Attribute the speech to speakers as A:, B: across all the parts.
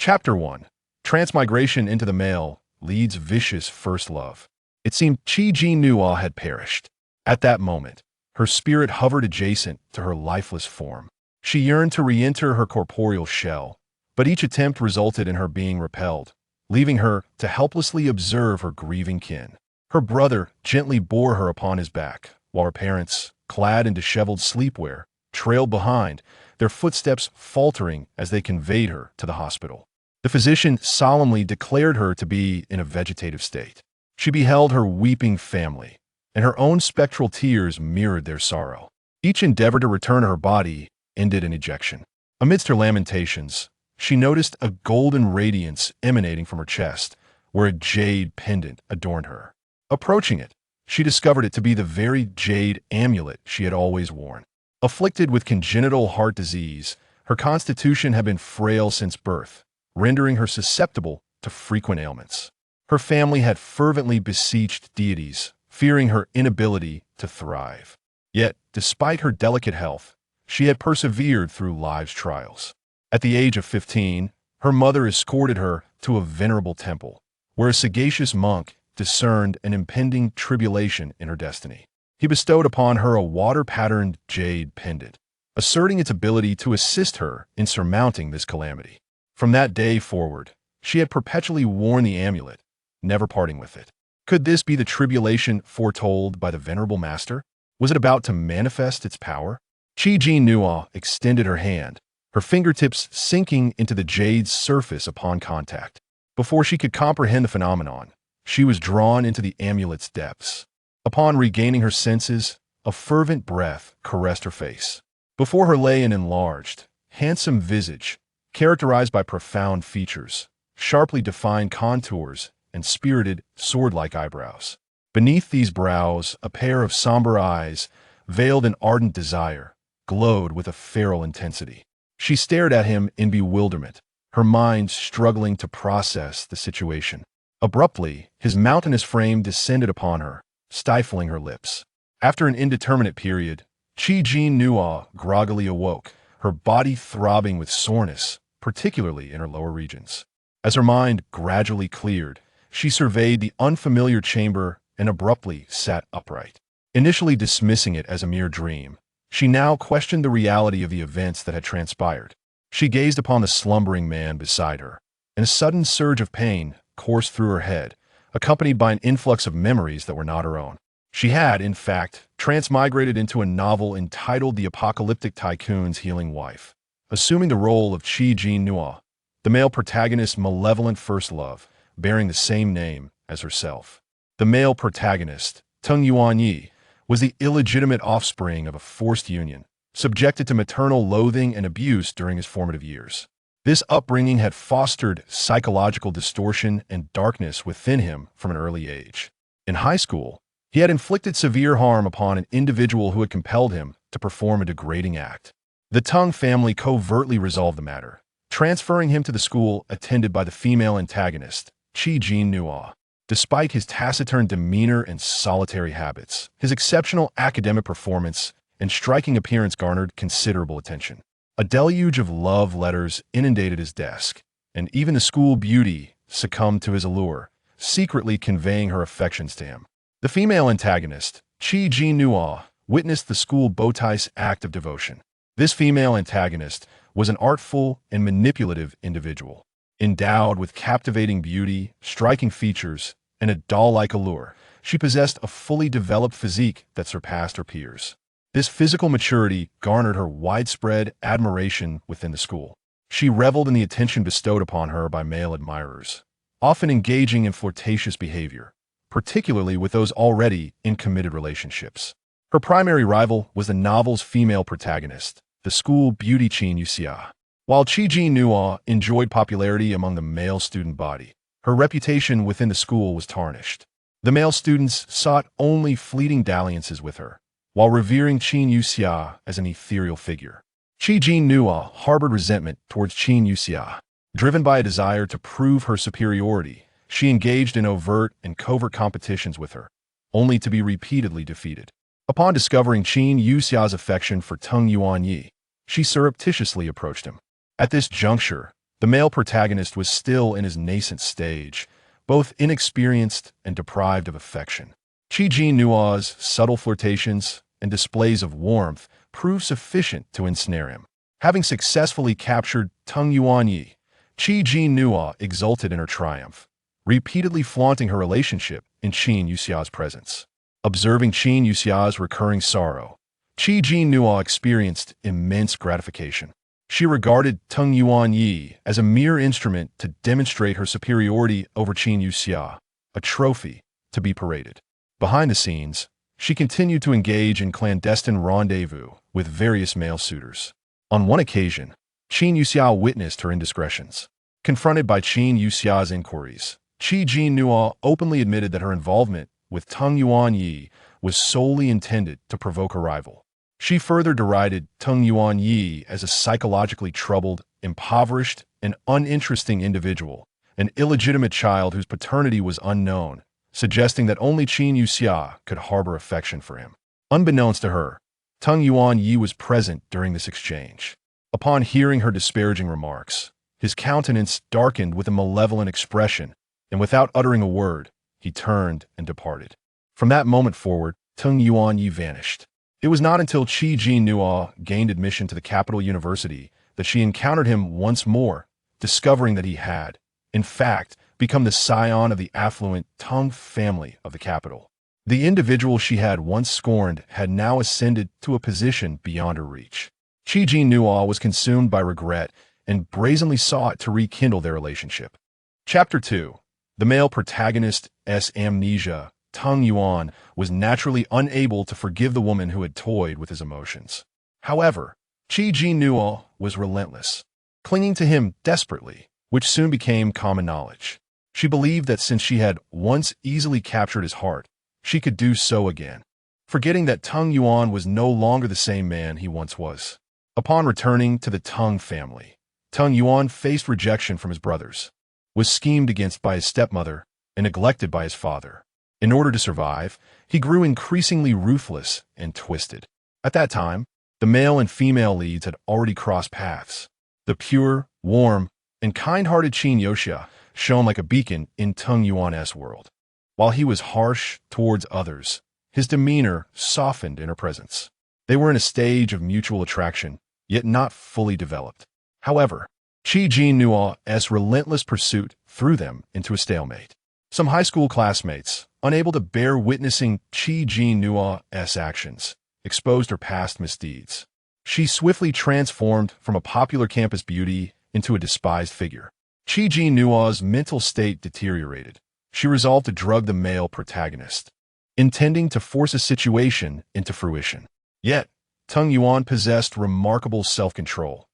A: Chapter 1. Transmigration into the male leads vicious first love. It seemed Jinnuo had perished. At that moment, her spirit hovered adjacent to her lifeless form. She yearned to re-enter her corporeal shell, but each attempt resulted in her being repelled, leaving her to helplessly observe her grieving kin. Her brother gently bore her upon his back, while her parents, clad in disheveled sleepwear, trailed behind, their footsteps faltering as they conveyed her to the hospital. The physician solemnly declared her to be in a vegetative state. She beheld her weeping family, and her own spectral tears mirrored their sorrow. Each endeavor to return to her body ended in ejection. Amidst her lamentations, she noticed a golden radiance emanating from her chest, where a jade pendant adorned her. Approaching it, she discovered it to be the very jade amulet she had always worn. Afflicted with congenital heart disease, her constitution had been frail since birth, rendering her susceptible to frequent ailments. Her family had fervently beseeched deities, fearing her inability to thrive. Yet, despite her delicate health, she had persevered through life's trials. At the age of 15, her mother escorted her to a venerable temple, where a sagacious monk discerned an impending tribulation in her destiny. He bestowed upon her a water-patterned jade pendant, asserting its ability to assist her in surmounting this calamity. From that day forward, she had perpetually worn the amulet, never parting with it. Could this be the tribulation foretold by the venerable master? Was it about to manifest its power? Jinnuo extended her hand, her fingertips sinking into the jade's surface upon contact. Before she could comprehend the phenomenon, she was drawn into the amulet's depths. Upon regaining her senses, a fervent breath caressed her face. Before her lay an enlarged, handsome visage, characterized by profound features, sharply defined contours, and spirited, sword-like eyebrows. Beneath these brows, a pair of somber eyes, veiled in ardent desire, glowed with a feral intensity. She stared at him in bewilderment, her mind struggling to process the situation. Abruptly, his mountainous frame descended upon her, stifling her lips. After an indeterminate period, Jinnuo groggily awoke, her body throbbing with soreness, particularly in her lower regions. As her mind gradually cleared, she surveyed the unfamiliar chamber and abruptly sat upright. Initially dismissing it as a mere dream, she now questioned the reality of the events that had transpired. She gazed upon the slumbering man beside her, and a sudden surge of pain coursed through her head, accompanied by an influx of memories that were not her own. She had, in fact, transmigrated into a novel entitled The Apocalyptic Tycoon's Healing Wife, assuming the role of Jinnuo, the male protagonist's malevolent first love, bearing the same name as herself. The male protagonist, Tung Yuanyi, was the illegitimate offspring of a forced union, subjected to maternal loathing and abuse during his formative years. This upbringing had fostered psychological distortion and darkness within him from an early age. In high school, he had inflicted severe harm upon an individual who had compelled him to perform a degrading act. The Tung family covertly resolved the matter, transferring him to the school attended by the female antagonist, Jinnuo. Despite his taciturn demeanor and solitary habits, his exceptional academic performance and striking appearance garnered considerable attention. A deluge of love letters inundated his desk, and even the school beauty succumbed to his allure, secretly conveying her affections to him. The female antagonist, Jinnuo, witnessed the school bowtie's act of devotion. This female antagonist was an artful and manipulative individual. Endowed with captivating beauty, striking features, and a doll-like allure, she possessed a fully developed physique that surpassed her peers. This physical maturity garnered her widespread admiration within the school. She reveled in the attention bestowed upon her by male admirers, often engaging in flirtatious behavior, particularly with those already in committed relationships. Her primary rival was the novel's female protagonist, the school beauty Jinnuo. While Jinnuo enjoyed popularity among the male student body, her reputation within the school was tarnished. The male students sought only fleeting dalliances with her, while revering Jinnuo as an ethereal figure. Jinnuo harbored resentment towards Jinnuo. Driven by a desire to prove her superiority, she engaged in overt and covert competitions with her, only to be repeatedly defeated. Upon discovering Jinnuo's affection for Tung Yuanyi, she surreptitiously approached him. At this juncture, The male protagonist was still in his nascent stage, both inexperienced and deprived of affection. Jinnuo's subtle flirtations and displays of warmth proved sufficient to ensnare him. Having successfully captured Tung Yuanyi, Jinnuo exulted in her triumph, repeatedly flaunting her relationship in Qin Yuxia's presence. Observing Qin Yuxia's recurring sorrow, Jinnuo experienced immense gratification. She regarded Tung Yuanyi as a mere instrument to demonstrate her superiority over Qin Yuxia, a trophy to be paraded. Behind the scenes, she continued to engage in clandestine rendezvous with various male suitors. On one occasion, Qin Yuxia witnessed her indiscretions. Confronted by Qin Yuxia's inquiries, Jinnuo openly admitted that her involvement with Tung Yuanyi was solely intended to provoke a rival. She further derided Tung Yuanyi as a psychologically troubled, impoverished, and uninteresting individual, an illegitimate child whose paternity was unknown, suggesting that only Qin Yuxia could harbor affection for him. Unbeknownst to her, Tung Yuanyi was present during this exchange. Upon hearing her disparaging remarks, his countenance darkened with a malevolent expression, and without uttering a word, he turned and departed. From that moment forward, Tung Yuanyi vanished. It was not until Jinnuo gained admission to the capital university that she encountered him once more, discovering that he had, in fact, become the scion of the affluent Tung family of the capital. The individual she had once scorned had now ascended to a position beyond her reach. Jinnuo was consumed by regret and brazenly sought to rekindle their relationship. Chapter 2. The male protagonist's amnesia. Tung Yuan was naturally unable to forgive the woman who had toyed with his emotions. However, Jinnuo was relentless, clinging to him desperately, which soon became common knowledge. She believed that since she had once easily captured his heart, she could do so again, forgetting that Tung Yuan was no longer the same man he once was. Upon returning to the Tung family, Tung Yuan faced rejection from his brothers, was schemed against by his stepmother, and neglected by his father. In order to survive, he grew increasingly ruthless and twisted. At that time, the male and female leads had already crossed paths. The pure, warm, and kind-hearted Qin Yuxia shone like a beacon in Tung Yuan's world. While he was harsh towards others, his demeanor softened in her presence. They were in a stage of mutual attraction, yet not fully developed. However, Jinnuo's relentless pursuit threw them into a stalemate. Some high school classmates, unable to bear witnessing Jinnuo's actions, exposed her past misdeeds. She swiftly transformed from a popular campus beauty into a despised figure. Jinnuo's mental state deteriorated. She resolved to drug the male protagonist, intending to force a situation into fruition. Yet, Tung Yuan possessed remarkable self-control.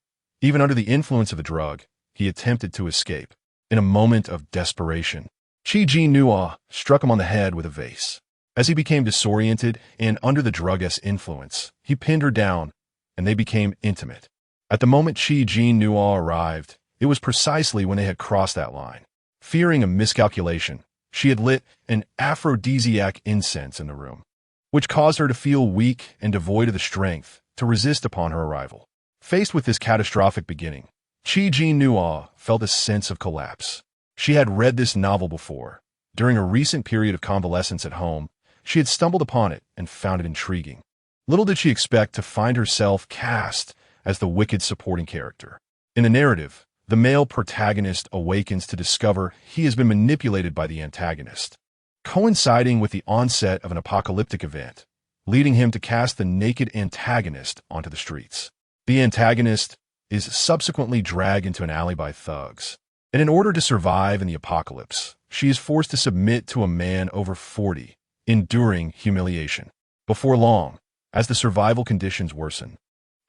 A: Even under the influence of the drug, he attempted to escape. In a moment of desperation, Jinnuo struck him on the head with a vase. As he became disoriented and under the drug's influence, he pinned her down, and they became intimate. At the moment Jinnuo arrived, it was precisely when they had crossed that line. Fearing a miscalculation, she had lit an aphrodisiac incense in the room, which caused her to feel weak and devoid of the strength to resist upon her arrival. Faced with this catastrophic beginning, Jinnuo felt a sense of collapse. She had read this novel before. During a recent period of convalescence at home, she had stumbled upon it and found it intriguing. Little did she expect to find herself cast as the wicked supporting character. In the narrative, the male protagonist awakens to discover he has been manipulated by the antagonist, coinciding with the onset of an apocalyptic event, leading him to cast the naked antagonist onto the streets. The antagonist is subsequently dragged into an alley by thugs, and in order to survive in the apocalypse, she is forced to submit to a man over 40, enduring humiliation. Before long, as the survival conditions worsen,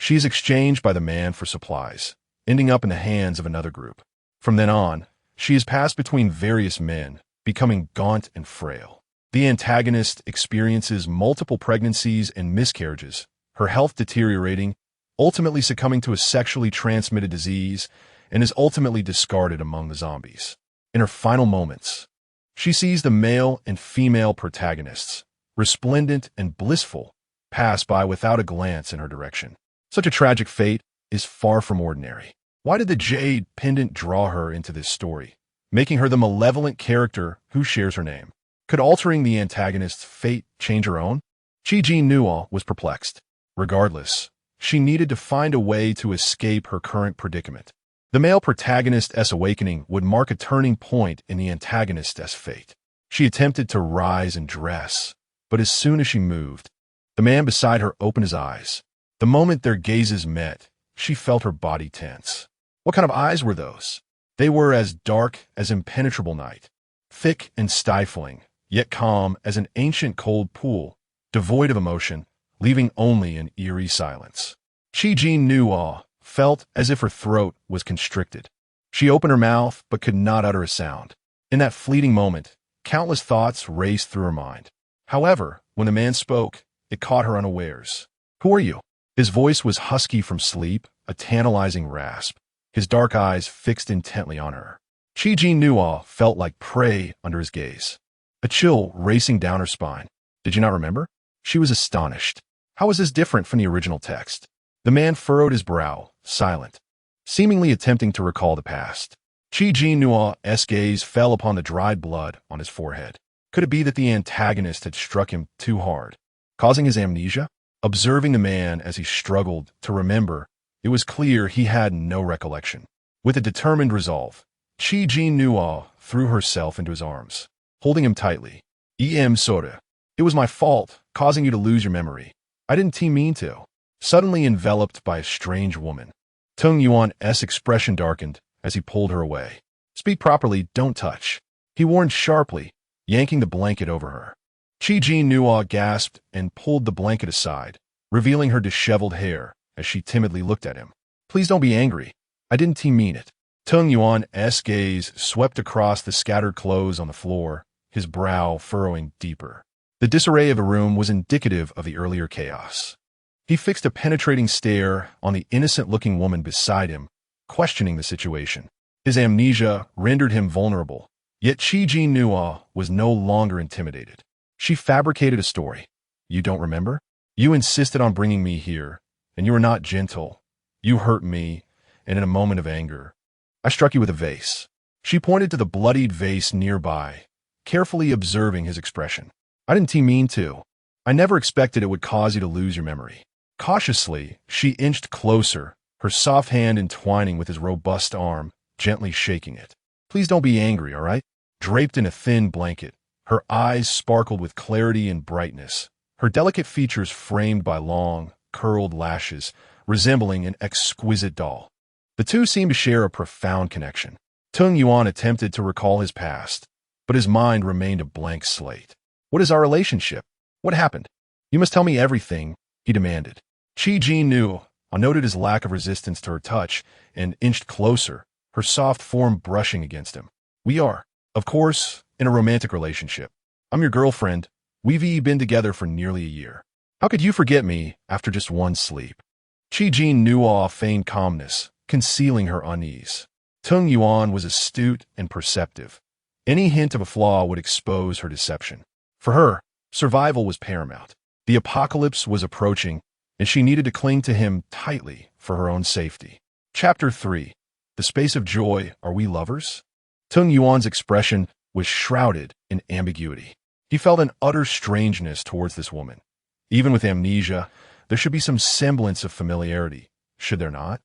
A: she is exchanged by the man for supplies, ending up in the hands of another group. From then on, she is passed between various men, becoming gaunt and frail. The antagonist experiences multiple pregnancies and miscarriages, her health deteriorating, ultimately succumbing to a sexually transmitted disease, and is ultimately discarded among the zombies. In her final moments, she sees the male and female protagonists, resplendent and blissful, pass by without a glance in her direction. Such a tragic fate is far from ordinary. Why did the jade pendant draw her into this story, making her the malevolent character who shares her name? Could altering the antagonist's fate change her own? Jinnuo was perplexed. Regardless, she needed to find a way to escape her current predicament. The male protagonist's awakening would mark a turning point in the antagonist's fate. She attempted to rise and dress, but as soon as she moved, the man beside her opened his eyes. The moment their gazes met, she felt her body tense. What kind of eyes were those? They were as dark as impenetrable night, thick and stifling, yet calm as an ancient cold pool, devoid of emotion, leaving only an eerie silence. Jinnuo felt as if her throat was constricted. She opened her mouth but could not utter a sound. In that fleeting moment, countless thoughts raced through her mind. However, when the man spoke, it caught her unawares. "Who are you?" His voice was husky from sleep, a tantalizing rasp, his dark eyes fixed intently on her. Jinnuo felt like prey under his gaze, a chill racing down her spine. "Did you not remember?" She was astonished. How was this different from the original text? The man furrowed his brow, silent, seemingly attempting to recall the past. Jinnuo's gaze fell upon the dried blood on his forehead. Could it be that the antagonist had struck him too hard, causing his amnesia? Observing the man as he struggled to remember, it was clear he had no recollection. With a determined resolve, Jinnuo threw herself into his arms, holding him tightly. Soda. It was my fault, causing you to lose your memory. I didn't mean to." Suddenly enveloped by a strange woman, Tung Yuan's expression darkened as he pulled her away. "Speak properly, don't touch," he warned sharply, yanking the blanket over her. Jinnuo gasped and pulled the blanket aside, revealing her disheveled hair as she timidly looked at him. "Please don't be angry. I didn't mean it." Tung Yuan's gaze swept across the scattered clothes on the floor, his brow furrowing deeper. The disarray of the room was indicative of the earlier chaos. He fixed a penetrating stare on the innocent-looking woman beside him, questioning the situation. His amnesia rendered him vulnerable, yet Jinnuo was no longer intimidated. She fabricated a story. "You don't remember? You insisted on bringing me here, and you were not gentle. You hurt me, and in a moment of anger, I struck you with a vase." She pointed to the bloodied vase nearby, carefully observing his expression. "I didn't mean to. I never expected it would cause you to lose your memory." Cautiously, she inched closer, her soft hand entwining with his robust arm, gently shaking it. "Please don't be angry, all right?" Draped in a thin blanket, her eyes sparkled with clarity and brightness, her delicate features framed by long, curled lashes, resembling an exquisite doll. The two seemed to share a profound connection. Tung Yuan attempted to recall his past, but his mind remained a blank slate. "What is our relationship? What happened? You must tell me everything," he demanded. Jinnuo noted his lack of resistance to her touch and inched closer, her soft form brushing against him. "We are, of course, in a romantic relationship. I'm your girlfriend. We've been together for nearly a year. How could you forget me after just one sleep?" Jinnuo feigned calmness, concealing her unease. Tung Yuan was astute and perceptive. Any hint of a flaw would expose her deception. For her, survival was paramount. The apocalypse was approaching, and she needed to cling to him tightly for her own safety. Chapter 3. The Space of Joy. Are we lovers? Tung Yuan's expression was shrouded in ambiguity. He felt an utter strangeness towards this woman. Even with amnesia, there should be some semblance of familiarity, should there not?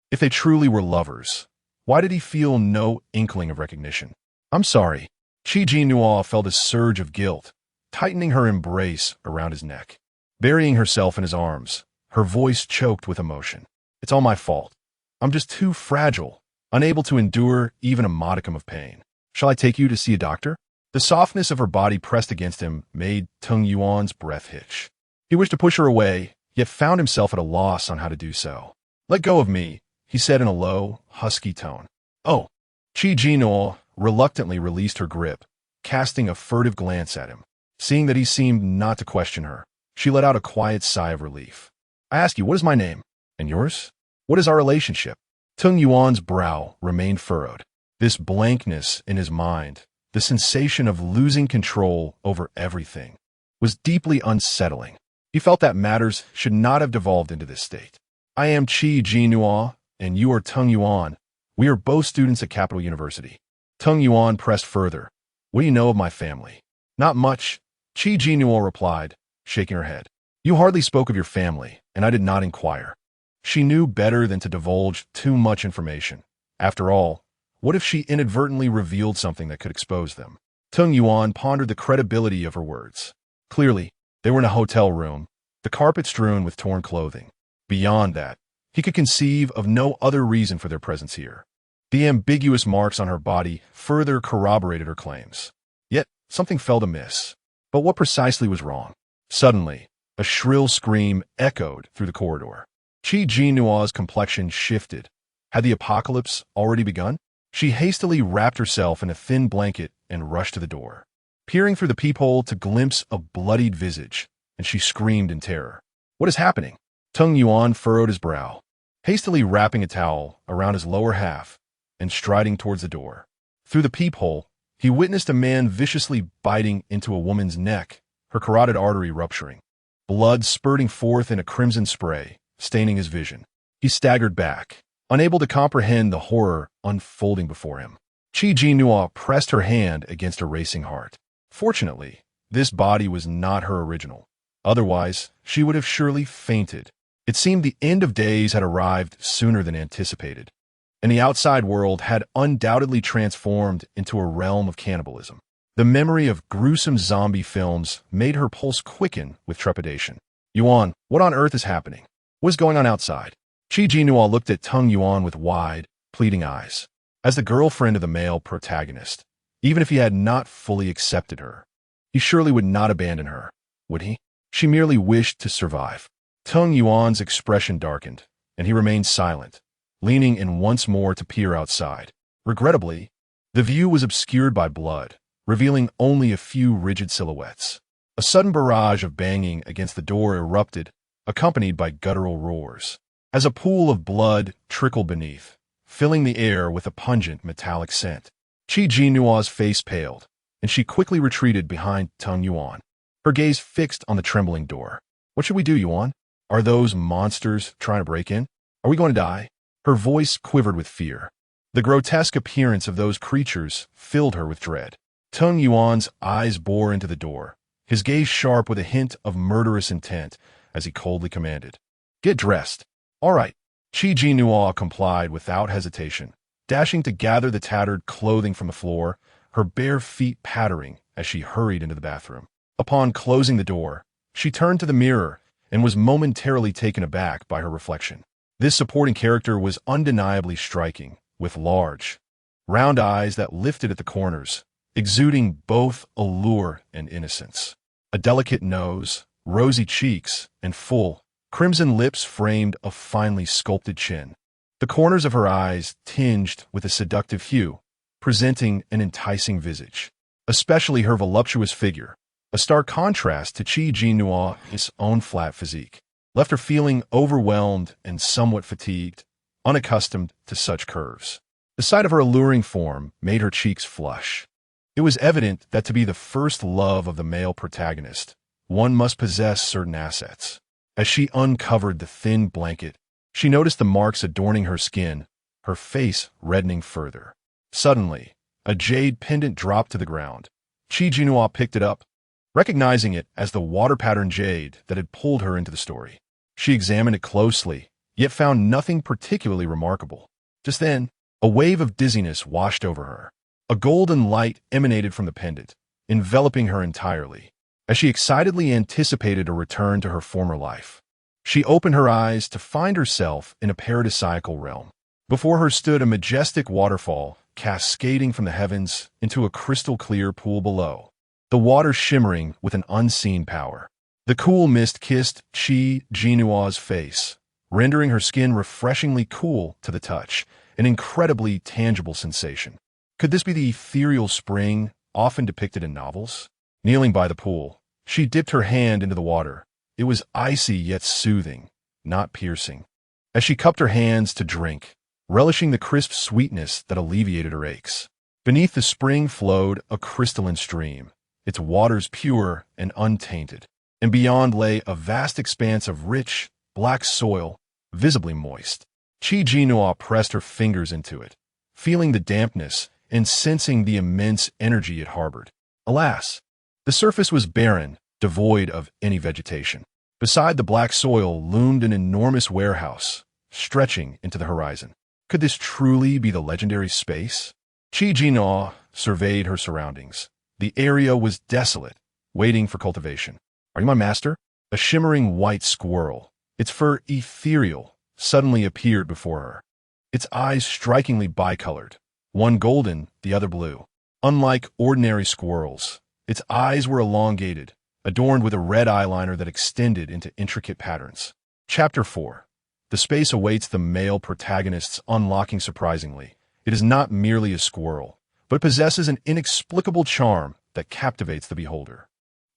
A: If they truly were lovers, why did he feel no inkling of recognition? "I'm sorry." Jinnuo felt a surge of guilt, tightening her embrace around his neck. Burying herself in his arms, her voice choked with emotion. "It's all my fault. I'm just too fragile, unable to endure even a modicum of pain. Shall I take you to see a doctor?" The softness of her body pressed against him made Tung Yuan's breath hitch. He wished to push her away, yet found himself at a loss on how to do so. "Let go of me," he said in a low, husky tone. "Oh." Jinnuo reluctantly released her grip, casting a furtive glance at him. Seeing that he seemed not to question her, she let out a quiet sigh of relief. "I ask you, what is my name? And yours? What is our relationship?" Tung Yuan's brow remained furrowed. This blankness in his mind, the sensation of losing control over everything, was deeply unsettling. He felt that matters should not have devolved into this state. "I am Jinnuo, and you are Tung Yuan. We are both students at Capital University. Tung Yuan pressed further. What do you know of my family? Not much, Jinnuo replied, shaking her head. You hardly spoke of your family, and I did not inquire. She knew better than to divulge too much information. After all, what if she inadvertently revealed something that could expose them? Tung Yuan pondered the credibility of her words. Clearly, they were in a hotel room, the carpet strewn with torn clothing. Beyond that, he could conceive of no other reason for their presence here. The ambiguous marks on her body further corroborated her claims. Yet, something felt amiss. But what precisely was wrong? Suddenly, a shrill scream echoed through the corridor. Jinnuo's complexion shifted. Had the apocalypse already begun? She hastily wrapped herself in a thin blanket and rushed to the door, peering through the peephole to glimpse a bloodied visage, and she screamed in terror. What is happening? Tung Yuan furrowed his brow, hastily wrapping a towel around his lower half and striding towards the door. Through the peephole, he witnessed a man viciously biting into a woman's neck, her carotid artery rupturing, blood spurting forth in a crimson spray, staining his vision. He staggered back, unable to comprehend the horror unfolding before him. Jinnuo pressed her hand against her racing heart. Fortunately, this body was not her original. Otherwise, she would have surely fainted. It seemed the end of days had arrived sooner than anticipated, and the outside world had undoubtedly transformed into a realm of cannibalism. The memory of gruesome zombie films made her pulse quicken with trepidation. Yuan, what on earth is happening? What is going on outside? Jinnuo looked at Tung Yuan with wide, pleading eyes. As the girlfriend of the male protagonist, even if he had not fully accepted her, he surely would not abandon her, would he? She merely wished to survive. Tung Yuan's expression darkened, and he remained silent, leaning in once more to peer outside. Regrettably, the view was obscured by blood, revealing only a few rigid silhouettes. A sudden barrage of banging against the door erupted, accompanied by guttural roars, as a pool of blood trickled beneath, filling the air with a pungent metallic scent. Jinnuo's face paled, and she quickly retreated behind Tung Yuan, her gaze fixed on the trembling door. What should we do, Yuan? Are those monsters trying to break in? Are we going to die? Her voice quivered with fear. The grotesque appearance of those creatures filled her with dread. Tung Yuan's eyes bore into the door, his gaze sharp with a hint of murderous intent, as he coldly commanded, "Get dressed." "All right." Jinnuo complied without hesitation, dashing to gather the tattered clothing from the floor, her bare feet pattering as she hurried into the bathroom. Upon closing the door, she turned to the mirror and was momentarily taken aback by her reflection. This supporting character was undeniably striking, with large, round eyes that lifted at the corners, exuding both allure and innocence. A delicate nose, rosy cheeks, and full, crimson lips framed a finely sculpted chin. The corners of her eyes tinged with a seductive hue, presenting an enticing visage. Especially her voluptuous figure, a stark contrast to Jinnuo's own flat physique, left her feeling overwhelmed and somewhat fatigued, unaccustomed to such curves. The sight of her alluring form made her cheeks flush. It was evident that to be the first love of the male protagonist, one must possess certain assets. As she uncovered the thin blanket, she noticed the marks adorning her skin, her face reddening further. Suddenly, a jade pendant dropped to the ground. Jinnuo picked it up, recognizing it as the water-patterned jade that had pulled her into the story. She examined it closely, yet found nothing particularly remarkable. Just then, a wave of dizziness washed over her. A golden light emanated from the pendant, enveloping her entirely, as she excitedly anticipated a return to her former life. She opened her eyes to find herself in a paradisiacal realm. Before her stood a majestic waterfall, cascading from the heavens into a crystal-clear pool below, the water shimmering with an unseen power. The cool mist kissed Jinnuo's face, rendering her skin refreshingly cool to the touch, an incredibly tangible sensation. Could this be the ethereal spring often depicted in novels? Kneeling by the pool, she dipped her hand into the water. It was icy yet soothing, not piercing. As she cupped her hands to drink, relishing the crisp sweetness that alleviated her aches, beneath the spring flowed a crystalline stream, its waters pure and untainted, and beyond lay a vast expanse of rich, black soil, visibly moist. Jinnuo pressed her fingers into it, feeling the dampness and sensing the immense energy it harbored. Alas, the surface was barren, devoid of any vegetation. Beside the black soil loomed an enormous warehouse, stretching into the horizon. Could this truly be the legendary space? Jinnuo surveyed her surroundings. The area was desolate, waiting for cultivation. Are you my master? A shimmering white squirrel, its fur ethereal, suddenly appeared before her. Its eyes strikingly bicolored, one golden, the other blue. Unlike ordinary squirrels, its eyes were elongated, adorned with a red eyeliner that extended into intricate patterns. Chapter 4. The space awaits the male protagonist's unlocking surprisingly. It is not merely a squirrel, but possesses an inexplicable charm that captivates the beholder.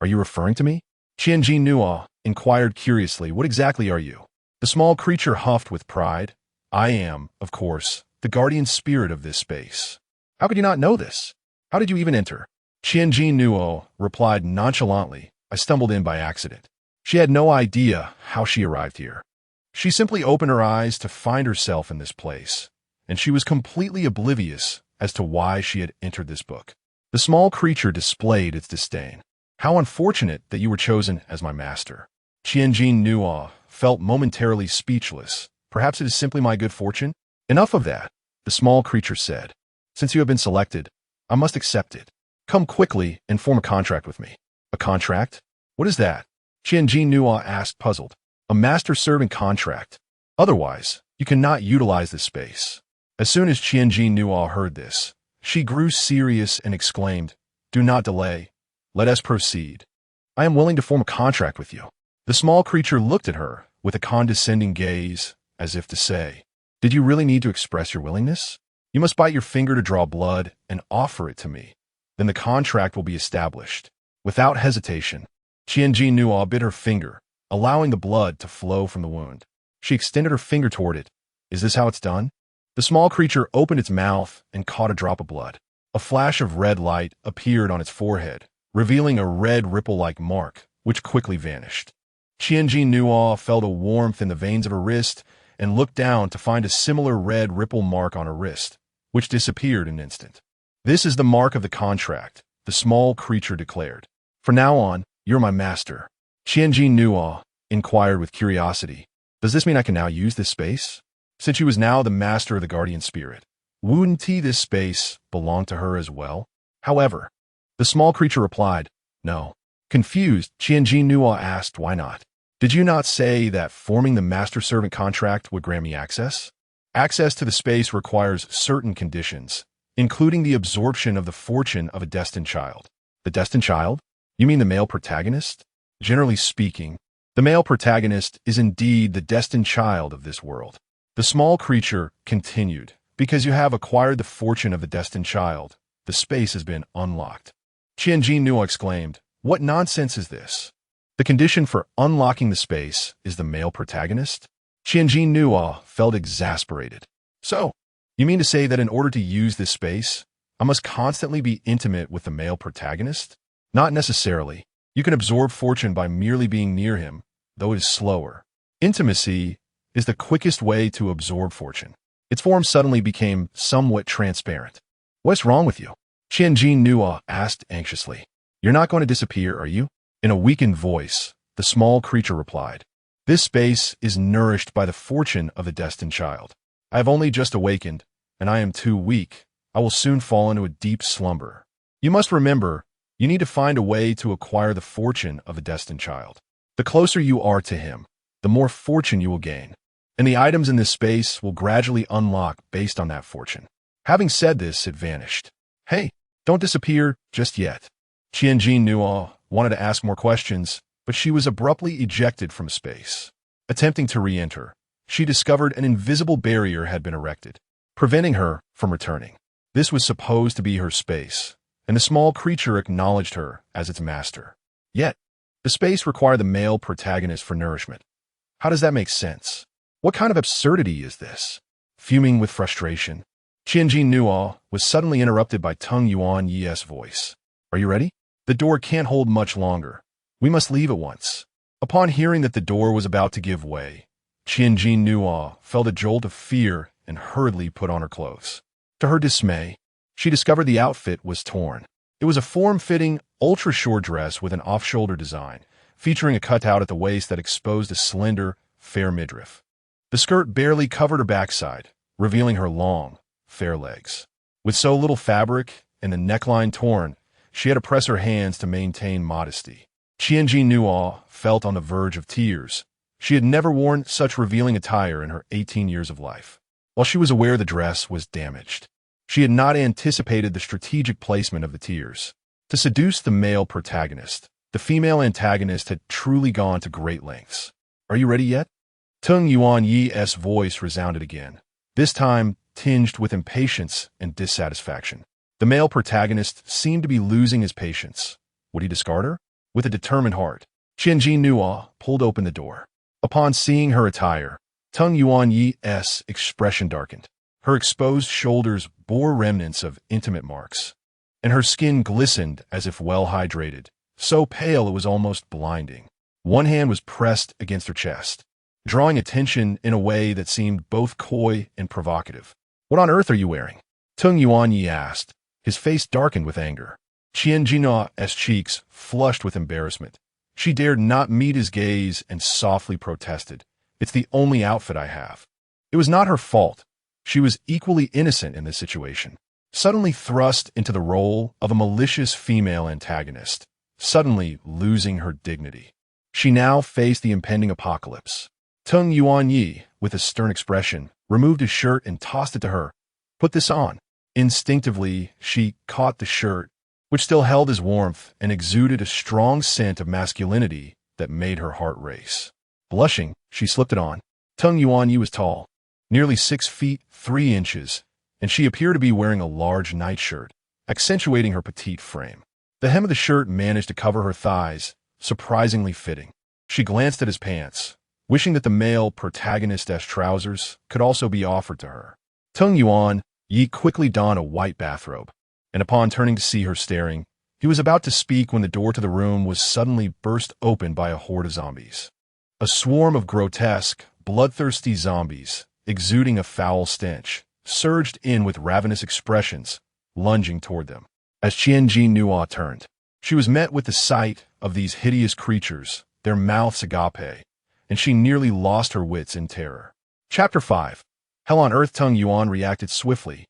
A: Are you referring to me? Jinnuo inquired curiously. What exactly are you? The small creature huffed with pride. I am, of course, the guardian spirit of this space. How could you not know this? How did you even enter? Jinnuo replied nonchalantly. I stumbled in by accident. She had no idea how she arrived here. She simply opened her eyes to find herself in this place, and she was completely oblivious as to why she had entered this book. The small creature displayed its disdain. How unfortunate that you were chosen as my master. Jinnuo felt momentarily speechless. Perhaps it is simply my good fortune? Enough of that, the small creature said. Since you have been selected, I must accept it. Come quickly and form a contract with me. A contract? What is that? Jinnuo asked, puzzled. A master-servant contract. Otherwise, you cannot utilize this space. As soon as Jinnuo heard this, she grew serious and exclaimed, Do not delay. Let us proceed. I am willing to form a contract with you. The small creature looked at her with a condescending gaze, as if to say, Did you really need to express your willingness? You must bite your finger to draw blood and offer it to me. Then the contract will be established. Without hesitation, Jinnuo bit her finger, allowing the blood to flow from the wound. She extended her finger toward it. Is this how it's done? The small creature opened its mouth and caught a drop of blood. A flash of red light appeared on its forehead, revealing a red ripple-like mark, which quickly vanished. Jinnuo felt a warmth in the veins of her wrist and looked down to find a similar red ripple mark on her wrist, which disappeared in an instant. This is the mark of the contract, the small creature declared. From now on, you're my master. Jinnuo inquired with curiosity. Does this mean I can now use this space? Since she was now the master of the guardian spirit, wouldn't this space belong to her as well? However, the small creature replied, No. Confused, Jinnuo asked, Why not? Did you not say that forming the master-servant contract would grant me access? Access to the space requires certain conditions, including the absorption of the fortune of a destined child. The destined child? You mean the male protagonist? Generally speaking, the male protagonist is indeed the destined child of this world. The small creature continued, Because you have acquired the fortune of the destined child, the space has been unlocked. Jinnuo exclaimed, What nonsense is this? The condition for unlocking the space is the male protagonist? Jinnuo felt exasperated. So, you mean to say that in order to use this space, I must constantly be intimate with the male protagonist? Not necessarily. You can absorb fortune by merely being near him, though it is slower. Intimacy is the quickest way to absorb fortune. Its form suddenly became somewhat transparent. What's wrong with you? Jinnuo asked anxiously. You're not going to disappear, are you? In a weakened voice, the small creature replied. This space is nourished by the fortune of the destined child. I have only just awakened, and I am too weak. I will soon fall into a deep slumber. You must remember, you need to find a way to acquire the fortune of the destined child. The closer you are to him, the more fortune you will gain, and the items in this space will gradually unlock based on that fortune. Having said this, it vanished. Hey, don't disappear just yet. Jinnuo wanted to ask more questions, but she was abruptly ejected from space. Attempting to re-enter, she discovered an invisible barrier had been erected, preventing her from returning. This was supposed to be her space, and the small creature acknowledged her as its master. Yet, the space required the male protagonist for nourishment. How does that make sense? What kind of absurdity is this? Fuming with frustration, Jinnuo was suddenly interrupted by Tung Yuan Ye's voice. Are you ready? The door can't hold much longer. We must leave at once. Upon hearing that the door was about to give way, Jinnuo felt a jolt of fear and hurriedly put on her clothes. To her dismay, she discovered the outfit was torn. It was a form-fitting, ultra-short dress with an off-shoulder design, featuring a cutout at the waist that exposed a slender, fair midriff. The skirt barely covered her backside, revealing her long, fair legs. With so little fabric and the neckline torn, she had to press her hands to maintain modesty. Jinnuo felt on the verge of tears. She had never worn such revealing attire in her 18 years of life. While she was aware the dress was damaged, she had not anticipated the strategic placement of the tiers. To seduce the male protagonist, the female antagonist had truly gone to great lengths. "Are you ready yet?" Tung Yuan Yi's voice resounded again, this time tinged with impatience and dissatisfaction. The male protagonist seemed to be losing his patience. Would he discard her? With a determined heart, Jinnuo pulled open the door. Upon seeing her attire, Tung Yuan Yi's expression darkened. Her exposed shoulders bore remnants of intimate marks, and her skin glistened as if well hydrated, so pale it was almost blinding. One hand was pressed against her chest, drawing attention in a way that seemed both coy and provocative. "What on earth are you wearing?" Tung Yuan Yi asked. His face darkened with anger. Jinnuo's cheeks flushed with embarrassment. She dared not meet his gaze and softly protested. "It's the only outfit I have." It was not her fault. She was equally innocent in this situation. Suddenly thrust into the role of a malicious female antagonist, suddenly losing her dignity. She now faced the impending apocalypse. Tung Yuan Yi, with a stern expression, removed his shirt and tossed it to her. "Put this on." Instinctively, she caught the shirt, which still held his warmth and exuded a strong scent of masculinity that made her heart race. Blushing, she slipped it on. Tung Yuan Yi was tall, nearly 6 feet 3 inches, and she appeared to be wearing a large nightshirt, accentuating her petite frame. The hem of the shirt managed to cover her thighs, surprisingly fitting. She glanced at his pants, wishing that the male protagonist's trousers could also be offered to her. Tung Yuan Yi quickly donned a white bathrobe, and upon turning to see her staring, he was about to speak when the door to the room was suddenly burst open by a horde of zombies. A swarm of grotesque, bloodthirsty zombies, exuding a foul stench, surged in with ravenous expressions, lunging toward them. As Jinnuo turned, she was met with the sight of these hideous creatures, their mouths agape, and she nearly lost her wits in terror. Chapter 5. Hell on Earth. Tung Yuan reacted swiftly,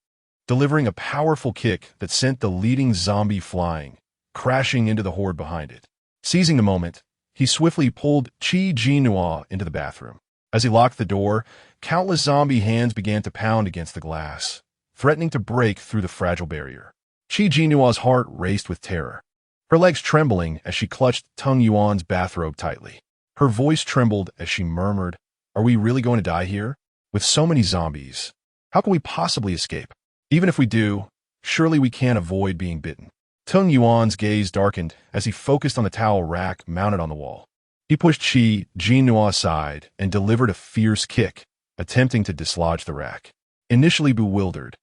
A: delivering a powerful kick that sent the leading zombie flying, crashing into the horde behind it. Seizing the moment, he swiftly pulled Jinnuo into the bathroom. As he locked the door, countless zombie hands began to pound against the glass, threatening to break through the fragile barrier. Jinnuo's heart raced with terror, her legs trembling as she clutched Tung Yuan's bathrobe tightly. Her voice trembled as she murmured, "Are we really going to die here? With so many zombies, how can we possibly escape? Even if we do, surely we can't avoid being bitten." Tung Yuan's gaze darkened as he focused on the towel rack mounted on the wall. He pushed Jinnuo aside and delivered a fierce kick, attempting to dislodge the rack. Initially bewildered,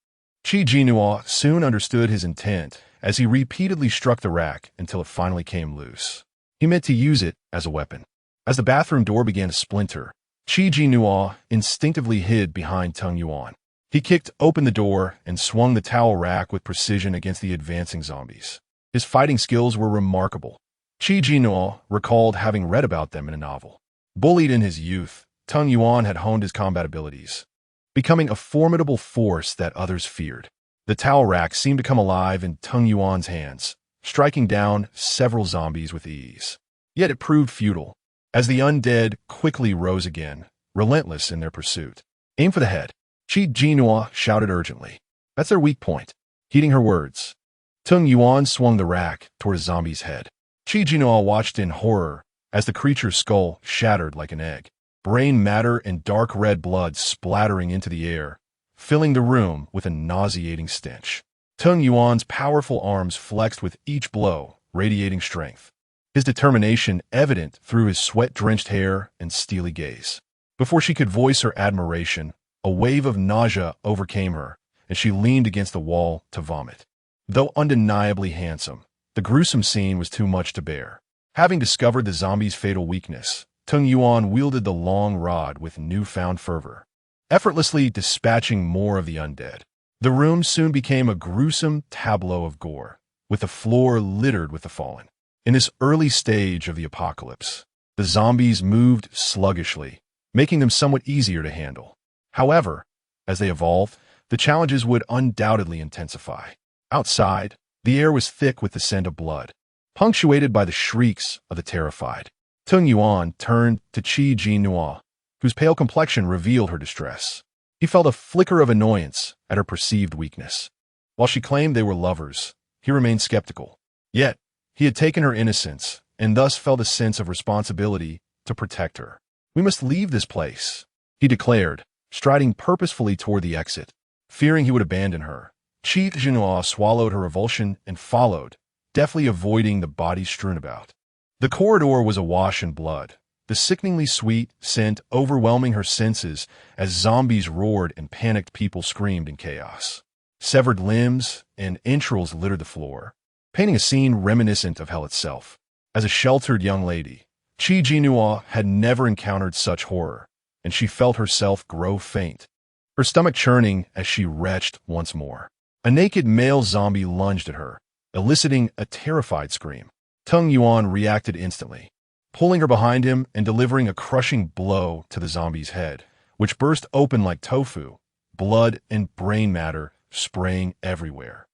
A: Jinnuo soon understood his intent as he repeatedly struck the rack until it finally came loose. He meant to use it as a weapon. As the bathroom door began to splinter, Jinnuo instinctively hid behind Tung Yuan. He kicked open the door and swung the towel rack with precision against the advancing zombies. His fighting skills were remarkable. Jinnuo recalled having read about them in a novel. Bullied in his youth, Tung Yuan had honed his combat abilities, becoming a formidable force that others feared. The towel rack seemed to come alive in Tung Yuan's hands, striking down several zombies with ease. Yet it proved futile, as the undead quickly rose again, relentless in their pursuit. "Aim for the head," Jinnuo shouted urgently. "That's their weak point." Heeding her words, Tung Yuan swung the rack toward a zombie's head. Jinnuo watched in horror as the creature's skull shattered like an egg, brain matter and dark red blood splattering into the air, filling the room with a nauseating stench. Tung Yuan's powerful arms flexed with each blow, radiating strength, his determination evident through his sweat-drenched hair and steely gaze. Before she could voice her admiration, a wave of nausea overcame her, and she leaned against the wall to vomit. Though undeniably handsome, the gruesome scene was too much to bear. Having discovered the zombie's fatal weakness, Tung Yuan wielded the long rod with newfound fervor, effortlessly dispatching more of the undead. The room soon became a gruesome tableau of gore, with the floor littered with the fallen. In this early stage of the apocalypse, the zombies moved sluggishly, making them somewhat easier to handle. However, as they evolved, the challenges would undoubtedly intensify. Outside, the air was thick with the scent of blood, punctuated by the shrieks of the terrified. Tung Yuan turned to Jinnuo, whose pale complexion revealed her distress. He felt a flicker of annoyance at her perceived weakness. While she claimed they were lovers, he remained skeptical. Yet, he had taken her innocence, and thus felt a sense of responsibility to protect her. "We must leave this place," he declared, striding purposefully toward the exit. Fearing he would abandon her, Jinnuo swallowed her revulsion and followed, deftly avoiding the bodies strewn about. The corridor was awash in blood, the sickeningly sweet scent overwhelming her senses as zombies roared and panicked people screamed in chaos. Severed limbs and entrails littered the floor, painting a scene reminiscent of hell itself. As a sheltered young lady, Jinnuo had never encountered such horror, and she felt herself grow faint, her stomach churning as she retched once more. A naked male zombie lunged at her, eliciting a terrified scream. Tung Yuan reacted instantly, pulling her behind him and delivering a crushing blow to the zombie's head, which burst open like tofu, blood and brain matter spraying everywhere,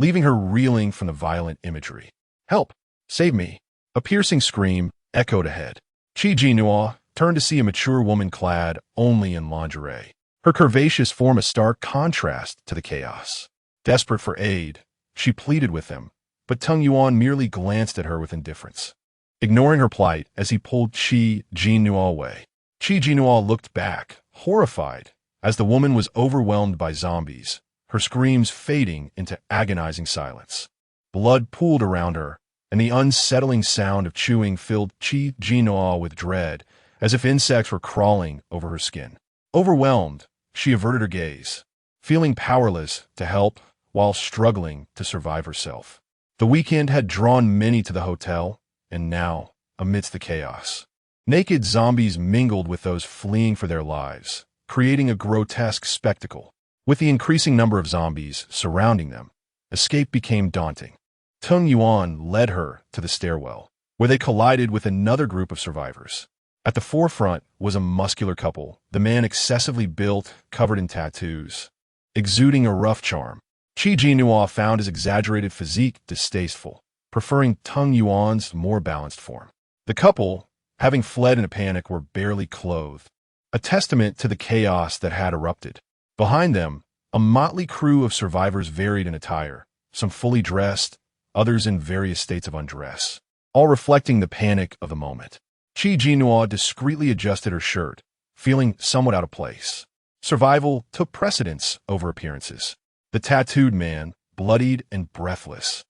A: leaving her reeling from the violent imagery. "Help! Save me!" A piercing scream echoed ahead. Jinnuo turned to see a mature woman clad only in lingerie, her curvaceous form a stark contrast to the chaos. Desperate for aid, she pleaded with him, but Tung Yuan merely glanced at her with indifference, ignoring her plight as he pulled Jinnuo away. Jinnuo looked back, horrified, as the woman was overwhelmed by zombies, her screams fading into agonizing silence. Blood pooled around her, and the unsettling sound of chewing filled Jinnuo with dread, as if insects were crawling over her skin. Overwhelmed, she averted her gaze, feeling powerless to help while struggling to survive herself. The weekend had drawn many to the hotel, and now, amidst the chaos, naked zombies mingled with those fleeing for their lives, creating a grotesque spectacle. With the increasing number of zombies surrounding them, escape became daunting. Tung Yuan led her to the stairwell, where they collided with another group of survivors. At the forefront was a muscular couple, the man excessively built, covered in tattoos, exuding a rough charm. Jinnuo found his exaggerated physique distasteful, preferring Tung Yuan's more balanced form. The couple, having fled in a panic, were barely clothed, a testament to the chaos that had erupted. Behind them, a motley crew of survivors varied in attire, some fully dressed, others in various states of undress, all reflecting the panic of the moment. Jinnuo discreetly adjusted her shirt, feeling somewhat out of place. Survival took precedence over appearances. The tattooed man, bloodied and breathless,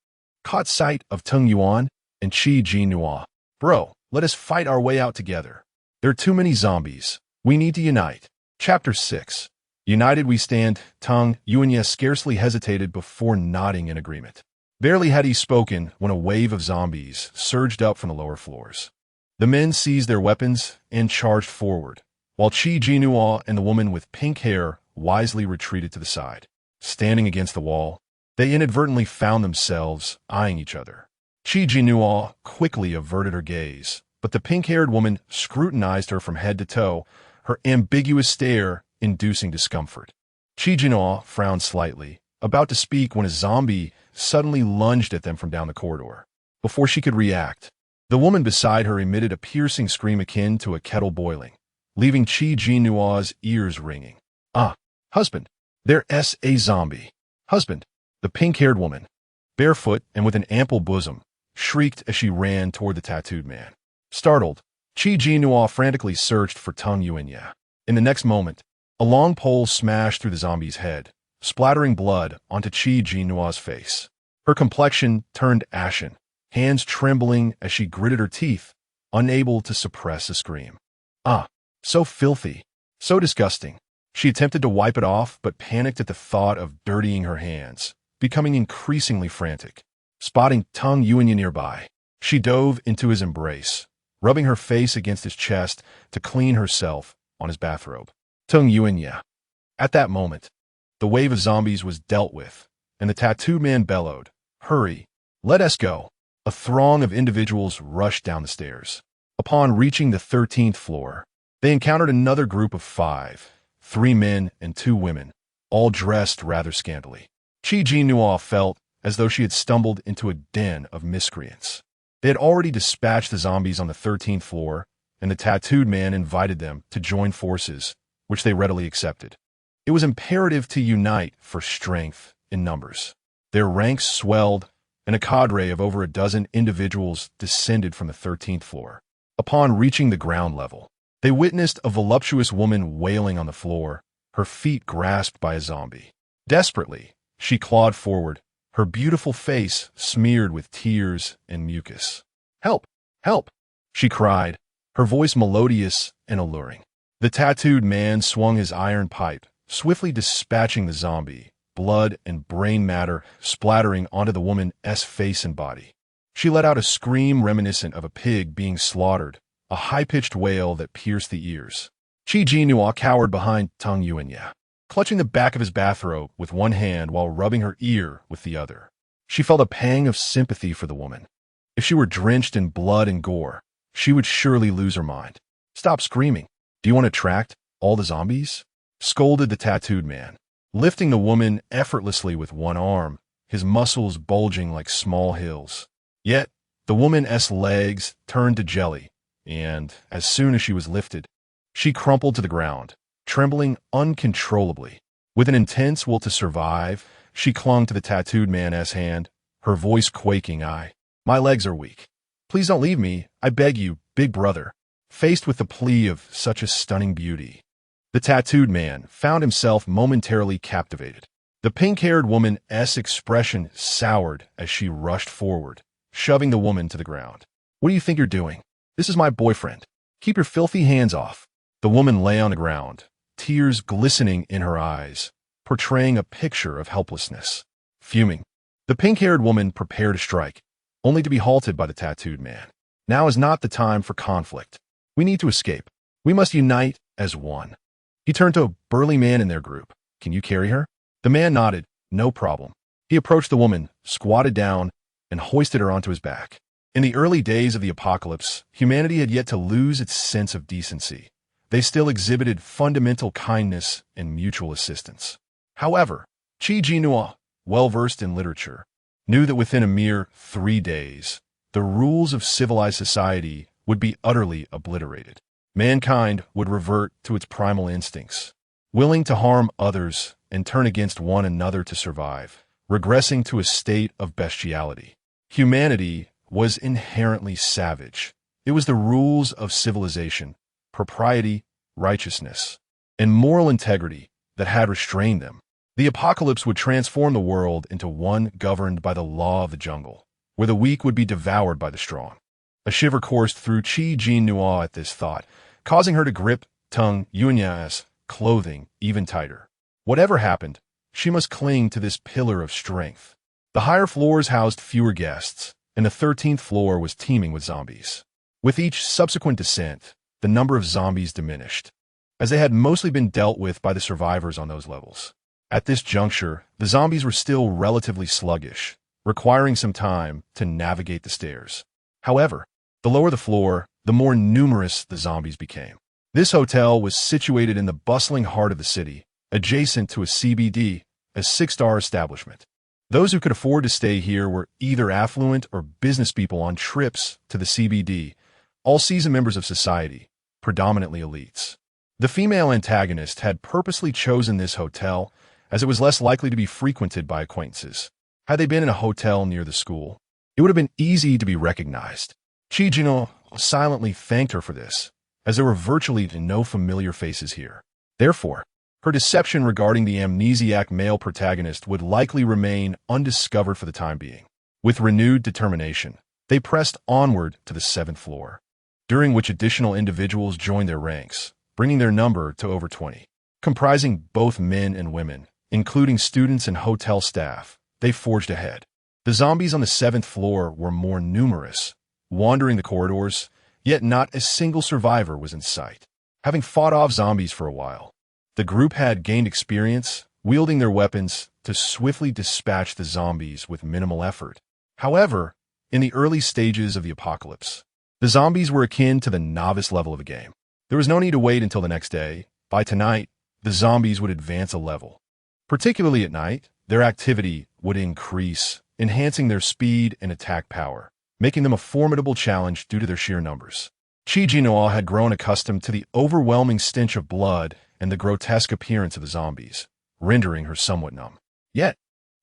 A: caught sight of Tung Yuan and Jinnuo. "Bro, let us fight our way out together. There are too many zombies. We need to unite." Chapter 6. United we stand. Tung Yuan scarcely hesitated before nodding in agreement. Barely had he spoken when a wave of zombies surged up from the lower floors. The men seized their weapons and charged forward, while Jinnuo and the woman with pink hair wisely retreated to the side. Standing against the wall, they inadvertently found themselves eyeing each other. Jinnuo quickly averted her gaze, but the pink-haired woman scrutinized her from head to toe, her ambiguous stare inducing discomfort. Jinnuo frowned slightly, about to speak when a zombie suddenly lunged at them from down the corridor. Before she could react, the woman beside her emitted a piercing scream akin to a kettle boiling, leaving Jinnuo's ears ringing. "Ah, husband, there's a zombie. Husband," the pink-haired woman, barefoot and with an ample bosom, shrieked as she ran toward the tattooed man. Startled, Jinnuo frantically searched for Tung Yuan. In the next moment, a long pole smashed through the zombie's head, splattering blood onto Jinnuo's face. Her complexion turned ashen, hands trembling as she gritted her teeth, unable to suppress a scream. "Ah, so filthy, so disgusting." She attempted to wipe it off, but panicked at the thought of dirtying her hands, becoming increasingly frantic. Spotting Tung Yuan nearby, she dove into his embrace, rubbing her face against his chest to clean herself on his bathrobe. Tung Yuanya. At that moment, the wave of zombies was dealt with, and the tattooed man bellowed, "Hurry, let us go." A throng of individuals rushed down the stairs. Upon reaching the 13th floor, they encountered another group of 5, 3 men and 2 women, all dressed rather scantily. Jinnuo felt as though she had stumbled into a den of miscreants. They had already dispatched the zombies on the 13th floor, and the tattooed man invited them to join forces, which they readily accepted. It was imperative to unite for strength in numbers. Their ranks swelled, and a cadre of over a dozen individuals descended from the 13th floor. Upon reaching the ground level, they witnessed a voluptuous woman wailing on the floor, her feet grasped by a zombie. Desperately, she clawed forward, her beautiful face smeared with tears and mucus. "Help! Help!" she cried, her voice melodious and alluring. The tattooed man swung his iron pipe, swiftly dispatching the zombie, blood and brain matter splattering onto the woman's face and body. She let out a scream reminiscent of a pig being slaughtered, a high-pitched wail that pierced the ears. Jinnuo cowered behind Tung Yuanya, clutching the back of his bathrobe with one hand while rubbing her ear with the other. She felt a pang of sympathy for the woman. If she were drenched in blood and gore, she would surely lose her mind. "Stop screaming. Do you want to attract all the zombies?" scolded the tattooed man, lifting the woman effortlessly with one arm, his muscles bulging like small hills. Yet, the woman's legs turned to jelly, and, as soon as she was lifted, she crumpled to the ground, trembling uncontrollably. With an intense will to survive, she clung to the tattooed man's hand, her voice quaking. "My legs are weak. Please don't leave me, I beg you, big brother." Faced with the plea of such a stunning beauty, the tattooed man found himself momentarily captivated. The pink-haired woman's expression soured as she rushed forward, shoving the woman to the ground. "What do you think you're doing? This is my boyfriend. Keep your filthy hands off." The woman lay on the ground, tears glistening in her eyes, portraying a picture of helplessness. Fuming, the pink-haired woman prepared to strike, only to be halted by the tattooed man. "Now is not the time for conflict. We need to escape. We must unite as one." He turned to a burly man in their group. "Can you carry her?" The man nodded. "No problem." He approached the woman, squatted down, and hoisted her onto his back. In the early days of the apocalypse, humanity had yet to lose its sense of decency. They still exhibited fundamental kindness and mutual assistance. However, Jinnuo, well-versed in literature, knew that within a mere 3 days, the rules of civilized society would be utterly obliterated. Mankind would revert to its primal instincts, willing to harm others and turn against one another to survive, regressing to a state of bestiality. Humanity was inherently savage. It was the rules of civilization, propriety, righteousness, and moral integrity that had restrained them. The apocalypse would transform the world into one governed by the law of the jungle, where the weak would be devoured by the strong. A shiver coursed through Jinnuo at this thought, causing her to grip Tung Yuanya's clothing even tighter. Whatever happened, she must cling to this pillar of strength. The higher floors housed fewer guests, and the 13th floor was teeming with zombies. With each subsequent descent, the number of zombies diminished, as they had mostly been dealt with by the survivors on those levels. At this juncture, the zombies were still relatively sluggish, requiring some time to navigate the stairs. However, the lower the floor, the more numerous the zombies became. This hotel was situated in the bustling heart of the city, adjacent to a CBD, a 6-star establishment. Those who could afford to stay here were either affluent or business people on trips to the CBD, all seasoned members of society, predominantly elites. The female antagonist had purposely chosen this hotel as it was less likely to be frequented by acquaintances. Had they been in a hotel near the school, it would have been easy to be recognized. Jinnuo silently thanked her for this, as there were virtually no familiar faces here. Therefore, her deception regarding the amnesiac male protagonist would likely remain undiscovered for the time being. With renewed determination, they pressed onward to the 7th floor, during which additional individuals joined their ranks, bringing their number to over 20. Comprising both men and women, including students and hotel staff, they forged ahead. The zombies on the 7th floor were more numerous, wandering the corridors, Yet not a single survivor was in sight. Having fought off zombies for a while, the group had gained experience, wielding their weapons to swiftly dispatch the zombies with minimal effort. However, in the early stages of the apocalypse, the zombies were akin to the novice level of a game. There was no need to wait until the next day. By tonight, the zombies would advance a level. Particularly at night, their activity would increase, enhancing their speed and attack power, making them a formidable challenge due to their sheer numbers. Jinnuo had grown accustomed to the overwhelming stench of blood and the grotesque appearance of the zombies, rendering her somewhat numb. Yet,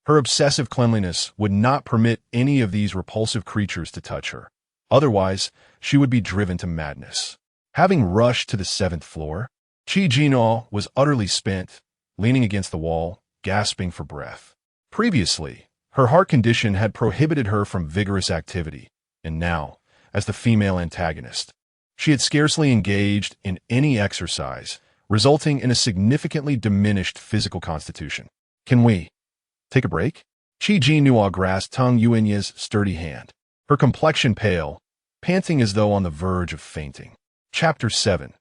A: her obsessive cleanliness would not permit any of these repulsive creatures to touch her. Otherwise, she would be driven to madness. Having rushed to the 7th floor, Jinnuo was utterly spent, leaning against the wall, gasping for breath. Previously, her heart condition had prohibited her from vigorous activity, and now, as the female antagonist, she had scarcely engaged in any exercise, resulting in a significantly diminished physical constitution. Can we take a break? Jinnuo grasped Tung Yuanye's sturdy hand, her complexion pale, panting as though on the verge of fainting. Chapter 7.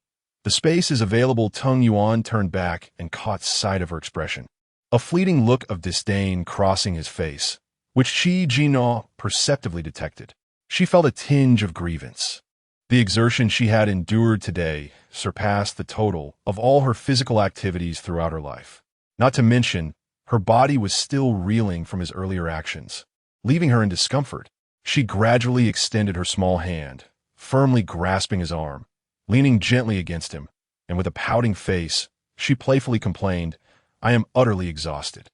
A: The space is available. Tung Yuan turned back and caught sight of her expression, a fleeting look of disdain crossing his face, which Jinnuo perceptively detected. She felt a tinge of grievance. The exertion she had endured today surpassed the total of all her physical activities throughout her life. Not to mention, her body was still reeling from his earlier actions, leaving her in discomfort. She gradually extended her small hand, firmly grasping his arm, leaning gently against him, and with a pouting face, she playfully complained, "I am utterly exhausted."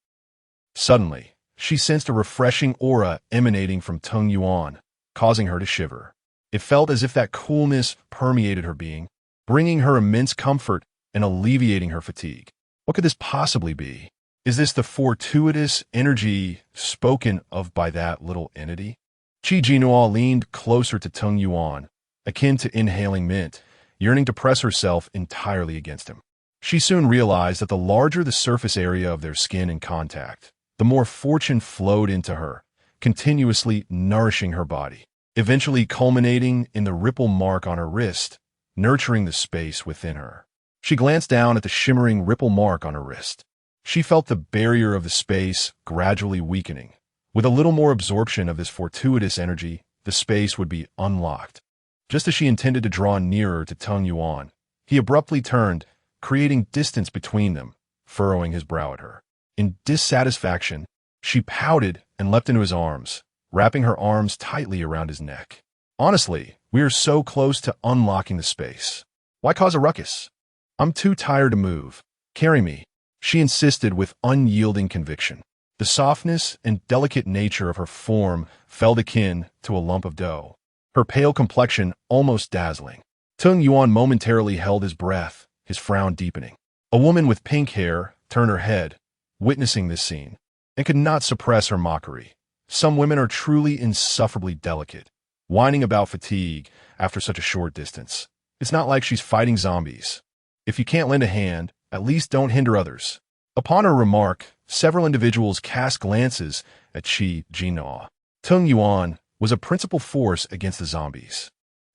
A: Suddenly, she sensed a refreshing aura emanating from Tung Yuan, causing her to shiver. It felt as if that coolness permeated her being, bringing her immense comfort and alleviating her fatigue. What could this possibly be? Is this the fortuitous energy spoken of by that little entity? Jinnuo leaned closer to Tung Yuan, akin to inhaling mint, yearning to press herself entirely against him. She soon realized that the larger the surface area of their skin in contact, the more fortune flowed into her, continuously nourishing her body, eventually culminating in the ripple mark on her wrist, nurturing the space within her. She glanced down at the shimmering ripple mark on her wrist. She felt the barrier of the space gradually weakening. With a little more absorption of this fortuitous energy, the space would be unlocked. Just as she intended to draw nearer to Tung Yuan, he abruptly turned, creating distance between them, furrowing his brow at her. In dissatisfaction, she pouted and leapt into his arms, wrapping her arms tightly around his neck. "Honestly, we are so close to unlocking the space. Why cause a ruckus? I'm too tired to move. Carry me," she insisted with unyielding conviction. The softness and delicate nature of her form felt akin to a lump of dough, her pale complexion almost dazzling. Tung Yuan momentarily held his breath, his frown deepening. A woman with pink hair turned her head, witnessing this scene, and could not suppress her mockery. Some women are truly insufferably delicate, whining about fatigue after such a short distance. It's not like she's fighting zombies. If you can't lend a hand, at least don't hinder others. Upon her remark, several individuals cast glances at Jinnuo. Tung Yuan was a principal force against the zombies.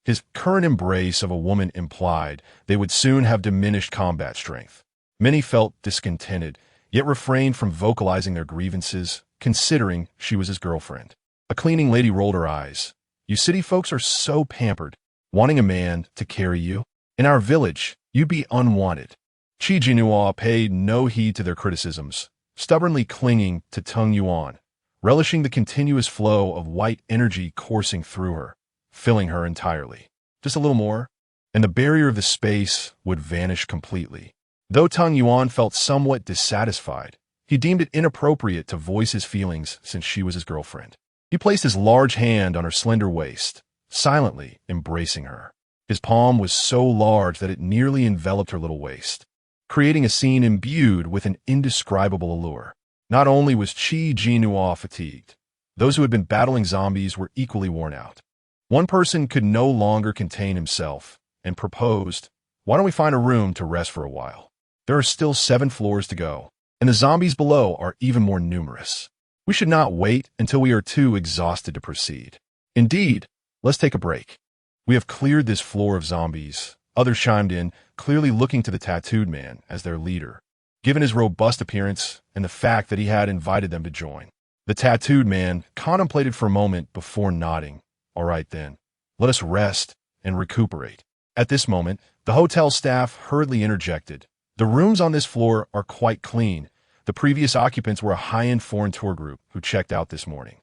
A: His current embrace of a woman implied they would soon have diminished combat strength. Many felt discontented, yet refrained from vocalizing their grievances, considering she was his girlfriend. A cleaning lady rolled her eyes. "You city folks are so pampered, wanting a man to carry you. In our village, you'd be unwanted." Jinnuo paid no heed to their criticisms, stubbornly clinging to Tung Yuan, relishing the continuous flow of white energy coursing through her, filling her entirely. Just a little more, and the barrier of the space would vanish completely. Though Tung Yuan felt somewhat dissatisfied, he deemed it inappropriate to voice his feelings since she was his girlfriend. He placed his large hand on her slender waist, silently embracing her. His palm was so large that it nearly enveloped her little waist, creating a scene imbued with an indescribable allure. Not only was Jinnuo fatigued, those who had been battling zombies were equally worn out. One person could no longer contain himself and proposed, "Why don't we find a room to rest for a while? There are still 7 floors to go, and the zombies below are even more numerous. We should not wait until we are too exhausted to proceed. Indeed, let's take a break." We have cleared this floor of zombies. Others chimed in, clearly looking to the tattooed man as their leader, given his robust appearance and the fact that he had invited them to join. The tattooed man contemplated for a moment before nodding. All right then, let us rest and recuperate. At this moment, the hotel staff hurriedly interjected. The rooms on this floor are quite clean. The previous occupants were a high-end foreign tour group who checked out this morning.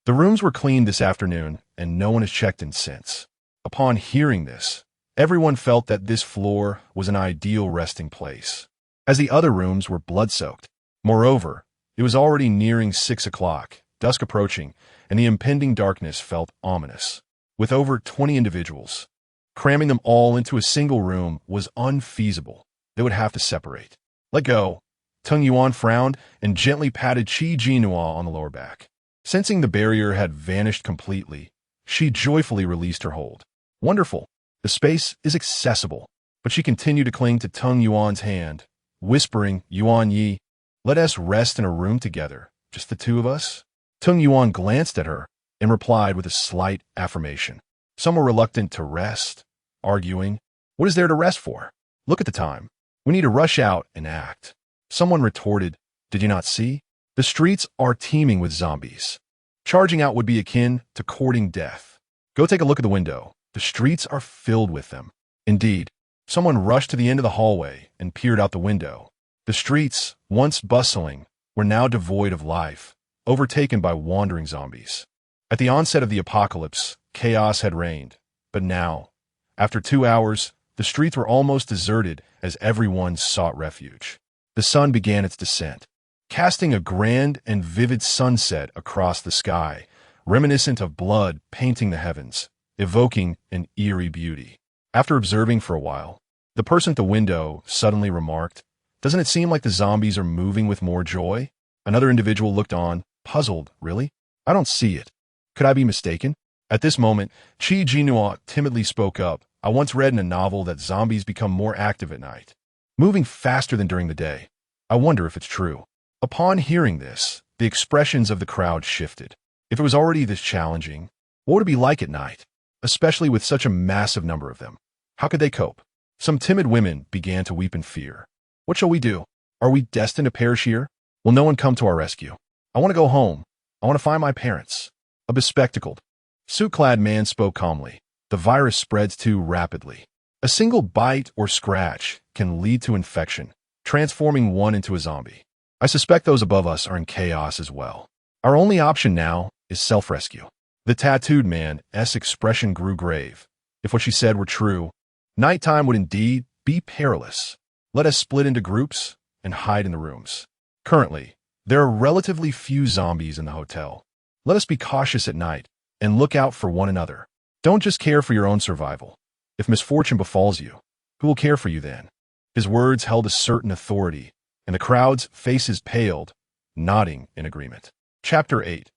A: The rooms were cleaned this afternoon, and no one has checked in since. Upon hearing this, everyone felt that this floor was an ideal resting place, as the other rooms were blood-soaked. Moreover, it was already nearing 6 o'clock, dusk approaching, and the impending darkness felt ominous. With over 20 individuals, cramming them all into a single room was unfeasible. They would have to separate. Let go. Tung Yuan frowned and gently patted Jinnuo on the lower back. Sensing the barrier had vanished completely, she joyfully released her hold. Wonderful. The space is accessible. But she continued to cling to Tung Yuan's hand, whispering, Yuan Yi, let us rest in a room together, just the two of us. Tung Yuan glanced at her and replied with a slight affirmation. Some were reluctant to rest, arguing, what is there to rest for? Look at the time. We need to rush out and act. Someone retorted, did you not see? The streets are teeming with zombies. Charging out would be akin to courting death. Go take a look at the window. The streets are filled with them. Indeed, someone rushed to the end of the hallway and peered out the window. The streets, once bustling, were now devoid of life, overtaken by wandering zombies. At the onset of the apocalypse, chaos had reigned. But now, after 2 hours, the streets were almost deserted as everyone sought refuge. The sun began its descent, casting a grand and vivid sunset across the sky, reminiscent of blood painting the heavens, evoking an eerie beauty. After observing for a while, the person at the window suddenly remarked, doesn't it seem like the zombies are moving with more joy? Another individual looked on, puzzled, really? I don't see it. Could I be mistaken? At this moment, Jinnuo timidly spoke up. I once read in a novel that zombies become more active at night, moving faster than during the day. I wonder if it's true. Upon hearing this, the expressions of the crowd shifted. If it was already this challenging, what would it be like at night, especially with such a massive number of them? How could they cope? Some timid women began to weep in fear. What shall we do? Are we destined to perish here? Will no one come to our rescue? I want to go home. I want to find my parents. A bespectacled, suit-clad man spoke calmly. The virus spreads too rapidly. A single bite or scratch can lead to infection, transforming one into a zombie. I suspect those above us are in chaos as well. Our only option now is self-rescue. The tattooed man's expression grew grave. If what she said were true, nighttime would indeed be perilous. Let us split into groups and hide in the rooms. Currently, there are relatively few zombies in the hotel. Let us be cautious at night and look out for one another. Don't just care for your own survival. If misfortune befalls you, who will care for you then? His words held a certain authority, and the crowd's faces paled, nodding in agreement. Chapter 8.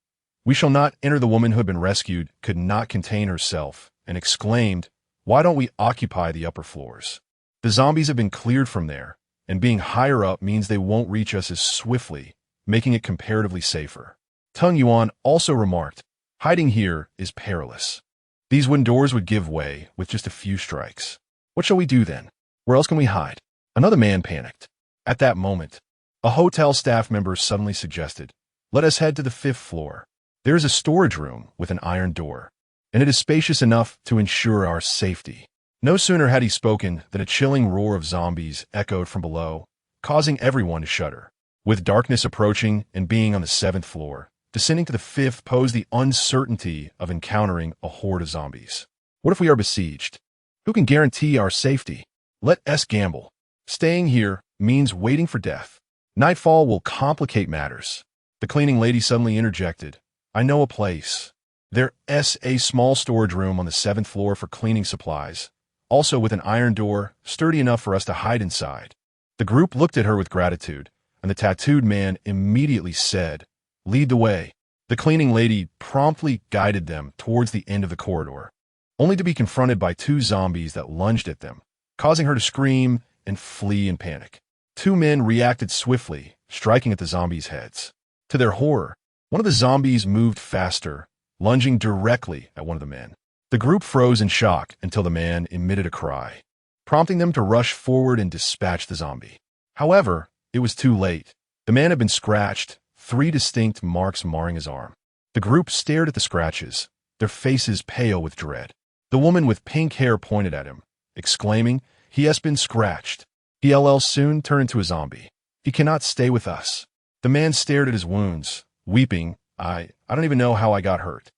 A: We shall not enter. The woman who had been rescued could not contain herself and exclaimed, why don't we occupy the upper floors? The zombies have been cleared from there, and being higher up means they won't reach us as swiftly, making it comparatively safer. Tung Yuan also remarked, hiding here is perilous. These wooden doors would give way with just a few strikes. What shall we do then? Where else can we hide? Another man panicked. At that moment, a hotel staff member suddenly suggested, let us head to the 5th floor. There is a storage room with an iron door, and it is spacious enough to ensure our safety. No sooner had he spoken than a chilling roar of zombies echoed from below, causing everyone to shudder. With darkness approaching and being on the 7th floor, descending to the 5th posed the uncertainty of encountering a horde of zombies. What if we are besieged? Who can guarantee our safety? Let us gamble. Staying here means waiting for death. Nightfall will complicate matters. The cleaning lady suddenly interjected. I know a place. There's a small storage room on the 7th floor for cleaning supplies, also with an iron door, sturdy enough for us to hide inside. The group looked at her with gratitude, and the tattooed man immediately said, lead the way. The cleaning lady promptly guided them towards the end of the corridor, only to be confronted by 2 zombies that lunged at them, causing her to scream and flee in panic. 2 men reacted swiftly, striking at the zombies' heads. To their horror, one of the zombies moved faster, lunging directly at one of the men. The group froze in shock until the man emitted a cry, prompting them to rush forward and dispatch the zombie. However, it was too late. The man had been scratched, 3 distinct marks marring his arm. The group stared at the scratches, their faces pale with dread. The woman with pink hair pointed at him, exclaiming, "He has been scratched. He'll soon turn into a zombie. He cannot stay with us." The man stared at his wounds, weeping. I don't even know how I got hurt.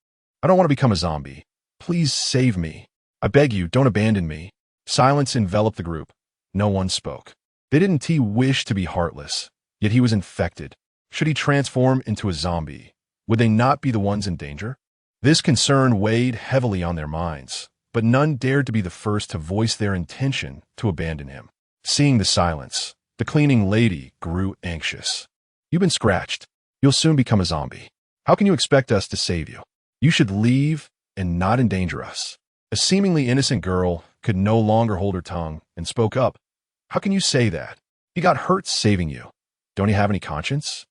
A: I don't want to become a zombie. Please save me. I beg you, don't abandon me." Silence enveloped the group. No one spoke. They didn't wish to be heartless, yet he was infected. Should he transform into a zombie? Would they not be the ones in danger? This concern weighed heavily on their minds, but none dared to be the first to voice their intention to abandon him. Seeing the silence, the cleaning lady grew anxious. "You've been scratched. You'll soon become a zombie. How can you expect us to save you? You should leave and not endanger us." A seemingly innocent girl could no longer hold her tongue and spoke up. "How can you say that? He got hurt saving you. Don't you have any conscience?"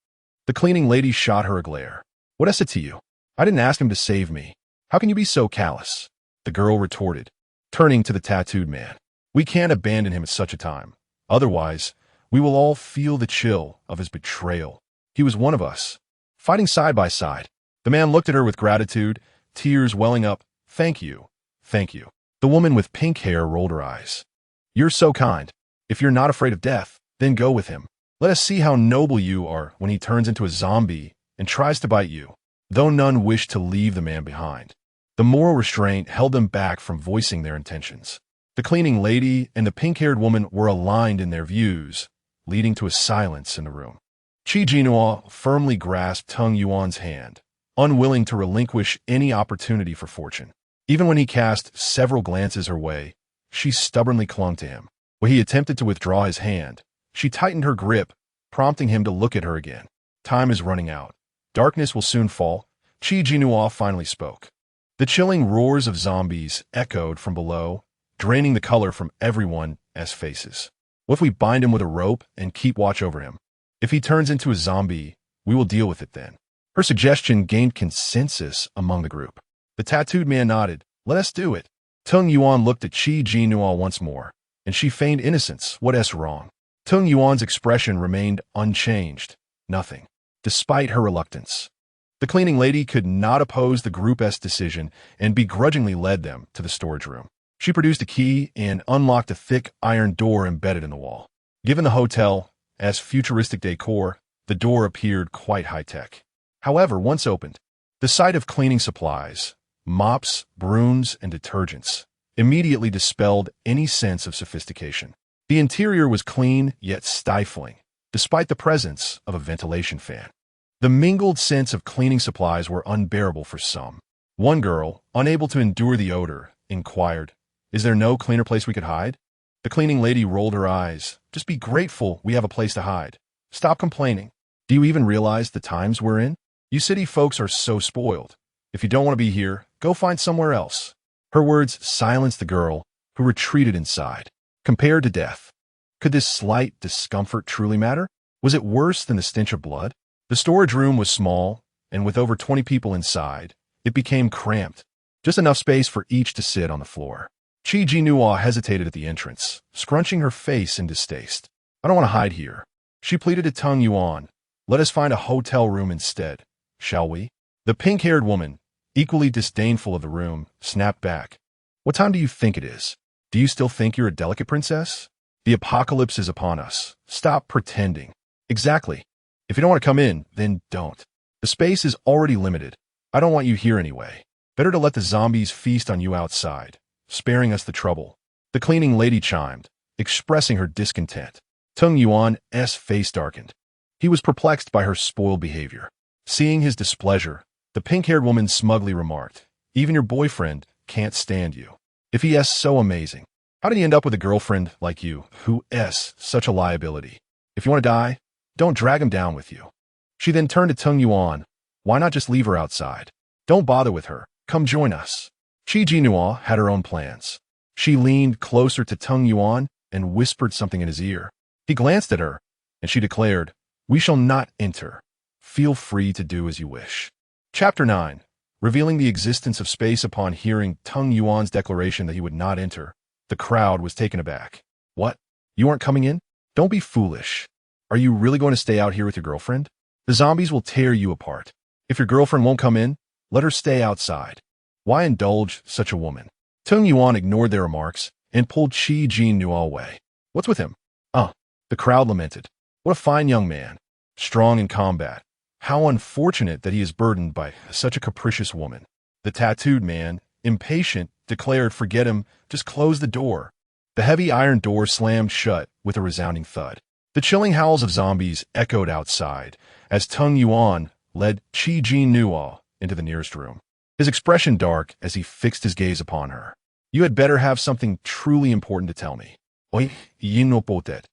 A: The cleaning lady shot her a glare. "What is it to you? I didn't ask him to save me. How can you be so callous?" The girl retorted, turning to the tattooed man. "We can't abandon him at such a time. Otherwise, we will all feel the chill of his betrayal. He was one of us, fighting side by side." The man looked at her with gratitude, tears welling up. "Thank you. Thank you." The woman with pink hair rolled her eyes. "You're so kind. If you're not afraid of death, then go with him. Let us see how noble you are when he turns into a zombie and tries to bite you." Though none wished to leave the man behind, the moral restraint held them back from voicing their intentions. The cleaning lady and the pink-haired woman were aligned in their views, leading to a silence in the room. Jinnuo firmly grasped Tung Yuan's hand, unwilling to relinquish any opportunity for fortune. Even when he cast several glances her way, she stubbornly clung to him. When he attempted to withdraw his hand, she tightened her grip, prompting him to look at her again. "Time is running out. Darkness will soon fall." Jinnuo finally spoke. The chilling roars of zombies echoed from below, draining the color from everyone's faces. "What if we bind him with a rope and keep watch over him? If he turns into a zombie, we will deal with it then." Her suggestion gained consensus among the group. The tattooed man nodded. "Let us do it." Tung Yuan looked at Jinnuo once more, and she feigned innocence. What's wrong? Tung Yuan's expression remained unchanged. Nothing. Despite her reluctance, the cleaning lady could not oppose the group's decision and begrudgingly led them to the storage room. She produced a key and unlocked a thick iron door embedded in the wall. Given the hotel's futuristic decor, the door appeared quite high-tech. However, once opened, the sight of cleaning supplies, mops, brooms, and detergents immediately dispelled any sense of sophistication. The interior was clean yet stifling, despite the presence of a ventilation fan. The mingled scents of cleaning supplies were unbearable for some. One girl, unable to endure the odor, inquired, "Is there no cleaner place we could hide?" The cleaning lady rolled her eyes. "Just be grateful we have a place to hide. Stop complaining. Do you even realize the times we're in? You city folks are so spoiled. If you don't want to be here, go find somewhere else." Her words silenced the girl, who retreated inside. Compared to death, could this slight discomfort truly matter? Was it worse than the stench of blood? The storage room was small, and with over 20 people inside, it became cramped, just enough space for each to sit on the floor. Jinnuo hesitated at the entrance, scrunching her face in distaste. "I don't want to hide here." She pleaded to Tung Yuan. "Let us find a hotel room instead, shall we?" The pink-haired woman, equally disdainful of the room, snapped back. "What time do you think it is? Do you still think you're a delicate princess? The apocalypse is upon us. Stop pretending." "Exactly. If you don't want to come in, then don't. The space is already limited. I don't want you here anyway. Better to let the zombies feast on you outside, sparing us the trouble." The cleaning lady chimed, expressing her discontent. Tung Yuan's face darkened. He was perplexed by her spoiled behavior. Seeing his displeasure, the pink-haired woman smugly remarked, "Even your boyfriend can't stand you. If he is so amazing, how did he end up with a girlfriend like you, who is such a liability? If you want to die, don't drag him down with you." She then turned to Tung Yuan. "Why not just leave her outside? Don't bother with her. Come join us." Jinnuo had her own plans. She leaned closer to Tung Yuan and whispered something in his ear. He glanced at her, and she declared, "We shall not enter. Feel free to do as you wish." Chapter 9. revealing the existence of space upon hearing Tung Yuan's declaration that he would not enter. The crowd was taken aback. What? You aren't coming in? Don't be foolish. Are you really going to stay out here with your girlfriend? The zombies will tear you apart. If your girlfriend won't come in, let her stay outside. Why indulge such a woman? Tung Yuan ignored their remarks and pulled Jinnuo away. What's with him? The crowd lamented. What a fine young man, strong in combat. How unfortunate that he is burdened by such a capricious woman. The tattooed man, impatient, declared, forget him, just close the door. The heavy iron door slammed shut with a resounding thud. The chilling howls of zombies echoed outside as Tung Yuan led Jinnuo into the nearest room, his expression dark as he fixed his gaze upon her. You had better have something truly important to tell me. Oi, Jinnuo.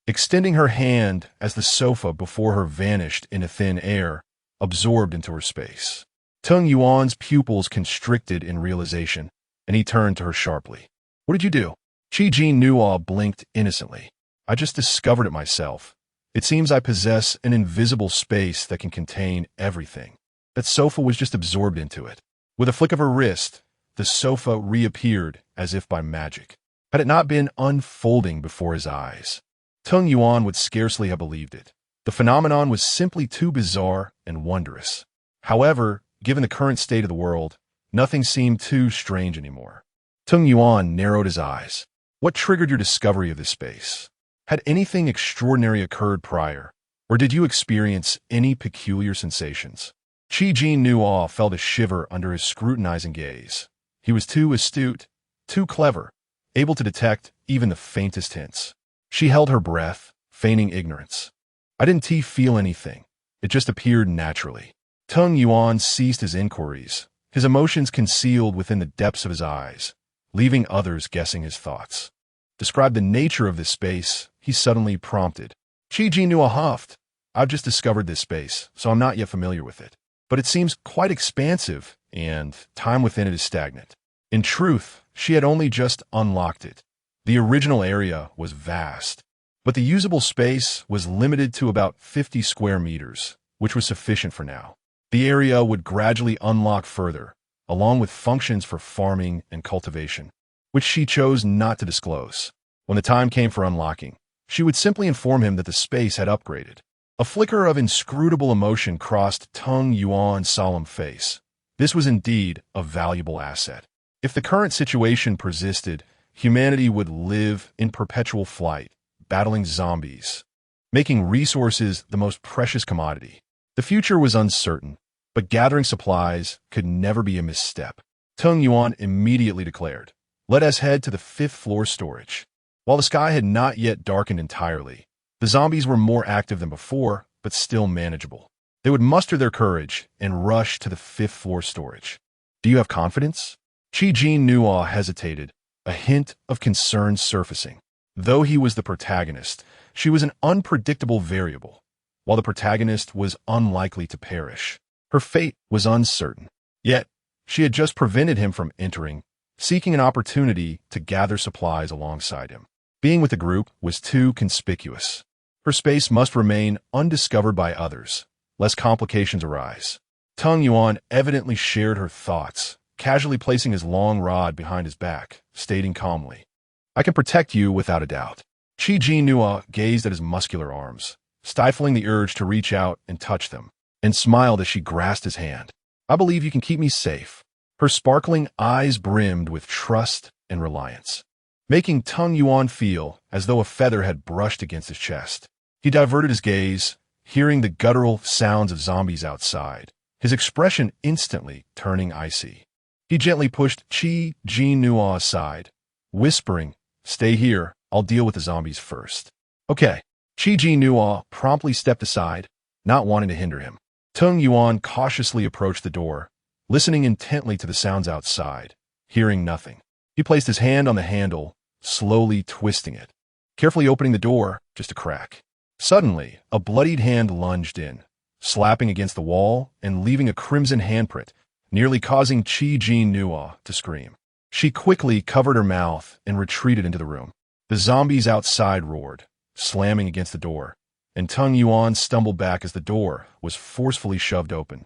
A: Extending her hand as the sofa before her vanished into thin air, absorbed into her space. Tung Yuan's pupils constricted in realization, and he turned to her sharply. What did you do? Jinnuo blinked innocently. I just discovered it myself. It seems I possess an invisible space that can contain everything. That sofa was just absorbed into it. With a flick of her wrist, the sofa reappeared as if by magic. Had it not been unfolding before his eyes, Tung Yuan would scarcely have believed it. The phenomenon was simply too bizarre and wondrous. However, given the current state of the world, nothing seemed too strange anymore. Tung Yuan narrowed his eyes. What triggered your discovery of this space? Had anything extraordinary occurred prior, or did you experience any peculiar sensations? Jinnuo felt a shiver under his scrutinizing gaze. He was too astute, too clever, able to detect even the faintest hints. She held her breath, feigning ignorance. I didn't feel anything. It just appeared naturally. Tung Yuan ceased his inquiries, his emotions concealed within the depths of his eyes, leaving others guessing his thoughts. Describe the nature of this space, he suddenly prompted. Jinnuo huffed. I've just discovered this space, so I'm not yet familiar with it. But it seems quite expansive, and time within it is stagnant. In truth, she had only just unlocked it. The original area was vast, but the usable space was limited to about 50 square meters, which was sufficient for now. The area would gradually unlock further, along with functions for farming and cultivation, which she chose not to disclose. When the time came for unlocking, she would simply inform him that the space had upgraded. A flicker of inscrutable emotion crossed Tung Yuan's solemn face. This was indeed a valuable asset. If the current situation persisted, humanity would live in perpetual flight, battling zombies, making resources the most precious commodity. The future was uncertain, but gathering supplies could never be a misstep. Tung Yuan immediately declared, let us head to the 5th floor storage. While the sky had not yet darkened entirely, the zombies were more active than before, but still manageable. They would muster their courage and rush to the 5th floor storage. Do you have confidence? Jinnuo hesitated, a hint of concern surfacing. Though he was the protagonist, she was an unpredictable variable. While the protagonist was unlikely to perish, her fate was uncertain. Yet, she had just prevented him from entering, seeking an opportunity to gather supplies alongside him. Being with the group was too conspicuous. Her space must remain undiscovered by others, lest complications arise. Tung Yuan evidently shared her thoughts, casually placing his long rod behind his back, stating calmly, I can protect you without a doubt. Jinnuo gazed at his muscular arms, stifling the urge to reach out and touch them, and smiled as she grasped his hand. I believe you can keep me safe. Her sparkling eyes brimmed with trust and reliance, making Tung Yuan feel as though a feather had brushed against his chest. He diverted his gaze, hearing the guttural sounds of zombies outside, his expression instantly turning icy. He gently pushed Jinnuo aside, whispering, stay here, I'll deal with the zombies first. Okay. Jinnuo promptly stepped aside, not wanting to hinder him. Tung Yuan cautiously approached the door, listening intently to the sounds outside, hearing nothing. He placed his hand on the handle, slowly twisting it, carefully opening the door, just a crack. Suddenly, a bloodied hand lunged in, slapping against the wall and leaving a crimson handprint, nearly causing Jinnuo to scream. She quickly covered her mouth and retreated into the room. The zombies outside roared, slamming against the door, and Tung Yuan stumbled back as the door was forcefully shoved open.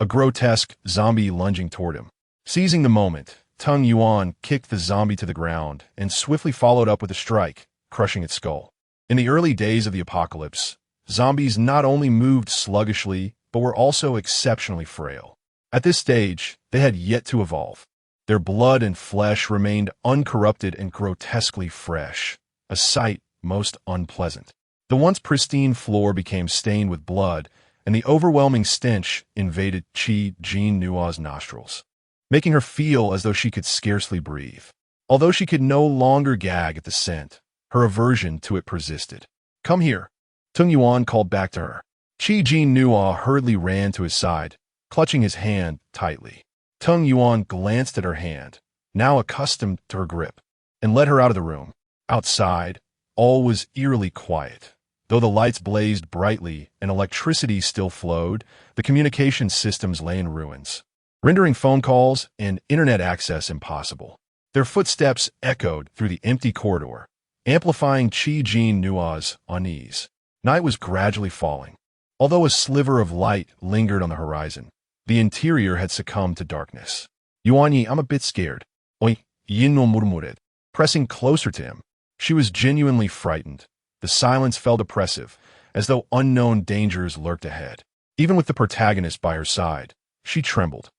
A: a grotesque zombie lunging toward him. Seizing the moment, Tung Yuan kicked the zombie to the ground and swiftly followed up with a strike, crushing its skull. In the early days of the apocalypse, zombies not only moved sluggishly, but were also exceptionally frail. At this stage, they had yet to evolve. Their blood and flesh remained uncorrupted and grotesquely fresh, a sight most unpleasant. The once pristine floor became stained with blood, and the overwhelming stench invaded Jinnuo's nostrils, making her feel as though she could scarcely breathe. Although she could no longer gag at the scent, her aversion to it persisted. "Come here," Tung Yuan called back to her. Jinnuo hurriedly ran to his side, clutching his hand tightly. Tung Yuan glanced at her hand, now accustomed to her grip, and led her out of the room. Outside, all was eerily quiet. Though the lights blazed brightly and electricity still flowed, the communication systems lay in ruins, rendering phone calls and internet access impossible. Their footsteps echoed through the empty corridor, amplifying Jinnuo's unease. Night was gradually falling. Although a sliver of light lingered on the horizon, the interior had succumbed to darkness. "Yuanyi, I'm a bit scared," Jinnuo murmured, pressing closer to him. She was genuinely frightened. The silence felt oppressive, as though unknown dangers lurked ahead. Even with the protagonist by her side, she trembled.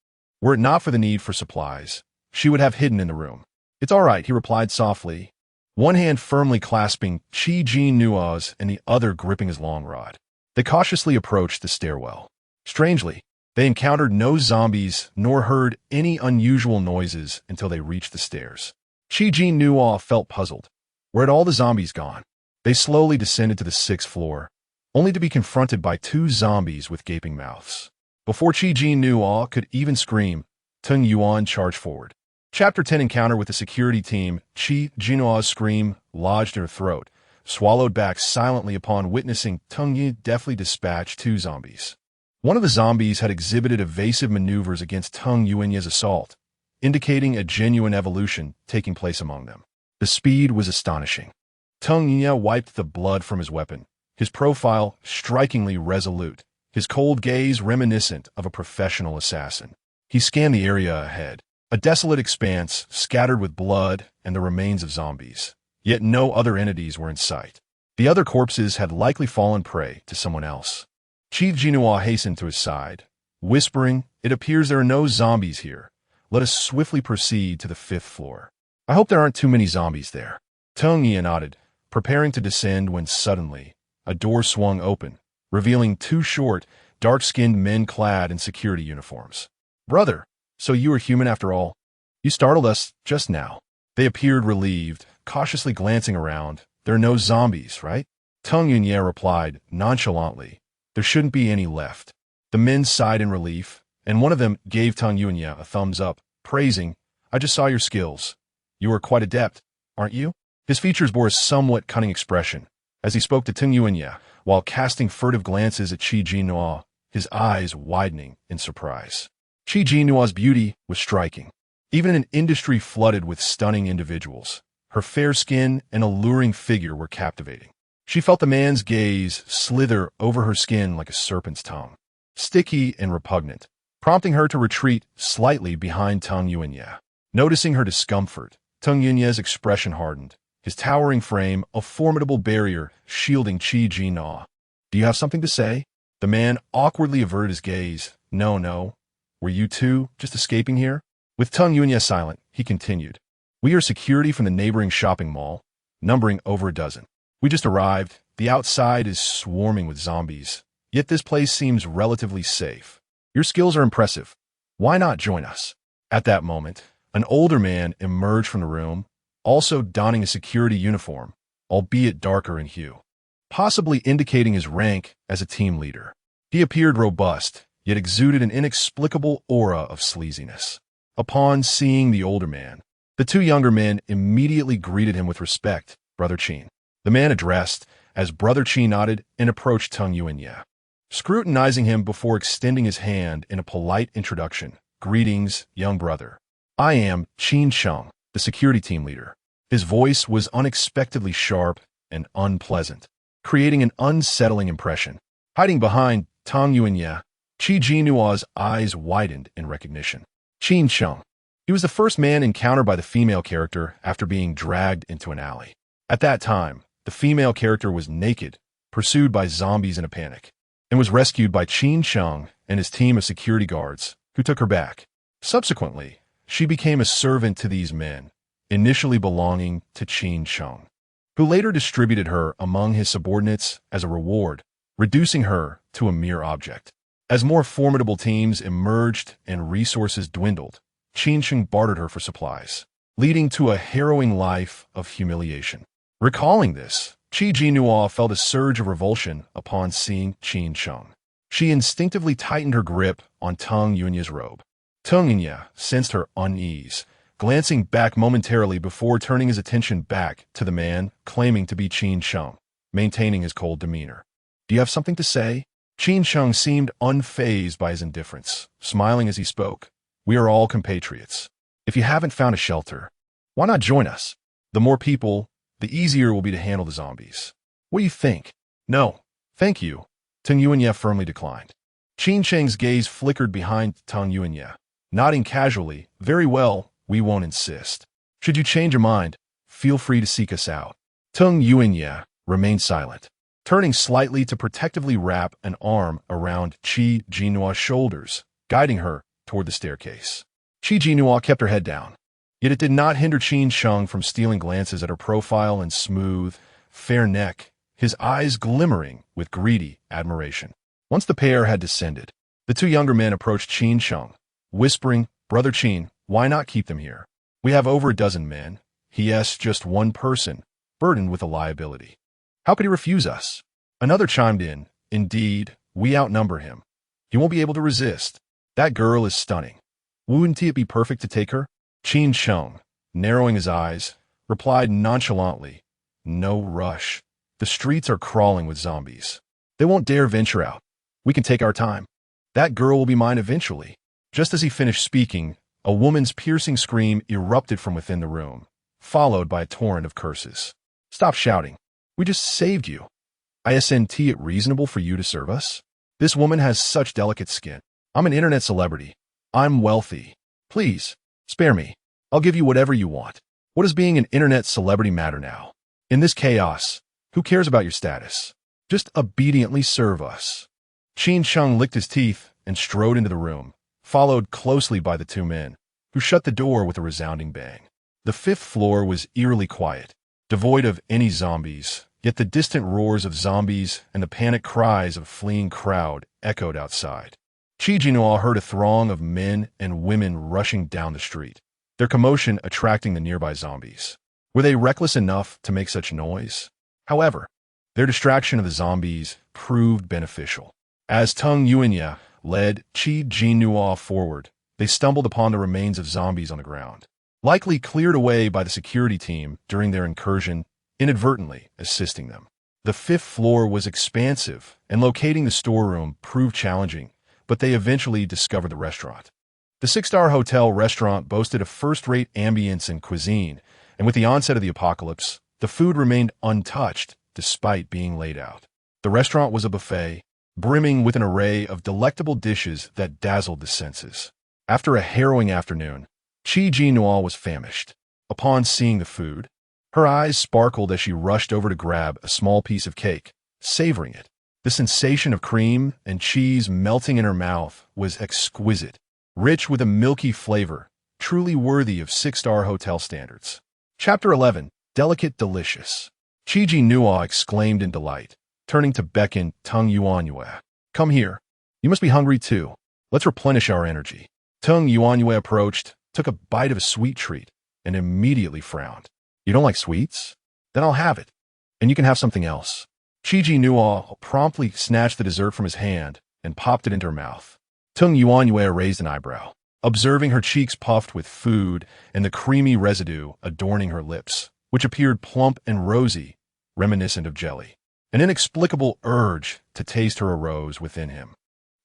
A: Were it not for the need for supplies, she would have hidden in the room. "It's all right," he replied softly, one hand firmly clasping Jinnuo's and the other gripping his long rod. They cautiously approached the stairwell. Strangely, they encountered no zombies nor heard any unusual noises until they reached the stairs. Jinnuo felt puzzled. Where had all the zombies gone? They slowly descended to the 6th floor, only to be confronted by 2 zombies with gaping mouths. Before Jinnuo could even scream, Tung Yuan charged forward. Chapter 10 Encounter with the security team. Jinnuo's scream lodged in her throat, swallowed back silently upon witnessing Tung Yi deftly dispatch 2 zombies. One of the zombies had exhibited evasive maneuvers against Tung Yuan's assault, indicating a genuine evolution taking place among them. The speed was astonishing. Tung Yi wiped the blood from his weapon, his profile strikingly resolute, his cold gaze reminiscent of a professional assassin. He scanned the area ahead, a desolate expanse scattered with blood and the remains of zombies. Yet no other entities were in sight. The other corpses had likely fallen prey to someone else. Jinnuo hastened to his side, whispering, "It appears there are no zombies here. Let us swiftly proceed to the 5th floor. I hope there aren't too many zombies there." Tung Yi nodded, preparing to descend when suddenly a door swung open, revealing 2 short, dark-skinned men clad in security uniforms. "Brother, so you are human after all? You startled us just now." They appeared relieved, cautiously glancing around. "There are no zombies, right?" Tung Yi replied nonchalantly, "There shouldn't be any left." The men sighed in relief, and one of them gave Tung Yi a thumbs up, praising, "I just saw your skills. You are quite adept, aren't you?" His features bore a somewhat cunning expression as he spoke to Tung Yi, while casting furtive glances at Jinnuo, his eyes widening in surprise. Jinnuo's beauty was striking. Even in an industry flooded with stunning individuals, her fair skin and alluring figure were captivating. She felt the man's gaze slither over her skin like a serpent's tongue, sticky and repugnant, prompting her to retreat slightly behind Tung Yi. Noticing her discomfort, Tung Yi's expression hardened, his towering frame a formidable barrier shielding Jinnuo. "Do you have something to say?" The man awkwardly averted his gaze. No. Were you two just escaping here?" With Tung Yi silent, he continued, "We are security from the neighboring shopping mall, numbering over a dozen. We just arrived. The outside is swarming with zombies, yet this place seems relatively safe. Your skills are impressive. Why not join us?" At that moment, an older man emerged from the room, also donning a security uniform, albeit darker in hue, possibly indicating his rank as a team leader. He appeared robust, yet exuded an inexplicable aura of sleaziness. Upon seeing the older man, the 2 younger men immediately greeted him with respect. "Brother Qin." The man addressed, as Brother Qin nodded and approached Tung Yi, scrutinizing him before extending his hand in a polite introduction. "Greetings, young brother. I am Qin Sheng, the security team leader." His voice was unexpectedly sharp and unpleasant, creating an unsettling impression. Hiding behind Tung Yi, Jinnuo's eyes widened in recognition. Qin Sheng. He was the first man encountered by the female character after being dragged into an alley. At that time, the female character was naked, pursued by zombies in a panic, and was rescued by Qin Sheng and his team of security guards, who took her back. Subsequently, she became a servant to these men, initially belonging to Qin Sheng, who later distributed her among his subordinates as a reward, reducing her to a mere object. As more formidable teams emerged and resources dwindled, Qin Sheng bartered her for supplies, leading to a harrowing life of humiliation. Recalling this, Jinnuo felt a surge of revulsion upon seeing Qin Sheng. She instinctively tightened her grip on Teng Yunya's robe. Teng Yunya sensed her unease, glancing back momentarily before turning his attention back to the man claiming to be Qin Sheng, maintaining his cold demeanor. "Do you have something to say?" Qin Sheng seemed unfazed by his indifference, smiling as he spoke. "We are all compatriots. If you haven't found a shelter, why not join us? The more people, the easier it will be to handle the zombies. What do you think?" "No, thank you," Teng Yunya firmly declined. Qin Sheng's gaze flickered behind Teng Yunya, nodding casually. "Very well, we won't insist. Should you change your mind, feel free to seek us out." Teng Yunya remained silent, turning slightly to protectively wrap an arm around Jinnuo's shoulders, guiding her toward the staircase. Jinnuo kept her head down, yet it did not hinder Qin Sheng from stealing glances at her profile and smooth, fair neck, his eyes glimmering with greedy admiration. Once the pair had descended, the two younger men approached Qin Sheng, whispering, "Brother Qin, why not keep them here? We have over a dozen men. He is just one person, burdened with a liability. How could he refuse us?" Another chimed in, "Indeed, we outnumber him. He won't be able to resist. That girl is stunning. Wouldn't it be perfect to take her?" Qin Sheng, narrowing his eyes, replied nonchalantly, "No rush. The streets are crawling with zombies. They won't dare venture out. We can take our time. That girl will be mine eventually." Just as he finished speaking, a woman's piercing scream erupted from within the room, followed by a torrent of curses. "Stop shouting. We just saved you. Isn't it reasonable for you to serve us? This woman has such delicate skin. I'm an internet celebrity. I'm wealthy. Please, spare me. I'll give you whatever you want. What does being an internet celebrity matter now? In this chaos, who cares about your status? Just obediently serve us." Qin Sheng licked his teeth and strode into the room, followed closely by the two men, who shut the door with a resounding bang. The fifth floor was eerily quiet, devoid of any zombies, yet the distant roars of zombies and the panic cries of a fleeing crowd echoed outside. Jinnuo heard a throng of men and women rushing down the street, their commotion attracting the nearby zombies. Were they reckless enough to make such noise? However, their distraction of the zombies proved beneficial. As Teng Yunya led Jinnuo forward, they stumbled upon the remains of zombies on the ground, likely cleared away by the security team during their incursion, inadvertently assisting them. The fifth floor was expansive, and locating the storeroom proved challenging, but they eventually discovered the restaurant. The six-star hotel restaurant boasted a first-rate ambience and cuisine, and with the onset of the apocalypse, the food remained untouched despite being laid out. The restaurant was a buffet, brimming with an array of delectable dishes that dazzled the senses. After a harrowing afternoon, Jinnuo was famished. Upon seeing the food, her eyes sparkled as she rushed over to grab a small piece of cake, savoring it. The sensation of cream and cheese melting in her mouth was exquisite, rich with a milky flavor, truly worthy of six-star hotel standards. Chapter 11. Delicate Delicious. Jinnuo exclaimed in delight, turning to beckon Teng Yuanya. "Come here. You must be hungry too. Let's replenish our energy." Teng Yuanya approached, took a bite of a sweet treat, and immediately frowned. "You don't like sweets? Then I'll have it. And you can have something else." Jinnuo promptly snatched the dessert from his hand and popped it into her mouth. Teng Yuanya raised an eyebrow, observing her cheeks puffed with food and the creamy residue adorning her lips, which appeared plump and rosy, reminiscent of jelly. An inexplicable urge to taste her arose within him.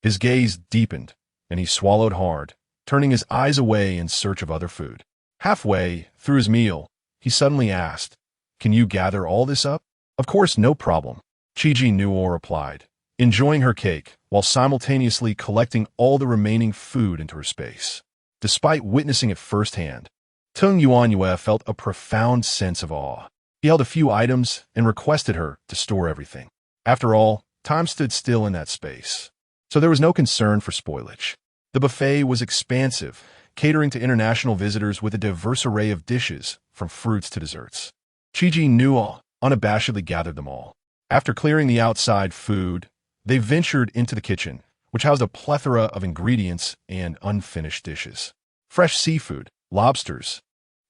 A: His gaze deepened, and he swallowed hard, turning his eyes away in search of other food. Halfway through his meal, he suddenly asked, "Can you gather all this up?" "Of course, no problem," Jinnuo replied, enjoying her cake while simultaneously collecting all the remaining food into her space. Despite witnessing it firsthand, Tung Yuanyue felt a profound sense of awe. He held a few items and requested her to store everything. After all, time stood still in that space, so there was no concern for spoilage. The buffet was expansive, catering to international visitors with a diverse array of dishes, from fruits to desserts. Jinnuo unabashedly gathered them all. After clearing the outside food, they ventured into the kitchen, which housed a plethora of ingredients and unfinished dishes. Fresh seafood, lobsters,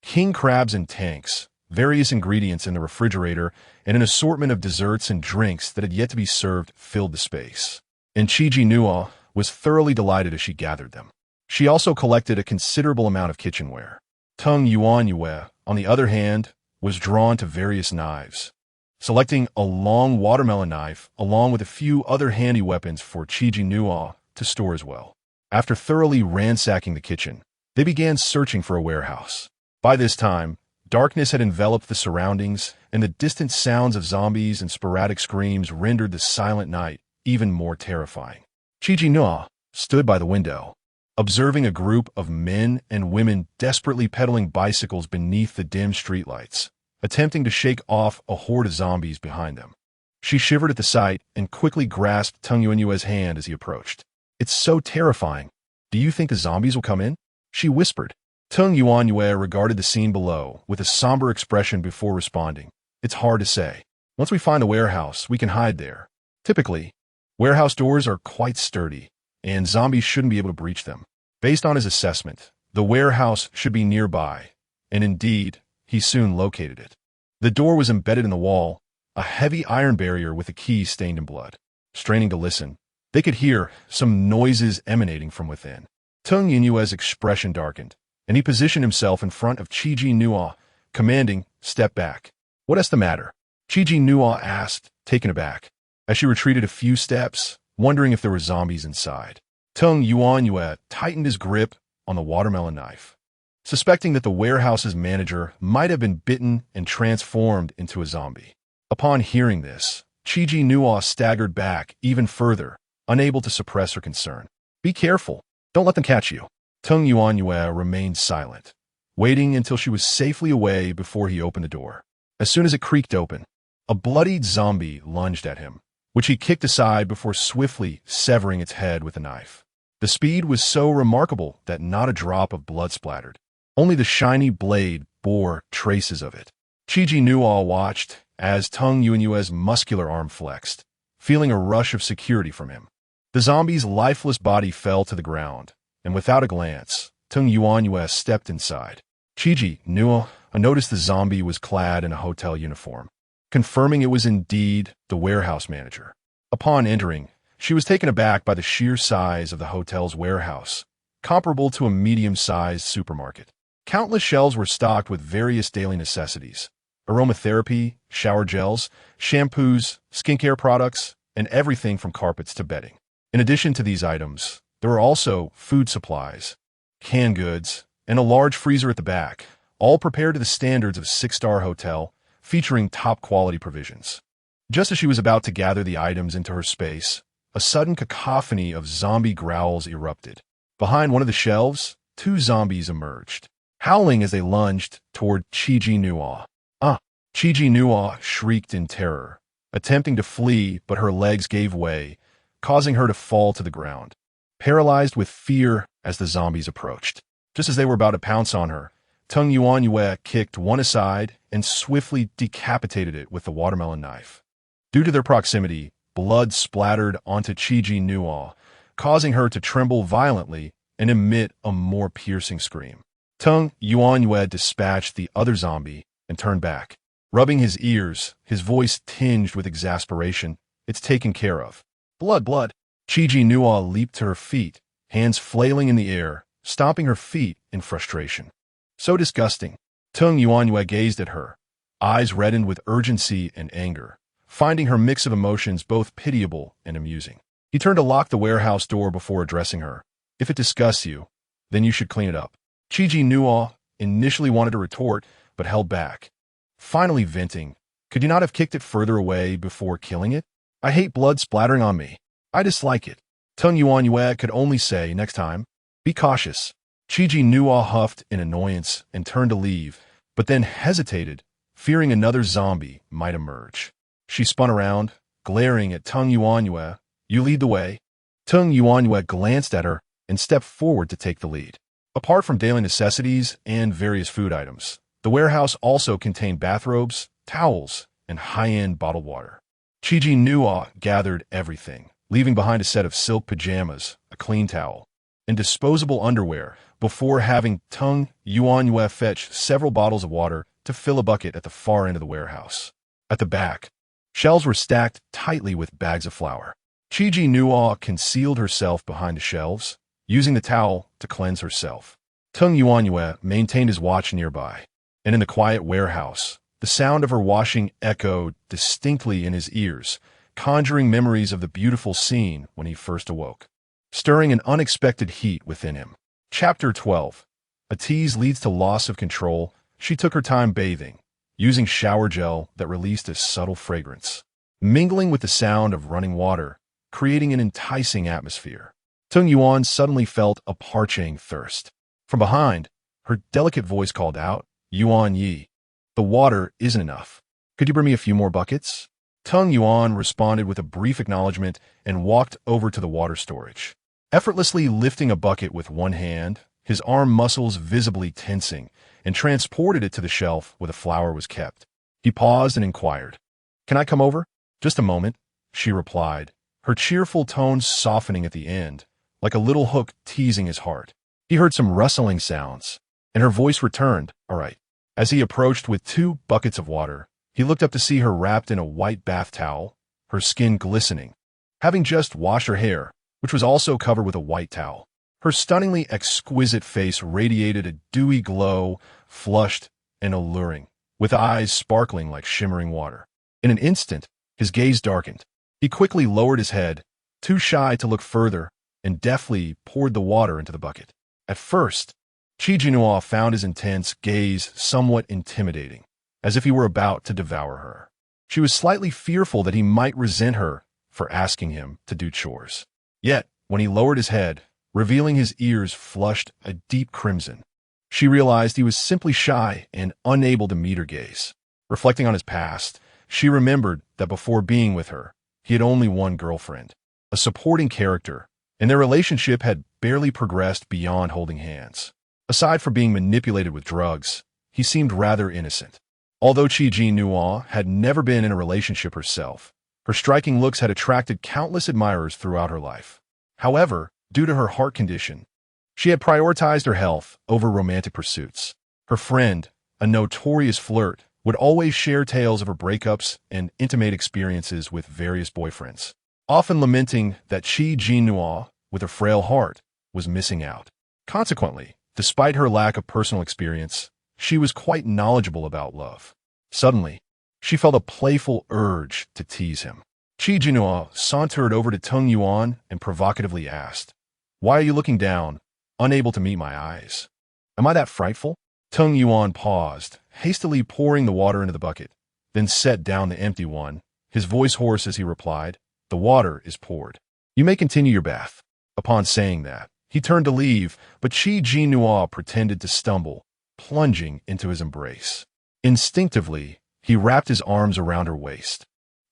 A: king crabs and tanks, various ingredients in the refrigerator, and an assortment of desserts and drinks that had yet to be served filled the space. And Jinnuo was thoroughly delighted as she gathered them. She also collected a considerable amount of kitchenware. Tung Yuanyue, on the other hand, was drawn to various knives, selecting a long watermelon knife along with a few other handy weapons for Jinnuo to store as well. After thoroughly ransacking the kitchen, they began searching for a warehouse. By this time, darkness had enveloped the surroundings, and the distant sounds of zombies and sporadic screams rendered the silent night even more terrifying. Jinnuo stood by the window, observing a group of men and women desperately pedaling bicycles beneath the dim streetlights, attempting to shake off a horde of zombies behind them. She shivered at the sight and quickly grasped Tung Yuanyue's hand as he approached. "It's so terrifying. Do you think the zombies will come in?" she whispered. Tung Yuanyue regarded the scene below with a somber expression before responding. "It's hard to say. Once we find the warehouse, we can hide there. Typically, warehouse doors are quite sturdy, and zombies shouldn't be able to breach them." Based on his assessment, the warehouse should be nearby, and indeed, he soon located it. The door was embedded in the wall, a heavy iron barrier with a key stained in blood. Straining to listen, they could hear some noises emanating from within. Tung Yuanyue's expression darkened, and he positioned himself in front of Jinnuo, commanding, "Step back." "What's the matter?" Jinnuo asked, taken aback, as she retreated a few steps, wondering if there were zombies inside. Tung Yuanyue tightened his grip on the watermelon knife, suspecting that the warehouse's manager might have been bitten and transformed into a zombie. Upon hearing this, Jinnuo staggered back even further, unable to suppress her concern. "Be careful. Don't let them catch you." Tung Yuanyue remained silent, waiting until she was safely away before he opened the door. As soon as it creaked open, a bloodied zombie lunged at him, which he kicked aside before swiftly severing its head with a knife. The speed was so remarkable that not a drop of blood splattered. Only the shiny blade bore traces of it. Jinnuo watched as Tung Yuanyue's muscular arm flexed, feeling a rush of security from him. The zombie's lifeless body fell to the ground, and without a glance, Tung Yuanyue stepped inside. Jinnuo noticed the zombie was clad in a hotel uniform, confirming it was indeed the warehouse manager. Upon entering, she was taken aback by the sheer size of the hotel's warehouse, comparable to a medium-sized supermarket. Countless shelves were stocked with various daily necessities: aromatherapy, shower gels, shampoos, skincare products, and everything from carpets to bedding. In addition to these items, there were also food supplies, canned goods, and a large freezer at the back, all prepared to the standards of a six-star hotel, featuring top-quality provisions. Just as she was about to gather the items into her space, a sudden cacophony of zombie growls erupted. Behind one of the shelves, two zombies emerged, howling as they lunged toward Jinnuo. Jinnuo shrieked in terror, attempting to flee, but her legs gave way, causing her to fall to the ground, paralyzed with fear as the zombies approached. Just as they were about to pounce on her, Tung Yuanyue kicked one aside and swiftly decapitated it with the watermelon knife. Due to their proximity, blood splattered onto Jinnuo, causing her to tremble violently and emit a more piercing scream. Tung Yuanyue dispatched the other zombie and turned back. Rubbing his ears, his voice tinged with exasperation. "It's taken care of." "Blood, blood." Jinnuo leaped to her feet, hands flailing in the air, stomping her feet in frustration. "So disgusting." Tung Yuanyue gazed at her, eyes reddened with urgency and anger, finding her mix of emotions both pitiable and amusing. He turned to lock the warehouse door before addressing her. "If it disgusts you, then you should clean it up." Jinnuo initially wanted to retort, but held back, finally venting, "Could you not have kicked it further away before killing it? I hate blood splattering on me. I dislike it." Tung Yuanyue could only say, next time, be cautious. Jinnuo huffed in annoyance and turned to leave, but then hesitated, fearing another zombie might emerge. She spun around, glaring at Tung Yuanyue. You lead the way. Tung Yuanyue glanced at her and stepped forward to take the lead. Apart from daily necessities and various food items, the warehouse also contained bathrobes, towels, and high-end bottled water. Jinnuo gathered everything, leaving behind a set of silk pajamas, a clean towel, and disposable underwear before having Tung Yuanyue fetch several bottles of water to fill a bucket at the far end of the warehouse. At the back, shelves were stacked tightly with bags of flour. Jinnuo concealed herself behind the shelves, using the towel to cleanse herself. Tung Yuanyue maintained his watch nearby, and in the quiet warehouse, the sound of her washing echoed distinctly in his ears, conjuring memories of the beautiful scene when he first awoke, stirring an unexpected heat within him. Chapter 12. A tease leads to loss of control. She took her time bathing, using shower gel that released a subtle fragrance, mingling with the sound of running water, creating an enticing atmosphere. Tung Yuan suddenly felt a parching thirst. From behind, her delicate voice called out, Yuan Yi, the water isn't enough. Could you bring me a few more buckets? Tung Yuan responded with a brief acknowledgement and walked over to the water storage. Effortlessly lifting a bucket with one hand, his arm muscles visibly tensing, and transported it to the shelf where the flour was kept. He paused and inquired, Can I come over? Just a moment, she replied, her cheerful tones softening at the end, like a little hook teasing his heart. He heard some rustling sounds, and her voice returned, All right. As he approached with 2 buckets of water, he looked up to see her wrapped in a white bath towel, her skin glistening, having just washed her hair, which was also covered with a white towel. Her stunningly exquisite face radiated a dewy glow, flushed and alluring, with eyes sparkling like shimmering water. In an instant, his gaze darkened. He quickly lowered his head, too shy to look further, and deftly poured the water into the bucket. At first, Jinnuo found his intense gaze somewhat intimidating, as if he were about to devour her. She was slightly fearful that he might resent her for asking him to do chores. Yet, when he lowered his head, revealing his ears flushed a deep crimson, she realized he was simply shy and unable to meet her gaze. Reflecting on his past, she remembered that before being with her, he had only one girlfriend, a supporting character, and their relationship had barely progressed beyond holding hands. Aside from being manipulated with drugs, he seemed rather innocent. Although Jinnuo had never been in a relationship herself, her striking looks had attracted countless admirers throughout her life. However, due to her heart condition, she had prioritized her health over romantic pursuits. Her friend, a notorious flirt, would always share tales of her breakups and intimate experiences with various boyfriends, often lamenting that Jinnuo, with a frail heart, was missing out. Consequently, despite her lack of personal experience, she was quite knowledgeable about love. Suddenly, she felt a playful urge to tease him. Jinnuo sauntered over to Tung Yuan and provocatively asked, Why are you looking down, unable to meet my eyes? Am I that frightful? Tung Yuan paused, hastily pouring the water into the bucket, then set down the empty one, his voice hoarse as he replied, The water is poured. You may continue your bath. Upon saying that, he turned to leave, but Jinnuo pretended to stumble, plunging into his embrace. Instinctively, he wrapped his arms around her waist,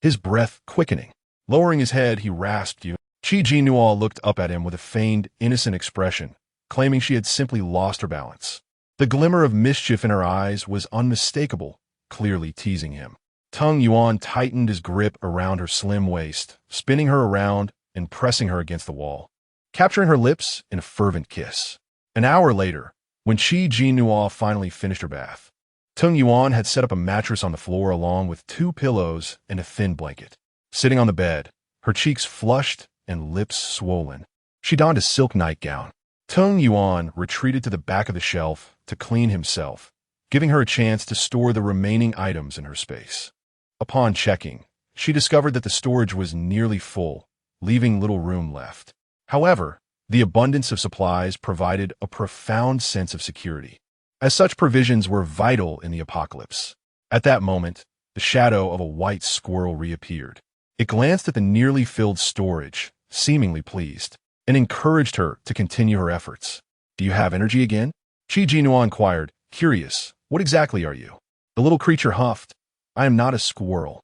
A: his breath quickening. Lowering his head, he rasped, You. Jinnuo looked up at him with a feigned, innocent expression, claiming she had simply lost her balance. The glimmer of mischief in her eyes was unmistakable, clearly teasing him. Tung Yuan tightened his grip around her slim waist, spinning her around and pressing her against the wall, capturing her lips in a fervent kiss. An hour later, when Jinnuo finally finished her bath, Tung Yuan had set up a mattress on the floor along with 2 pillows and a thin blanket. Sitting on the bed, her cheeks flushed and lips swollen, she donned a silk nightgown. Tung Yuan retreated to the back of the shelf to clean himself, giving her a chance to store the remaining items in her space. Upon checking, she discovered that the storage was nearly full, leaving little room left. However, the abundance of supplies provided a profound sense of security, as such provisions were vital in the apocalypse. At that moment, the shadow of a white squirrel reappeared. It glanced at the nearly filled storage, seemingly pleased, and encouraged her to continue her efforts. Do you have energy again? Jinnuo inquired, curious. What exactly are you? The little creature huffed. I am not a squirrel.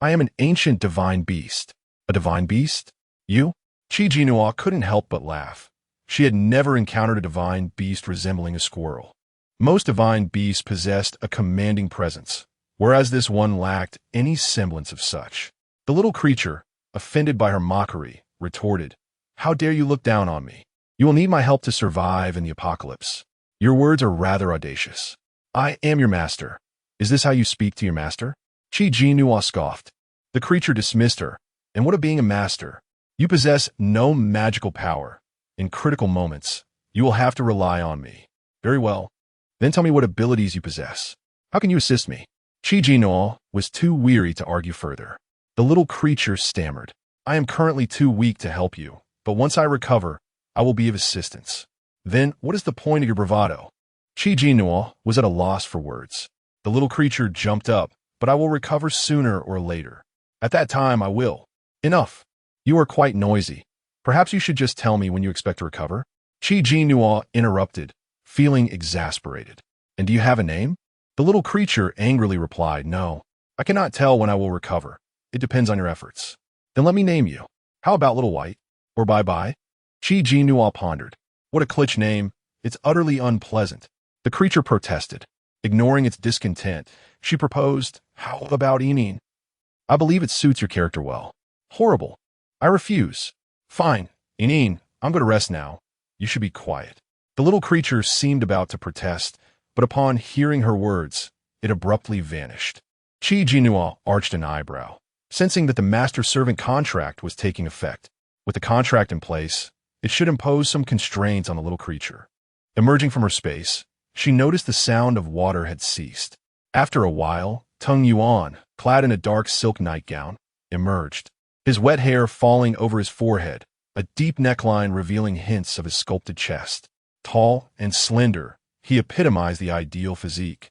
A: I am an ancient divine beast. A divine beast? You? Jinnuo couldn't help but laugh. She had never encountered a divine beast resembling a squirrel. Most divine beasts possessed a commanding presence, whereas this one lacked any semblance of such. The little creature, offended by her mockery, retorted, How dare you look down on me? You will need my help to survive in the apocalypse. Your words are rather audacious. I am your master. Is this how you speak to your master? Jinnuo scoffed. The creature dismissed her. And what of being a master? You possess no magical power. In critical moments, you will have to rely on me. Very well. Then tell me what abilities you possess. How can you assist me? Jinnuo was too weary to argue further. The little creature stammered. I am currently too weak to help you, but once I recover, I will be of assistance. Then, what is the point of your bravado? Jinnuo was at a loss for words. The little creature jumped up, but I will recover sooner or later. At that time, I will. Enough. You are quite noisy. Perhaps you should just tell me when you expect to recover? Jinnuo interrupted, feeling exasperated. And do you have a name? The little creature angrily replied, No, I cannot tell when I will recover. It depends on your efforts. Then let me name you. How about Little White? Or Bye-Bye? Jinnuo pondered. What a cliché name. It's utterly unpleasant. The creature protested. Ignoring its discontent, she proposed, How about Enin? I believe it suits your character well. Horrible. I refuse. Fine. Enin, I'm going to rest now. You should be quiet. The little creature seemed about to protest, but upon hearing her words, it abruptly vanished. Jinnuo arched an eyebrow, sensing that the master-servant contract was taking effect. With the contract in place, it should impose some constraints on the little creature. Emerging from her space, she noticed the sound of water had ceased. After a while, Tung Yuan, clad in a dark silk nightgown, emerged, his wet hair falling over his forehead, a deep neckline revealing hints of his sculpted chest. Tall and slender, he epitomized the ideal physique,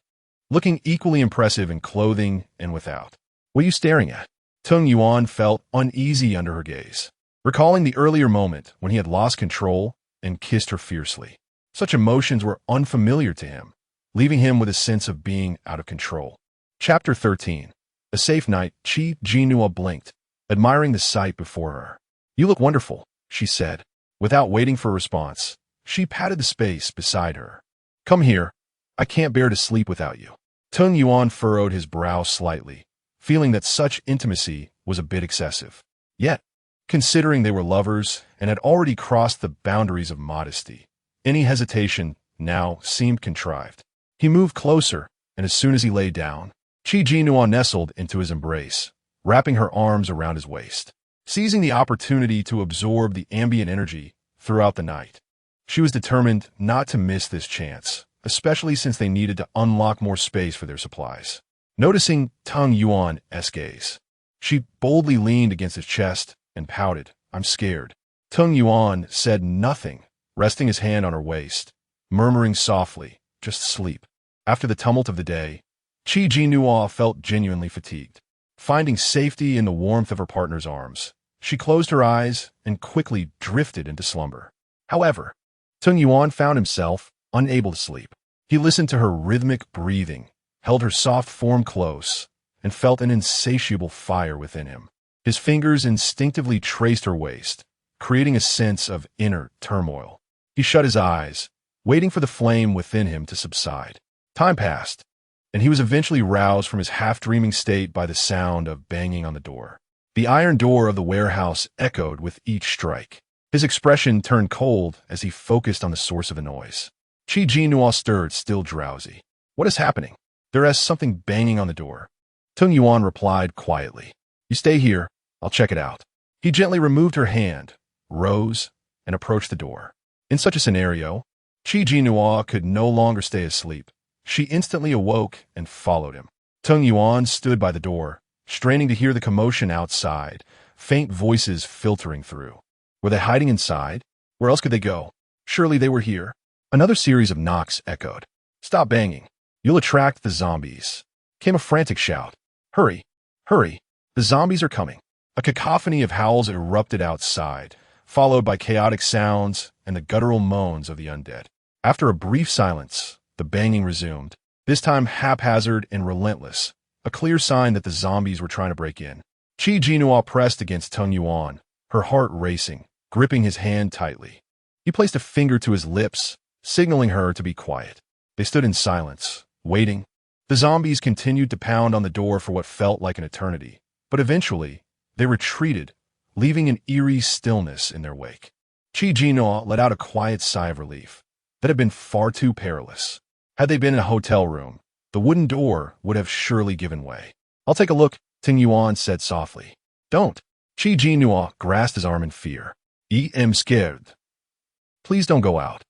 A: looking equally impressive in clothing and without. What are you staring at? Tung Yuan felt uneasy under her gaze, recalling the earlier moment when he had lost control and kissed her fiercely. Such emotions were unfamiliar to him, leaving him with a sense of being out of control. Chapter 13. A safe night. Jinnuo blinked, admiring the sight before her. You look wonderful, she said. Without waiting for a response, she patted the space beside her. Come here. I can't bear to sleep without you. Tung Yuan furrowed his brow slightly, feeling that such intimacy was a bit excessive. Yet, considering they were lovers and had already crossed the boundaries of modesty, any hesitation now seemed contrived. He moved closer, and as soon as he lay down, Jinnuo nestled into his embrace, wrapping her arms around his waist, seizing the opportunity to absorb the ambient energy throughout the night. She was determined not to miss this chance, especially since they needed to unlock more space for their supplies. Noticing Tung Yuan's gaze, she boldly leaned against his chest and pouted, I'm scared. Tung Yuan said nothing, resting his hand on her waist, murmuring softly, just sleep. After the tumult of the day, Jinnuo felt genuinely fatigued. Finding safety in the warmth of her partner's arms, she closed her eyes and quickly drifted into slumber. However, Tung Yuan found himself unable to sleep. He listened to her rhythmic breathing, held her soft form close, and felt an insatiable fire within him. His fingers instinctively traced her waist, creating a sense of inner turmoil. He shut his eyes, waiting for the flame within him to subside. Time passed, and he was eventually roused from his half-dreaming state by the sound of banging on the door. The iron door of the warehouse echoed with each strike. His expression turned cold as he focused on the source of the noise. Jinnuo stirred, still drowsy. What is happening? There is something banging on the door. Tung Yuan replied quietly. You stay here. I'll check it out. He gently removed her hand, rose, and approached the door. In such a scenario, Jinnuo could no longer stay asleep. She instantly awoke and followed him. Tung Yuan stood by the door, straining to hear the commotion outside, faint voices filtering through. Were they hiding inside? Where else could they go? Surely they were here. Another series of knocks echoed. Stop banging. You'll attract the zombies. Came a frantic shout. Hurry, hurry. The zombies are coming. A cacophony of howls erupted outside, followed by chaotic sounds and the guttural moans of the undead. After a brief silence, the banging resumed, this time haphazard and relentless, a clear sign that the zombies were trying to break in. Jinnuo pressed against Tung Yuan, her heart racing, gripping his hand tightly. He placed a finger to his lips, signaling her to be quiet. They stood in silence, waiting. The zombies continued to pound on the door for what felt like an eternity, but eventually, they retreated, leaving an eerie stillness in their wake. Jinnuo let out a quiet sigh of relief. That had been far too perilous. Had they been in a hotel room, the wooden door would have surely given way. "I'll take a look," Tung Yuan said softly. "Don't." Jinnuo grasped his arm in fear. "I am scared. Please don't go out.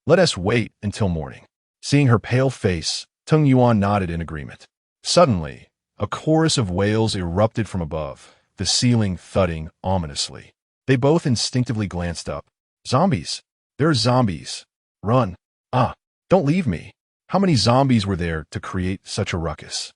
A: Let us wait until morning." Seeing her pale face, Tung Yuan nodded in agreement. Suddenly, a chorus of wails erupted from above, the ceiling thudding ominously. They both instinctively glanced up. "Zombies! There are zombies! Run! Ah, don't leave me!" How many zombies were there to create such a ruckus?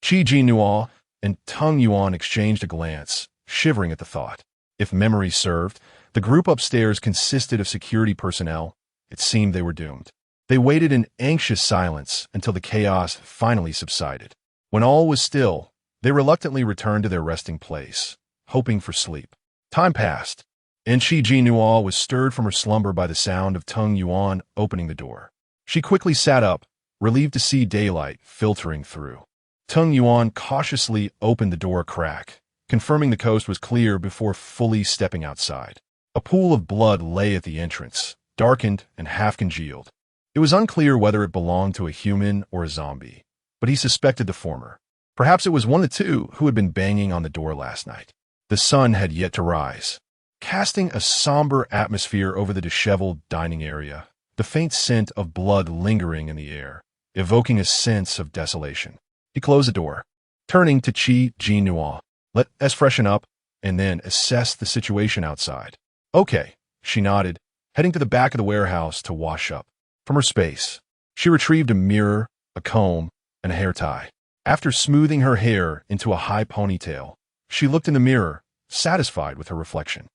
A: Jinnuo and Tung Yuan exchanged a glance, shivering at the thought. If memory served, the group upstairs consisted of security personnel. It seemed they were doomed. They waited in anxious silence until the chaos finally subsided. When all was still, they reluctantly returned to their resting place, hoping for sleep. Time passed, and Jinnuo was stirred from her slumber by the sound of Tung Yuan opening the door. She quickly sat up, relieved to see daylight filtering through. Tung Yuan cautiously opened the door a crack, confirming the coast was clear before fully stepping outside. A pool of blood lay at the entrance, darkened and half-congealed. It was unclear whether it belonged to a human or a zombie, but he suspected the former. Perhaps it was one of the two who had been banging on the door last night. The sun had yet to rise, casting a somber atmosphere over the disheveled dining area, the faint scent of blood lingering in the air, evoking a sense of desolation. He closed the door, turning to Jinnuo. "Let us freshen up, and then assess the situation outside." "Okay," she nodded, heading to the back of the warehouse to wash up. From her space, she retrieved a mirror, a comb, and a hair tie. After smoothing her hair into a high ponytail, she looked in the mirror, satisfied with her reflection.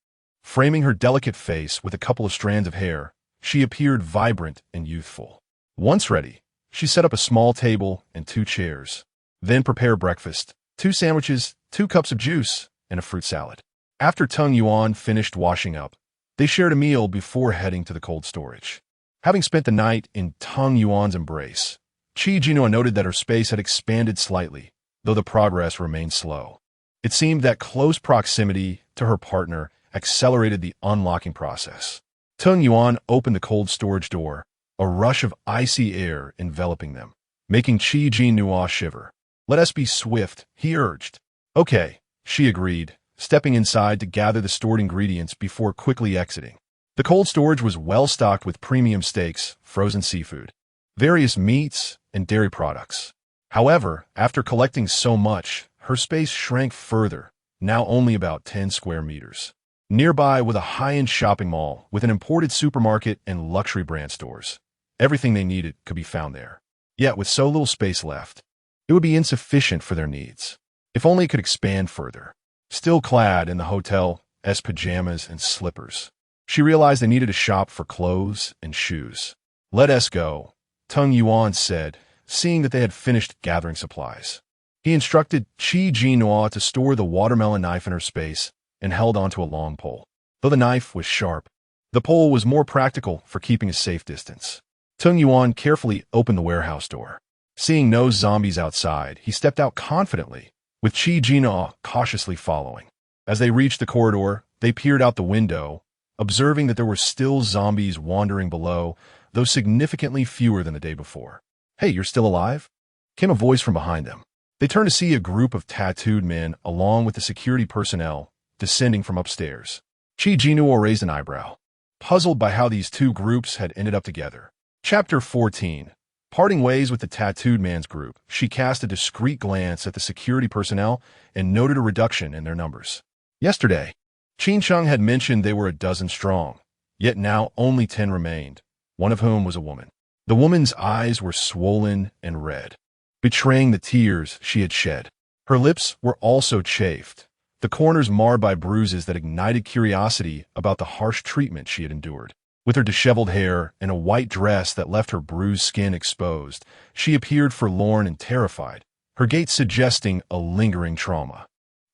A: Framing her delicate face with a couple of strands of hair, she appeared vibrant and youthful. Once ready, she set up a small table and 2 chairs, then prepared breakfast, 2 sandwiches, 2 cups of juice, and a fruit salad. After Tung Yuan finished washing up, they shared a meal before heading to the cold storage. Having spent the night in Tung Yuan's embrace, Jinnuo noted that her space had expanded slightly, though the progress remained slow. It seemed that close proximity to her partner accelerated the unlocking process. Tung Yuan opened the cold storage door, a rush of icy air enveloping them, making Jinnuo shiver. "Let us be swift," he urged. "Okay," she agreed, stepping inside to gather the stored ingredients before quickly exiting. The cold storage was well stocked with premium steaks, frozen seafood, various meats, and dairy products. However, after collecting so much, her space shrank further, now only about 10 square meters. Nearby was a high-end shopping mall with an imported supermarket and luxury brand stores. Everything they needed could be found there. Yet with so little space left, it would be insufficient for their needs. If only it could expand further. Still clad in the hotel's pajamas and slippers, she realized they needed to shop for clothes and shoes. "Let us go," Tung Yuan said, seeing that they had finished gathering supplies. He instructed Jinnuo to store the watermelon knife in her space and held onto a long pole. Though the knife was sharp, the pole was more practical for keeping a safe distance. Tung Yuan carefully opened the warehouse door. Seeing no zombies outside, he stepped out confidently, with Jinnuo cautiously following. As they reached the corridor, they peered out the window, observing that there were still zombies wandering below, though significantly fewer than the day before. "Hey, you're still alive?" came a voice from behind them. They turned to see a group of tattooed men along with the security personnel descending from upstairs. Jinnuo raised an eyebrow, puzzled by how these two groups had ended up together. Chapter 14. Parting ways with the tattooed man's group, she cast a discreet glance at the security personnel and noted a reduction in their numbers. Yesterday, Qinsheng had mentioned they were a dozen strong, yet now only 10 remained, one of whom was a woman. The woman's eyes were swollen and red, betraying the tears she had shed. Her lips were also chafed, the corners marred by bruises that ignited curiosity about the harsh treatment she had endured. With her disheveled hair and a white dress that left her bruised skin exposed, she appeared forlorn and terrified, her gait suggesting a lingering trauma.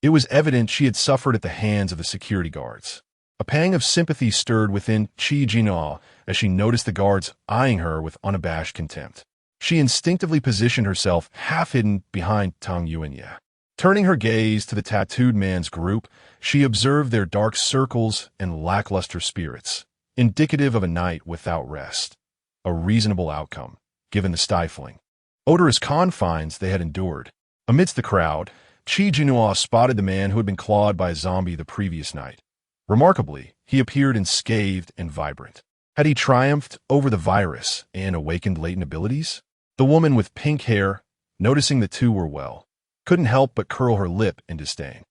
A: It was evident she had suffered at the hands of the security guards. A pang of sympathy stirred within Jinnuo as she noticed the guards eyeing her with unabashed contempt. She instinctively positioned herself half-hidden behind Tang Yuanya. Turning her gaze to the tattooed man's group, she observed their dark circles and lackluster spirits, indicative of a night without rest. A reasonable outcome, given the stifling, odorous confines they had endured. Amidst the crowd, Jinnuo spotted the man who had been clawed by a zombie the previous night. Remarkably, he appeared unscathed and vibrant. Had he triumphed over the virus and awakened latent abilities? The woman with pink hair, noticing the two were well, couldn't help but curl her lip in disdain.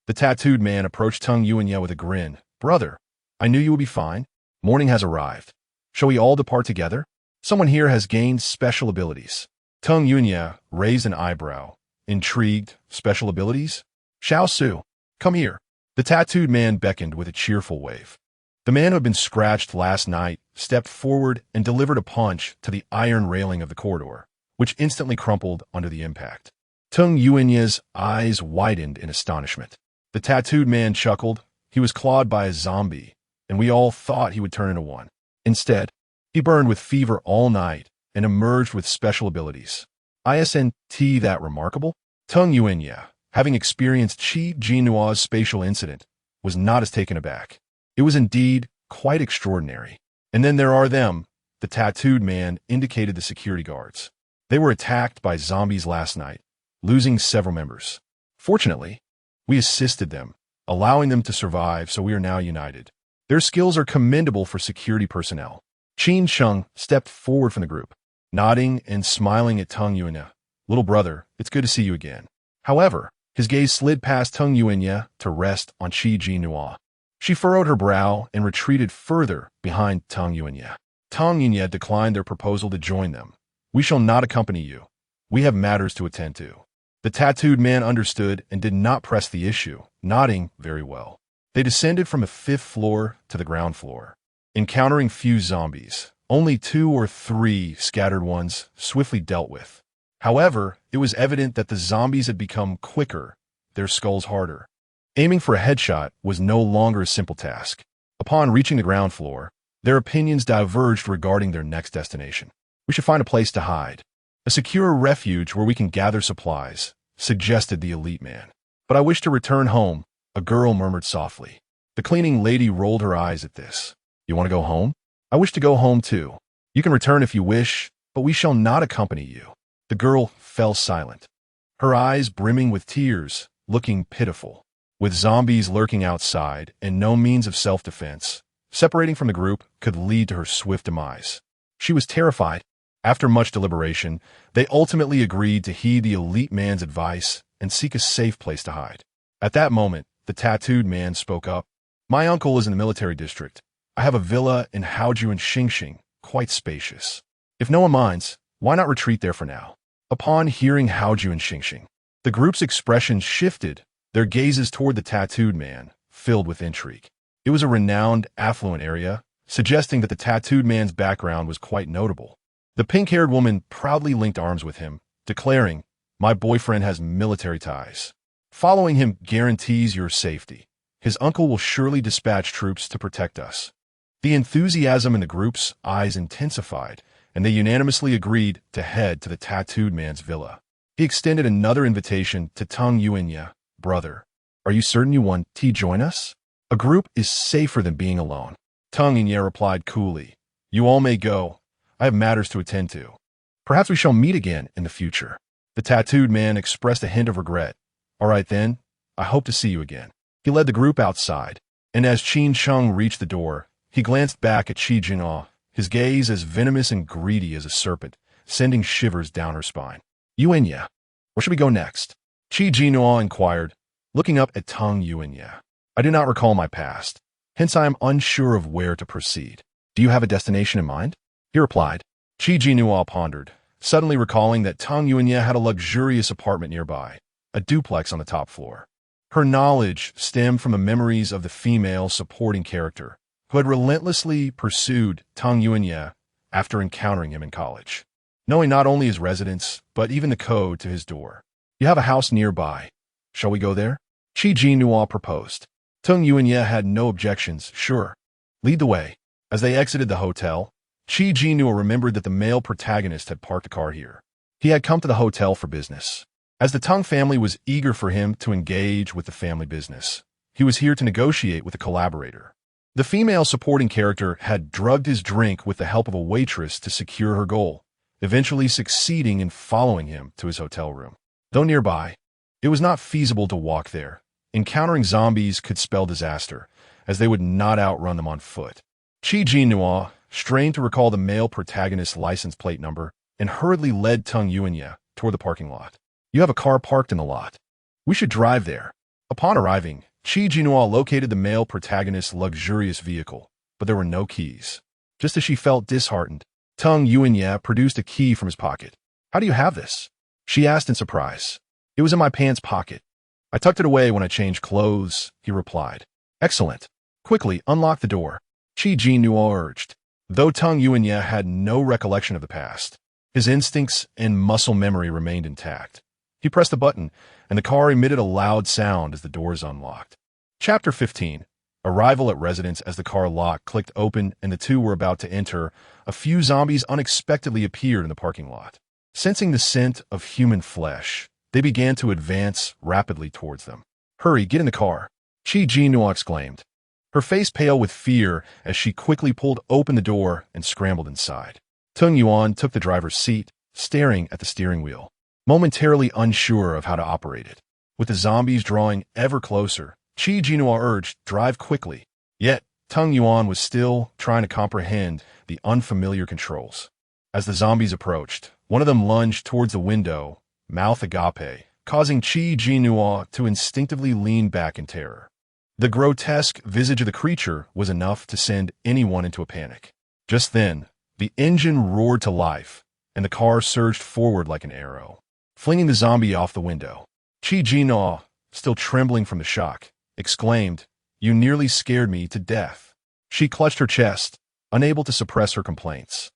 A: The tattooed man approached Tang Yuanya with a grin. "Brother, I knew you would be fine. Morning has arrived. Shall we all depart together? Someone here has gained special abilities." Tang Yuanya raised an eyebrow. Intrigued, special abilities? "Xiao Su, come here." The tattooed man beckoned with a cheerful wave. The man who had been scratched last night stepped forward and delivered a punch to the iron railing of the corridor, which instantly crumpled under the impact. Tang Yuanya's eyes widened in astonishment. The tattooed man chuckled. He was clawed by a zombie, and we all thought he would turn into one. Instead, he burned with fever all night and emerged with special abilities. Isn't that remarkable? Tang Yuanya, having experienced Jinnuo's spatial incident, was not as taken aback. It was indeed quite extraordinary. And then there are them. The tattooed man indicated the security guards. They were attacked by zombies last night, losing several members. Fortunately, we assisted them, allowing them to survive, so we are now united. Their skills are commendable for security personnel. Qin Sheng stepped forward from the group, nodding and smiling at Tang Yuanya. "Little brother, it's good to see you again." However, his gaze slid past Tang Yuanya to rest on Jinnuo. She furrowed her brow and retreated further behind Tang Yuanya. Tang Yuanya declined their proposal to join them. "We shall not accompany you. We have matters to attend to." The tattooed man understood and did not press the issue, nodding very well. They descended from the 5th floor to the ground floor, encountering few zombies. Only 2 or 3 scattered ones swiftly dealt with. However, it was evident that the zombies had become quicker, their skulls harder. Aiming for a headshot was no longer a simple task. Upon reaching the ground floor, their opinions diverged regarding their next destination. "We should find a place to hide. A secure refuge where we can gather supplies," suggested the elite man. "But I wish to return home," a girl murmured softly. The cleaning lady rolled her eyes at this. "You want to go home?" "I wish to go home too. You can return if you wish, but we shall not accompany you." The girl fell silent, her eyes brimming with tears, looking pitiful. With zombies lurking outside and no means of self-defense, separating from the group could lead to her swift demise. She was terrified. After much deliberation, they ultimately agreed to heed the elite man's advice and seek a safe place to hide. At that moment, the tattooed man spoke up. "My uncle is in the military district. I have a villa in Haoju and Xingxing, quite spacious. If no one minds, why not retreat there for now?" Upon hearing Haoju and Xingxing, the group's expressions shifted, their gazes toward the tattooed man, filled with intrigue. It was a renowned, affluent area, suggesting that the tattooed man's background was quite notable. The pink-haired woman proudly linked arms with him, declaring, "My boyfriend has military ties. Following him guarantees your safety. His uncle will surely dispatch troops to protect us." The enthusiasm in the group's eyes intensified, and they unanimously agreed to head to the tattooed man's villa. He extended another invitation to Tang Yuanya. "Brother, are you certain you want to join us? A group is safer than being alone." Tang Yuanya replied coolly, "You all may go. I have matters to attend to. Perhaps we shall meet again in the future." The tattooed man expressed a hint of regret. "All right then, I hope to see you again." He led the group outside, and as Qin Sheng reached the door, he glanced back at Jinnuo, his gaze as venomous and greedy as a serpent, sending shivers down her spine. "Yuanya, where should we go next?" Jinnuo inquired, looking up at Tang Yuanya. "I do not recall my past, hence I am unsure of where to proceed. Do you have a destination in mind?" He replied. Jinnuo pondered, suddenly recalling that Tang Yuanya had a luxurious apartment nearby, a duplex on the top floor. Her knowledge stemmed from the memories of the female supporting character who had relentlessly pursued Tung Yuanye after encountering him in college, knowing not only his residence, but even the code to his door. You have a house nearby. Shall we go there? Jinnuo proposed. Tung Yuanye had no objections. Sure. Lead the way. As they exited the hotel, Jinnuo remembered that the male protagonist had parked a car here. He had come to the hotel for business. As the Tung family was eager for him to engage with the family business, he was here to negotiate with a collaborator. The female supporting character had drugged his drink with the help of a waitress to secure her goal, eventually succeeding in following him to his hotel room. Though nearby, it was not feasible to walk there. Encountering zombies could spell disaster, as they would not outrun them on foot. Jinnuo strained to recall the male protagonist's license plate number and hurriedly led Tung Yuanye toward the parking lot. You have a car parked in the lot. We should drive there. Upon arriving, Jinnuo located the male protagonist's luxurious vehicle, but there were no keys. Just as she felt disheartened, Tung Yuanye produced a key from his pocket. How do you have this? She asked in surprise. It was in my pants pocket. I tucked it away when I changed clothes, he replied. Excellent. Quickly unlock the door, Jinnuo urged. Though Tung Yuanye had no recollection of the past, his instincts and muscle memory remained intact. He pressed a button, and the car emitted a loud sound as the doors unlocked. Chapter 15. Arrival at residence. As the car lock clicked open and the two were about to enter, a few zombies unexpectedly appeared in the parking lot. Sensing the scent of human flesh, they began to advance rapidly towards them. Hurry, get in the car, Jinnuo exclaimed, her face pale with fear as she quickly pulled open the door and scrambled inside. Tung Yuan took the driver's seat, staring at the steering wheel, momentarily unsure of how to operate it. With the zombies drawing ever closer, Jinnuo urged, drive quickly. Yet, Tung Yuan was still trying to comprehend the unfamiliar controls. As the zombies approached, one of them lunged towards the window, mouth agape, causing Jinnuo to instinctively lean back in terror. The grotesque visage of the creature was enough to send anyone into a panic. Just then, the engine roared to life, and the car surged forward like an arrow, flinging the zombie off the window. Jinnuo, still trembling from the shock, exclaimed, "You nearly scared me to death." She clutched her chest, unable to suppress her complaints.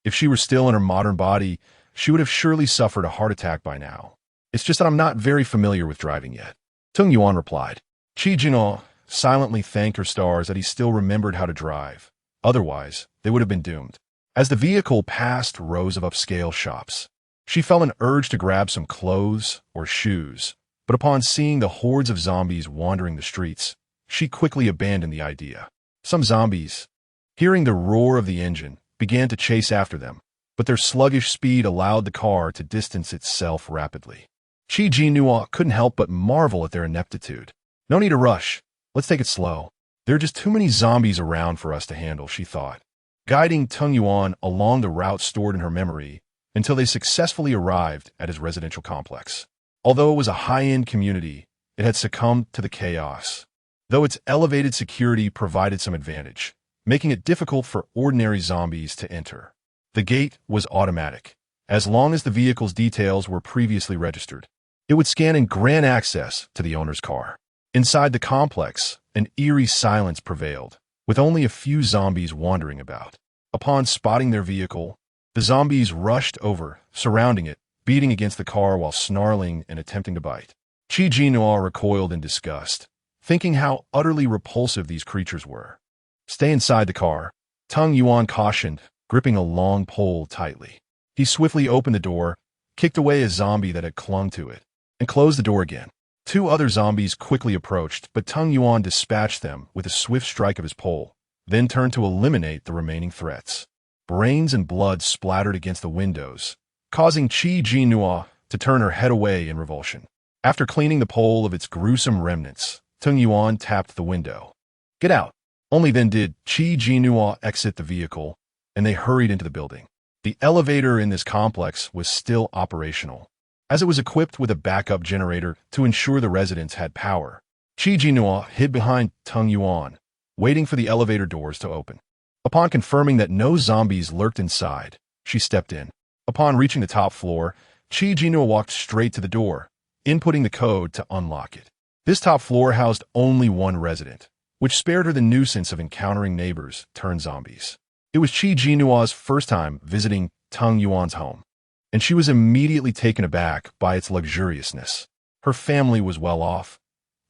A: If she were still in her modern body, she would have surely suffered a heart attack by now. It's just that I'm not very familiar with driving yet, Tung Yuan replied. Jinnuo silently thanked her stars that he still remembered how to drive. Otherwise, they would have been doomed. As the vehicle passed rows of upscale shops, she felt an urge to grab some clothes or shoes, but upon seeing the hordes of zombies wandering the streets, she quickly abandoned the idea. Some zombies, hearing the roar of the engine, began to chase after them, but their sluggish speed allowed the car to distance itself rapidly. Jinnuo couldn't help but marvel at their ineptitude. No need to rush. Let's take it slow. There are just too many zombies around for us to handle, she thought, guiding Tung Yuan along the route stored in her memory until they successfully arrived at his residential complex. Although it was a high-end community, it had succumbed to the chaos, though its elevated security provided some advantage, making it difficult for ordinary zombies to enter. The gate was automatic. As long as the vehicle's details were previously registered, it would scan and grant access to the owner's car. Inside the complex, an eerie silence prevailed, with only a few zombies wandering about. Upon spotting their vehicle, the zombies rushed over, surrounding it, beating against the car while snarling and attempting to bite. Jinnuo recoiled in disgust, thinking how utterly repulsive these creatures were. Stay inside the car, Tung Yuan cautioned, gripping a long pole tightly. He swiftly opened the door, kicked away a zombie that had clung to it, and closed the door again. Two other zombies quickly approached, but Tung Yuan dispatched them with a swift strike of his pole, then turned to eliminate the remaining threats. Brains and blood splattered against the windows, causing Jinnuo to turn her head away in revulsion. After cleaning the pole of its gruesome remnants, Tung Yuan tapped the window. Get out. Only then did Jinnuo exit the vehicle, and they hurried into the building. The elevator in this complex was still operational, as it was equipped with a backup generator to ensure the residents had power. Jinnuo hid behind Tung Yuan, waiting for the elevator doors to open. Upon confirming that no zombies lurked inside, she stepped in. Upon reaching the top floor, Jinnuo walked straight to the door, inputting the code to unlock it. This top floor housed only one resident, which spared her the nuisance of encountering neighbors turned zombies. It was Jinnuo's first time visiting Tung Yuan's home, and she was immediately taken aback by its luxuriousness. Her family was well off,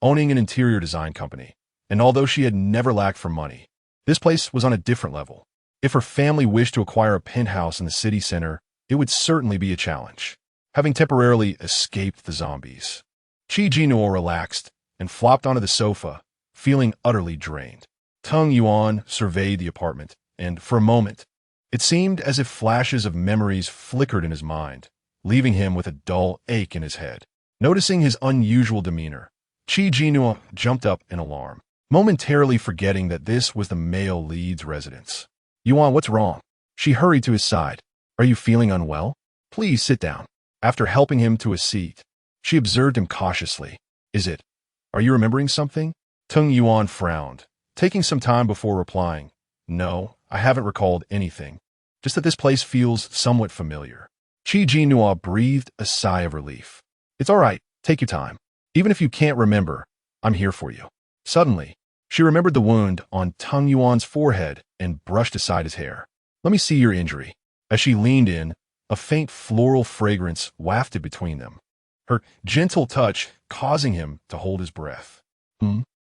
A: owning an interior design company, and although she had never lacked for money, this place was on a different level. If her family wished to acquire a penthouse in the city center, it would certainly be a challenge. Having temporarily escaped the zombies, Jinnuo relaxed and flopped onto the sofa, feeling utterly drained. Tung Yuan surveyed the apartment, and for a moment, it seemed as if flashes of memories flickered in his mind, leaving him with a dull ache in his head. Noticing his unusual demeanor, Jinnuo jumped up in alarm, momentarily forgetting that this was the male lead's residence. Yuan, what's wrong? She hurried to his side. Are you feeling unwell? Please sit down. After helping him to a seat, she observed him cautiously. Are you remembering something? Tung Yuan frowned, taking some time before replying. No, I haven't recalled anything. Just that this place feels somewhat familiar. Jinnuo breathed a sigh of relief. It's all right. Take your time. Even if you can't remember, I'm here for you. Suddenly, she remembered the wound on Tung Yuan's forehead and brushed aside his hair. Let me see your injury. As she leaned in, a faint floral fragrance wafted between them, her gentle touch causing him to hold his breath.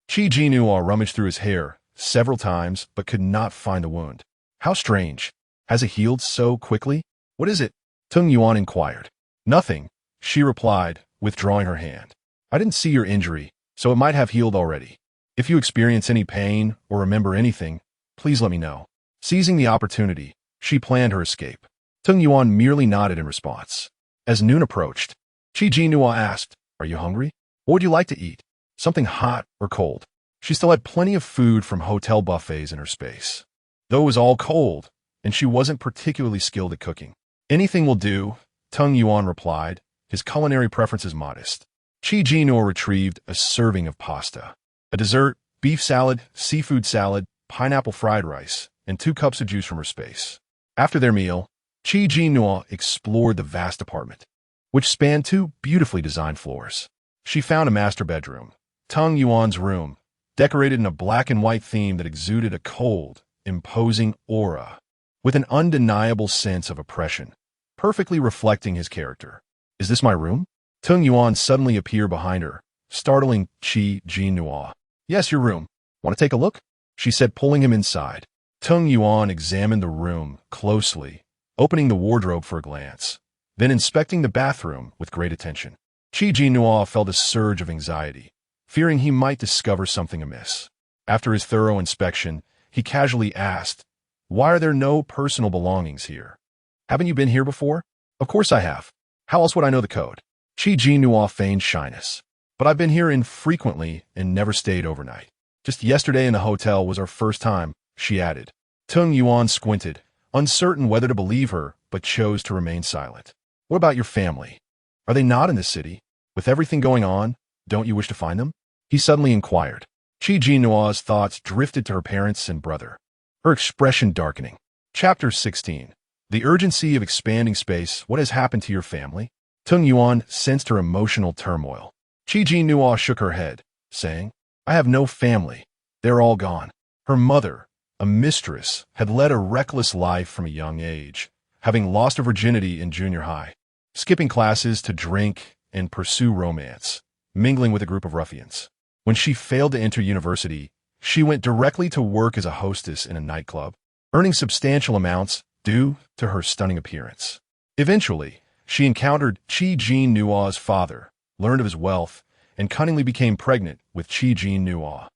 A: Jinnuo rummaged through his hair several times but could not find the wound. How strange. Has it healed so quickly? What is it? Tung Yuan inquired. Nothing, she replied, withdrawing her hand. I didn't see your injury, so it might have healed already. If you experience any pain or remember anything, please let me know. Seizing the opportunity, she planned her escape. Tung Yuan merely nodded in response. As noon approached, Jinnuo asked, Are you hungry? What would you like to eat? Something hot or cold? She still had plenty of food from hotel buffets in her space, though it was all cold, and she wasn't particularly skilled at cooking. Anything will do, Tung Yuan replied, his culinary preferences modest. Jinnuo retrieved a serving of pasta, a dessert, beef salad, seafood salad, pineapple fried rice, and 2 cups of juice from her space. After their meal, Jinnuo explored the vast apartment, which spanned 2 beautifully designed floors. She found a master bedroom, Tung Yuan's room, decorated in a black and white theme that exuded a cold, imposing aura, with an undeniable sense of oppression, perfectly reflecting his character. Is this my room? Tung Yuan suddenly appeared behind her, startling Jinnuo. Yes, your room. Want to take a look? She said, pulling him inside. Tung Yuan examined the room closely, opening the wardrobe for a glance, then inspecting the bathroom with great attention. Jinnuo felt a surge of anxiety, fearing he might discover something amiss. After his thorough inspection, he casually asked, Why are there no personal belongings here? Haven't you been here before? Of course I have. How else would I know the code? Jinnuo feigned shyness. But I've been here infrequently and never stayed overnight. Just yesterday in the hotel was our first time, she added. Tung Yuan squinted, uncertain whether to believe her, but chose to remain silent. What about your family? Are they not in the city? With everything going on, don't you wish to find them? He suddenly inquired. Jinnuo's thoughts drifted to her parents and brother, her expression darkening. Chapter 16. The urgency of expanding space. What has happened to your family? Tung Yuan sensed her emotional turmoil. Jinnuo shook her head, saying, I have no family. They're all gone. Her mother, a mistress, had led a reckless life from a young age, having lost her virginity in junior high, skipping classes to drink and pursue romance, mingling with a group of ruffians. When she failed to enter university, she went directly to work as a hostess in a nightclub, earning substantial amounts due to her stunning appearance. Eventually, she encountered Jinnuo's father, learned of his wealth, and cunningly became pregnant with Jinnuo.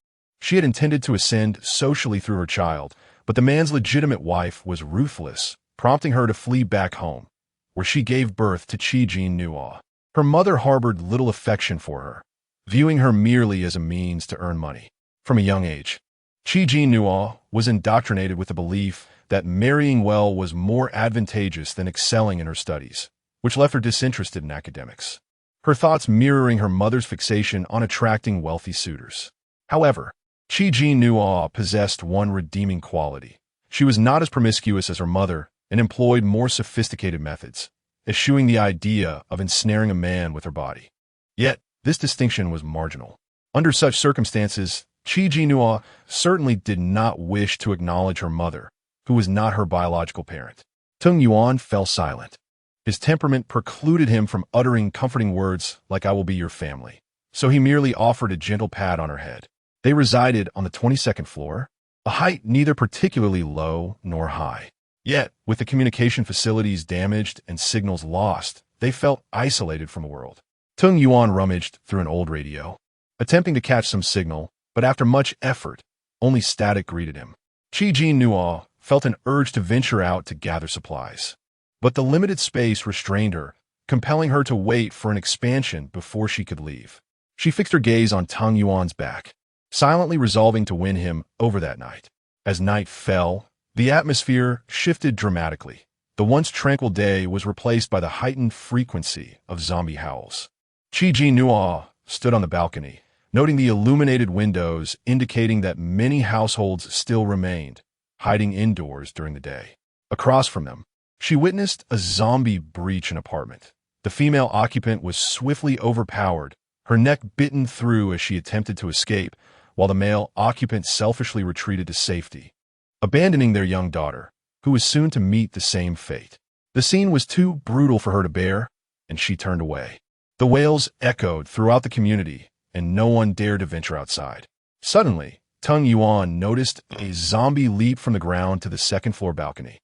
A: She had intended to ascend socially through her child, but the man's legitimate wife was ruthless, prompting her to flee back home, where she gave birth to Jinnuo. Her mother harbored little affection for her, viewing her merely as a means to earn money. From a young age, Jinnuo was indoctrinated with the belief that marrying well was more advantageous than excelling in her studies, which left her disinterested in academics, her thoughts mirroring her mother's fixation on attracting wealthy suitors. However, Jinnuo possessed one redeeming quality. She was not as promiscuous as her mother and employed more sophisticated methods, eschewing the idea of ensnaring a man with her body. Yet, this distinction was marginal. Under such circumstances, Jinnuo certainly did not wish to acknowledge her mother, who was not her biological parent. Tung Yuan fell silent. His temperament precluded him from uttering comforting words like "I will be your family," so he merely offered a gentle pat on her head. They resided on the 22nd floor, a height neither particularly low nor high. Yet, with the communication facilities damaged and signals lost, they felt isolated from the world. Tung Yuan rummaged through an old radio, attempting to catch some signal, but after much effort, only static greeted him. Jinnuo felt an urge to venture out to gather supplies. But the limited space restrained her, compelling her to wait for an expansion before she could leave. She fixed her gaze on Tung Yuan's back, silently resolving to win him over that night. As night fell, the atmosphere shifted dramatically. The once tranquil day was replaced by the heightened frequency of zombie howls. Jinnuo stood on the balcony, noting the illuminated windows indicating that many households still remained, hiding indoors during the day. Across from them, she witnessed a zombie breach an apartment. The female occupant was swiftly overpowered, her neck bitten through as she attempted to escape, while the male occupant selfishly retreated to safety, abandoning their young daughter, who was soon to meet the same fate. The scene was too brutal for her to bear, and she turned away. The wails echoed throughout the community, and no one dared to venture outside. Suddenly, Tung Yuan noticed a zombie leap from the ground to the second-floor balcony,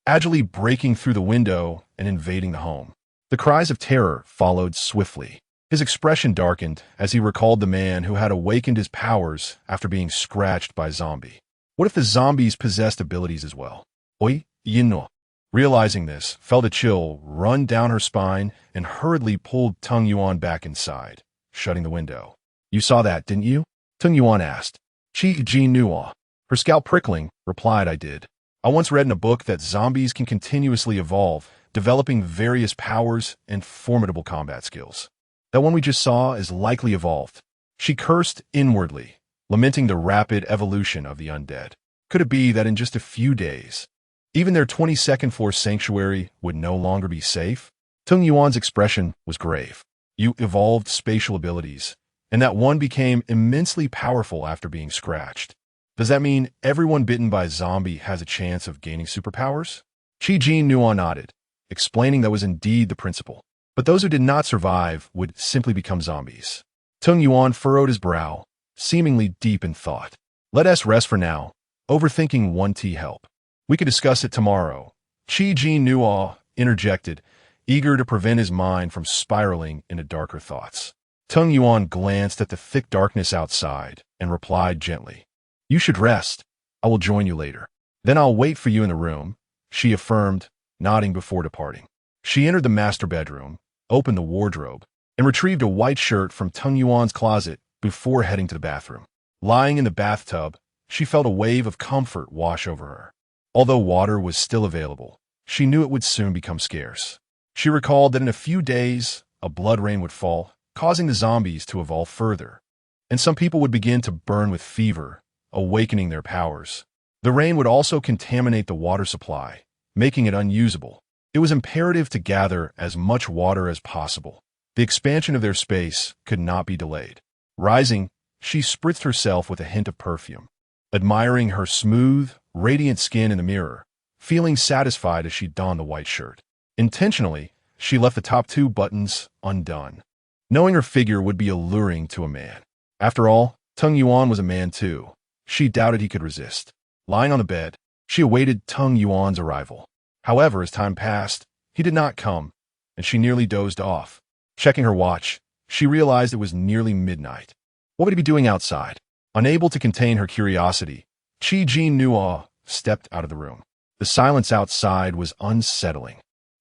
A: agilely breaking through the window and invading the home. The cries of terror followed swiftly. His expression darkened as he recalled the man who had awakened his powers after being scratched by a zombie. What if the zombies possessed abilities as well? Oi, Jinnuo. Realizing this, felt a chill run down her spine and hurriedly pulled Tung Yuan back inside, shutting the window. You saw that, didn't you? Tung Yuan asked. Jinnuo, her scalp prickling, replied, I did. I once read in a book that zombies can continuously evolve, developing various powers and formidable combat skills. That one we just saw is likely evolved. She cursed inwardly, lamenting the rapid evolution of the undead. Could it be that in just a few days, even their 22nd floor sanctuary would no longer be safe? Tung Yuan's expression was grave. You evolved spatial abilities, and that one became immensely powerful after being scratched. Does that mean everyone bitten by a zombie has a chance of gaining superpowers? Jinnuo nodded, explaining that was indeed the principle. But those who did not survive would simply become zombies. Tung Yuan furrowed his brow, seemingly deep in thought. Let us rest for now. Overthinking won't help. We could discuss it tomorrow. Jinnuo interjected, eager to prevent his mind from spiraling into darker thoughts. Tung Yuan glanced at the thick darkness outside and replied gently, You should rest. I will join you later. Then I'll wait for you in the room, she affirmed, nodding before departing. She entered the master bedroom, opened the wardrobe, and retrieved a white shirt from Tung Yuan's closet before heading to the bathroom. Lying in the bathtub, she felt a wave of comfort wash over her. Although water was still available, she knew it would soon become scarce. She recalled that in a few days, a blood rain would fall, causing the zombies to evolve further, and some people would begin to burn with fever, awakening their powers. The rain would also contaminate the water supply, making it unusable. It was imperative to gather as much water as possible. The expansion of their space could not be delayed. Rising, she spritzed herself with a hint of perfume, admiring her smooth, radiant skin in the mirror, feeling satisfied as she donned the white shirt. Intentionally, she left the top 2 buttons undone, knowing her figure would be alluring to a man. After all, Tung Yuan was a man too. She doubted he could resist. Lying on the bed, she awaited Tung Yuan's arrival. However, as time passed, he did not come, and she nearly dozed off. Checking her watch, she realized it was nearly midnight. What would he be doing outside? Unable to contain her curiosity, Jinnuo stepped out of the room. The silence outside was unsettling,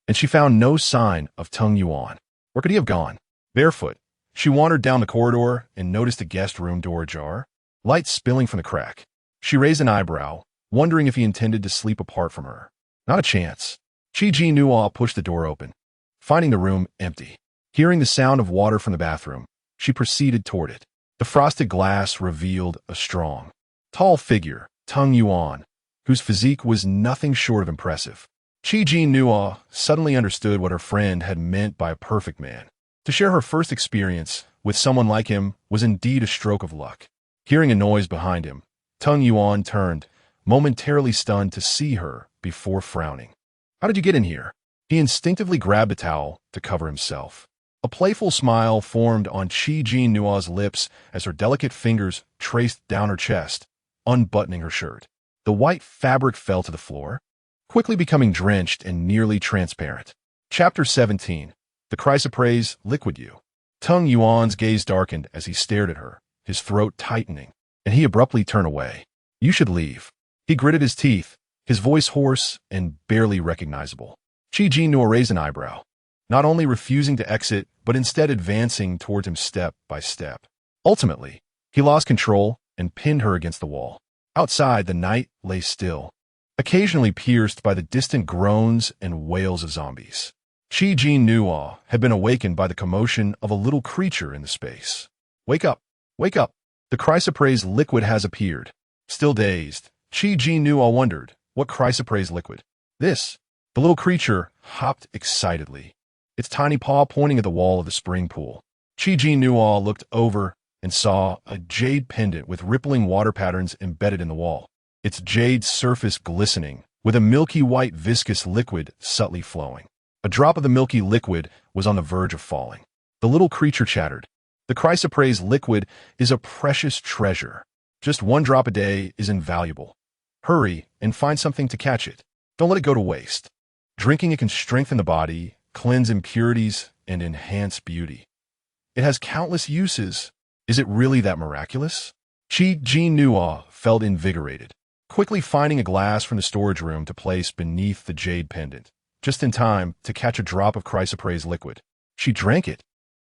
A: and she found no sign of Tung Yuan. Where could he have gone? Barefoot, she wandered down the corridor and noticed the guest room door ajar, light spilling from the crack. She raised an eyebrow, wondering if he intended to sleep apart from her. Not a chance. Jinnuo pushed the door open, finding the room empty. Hearing the sound of water from the bathroom, she proceeded toward it. The frosted glass revealed a strong, tall figure, Tung Yuan, whose physique was nothing short of impressive. Jinnuo suddenly understood what her friend had meant by a perfect man. To share her first experience with someone like him was indeed a stroke of luck. Hearing a noise behind him, Tung Yuan turned, momentarily stunned to see her before frowning. "How did you get in here?" He instinctively grabbed a towel to cover himself. A playful smile formed on Jinnuo's lips as her delicate fingers traced down her chest, unbuttoning her shirt. The white fabric fell to the floor, quickly becoming drenched and nearly transparent. Chapter 17. The Chrysoprase Liquid You. Tung Yuan's gaze darkened as he stared at her, his throat tightening, and he abruptly turned away. "You should leave." He gritted his teeth, his voice hoarse and barely recognizable. Jinnuo raised an eyebrow, not only refusing to exit, but instead advancing towards him step by step. Ultimately, he lost control and pinned her against the wall. Outside, the night lay still, occasionally pierced by the distant groans and wails of zombies. Jinnuo had been awakened by the commotion of a little creature in the space. "Wake up! Wake up! The chrysoprase liquid has appeared." Still dazed, Jinnuo wondered, what chrysoprase liquid? This. The little creature hopped excitedly, its tiny paw pointing at the wall of the spring pool. Jinnuo looked over and saw a jade pendant with rippling water patterns embedded in the wall, its jade surface glistening, with a milky white viscous liquid subtly flowing. A drop of the milky liquid was on the verge of falling. The little creature chattered. "The chrysoprase liquid is a precious treasure. Just one drop a day is invaluable. Hurry and find something to catch it. Don't let it go to waste. Drinking it can strengthen the body, cleanse impurities, and enhance beauty. It has countless uses. Is it really that miraculous?" Jinnuo felt invigorated, quickly finding a glass from the storage room to place beneath the jade pendant, just in time to catch a drop of chrysoprase liquid. She drank it,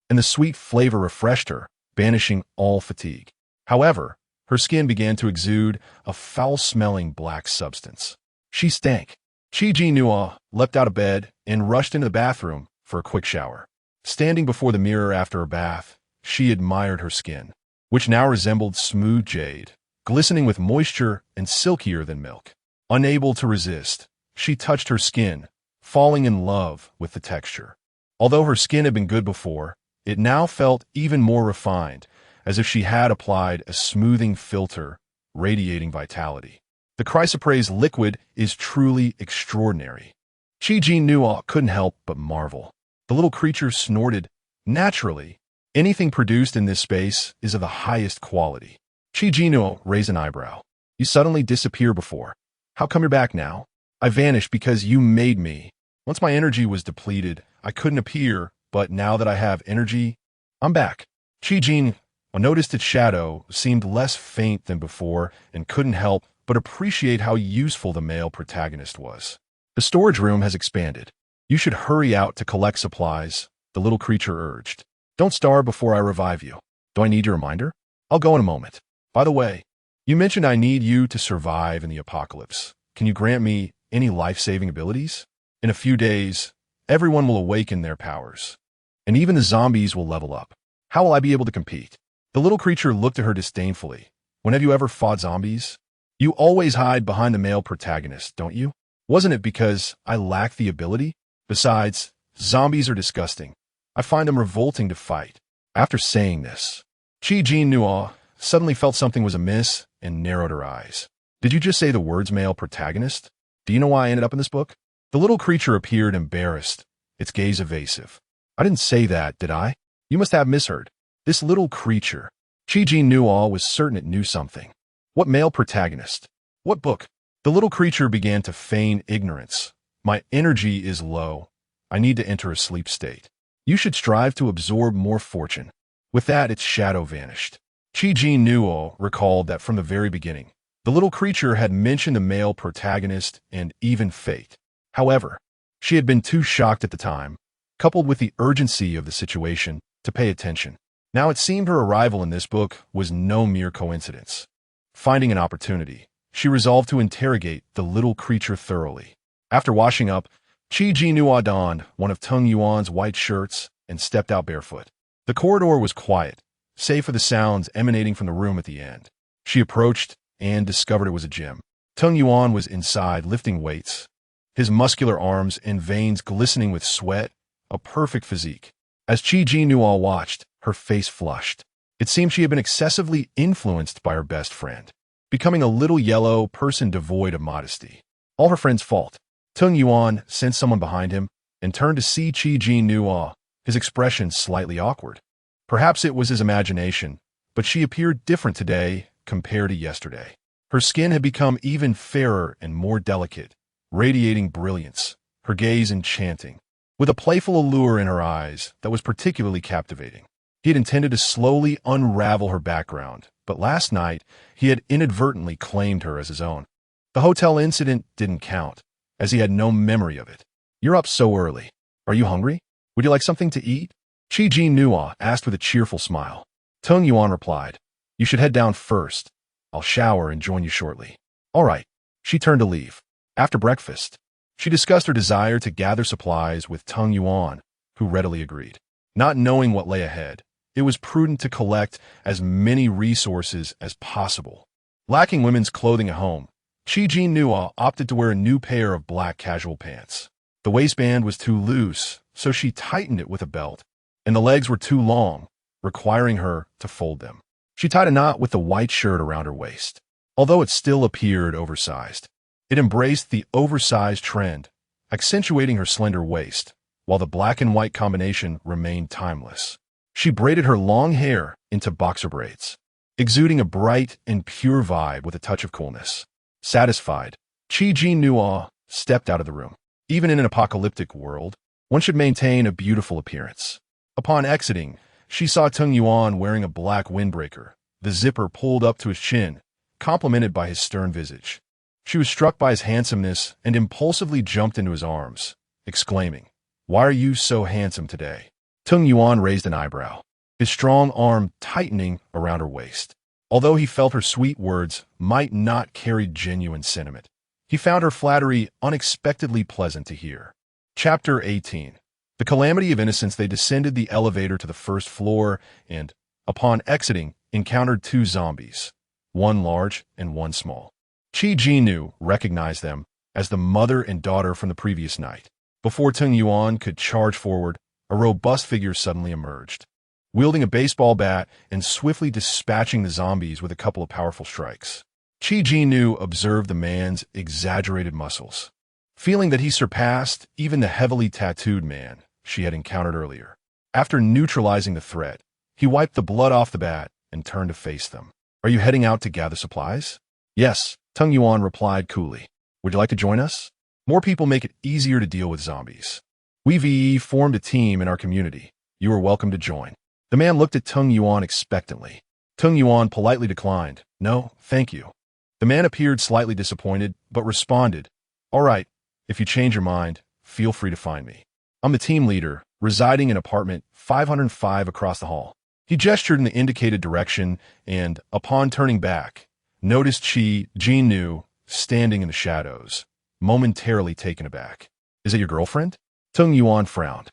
A: and the sweet flavor refreshed her, banishing all fatigue. However, her skin began to exude a foul-smelling black substance. She stank. Jinnuo leapt out of bed and rushed into the bathroom for a quick shower. Standing before the mirror after her bath, she admired her skin, which now resembled smooth jade, glistening with moisture and silkier than milk. Unable to resist, she touched her skin, falling in love with the texture. Although her skin had been good before, it now felt even more refined, as if she had applied a smoothing filter, radiating vitality. The chrysoprase liquid is truly extraordinary. Jinnuo couldn't help but marvel. The little creature snorted. "Naturally, anything produced in this space is of the highest quality." Jinnuo raised an eyebrow. "You suddenly disappeared before. How come you're back now?" "I vanished because you made me. Once my energy was depleted, I couldn't appear, but now that I have energy, I'm back." Jinnuo noticed its shadow seemed less faint than before and couldn't help but appreciate how useful the male protagonist was. "The storage room has expanded. You should hurry out to collect supplies," the little creature urged. "Don't starve before I revive you. Do I need your reminder? I'll go in a moment. By the way, you mentioned I need you to survive in the apocalypse. Can you grant me any life-saving abilities? In a few days, everyone will awaken their powers, and even the zombies will level up. How will I be able to compete?" The little creature looked at her disdainfully. "When have you ever fought zombies? You always hide behind the male protagonist, don't you? Wasn't it because I lack the ability? Besides, zombies are disgusting. I find them revolting to fight." After saying this, Jinnuo suddenly felt something was amiss and narrowed her eyes. "Did you just say the words male protagonist? Do you know why I ended up in this book?" The little creature appeared embarrassed, its gaze evasive. "I didn't say that, did I? You must have misheard. This little creature." Jinnuo was certain it knew something. "What male protagonist? What book?" The little creature began to feign ignorance. "My energy is low. I need to enter a sleep state. You should strive to absorb more fortune." With that, its shadow vanished. Jinnuo recalled that from the very beginning, the little creature had mentioned the male protagonist and even fate. However, she had been too shocked at the time, coupled with the urgency of the situation, to pay attention. Now it seemed her arrival in this book was no mere coincidence. Finding an opportunity, she resolved to interrogate the little creature thoroughly. After washing up, Jinnuo donned one of Tung Yuan's white shirts and stepped out barefoot. The corridor was quiet, save for the sounds emanating from the room at the end. She approached and discovered it was a gym. Tung Yuan was inside lifting weights, his muscular arms and veins glistening with sweat, a perfect physique. As Jinnuo watched, her face flushed. It seemed she had been excessively influenced by her best friend, becoming a little yellow person devoid of modesty. All her friend's fault. Tung Yuan sensed someone behind him and turned to see Jinnuo, his expression slightly awkward. Perhaps it was his imagination, but she appeared different today compared to yesterday. Her skin had become even fairer and more delicate, radiating brilliance, her gaze enchanting, with a playful allure in her eyes that was particularly captivating. He had intended to slowly unravel her background, but last night he had inadvertently claimed her as his own. The hotel incident didn't count, as he had no memory of it. "You're up so early. Are you hungry? Would you like something to eat?" Jinnuo asked with a cheerful smile. Tung Yuan replied, "You should head down first. I'll shower and join you shortly." "All right." She turned to leave. After breakfast, she discussed her desire to gather supplies with Tung Yuan, who readily agreed. Not knowing what lay ahead, it was prudent to collect as many resources as possible. Lacking women's clothing at home, Jinnuo opted to wear a new pair of black casual pants. The waistband was too loose, so she tightened it with a belt, and the legs were too long, requiring her to fold them. She tied a knot with the white shirt around her waist. Although it still appeared oversized, it embraced the oversized trend, accentuating her slender waist, while the black and white combination remained timeless. She braided her long hair into boxer braids, exuding a bright and pure vibe with a touch of coolness. Satisfied, Jinnuo stepped out of the room. Even in an apocalyptic world, one should maintain a beautiful appearance. Upon exiting, she saw Tung Yuan wearing a black windbreaker, the zipper pulled up to his chin, complemented by his stern visage. She was struck by his handsomeness and impulsively jumped into his arms, exclaiming, "Why are you so handsome today?" Tung Yuan raised an eyebrow, his strong arm tightening around her waist. Although he felt her sweet words might not carry genuine sentiment, he found her flattery unexpectedly pleasant to hear. Chapter 18. The calamity of innocence. They descended the elevator to the first floor and, upon exiting, encountered two zombies, one large and one small. Jinnuo recognized them as the mother and daughter from the previous night. Before Tung Yuan could charge forward, a robust figure suddenly emerged, wielding a baseball bat and swiftly dispatching the zombies with a couple of powerful strikes. Jinnuo observed the man's exaggerated muscles, feeling that he surpassed even the heavily tattooed man she had encountered earlier. After neutralizing the threat, he wiped the blood off the bat and turned to face them. "Are you heading out to gather supplies?" "Yes," Tung Yuan replied coolly. "Would you like to join us? More people make it easier to deal with zombies. We've formed a team in our community. You are welcome to join." The man looked at Tung Yuan expectantly. Tung Yuan politely declined. "No, thank you." The man appeared slightly disappointed, but responded, "All right, if you change your mind, feel free to find me. I'm the team leader, residing in apartment 505 across the hall." He gestured in the indicated direction and, upon turning back, noticed Jinnuo standing in the shadows, momentarily taken aback. "Is it your girlfriend?" Tung Yuan frowned,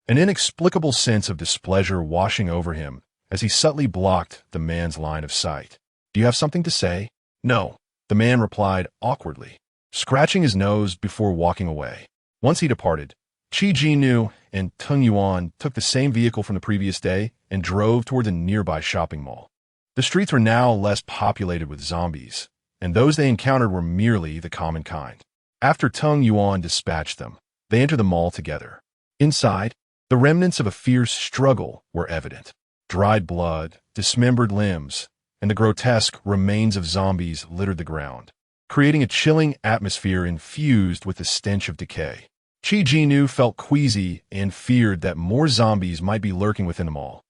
A: an inexplicable sense of displeasure washing over him as he subtly blocked the man's line of sight. "Do you have something to say?" "No," the man replied awkwardly, scratching his nose before walking away. Once he departed, Jinnuo and Tung Yuan took the same vehicle from the previous day and drove toward the nearby shopping mall. The streets were now less populated with zombies, and those they encountered were merely the common kind. After Tung Yuan dispatched them, they entered the mall together. Inside, the remnants of a fierce struggle were evident. Dried blood, dismembered limbs, and the grotesque remains of zombies littered the ground, creating a chilling atmosphere infused with the stench of decay. Jinnuo felt queasy and feared that more zombies might be lurking within the mall.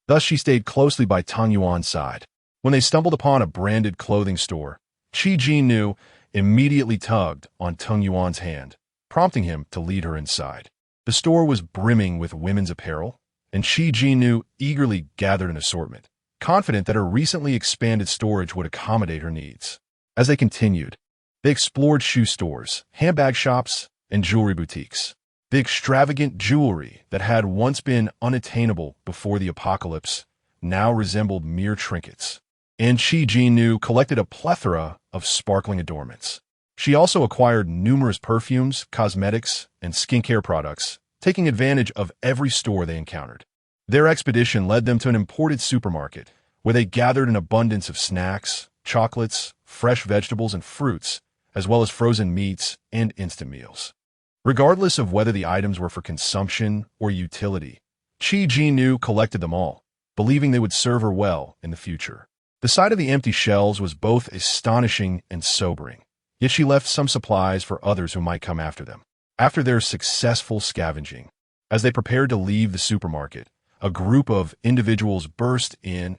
A: Thus she stayed closely by Tung Yuan's side. When they stumbled upon a branded clothing store, Jinnuo immediately tugged on Tung Yuan's hand, prompting him to lead her inside. The store was brimming with women's apparel, and Jinnuo eagerly gathered an assortment, confident that her recently expanded storage would accommodate her needs. As they continued, they explored shoe stores, handbag shops, and jewelry boutiques. The extravagant jewelry that had once been unattainable before the apocalypse now resembled mere trinkets. And Jinnuo collected a plethora of sparkling adornments. She also acquired numerous perfumes, cosmetics, and skincare products, taking advantage of every store they encountered. Their expedition led them to an imported supermarket, where they gathered an abundance of snacks, chocolates, fresh vegetables, and fruits, as well as frozen meats and instant meals. Regardless of whether the items were for consumption or utility, Jinnuo collected them all, believing they would serve her well in the future. The sight of the empty shelves was both astonishing and sobering, yet she left some supplies for others who might come after them. After their successful scavenging, as they prepared to leave the supermarket, a group of individuals burst in,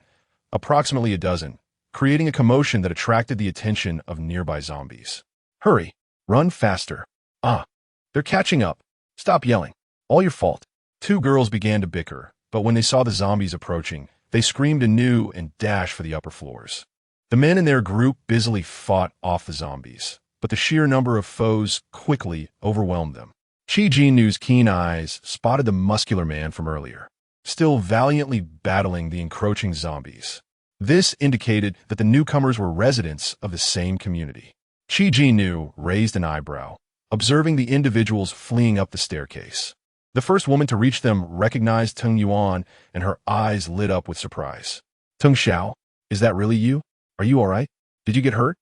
A: approximately a dozen, creating a commotion that attracted the attention of nearby zombies. Hurry! Run faster! Ah! They're catching up! Stop yelling! All your fault! Two girls began to bicker, but when they saw the zombies approaching, they screamed anew and dashed for the upper floors. The men in their group busily fought off the zombies, but the sheer number of foes quickly overwhelmed them. Jinnuo's keen eyes spotted the muscular man from earlier, still valiantly battling the encroaching zombies. This indicated that the newcomers were residents of the same community. Jinnuo raised an eyebrow, observing the individuals fleeing up the staircase. The first woman to reach them recognized Tung Yuan, and her eyes lit up with surprise. Tung Xiao, is that really you? Are you all right? Did you get hurt?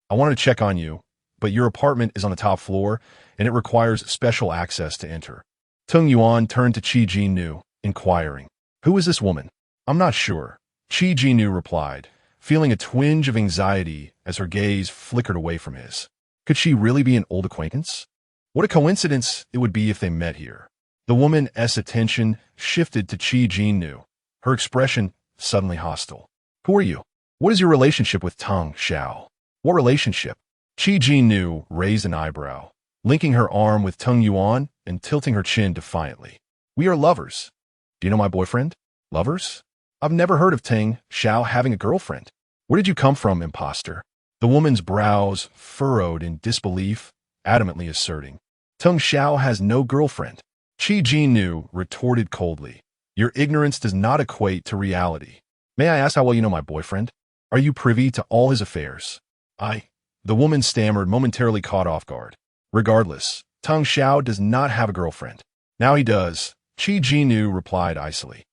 A: I wanted to check on you, but your apartment is on the top floor, and it requires special access to enter. Tung Yuan turned to Jinnuo, inquiring, "Who is this woman?" "I'm not sure," Jinnuo replied, feeling a twinge of anxiety as her gaze flickered away from his. Could she really be an old acquaintance? What a coincidence it would be if they met here. The woman's attention shifted to Jinnuo, her expression suddenly hostile. "Who are you? What is your relationship with Tung Xiao?" "What relationship?" Jinnuo raised an eyebrow, linking her arm with Tung Yuan and tilting her chin defiantly. "We are lovers." "Do you know my boyfriend?" "Lovers? I've never heard of Tung Xiao having a girlfriend." "Where did you come from, imposter?" The woman's brows furrowed in disbelief, adamantly asserting, "Tung Xiao has no girlfriend." Jinnuo retorted coldly, "Your ignorance does not equate to reality. May I ask how well you know my boyfriend? Are you privy to all his affairs?" The woman stammered, momentarily caught off guard. "Regardless, Tung Xiao does not have a girlfriend." "Now he does," Jinnuo replied icily.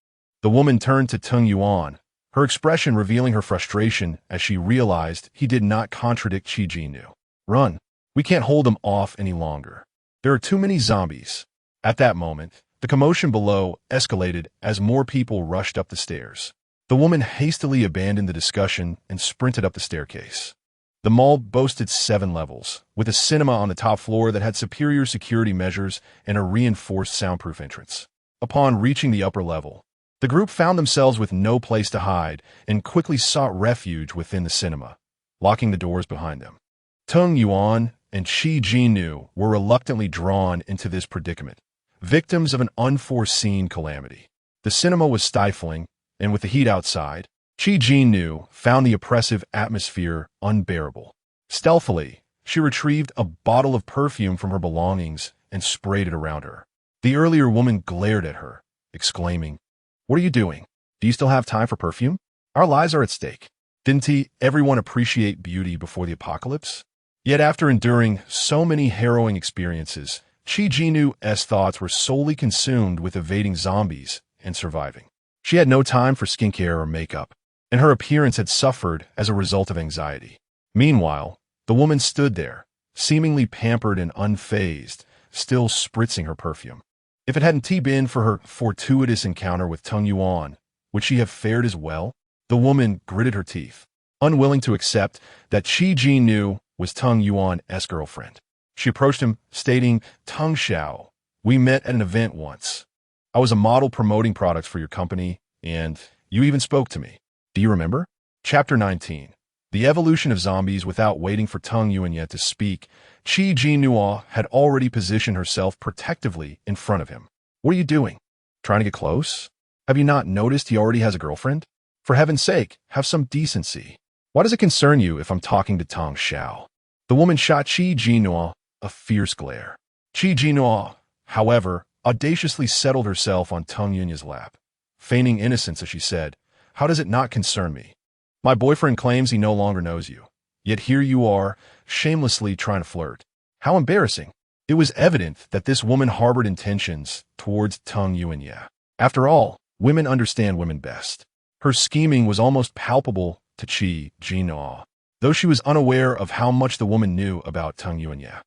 A: The woman turned to Tung Yuan, her expression revealing her frustration as she realized he did not contradict Jinnuo. "Run. We can't hold them off any longer. There are too many zombies." At that moment, the commotion below escalated as more people rushed up the stairs. The woman hastily abandoned the discussion and sprinted up the staircase. The mall boasted 7 levels, with a cinema on the top floor that had superior security measures and a reinforced soundproof entrance. Upon reaching the upper level, the group found themselves with no place to hide and quickly sought refuge within the cinema, locking the doors behind them. Tung Yuan and Jinnuo were reluctantly drawn into this predicament, victims of an unforeseen calamity. The cinema was stifling, and with the heat outside, Jinnuo found the oppressive atmosphere unbearable. Stealthily, she retrieved a bottle of perfume from her belongings and sprayed it around her. The earlier woman glared at her, exclaiming, "What are you doing? Do you still have time for perfume? Our lives are at stake. Didn't everyone appreciate beauty before the apocalypse?" Yet after enduring so many harrowing experiences, Jinnuo's thoughts were solely consumed with evading zombies and surviving. She had no time for skincare or makeup, and her appearance had suffered as a result of anxiety. Meanwhile, the woman stood there, seemingly pampered and unfazed, still spritzing her perfume. If it hadn't been for her fortuitous encounter with Tung Yuan, would she have fared as well? The woman gritted her teeth, unwilling to accept that Jinnuo was Tung Yuan's girlfriend. She approached him, stating, "Tung Xiao, we met at an event once. I was a model promoting products for your company, and you even spoke to me. Do you remember?" Chapter 19. The evolution of zombies. Without waiting for Tung Yuan yet to speak, Jinnuo had already positioned herself protectively in front of him. "What are you doing? Trying to get close? Have you not noticed he already has a girlfriend? For heaven's sake, have some decency. Why does it concern you if I'm talking to Tung Xiao?" The woman shot Jinnuo a fierce glare. Jinnuo, however, audaciously settled herself on Tung Yuan's lap, feigning innocence as she said, "How does it not concern me? My boyfriend claims he no longer knows you. Yet here you are, shamelessly trying to flirt. How embarrassing." It was evident that this woman harbored intentions towards Tung Yuan. After all, Women understand women best. Her scheming was almost palpable to Jinnuo, though she was unaware of how much the woman knew about Teng Yuanya.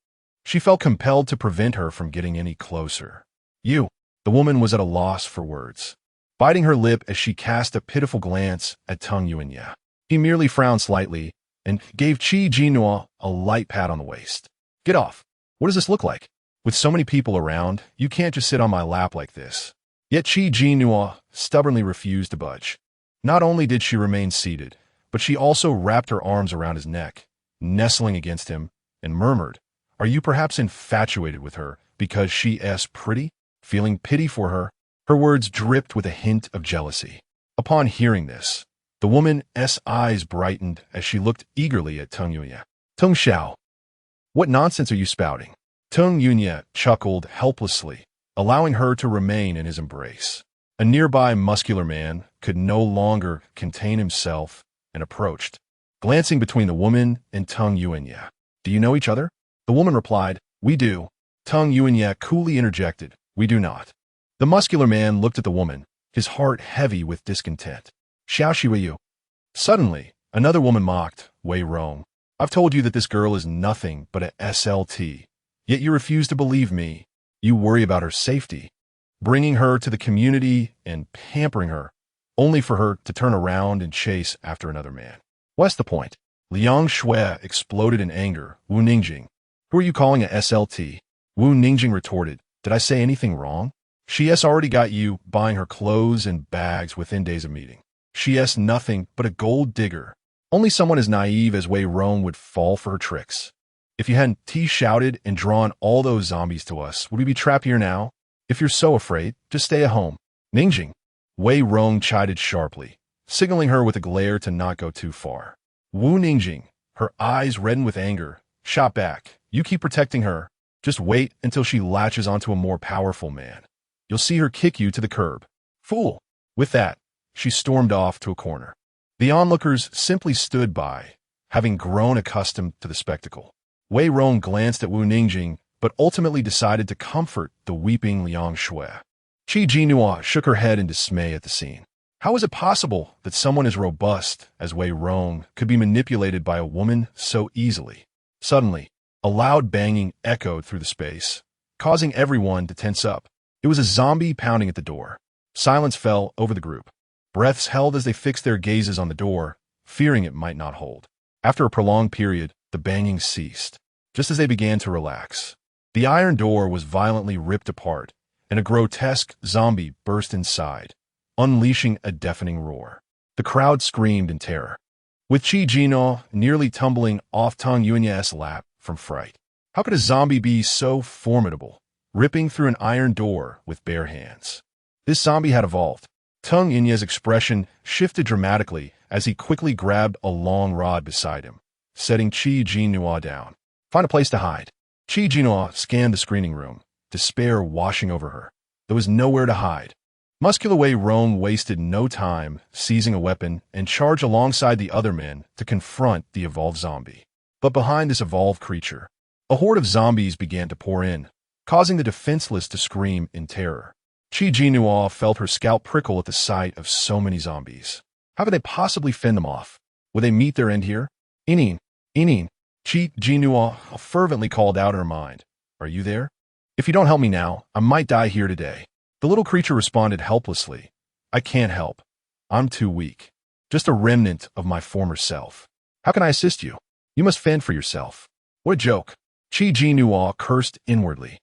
A: She felt compelled to prevent her from getting any closer. You. The woman was at a loss for words, biting her lip as she cast a pitiful glance at Teng Yuanya. He merely frowned slightly and gave Jinnuo a light pat on the waist. Get off. What does this look like? With so many people around, you can't just sit on my lap like this. Yet Jinnuo stubbornly refused to budge. Not only did she remain seated, but she also wrapped her arms around his neck, nestling against him, and murmured, "Are you perhaps infatuated with her because she is pretty?" Feeling pity for her, her words dripped with a hint of jealousy. Upon hearing this, the woman's eyes brightened as she looked eagerly at Teng Yuanya. "Teng Xiao, what nonsense are you spouting?" Teng Yuanya chuckled helplessly, allowing her to remain in his embrace. A nearby muscular man could no longer contain himself and approached, glancing between the woman and Teng Yuanya. "Do you know each other?" The woman replied, "We do." Teng Yuanya coolly interjected, "We do not." The muscular man looked at the woman, his heart heavy with discontent. "Xiao Shi Wei Yu." Suddenly, another woman mocked, "Wei Rong, I've told you that this girl is nothing but a SLT, yet you refuse to believe me. You worry about her safety, bringing her to the community and pampering her, only for her to turn around and chase after another man. What's the point?" Liang Shui exploded in anger. "Wu Ningjing, who are you calling a SLT?" Wu Ningjing retorted, "Did I say anything wrong? She has already got you buying her clothes and bags within days of meeting. She is nothing but a gold digger. Only someone as naive as Wei Rong would fall for her tricks. If you hadn't shouted and drawn all those zombies to us, would we be trapped here now? If you're so afraid, just stay at home." "Ningjing," Wei Rong chided sharply, signaling her with a glare to not go too far. Wu Ningjing, her eyes reddened with anger, shot back, "You keep protecting her. Just wait until she latches onto a more powerful man. You'll see her kick you to the curb. Fool." With that, she stormed off to a corner. The onlookers simply stood by, having grown accustomed to the spectacle. Wei Rong glanced at Wu Ningjing, but ultimately decided to comfort the weeping Liang Shui. Jinnuo shook her head in dismay at the scene. How is it possible that someone as robust as Wei Rong could be manipulated by a woman so easily? Suddenly, a loud banging echoed through the space, causing everyone to tense up. It was a zombie pounding at the door. Silence fell over the group. Breaths held as they fixed their gazes on the door, fearing it might not hold. After a prolonged period, the banging ceased. Just as they began to relax, the iron door was violently ripped apart, and a grotesque zombie burst inside, unleashing a deafening roar. The crowd screamed in terror, with Jinnuo nearly tumbling off Teng Yuanya's lap from fright. How could a zombie be so formidable, ripping through an iron door with bare hands? This zombie had evolved. Teng Yuanya's expression shifted dramatically as he quickly grabbed a long rod beside him, setting Jinnuo down. "Find a place to hide." Jinnuo scanned the screening room, despair washing over her. There was nowhere to hide. Muscular Wei Rong wasted no time seizing a weapon and charged alongside the other men to confront the evolved zombie. But behind this evolved creature, a horde of zombies began to pour in, causing the defenseless to scream in terror. Jinnuo felt her scalp prickle at the sight of so many zombies. How could they possibly fend them off? Would they meet their end here? "Inin, Inin," Jinnuo fervently called out in her mind. "Are you there? If you don't help me now, I might die here today." The little creature responded helplessly. "I can't help. I'm too weak. Just a remnant of my former self. How can I assist you? You must fend for yourself." What a joke. Jinnuo cursed inwardly,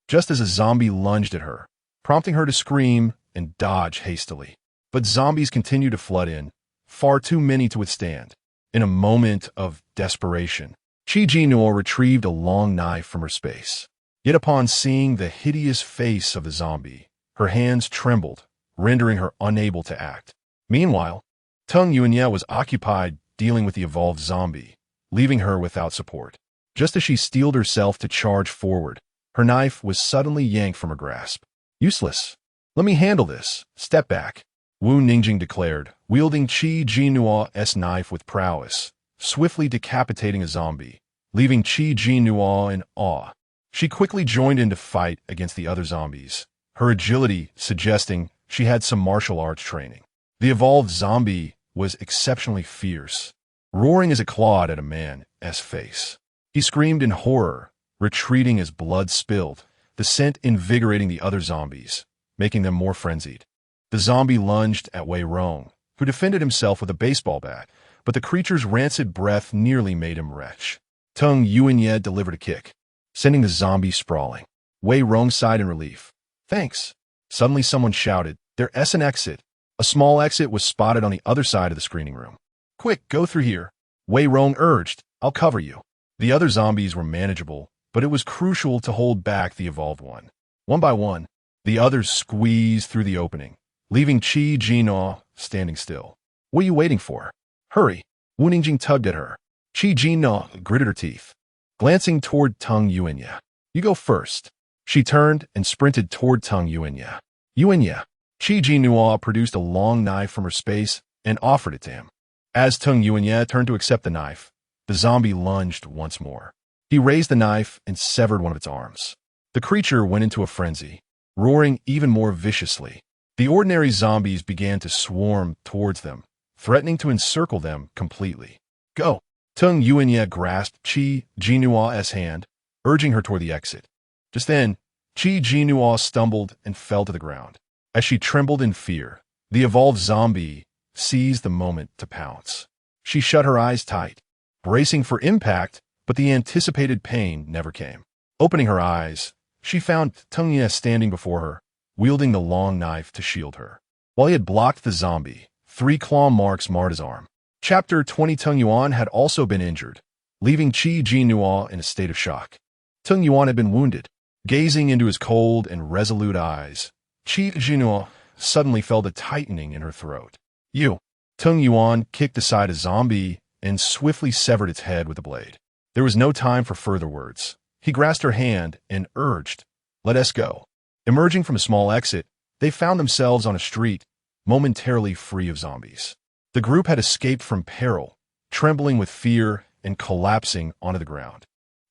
A: just as a zombie lunged at her, prompting her to scream and dodge hastily. But zombies continued to flood in, far too many to withstand. In a moment of desperation, Jinnuo retrieved a long knife from her space. Yet upon seeing the hideous face of the zombie, her hands trembled, rendering her unable to act. Meanwhile, Teng Yuanya was occupied dealing with the evolved zombie, leaving her without support. Just as she steeled herself to charge forward, her knife was suddenly yanked from her grasp. "Useless. Let me handle this. Step back," Wu Ningjing declared, wielding Jinnuo's knife with prowess, swiftly decapitating a zombie, leaving Jinnuo in awe. She quickly joined in to fight against the other zombies, her agility suggesting she had some martial arts training. The evolved zombie was exceptionally fierce, roaring as it clawed at a man's face. He screamed in horror, retreating as blood spilled, the scent invigorating the other zombies, making them more frenzied. The zombie lunged at Wei Rong, who defended himself with a baseball bat, but the creature's rancid breath nearly made him retch. Tung Yuanye delivered a kick, sending the zombie sprawling. Wei Rong sighed in relief. Thanks. Suddenly someone shouted, There's an exit. A small exit was spotted on the other side of the screening room. Quick, go through here. Wei Rong urged, I'll cover you. The other zombies were manageable, but it was crucial to hold back the evolved one. One by one, the others squeezed through the opening, leaving Jinnuo standing still. What are you waiting for? Hurry. Wu Ningjing tugged at her. Jinnuo gritted her teeth, glancing toward Tung Yuanye. You go first. She turned and sprinted toward Tung Yuanye. Yuanye. Jinnuo produced a long knife from her space and offered it to him. As Tung Yuanye turned to accept the knife, the zombie lunged once more. He raised the knife and severed one of its arms. The creature went into a frenzy, roaring even more viciously. The ordinary zombies began to swarm towards them, threatening to encircle them completely. Go! Tung Yuanye grasped Jinnuo's hand, urging her toward the exit. Just then, Jinnuo stumbled and fell to the ground. As she trembled in fear, the evolved zombie seized the moment to pounce. She shut her eyes tight, bracing for impact, but the anticipated pain never came. Opening her eyes, she found Tung Yuanye standing before her, wielding the long knife to shield her. While he had blocked the zombie, 3 claw marks marred his arm. Chapter 20 Tung Yuan had also been injured, leaving Jinnuo in a state of shock. Tung Yuan had been wounded. Gazing into his cold and resolute eyes, Jinnuo suddenly felt a tightening in her throat. You! Tung Yuan kicked aside a zombie and swiftly severed its head with a blade. There was no time for further words. He grasped her hand and urged, Let us go. Emerging from a small exit, they found themselves on a street, momentarily free of zombies. The group had escaped from peril, trembling with fear and collapsing onto the ground.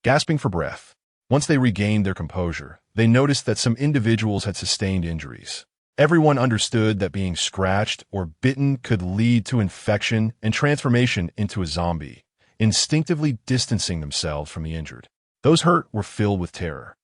A: Gasping for breath, once they regained their composure, they noticed that some individuals had sustained injuries. Everyone understood that being scratched or bitten could lead to infection and transformation into a zombie, instinctively distancing themselves from the injured. Those hurt were filled with terror,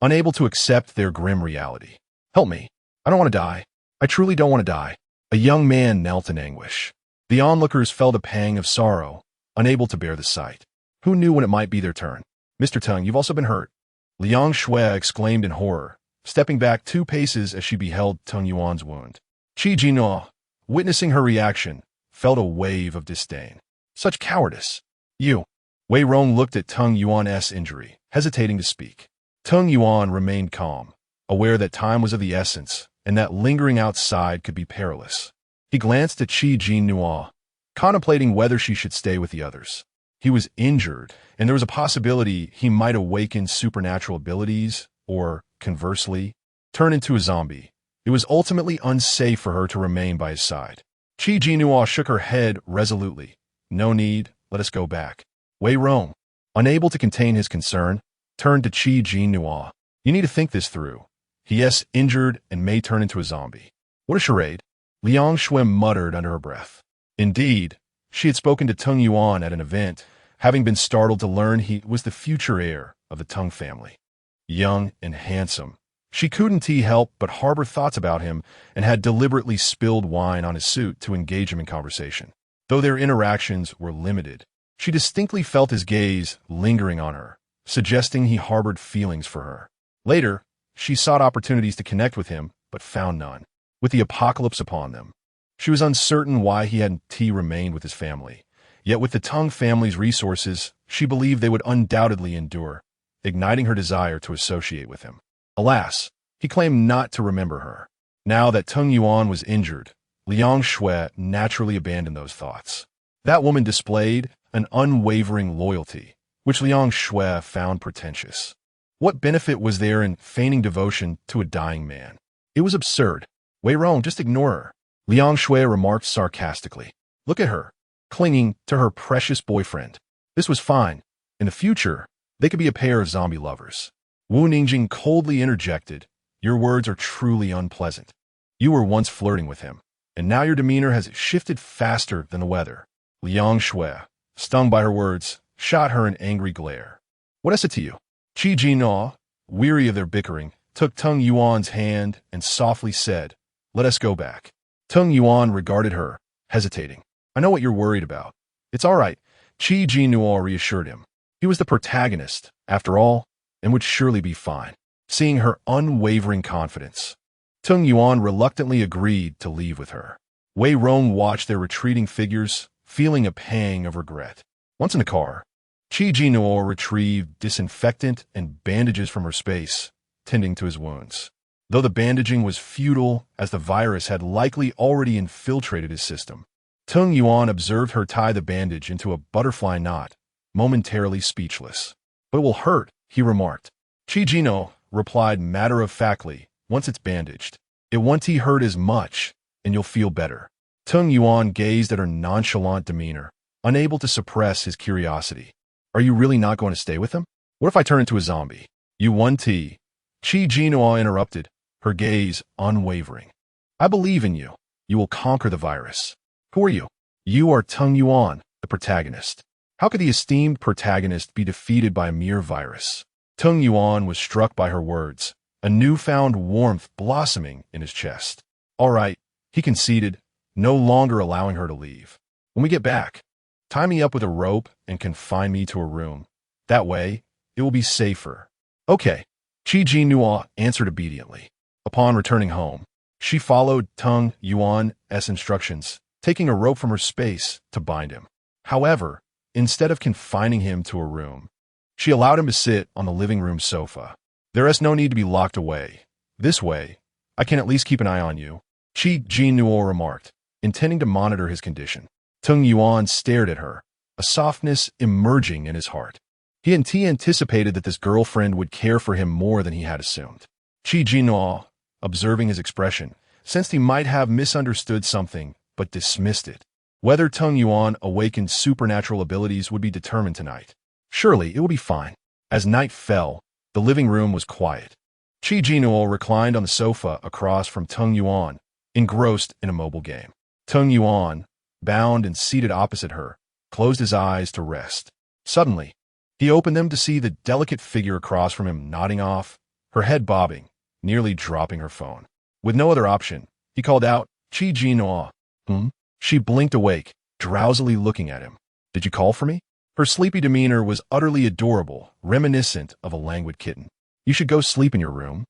A: unable to accept their grim reality. Help me. I don't want to die. I truly don't want to die. A young man knelt in anguish. The onlookers felt a pang of sorrow, unable to bear the sight. Who knew when it might be their turn? Mr. Tung, you've also been hurt. Liang Shui exclaimed in horror, stepping back 2 paces as she beheld Tung Yuan's wound. Jinnuo, witnessing her reaction, felt a wave of disdain. Such cowardice. You. Wei Rong looked at Tung Yuan's injury, hesitating to speak. Tung Yuan remained calm, aware that time was of the essence and that lingering outside could be perilous. He glanced at Jinnuo, contemplating whether she should stay with the others. He was injured, and there was a possibility he might awaken supernatural abilities, or, conversely, turn into a zombie. It was ultimately unsafe for her to remain by his side. Jinnuo shook her head resolutely. No need, let us go back. Wei Rong, unable to contain his concern, turned to Jinnuo. You need to think this through. He is injured and may turn into a zombie. What a charade. Liang Shui muttered under her breath. Indeed, she had spoken to Tung Yuan at an event, having been startled to learn he was the future heir of the Tung family. Young and handsome, she couldn't help but harbor thoughts about him and had deliberately spilled wine on his suit to engage him in conversation. Though their interactions were limited, she distinctly felt his gaze lingering on her, suggesting he harbored feelings for her. Later, she sought opportunities to connect with him, but found none. With the apocalypse upon them, she was uncertain why he hadn't remained with his family. Yet with the Tung family's resources, she believed they would undoubtedly endure, igniting her desire to associate with him. Alas, he claimed not to remember her. Now that Tung Yuan was injured, Liang Shui naturally abandoned those thoughts. That woman displayed an unwavering loyalty, which Liang Shui found pretentious. What benefit was there in feigning devotion to a dying man? It was absurd. Wei Rong, just ignore her. Liang Shui remarked sarcastically. Look at her, clinging to her precious boyfriend. This was fine. In the future, they could be a pair of zombie lovers. Wu Ningjing coldly interjected, Your words are truly unpleasant. You were once flirting with him, and now your demeanor has shifted faster than the weather. Liang Shui, stung by her words, shot her an angry glare. What is it to you? Jinnuo, weary of their bickering, took Tung Yuan's hand and softly said, "Let us go back." Tung Yuan regarded her, hesitating. "I know what you're worried about." "It's all right," Jinnuo reassured him. He was the protagonist, after all, and would surely be fine. Seeing her unwavering confidence, Tung Yuan reluctantly agreed to leave with her. Wei Rong watched their retreating figures, feeling a pang of regret. Once in the car, Jinnuo retrieved disinfectant and bandages from her space, tending to his wounds. Though the bandaging was futile, as the virus had likely already infiltrated his system, Tung Yuan observed her tie the bandage into a butterfly knot, momentarily speechless. "But it will hurt," he remarked. Jinnuo replied matter-of-factly, "Once it's bandaged, it won't hurt as much, and you'll feel better." Tung Yuan gazed at her nonchalant demeanor, unable to suppress his curiosity. "Are you really not going to stay with him? What if I turn into a zombie?" "You won't." Jinnuo interrupted, her gaze unwavering. "I believe in you. You will conquer the virus." "Who are you?" "You are Tung Yuan, the protagonist." How could the esteemed protagonist be defeated by a mere virus? Tung Yuan was struck by her words, a newfound warmth blossoming in his chest. "All right," he conceded, no longer allowing her to leave. "When we get back, tie me up with a rope and confine me to a room. That way, it will be safer." "Okay," Jinnuo answered obediently. Upon returning home, she followed Tung Yuan's instructions, taking a rope from her space to bind him. However, instead of confining him to a room, she allowed him to sit on the living room sofa. "There is no need to be locked away. This way, I can at least keep an eye on you," Jinnuo remarked, intending to monitor his condition. Tung Yuan stared at her, a softness emerging in his heart. He anticipated that this girlfriend would care for him more than he had assumed. Jinnuo, observing his expression, sensed he might have misunderstood something, but dismissed it. Whether Tung Yuan awakened supernatural abilities would be determined tonight. Surely it would be fine. As night fell, the living room was quiet. Jinnuo reclined on the sofa across from Tung Yuan, engrossed in a mobile game. Tung Yuan, bound and seated opposite her, closed his eyes to rest. Suddenly, he opened them to see the delicate figure across from him nodding off, her head bobbing, nearly dropping her phone. With no other option, he called out, "Jinnuo." She blinked awake, drowsily looking at him. "Did you call for me?" Her sleepy demeanor was utterly adorable, reminiscent of a languid kitten. "You should go sleep in your room,"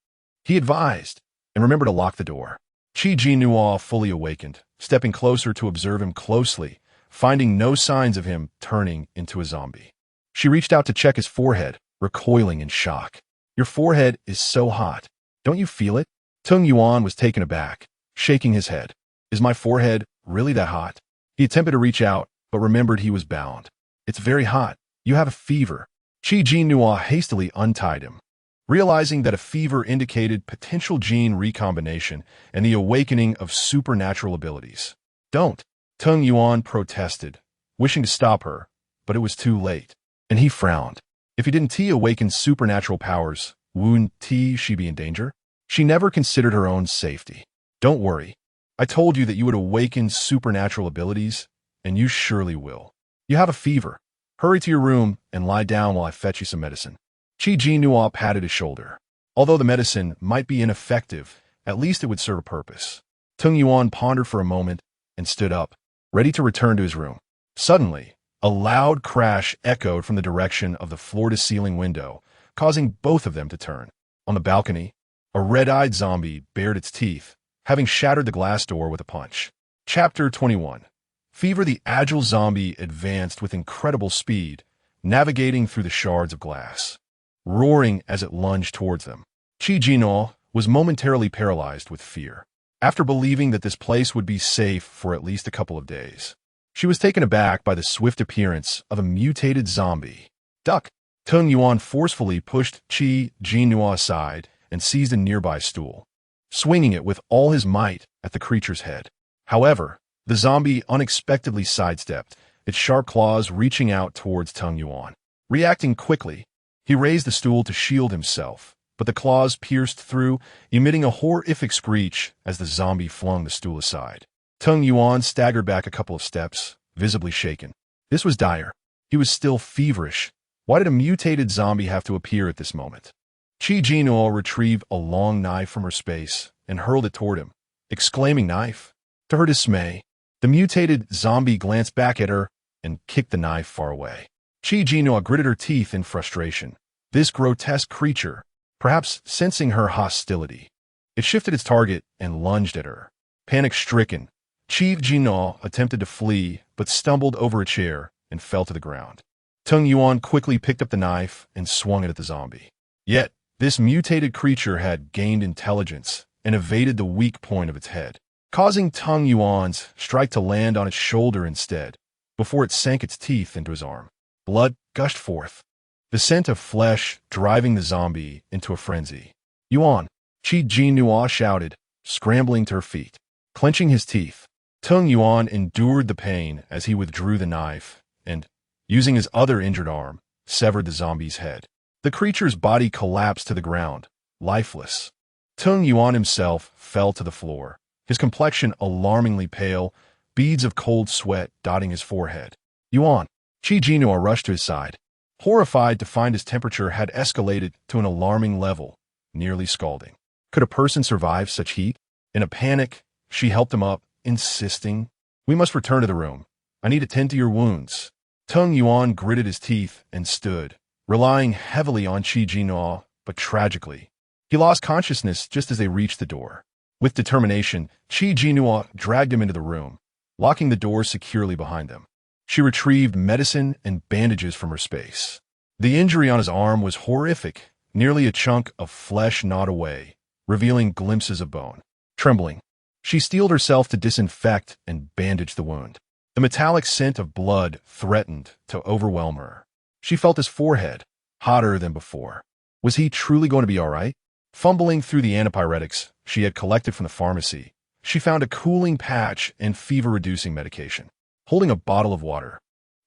A: he advised, "and remember to lock the door." Jinnuo fully awakened, stepping closer to observe him closely, finding no signs of him turning into a zombie. She reached out to check his forehead, recoiling in shock. "Your forehead is so hot. Don't you feel it?" Tung Yuan was taken aback, shaking his head. "Is my forehead really that hot?" He attempted to reach out, but remembered he was bound. "It's very hot. You have a fever." Jinnuo hastily untied him, realizing that a fever indicated potential gene recombination and the awakening of supernatural abilities. "Don't," Tung Yuan protested, wishing to stop her, but it was too late, and he frowned. If he didn't awaken supernatural powers, wouldn't she be in danger? She never considered her own safety. "Don't worry. I told you that you would awaken supernatural abilities, and you surely will. You have a fever. Hurry to your room and lie down while I fetch you some medicine." Jinnuo patted his shoulder. Although the medicine might be ineffective, at least it would serve a purpose. Tung Yuan pondered for a moment and stood up, ready to return to his room. Suddenly, a loud crash echoed from the direction of the floor-to-ceiling window, causing both of them to turn. On the balcony, a red-eyed zombie bared its teeth, having shattered the glass door with a punch. Chapter 21. Fever. The agile zombie advanced with incredible speed, navigating through the shards of glass, roaring as it lunged towards them. Jinnuo was momentarily paralyzed with fear. After believing that this place would be safe for at least a couple of days, she was taken aback by the swift appearance of a mutated zombie. "Duck!" Tung Yuan forcefully pushed Jinnuo aside and seized a nearby stool, swinging it with all his might at the creature's head. However, the zombie unexpectedly sidestepped, its sharp claws reaching out towards Tung Yuan. Reacting quickly, he raised the stool to shield himself, but the claws pierced through, emitting a horrific screech as the zombie flung the stool aside. Tung Yuan staggered back a couple of steps, visibly shaken. This was dire. He was still feverish. Why did a mutated zombie have to appear at this moment? Jinnuo retrieved a long knife from her space and hurled it toward him, exclaiming, "Knife!" To her dismay, the mutated zombie glanced back at her and kicked the knife far away. Jinnuo gritted her teeth in frustration. This grotesque creature, perhaps sensing her hostility, it shifted its target and lunged at her. Panic-stricken, Jinnuo attempted to flee but stumbled over a chair and fell to the ground. Tung Yuan quickly picked up the knife and swung it at the zombie. Yet, this mutated creature had gained intelligence and evaded the weak point of its head, causing Tung Yuan's strike to land on its shoulder instead, before it sank its teeth into his arm. Blood gushed forth, the scent of flesh driving the zombie into a frenzy. "Yuan!" Jinnuo shouted, scrambling to her feet. Clenching his teeth, Tung Yuan endured the pain as he withdrew the knife and, using his other injured arm, severed the zombie's head. The creature's body collapsed to the ground, lifeless. Tung Yuan himself fell to the floor, his complexion alarmingly pale, beads of cold sweat dotting his forehead. "Yuan!" Jinnuo rushed to his side, horrified to find his temperature had escalated to an alarming level, nearly scalding. Could a person survive such heat? In a panic, she helped him up, insisting, "We must return to the room. I need to tend to your wounds." Tung Yuan gritted his teeth and stood, relying heavily on Jinnuo, but tragically, he lost consciousness just as they reached the door. With determination, Jinnuo dragged him into the room, locking the door securely behind them. She retrieved medicine and bandages from her space. The injury on his arm was horrific, nearly a chunk of flesh gnawed away, revealing glimpses of bone. Trembling, she steeled herself to disinfect and bandage the wound. The metallic scent of blood threatened to overwhelm her. She felt his forehead, hotter than before. Was he truly going to be all right? Fumbling through the antipyretics she had collected from the pharmacy, she found a cooling patch and fever-reducing medication. Holding a bottle of water,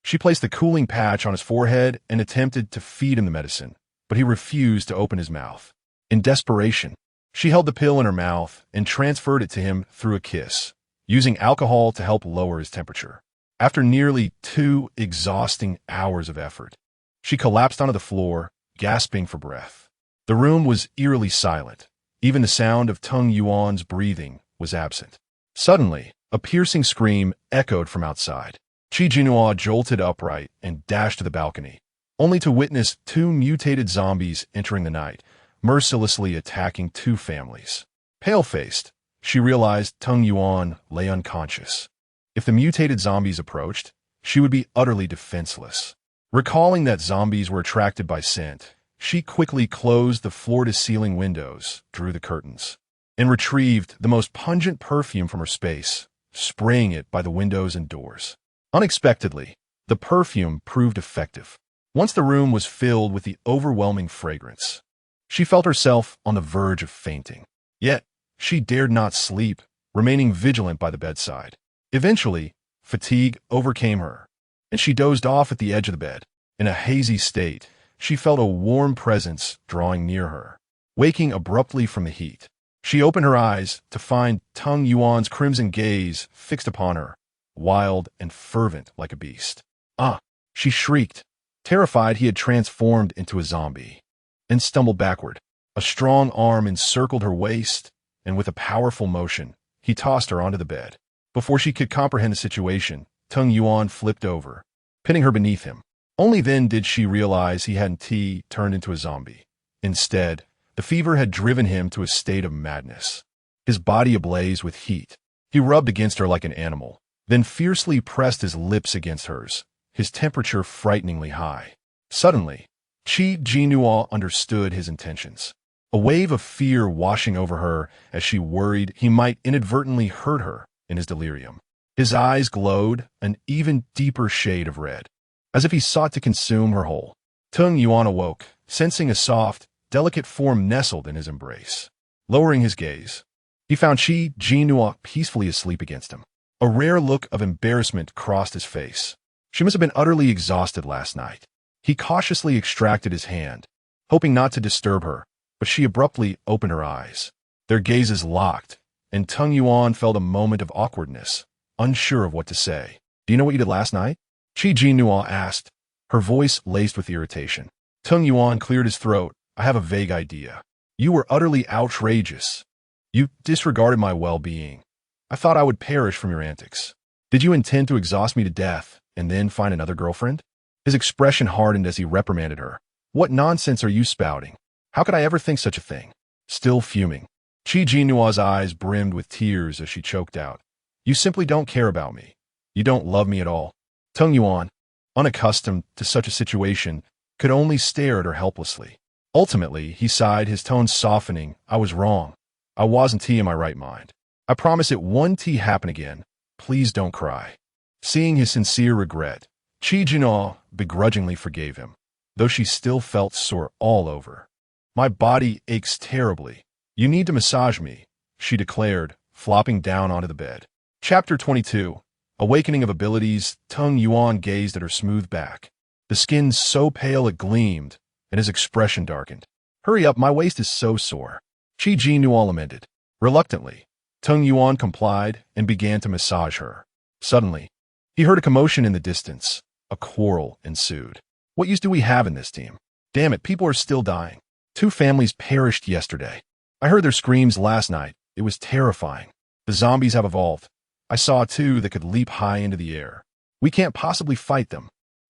A: she placed the cooling patch on his forehead and attempted to feed him the medicine, but he refused to open his mouth. In desperation, she held the pill in her mouth and transferred it to him through a kiss, using alcohol to help lower his temperature. After nearly 2 exhausting hours of effort, she collapsed onto the floor, gasping for breath. The room was eerily silent. Even the sound of Tung Yuan's breathing was absent. Suddenly, a piercing scream echoed from outside. Jinnuo jolted upright and dashed to the balcony, only to witness 2 mutated zombies entering the night, mercilessly attacking 2 families. Pale-faced, she realized Tung Yuan lay unconscious. If the mutated zombies approached, she would be utterly defenseless. Recalling that zombies were attracted by scent, she quickly closed the floor-to-ceiling windows, drew the curtains, and retrieved the most pungent perfume from her space, spraying it by the windows and doors. Unexpectedly, the perfume proved effective. Once the room was filled with the overwhelming fragrance, she felt herself on the verge of fainting. Yet, she dared not sleep, remaining vigilant by the bedside. Eventually, fatigue overcame her, and she dozed off at the edge of the bed. In a hazy state, she felt a warm presence drawing near her. Waking abruptly from the heat, she opened her eyes to find Tung Yuan's crimson gaze fixed upon her, wild and fervent like a beast. "Ah!" she shrieked, terrified he had transformed into a zombie, and stumbled backward. A strong arm encircled her waist, and with a powerful motion, he tossed her onto the bed. Before she could comprehend the situation, Tung Yuan flipped over, pinning her beneath him. Only then did she realize he hadn't turned into a zombie. Instead, the fever had driven him to a state of madness. His body ablaze with heat, he rubbed against her like an animal, then fiercely pressed his lips against hers, his temperature frighteningly high. Suddenly, Jinnuo understood his intentions. A wave of fear washing over her as she worried he might inadvertently hurt her in his delirium. His eyes glowed an even deeper shade of red, as if he sought to consume her whole. Tung Yuan awoke, sensing a soft, delicate form nestled in his embrace. Lowering his gaze, he found Jinnuo peacefully asleep against him. A rare look of embarrassment crossed his face. She must have been utterly exhausted last night. He cautiously extracted his hand, hoping not to disturb her, but she abruptly opened her eyes. Their gazes locked, and Tung Yuan felt a moment of awkwardness, unsure of what to say. Do you know what you did last night? Jinnuo asked, her voice laced with irritation. Tung Yuan cleared his throat. I have a vague idea. You were utterly outrageous. You disregarded my well-being. I thought I would perish from your antics. Did you intend to exhaust me to death and then find another girlfriend? His expression hardened as he reprimanded her. What nonsense are you spouting? How could I ever think such a thing? Still fuming, Jinnuo's eyes brimmed with tears as she choked out. You simply don't care about me. You don't love me at all. Tung Yuan, unaccustomed to such a situation, could only stare at her helplessly. Ultimately, he sighed, his tone softening. I was wrong. I wasn't in my right mind. I promise it won't happen again. Please don't cry. Seeing his sincere regret, Jinnuo begrudgingly forgave him, though she still felt sore all over. My body aches terribly. You need to massage me, she declared, flopping down onto the bed. Chapter 22. Awakening of Abilities. Tung Yuan gazed at her smooth back, the skin so pale it gleamed, and his expression darkened. Hurry up, my waist is so sore. Jinnuo lamented. Reluctantly, Tung Yuan complied and began to massage her. Suddenly, he heard a commotion in the distance. A quarrel ensued. What use do we have in this team? Damn it, people are still dying. 2 families perished yesterday. I heard their screams last night. It was terrifying. The zombies have evolved. I saw 2 that could leap high into the air. We can't possibly fight them.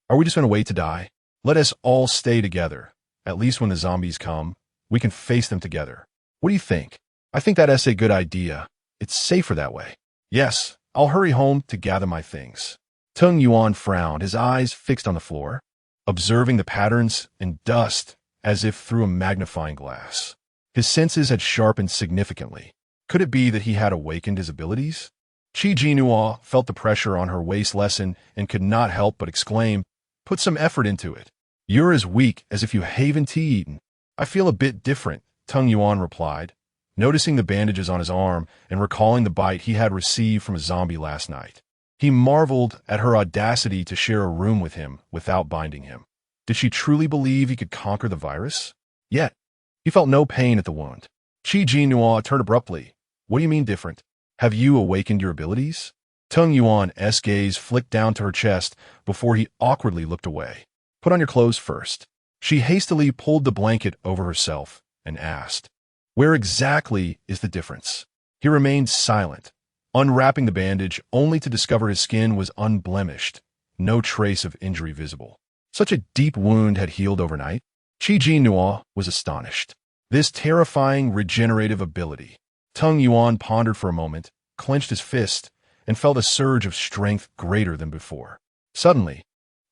A: Are we just going to wait to die? Let us all stay together. At least when the zombies come, we can face them together. What do you think? I think that's a good idea. It's safer that way. Yes, I'll hurry home to gather my things. Tung Yuan frowned, his eyes fixed on the floor, observing the patterns and dust as if through a magnifying glass. His senses had sharpened significantly. Could it be that he had awakened his abilities? Jinnuo felt the pressure on her waist lessen and could not help but exclaim, Put some effort into it. You're as weak as if you haven't eaten. I feel a bit different, Tung Yuan replied, noticing the bandages on his arm and recalling the bite he had received from a zombie last night. He marveled at her audacity to share a room with him without binding him. Did she truly believe he could conquer the virus? Yet, he felt no pain at the wound. Jinnuo turned abruptly. What do you mean different? Have you awakened your abilities? Tung Yuan's gaze flicked down to her chest before he awkwardly looked away. Put on your clothes first. She hastily pulled the blanket over herself and asked, Where exactly is the difference? He remained silent, unwrapping the bandage only to discover his skin was unblemished, no trace of injury visible. Such a deep wound had healed overnight. Jinnuo was astonished. This terrifying regenerative ability. Tung Yuan pondered for a moment, clenched his fist, and felt a surge of strength greater than before. Suddenly,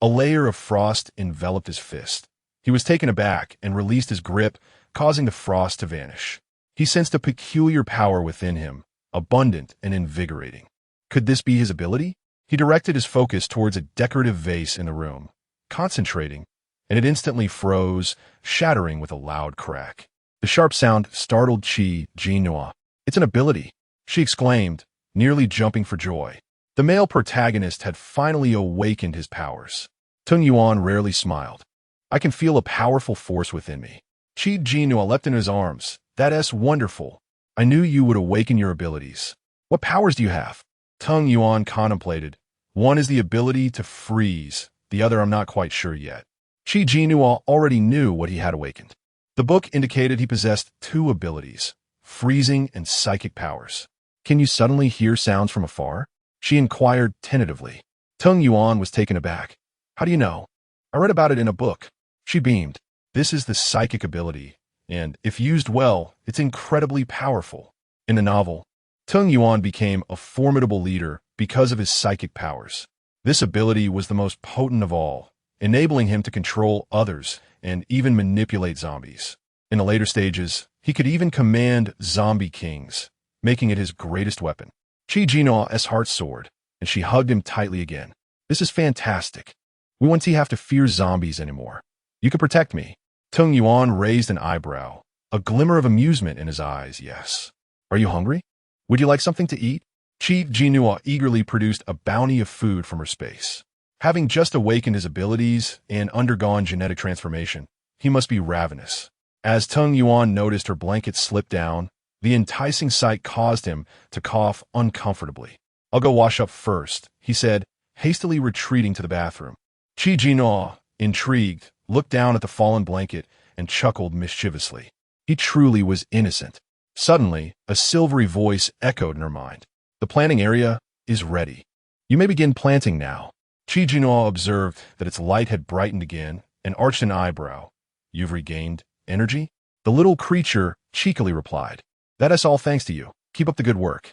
A: a layer of frost enveloped his fist. He was taken aback and released his grip, causing the frost to vanish. He sensed a peculiar power within him, abundant and invigorating. Could this be his ability? He directed his focus towards a decorative vase in the room, concentrating, and it instantly froze, shattering with a loud crack. The sharp sound startled Jinnuo. It's an ability, she exclaimed, nearly jumping for joy. The male protagonist had finally awakened his powers. Tung Yuan rarely smiled. I can feel a powerful force within me. Jinnuo leapt into his arms. That's wonderful. I knew you would awaken your abilities. What powers do you have? Tung Yuan contemplated. One is the ability to freeze. The other I'm not quite sure yet. Jinnuo already knew what he had awakened. The book indicated he possessed 2 abilities, freezing and psychic powers. Can you suddenly hear sounds from afar? She inquired tentatively. Tung Yuan was taken aback. How do you know? I read about it in a book. She beamed. This is the psychic ability, and if used well, it's incredibly powerful. In the novel, Tung Yuan became a formidable leader because of his psychic powers. This ability was the most potent of all, enabling him to control others and even manipulate zombies. In the later stages, he could even command zombie kings, making it his greatest weapon. Jinnuo's heart soared, and she hugged him tightly again. This is fantastic. We won't have to fear zombies anymore. You can protect me. Tung Yuan raised an eyebrow, a glimmer of amusement in his eyes. Yes. Are you hungry? Would you like something to eat? Jinnuo eagerly produced a bounty of food from her space. Having just awakened his abilities and undergone genetic transformation, he must be ravenous. As Tung Yuan noticed her blanket slip down, the enticing sight caused him to cough uncomfortably. "I'll go wash up first," he said, hastily retreating to the bathroom. Jinnuo, intrigued, looked down at the fallen blanket and chuckled mischievously. He truly was innocent. Suddenly, a silvery voice echoed in her mind. "The planting area is ready. You may begin planting now." Jinnuo observed that its light had brightened again and arched an eyebrow. "You've regained energy?" The little creature cheekily replied. "That is all thanks to you. Keep up the good work."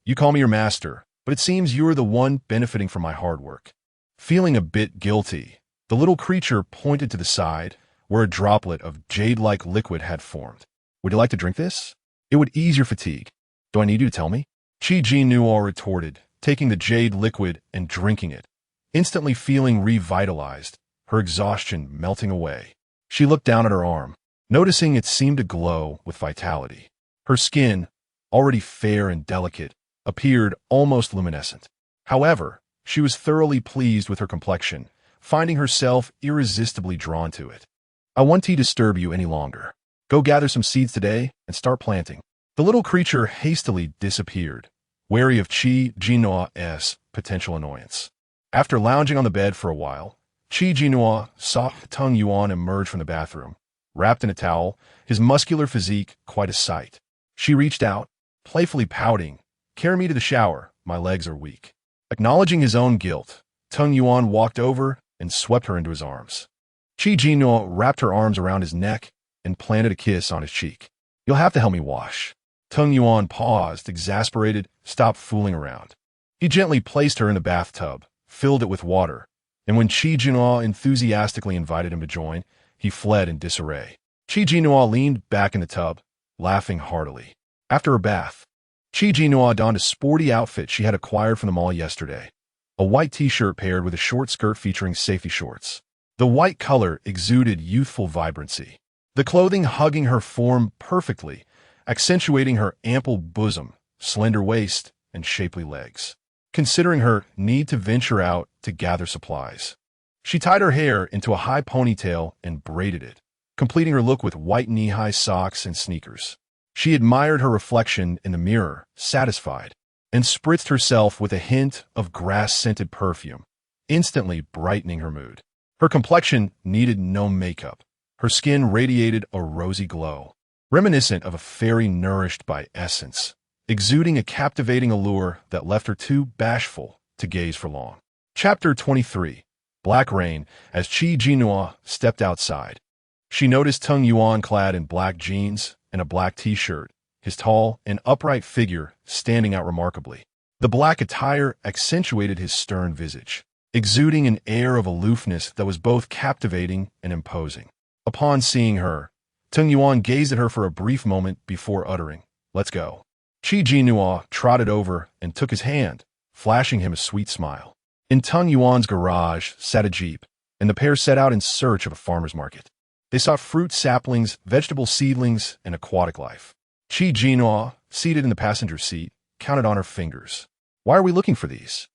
A: You call me your master, but it seems you are the one benefiting from my hard work." Feeling a bit guilty, the little creature pointed to the side, where a droplet of jade-like liquid had formed. "Would you like to drink this? It would ease your fatigue." "Do I need you to tell me?" Jinnuo retorted, taking the jade liquid and drinking it, instantly feeling revitalized, her exhaustion melting away. She looked down at her arm, noticing it seemed to glow with vitality. Her skin, already fair and delicate, appeared almost luminescent. However, she was thoroughly pleased with her complexion, finding herself irresistibly drawn to it. "I won't disturb you any longer. Go gather some seeds today and start planting." The little creature hastily disappeared, wary of Jinnuo's potential annoyance. After lounging on the bed for a while, Jinnuo saw Tung Yuan emerge from the bathroom, wrapped in a towel, his muscular physique quite a sight. She reached out, playfully pouting, "Carry me to the shower, my legs are weak." Acknowledging his own guilt, Tung Yuan walked over and swept her into his arms. Jinnuo wrapped her arms around his neck and planted a kiss on his cheek. "You'll have to help me wash." Tung Yuan paused, exasperated, stopped fooling around. He gently placed her in the bathtub, filled it with water, and when Jinnuo enthusiastically invited him to join, he fled in disarray. Jinnuo leaned back in the tub, laughing heartily. After her bath, Jinnuo donned a sporty outfit she had acquired from the mall yesterday. A white t-shirt paired with a short skirt featuring safety shorts. The white color exuded youthful vibrancy, the clothing hugging her form perfectly, accentuating her ample bosom, slender waist, and shapely legs. Considering her need to venture out to gather supplies, she tied her hair into a high ponytail and braided it, completing her look with white knee-high socks and sneakers. She admired her reflection in the mirror, satisfied, and spritzed herself with a hint of grass-scented perfume, instantly brightening her mood. Her complexion needed no makeup. Her skin radiated a rosy glow, reminiscent of a fairy nourished by essence, exuding a captivating allure that left her too bashful to gaze for long. Chapter 23. Black Rain. As Jinnuo stepped outside, she noticed Tung Yuan clad in black jeans and a black t-shirt, his tall and upright figure standing out remarkably. The black attire accentuated his stern visage, exuding an air of aloofness that was both captivating and imposing. Upon seeing her, Tung Yuan gazed at her for a brief moment before uttering, "Let's go." Jinnuo trotted over and took his hand, flashing him a sweet smile. In Tung Yuan's garage sat a jeep, and the pair set out in search of a farmer's market. They sought fruit saplings, vegetable seedlings, and aquatic life. Jinnuo, seated in the passenger seat, counted on her fingers. "Why are we looking for these?"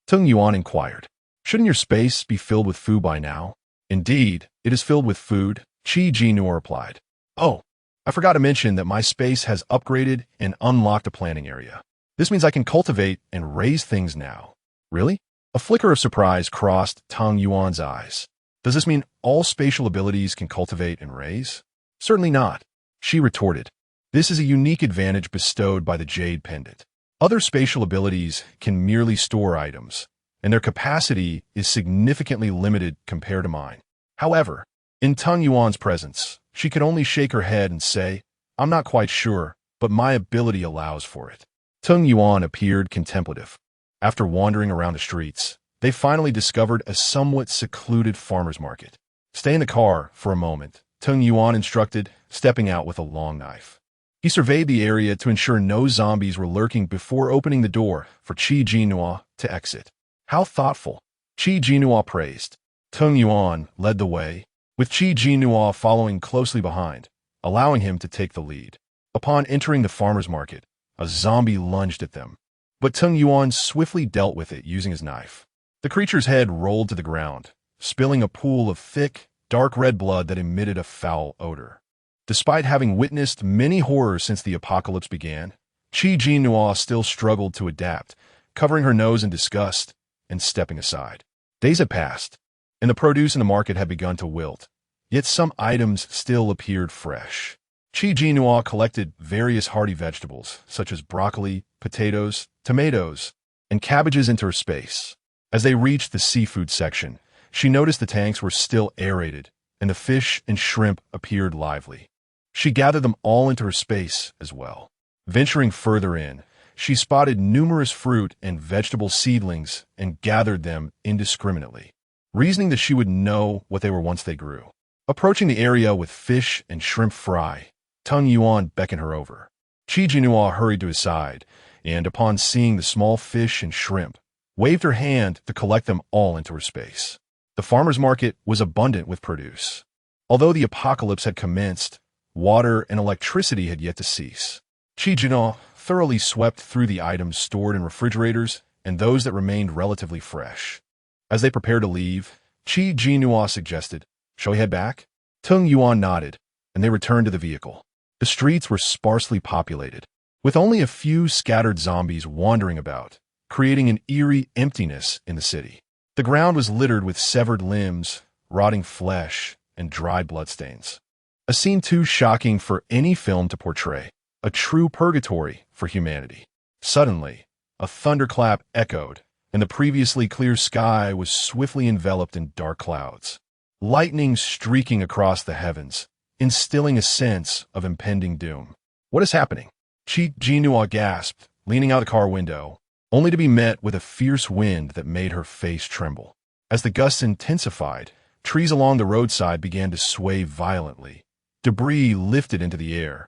A: Tung Yuan inquired. "Shouldn't your space be filled with food by now?" "Indeed, it is filled with food," Jinnuo replied. "Oh, I forgot to mention that my space has upgraded and unlocked a planting area. This means I can cultivate and raise things now." "Really?" A flicker of surprise crossed Tung Yuan's eyes. "Does this mean all spatial abilities can cultivate and raise?" "Certainly not," she retorted. "This is a unique advantage bestowed by the Jade Pendant. Other spatial abilities can merely store items, and their capacity is significantly limited compared to mine." However, in Tung Yuan's presence, she could only shake her head and say, "I'm not quite sure, but my ability allows for it." Tung Yuan appeared contemplative. After wandering around the streets, they finally discovered a somewhat secluded farmer's market. "Stay in the car for a moment," Tung Yuan instructed, stepping out with a long knife. He surveyed the area to ensure no zombies were lurking before opening the door for Jinnuo to exit. "How thoughtful," Jinnuo praised. Tung Yuan led the way, with Jinnuo following closely behind, allowing him to take the lead. Upon entering the farmer's market, a zombie lunged at them, but Tung Yuan swiftly dealt with it using his knife. The creature's head rolled to the ground, spilling a pool of thick, dark red blood that emitted a foul odor. Despite having witnessed many horrors since the apocalypse began, Jinnuo still struggled to adapt, covering her nose in disgust and stepping aside. Days had passed, and the produce in the market had begun to wilt, yet some items still appeared fresh. Jinnuo collected various hardy vegetables, such as broccoli, potatoes, tomatoes, and cabbages into her space. As they reached the seafood section, she noticed the tanks were still aerated, and the fish and shrimp appeared lively. She gathered them all into her space as well. Venturing further in, she spotted numerous fruit and vegetable seedlings and gathered them indiscriminately, reasoning that she would know what they were once they grew. Approaching the area with fish and shrimp fry, Tung Yuan beckoned her over. Jinnuo hurried to his side, and upon seeing the small fish and shrimp, waved her hand to collect them all into her space. The farmer's market was abundant with produce. Although the apocalypse had commenced, water and electricity had yet to cease. Jinnuo thoroughly swept through the items stored in refrigerators and those that remained relatively fresh. As they prepared to leave, Jinnuo suggested, "Shall we head back?" Tung Yuan nodded, and they returned to the vehicle. The streets were sparsely populated, with only a few scattered zombies wandering about, creating an eerie emptiness in the city. The ground was littered with severed limbs, rotting flesh, and dried bloodstains. A scene too shocking for any film to portray, a true purgatory for humanity. Suddenly, a thunderclap echoed, and the previously clear sky was swiftly enveloped in dark clouds. Lightning streaking across the heavens, instilling a sense of impending doom. "What is happening?" Jinnuo gasped, leaning out the car window, only to be met with a fierce wind that made her face tremble. As the gusts intensified, trees along the roadside began to sway violently. Debris lifted into the air,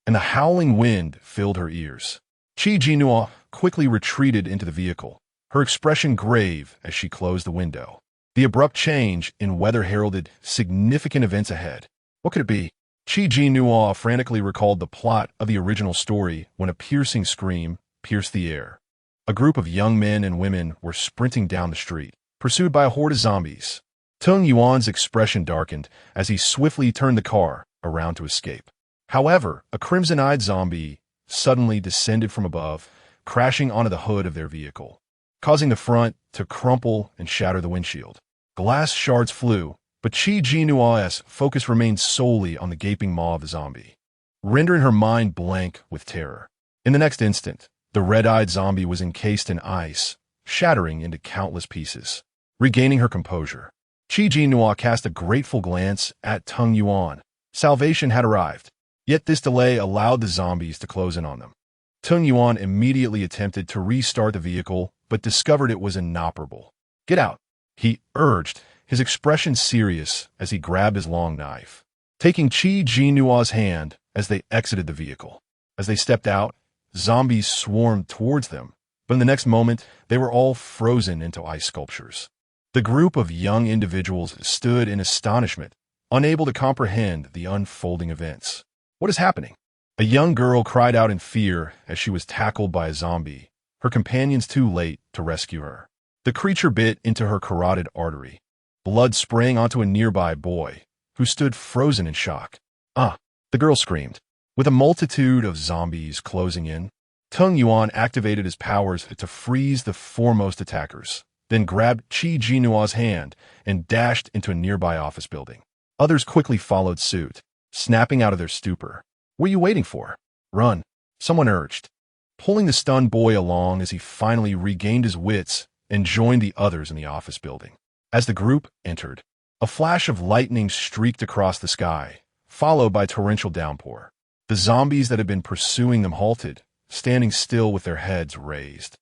A: and the howling wind filled her ears. Jinnuo quickly retreated into the vehicle, her expression grave as she closed the window. The abrupt change in weather heralded significant events ahead. What could it be? Jinnuo frantically recalled the plot of the original story when a piercing scream pierced the air. A group of young men and women were sprinting down the street, pursued by a horde of zombies. Tung Yuan's expression darkened as he swiftly turned the car around to escape. However, a crimson-eyed zombie suddenly descended from above, crashing onto the hood of their vehicle, causing the front to crumple and shatter the windshield. Glass shards flew, but Jinnuo's focus remained solely on the gaping maw of the zombie, rendering her mind blank with terror. In the next instant, the red-eyed zombie was encased in ice, shattering into countless pieces. Regaining her composure, Jinnuo cast a grateful glance at Tung Yuan. Salvation had arrived, yet this delay allowed the zombies to close in on them. Tung Yuan immediately attempted to restart the vehicle, but discovered it was inoperable. "Get out," he urged, his expression serious as he grabbed his long knife, taking Jinnuo's hand as they exited the vehicle. As they stepped out, zombies swarmed towards them, but in the next moment, they were all frozen into ice sculptures. The group of young individuals stood in astonishment, unable to comprehend the unfolding events. "What is happening?" A young girl cried out in fear as she was tackled by a zombie, her companions too late to rescue her. The creature bit into her carotid artery. Blood sprang onto a nearby boy, who stood frozen in shock. "Ah!" the girl screamed. With a multitude of zombies closing in, Tung Yuan activated his powers to freeze the foremost attackers, then grabbed Jinnuo's hand and dashed into a nearby office building. Others quickly followed suit, snapping out of their stupor. "What are you waiting for? Run," someone urged, pulling the stunned boy along as he finally regained his wits and joined the others in the office building. As the group entered, a flash of lightning streaked across the sky, followed by torrential downpour. The zombies that had been pursuing them halted, standing still with their heads raised,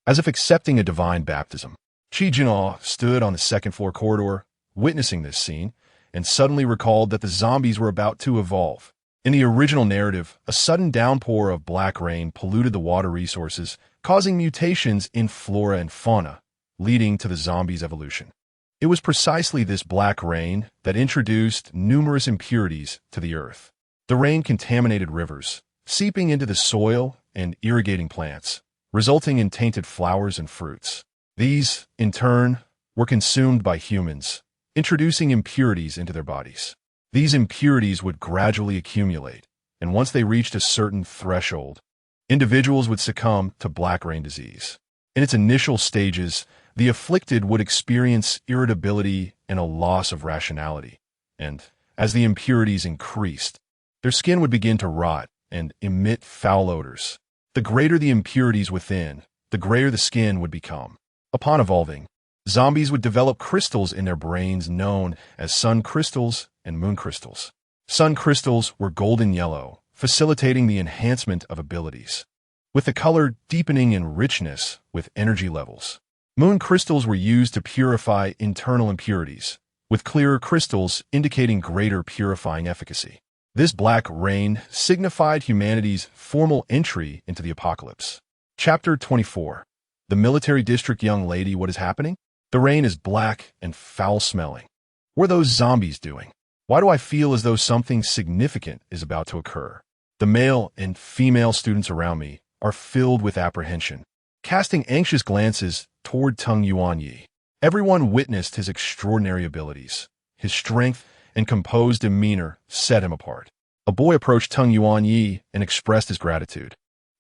A: as if accepting a divine baptism. Jinnuo stood on the second-floor corridor, witnessing this scene, and suddenly recalled that the zombies were about to evolve. In the original narrative, a sudden downpour of black rain polluted the water resources, causing mutations in flora and fauna, leading to the zombies' evolution. It was precisely this black rain that introduced numerous impurities to the earth. The rain contaminated rivers, seeping into the soil and irrigating plants, resulting in tainted flowers and fruits. These, in turn, were consumed by humans, introducing impurities into their bodies. These impurities would gradually accumulate, and once they reached a certain threshold, individuals would succumb to black rain disease. In its initial stages, the afflicted would experience irritability and a loss of rationality, and as the impurities increased, their skin would begin to rot and emit foul odors. The greater the impurities within, the grayer the skin would become. Upon evolving, zombies would develop crystals in their brains known as sun crystals and moon crystals. Sun crystals were golden yellow, facilitating the enhancement of abilities, with the color deepening in richness with energy levels. Moon crystals were used to purify internal impurities, with clearer crystals indicating greater purifying efficacy. This black rain signified humanity's formal entry into the apocalypse. Chapter 24. The military district. Young lady, what is happening? The rain is black and foul-smelling. What are those zombies doing? Why do I feel as though something significant is about to occur? The male and female students around me are filled with apprehension, casting anxious glances toward Tung Yuanyi. Everyone witnessed his extraordinary abilities. His strength and composed demeanor set him apart. A boy approached Tung Yuanyi and expressed his gratitude.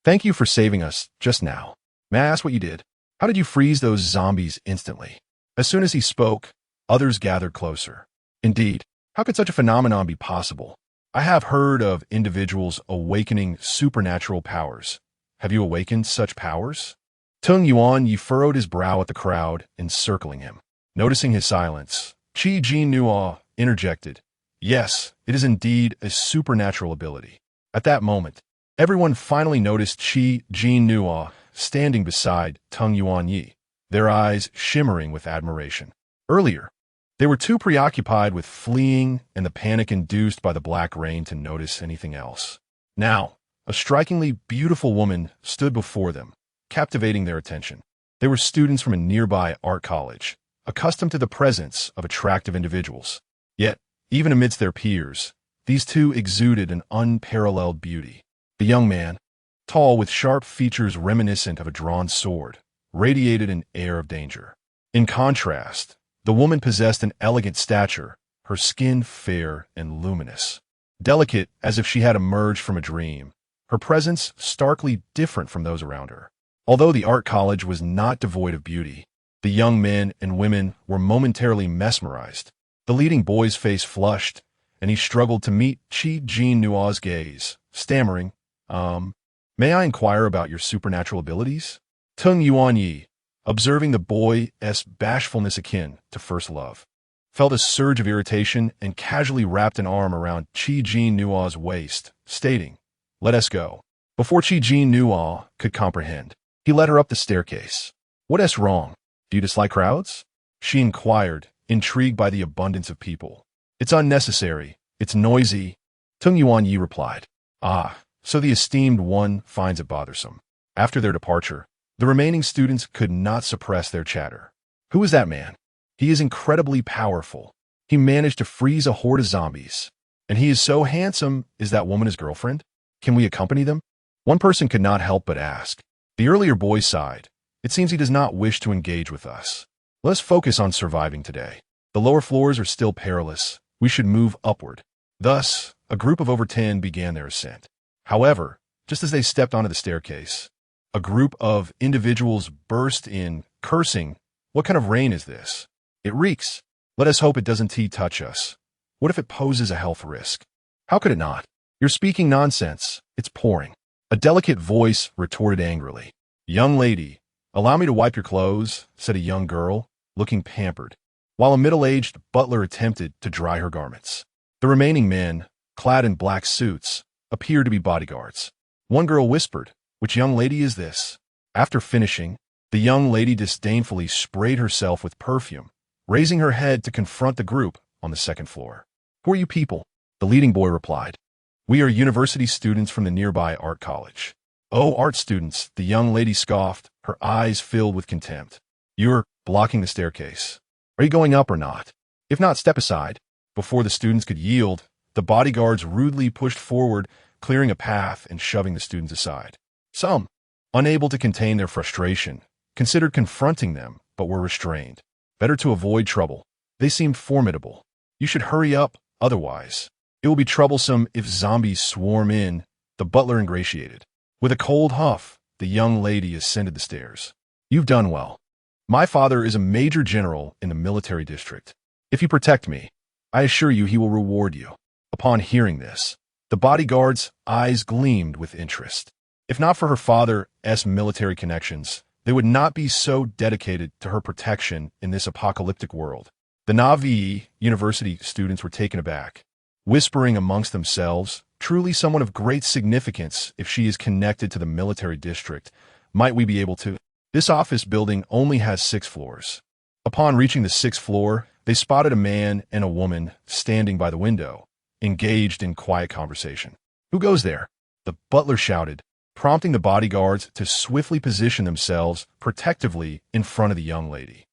A: Thank you for saving us just now. May I ask what you did? How did you freeze those zombies instantly? As soon as he spoke, others gathered closer. Indeed, how could such a phenomenon be possible? I have heard of individuals awakening supernatural powers. Have you awakened such powers? Tung Yuanyi furrowed his brow at the crowd encircling him. Noticing his silence, Jinnuo interjected. Yes, it is indeed a supernatural ability. At that moment, everyone finally noticed Jinnuo standing beside Tung Yuanyi, their eyes shimmering with admiration. Earlier, they were too preoccupied with fleeing and the panic induced by the black rain to notice anything else. Now, a strikingly beautiful woman stood before them, captivating their attention. They were students from a nearby art college, accustomed to the presence of attractive individuals. Yet, even amidst their peers, these two exuded an unparalleled beauty. The young man, tall with sharp features reminiscent of a drawn sword, radiated an air of danger. In contrast, the woman possessed an elegant stature, her skin fair and luminous. Delicate as if she had emerged from a dream, her presence starkly different from those around her. Although the art college was not devoid of beauty, the young men and women were momentarily mesmerized. The leading boy's face flushed, and he struggled to meet Jinnuo's gaze, stammering, may I inquire about your supernatural abilities? Tung Yuanyi, observing the boy's bashfulness akin to first love, felt a surge of irritation and casually wrapped an arm around Jinnuo's waist, stating, let us go. Before Jinnuo could comprehend, he led her up the staircase. What's wrong? Do you dislike crowds? She inquired, intrigued by the abundance of people. It's unnecessary. It's noisy. Tung Yuanyi replied. Ah, so the esteemed one finds it bothersome. After their departure, the remaining students could not suppress their chatter. Who is that man? He is incredibly powerful. He managed to freeze a horde of zombies. And he is so handsome. Is that woman his girlfriend? Can we accompany them? One person could not help but ask. The earlier boy sighed. It seems he does not wish to engage with us. Let's focus on surviving today. The lower floors are still perilous. We should move upward. Thus, a group of over 10 began their ascent. However, just as they stepped onto the staircase, a group of individuals burst in, cursing. What kind of rain is this? It reeks. Let us hope it doesn't touch us. What if it poses a health risk? How could it not? You're speaking nonsense. It's pouring. A delicate voice retorted angrily. Young lady, allow me to wipe your clothes, said a young girl, looking pampered, while a middle-aged butler attempted to dry her garments. The remaining men, clad in black suits, appeared to be bodyguards. One girl whispered, which young lady is this? After finishing, the young lady disdainfully sprayed herself with perfume, raising her head to confront the group on the second floor. Who are you people? The leading boy replied. We are university students from the nearby art college. Oh, art students, the young lady scoffed, her eyes filled with contempt. You're blocking the staircase. Are you going up or not? If not, step aside. Before the students could yield, the bodyguards rudely pushed forward, clearing a path and shoving the students aside. Some, unable to contain their frustration, considered confronting them, but were restrained. Better to avoid trouble. They seemed formidable. You should hurry up, Otherwise, it will be troublesome if zombies swarm in, the butler ingratiated. With a cold huff, the young lady ascended the stairs. You've done well. My father is a major general in the military district. If you protect me, I assure you he will reward you. Upon hearing this, the bodyguard's eyes gleamed with interest. If not for her father's military connections, they would not be so dedicated to her protection in this apocalyptic world. The Navi University students were taken aback, whispering amongst themselves, truly someone of great significance if she is connected to the military district. Might we be able to? This office building only has 6 floors. Upon reaching the 6th floor, they spotted a man and a woman standing by the window, engaged in quiet conversation. Who goes there? The butler shouted, prompting the bodyguards to swiftly position themselves protectively in front of the young lady.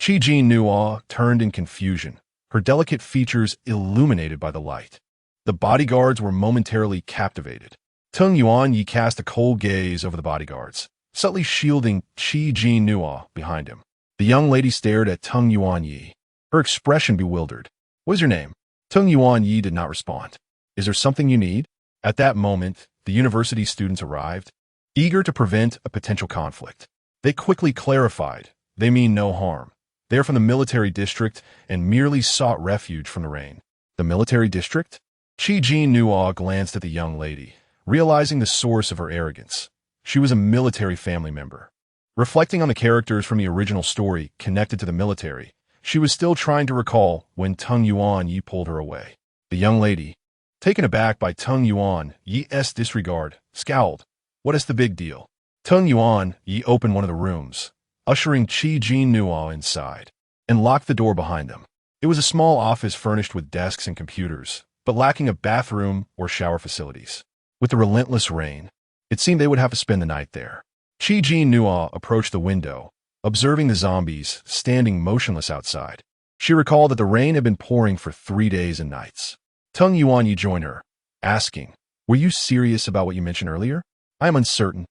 A: Jinnuo turned in confusion, her delicate features illuminated by the light. The bodyguards were momentarily captivated. Tung Yuan cast a cold gaze over the bodyguards, subtly shielding Jinnuo behind him. The young lady stared at Tung Yuan, her expression bewildered. What is your name? Tung Yuan did not respond. Is there something you need? At that moment, the university students arrived, eager to prevent a potential conflict. They quickly clarified, they mean no harm. They are from the military district and merely sought refuge from the rain. The military district? Jinnuo glanced at the young lady, realizing the source of her arrogance. She was a military family member. Reflecting on the characters from the original story connected to the military, she was still trying to recall when Tung Yuan pulled her away. The young lady, taken aback by Tung Yuan's disregard, scowled. What is the big deal? Tung Yuan opened one of the rooms, ushering Jinnuo inside, and locked the door behind them. It was a small office furnished with desks and computers, but lacking a bathroom or shower facilities. With the relentless rain, it seemed they would have to spend the night there. Jinnuo approached the window, observing the zombies standing motionless outside. She recalled that the rain had been pouring for 3 days and nights. Tung Yuan joined her, asking, Were you serious about what you mentioned earlier? I am uncertain.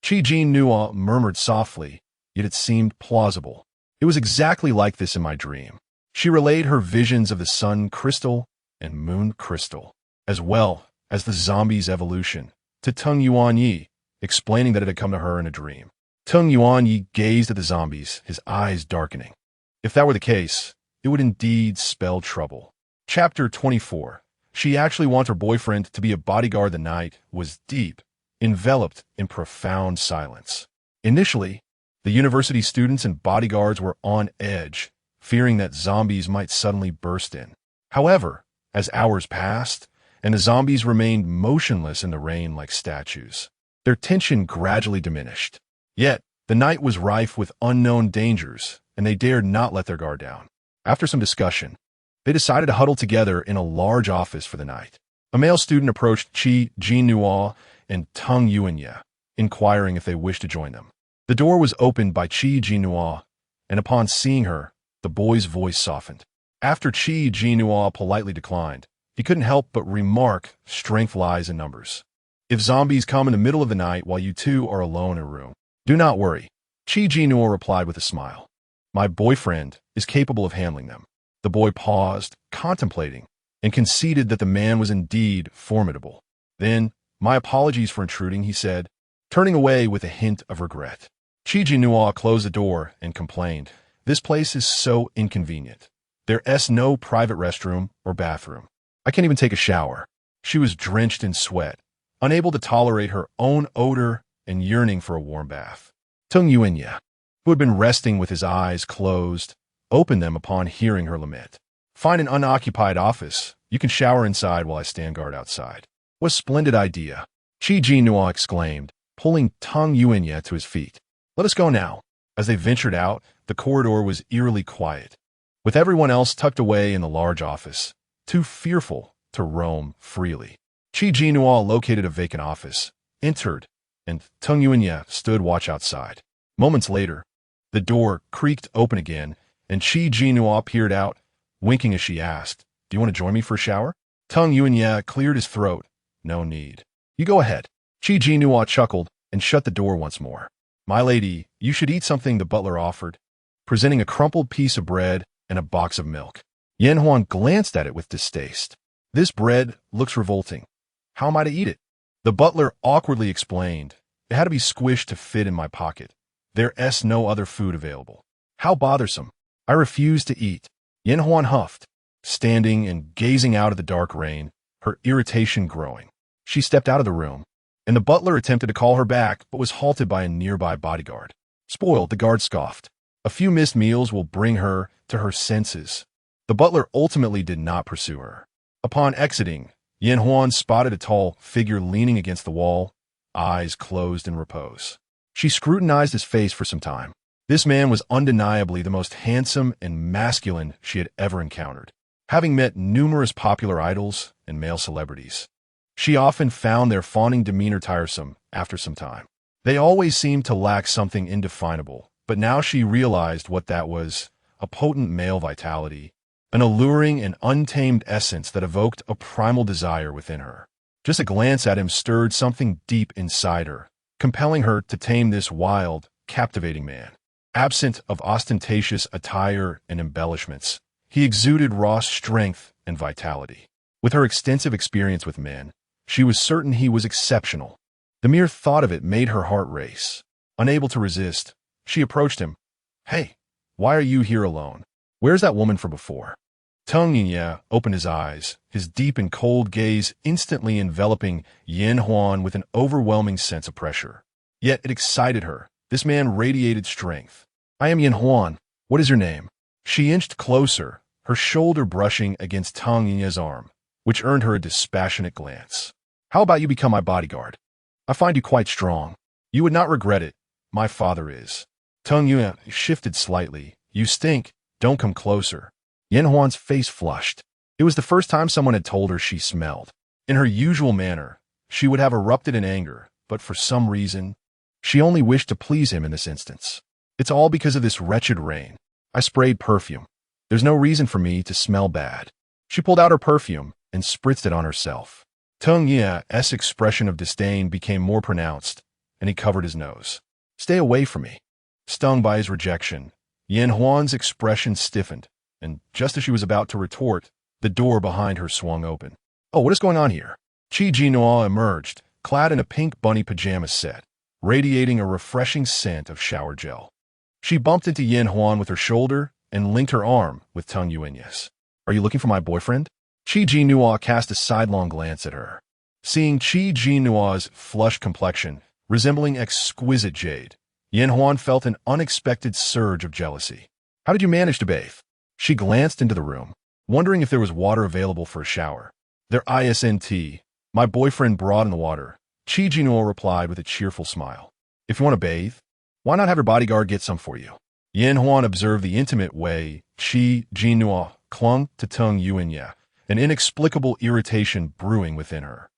A: Jinnuo murmured softly, yet it seemed plausible. It was exactly like this in my dream. She relayed her visions of the sun crystal and moon crystal, as well as the zombies' evolution, to Tung Yuan, explaining that it had come to her in a dream. Tung Yuan gazed at the zombies, his eyes darkening. If that were the case, it would indeed spell trouble. Chapter 24. She actually wants her boyfriend to be a bodyguard. The night was deep, enveloped in profound silence. Initially, the university students and bodyguards were on edge, fearing that zombies might suddenly burst in. However, as hours passed, and the zombies remained motionless in the rain like statues, their tension gradually diminished. Yet, the night was rife with unknown dangers, and they dared not let their guard down. After some discussion, they decided to huddle together in a large office for the night. A male student approached Jinnuo and Tung Yuan, inquiring if they wished to join them. The door was opened by Jinnuo, and upon seeing her, the boy's voice softened. After Jinnuo politely declined, he couldn't help but remark, strength lies in numbers. If zombies come in the middle of the night while you two are alone in a room, do not worry, Jinnuo replied with a smile. My boyfriend is capable of handling them. The boy paused, contemplating, and conceded that the man was indeed formidable. Then, my apologies for intruding, he said, turning away with a hint of regret. Jinnuo closed the door and complained, This place is so inconvenient. There's no private restroom or bathroom. I can't even take a shower. She was drenched in sweat, unable to tolerate her own odor and yearning for a warm bath. Tung Yuan, who had been resting with his eyes closed, opened them upon hearing her lament. Find an unoccupied office. You can shower inside while I stand guard outside. What a splendid idea, Jinnuo exclaimed, pulling Tung Yuan to his feet. Let us go now. As they ventured out, the corridor was eerily quiet, with everyone else tucked away in the large office, too fearful to roam freely. Jinnuo located a vacant office, entered, and Tung Yuan stood watch outside. Moments later, the door creaked open again, and Jinnuo peered out, winking as she asked, Do you want to join me for a shower? Tung Yuan cleared his throat. No need. You go ahead. Jinnuo chuckled and shut the door once more. My lady, you should eat something, the butler offered, presenting a crumpled piece of bread and a box of milk. Yan Huan glanced at it with distaste. This bread looks revolting. How am I to eat it? The butler awkwardly explained. It had to be squished to fit in my pocket. There's no other food available. How bothersome. I refuse to eat. Yan Huan huffed, standing and gazing out at the dark rain, her irritation growing. She stepped out of the room, and the butler attempted to call her back but was halted by a nearby bodyguard. Spoiled, the guard scoffed. A few missed meals will bring her to her senses. The butler ultimately did not pursue her. Upon exiting, Yan Huan spotted a tall figure leaning against the wall, eyes closed in repose. She scrutinized his face for some time. This man was undeniably the most handsome and masculine she had ever encountered. Having met numerous popular idols and male celebrities, she often found their fawning demeanor tiresome after some time. They always seemed to lack something indefinable, but now she realized what that was: a potent male vitality, an alluring and untamed essence that evoked a primal desire within her. Just a glance at him stirred something deep inside her, compelling her to tame this wild, captivating man. Absent of ostentatious attire and embellishments, he exuded raw strength and vitality. With her extensive experience with men, she was certain he was exceptional. The mere thought of it made her heart race. Unable to resist, she approached him. "Hey, why are you here alone? Where's that woman from before?" Tung Yinye opened his eyes, his deep and cold gaze instantly enveloping Yan Huan with an overwhelming sense of pressure. Yet it excited her. This man radiated strength. "I am Yan Huan. What is your name?" She inched closer, her shoulder brushing against Tung Yinye's arm, which earned her a dispassionate glance. "How about you become my bodyguard? I find you quite strong. You would not regret it. My father is." Tung Yinye shifted slightly. "You stink. Don't come closer." Yan Huan's face flushed. It was the first time someone had told her she smelled. In her usual manner, she would have erupted in anger, but for some reason, she only wished to please him in this instance. "It's all because of this wretched rain. I sprayed perfume. There's no reason for me to smell bad." She pulled out her perfume and spritzed it on herself. Tung Ye's expression of disdain became more pronounced, and he covered his nose. "Stay away from me." Stung by his rejection, Yan Huan's expression stiffened, and just as she was about to retort, the door behind her swung open. "Oh, what is going on here?" Jinnuo emerged, clad in a pink bunny pajama set, radiating a refreshing scent of shower gel. She bumped into Yan Huan with her shoulder and linked her arm with Tung Yuenye's. "Are you looking for my boyfriend?" Jinnuo cast a sidelong glance at her. Seeing Jinnuo's flushed complexion, resembling exquisite jade, Yan Huan felt an unexpected surge of jealousy. "How did you manage to bathe?" She glanced into the room, wondering if there was water available for a shower. "There isn't. My boyfriend brought in the water," Jinnuo replied with a cheerful smile. "If you want to bathe, why not have your bodyguard get some for you?" Yan Huan observed the intimate way Jinnuo clung to Tung Yuenye, an inexplicable irritation brewing within her.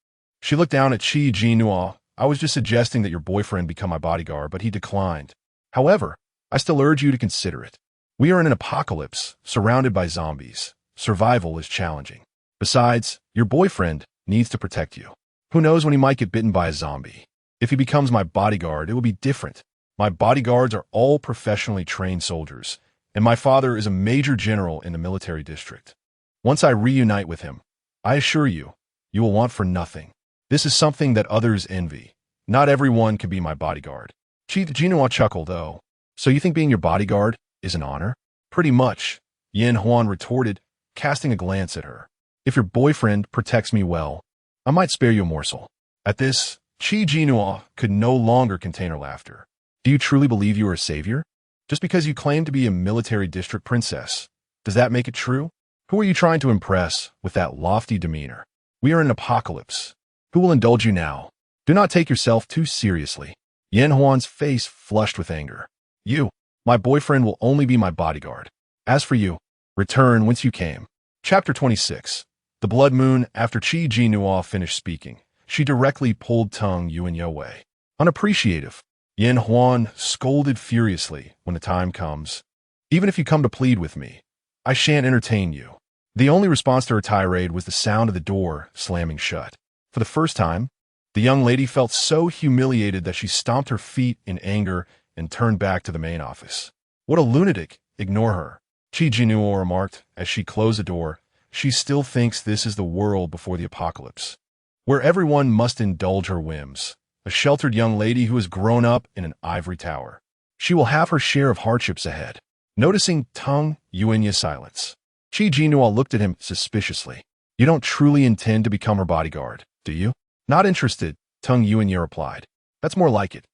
A: She looked down at Jinnuo. "I was just suggesting that your boyfriend become my bodyguard, but he declined. However, I still urge you to consider it. We are in an apocalypse, surrounded by zombies. Survival is challenging. Besides, your boyfriend needs to protect you. Who knows when he might get bitten by a zombie? If he becomes my bodyguard, it will be different. My bodyguards are all professionally trained soldiers, and my father is a major general in the military district. Once I reunite with him, I assure you, you will want for nothing. This is something that others envy. Not everyone can be my bodyguard." Jinnuo chuckled, "Oh, so you think being your bodyguard is an honor?" "Pretty much," Yan Huan retorted, casting a glance at her. "If your boyfriend protects me well, I might spare you a morsel." At this, Jinnuo could no longer contain her laughter. "Do you truly believe you are a savior? Just because you claim to be a military district princess, does that make it true? Who are you trying to impress with that lofty demeanor? We are in an apocalypse. Who will indulge you now? Do not take yourself too seriously." Yan Huan's face flushed with anger. "You, my boyfriend, will only be my bodyguard. As for you, return whence you came." Chapter 26. The Blood Moon. After Jinnuo finished speaking, she directly pulled Tung Yuenye away. "Unappreciative." Yan Huan scolded furiously. "When the time comes, even if you come to plead with me, I shan't entertain you." The only response to her tirade was the sound of the door slamming shut. For the first time, the young lady felt so humiliated that she stomped her feet in anger and turned back to the main office. "What a lunatic! Ignore her." Jinnuo remarked as she closed the door. She still thinks this is the world before the apocalypse, where everyone must indulge her whims. A sheltered young lady who has grown up in an ivory tower. She will have her share of hardships ahead. Noticing Tung Yuanya's silence, Jinnuo looked at him suspiciously. You don't truly intend to become her bodyguard, do you? Not interested, Tung Yuanya replied. That's more like it.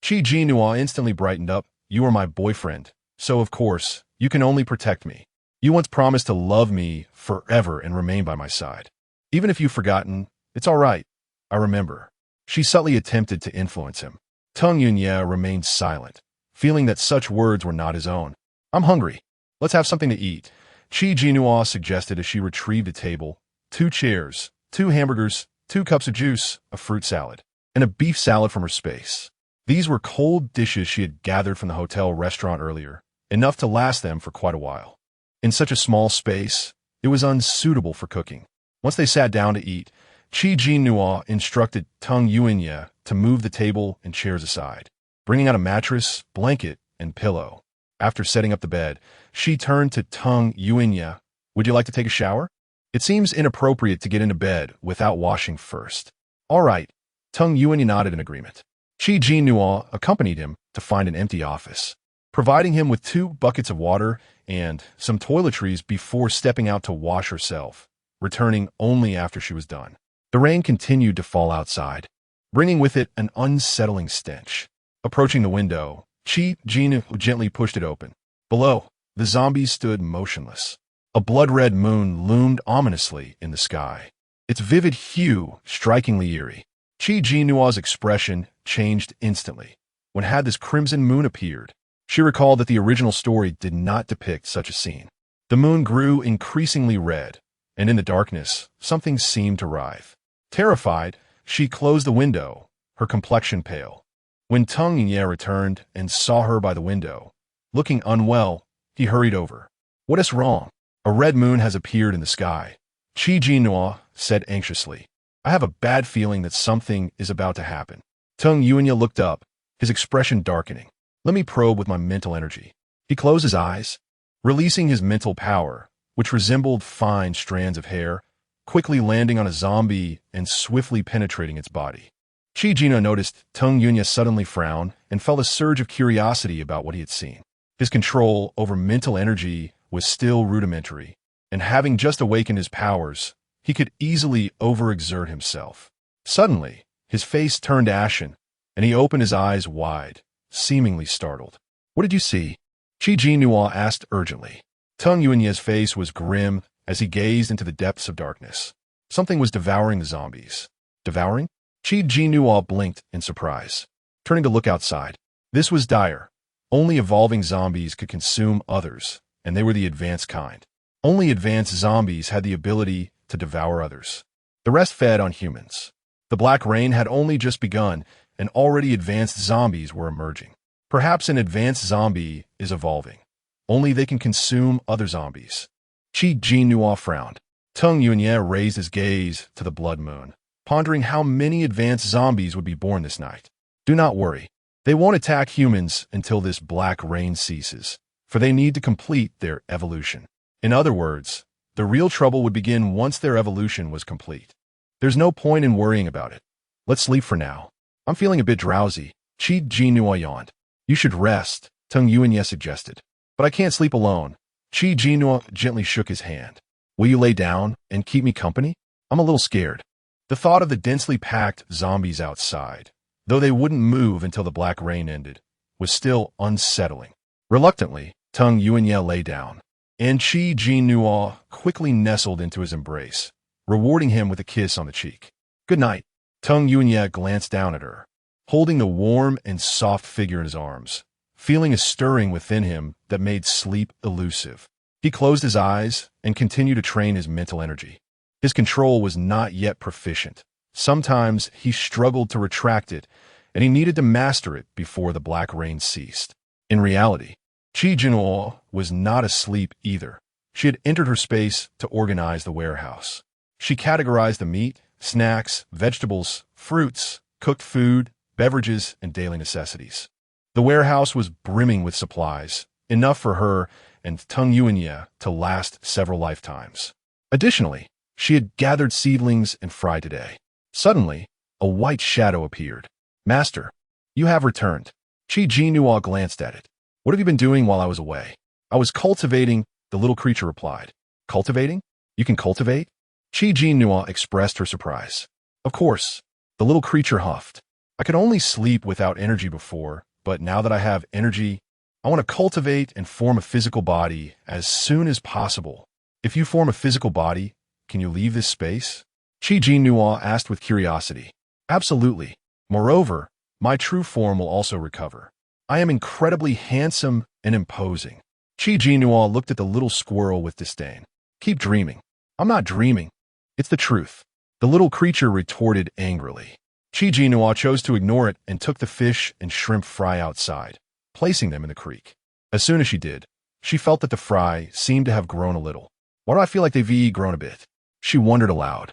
A: Jinnuo instantly brightened up. You are my boyfriend, so of course, you can only protect me. You once promised to love me forever and remain by my side. Even if you've forgotten, it's all right. I remember. She subtly attempted to influence him. Tung Yuanya remained silent, feeling that such words were not his own. I'm hungry. Let's have something to eat, Jinnuo suggested as she retrieved a table, 2 chairs, 2 hamburgers, 2 cups of juice, a fruit salad, and a beef salad from her space. These were cold dishes she had gathered from the hotel restaurant earlier, enough to last them for quite a while. In such a small space, it was unsuitable for cooking. Once they sat down to eat, Jinnuo instructed Tung Yuanya to move the table and chairs aside, bringing out a mattress, blanket, and pillow. After setting up the bed, she turned to Tung Yuanya. Would you like to take a shower? It seems inappropriate to get into bed without washing first. All right, Tung Yuanya nodded in agreement. Jinnuo accompanied him to find an empty office, providing him with 2 buckets of water and some toiletries before stepping out to wash herself, returning only after she was done. The rain continued to fall outside, bringing with it an unsettling stench. Approaching the window, Jinnuo gently pushed it open. Below, the zombies stood motionless. A blood-red moon loomed ominously in the sky, its vivid hue strikingly eerie. Jinnuo's expression changed instantly. When had this crimson moon appeared? She recalled that the original story did not depict such a scene. The moon grew increasingly red, and in the darkness, something seemed to writhe. Terrified, she closed the window, her complexion pale. When Tung Yuanya returned and saw her by the window, looking unwell, he hurried over. What is wrong? A red moon has appeared in the sky, Jinnuo said anxiously. I have a bad feeling that something is about to happen. Tung Yuanya looked up, his expression darkening. Let me probe with my mental energy. He closed his eyes, releasing his mental power, which resembled fine strands of hair, quickly landing on a zombie and swiftly penetrating its body. Jinnuo noticed Tung Yuanya suddenly frown and felt a surge of curiosity about what he had seen. His control over mental energy was still rudimentary, and having just awakened his powers, he could easily overexert himself. Suddenly, his face turned ashen, and he opened his eyes wide, seemingly startled. What did you see? Jinnuo asked urgently. Tung Yuanya's face was grim as he gazed into the depths of darkness. Something was devouring the zombies. Devouring? Jinnuo blinked in surprise, turning to look outside. This was dire. Only evolving zombies could consume others, and they were the advanced kind. Only advanced zombies had the ability to devour others. The rest fed on humans. The Black Rain had only just begun, and already advanced zombies were emerging. Perhaps an advanced zombie is evolving. Only they can consume other zombies. Jinnuo frowned. Tung Yuanya raised his gaze to the blood moon, pondering how many advanced zombies would be born this night. Do not worry. They won't attack humans until this Black Rain ceases, for they need to complete their evolution. In other words, the real trouble would begin once their evolution was complete. There's no point in worrying about it. Let's sleep for now. I'm feeling a bit drowsy. Jinnuo yawned. You should rest, Tung Yuanya suggested. But I can't sleep alone. Jinnuo gently shook his hand. Will you lay down and keep me company? I'm a little scared. The thought of the densely packed zombies outside, though they wouldn't move until the Black Rain ended, was still unsettling. Reluctantly, Tung Yuanya lay down, and Jinnuo quickly nestled into his embrace, rewarding him with a kiss on the cheek. Good night. Tung Yuanya glanced down at her, holding the warm and soft figure in his arms, feeling a stirring within him that made sleep elusive. He closed his eyes and continued to train his mental energy. His control was not yet proficient. Sometimes he struggled to retract it, and he needed to master it before the Black Rain ceased. In reality, Jinnuo was not asleep either. She had entered her space to organize the warehouse. She categorized the meat, snacks, vegetables, fruits, cooked food, beverages, and daily necessities. The warehouse was brimming with supplies, enough for her and Tung Yuanya to last several lifetimes. Additionally, she had gathered seedlings and fried today. Suddenly, a white shadow appeared. Master, you have returned. Jinnuo glanced at it. What have you been doing while I was away? I was cultivating, the little creature replied. Cultivating? You can cultivate? Jinnuo expressed her surprise. Of course, the little creature huffed. I could only sleep without energy before, but now that I have energy, I want to cultivate and form a physical body as soon as possible. If you form a physical body, can you leave this space? Jinnuo asked with curiosity. Absolutely. Moreover, my true form will also recover. I am incredibly handsome and imposing. Jinnuo looked at the little squirrel with disdain. Keep dreaming. I'm not dreaming. It's the truth. The little creature retorted angrily. Jinnuo chose to ignore it and took the fish and shrimp fry outside, placing them in the creek. As soon as she did, she felt that the fry seemed to have grown a little. Why do I feel like they've grown a bit? She wondered aloud.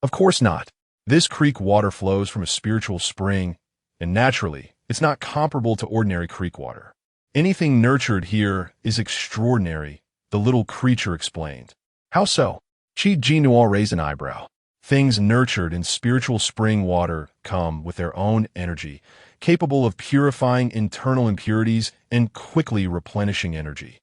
A: Of course not. This creek water flows from a spiritual spring, and naturally, it's not comparable to ordinary creek water. Anything nurtured here is extraordinary, the little creature explained. How so? Jinnuo raised an eyebrow. Things nurtured in spiritual spring water come with their own energy, capable of purifying internal impurities and quickly replenishing energy.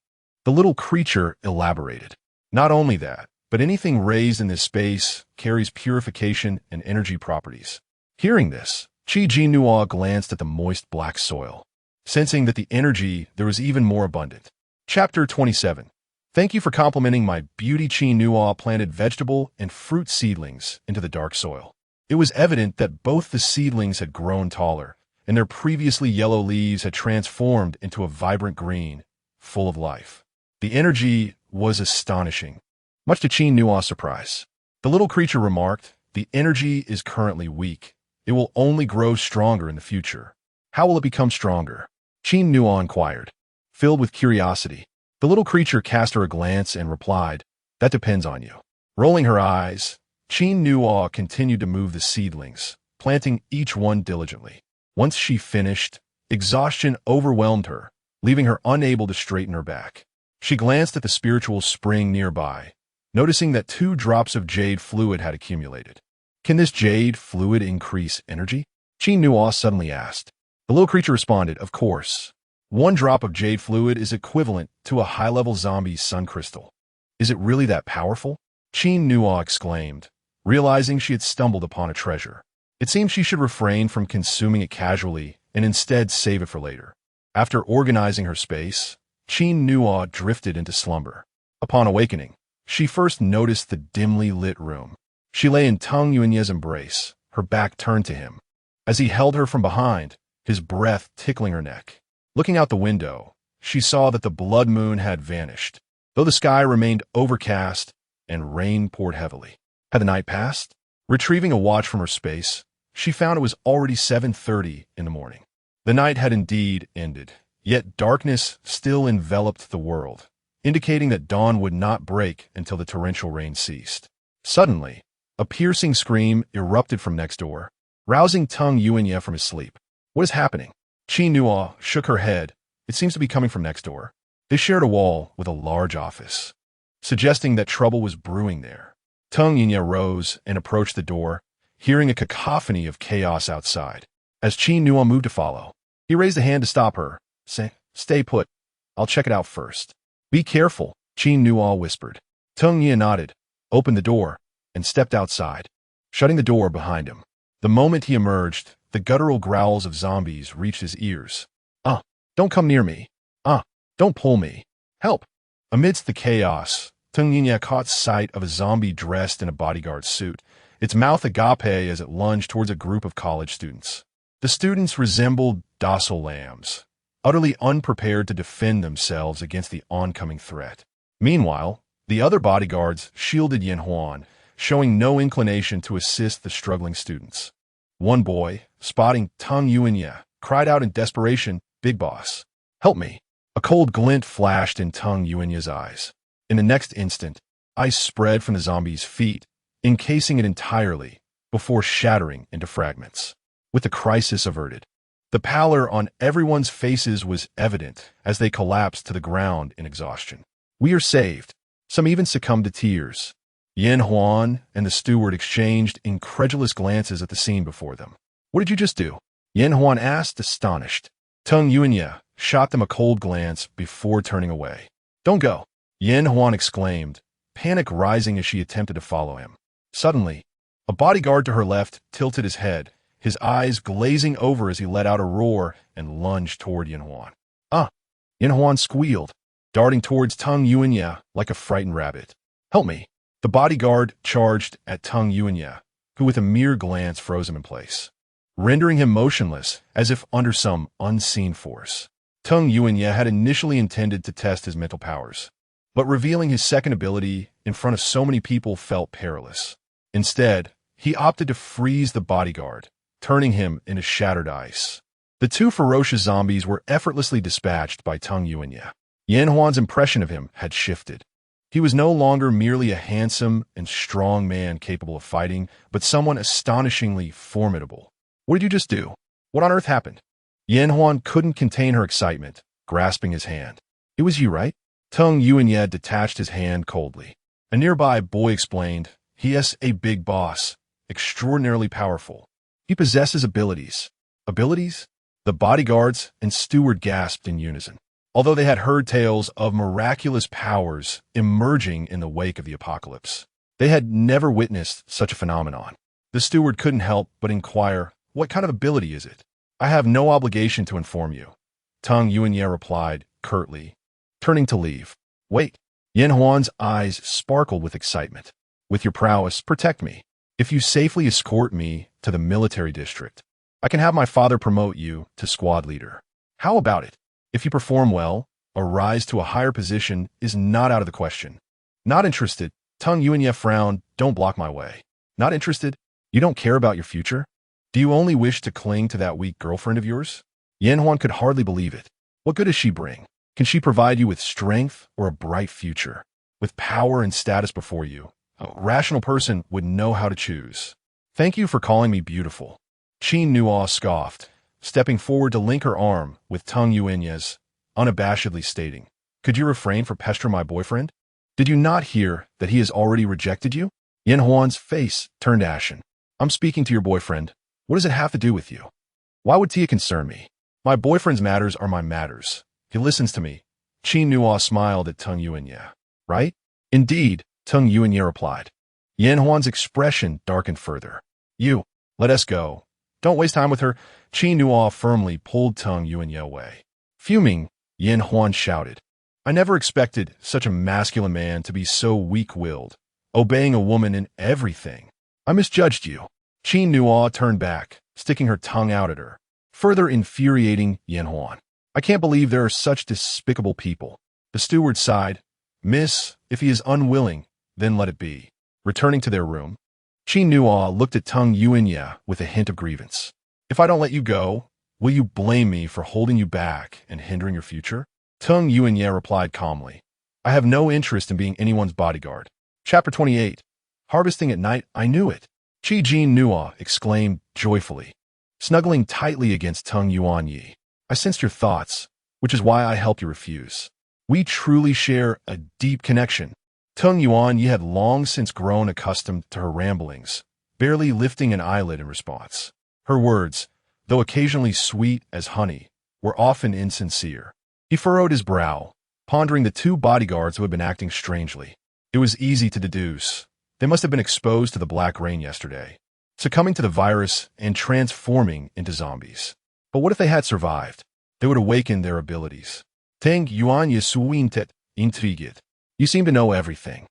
A: The little creature elaborated. Not only that, but anything raised in this space carries purification and energy properties. Hearing this, Jinnuo glanced at the moist black soil. Sensing that the energy there was even more abundant. Chapter 27. Thank you for complimenting my beauty. Jinnuo planted vegetable and fruit seedlings into the dark soil. It was evident that both the seedlings had grown taller, and their previously yellow leaves had transformed into a vibrant green, full of life. The energy was astonishing, much to Jinnuo's surprise. The little creature remarked, the energy is currently weak. It will only grow stronger in the future. How will it become stronger? Jinnuo inquired. Filled with curiosity, the little creature cast her a glance and replied, that depends on you. Rolling her eyes, Jinnuo continued to move the seedlings, planting each one diligently. Once she finished, exhaustion overwhelmed her, leaving her unable to straighten her back. She glanced at the spiritual spring nearby, noticing that 2 drops of jade fluid had accumulated. Can this jade fluid increase energy? Jinnuo suddenly asked. The little creature responded, of course. 1 drop of jade fluid is equivalent to a high-level zombie sun crystal. Is it really that powerful? Jinnuo exclaimed, realizing she had stumbled upon a treasure. It seemed she should refrain from consuming it casually and instead save it for later. After organizing her space, Jinnuo drifted into slumber. Upon awakening, she first noticed the dimly lit room. She lay in Tung Yuanya's embrace, her back turned to him. As he held her from behind, his breath tickling her neck. Looking out the window, she saw that the blood moon had vanished, though the sky remained overcast and rain poured heavily. Had the night passed? Retrieving a watch from her space, she found it was already 7:30 in the morning. The night had indeed ended, yet darkness still enveloped the world, indicating that dawn would not break until the torrential rain ceased. Suddenly, a piercing scream erupted from next door, rousing Tung Yuanya from his sleep. What is happening? Jinnuo shook her head. It seems to be coming from next door. They shared a wall with a large office, suggesting that trouble was brewing there. Tung Yuanya rose and approached the door, hearing a cacophony of chaos outside. As Jinnuo moved to follow, he raised a hand to stop her, saying, stay put. I'll check it out first. Be careful, Jinnuo whispered. Tung Yuanya nodded, opened the door, and stepped outside, shutting the door behind him. The moment he emerged, the guttural growls of zombies reached his ears. Don't come near me. Don't pull me. Help. Amidst the chaos, Tung Yuanya caught sight of a zombie dressed in a bodyguard suit, its mouth agape as it lunged towards a group of college students. The students resembled docile lambs, utterly unprepared to defend themselves against the oncoming threat. Meanwhile, the other bodyguards shielded Yanhuan, showing no inclination to assist the struggling students. One boy, spotting Tung Yuanya, cried out in desperation, Big boss, help me. A cold glint flashed in Tung Yuanya's eyes. In the next instant, ice spread from the zombie's feet, encasing it entirely, before shattering into fragments. With the crisis averted, The pallor on everyone's faces was evident as they collapsed to the ground in exhaustion. "We are saved." Some even succumbed to tears. Yin Huan and the steward exchanged incredulous glances at the scene before them. "What did you just do?" Yin Huan asked, astonished. Tung Yuanya shot them a cold glance before turning away. "Don't go," Yin Huan exclaimed, panic rising as she attempted to follow him. Suddenly, a bodyguard to her left tilted his head, his eyes glazing over as he let out a roar and lunged toward Yin Huan. "Ah!" Yin Huan squealed, darting towards Tung Yuanya like a frightened rabbit. "Help me!" The bodyguard charged at Tung Yuanya, who with a mere glance froze him in place, rendering him motionless as if under some unseen force. Tung Yuanya had initially intended to test his mental powers, but revealing his second ability in front of so many people felt perilous. Instead, he opted to freeze the bodyguard, turning him into shattered ice. The two ferocious zombies were effortlessly dispatched by Tung Yuanya. Yin Huan's impression of him had shifted. He was no longer merely a handsome and strong man capable of fighting, but someone astonishingly formidable. "What did you just do? What on earth happened?" Yin Huan couldn't contain her excitement, grasping his hand. "It was you, right?" Tung Yuanya detached his hand coldly. A nearby boy explained, "He is a big boss, extraordinarily powerful. He possesses abilities." "Abilities?" The bodyguards and steward gasped in unison. Although they had heard tales of miraculous powers emerging in the wake of the apocalypse, they had never witnessed such a phenomenon. The steward couldn't help but inquire, "What kind of ability is it?" "I have no obligation to inform you," Tung Yuanya replied curtly, turning to leave. "Wait." Yin Huan's eyes sparkled with excitement. "With your prowess, protect me. If you safely escort me to the military district, I can have my father promote you to squad leader. How about it? If you perform well, a rise to a higher position is not out of the question." "Not interested." Tung Yuanya frowned. "Don't block my way." "Not interested? You don't care about your future? Do you only wish to cling to that weak girlfriend of yours?" Yin Huan could hardly believe it. "What good does she bring? Can she provide you with strength or a bright future? With power and status before you, a rational person would know how to choose." "Thank you for calling me beautiful," Jinnuo scoffed, stepping forward to link her arm with Tung Yuanya's, unabashedly stating, "Could you refrain from pestering my boyfriend? Did you not hear that he has already rejected you?" Yin Huan's face turned ashen. "I'm speaking to your boyfriend. What does it have to do with you? Why would Tia concern me? My boyfriend's matters are my matters. He listens to me." Jinnuo smiled at Tung Yuanya. "Right?" "Indeed," Tung Yuanya replied. Yin Huan's expression darkened further. "You, let us go. Don't waste time with her." Jinnuo firmly pulled Tung Yuanya away. Fuming, Yin Huan shouted, "I never expected such a masculine man to be so weak-willed, obeying a woman in everything. I misjudged you." Jinnuo turned back, sticking her tongue out at her, further infuriating Yin Huan. "I can't believe there are such despicable people." The steward sighed. "Miss, if he is unwilling, then let it be." Returning to their room, Jinnuo looked at Tung Yuanya with a hint of grievance. "If I don't let you go, will you blame me for holding you back and hindering your future?" Tung Yuanya replied calmly, "I have no interest in being anyone's bodyguard." Chapter 28. Harvesting at night, I knew it. Jinnuo exclaimed joyfully, snuggling tightly against Tung Yuanya. "I sensed your thoughts, which is why I helped you refuse. We truly share a deep connection." Tung Yuanya had long since grown accustomed to her ramblings, barely lifting an eyelid in response. Her words, though occasionally sweet as honey, were often insincere. He furrowed his brow, pondering the two bodyguards who had been acting strangely. It was easy to deduce. They must have been exposed to the black rain yesterday, succumbing to the virus and transforming into zombies. But what if they had survived? They would awaken their abilities. Tung Yuanya suintet intrigued. "You seem to know everything.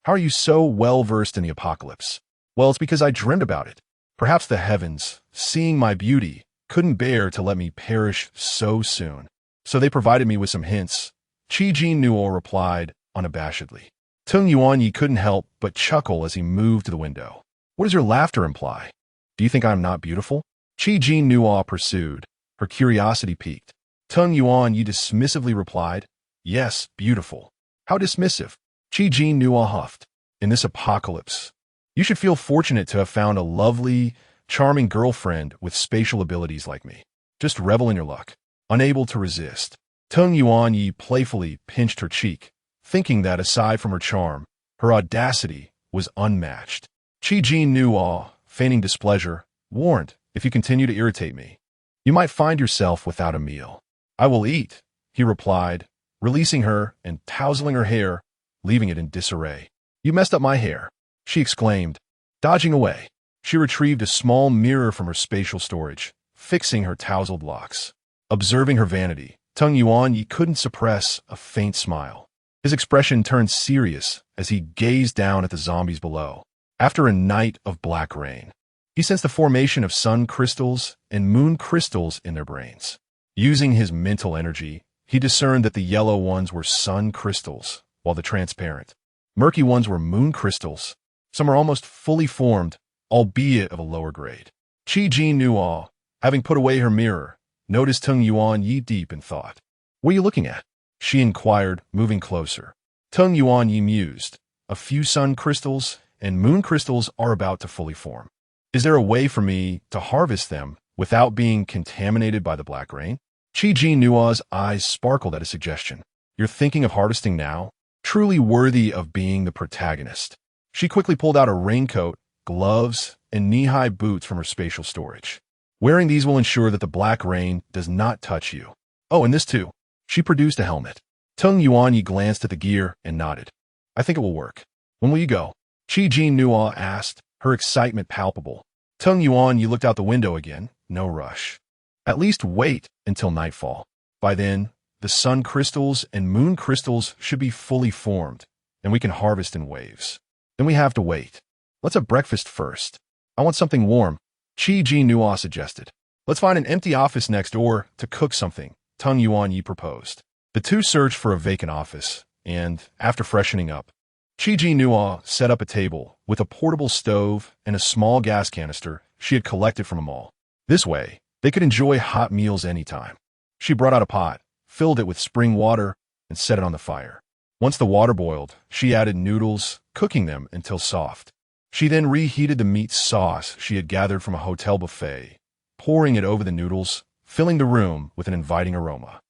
A: How are you so well versed in the apocalypse?" "Well, it's because I dreamed about it. Perhaps the heavens, seeing my beauty, couldn't bear to let me perish so soon. So they provided me with some hints." Jinnuo replied unabashedly. Tung Yuanya couldn't help but chuckle as he moved to the window. "What does your laughter imply? Do you think I am not beautiful?" Jinnuo pursued, her curiosity piqued. Tung Yuanya dismissively replied, "Yes, beautiful." "How dismissive?" Jinnuo huffed. "In this apocalypse, you should feel fortunate to have found a lovely, charming girlfriend with spatial abilities like me." Just revel in your luck. Unable to resist, Tung Yuan Yi playfully pinched her cheek, thinking that aside from her charm, her audacity was unmatched. Qi Jinnuo, feigning displeasure, warned, if you continue to irritate me, you might find yourself without a meal. I will eat, he replied, releasing her and tousling her hair, leaving it in disarray. You messed up my hair, she exclaimed, dodging away. She retrieved a small mirror from her spatial storage, fixing her tousled locks. Observing her vanity, Tung Yuan Yi couldn't suppress a faint smile. His expression turned serious as he gazed down at the zombies below. After a night of black rain, he sensed the formation of sun crystals and moon crystals in their brains. Using his mental energy, he discerned that the yellow ones were sun crystals, while the transparent, murky ones were moon crystals. Some are almost fully formed, albeit of a lower grade. Qi Jinnuo, having put away her mirror, noticed Tung Yuan Yi deep in thought. What are you looking at? She inquired, moving closer. Tung Yuan Yi mused. A few sun crystals and moon crystals are about to fully form. Is there a way for me to harvest them without being contaminated by the black rain? Qi Jinnuo's eyes sparkled at a suggestion. You're thinking of harvesting now? Truly worthy of being the protagonist. She quickly pulled out a raincoat, gloves, and knee-high boots from her spatial storage. Wearing these will ensure that the black rain does not touch you. Oh, and this too. She produced a helmet. Tung Yuan Yi glanced at the gear and nodded. I think it will work. When will you go? Qi Jinnuo asked, her excitement palpable. Tung Yuan Yi looked out the window again. No rush. At least wait until nightfall. By then, the sun crystals and moon crystals should be fully formed, and we can harvest in waves. Then we have to wait. Let's have breakfast first. I want something warm, Qi Jinnuo suggested. Let's find an empty office next door to cook something, Tung Yuan Yi proposed. The two searched for a vacant office, and, after freshening up, Qi Jinnuo set up a table with a portable stove and a small gas canister she had collected from a mall. This way, they could enjoy hot meals anytime. She brought out a pot, filled it with spring water, and set it on the fire. Once the water boiled, she added noodles, cooking them until soft. She then reheated the meat sauce she had gathered from a hotel buffet, pouring it over the noodles, filling the room with an inviting aroma.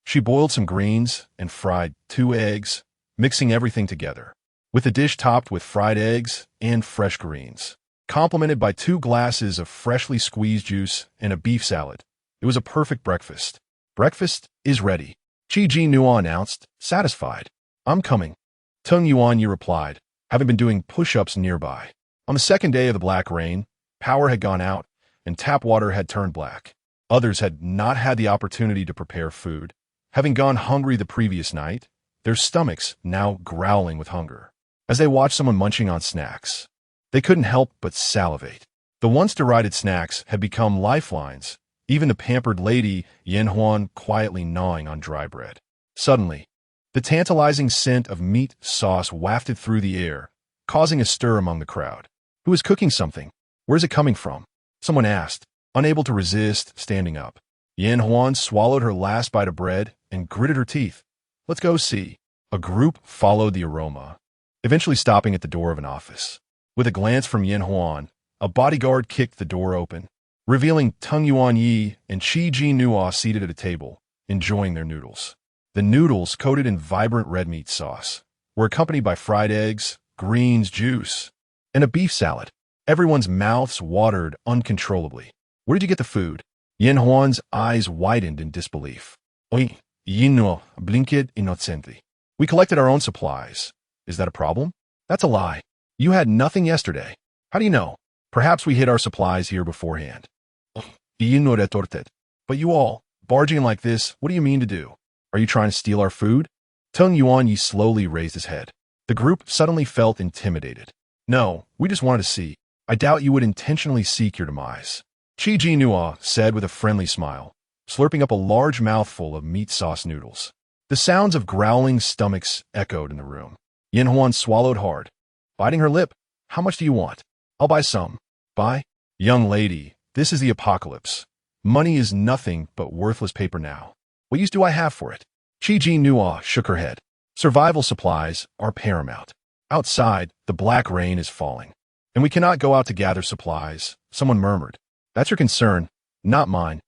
A: She boiled some greens and fried 2 eggs, mixing everything together, with the dish topped with fried eggs and fresh greens, complemented by 2 glasses of freshly squeezed juice and a beef salad. It was a perfect breakfast. Breakfast is ready, Qi Jinnuo announced, satisfied. I'm coming, Tung Yuan Yi replied, having been doing push-ups nearby. On the second day of the black rain, power had gone out and tap water had turned black. Others had not had the opportunity to prepare food, having gone hungry the previous night, their stomachs now growling with hunger. As they watched someone munching on snacks, they couldn't help but salivate. The once derided snacks had become lifelines, even the pampered lady Yan Huan quietly gnawing on dry bread. Suddenly, the tantalizing scent of meat sauce wafted through the air, causing a stir among the crowd. Who is cooking something? Where's it coming from? Someone asked, unable to resist standing up. Yan Huan swallowed her last bite of bread and gritted her teeth. Let's go see. A group followed the aroma, eventually stopping at the door of an office. With a glance from Yan Huan, a bodyguard kicked the door open, revealing Tung Yuan Yi and Qi Jinnuo seated at a table, enjoying their noodles. The noodles, coated in vibrant red meat sauce, were accompanied by fried eggs, greens, juice, and a beef salad. Everyone's mouths watered uncontrollably. Where did you get the food? Yan Huan's eyes widened in disbelief. Oi, Jinnuo blinked innocently. We collected our own supplies. Is that a problem? That's a lie. You had nothing yesterday. How do you know? Perhaps we hid our supplies here beforehand. Jinnuo retorted. But you all, barging in like this, what do you mean to do? Are you trying to steal our food? Tung Yuan Yi slowly raised his head. The group suddenly felt intimidated. No, we just wanted to see. I doubt you would intentionally seek your demise, Qi Jinnuo said with a friendly smile, slurping up a large mouthful of meat sauce noodles. The sounds of growling stomachs echoed in the room. Yan Huan swallowed hard, biting her lip. How much do you want? I'll buy some. Buy? Young lady, this is the apocalypse. Money is nothing but worthless paper now. What use do I have for it? Qi Jinnuo shook her head. Survival supplies are paramount. Outside, the black rain is falling, and we cannot go out to gather supplies, someone murmured. That's your concern, not mine,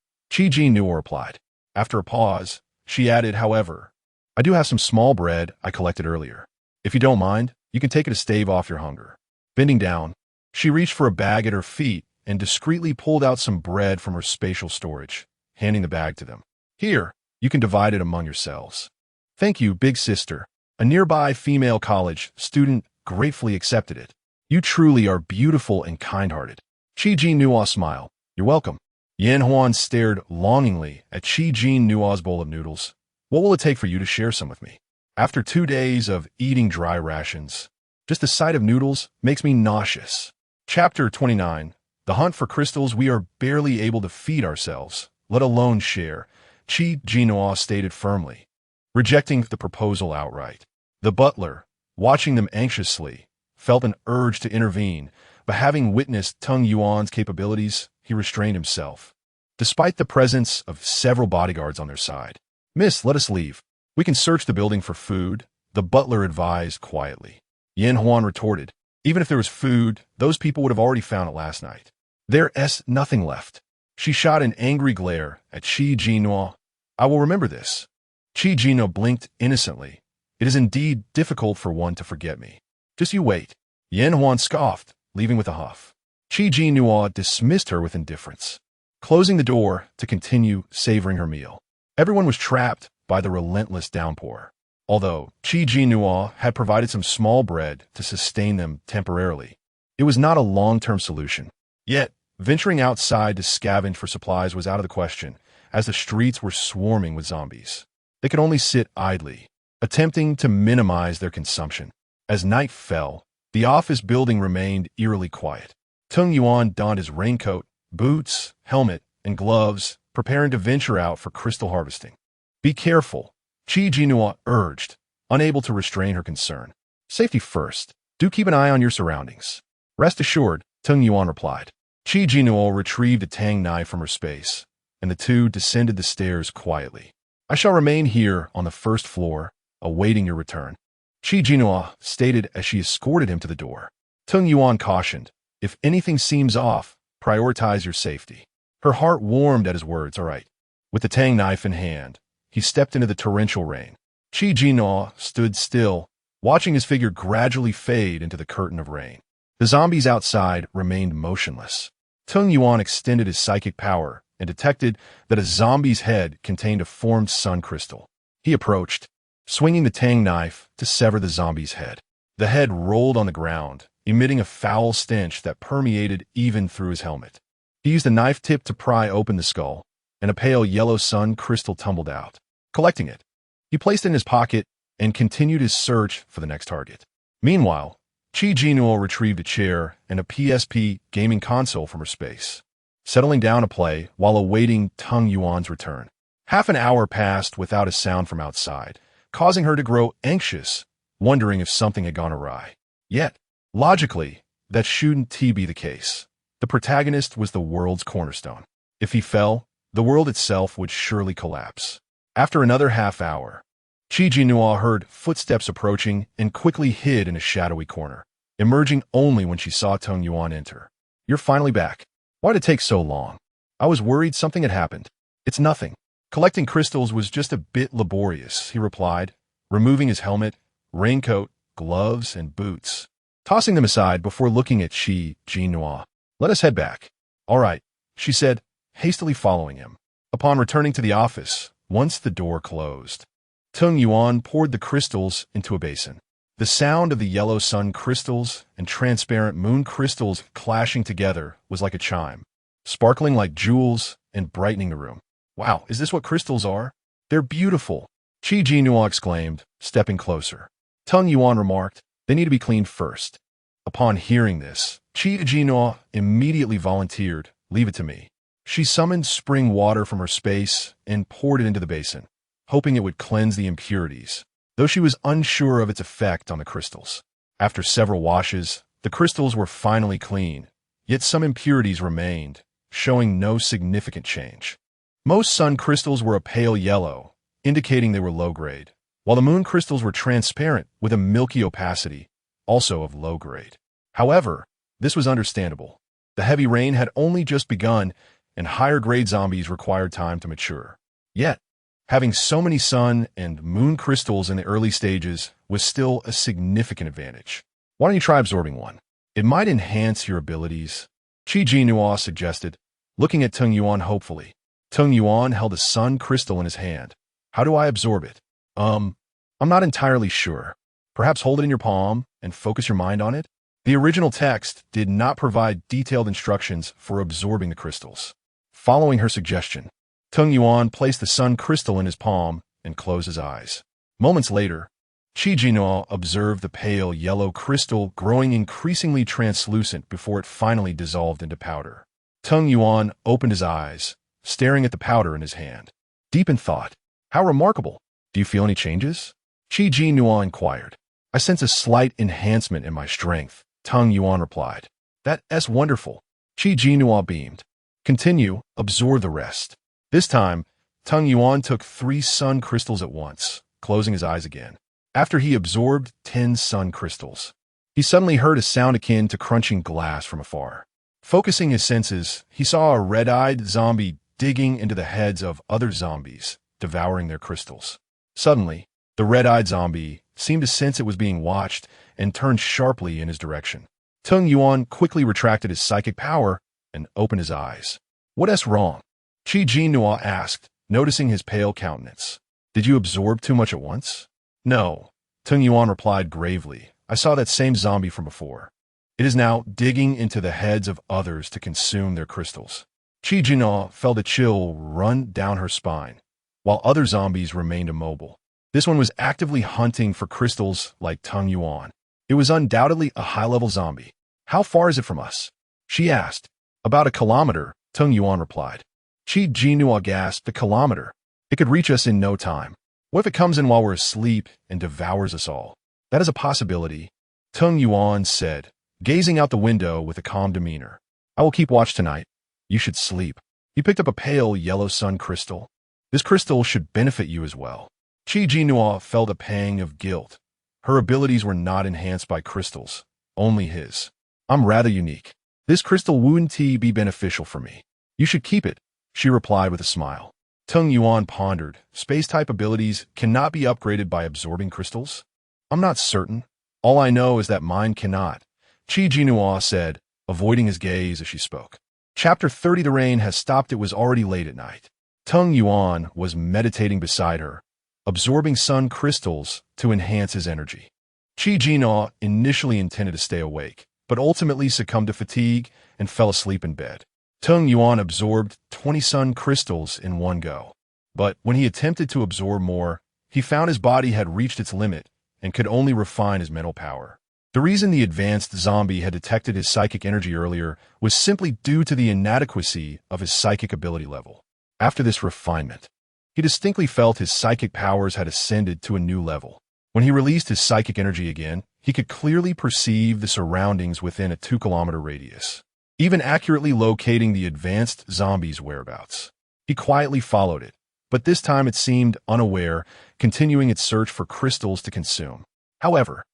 A: Jinnuo replied. After a pause, she added, however, I do have some small bread I collected earlier. If you don't mind, you can take it to stave off your hunger. Bending down, she reached for a bag at her feet and discreetly pulled out some bread from her spatial storage, handing the bag to them. Here, you can divide it among yourselves. Thank you, big sister. A nearby female college student gratefully accepted it. You truly are beautiful and kind-hearted. Jinnuo smiled. You're welcome. Yan Huan stared longingly at Jinnuo's bowl of noodles. What will it take for you to share some with me? After 2 days of eating dry rations, just the sight of noodles makes me nauseous. Chapter 29. The hunt for crystals. We are barely able to feed ourselves, let alone share, Jinnuo stated firmly, rejecting the proposal outright. The butler, watching them anxiously, felt an urge to intervene, but having witnessed Tung Yuan's capabilities, he restrained himself. Despite the presence of several bodyguards on their side. Miss, let us leave. We can search the building for food, the butler advised quietly. Yan Huan retorted, even if there was food, those people would have already found it last night. There's nothing left. She shot an angry glare at Jinnuo. I will remember this. Jinnuo blinked innocently. It is indeed difficult for one to forget me. Just you wait. Yan Huan scoffed, leaving with a huff. Jinnuo dismissed her with indifference, closing the door to continue savoring her meal. Everyone was trapped by the relentless downpour. Although Jinnuo had provided some small bread to sustain them temporarily, it was not a long-term solution. Yet, venturing outside to scavenge for supplies was out of the question, as the streets were swarming with zombies. They could only sit idly, attempting to minimize their consumption. As night fell, the office building remained eerily quiet. Tung Yuan donned his raincoat, boots, helmet, and gloves, preparing to venture out for crystal harvesting. Be careful, Jinnuo urged, unable to restrain her concern. Safety first. Do keep an eye on your surroundings. Rest assured, Tung Yuan replied. Jinnuo retrieved a tang knife from her space, and the two descended the stairs quietly. I shall remain here on the first floor, awaiting your return, Jinnuo stated as she escorted him to the door. Tung Yuan cautioned, if anything seems off, prioritize your safety. Her heart warmed at his words. All right. With the tang knife in hand, he stepped into the torrential rain. Jinnuo stood still, watching his figure gradually fade into the curtain of rain. The zombies outside remained motionless. Tung Yuan extended his psychic power and detected that a zombie's head contained a formed sun crystal. He approached, swinging the tang knife to sever the zombie's head. The head rolled on the ground, emitting a foul stench that permeated even through his helmet. He used a knife tip to pry open the skull, and a pale yellow sun crystal tumbled out. Collecting it, he placed it in his pocket and continued his search for the next target. Meanwhile, Jinnuo retrieved a chair and a PSP gaming console from her space, settling down to play while awaiting Tung Yuan's return. Half an hour passed without a sound from outside, causing her to grow anxious, wondering if something had gone awry. Yet, logically, that shouldn't be the case. The protagonist was the world's cornerstone. If he fell, the world itself would surely collapse. After another half hour, Jinnuo heard footsteps approaching and quickly hid in a shadowy corner, emerging only when she saw Tung Yuan enter. You're finally back. Why'd it take so long? I was worried something had happened. It's nothing. Collecting crystals was just a bit laborious, he replied, removing his helmet, raincoat, gloves, and boots, tossing them aside before looking at Jinnuo. Let us head back. All right, she said, hastily following him. Upon returning to the office, once the door closed, Tung Yuan poured the crystals into a basin. The sound of the yellow sun crystals and transparent moon crystals clashing together was like a chime, sparkling like jewels and brightening the room. Wow, is this what crystals are? They're beautiful, Jinnuo exclaimed, stepping closer. Tung Yuan remarked, they need to be cleaned first. Upon hearing this, Jinnuo immediately volunteered, leave it to me. She summoned spring water from her space and poured it into the basin, hoping it would cleanse the impurities, though she was unsure of its effect on the crystals. After several washes, the crystals were finally clean, yet some impurities remained, showing no significant change. Most sun crystals were a pale yellow, indicating they were low-grade, while the moon crystals were transparent with a milky opacity, also of low grade. However, this was understandable. The heavy rain had only just begun, and higher-grade zombies required time to mature. Yet, having so many sun and moon crystals in the early stages was still a significant advantage. Why don't you try absorbing one? It might enhance your abilities, Jinnuo suggested, looking at Tung Yuan hopefully. Tung Yuan held a sun crystal in his hand. How do I absorb it? I'm not entirely sure. Perhaps hold it in your palm and focus your mind on it? The original text did not provide detailed instructions for absorbing the crystals. Following her suggestion, Tung Yuan placed the sun crystal in his palm and closed his eyes. Moments later, Jinnuo observed the pale yellow crystal growing increasingly translucent before it finally dissolved into powder. Tung Yuan opened his eyes, staring at the powder in his hand. Deep in thought. How remarkable. Do you feel any changes? Jinnuo inquired. I sense a slight enhancement in my strength, Tung Yuan replied. That's wonderful. Jinnuo beamed. Continue, absorb the rest. This time, Tung Yuan took 3 sun crystals at once, closing his eyes again. After he absorbed 10 sun crystals, he suddenly heard a sound akin to crunching glass from afar. Focusing his senses, he saw a red-eyed zombie digging into the heads of other zombies, devouring their crystals. Suddenly, the red-eyed zombie seemed to sense it was being watched and turned sharply in his direction. Tung Yuan quickly retracted his psychic power and opened his eyes. What's wrong? Jinnuo asked, noticing his pale countenance. Did you absorb too much at once? No, Tung Yuan replied gravely. I saw that same zombie from before. It is now digging into the heads of others to consume their crystals. Jinnuo felt a chill run down her spine, while other zombies remained immobile. This one was actively hunting for crystals like Tung Yuan. It was undoubtedly a high-level zombie. How far is it from us? She asked. About a kilometer, Tung Yuan replied. Jinnuo gasped. A kilometer? It could reach us in no time. What if it comes in while we're asleep and devours us all? That is a possibility, Tung Yuan said, gazing out the window with a calm demeanor. I will keep watch tonight. You should sleep. He picked up a pale yellow sun crystal. This crystal should benefit you as well. Jinnuo felt a pang of guilt. Her abilities were not enhanced by crystals, only his. I'm rather unique. This crystal wouldn't be beneficial for me. You should keep it, she replied with a smile. Tung Yuan pondered. Space-type abilities cannot be upgraded by absorbing crystals? I'm not certain. All I know is that mine cannot, Jinnuo said, avoiding his gaze as she spoke. Chapter 30. The rain has stopped. It was already late at night. Tung Yuan was meditating beside her, absorbing sun crystals to enhance his energy. Jinnuo initially intended to stay awake, but ultimately succumbed to fatigue and fell asleep in bed. Tung Yuan absorbed 20 sun crystals in one go. But when he attempted to absorb more, he found his body had reached its limit and could only refine his mental power. The reason the advanced zombie had detected his psychic energy earlier was simply due to the inadequacy of his psychic ability level. After this refinement, he distinctly felt his psychic powers had ascended to a new level. When he released his psychic energy again, he could clearly perceive the surroundings within a 2-kilometer radius, even accurately locating the advanced zombie's whereabouts. He quietly followed it, but this time it seemed unaware, continuing its search for crystals to consume. However,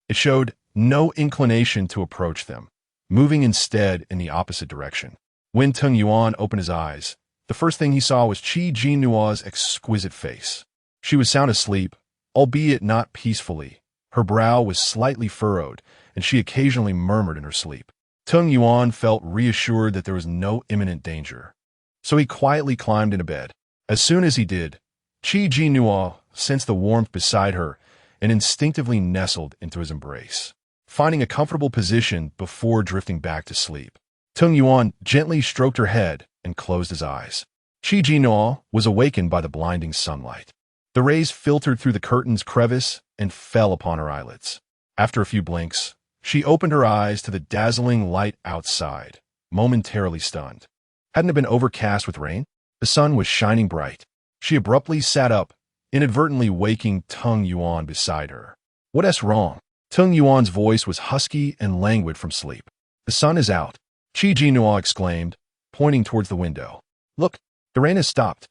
A: it showed no inclination to approach them, moving instead in the opposite direction. When Tung Yuan opened his eyes, the first thing he saw was Jinnuo's exquisite face. She was sound asleep, albeit not peacefully. Her brow was slightly furrowed, and she occasionally murmured in her sleep. Tung Yuan felt reassured that there was no imminent danger, so he quietly climbed into bed. As soon as he did, Jinnuo sensed the warmth beside her and instinctively nestled into his embrace, finding a comfortable position before drifting back to sleep. Tung Yuan gently stroked her head and closed his eyes. Jinnuo was awakened by the blinding sunlight. The rays filtered through the curtain's crevice and fell upon her eyelids. After a few blinks, she opened her eyes to the dazzling light outside, momentarily stunned. Hadn't it been overcast with rain? The sun was shining bright. She abruptly sat up, inadvertently waking Tung Yuan beside her. What's wrong? Tung Yuan's voice was husky and languid from sleep. The sun is out, Jinnuo exclaimed, pointing towards the window. Look, the rain has stopped.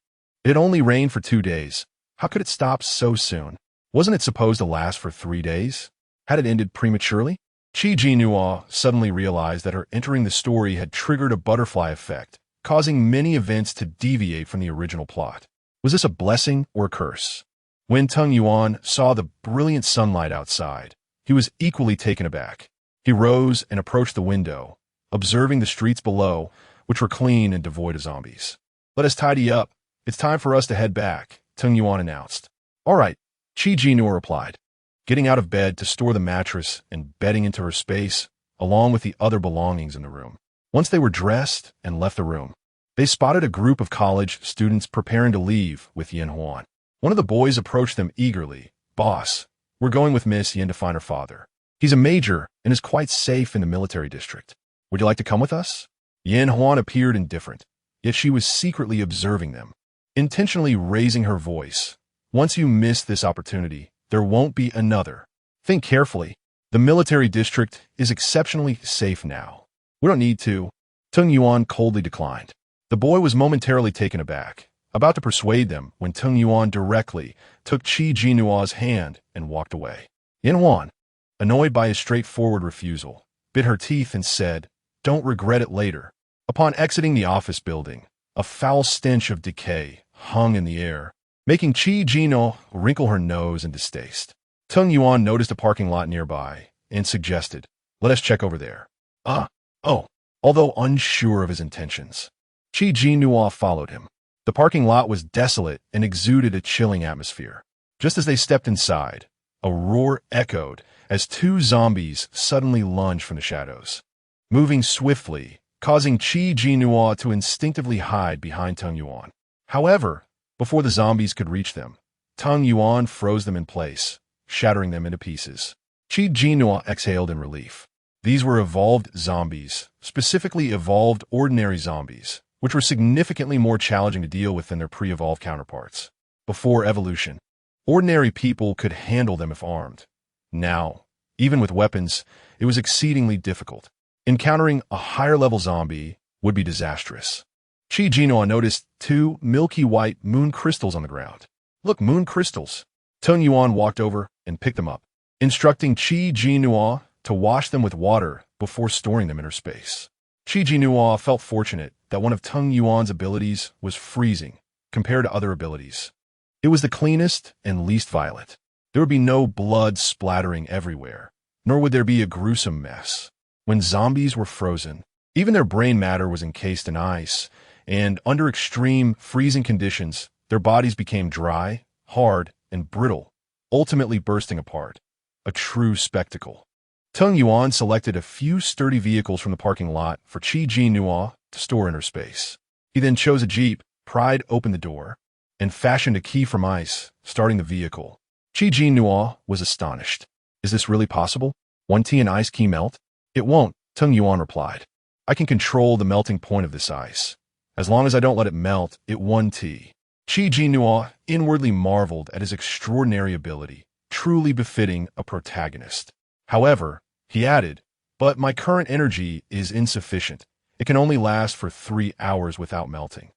A: It had only rained for 2 days. How could it stop so soon? Wasn't it supposed to last for 3 days? Had it ended prematurely? Jinnuo suddenly realized that her entering the story had triggered a butterfly effect, causing many events to deviate from the original plot. Was this a blessing or a curse? When Tung Yuan saw the brilliant sunlight outside, he was equally taken aback. He rose and approached the window, observing the streets below, which were clean and devoid of zombies. "Let us tidy up. It's time for us to head back," Tung Yuan announced. "All right," Jinnuo replied, getting out of bed to store the mattress and bedding into her space, along with the other belongings in the room. Once they were dressed and left the room, they spotted a group of college students preparing to leave with Yin Huan. One of the boys approached them eagerly. "Boss, we're going with Miss Yin to find her father. He's a major and is quite safe in the military district. Would you like to come with us?" Yin Huan appeared indifferent, yet she was secretly observing them, intentionally raising her voice. "Once you miss this opportunity, there won't be another. Think carefully. The military district is exceptionally safe now. We don't need to." Tung Yuan coldly declined. The boy was momentarily taken aback, about to persuade them when Tung Yuan directly took Jinnuo's hand and walked away. Yin Huan, annoyed by his straightforward refusal, bit her teeth and said, "Don't regret it later." Upon exiting the office building, a foul stench of decay hung in the air, making Jinnuo wrinkle her nose in distaste. Tung Yuan noticed a parking lot nearby and suggested, "Let us check over there." Although unsure of his intentions, Jinnuo followed him. The parking lot was desolate and exuded a chilling atmosphere. Just as they stepped inside, a roar echoed as two zombies suddenly lunged from the shadows, moving swiftly, causing Jinnuo to instinctively hide behind Tung Yuan. However, before the zombies could reach them, Tung Yuan froze them in place, shattering them into pieces. Jinnuo exhaled in relief. These were evolved zombies, specifically evolved ordinary zombies, which were significantly more challenging to deal with than their pre-evolved counterparts. Before evolution, ordinary people could handle them if armed. Now, even with weapons, it was exceedingly difficult. Encountering a higher-level zombie would be disastrous. Jinnuo noticed two milky white moon crystals on the ground. "Look, moon crystals." Tung Yuan walked over and picked them up, instructing Jinnuo to wash them with water before storing them in her space. Jinnuo felt fortunate that one of Tung Yuan's abilities was freezing compared to other abilities. It was the cleanest and least violent. There would be no blood splattering everywhere, nor would there be a gruesome mess. When zombies were frozen, even their brain matter was encased in ice, and under extreme freezing conditions, their bodies became dry, hard, and brittle, ultimately bursting apart. A true spectacle. Tung Yuan selected a few sturdy vehicles from the parking lot for Jinnuo to store in her space. He then chose a jeep, pried open the door, and fashioned a key from ice, starting the vehicle. Jinnuo was astonished. "Is this really possible? One tea and ice key melt?" "It won't," Tung Yuan replied. "I can control the melting point of this ice. As long as I don't let it melt, it one tea." Jinnuo inwardly marveled at his extraordinary ability, truly befitting a protagonist. However, he added, "But my current energy is insufficient. It can only last for 3 hours without melting."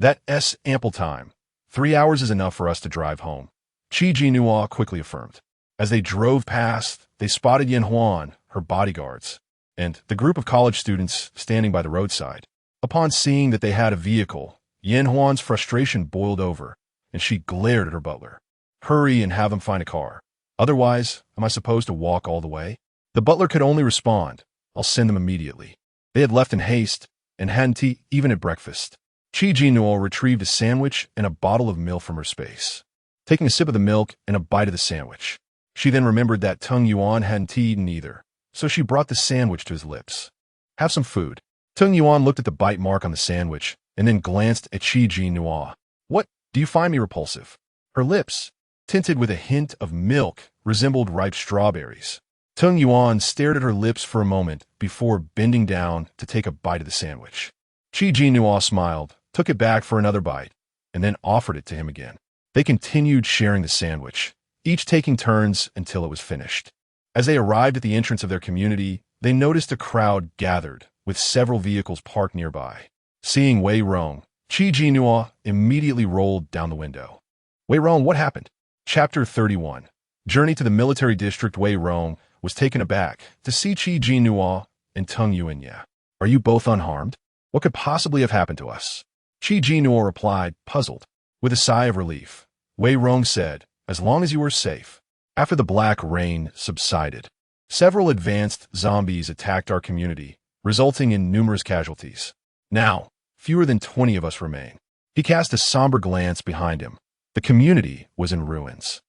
A: "That's ample time. 3 hours is enough for us to drive home," Jinnuo quickly affirmed. As they drove past, they spotted Yin Huan, her bodyguards, and the group of college students standing by the roadside. Upon seeing that they had a vehicle, Yin Huan's frustration boiled over, and she glared at her butler. "Hurry and have them find a car. Otherwise, am I supposed to walk all the way?" The butler could only respond, "I'll send them immediately." They had left in haste and hadn't even at breakfast. Jinnuo retrieved a sandwich and a bottle of milk from her space, taking a sip of the milk and a bite of the sandwich. She then remembered that Tung Yuan hadn't eaten either, so she brought the sandwich to his lips. "Have some food." Tung Yuan looked at the bite mark on the sandwich and then glanced at Jinnuo. "What, do you find me repulsive?" Her lips, tinted with a hint of milk, resembled ripe strawberries. Tung Yuan stared at her lips for a moment before bending down to take a bite of the sandwich. Jinnuo smiled, took it back for another bite, and then offered it to him again. They continued sharing the sandwich, each taking turns until it was finished. As they arrived at the entrance of their community, they noticed a crowd gathered, with several vehicles parked nearby. Seeing Wei Rong, Jinnuo immediately rolled down the window. "Wei Rong, what happened?" Chapter 31. Journey to the military district. Wei Rong was taken aback to see Jinnuo and Tung Yuan. "Are you both unharmed? What could possibly have happened to us? Jinnuo replied, puzzled. With a sigh of relief, Wei Rong said, as long as you were safe. After the black rain subsided, several advanced zombies attacked our community, resulting in numerous casualties. Now, fewer than 20 of us remain. He cast a somber glance behind him. The community was in ruins.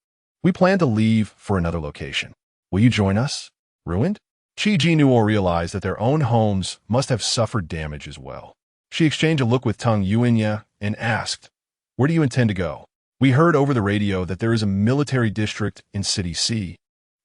A: We plan to leave for another location. Will you join us? Ruined? Jinnuo realized that their own homes must have suffered damage as well. She exchanged a look with Tung Yuanya and asked, where do you intend to go? We heard over the radio that there is a military district in City C,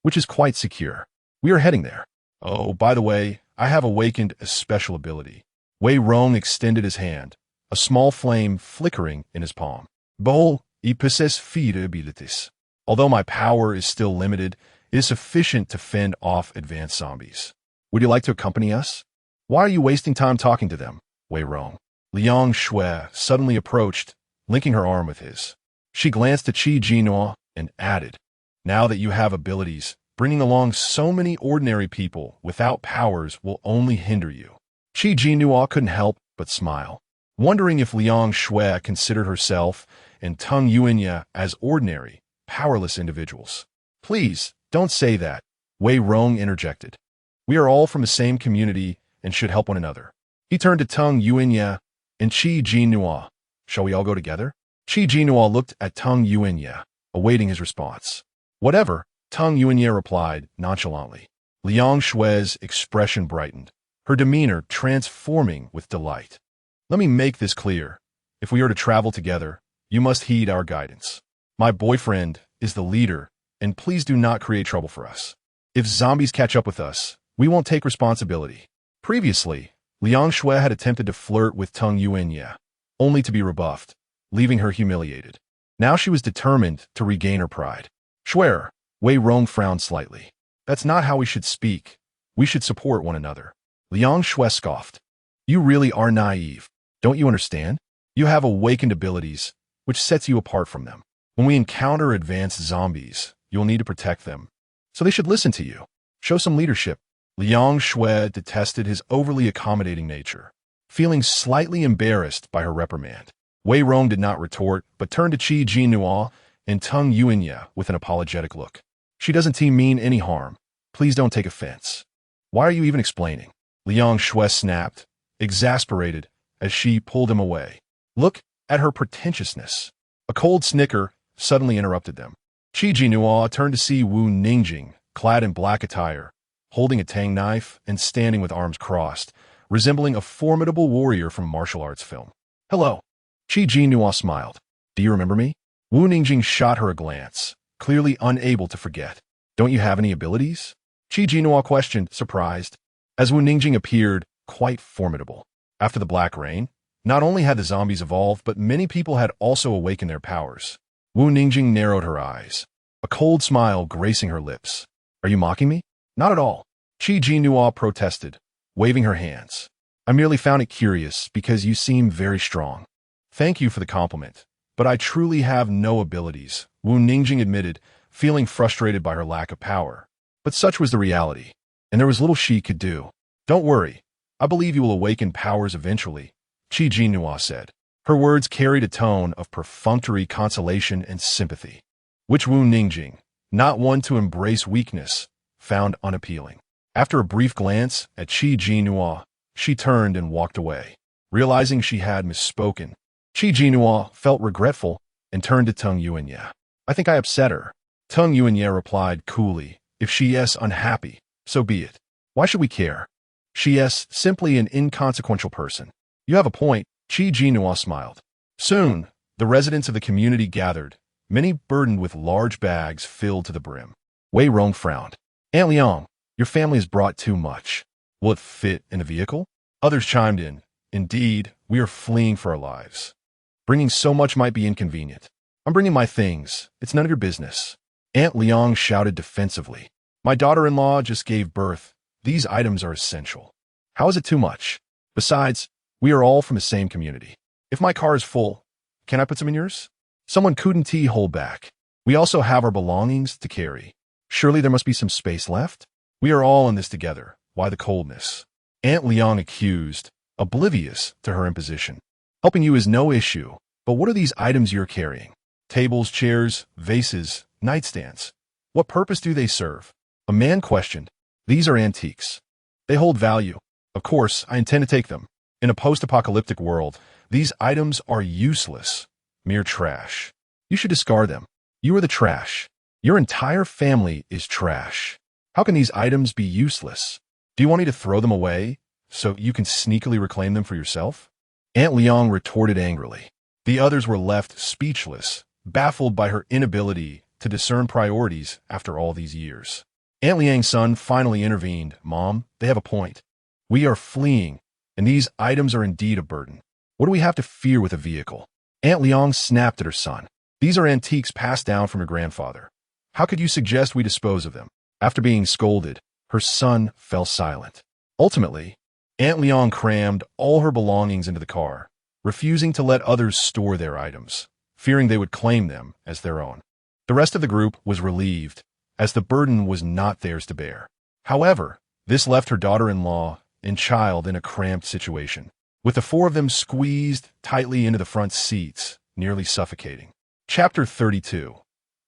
A: which is quite secure. We are heading there. Oh, by the way, I have awakened a special ability. Wei Rong extended his hand, a small flame flickering in his palm. Behold, I possess fide abilities. Although my power is still limited, it is sufficient to fend off advanced zombies. Would you like to accompany us? Why are you wasting time talking to them? Wei Rong. Liang Shui suddenly approached, linking her arm with his. She glanced at Jinnuo and added, now that you have abilities, bringing along so many ordinary people without powers will only hinder you. Jinnuo couldn't help but smile, wondering if Liang Shui considered herself and Tung Yuanya as ordinary, powerless individuals. Please, don't say that, Wei Rong interjected. We are all from the same community and should help one another. He turned to Tung Yuanya and Jinnuo. Shall we all go together? Jinnuo looked at Tung Yuanya, awaiting his response. Whatever, Tung Yuanya replied nonchalantly. Liang Shui's expression brightened, her demeanor transforming with delight. Let me make this clear. If we are to travel together, you must heed our guidance. My boyfriend is the leader, and please do not create trouble for us. If zombies catch up with us, we won't take responsibility. Previously, Liang Shui had attempted to flirt with Tung Yuanya, only to be rebuffed, leaving her humiliated. Now she was determined to regain her pride. Swear, Wei Rong frowned slightly. That's not how we should speak. We should support one another. Liang Shui scoffed. You really are naive. Don't you understand? You have awakened abilities, which sets you apart from them. When we encounter advanced zombies, you'll need to protect them. So they should listen to you. Show some leadership. Liang Shui detested his overly accommodating nature, feeling slightly embarrassed by her reprimand. Wei Rong did not retort, but turned to Jinnuo and Tung Yuanya with an apologetic look. She doesn't mean any harm. Please don't take offense. Why are you even explaining? Liang Shui snapped, exasperated, as she pulled him away. Look at her pretentiousness. A cold snicker suddenly interrupted them. Jinnuo turned to see Wu Ningjing, clad in black attire, holding a tang knife and standing with arms crossed, resembling a formidable warrior from a martial arts film. Hello. Jinnuo smiled. Do you remember me? Wu Ningjing shot her a glance, clearly unable to forget. Don't you have any abilities? Jinnuo questioned, surprised, as Wu Ningjing appeared quite formidable. After the black rain, not only had the zombies evolved, but many people had also awakened their powers. Wu Ningjing narrowed her eyes, a cold smile gracing her lips. Are you mocking me? Not at all. Jinnuo protested, waving her hands. I merely found it curious because you seem very strong. Thank you for the compliment, but I truly have no abilities, Wu Ningjing admitted, feeling frustrated by her lack of power. But such was the reality, and there was little she could do. Don't worry, I believe you will awaken powers eventually, Jinnuo said. Her words carried a tone of perfunctory consolation and sympathy, which Wu Ningjing, not one to embrace weakness, found unappealing. After a brief glance at Jinnuo, she turned and walked away. Realizing she had misspoken, Jinnuo felt regretful and turned to Tung Yuanya. I think I upset her. Tung Yuanya replied coolly, if she is unhappy, so be it. Why should we care? She is simply an inconsequential person. You have a point, Jinnuo smiled. Soon, the residents of the community gathered, many burdened with large bags filled to the brim. Wei Rong frowned. Aunt Liang, your family has brought too much. Will it fit in a vehicle? Others chimed in. Indeed, we are fleeing for our lives. Bringing so much might be inconvenient. I'm bringing my things. It's none of your business. Aunt Liang shouted defensively. My daughter-in-law just gave birth. These items are essential. How is it too much? Besides, we are all from the same community. If my car is full, can I put some in yours? Someone couldn't hold back. We also have our belongings to carry. Surely there must be some space left? We are all in this together. Why the coldness? Aunt Liang accused, oblivious to her imposition. Helping you is no issue, but what are these items you're carrying? Tables, chairs, vases, nightstands. What purpose do they serve? A man questioned. These are antiques. They hold value. Of course, I intend to take them. In a post-apocalyptic world, these items are useless, mere trash. You should discard them. You are the trash. Your entire family is trash. How can these items be useless? Do you want me to throw them away so you can sneakily reclaim them for yourself? Aunt Liang retorted angrily. The others were left speechless, baffled by her inability to discern priorities after all these years. Aunt Liang's son finally intervened. Mom, they have a point. We are fleeing, and these items are indeed a burden. What do we have to fear with a vehicle? Aunt Liang snapped at her son. These are antiques passed down from your grandfather. How could you suggest we dispose of them? After being scolded, her son fell silent. Ultimately, Aunt Liang crammed all her belongings into the car, refusing to let others store their items, fearing they would claim them as their own. The rest of the group was relieved, as the burden was not theirs to bear. However, this left her daughter-in-law and child in a cramped situation, with the four of them squeezed tightly into the front seats, nearly suffocating. Chapter 32.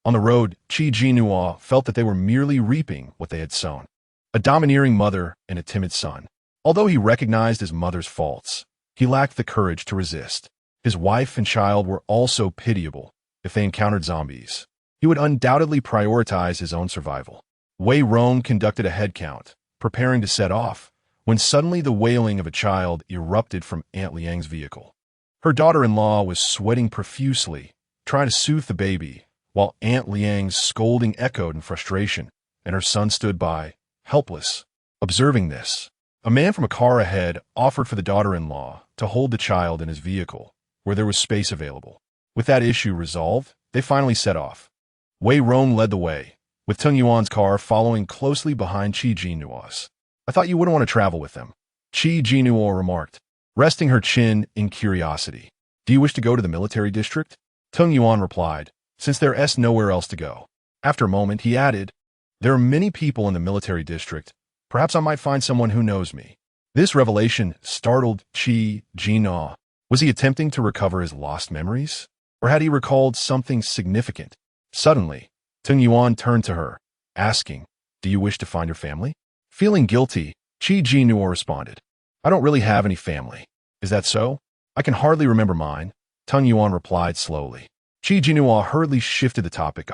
A: On the road, Jinnuo felt that they were merely reaping what they had sown. A domineering mother and a timid son. Although he recognized his mother's faults, he lacked the courage to resist. His wife and child were also pitiable if they encountered zombies. He would undoubtedly prioritize his own survival. Wei Rong conducted a head count, preparing to set off, when suddenly the wailing of a child erupted from Aunt Liang's vehicle. Her daughter-in-law was sweating profusely, trying to soothe the baby, while Aunt Liang's scolding echoed in frustration, and her son stood by, helpless. Observing this, a man from a car ahead offered for the daughter-in-law to hold the child in his vehicle, where there was space available. With that issue resolved, they finally set off. Wei Rong led the way, with Tung Yuan's car following closely behind Jinnuo's. I thought you wouldn't want to travel with them, Jinnuo remarked, resting her chin in curiosity. Do you wish to go to the military district? Tung Yuan replied, since there's nowhere else to go. After a moment, he added, there are many people in the military district. Perhaps I might find someone who knows me. This revelation startled Jinnuo. Was he attempting to recover his lost memories? Or had he recalled something significant? Suddenly, Tung Yuan turned to her, asking, do you wish to find your family? Feeling guilty, Jinnuo responded, I don't really have any family. Is that so? I can hardly remember mine, Tung Yuan replied slowly. Jinnuo hurriedly shifted the topic.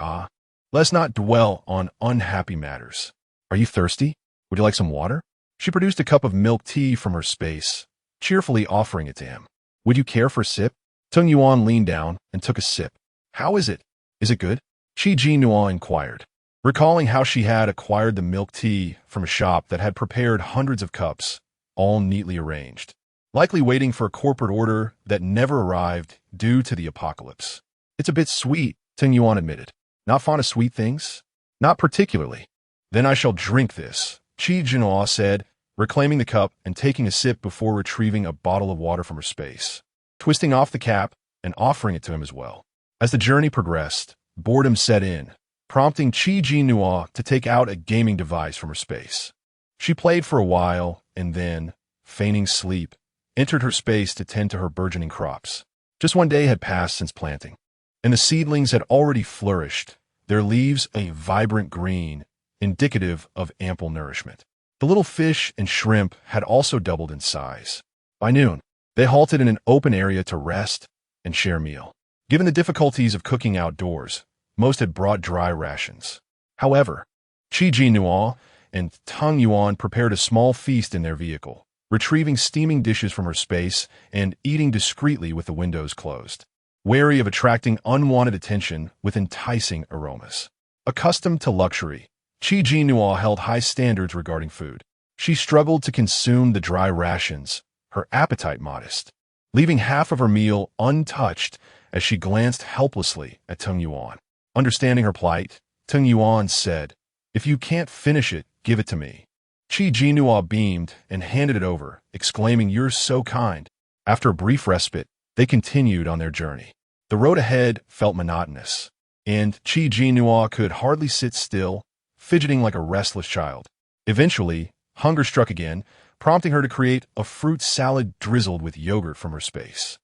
A: Let's not dwell on unhappy matters. Are you thirsty? Would you like some water? She produced a cup of milk tea from her space, cheerfully offering it to him. Would you care for a sip? Tung Yuan leaned down and took a sip. How is it? Is it good? Jinnuo inquired, recalling how she had acquired the milk tea from a shop that had prepared hundreds of cups, all neatly arranged, likely waiting for a corporate order that never arrived due to the apocalypse. It's a bit sweet, Tung Yuan admitted. Not fond of sweet things? Not particularly. Then I shall drink this, Jinnuo said, reclaiming the cup and taking a sip before retrieving a bottle of water from her space, twisting off the cap and offering it to him as well. As the journey progressed, boredom set in, prompting Jinnuo to take out a gaming device from her space. She played for a while and then, feigning sleep, entered her space to tend to her burgeoning crops. Just one day had passed since planting, and the seedlings had already flourished, their leaves a vibrant green, indicative of ample nourishment. The little fish and shrimp had also doubled in size. By noon, they halted in an open area to rest and share a meal. Given the difficulties of cooking outdoors, most had brought dry rations. However, Jinnuo and Tung Yuan prepared a small feast in their vehicle, retrieving steaming dishes from her space and eating discreetly with the windows closed, wary of attracting unwanted attention with enticing aromas. Accustomed to luxury, Jinnuo held high standards regarding food. She struggled to consume the dry rations, her appetite modest, leaving half of her meal untouched as she glanced helplessly at Tung Yuan. Understanding her plight, Tung Yuan said, if you can't finish it, give it to me. Jinnuo beamed and handed it over, exclaiming, you're so kind. After a brief respite, they continued on their journey. The road ahead felt monotonous, and Jinnuo could hardly sit still, fidgeting like a restless child. Eventually, hunger struck again, prompting her to create a fruit salad drizzled with yogurt from her space.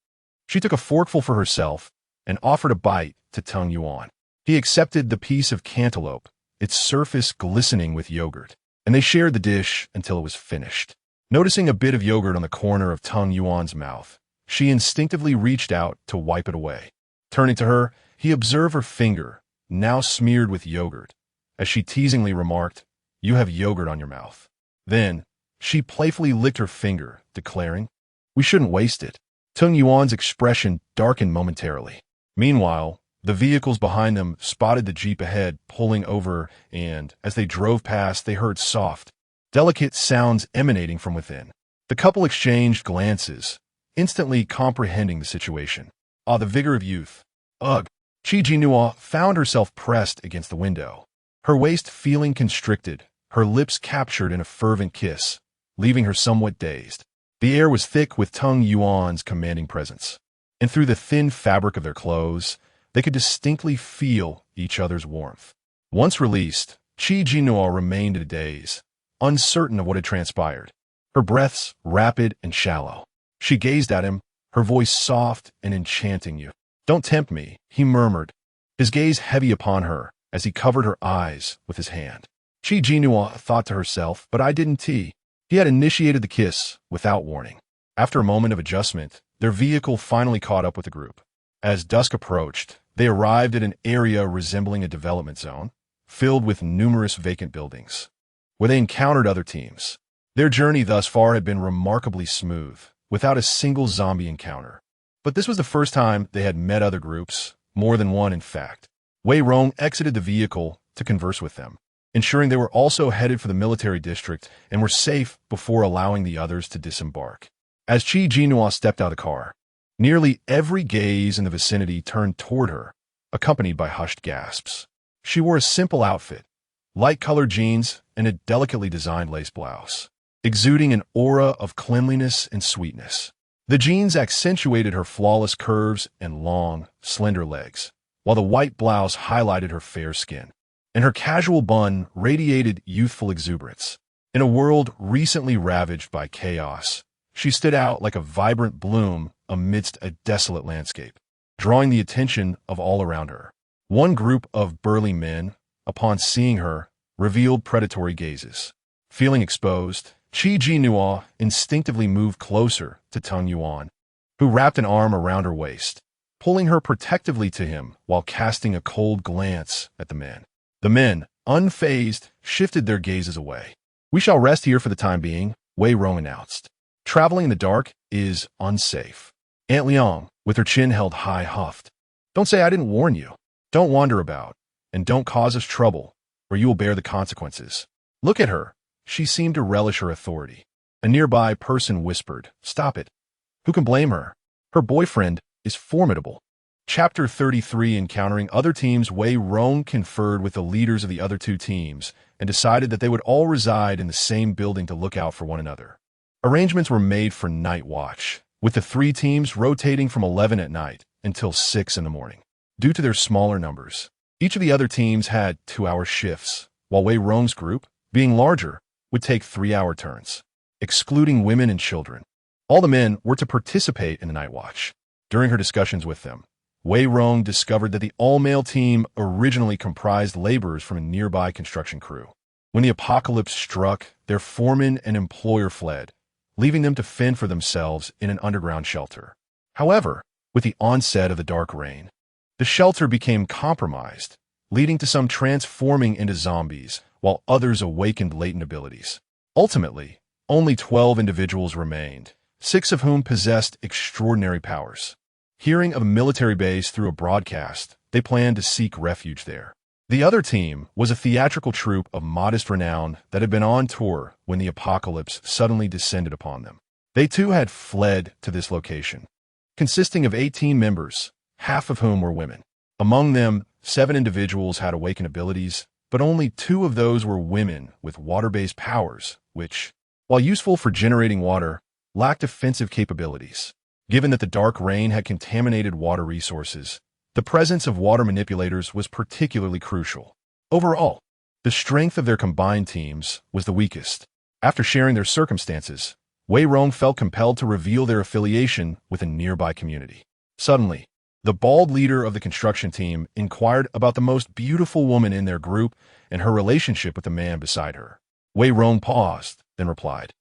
A: She took a forkful for herself and offered a bite to Tung Yuan. He accepted the piece of cantaloupe, its surface glistening with yogurt, and they shared the dish until it was finished. Noticing a bit of yogurt on the corner of Tung Yuan's mouth, she instinctively reached out to wipe it away. Turning to her, he observed her finger, now smeared with yogurt, as she teasingly remarked, "You have yogurt on your mouth." Then, she playfully licked her finger, declaring, "We shouldn't waste it." Tung Yuan's expression darkened momentarily. Meanwhile, the vehicles behind them spotted the jeep ahead pulling over, and as they drove past, they heard soft, delicate sounds emanating from within. The couple exchanged glances, instantly comprehending the situation. Ah, the vigor of youth. Ugh. Jinnuo found herself pressed against the window, her waist feeling constricted, her lips captured in a fervent kiss, leaving her somewhat dazed. The air was thick with Tung Yuan's commanding presence, and through the thin fabric of their clothes, they could distinctly feel each other's warmth. Once released, Jinnuo remained in a daze, uncertain of what had transpired, her breaths rapid and shallow. She gazed at him, her voice soft and enchanting. "You don't tempt me," he murmured, his gaze heavy upon her as he covered her eyes with his hand. Jinnuo thought to herself, but I didn't tea. He had initiated the kiss without warning. After a moment of adjustment, their vehicle finally caught up with the group. As dusk approached, they arrived at an area resembling a development zone, filled with numerous vacant buildings, where they encountered other teams. Their journey thus far had been remarkably smooth, without a single zombie encounter. But this was the first time they had met other groups, more than one in fact. Wei Rong exited the vehicle to converse with them, ensuring they were also headed for the military district and were safe before allowing the others to disembark. As Jinnuo stepped out of the car, nearly every gaze in the vicinity turned toward her, accompanied by hushed gasps. She wore a simple outfit, light-colored jeans and a delicately designed lace blouse, exuding an aura of cleanliness and sweetness. The jeans accentuated her flawless curves and long, slender legs, while the white blouse highlighted her fair skin, and her casual bun radiated youthful exuberance. In a world recently ravaged by chaos, she stood out like a vibrant bloom amidst a desolate landscape, drawing the attention of all around her. One group of burly men, upon seeing her, revealed predatory gazes. Feeling exposed, Jinnuo instinctively moved closer to Tung Yuan, who wrapped an arm around her waist, pulling her protectively to him while casting a cold glance at the men. The men, unfazed, shifted their gazes away. "We shall rest here for the time being," Wei Rong announced. "Traveling in the dark is unsafe." Aunt Liang, with her chin held high, huffed. "Don't say I didn't warn you. Don't wander about, and don't cause us trouble, or you will bear the consequences." Look at her. She seemed to relish her authority. A nearby person whispered, "Stop it. Who can blame her? Her boyfriend is formidable." Chapter 33. Encountering other teams. Wei Rong conferred with the leaders of the other two teams and decided that they would all reside in the same building to look out for one another. Arrangements were made for night watch, with the three teams rotating from 11 at night until 6 in the morning. Due to their smaller numbers, each of the other teams had 2-hour shifts, while Wei Rong's group, being larger, would take 3-hour turns, excluding women and children. All the men were to participate in the night watch. During her discussions with them, Wei Rong discovered that the all-male team originally comprised laborers from a nearby construction crew. When the apocalypse struck, their foreman and employer fled, leaving them to fend for themselves in an underground shelter. However, with the onset of the dark rain, the shelter became compromised, leading to some transforming into zombies, while others awakened latent abilities. Ultimately, only 12 individuals remained, 6 of whom possessed extraordinary powers. Hearing of a military base through a broadcast, they planned to seek refuge there. The other team was a theatrical troupe of modest renown that had been on tour when the apocalypse suddenly descended upon them. They too had fled to this location, consisting of 18 members, half of whom were women. Among them, 7 individuals had awakened abilities, but only 2 of those were women with water-based powers, which, while useful for generating water, lacked offensive capabilities. Given that the dark rain had contaminated water resources, the presence of water manipulators was particularly crucial. Overall, the strength of their combined teams was the weakest, After sharing their circumstances, Wei Rong felt compelled to reveal their affiliation with a nearby community. Suddenly, the bald leader of the construction team inquired about the most beautiful woman in their group and her relationship with the man beside her. Wei Rong paused, then replied,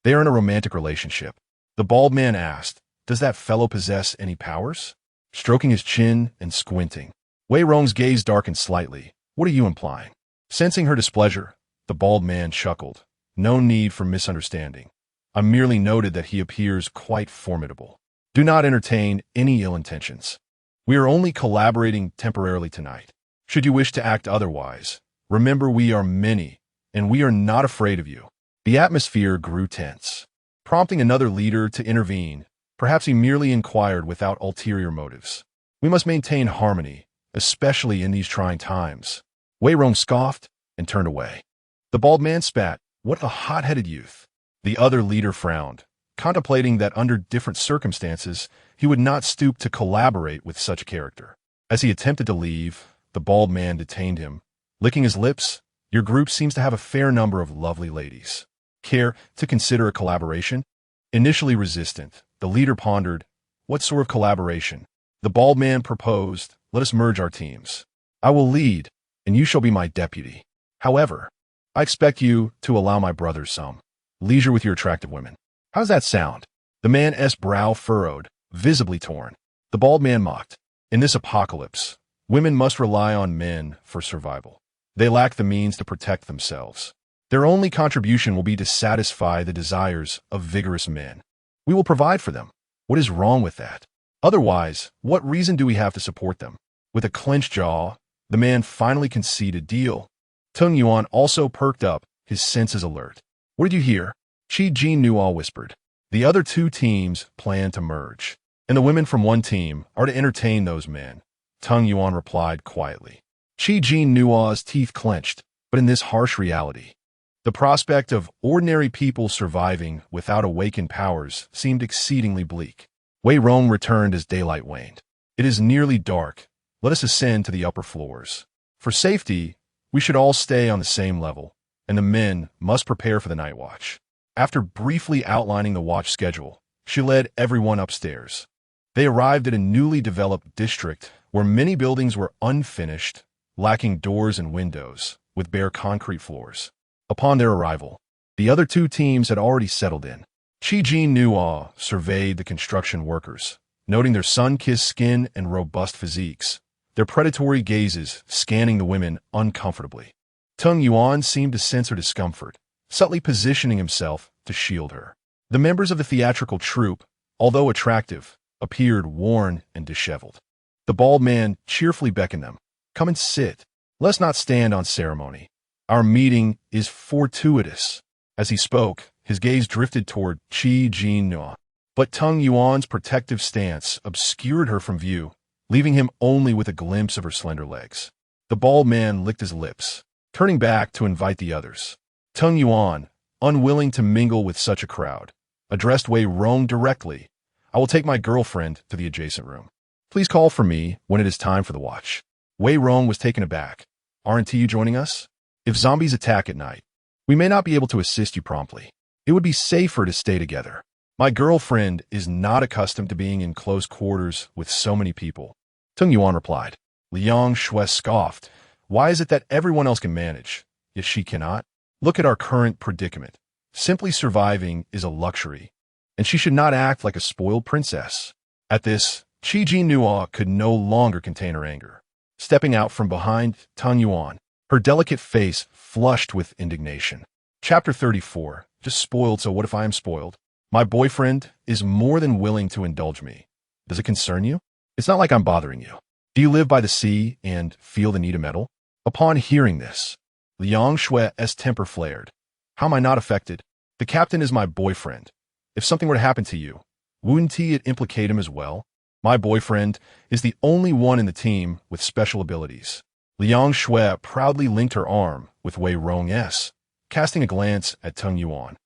A: "They are in a romantic relationship." The bald man asked, "Does that fellow possess any powers?" Stroking his chin and squinting, Wei Rong's gaze darkened slightly. "What are you implying?" Sensing her displeasure, the bald man chuckled. "No need for misunderstanding. I merely noted that he appears quite formidable. Do not entertain any ill intentions. We are only collaborating temporarily tonight. Should you wish to act otherwise, remember we are many, and we are not afraid of you." The atmosphere grew tense, prompting another leader to intervene. Perhaps he merely inquired without ulterior motives. "We must maintain harmony, especially in these trying times." Wei Rong scoffed and turned away. The bald man spat. "What a hot-headed youth." The other leader frowned, contemplating that under different circumstances, he would not stoop to collaborate with such a character. As he attempted to leave, the bald man detained him, licking his lips. "Your group seems to have a fair number of lovely ladies. Care to consider a collaboration?" Initially resistant, the leader pondered, "What sort of collaboration?" The bald man proposed, "Let us merge our teams. I will lead, and you shall be my deputy. However, I expect you to allow my brothers some leisure with your attractive women. How's that sound?" The man's brow furrowed, visibly torn. The bald man mocked, "In this apocalypse, women must rely on men for survival. They lack the means to protect themselves. Their only contribution will be to satisfy the desires of vigorous men. We will provide for them. What is wrong with that? Otherwise, what reason do we have to support them?" With a clenched jaw, the man finally conceded deal. Tung Yuan also perked up, his senses alert. "What did you hear?" Jinnuo whispered. "The other two teams plan to merge, and the women from one team are to entertain those men." Tung Yuan replied quietly. Jinnuo's teeth clenched, but in this harsh reality, the prospect of ordinary people surviving without awakened powers seemed exceedingly bleak. Wei Rong returned as daylight waned. "It is nearly dark. Let us ascend to the upper floors. For safety, we should all stay on the same level, and the men must prepare for the night watch." After briefly outlining the watch schedule, she led everyone upstairs. They arrived at a newly developed district where many buildings were unfinished, lacking doors and windows, with bare concrete floors. Upon their arrival, the other two teams had already settled in. Jinnuo surveyed the construction workers, noting their sun-kissed skin and robust physiques, their predatory gazes scanning the women uncomfortably. Tung Yuan seemed to sense her discomfort, subtly positioning himself to shield her. The members of the theatrical troupe, although attractive, appeared worn and disheveled. The bald man cheerfully beckoned them. "Come and sit. Let's not stand on ceremony. Our meeting is fortuitous." As he spoke, his gaze drifted toward Jinnuo, but Tung Yuan's protective stance obscured her from view, leaving him only with a glimpse of her slender legs. The bald man licked his lips, turning back to invite the others. Tung Yuan, unwilling to mingle with such a crowd, addressed Wei Rong directly. "I will take my girlfriend to the adjacent room. Please call for me when it is time for the watch." Wei Rong was taken aback. "Aren't you joining us? If zombies attack at night, we may not be able to assist you promptly. It would be safer to stay together. My girlfriend is not accustomed to being in close quarters with so many people." Tung Yuan replied. Liang Shui scoffed. "Why is it that everyone else can manage, yet she cannot? Look at our current predicament. Simply surviving is a luxury, and she should not act like a spoiled princess." At this, Jinnuo could no longer contain her anger. Stepping out from behind Tung Yuan, her delicate face flushed with indignation. Chapter 34. Just spoiled, so what if I am spoiled? My boyfriend is more than willing to indulge me. Does it concern you? It's not like I'm bothering you. Do you live by the sea and feel the need of metal? Upon hearing this, Liang Shui's temper flared. "How am I not affected? The captain is my boyfriend. If something were to happen to you, wouldn't it implicate him as well? My boyfriend is the only one in the team with special abilities." Liang Shui proudly linked her arm with Wei Rong's, casting a glance at Tung Yuan,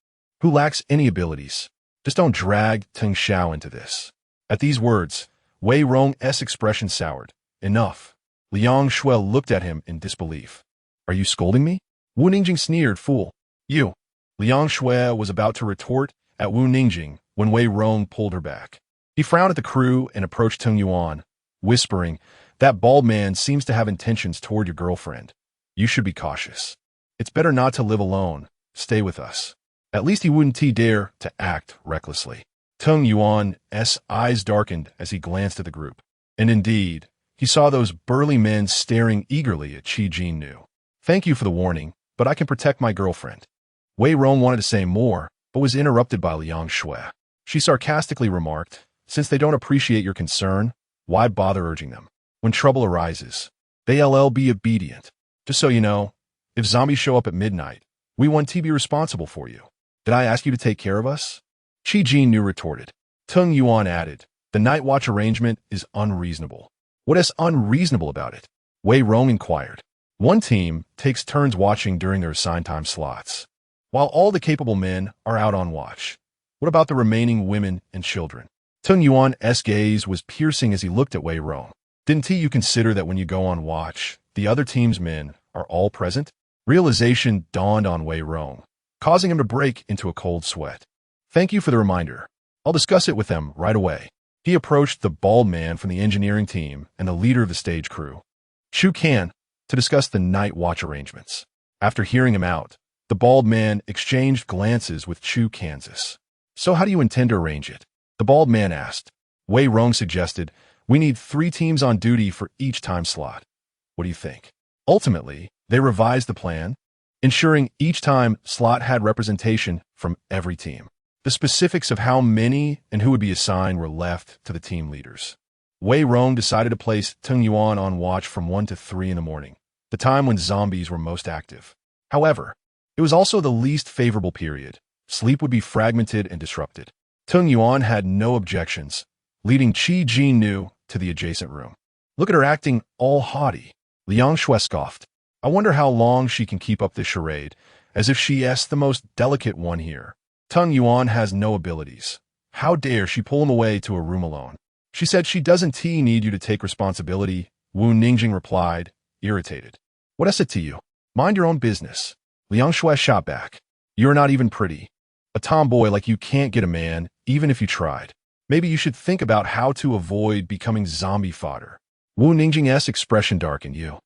A: who lacks any abilities. Just don't drag Tung Xiao into this. At these words, Wei Rong's expression soured. "Enough." Liang Shui looked at him in disbelief. "Are you scolding me?" Wu Ningjing sneered. "Fool. You. Liang Shui was about to retort at Wu Ningjing when Wei Rong pulled her back. He frowned at the crew and approached Tung Yuan, whispering, "That bald man seems to have intentions toward your girlfriend. You should be cautious. It's better not to live alone. Stay with us." At least he wouldn't dare to act recklessly. Tung Yuan's eyes darkened as he glanced at the group. And indeed, he saw those burly men staring eagerly at Qi Jinnu. "Thank you for the warning, but I can protect my girlfriend." Wei Rong wanted to say more, but was interrupted by Liang Shui. She sarcastically remarked, "Since they don't appreciate your concern, why bother urging them? When trouble arises, they'll be obedient. Just so you know, if zombies show up at midnight, we want to be responsible for you. Did I ask you to take care of us?" Qi Jinnu retorted. Tung Yuan added, "The night watch arrangement is unreasonable." "What is unreasonable about it?" Wei Rong inquired. "One team takes turns watching during their assigned time slots, while all the capable men are out on watch. What about the remaining women and children?" Tung Yuan's gaze was piercing as he looked at Wei Rong. "Didn't you consider that when you go on watch, the other team's men are all present?" Realization dawned on Wei Rong, causing him to break into a cold sweat. "Thank you for the reminder. I'll discuss it with them right away." He approached the bald man from the engineering team and the leader of the stage crew, Chu Kan, to discuss the night watch arrangements. After hearing him out, the bald man exchanged glances with Chu Kansas. "So how do you intend to arrange it?" the bald man asked. Wei Rong suggested, "We need 3 teams on duty for each time slot. What do you think?" Ultimately, they revised the plan, ensuring each time slot had representation from every team. The specifics of how many and who would be assigned were left to the team leaders. Wei Rong decided to place Tung Yuan on watch from 1 to 3 in the morning, the time when zombies were most active. However, it was also the least favorable period. Sleep would be fragmented and disrupted. Tung Yuan had no objections, leading Qi Jinnu to the adjacent room. "Look at her acting all haughty." Liang Shui scoffed. "I wonder how long she can keep up this charade, as if she's the most delicate one here. Tung Yuan has no abilities. How dare she pull him away to a room alone?" "She said she doesn't need you to take responsibility," Wu Ningjing replied, irritated. "What is it to you? Mind your own business." Liang Shui shot back. "You're not even pretty. A tomboy like you can't get a man, even if you tried. Maybe you should think about how to avoid becoming zombie fodder." Wu Ningjing's expression darkened. "You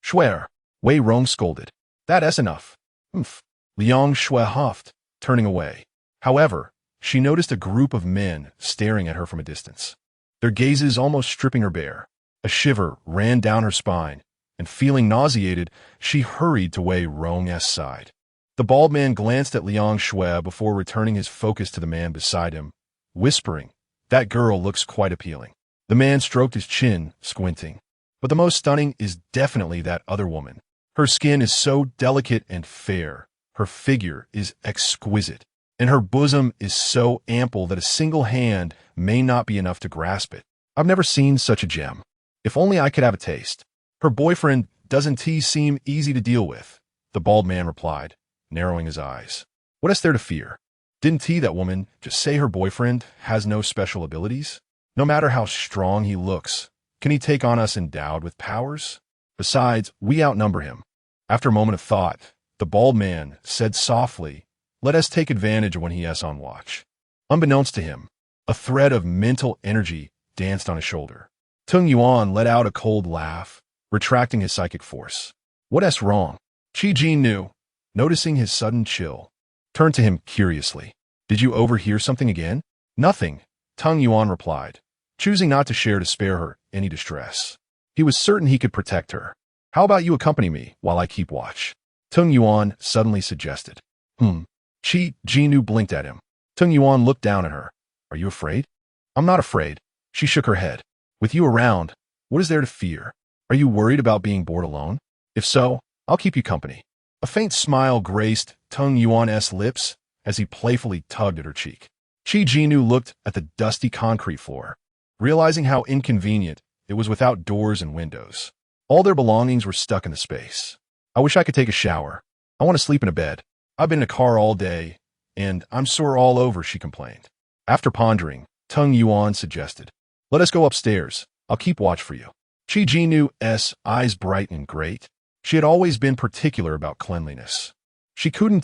A: swear," Wei Rong scolded. "That's enough." "Humph," Liang Shui huffed, turning away. However, she noticed a group of men staring at her from a distance, their gazes almost stripping her bare. A shiver ran down her spine, and feeling nauseated, she hurried to Wei Rong's side. The bald man glanced at Liang Shui before returning his focus to the man beside him, whispering, "That girl looks quite appealing." The man stroked his chin, squinting. "But the most stunning is definitely that other woman. Her skin is so delicate and fair, her figure is exquisite, and her bosom is so ample that a single hand may not be enough to grasp it. I've never seen such a gem. If only I could have a taste." "Her boyfriend doesn't seem easy to deal with," the bald man replied, narrowing his eyes. "What is there to fear? Didn't that woman just say her boyfriend has no special abilities? No matter how strong he looks, can he take on us endowed with powers? Besides, we outnumber him." After a moment of thought, the bald man said softly, "Let us take advantage when he is on watch." Unbeknownst to him, a thread of mental energy danced on his shoulder. Tung Yuan let out a cold laugh, retracting his psychic force. "What's wrong?" Qi Jinnu, noticing his sudden chill, turned to him curiously. "Did you overhear something again?" "Nothing," Tung Yuan replied, choosing not to spare her any distress. He was certain he could protect her. "How about you accompany me while I keep watch?" Tung Yuan suddenly suggested. Qi Jinnu blinked at him. Tung Yuan looked down at her. "Are you afraid?" "I'm not afraid." She shook her head. "With you around, what is there to fear? Are you worried about being bored alone? If so, I'll keep you company." A faint smile graced Tung Yuan's lips as he playfully tugged at her cheek. Qi Jinnu looked at the dusty concrete floor, realizing how inconvenient it was without doors and windows. All their belongings were stuck in the space. "I wish I could take a shower. I want to sleep in a bed. I've been in a car all day, and I'm sore all over," she complained. After pondering, Tung Yuan suggested, "Let us go upstairs. I'll keep watch for you." Qi Jinnu's eyes brightened. Great. She had always been particular about cleanliness. She couldn't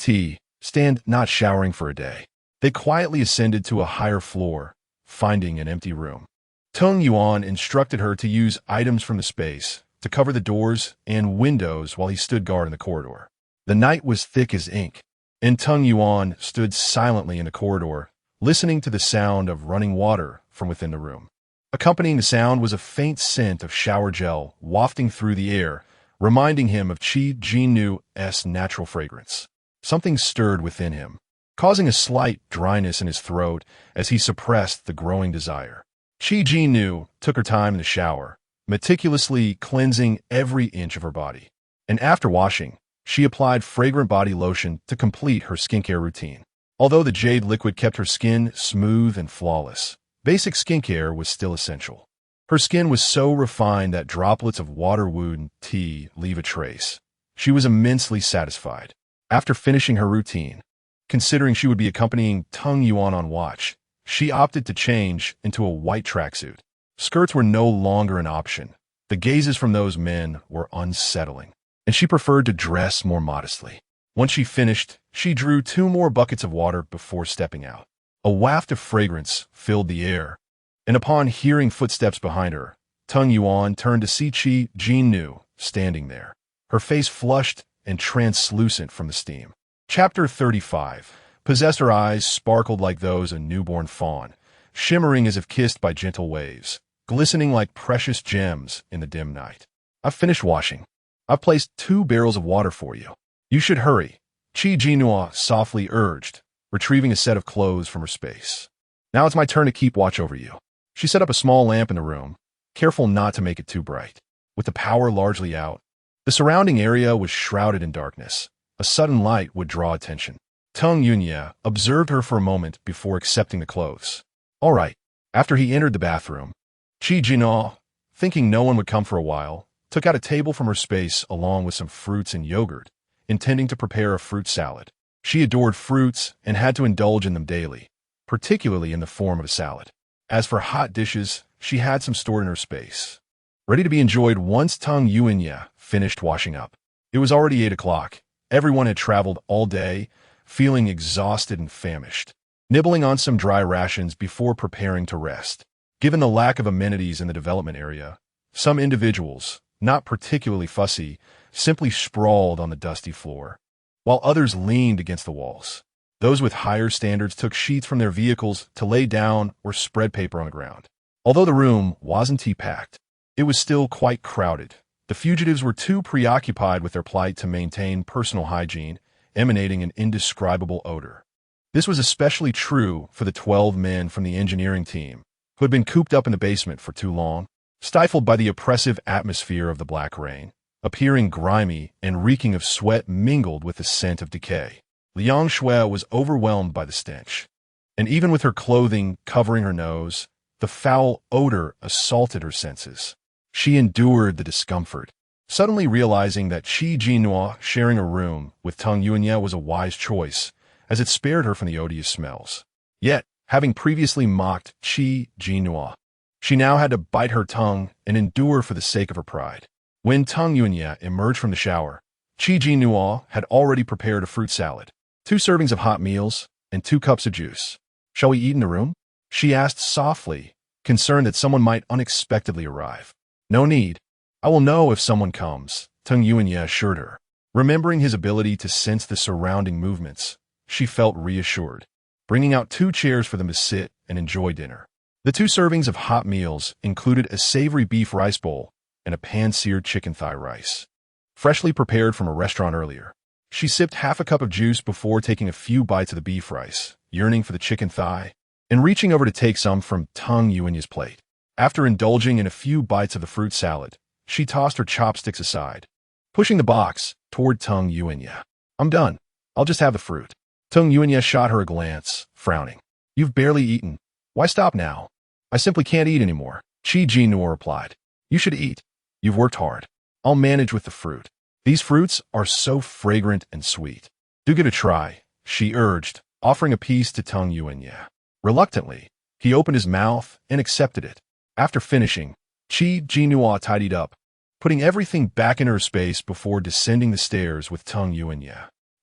A: stand not showering for a day. They quietly ascended to a higher floor, finding an empty room. Tung Yuan instructed her to use items from the space to cover the doors and windows while he stood guard in the corridor. The night was thick as ink, and Tung Yuan stood silently in the corridor, listening to the sound of running water from within the room. Accompanying the sound was a faint scent of shower gel wafting through the air, reminding him of Jinnuo's natural fragrance. Something stirred within him, causing a slight dryness in his throat as he suppressed the growing desire. Jinnuo took her time in the shower, meticulously cleansing every inch of her body. And after washing, she applied fragrant body lotion to complete her skincare routine. Although the jade liquid kept her skin smooth and flawless, basic skincare was still essential. Her skin was so refined that droplets of water wouldn't leave a trace. She was immensely satisfied. After finishing her routine, considering she would be accompanying Tung Yuan on watch, she opted to change into a white tracksuit. Skirts were no longer an option. The gazes from those men were unsettling, and she preferred to dress more modestly. Once she finished, she drew 2 more buckets of water before stepping out. A waft of fragrance filled the air, and upon hearing footsteps behind her, Tung Yuan turned to see Jinnuo standing there, her face flushed and translucent from the steam. Chapter 35. Possessed. Her eyes sparkled like those of a newborn fawn, shimmering as if kissed by gentle waves, glistening like precious gems in the dim night. I've finished washing. I've placed 2 barrels of water for you. You should hurry, Jinnuo softly urged, retrieving a set of clothes from her space. Now it's my turn to keep watch over you. She set up a small lamp in the room, careful not to make it too bright. With the power largely out, the surrounding area was shrouded in darkness. A sudden light would draw attention. Tung Yuan observed her for a moment before accepting the clothes. All right. After he entered the bathroom, Jinnuo, thinking no one would come for a while, took out a table from her space along with some fruits and yogurt, intending to prepare a fruit salad. She adored fruits and had to indulge in them daily, particularly in the form of a salad. As for hot dishes, she had some stored in her space, ready to be enjoyed once Tung Yuan finished washing up. It was already 8 o'clock. Everyone had traveled all day, feeling exhausted and famished, nibbling on some dry rations before preparing to rest. Given the lack of amenities in the development area, some individuals, not particularly fussy, simply sprawled on the dusty floor, while others leaned against the walls. Those with higher standards took sheets from their vehicles to lay down or spread paper on the ground. Although the room wasn't packed, it was still quite crowded. The fugitives were too preoccupied with their plight to maintain personal hygiene, emanating an indescribable odor. This was especially true for the 12 men from the engineering team, who had been cooped up in the basement for too long, stifled by the oppressive atmosphere of the black rain, appearing grimy and reeking of sweat mingled with the scent of decay. Liang Shui was overwhelmed by the stench, and even with her clothing covering her nose, the foul odor assaulted her senses. She endured the discomfort, suddenly realizing that Jinnuo sharing a room with Tung Yuan was a wise choice, as it spared her from the odious smells. Yet, having previously mocked Jinnuo, she now had to bite her tongue and endure for the sake of her pride. When Tung Yuan emerged from the shower, Jinnuo had already prepared a fruit salad, 2 servings of hot meals, and 2 cups of juice. Shall we eat in the room? She asked softly, concerned that someone might unexpectedly arrive. No need. I will know if someone comes, Tung Yuan assured her. Remembering his ability to sense the surrounding movements, she felt reassured, bringing out 2 chairs for them to sit and enjoy dinner. The 2 servings of hot meals included a savory beef rice bowl and a pan-seared chicken thigh rice, freshly prepared from a restaurant earlier. She sipped half a cup of juice before taking a few bites of the beef rice, yearning for the chicken thigh, and reaching over to take some from Tung Yuan's plate. After indulging in a few bites of the fruit salad, she tossed her chopsticks aside, pushing the box toward Tung Yuan. I'm done. I'll just have the fruit. Tung Yuan shot her a glance, frowning. You've barely eaten. Why stop now? I simply can't eat anymore. Jinnuo replied. You should eat. You've worked hard. I'll manage with the fruit. These fruits are so fragrant and sweet. Do give it a try, she urged, offering a piece to Tung Yuan. Reluctantly, he opened his mouth and accepted it. After finishing, Jinnuo tidied up, putting everything back in her space before descending the stairs with Tung Yuan.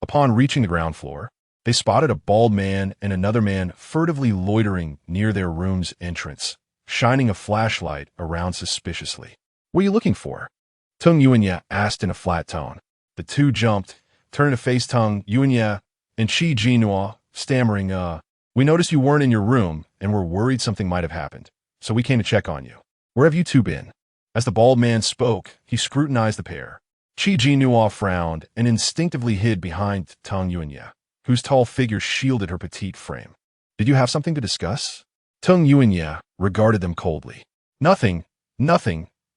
A: Upon reaching the ground floor, They spotted a bald man and another man furtively loitering near their room's entrance, shining a flashlight around suspiciously. "What are you looking for?" Tung Yuanya asked in a flat tone. The two jumped, turning to face Tung Yuanya and Jinnuo, stammering, "We noticed you weren't in your room and were worried something might have happened, so we came to check on you. Where have you two been?" As the bald man spoke, he scrutinized the pair. Jinnuo frowned and instinctively hid behind Tung Yuanya, whose tall figure shielded her petite frame. "Did you have something to discuss?" Tung Yuanya regarded them coldly. Nothing.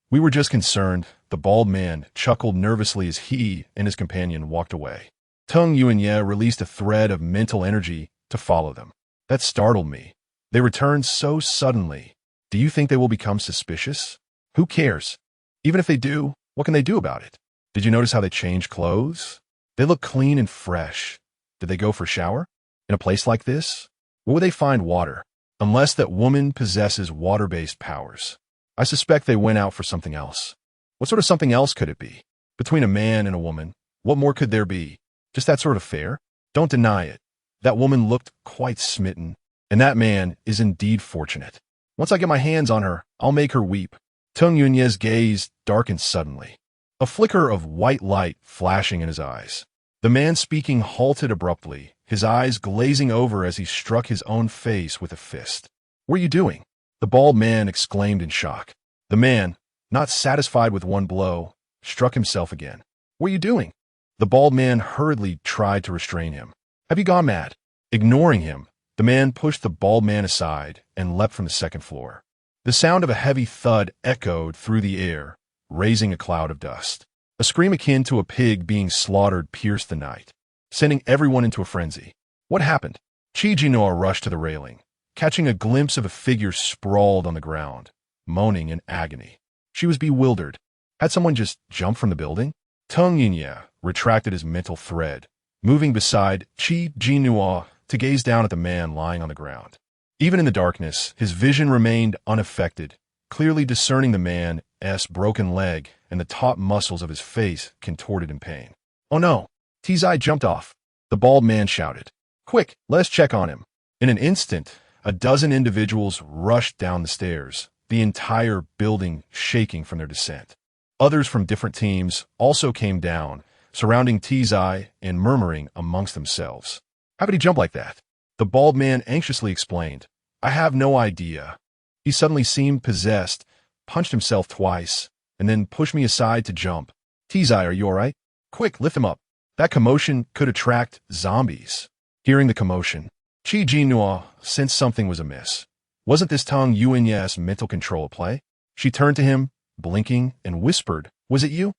A: We were just concerned." The bald man chuckled nervously as he and his companion walked away. Tung Yuanya released a thread of mental energy to follow them. "That startled me. They returned so suddenly. Do you think they will become suspicious?" "Who cares? Even if they do, what can they do about it? Did you notice how they changed clothes? They look clean and fresh. Did they go for a shower? In a place like this? Where would they find water? Unless that woman possesses water-based powers. I suspect they went out for something else." "What sort of something else could it be? Between a man and a woman, what more could there be? Just that sort of affair? Don't deny it. That woman looked quite smitten, and that man is indeed fortunate. Once I get my hands on her, I'll make her weep." Tung Yunya's gaze darkened suddenly, a flicker of white light flashing in his eyes. The man speaking halted abruptly, his eyes glazing over as he struck his own face with a fist. "What are you doing?" the bald man exclaimed in shock. The man, not satisfied with one blow, struck himself again. "What are you doing?" The bald man hurriedly tried to restrain him. "Have you gone mad?" Ignoring him, the man pushed the bald man aside and leapt from the second floor. The sound of a heavy thud echoed through the air, raising a cloud of dust. A scream akin to a pig being slaughtered pierced the night, sending everyone into a frenzy. "What happened?" Jinnuo rushed to the railing, catching a glimpse of a figure sprawled on the ground, moaning in agony. She was bewildered. Had someone just jumped from the building? Tung Yuanya retracted his mental thread, moving beside Jinnuo to gaze down at the man lying on the ground. Even in the darkness, his vision remained unaffected, clearly discerning the man's broken leg and the taut muscles of his face contorted in pain. "Oh no!" Tizai jumped off. The bald man shouted. "Quick, let us check on him." In an instant, a dozen individuals rushed down the stairs, the entire building shaking from their descent. Others from different teams also came down, surrounding Tizai and murmuring amongst themselves. "How could he jump like that?" The bald man anxiously explained. "I have no idea. He suddenly seemed possessed, punched himself twice, and then pushed me aside to jump." "Tizai, are you all right? Quick, lift him up. That commotion could attract zombies." Hearing the commotion, Jinnuo sensed something was amiss. Wasn't this Tung Yuanya's mental control at play? She turned to him, blinking, and whispered, "Was it you?"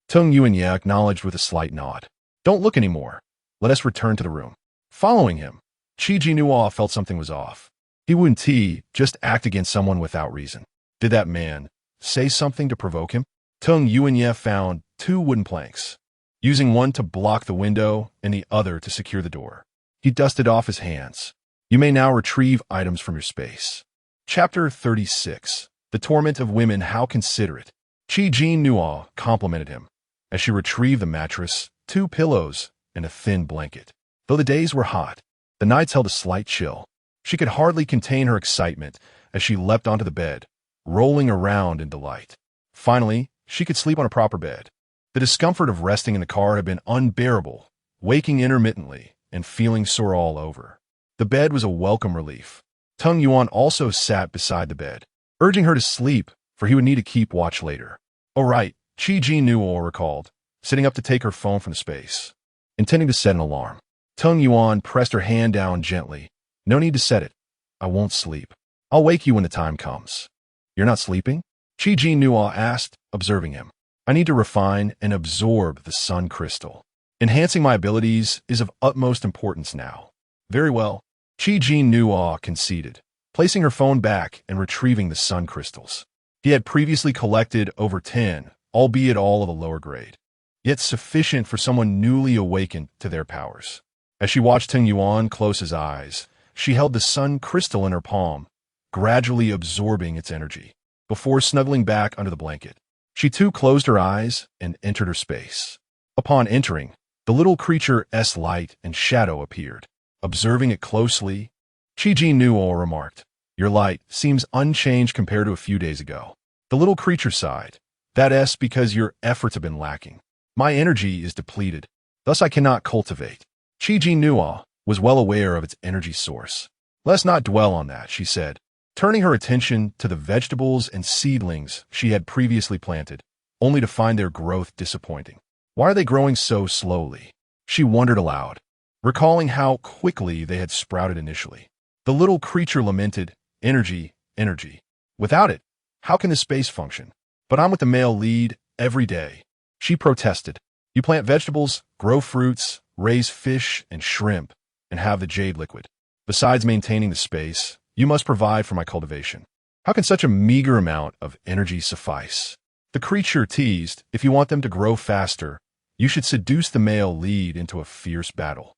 A: Tung Yuanya acknowledged with a slight nod. "Don't look anymore. Let us return to the room." Following him, Jinnuo felt something was off. He wouldn't just act against someone without reason. Did that man say something to provoke him? Tung Yuanya found 2 wooden planks, using one to block the window and the other to secure the door. He dusted off his hands. "You may now retrieve items from your space." Chapter 36. The Torment of Women. How considerate. Jinnuo complimented him as she retrieved the mattress, 2 pillows, and a thin blanket. Though the days were hot, the nights held a slight chill. She could hardly contain her excitement as she leapt onto the bed, rolling around in delight. Finally, she could sleep on a proper bed. The discomfort of resting in the car had been unbearable, waking intermittently and feeling sore all over. The bed was a welcome relief. Tung Yuan also sat beside the bed, urging her to sleep, for he would need to keep watch later. "Oh right," Jinnuo recalled, sitting up to take her phone from the space. Intending to set an alarm, Tung Yuan pressed her hand down gently. "No need to set it. I won't sleep. I'll wake you when the time comes." "You're not sleeping?" Jinnuo asked, observing him. "I need to refine and absorb the sun crystal. Enhancing my abilities is of utmost importance now." "Very well," Jinnuo conceded, placing her phone back and retrieving the sun crystals. He had previously collected over 10, albeit all of a lower grade, yet sufficient for someone newly awakened to their powers. As she watched Tung Yuan close his eyes, she held the sun crystal in her palm, gradually absorbing its energy. Before snuggling back under the blanket, she too closed her eyes and entered her space. Upon entering, the little creature's light and shadow appeared. observing it closely. Jinnuo remarked, "Your light seems unchanged compared to a few days ago." The little creature sighed. "That's because your efforts have been lacking. My energy is depleted, thus I cannot cultivate." Jinnuo was well aware of its energy source. "Let's not dwell on that," she said, turning her attention to the vegetables and seedlings she had previously planted, only to find their growth disappointing. Why are they growing so slowly? She wondered aloud, recalling how quickly they had sprouted initially. The little creature lamented, "Energy, energy. Without it, how can this space function? But I'm with the male lead every day." She protested. "You plant vegetables, grow fruits, raise fish and shrimp, and have the jade liquid. Besides maintaining the space, you must provide for my cultivation. How can such a meager amount of energy suffice?" The creature teased, "If you want them to grow faster, you should seduce the male lead into a fierce battle."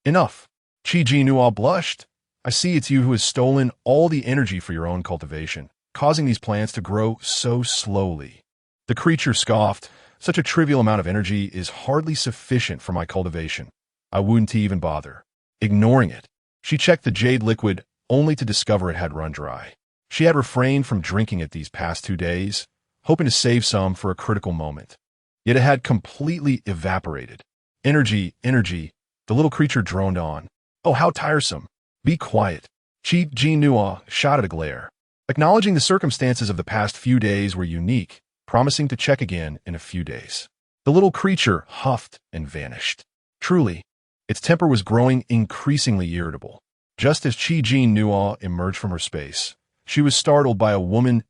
A: "Enough." Jinnuo blushed. "I see it's you who has stolen all the energy for your own cultivation, causing these plants to grow so slowly." The creature scoffed. "Such a trivial amount of energy is hardly sufficient for my cultivation. I wouldn't even bother." Ignoring it, she checked the jade liquid only to discover it had run dry. She had refrained from drinking it these past 2 days, hoping to save some for a critical moment. Yet it had completely evaporated. "Energy, energy," the little creature droned on. "Oh, how tiresome. Be quiet." Jinnuo shot at a glare. Acknowledging the circumstances of the past few days were unique, promising to check again in a few days. The little creature huffed and vanished. Truly, its temper was growing increasingly irritable. Just as Jinnuo emerged from her space, she was startled by a woman's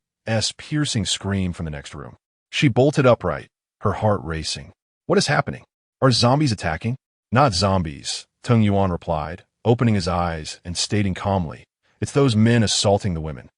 A: piercing scream from the next room. She bolted upright, her heart racing. "What is happening? Are zombies attacking?" "Not zombies," Tung Yuan replied, opening his eyes and stating calmly, "It's those men assaulting the women."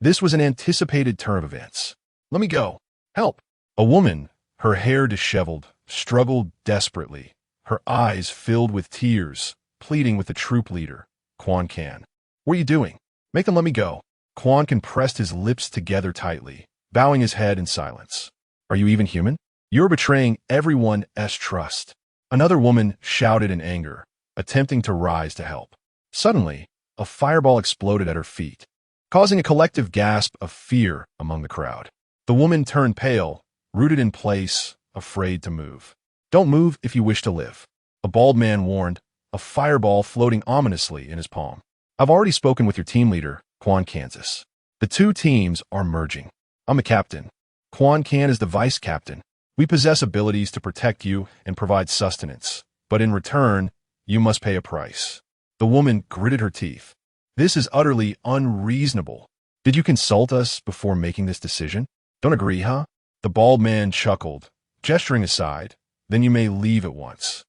A: This was an anticipated turn of events. "Let me go. Help." A woman, her hair disheveled, struggled desperately, her eyes filled with tears, pleading with the troop leader, Quan Can. "What are you doing? Make them let me go." Quan Can pressed his lips together tightly, bowing his head in silence. "Are you even human? You're betraying everyone's trust." Another woman shouted in anger, attempting to rise to help. Suddenly, a fireball exploded at her feet, causing a collective gasp of fear among the crowd. The woman turned pale, rooted in place, afraid to move. "Don't move if you wish to live," a bald man warned, a fireball floating ominously in his palm. "I've already spoken with your team leader, Quan Kansas. The 2 teams are merging. I'm the captain. Quan Can is the vice captain. We possess abilities to protect you and provide sustenance, but in return, you must pay a price." The woman gritted her teeth. "This is utterly unreasonable. Did you consult us before making this decision? Don't agree, huh?" The bald man chuckled, gesturing aside. "Then you may leave at once.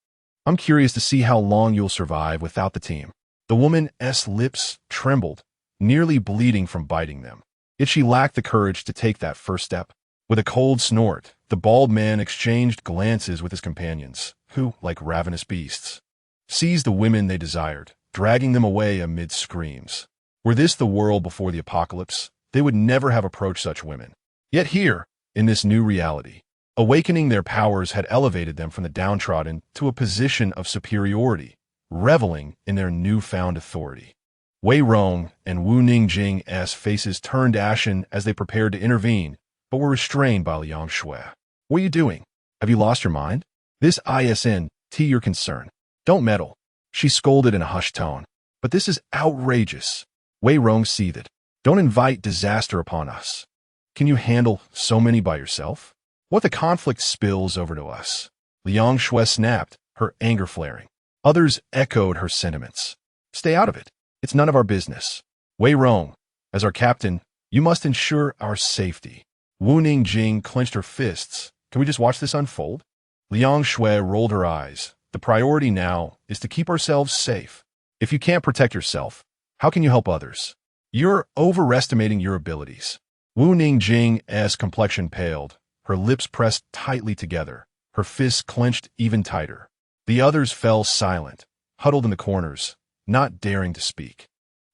A: I'm curious to see how long you'll survive without the team." The woman's lips trembled, nearly bleeding from biting them. Yet she lacked the courage to take that first step. With a cold snort, the bald man exchanged glances with his companions, who, like ravenous beasts, seized the women they desired, dragging them away amid screams. Were this the world before the apocalypse, they would never have approached such women. Yet here, in this new reality, awakening their powers had elevated them from the downtrodden to a position of superiority, reveling in their newfound authority. Wei Rong and Wu Ningjing's faces turned ashen as they prepared to intervene, but were restrained by Liang Shui. "What are you doing? Have you lost your mind? This isn't your concern. Don't meddle," she scolded in a hushed tone. "But this is outrageous." Wei Rong seethed. "Don't invite disaster upon us. Can you handle so many by yourself? What the conflict spills over to us?" Liang Shui snapped, her anger flaring. Others echoed her sentiments. "Stay out of it. It's none of our business. Wei Rong, as our captain, you must ensure our safety." Wu Ningjing clenched her fists. "Can we just watch this unfold?" Liang Shui rolled her eyes. "The priority now is to keep ourselves safe. If you can't protect yourself, how can you help others? You're overestimating your abilities." Wu Ningjing's complexion paled, her lips pressed tightly together, her fists clenched even tighter. The others fell silent, huddled in the corners, not daring to speak.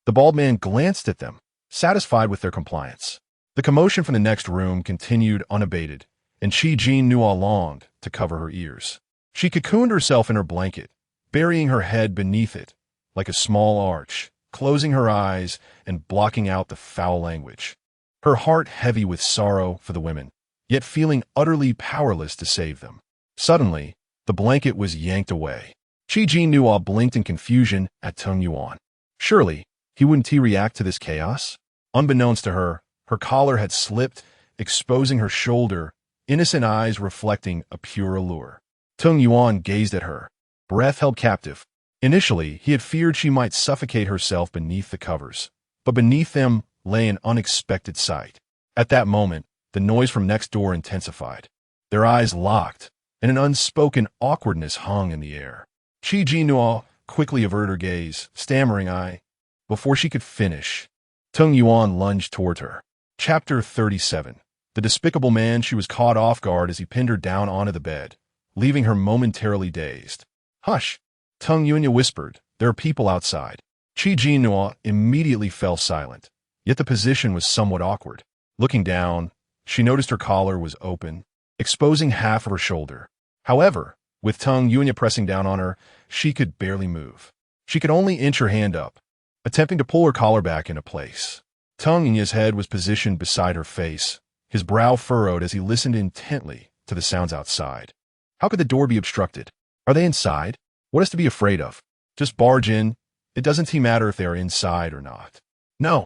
A: The bald man glanced at them, satisfied with their compliance. The commotion from the next room continued unabated, and Jinnuo longed to cover her ears. She cocooned herself in her blanket, burying her head beneath it, like a small arch, closing her eyes and blocking out the foul language. Her heart heavy with sorrow for the women, yet feeling utterly powerless to save them. Suddenly, the blanket was yanked away. Jinnuo blinked in confusion at Tung Yuan. Surely, he wouldn't react to this chaos? Unbeknownst to her, her collar had slipped, exposing her shoulder, innocent eyes reflecting a pure allure. Tung Yuan gazed at her, breath held captive. Initially, he had feared she might suffocate herself beneath the covers, but beneath them lay an unexpected sight. At that moment, the noise from next door intensified. Their eyes locked, and an unspoken awkwardness hung in the air. Jinnuo quickly averted her gaze, stammering before she could finish. Tung Yuan lunged toward her. Chapter 37. The despicable man. She was caught off guard as he pinned her down onto the bed, leaving her momentarily dazed. Hush! Tung Yuan whispered, there are people outside. Jinnuo immediately fell silent, yet the position was somewhat awkward. Looking down, she noticed her collar was open, exposing half of her shoulder. However, with Tung Yuan pressing down on her, she could barely move. She could only inch her hand up, attempting to pull her collar back into place. Tung Yuan's head was positioned beside her face, his brow furrowed as he listened intently to the sounds outside. How could the door be obstructed? Are they inside? What is to be afraid of? Just barge in. It doesn't matter if they are inside or not. No,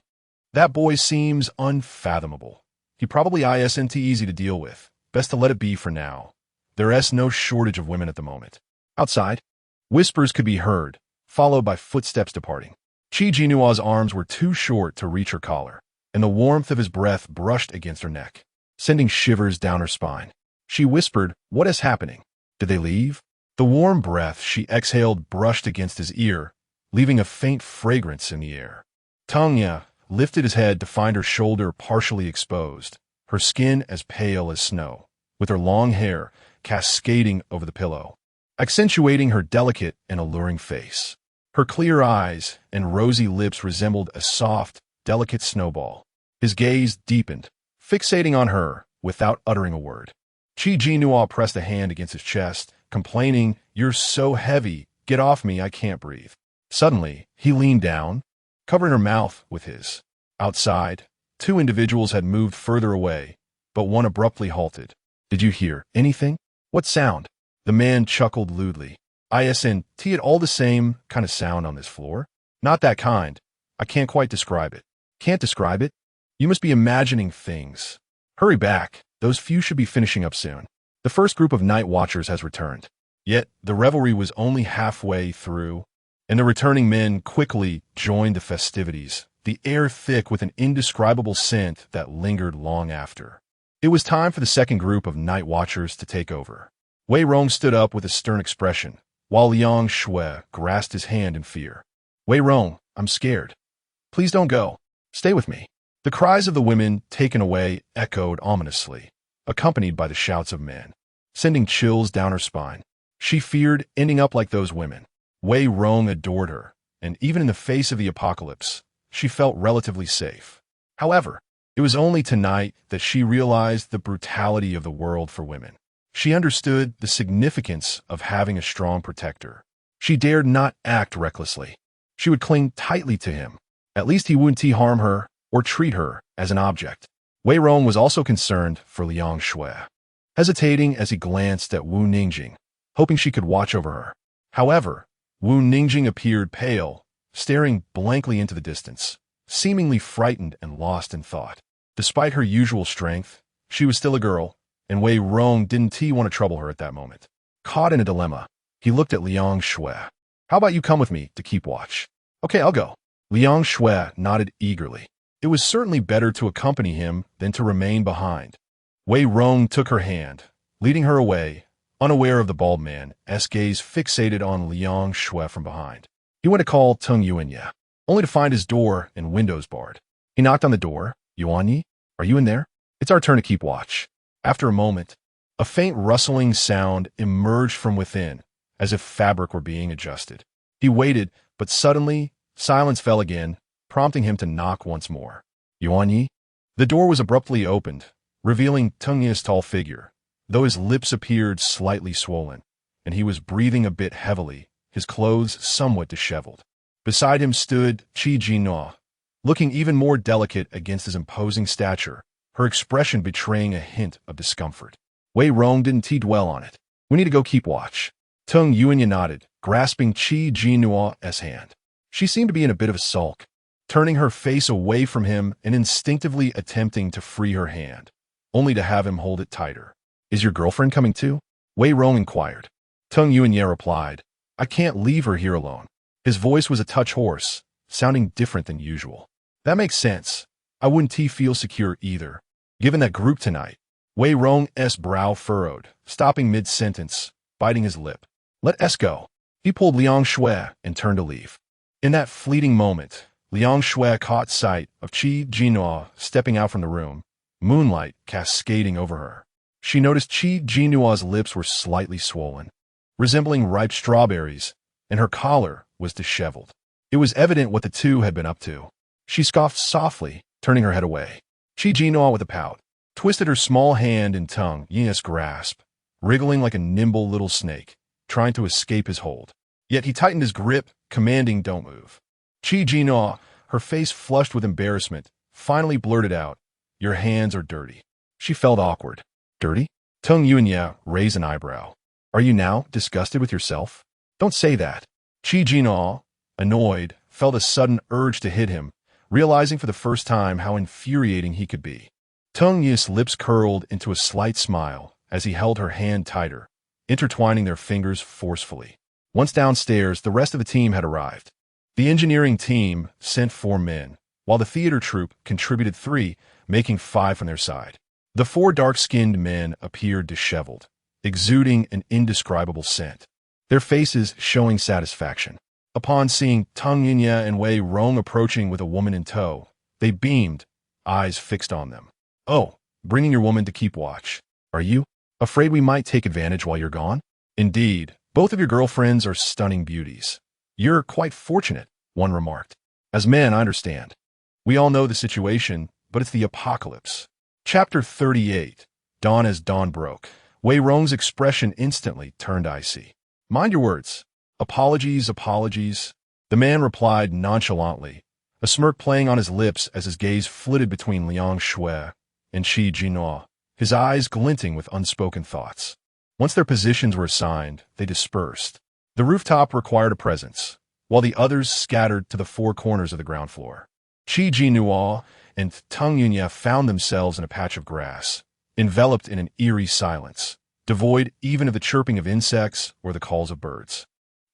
A: that boy seems unfathomable. He probably isn't easy to deal with. Best to let it be for now. There's no shortage of women at the moment. Outside, whispers could be heard, followed by footsteps departing. Jinnuo's arms were too short to reach her collar, and the warmth of his breath brushed against her neck, sending shivers down her spine. She whispered, what is happening? Did they leave? The warm breath she exhaled brushed against his ear, leaving a faint fragrance in the air. Tung Yuan lifted his head to find her shoulder partially exposed, her skin as pale as snow, with her long hair cascading over the pillow, accentuating her delicate and alluring face. Her clear eyes and rosy lips resembled a soft, delicate snowball. His gaze deepened, fixating on her without uttering a word. Jinnuo pressed a hand against his chest, complaining, you're so heavy, get off me, I can't breathe. Suddenly, he leaned down, covering her mouth with his. Outside, two individuals had moved further away, but one abruptly halted. Did you hear anything? What sound? The man chuckled lewdly. Isn't it all the same kind of sound on this floor? Not that kind. I can't quite describe it. Can't describe it? You must be imagining things. Hurry back. Those few should be finishing up soon. The first group of night watchers has returned. Yet, the revelry was only halfway through, and the returning men quickly joined the festivities, the air thick with an indescribable scent that lingered long after. It was time for the second group of night watchers to take over. Wei Rong stood up with a stern expression, while Liang Shui grasped his hand in fear. Wei Rong, I'm scared. Please don't go. Stay with me. The cries of the women taken away echoed ominously, accompanied by the shouts of men, sending chills down her spine. She feared ending up like those women. Wei Rong adored her, and even in the face of the apocalypse, she felt relatively safe. However, it was only tonight that she realized the brutality of the world for women. She understood the significance of having a strong protector. She dared not act recklessly. She would cling tightly to him. At least he wouldn't harm her or treat her as an object. Wei Rong was also concerned for Liang Shui, hesitating as he glanced at Wu Ningjing, hoping she could watch over her. However, Wu Ningjing appeared pale, staring blankly into the distance, seemingly frightened and lost in thought. Despite her usual strength, she was still a girl, and Wei Rong didn't want to trouble her at that moment. Caught in a dilemma, he looked at Liang Shui. How about you come with me to keep watch? Okay, I'll go. Liang Shui nodded eagerly. It was certainly better to accompany him than to remain behind. Wei Rong took her hand, leading her away, unaware of the bald man's gaze fixated on Liang Shui from behind. He went to call Tung Yuan, only to find his door and windows barred. He knocked on the door. Yuan, are you in there? It's our turn to keep watch. After a moment, a faint rustling sound emerged from within, as if fabric were being adjusted. He waited, but suddenly, silence fell again, prompting him to knock once more. Yuan? The door was abruptly opened, revealing Tung Yuan's tall figure, though his lips appeared slightly swollen, and he was breathing a bit heavily, his clothes somewhat disheveled. Beside him stood Jinnuo, looking even more delicate against his imposing stature, her expression betraying a hint of discomfort. Wei Rong didn't dwell on it. We need to go keep watch. Tung Yuanya nodded, grasping Jinnuo's hand. She seemed to be in a bit of a sulk, turning her face away from him and instinctively attempting to free her hand, only to have him hold it tighter. Is your girlfriend coming too? Wei Rong inquired. Tung Yuanya replied, I can't leave her here alone. His voice was a touch hoarse, sounding different than usual. That makes sense. I wouldn't feel secure either, given that group tonight. Wei Rong's brow furrowed, stopping mid-sentence, biting his lip. Let us go. He pulled Liang Shui and turned to leave. In that fleeting moment, Liang Shui caught sight of Jinnuo stepping out from the room, moonlight cascading over her. She noticed Jinnuo's lips were slightly swollen, resembling ripe strawberries, and her collar was disheveled. It was evident what the two had been up to. She scoffed softly, turning her head away. Jinnuo, with a pout, twisted her small hand in Tung Yuanya's grasp, wriggling like a nimble little snake, trying to escape his hold. Yet he tightened his grip, commanding, don't move. Jinnuo, her face flushed with embarrassment, finally blurted out, Your hands are dirty. She felt awkward. Dirty? Tung Yuanya raised an eyebrow. Are you now disgusted with yourself? Don't say that. Jinnuo, annoyed, felt a sudden urge to hit him, realizing for the first time how infuriating he could be. Tung Yu's lips curled into a slight smile as he held her hand tighter, intertwining their fingers forcefully. Once downstairs, the rest of the team had arrived. The engineering team sent 4 men, while the theater troupe contributed 3, making 5 from their side. The 4 dark-skinned men appeared disheveled, exuding an indescribable scent, their faces showing satisfaction. Upon seeing Tung Yuanya and Wei Rong approaching with a woman in tow, they beamed, eyes fixed on them. Oh, bringing your woman to keep watch. Are you afraid we might take advantage while you're gone? Indeed, both of your girlfriends are stunning beauties. You're quite fortunate, one remarked. As men, I understand. We all know the situation, but it's the apocalypse. Chapter 38. Dawn as dawn broke. Wei Rong's expression instantly turned icy. Mind your words. Apologies, apologies. The man replied nonchalantly, a smirk playing on his lips as his gaze flitted between Liang Shui and Jinnuo, his eyes glinting with unspoken thoughts. Once their positions were assigned, they dispersed. The rooftop required a presence, while the others scattered to the 4 corners of the ground floor. Jinnuo and Tung Yuanya found themselves in a patch of grass, enveloped in an eerie silence, devoid even of the chirping of insects or the calls of birds,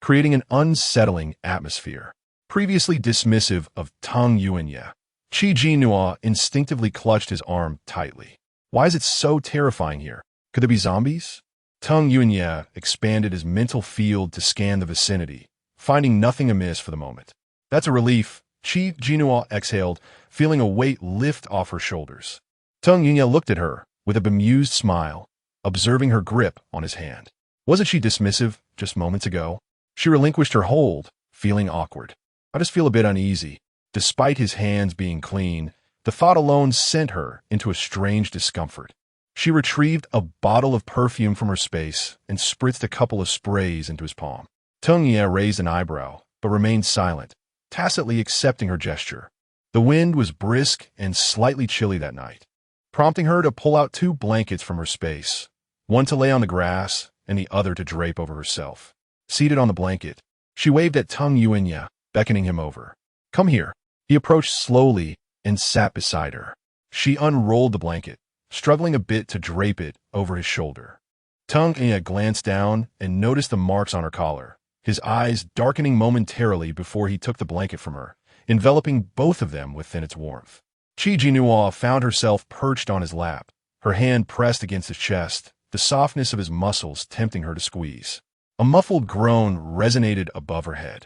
A: creating an unsettling atmosphere. Previously dismissive of Tung Yuanya, Jinnuo instinctively clutched his arm tightly. Why is it so terrifying here? Could there be zombies? Tung Yuanya expanded his mental field to scan the vicinity, finding nothing amiss for the moment. That's a relief. Jinnuo exhaled, feeling a weight lift off her shoulders. Tung Yuanya looked at her with a bemused smile, observing her grip on his hand. Wasn't she dismissive just moments ago? She relinquished her hold, feeling awkward. I just feel a bit uneasy. Despite his hands being clean, the thought alone sent her into a strange discomfort. She retrieved a bottle of perfume from her space and spritzed a couple of sprays into his palm. Tung Yuanya raised an eyebrow, but remained silent, tacitly accepting her gesture. The wind was brisk and slightly chilly that night, prompting her to pull out 2 blankets from her space, one to lay on the grass and the other to drape over herself. Seated on the blanket, she waved at Tung Yuanya, beckoning him over. Come here. He approached slowly and sat beside her. She unrolled the blanket, struggling a bit to drape it over his shoulder. Tung Yuanya glanced down and noticed the marks on her collar, his eyes darkening momentarily before he took the blanket from her, enveloping both of them within its warmth. Jinnuo found herself perched on his lap, her hand pressed against his chest, the softness of his muscles tempting her to squeeze. A muffled groan resonated above her head.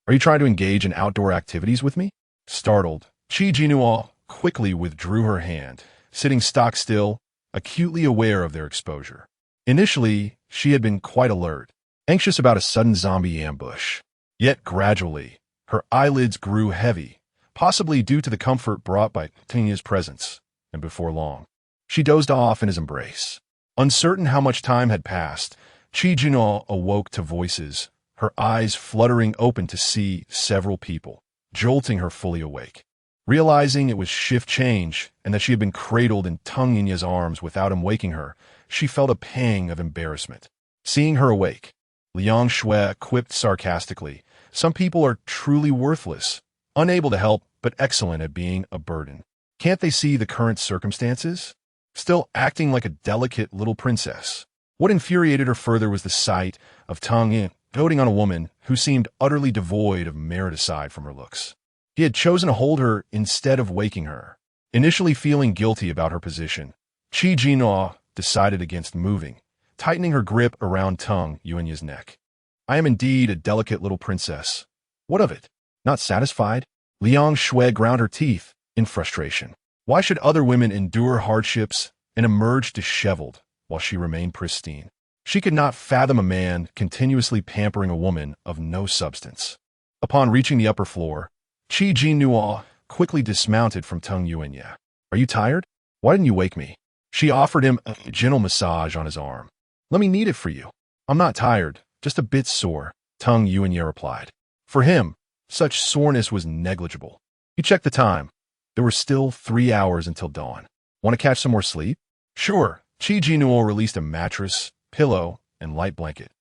A: Are you trying to engage in outdoor activities with me? Startled, Jinnuo quickly withdrew her hand, sitting stock still, acutely aware of their exposure. Initially, she had been quite alert, anxious about a sudden zombie ambush. Yet gradually, her eyelids grew heavy, possibly due to the comfort brought by Tinya's presence, and before long, she dozed off in his embrace. Uncertain how much time had passed, Jinnuo awoke to voices, her eyes fluttering open to see several people, jolting her fully awake. Realizing it was shift change and that she had been cradled in Tung Yunya's arms without him waking her, she felt a pang of embarrassment. Seeing her awake, Liang Shui quipped sarcastically, "Some people are truly worthless, unable to help but excellent at being a burden. Can't they see the current circumstances? Still acting like a delicate little princess." What infuriated her further was the sight of Tang Yin doting on a woman who seemed utterly devoid of merit aside from her looks. He had chosen to hold her instead of waking her. Initially feeling guilty about her position, Jinnuo decided against moving, tightening her grip around Tung Yunya's neck. "I am indeed a delicate little princess. What of it? Not satisfied?" Liang Shui ground her teeth in frustration. Why should other women endure hardships and emerge disheveled while she remained pristine? She could not fathom a man continuously pampering a woman of no substance. Upon reaching the upper floor, Jinnuo quickly dismounted from Tung Yunya. "Are you tired? Why didn't you wake me?" She offered him a gentle massage on his arm. "Let me knead it for you." "I'm not tired, just a bit sore," Tung Yunya replied. For him, such soreness was negligible. He checked the time. There were still 3 hours until dawn. "Want to catch some more sleep?" "Sure." Jinnuo released a mattress, pillow, and light blanket.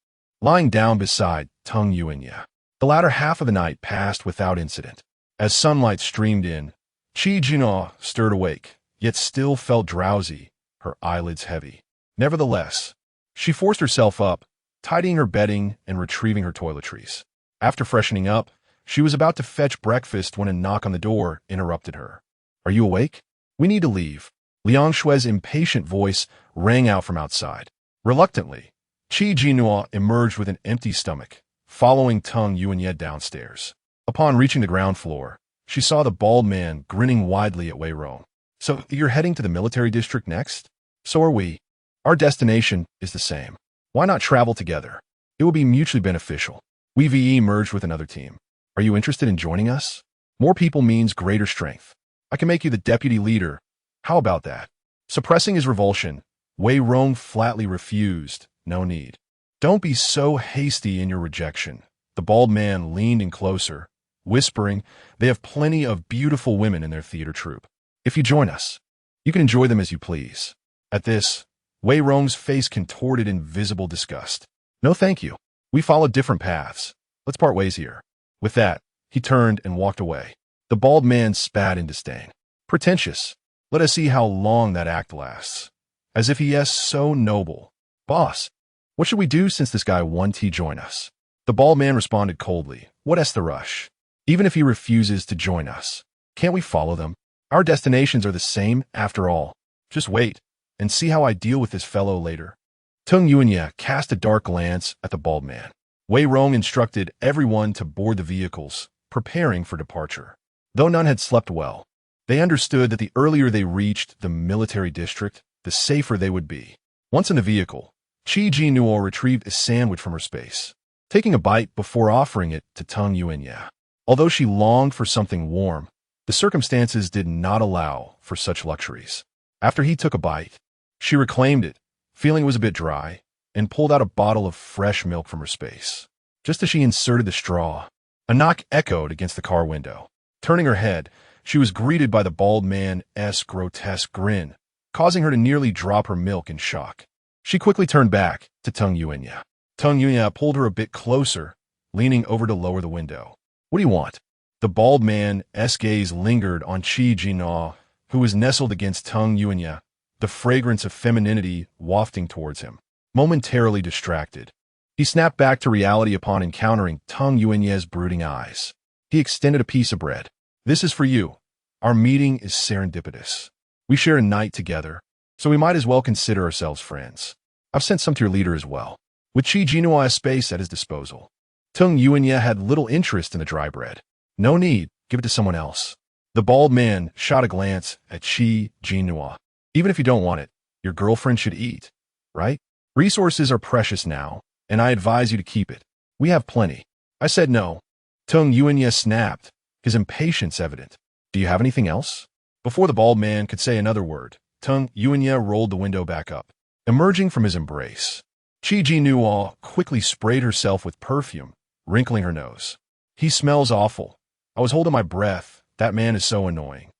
A: Lying down beside Tung Yunya, the latter half of the night passed without incident. As sunlight streamed in, Jinnuo stirred awake, yet still felt drowsy, her eyelids heavy. Nevertheless, she forced herself up, tidying her bedding and retrieving her toiletries. After freshening up, she was about to fetch breakfast when a knock on the door interrupted her. "Are you awake? We need to leave." Liang Shui's impatient voice rang out from outside. Reluctantly, Jinnuo emerged with an empty stomach, following Tung Yunya downstairs. Upon reaching the ground floor, she saw the bald man grinning widely at Wei Rong. "So you're heading to the military district next?" "So are we. Our destination is the same. Why not travel together? It will be mutually beneficial. We VE merged with another team. Are you interested in joining us? More people means greater strength. I can make you the deputy leader. How about that?" Suppressing his revulsion, Wei Rong flatly refused. "No need. Don't be so hasty in your rejection." The bald man leaned in closer, whispering, "They have plenty of beautiful women in their theater troupe. If you join us, you can enjoy them as you please." At this, Wei Rong's face contorted in visible disgust. "No thank you. We follow different paths. Let's part ways here." With that, he turned and walked away. The bald man spat in disdain. "Pretentious. Let us see how long that act lasts." As if he is so noble. "Boss, what should we do since this guy won to join us?" The bald man responded coldly. "What's the rush? Even if he refuses to join us, can't we follow them? Our destinations are the same after all. Just wait and see how I deal with this fellow later." Tung Yunya cast a dark glance at the bald man. Wei Rong instructed everyone to board the vehicles, preparing for departure. Though none had slept well, they understood that the earlier they reached the military district, the safer they would be. Once in the vehicle, Jinnuo retrieved a sandwich from her space, taking a bite before offering it to Tung Yunya. Although she longed for something warm, the circumstances did not allow for such luxuries. After he took a bite, she reclaimed it, feeling it was a bit dry, and pulled out a bottle of fresh milk from her space. Just as she inserted the straw, a knock echoed against the car window. Turning her head, she was greeted by the bald man's grotesque grin, causing her to nearly drop her milk in shock. She quickly turned back to Tung Yunya. Tung Yunya pulled her a bit closer, leaning over to lower the window. "What do you want?" The bald man's gaze lingered on Jinnuo, who was nestled against Tung Yunya, the fragrance of femininity wafting towards him. Momentarily distracted, he snapped back to reality upon encountering Tung Yunya's brooding eyes. He extended a piece of bread. "This is for you. Our meeting is serendipitous. We share a night together, so we might as well consider ourselves friends. I've sent some to your leader as well." With Jinnuo's space at his disposal, Tung Yunya had little interest in the dry bread. "No need, give it to someone else." The bald man shot a glance at Jinnuo. "Even if you don't want it, your girlfriend should eat, right? Resources are precious now, and I advise you to keep it. We have plenty." "I said no." Tung Yunya snapped, his impatience evident. "Do you have anything else?" Before the bald man could say another word, Tung Yunya rolled the window back up. Emerging from his embrace, Jinnuo quickly sprayed herself with perfume wrinkling her nose. He smells awful. I was holding my breath. That man is so annoying.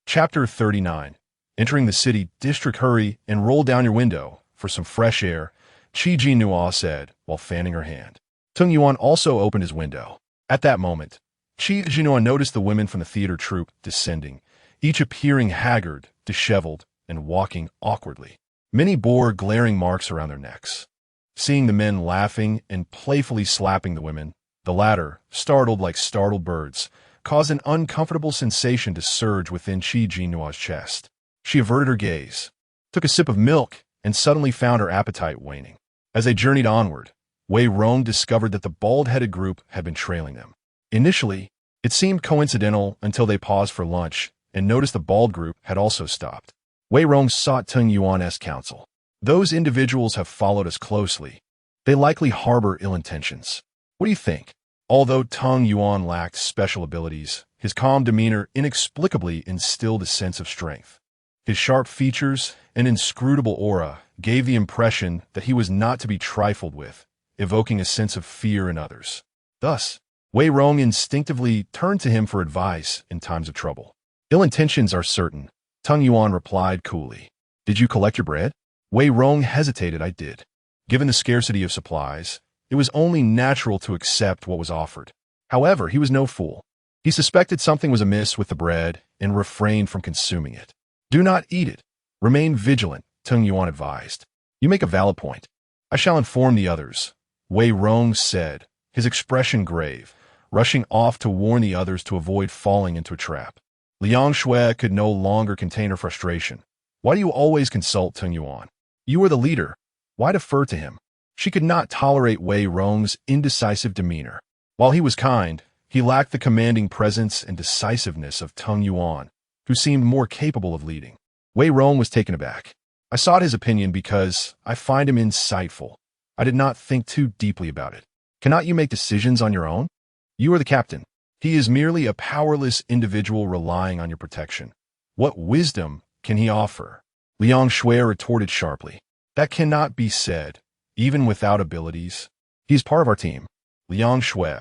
A: Chapter 39. Entering the city district, hurry and roll down your window for some fresh air, Jinnuo said while fanning her hand. Tung Yuan also opened his window. At that moment, Jinnuo noticed the women from the theater troupe descending, each appearing haggard, disheveled, and walking awkwardly. Many bore glaring marks around their necks. Seeing the men laughing and playfully slapping the women, the latter, startled like startled birds, caused an uncomfortable sensation to surge within Jinnuo's chest. She averted her gaze, took a sip of milk, and suddenly found her appetite waning. As they journeyed onward, Wei Rong discovered that the bald-headed group had been trailing them. Initially, it seemed coincidental until they paused for lunch and noticed the bald group had also stopped. Wei Rong sought Tung Yuan's counsel. Those individuals have followed us closely. They likely harbor ill intentions. What do you think? Although Tung Yuan lacked special abilities, his calm demeanor inexplicably instilled a sense of strength. His sharp features and inscrutable aura gave the impression that he was not to be trifled with, evoking a sense of fear in others. Thus, Wei Rong instinctively turned to him for advice in times of trouble. Ill intentions are certain, Tung Yuan replied coolly. Did you collect your bread? Wei Rong hesitated. I did. Given the scarcity of supplies, it was only natural to accept what was offered. However, he was no fool. He suspected something was amiss with the bread and refrained from consuming it. Do not eat it. Remain vigilant, Tung Yuan advised. You make a valid point. I shall inform the others, Wei Rong said, his expression grave, rushing off to warn the others to avoid falling into a trap. Liang Shui could no longer contain her frustration. Why do you always consult Tung Yuan? You are the leader. Why defer to him? She could not tolerate Wei Rong's indecisive demeanor. While he was kind, he lacked the commanding presence and decisiveness of Tung Yuan, who seemed more capable of leading. Wei Rong was taken aback. I sought his opinion because I find him insightful. I did not think too deeply about it. Cannot you make decisions on your own? You are the captain. He is merely a powerless individual relying on your protection. What wisdom can he offer? Liang Shui retorted sharply. That cannot be said, even without abilities. He is part of our team. Liang Shui,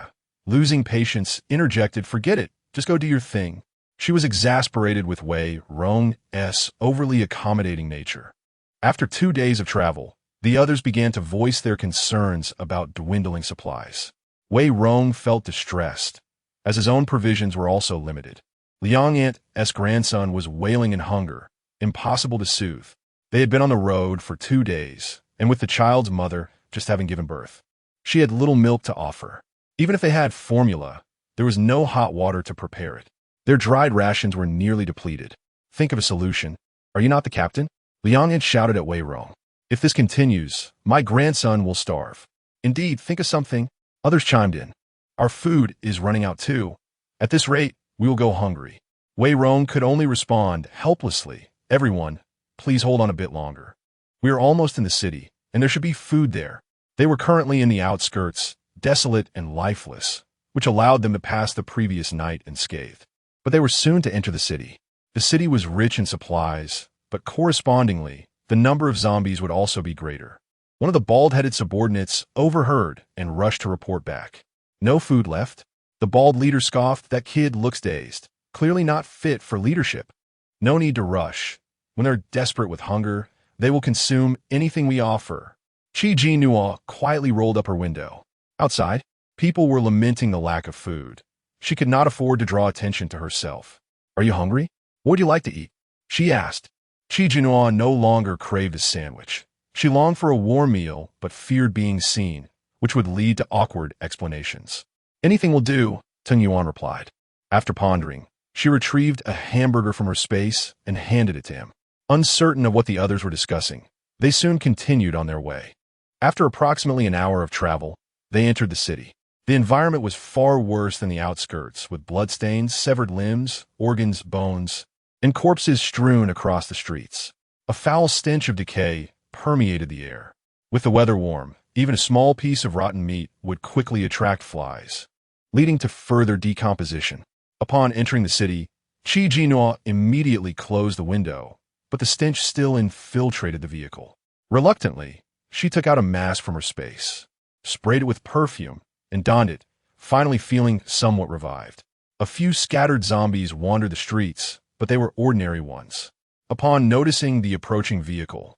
A: losing patience, interjected, forget it, just go do your thing. She was exasperated with Wei Rong's overly accommodating nature. After 2 days of travel, the others began to voice their concerns about dwindling supplies. Wei Rong felt distressed, as his own provisions were also limited. Liang Ant's grandson was wailing in hunger, impossible to soothe. They had been on the road for 2 days, and with the child's mother just having given birth, she had little milk to offer. Even if they had formula, there was no hot water to prepare it. Their dried rations were nearly depleted. Think of a solution. Are you not the captain? Liang Ant shouted at Wei Rong. If this continues, my grandson will starve. Indeed, think of something. Others chimed in. Our food is running out too. At this rate, we will go hungry. Wei Rong could only respond helplessly. Everyone, please hold on a bit longer. We are almost in the city, and there should be food there. They were currently in the outskirts, desolate and lifeless, which allowed them to pass the previous night unscathed. But they were soon to enter the city. The city was rich in supplies, but correspondingly, the number of zombies would also be greater. One of the bald-headed subordinates overheard and rushed to report back. No food left. The bald leader scoffed. That kid looks dazed, clearly not fit for leadership. No need to rush. When they're desperate with hunger, they will consume anything we offer. Jinnuo quietly rolled up her window. Outside, people were lamenting the lack of food. She could not afford to draw attention to herself. Are you hungry? What would you like to eat? She asked. Jinnuo no longer craved a sandwich. She longed for a warm meal, but feared being seen, which would lead to awkward explanations. Anything will do, Tung Yuan replied. After pondering, she retrieved a hamburger from her space and handed it to him. Uncertain of what the others were discussing, they soon continued on their way. After approximately an hour of travel, they entered the city. The environment was far worse than the outskirts, with bloodstains, severed limbs, organs, bones, and corpses strewn across the streets. A foul stench of decay permeated the air. With the weather warm, even a small piece of rotten meat would quickly attract flies, leading to further decomposition. Upon entering the city, Jinnuo immediately closed the window, but the stench still infiltrated the vehicle. Reluctantly, she took out a mask from her space, sprayed it with perfume, and donned it, finally feeling somewhat revived. A few scattered zombies wandered the streets, but they were ordinary ones. Upon noticing the approaching vehicle,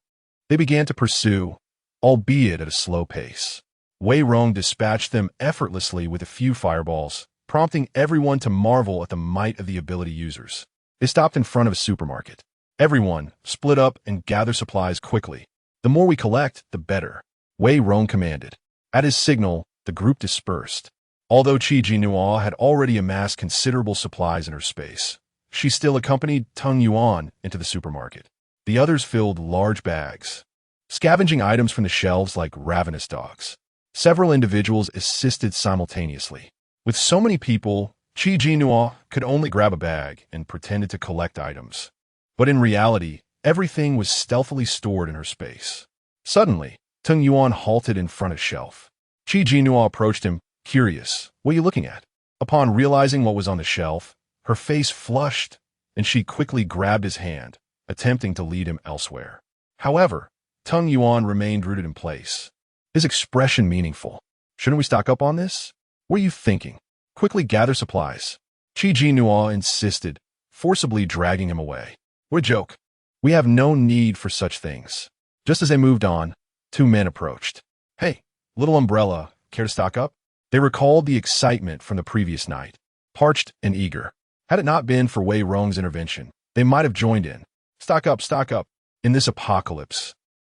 A: they began to pursue, albeit at a slow pace. Wei Rong dispatched them effortlessly with a few fireballs, prompting everyone to marvel at the might of the ability users. They stopped in front of a supermarket. Everyone, split up and gather supplies quickly. The more we collect, the better, Wei Rong commanded. At his signal, the group dispersed. Although Jinnuo had already amassed considerable supplies in her space, she still accompanied Tung Yuan into the supermarket. The others filled large bags, scavenging items from the shelves like ravenous dogs. Several individuals assisted simultaneously. With so many people, Jinnuo could only grab a bag and pretended to collect items. But in reality, everything was stealthily stored in her space. Suddenly, Tung Yuan halted in front of a shelf. Jinnuo approached him, curious. "What are you looking at?" Upon realizing what was on the shelf, her face flushed, and she quickly grabbed his hand, attempting to lead him elsewhere. However, Tung Yuan remained rooted in place, his expression meaningful. "Shouldn't we stock up on this? What are you thinking? Quickly gather supplies." Jinnuo insisted, forcibly dragging him away. "What a joke. We have no need for such things." Just as they moved on, two men approached. "Hey, little umbrella, care to stock up?" They recalled the excitement from the previous night, parched and eager. Had it not been for Wei Rong's intervention, they might have joined in. Stock up, stock up. In this apocalypse,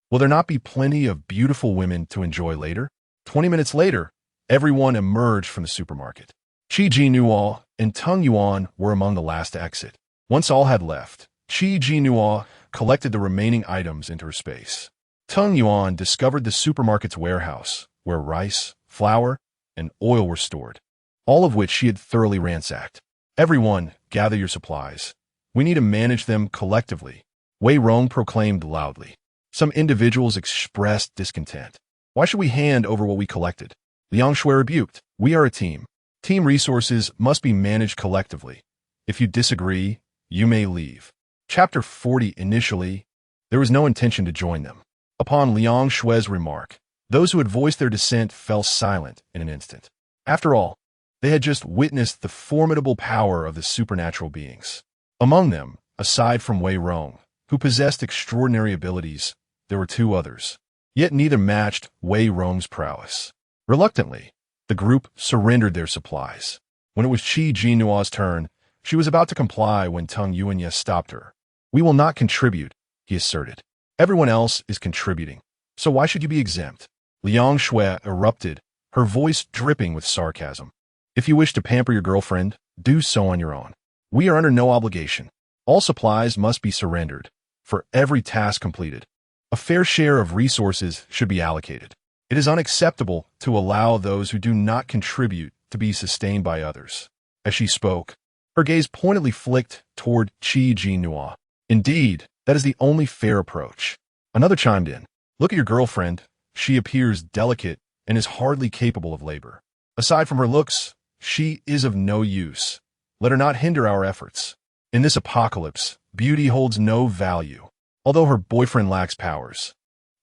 A: will there not be plenty of beautiful women to enjoy later? 20 minutes later, everyone emerged from the supermarket. Jinnuo and Tung Yuan were among the last to exit. Once all had left, Jinnuo collected the remaining items into her space. Tung Yuan discovered the supermarket's warehouse, where rice, flour, and oil were stored, all of which she had thoroughly ransacked. "Everyone, gather your supplies. We need to manage them collectively," Wei Rong proclaimed loudly. Some individuals expressed discontent. "Why should we hand over what we collected?" Liang Shui rebuked. "We are a team. Team resources must be managed collectively. If you disagree, you may leave." Chapter 40. Initially, there was no intention to join them. Upon Liang Shui's remark, those who had voiced their dissent fell silent in an instant. After all, they had just witnessed the formidable power of the supernatural beings. Among them, aside from Wei Rong, who possessed extraordinary abilities, there were two others. Yet neither matched Wei Rong's prowess. Reluctantly, the group surrendered their supplies. When it was Jinnuo's turn, she was about to comply when Tung Yuan stopped her. "We will not contribute," he asserted. "Everyone else is contributing, so why should you be exempt?" Liang Shui erupted, her voice dripping with sarcasm. "If you wish to pamper your girlfriend, do so on your own. We are under no obligation. All supplies must be surrendered. For every task completed, a fair share of resources should be allocated. It is unacceptable to allow those who do not contribute to be sustained by others." As she spoke, her gaze pointedly flicked toward Jinnuo. "Indeed, that is the only fair approach." Another chimed in. "Look at your girlfriend. She appears delicate and is hardly capable of labor. Aside from her looks, she is of no use. Let her not hinder our efforts. In this apocalypse, beauty holds no value. Although her boyfriend lacks powers,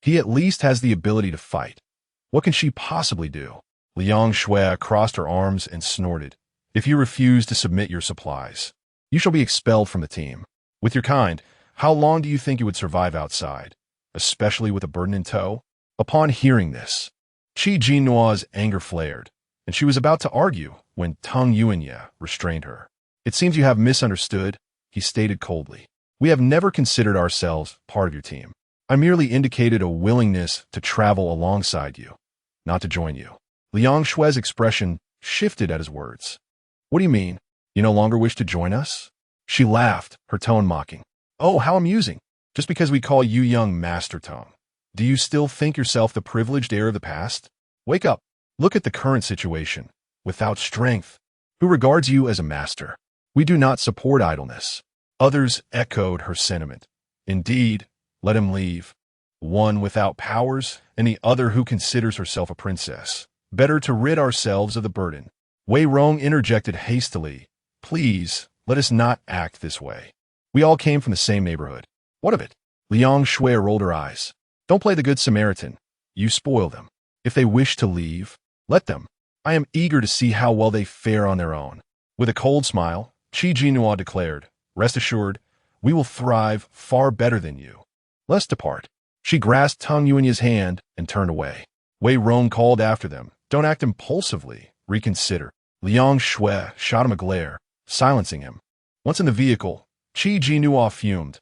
A: he at least has the ability to fight. What can she possibly do?" Liang Shui crossed her arms and snorted. "If you refuse to submit your supplies, you shall be expelled from the team. With your kind, how long do you think you would survive outside, especially with a burden in tow?" Upon hearing this, Jinnuo's anger flared, and she was about to argue when Tung Yuan restrained her. "It seems you have misunderstood," he stated coldly. "We have never considered ourselves part of your team. I merely indicated a willingness to travel alongside you, not to join you." Liang Shui's expression shifted at his words. "What do you mean? You no longer wish to join us?" She laughed, her tone mocking. "Oh, how amusing. Just because we call you young Master Tung, do you still think yourself the privileged heir of the past? Wake up. Look at the current situation. Without strength, who regards you as a master? We do not support idleness." Others echoed her sentiment. "Indeed, let him leave. One without powers, and the other who considers herself a princess. Better to rid ourselves of the burden." Wei Rong interjected hastily. "Please, let us not act this way. We all came from the same neighborhood." "What of it?" Liang Shui rolled her eyes. "Don't play the good Samaritan. You spoil them. If they wish to leave, let them. I am eager to see how well they fare on their own. With a cold smile, Jinnuo declared, "Rest assured, we will thrive far better than you. Let's depart." She grasped Tang Yuanya's hand and turned away. Wei Rong called after them, "Don't act impulsively. Reconsider." Liang Shui shot him a glare, silencing him. Once in the vehicle, Jinnuo fumed.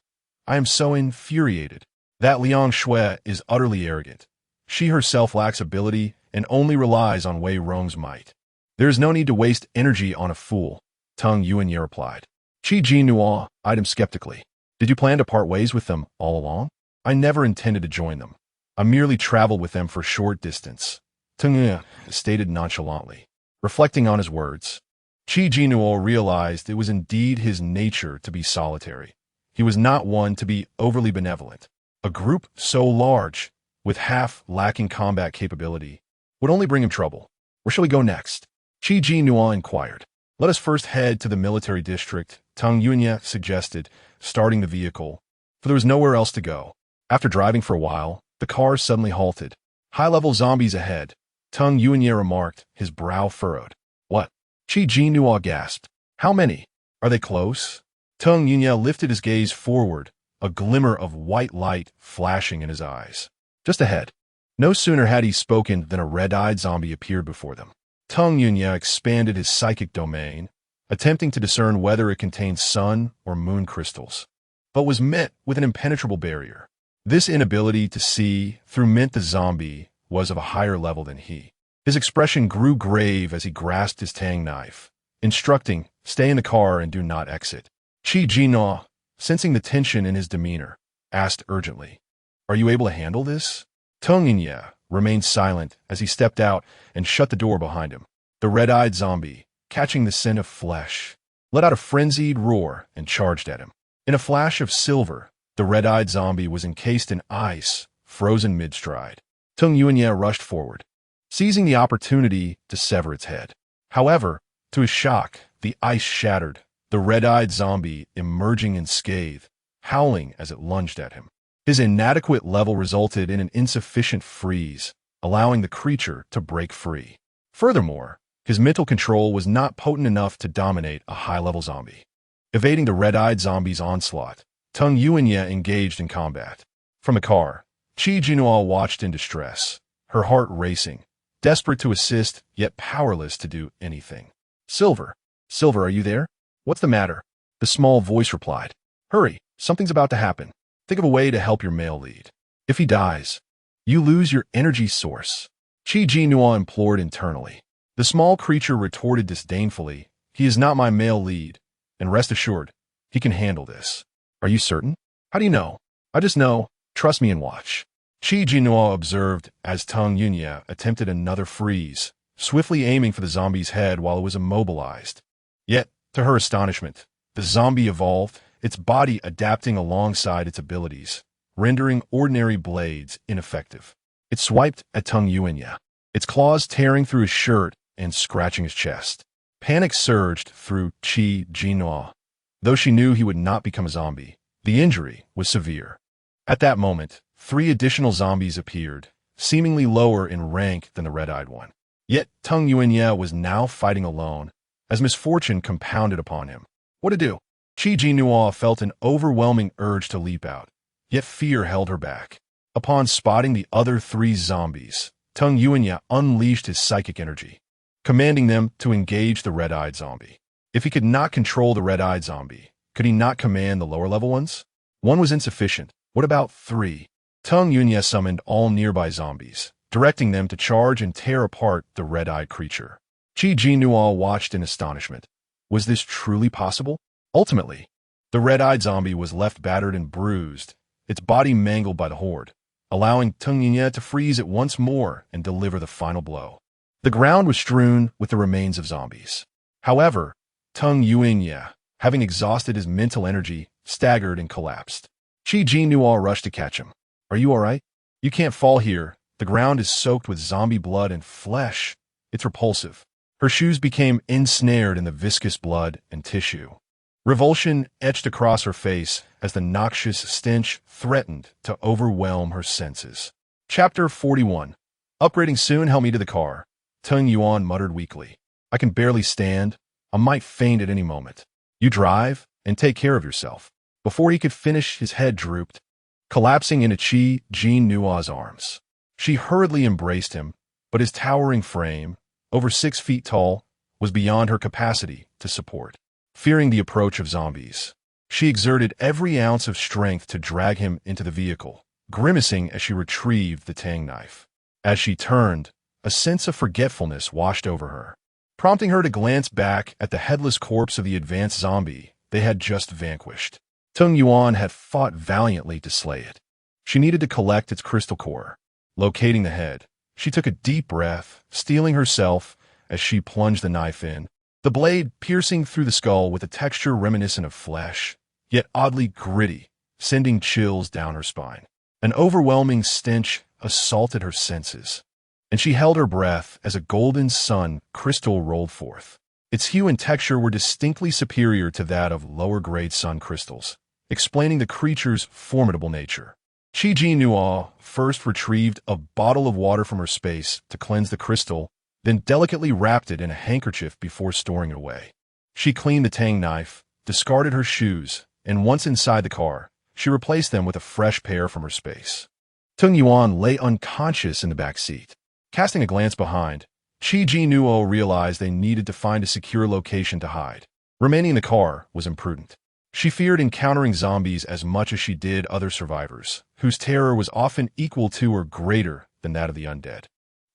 A: "I am so infuriated. That Liang Shui is utterly arrogant. She herself lacks ability and only relies on Wei Rong's might. There is no need to waste energy on a fool," Tang Yuanya replied. Jinnuo eyed him skeptically. "Did you plan to part ways with them all along?" "I never intended to join them. I merely traveled with them for a short distance," Tang Yuanya stated nonchalantly. Reflecting on his words, Jinnuo realized it was indeed his nature to be solitary. He was not one to be overly benevolent. A group so large, with half lacking combat capability, would only bring him trouble. "Where shall we go next?" Jinnuo inquired. "Let us first head to the military district," Tang Yuanya suggested, starting the vehicle, for there was nowhere else to go. After driving for a while, the car suddenly halted. "High-level zombies ahead," Tang Yuanya remarked, his brow furrowed. "What?" Jinnuo gasped. "How many? Are they close?" Tang Yuanya lifted his gaze forward, a glimmer of white light flashing in his eyes. "Just ahead." No sooner had he spoken than a red-eyed zombie appeared before them. Tang Yuanya expanded his psychic domain, attempting to discern whether it contained sun or moon crystals, but was met with an impenetrable barrier. This inability to see through meant the zombie was of a higher level than he. His expression grew grave as he grasped his tang knife, instructing, "Stay in the car and do not exit." Jinnuo, sensing the tension in his demeanor, asked urgently, "Are you able to handle this?" Tang Yuanya remained silent as he stepped out and shut the door behind him. The red-eyed zombie, catching the scent of flesh, let out a frenzied roar and charged at him. In a flash of silver, the red-eyed zombie was encased in ice, frozen mid-stride. Tang Yuanya rushed forward, seizing the opportunity to sever its head. However, to his shock, the ice shattered, the red-eyed zombie emerging unscathed, howling as it lunged at him. His inadequate level resulted in an insufficient freeze, allowing the creature to break free. Furthermore, his mental control was not potent enough to dominate a high-level zombie. Evading the red-eyed zombie's onslaught, Tang Yuanya engaged in combat. From the car, Jinnuo watched in distress, her heart racing, desperate to assist, yet powerless to do anything. "Silver, Silver, are you there? What's the matter?" The small voice replied. "Hurry, something's about to happen. Think of a way to help your male lead. If he dies, you lose your energy source." Jinnuo implored internally. The small creature retorted disdainfully, "He is not my male lead, and rest assured, he can handle this." "Are you certain?" "How do you know?" "I just know. Trust me and watch." Jinnuo observed as Tang Yuanya attempted another freeze, swiftly aiming for the zombie's head while it was immobilized. Yet, to her astonishment, the zombie evolved, its body adapting alongside its abilities, rendering ordinary blades ineffective. It swiped at Tang Yuanya, its claws tearing through his shirt and scratching his chest. Panic surged through Jinnuo. Though she knew he would not become a zombie, the injury was severe. At that moment, 3 additional zombies appeared, seemingly lower in rank than the red-eyed one. Yet Tang Yuanya was now fighting alone, as misfortune compounded upon him. What to do? Jinnuo felt an overwhelming urge to leap out, yet fear held her back. Upon spotting the other 3 zombies, Tang Yuanya unleashed his psychic energy, commanding them to engage the red-eyed zombie. If he could not control the red-eyed zombie, could he not command the lower-level ones? 1 was insufficient. What about 3? Tang Yuanya summoned all nearby zombies, directing them to charge and tear apart the red-eyed creature. Jinnuo watched in astonishment. Was this truly possible? Ultimately, the red-eyed zombie was left battered and bruised, its body mangled by the horde, allowing Tang Yuanya to freeze it once more and deliver the final blow. The ground was strewn with the remains of zombies. However, Tang Yuanya, having exhausted his mental energy, staggered and collapsed. Jinnuo rushed to catch him. "Are you all right? You can't fall here. The ground is soaked with zombie blood and flesh. It's repulsive." Her shoes became ensnared in the viscous blood and tissue. Revulsion etched across her face as the noxious stench threatened to overwhelm her senses. Chapter 41. Upgrading soon. Help me to the car. Tung Yuan muttered weakly. I can barely stand. I might faint at any moment. You drive and take care of yourself. Before he could finish, his head drooped, collapsing into Jinnuo's arms. She hurriedly embraced him, but his towering frame, over 6 feet tall, was beyond her capacity to support. Fearing the approach of zombies, she exerted every ounce of strength to drag him into the vehicle, grimacing as she retrieved the tang knife. As she turned, a sense of forgetfulness washed over her, prompting her to glance back at the headless corpse of the advanced zombie they had just vanquished. Tung Yuan had fought valiantly to slay it. She needed to collect its crystal core. Locating the head, she took a deep breath, steeling herself as she plunged the knife in, the blade piercing through the skull with a texture reminiscent of flesh, yet oddly gritty, sending chills down her spine. An overwhelming stench assaulted her senses, and she held her breath as a golden sun crystal rolled forth. Its hue and texture were distinctly superior to that of lower-grade sun crystals, explaining the creature's formidable nature. Jinnuo first retrieved a bottle of water from her space to cleanse the crystal, then delicately wrapped it in a handkerchief before storing it away. She cleaned the tang knife, discarded her shoes, and once inside the car, she replaced them with a fresh pair from her space. Tung Yuan lay unconscious in the back seat. Casting a glance behind, Jinnuo realized they needed to find a secure location to hide. Remaining in the car was imprudent. She feared encountering zombies as much as she did other survivors, whose terror was often equal to or greater than that of the undead.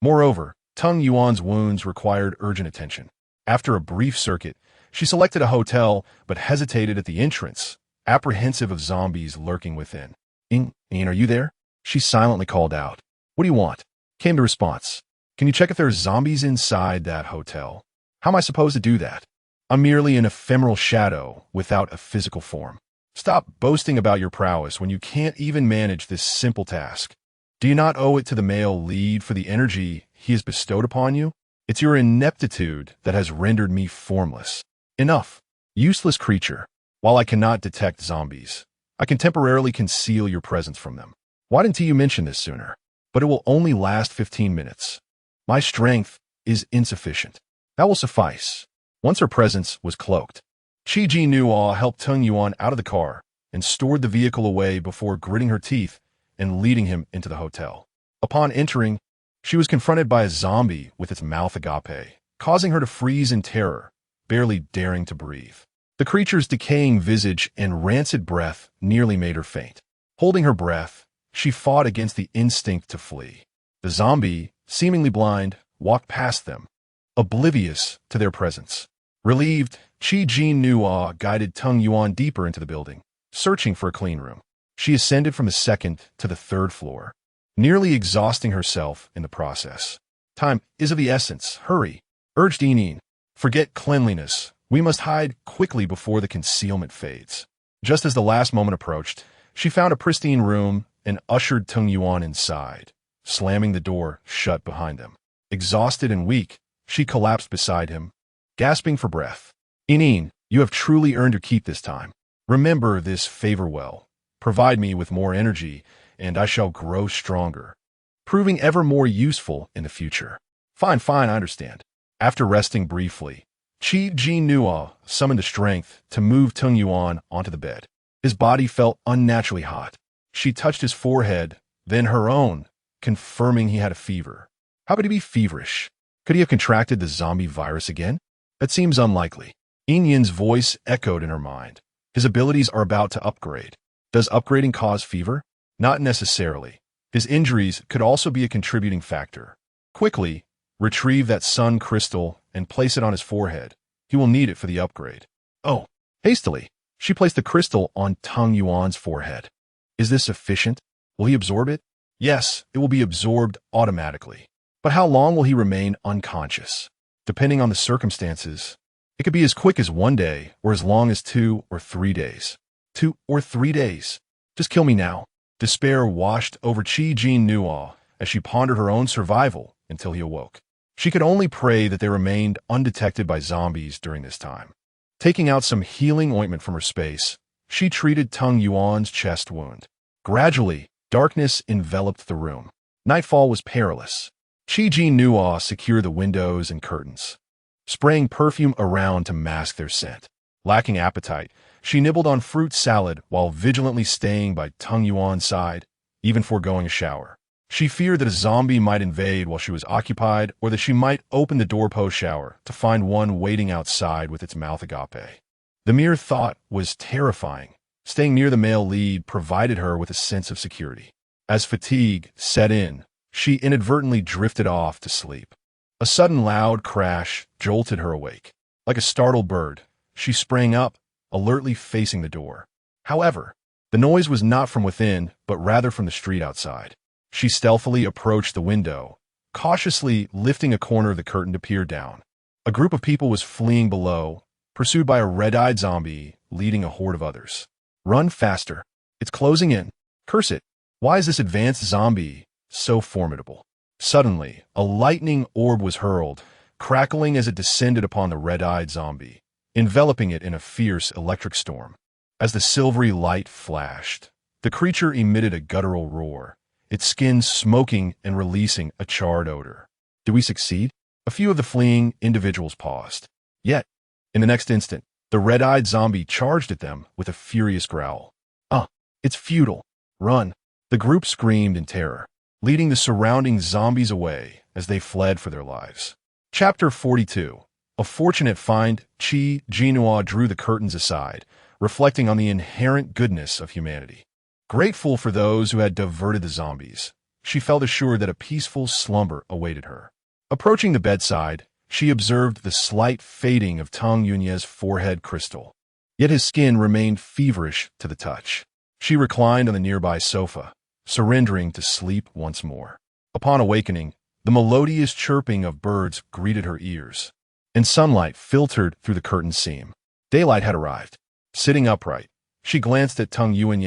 A: Moreover, Tung Yuan's wounds required urgent attention. After a brief circuit, she selected a hotel but hesitated at the entrance, apprehensive of zombies lurking within. Ying, are you there? She silently called out. What do you want? Came the response. Can you check if there's zombies inside that hotel? How am I supposed to do that? I'm merely an ephemeral shadow without a physical form. Stop boasting about your prowess when you can't even manage this simple task. Do you not owe it to the male lead for the energy he has bestowed upon you? It's your ineptitude that has rendered me formless. Enough, useless creature. While I cannot detect zombies, I can temporarily conceal your presence from them. Why didn't you mention this sooner? But it will only last 15 minutes. My strength is insufficient. That will suffice. Once her presence was cloaked, Jinnuo helped Tung Yuan out of the car and stored the vehicle away before gritting her teeth and leading him into the hotel. Upon entering, she was confronted by a zombie with its mouth agape, causing her to freeze in terror, barely daring to breathe. The creature's decaying visage and rancid breath nearly made her faint. Holding her breath, she fought against the instinct to flee. The zombie, seemingly blind, walked past them, oblivious to their presence. Relieved, Jinnuo guided Tung Yuan deeper into the building, searching for a clean room. She ascended from the 2nd to the 3rd floor, nearly exhausting herself in the process. Time is of the essence. Hurry, urged Yinin. Forget cleanliness. We must hide quickly before the concealment fades. Just as the last moment approached, she found a pristine room and ushered Tung Yuan inside, slamming the door shut behind them. Exhausted and weak, she collapsed beside him, gasping for breath. Yinin, you have truly earned your keep this time. Remember this favor well. Provide me with more energy, and I shall grow stronger, proving ever more useful in the future. Fine, I understand. After resting briefly, Jinnuo summoned the strength to move Tung Yuan onto the bed. His body felt unnaturally hot. She touched his forehead, then her own, confirming he had a fever. How could he be feverish? Could he have contracted the zombie virus again? That seems unlikely. Yin's voice echoed in her mind. His abilities are about to upgrade. Does upgrading cause fever? Not necessarily. His injuries could also be a contributing factor. Quickly, retrieve that sun crystal and place it on his forehead. He will need it for the upgrade. Oh, hastily, she placed the crystal on Tung Yuan's forehead. Is this sufficient? Will he absorb it? Yes, it will be absorbed automatically. But how long will he remain unconscious? Depending on the circumstances, it could be as quick as 1 day or as long as 2 or 3 days. 2 or 3 days. Just kill me now. Despair washed over Jinnuo as she pondered her own survival until he awoke. She could only pray that they remained undetected by zombies during this time. Taking out some healing ointment from her space, she treated Tung Yuan's chest wound. Gradually, darkness enveloped the room. Nightfall was perilous. Jinnuo secured the windows and curtains, spraying perfume around to mask their scent. Lacking appetite, she nibbled on fruit salad while vigilantly staying by Tung Yuan's side, even foregoing a shower. She feared that a zombie might invade while she was occupied, or that she might open the door post-shower to find one waiting outside with its mouth agape. The mere thought was terrifying. Staying near the male lead provided her with a sense of security. As fatigue set in, she inadvertently drifted off to sleep. A sudden loud crash jolted her awake. Like a startled bird, she sprang up, alertly facing the door. However, the noise was not from within, but rather from the street outside. She stealthily approached the window, cautiously lifting a corner of the curtain to peer down. A group of people was fleeing below, pursued by a red-eyed zombie leading a horde of others. Run faster. It's closing in. Curse it. Why is this advanced zombie so formidable? Suddenly, a lightning orb was hurled, crackling as it descended upon the red-eyed zombie, enveloping it in a fierce electric storm. As the silvery light flashed, the creature emitted a guttural roar, its skin smoking and releasing a charred odor. Did we succeed? A few of the fleeing individuals paused. Yet, in the next instant, the red-eyed zombie charged at them with a furious growl. It's futile. Run. The group screamed in terror, leading the surrounding zombies away as they fled for their lives. Chapter 42. A fortunate find. Jinnuo drew the curtains aside, reflecting on the inherent goodness of humanity. Grateful for those who had diverted the zombies, she felt assured that a peaceful slumber awaited her. Approaching the bedside, she observed the slight fading of Tung Yuan's forehead crystal. Yet his skin remained feverish to the touch. She reclined on the nearby sofa, surrendering to sleep once more. Upon awakening, the melodious chirping of birds greeted her ears, and sunlight filtered through the curtain seam. Daylight had arrived. Sitting upright, she glanced at Tung Yuan,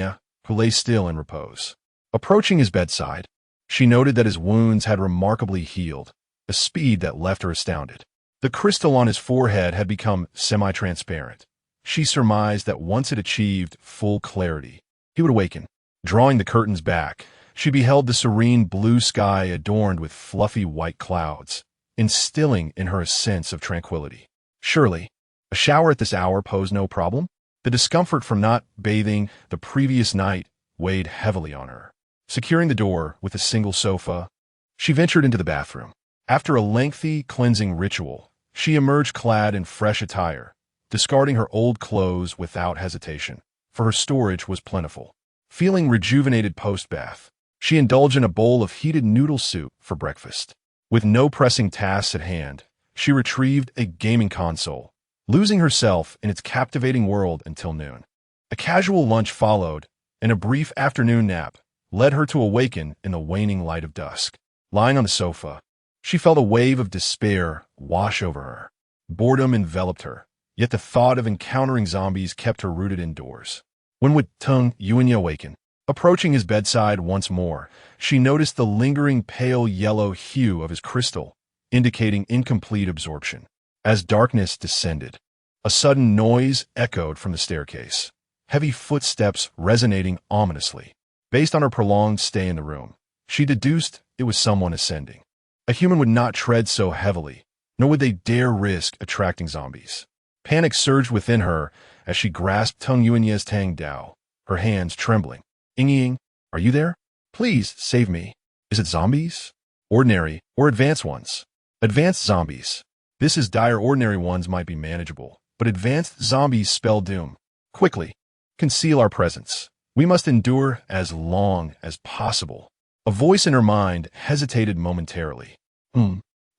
A: who lay still in repose. Approaching his bedside, she noted that his wounds had remarkably healed, a speed that left her astounded. The crystal on his forehead had become semi-transparent. She surmised that once it achieved full clarity, he would awaken. Drawing the curtains back, she beheld the serene blue sky adorned with fluffy white clouds, instilling in her a sense of tranquility. Surely, a shower at this hour posed no problem? The discomfort from not bathing the previous night weighed heavily on her. Securing the door with a single sofa, she ventured into the bathroom. After a lengthy cleansing ritual, she emerged clad in fresh attire, discarding her old clothes without hesitation, for her storage was plentiful. Feeling rejuvenated post-bath, she indulged in a bowl of heated noodle soup for breakfast. With no pressing tasks at hand, she retrieved a gaming console, losing herself in its captivating world until noon. A casual lunch followed, and a brief afternoon nap led her to awaken in the waning light of dusk. Lying on the sofa, she felt a wave of despair wash over her. Boredom enveloped her, yet the thought of encountering zombies kept her rooted indoors. When would Tung Yuan awaken? Approaching his bedside once more, she noticed the lingering pale yellow hue of his crystal, indicating incomplete absorption. As darkness descended, a sudden noise echoed from the staircase, heavy footsteps resonating ominously. Based on her prolonged stay in the room, she deduced it was someone ascending. A human would not tread so heavily, nor would they dare risk attracting zombies. Panic surged within her as she grasped Tung Yuan's Tang Dao, her hands trembling. Ying, are you there? Please save me. Is it zombies? Ordinary or advanced ones? Advanced zombies. This is dire. Ordinary ones might be manageable, but advanced zombies spell doom. Quickly, conceal our presence. We must endure as long as possible. A voice in her mind hesitated momentarily.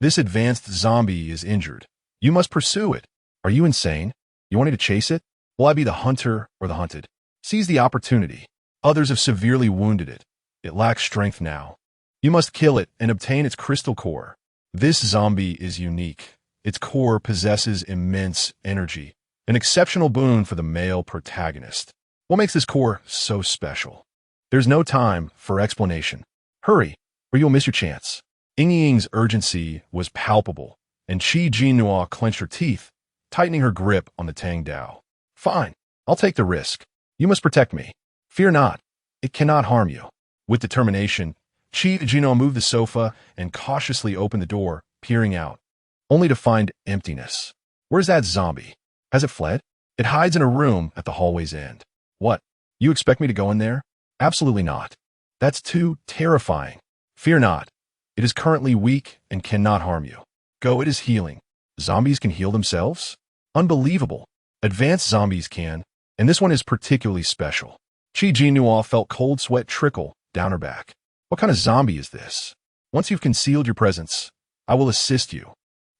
A: This advanced zombie is injured. You must pursue it. Are you insane? You want me to chase it? Will I be the hunter or the hunted? Seize the opportunity. Others have severely wounded it. It lacks strength now. You must kill it and obtain its crystal core. This zombie is unique. Its core possesses immense energy, an exceptional boon for the male protagonist. What makes this core so special? There's no time for explanation. Hurry, or you'll miss your chance. Ying's urgency was palpable, and Jinnuo clenched her teeth, tightening her grip on the Tang Dao. Fine, I'll take the risk. You must protect me. Fear not. It cannot harm you. With determination, Jinnuo moved the sofa and cautiously opened the door, peering out, only to find emptiness. Where's that zombie? Has it fled? It hides in a room at the hallway's end. What? You expect me to go in there? Absolutely not. That's too terrifying. Fear not. It is currently weak and cannot harm you. Go, it is healing. Zombies can heal themselves? Unbelievable. Advanced zombies can, and this one is particularly special. Jinnuo felt cold sweat trickle down her back. What kind of zombie is this? Once you've concealed your presence, I will assist you.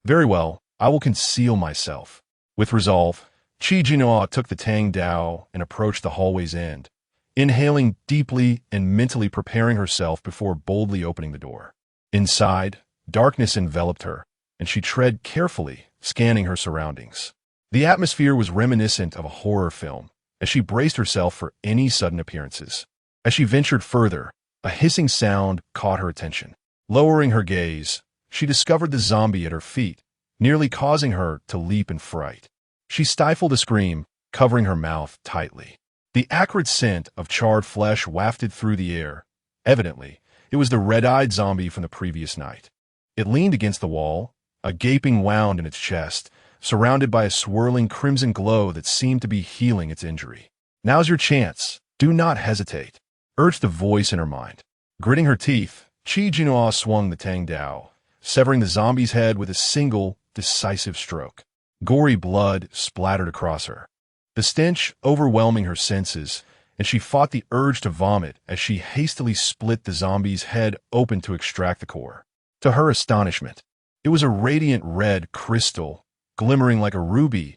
A: Very well, I will conceal myself. With resolve, Jinnuo took the Tang Dao and approached the hallway's end, inhaling deeply and mentally preparing herself before boldly opening the door. Inside, darkness enveloped her, and she tread carefully, scanning her surroundings. The atmosphere was reminiscent of a horror film, as she braced herself for any sudden appearances. As she ventured further, a hissing sound caught her attention. Lowering her gaze, she discovered the zombie at her feet, nearly causing her to leap in fright. She stifled a scream, covering her mouth tightly. The acrid scent of charred flesh wafted through the air. Evidently, it was the red-eyed zombie from the previous night. It leaned against the wall, a gaping wound in its chest, surrounded by a swirling crimson glow that seemed to be healing its injury. Now's your chance. Do not hesitate, urged the voice in her mind. Gritting her teeth, Jinnuo swung the Tang Dao, severing the zombie's head with a single, decisive stroke. Gory blood splattered across her, the stench overwhelming her senses, and she fought the urge to vomit as she hastily split the zombie's head open to extract the core. To her astonishment, it was a radiant red crystal, glimmering like a ruby,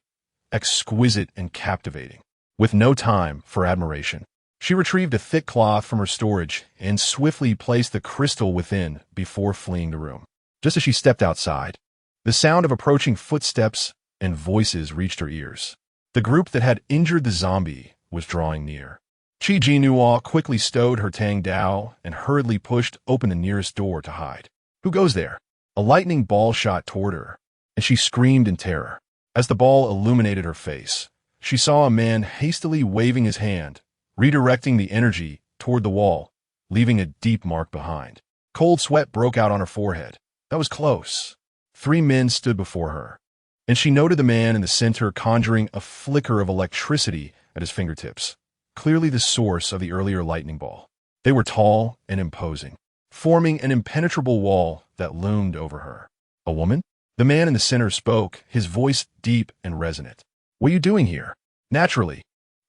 A: exquisite and captivating. With no time for admiration, she retrieved a thick cloth from her storage and swiftly placed the crystal within before fleeing the room. Just as she stepped outside, the sound of approaching footsteps and voices reached her ears. The group that had injured the zombie was drawing near. Jinnuo quickly stowed her Tang Dao and hurriedly pushed open the nearest door to hide. Who goes there? A lightning ball shot toward her, and she screamed in terror. As the ball illuminated her face, she saw a man hastily waving his hand, redirecting the energy toward the wall, leaving a deep mark behind. Cold sweat broke out on her forehead. That was close. 3 men stood before her, and she noted the man in the center conjuring a flicker of electricity at his fingertips, clearly the source of the earlier lightning ball. They were tall and imposing, forming an impenetrable wall that loomed over her. A woman? The man in the center spoke, his voice deep and resonant. What are you doing here? Naturally.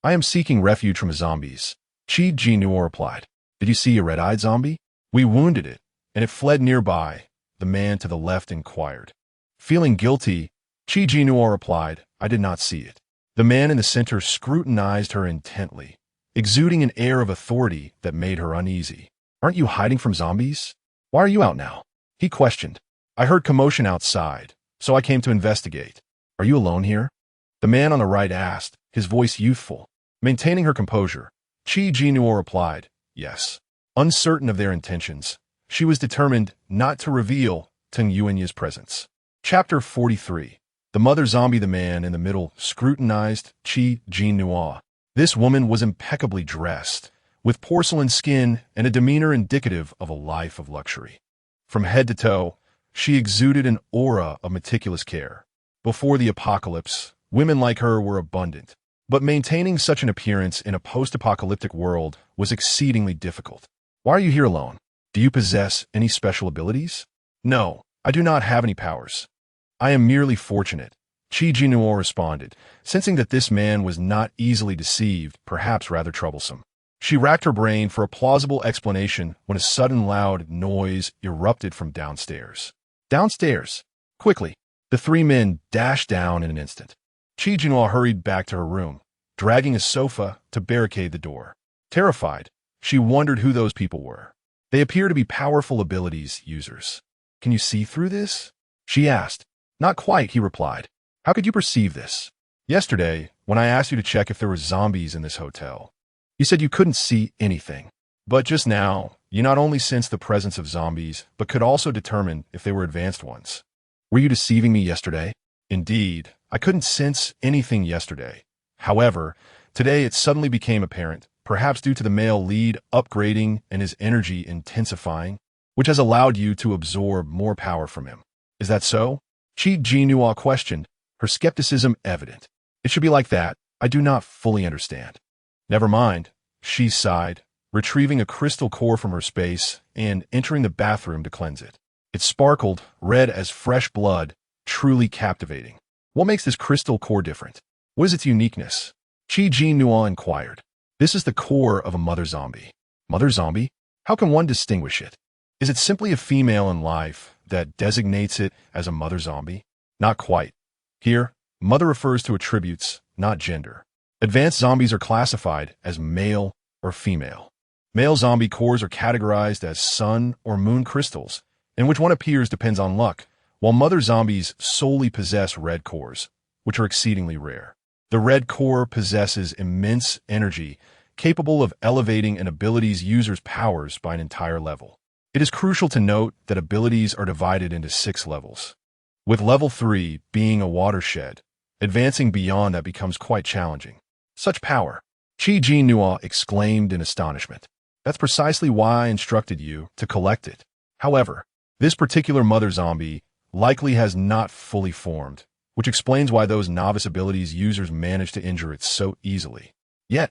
A: I am seeking refuge from zombies. Jinnuo replied. Did you see a red-eyed zombie? We wounded it, and it fled nearby, the man to the left inquired. Feeling guilty, Jinnuo replied, I did not see it. The man in the center scrutinized her intently, exuding an air of authority that made her uneasy. Aren't you hiding from zombies? Why are you out now? He questioned. I heard commotion outside, so I came to investigate. Are you alone here? The man on the right asked, his voice youthful. Maintaining her composure, Jinnuo replied, yes. Uncertain of their intentions, she was determined not to reveal Teng Yuanya's presence. Chapter 43. The mother zombie. The man in the middle scrutinized Jinnuo. This woman was impeccably dressed, with porcelain skin and a demeanor indicative of a life of luxury. From head to toe, she exuded an aura of meticulous care. Before the apocalypse, women like her were abundant, but maintaining such an appearance in a post-apocalyptic world was exceedingly difficult. Why are you here alone? Do you possess any special abilities? No, I do not have any powers. I am merely fortunate, Jinnuo responded, sensing that this man was not easily deceived, perhaps rather troublesome. She racked her brain for a plausible explanation when a sudden loud noise erupted from downstairs. Downstairs! Quickly! The 3 men dashed down in an instant. Jinnuo hurried back to her room, dragging a sofa to barricade the door. Terrified, she wondered who those people were. They appear to be powerful abilities users. Can you see through this? She asked. Not quite, he replied. How could you perceive this? Yesterday, when I asked you to check if there were zombies in this hotel, you said you couldn't see anything. But just now, you not only sensed the presence of zombies, but could also determine if they were advanced ones. Were you deceiving me yesterday? Indeed, I couldn't sense anything yesterday. However, today it suddenly became apparent perhaps due to the male lead upgrading and his energy intensifying, which has allowed you to absorb more power from him. Is that so? Jinnuo questioned, her skepticism evident. It should be like that. I do not fully understand. Never mind, she sighed, retrieving a crystal core from her space and entering the bathroom to cleanse it. It sparkled, red as fresh blood, truly captivating. What makes this crystal core different? What is its uniqueness? Jinnuo inquired. This is the core of a mother zombie. Mother zombie? How can one distinguish it? Is it simply a female in life that designates it as a mother zombie? Not quite. Here, mother refers to attributes, not gender. Advanced zombies are classified as male or female. Male zombie cores are categorized as sun or moon crystals, and which one appears depends on luck, while mother zombies solely possess red cores, which are exceedingly rare. The red core possesses immense energy, capable of elevating an ability's user's powers by an entire level. It is crucial to note that abilities are divided into 6 levels, with level 3 being a watershed. Advancing beyond that becomes quite challenging. Such power! Jinnuo exclaimed in astonishment. That's precisely why I instructed you to collect it. However, this particular mother zombie likely has not fully formed, which explains why those novice abilities users manage to injure it so easily. Yet,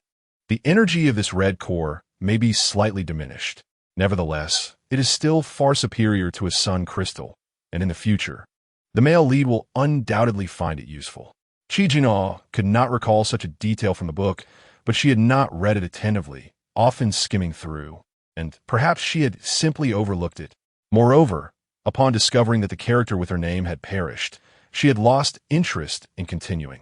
A: the energy of this red core may be slightly diminished. Nevertheless, it is still far superior to a sun crystal, and in the future, the male lead will undoubtedly find it useful. Jinnuo could not recall such a detail from the book, but she had not read it attentively, often skimming through, and perhaps she had simply overlooked it. Moreover, upon discovering that the character with her name had perished, she had lost interest in continuing.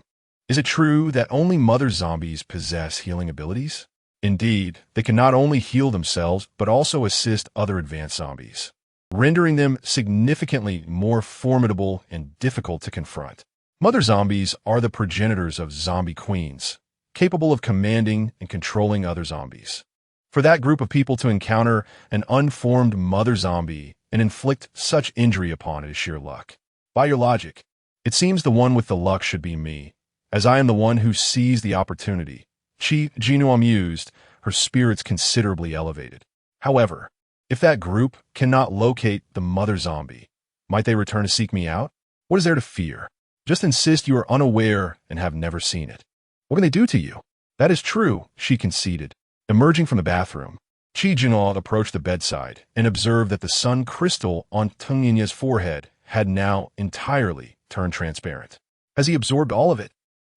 A: Is it true that only mother zombies possess healing abilities? Indeed, they can not only heal themselves, but also assist other advanced zombies, rendering them significantly more formidable and difficult to confront. Mother zombies are the progenitors of zombie queens, capable of commanding and controlling other zombies. For that group of people to encounter an unformed mother zombie and inflict such injury upon it is sheer luck. By your logic, it seems the one with the luck should be me, as I am the one who seized the opportunity. Jinnuo mused, her spirits considerably elevated. However, if that group cannot locate the mother zombie, might they return to seek me out? What is there to fear? Just insist you are unaware and have never seen it. What can they do to you? That is true, she conceded. Emerging from the bathroom, Jinnuo approached the bedside and observed that the sun crystal on Tunginya's forehead had now entirely turned transparent. Has he absorbed all of it?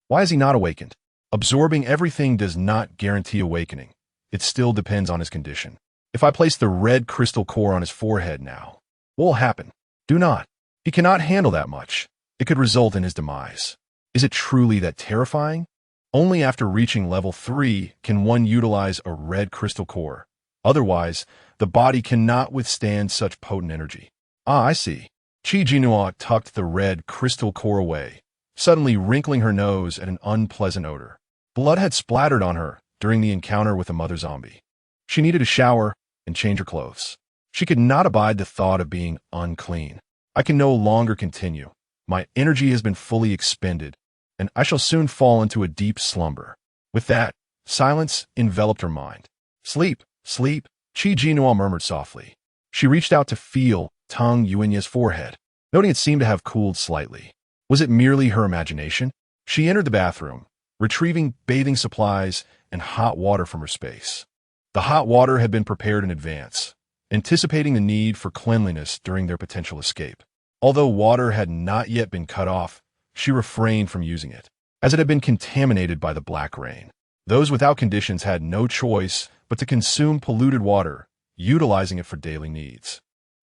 A: Why is he not awakened? Absorbing everything does not guarantee awakening. It still depends on his condition. If I place the red crystal core on his forehead now, what will happen? Do not. He cannot handle that much. It could result in his demise. Is it truly that terrifying? Only after reaching level 3 can one utilize a red crystal core. Otherwise, the body cannot withstand such potent energy. Ah, I see. Jinnuo tucked the red crystal core away, suddenly wrinkling her nose at an unpleasant odor. Blood had splattered on her during the encounter with the mother zombie. She needed a shower and change her clothes. She could not abide the thought of being unclean. I can no longer continue. My energy has been fully expended, and I shall soon fall into a deep slumber. With that, silence enveloped her mind. Sleep, sleep, Jinnuo murmured softly. She reached out to feel Tung Yuanya's forehead, noting it seemed to have cooled slightly. Was it merely her imagination? She entered the bathroom, retrieving bathing supplies and hot water from her space. The hot water had been prepared in advance, anticipating the need for cleanliness during their potential escape. Although water had not yet been cut off, she refrained from using it, as it had been contaminated by the black rain. Those without conditions had no choice but to consume polluted water, utilizing it for daily needs.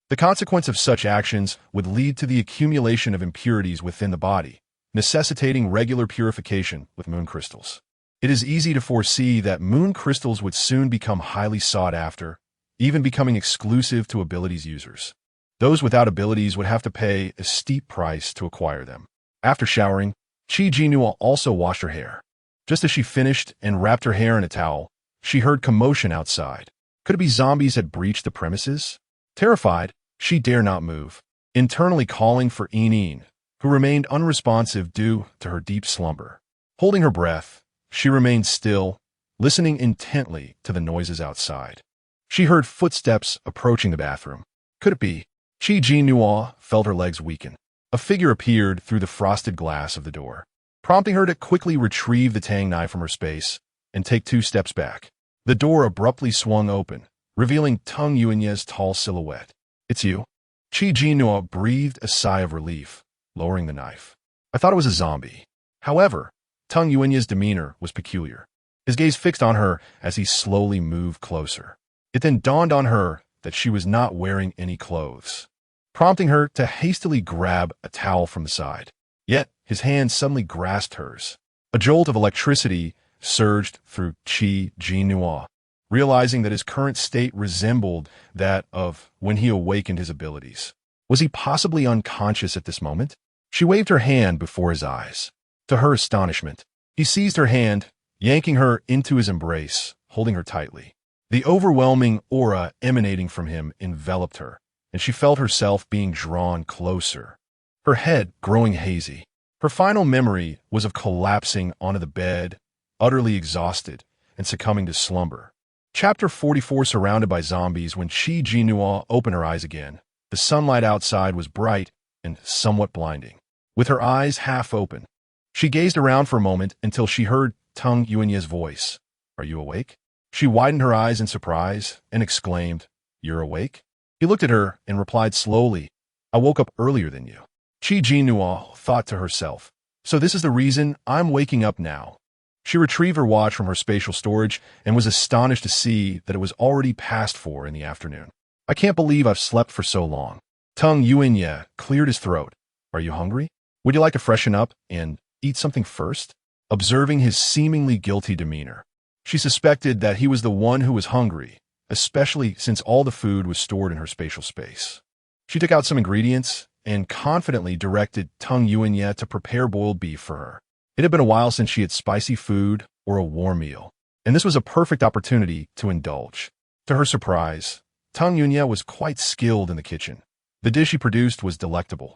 A: The consequence of such actions would lead to the accumulation of impurities within the body, necessitating regular purification with moon crystals. It is easy to foresee that moon crystals would soon become highly sought after, even becoming exclusive to abilities users. Those without abilities would have to pay a steep price to acquire them. After showering, Jinnuo also washed her hair. Just as she finished and wrapped her hair in a towel, she heard commotion outside. Could it be zombies had breached the premises? Terrified, she dare not move, internally calling for Inin, who remained unresponsive due to her deep slumber. Holding her breath, she remained still, listening intently to the noises outside. She heard footsteps approaching the bathroom. Could it be? Jinnuo felt her legs weaken. A figure appeared through the frosted glass of the door, prompting her to quickly retrieve the tang knife from her space and take 2 steps back. The door abruptly swung open, revealing Tung Yuanye's tall silhouette. "It's you?" Jinnuo breathed a sigh of relief, lowering the knife. "I thought it was a zombie." However, Tung Yuanye's demeanor was peculiar. His gaze fixed on her as he slowly moved closer. It then dawned on her that she was not wearing any clothes, prompting her to hastily grab a towel from the side. Yet, his hand suddenly grasped hers. A jolt of electricity surged through Jinnuo, realizing that his current state resembled that of when he awakened his abilities. Was he possibly unconscious at this moment? She waved her hand before his eyes. To her astonishment, he seized her hand, yanking her into his embrace, holding her tightly. The overwhelming aura emanating from him enveloped her, and she felt herself being drawn closer, her head growing hazy. Her final memory was of collapsing onto the bed, utterly exhausted, and succumbing to slumber. Chapter 44. Surrounded by zombies. When Jinnuo opened her eyes again, the sunlight outside was bright and somewhat blinding. With her eyes half open, she gazed around for a moment until she heard Tung Yuanye's voice. "Are you awake?" She widened her eyes in surprise and exclaimed, "You're awake?" He looked at her and replied slowly, "I woke up earlier than you." Jinnuo thought to herself, "So this is the reason I'm waking up now." She retrieved her watch from her spatial storage and was astonished to see that it was already past 4 in the afternoon. "I can't believe I've slept for so long." Tung Yuanye cleared his throat. "Are you hungry? Would you like to freshen up and eat something first?" Observing his seemingly guilty demeanor, she suspected that he was the one who was hungry, especially since all the food was stored in her spatial space. She took out some ingredients and confidently directed Tung Yuanye to prepare boiled beef for her. It had been a while since she had spicy food or a warm meal, and this was a perfect opportunity to indulge. To her surprise, Tung Yuanye was quite skilled in the kitchen. The dish he produced was delectable,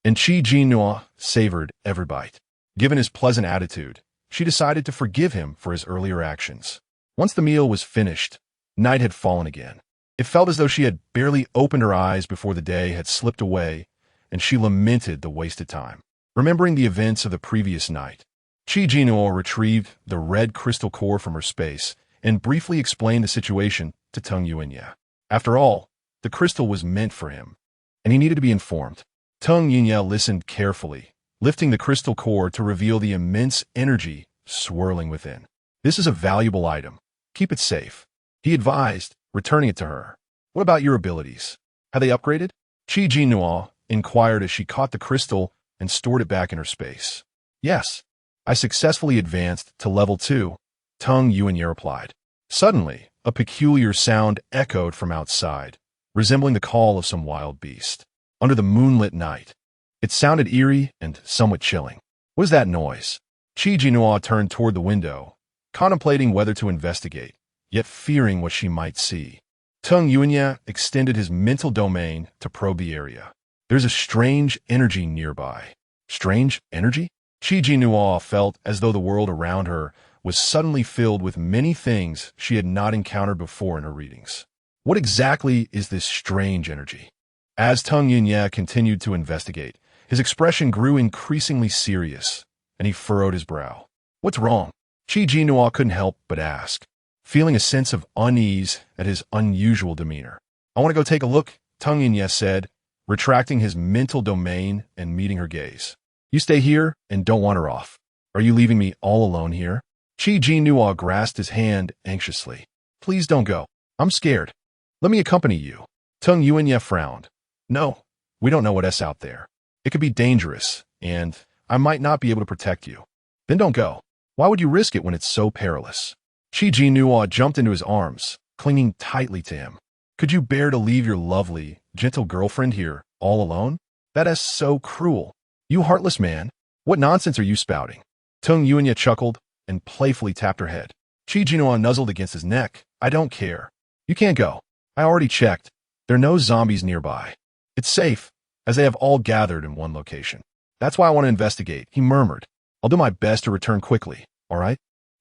A: and Jinnuo savored every bite. Given his pleasant attitude, she decided to forgive him for his earlier actions. Once the meal was finished, night had fallen again. It felt as though she had barely opened her eyes before the day had slipped away, and she lamented the wasted time. Remembering the events of the previous night, Jinnuo retrieved the red crystal core from her space and briefly explained the situation to Tung Yuanye. After all, the crystal was meant for him, and he needed to be informed. Tung Yuanye listened carefully, lifting the crystal core to reveal the immense energy swirling within. "This is a valuable item. Keep it safe," he advised, returning it to her. "What about your abilities? Have they upgraded?" Jinnuo inquired as she caught the crystal and stored it back in her space. "Yes, I successfully advanced to level 2, Tung Yuanye replied. Suddenly, a peculiar sound echoed from outside, resembling the call of some wild beast. Under the moonlit night, it sounded eerie and somewhat chilling. "What is that noise?" Jinnuo turned toward the window, contemplating whether to investigate, yet fearing what she might see. Tung Yuanye extended his mental domain to probe the area. "There's a strange energy nearby." Strange energy? Jinnuo felt as though the world around her was suddenly filled with many things she had not encountered before in her readings. What exactly is this strange energy? As Tung Yuanye continued to investigate, his expression grew increasingly serious, and he furrowed his brow. "What's wrong?" Jinnuo couldn't help but ask, feeling a sense of unease at his unusual demeanor. "I want to go take a look," Tung Yuanye said, retracting his mental domain and meeting her gaze. "You stay here and don't wander off." "Are you leaving me all alone here?" Jinnuo grasped his hand anxiously. "Please don't go. I'm scared. Let me accompany you." Tung Yuanye frowned. "No, we don't know what's out there. It could be dangerous, and I might not be able to protect you." "Then don't go. Why would you risk it when it's so perilous?" Jinnuo jumped into his arms, clinging tightly to him. "Could you bear to leave your lovely, gentle girlfriend here all alone? That is so cruel. You heartless man. What nonsense are you spouting?" Tung Yuanye chuckled and playfully tapped her head. Jinnuo nuzzled against his neck. "I don't care. You can't go. I already checked. There are no zombies nearby. It's safe, as they have all gathered in one location. That's why I want to investigate," he murmured. "I'll do my best to return quickly, all right?"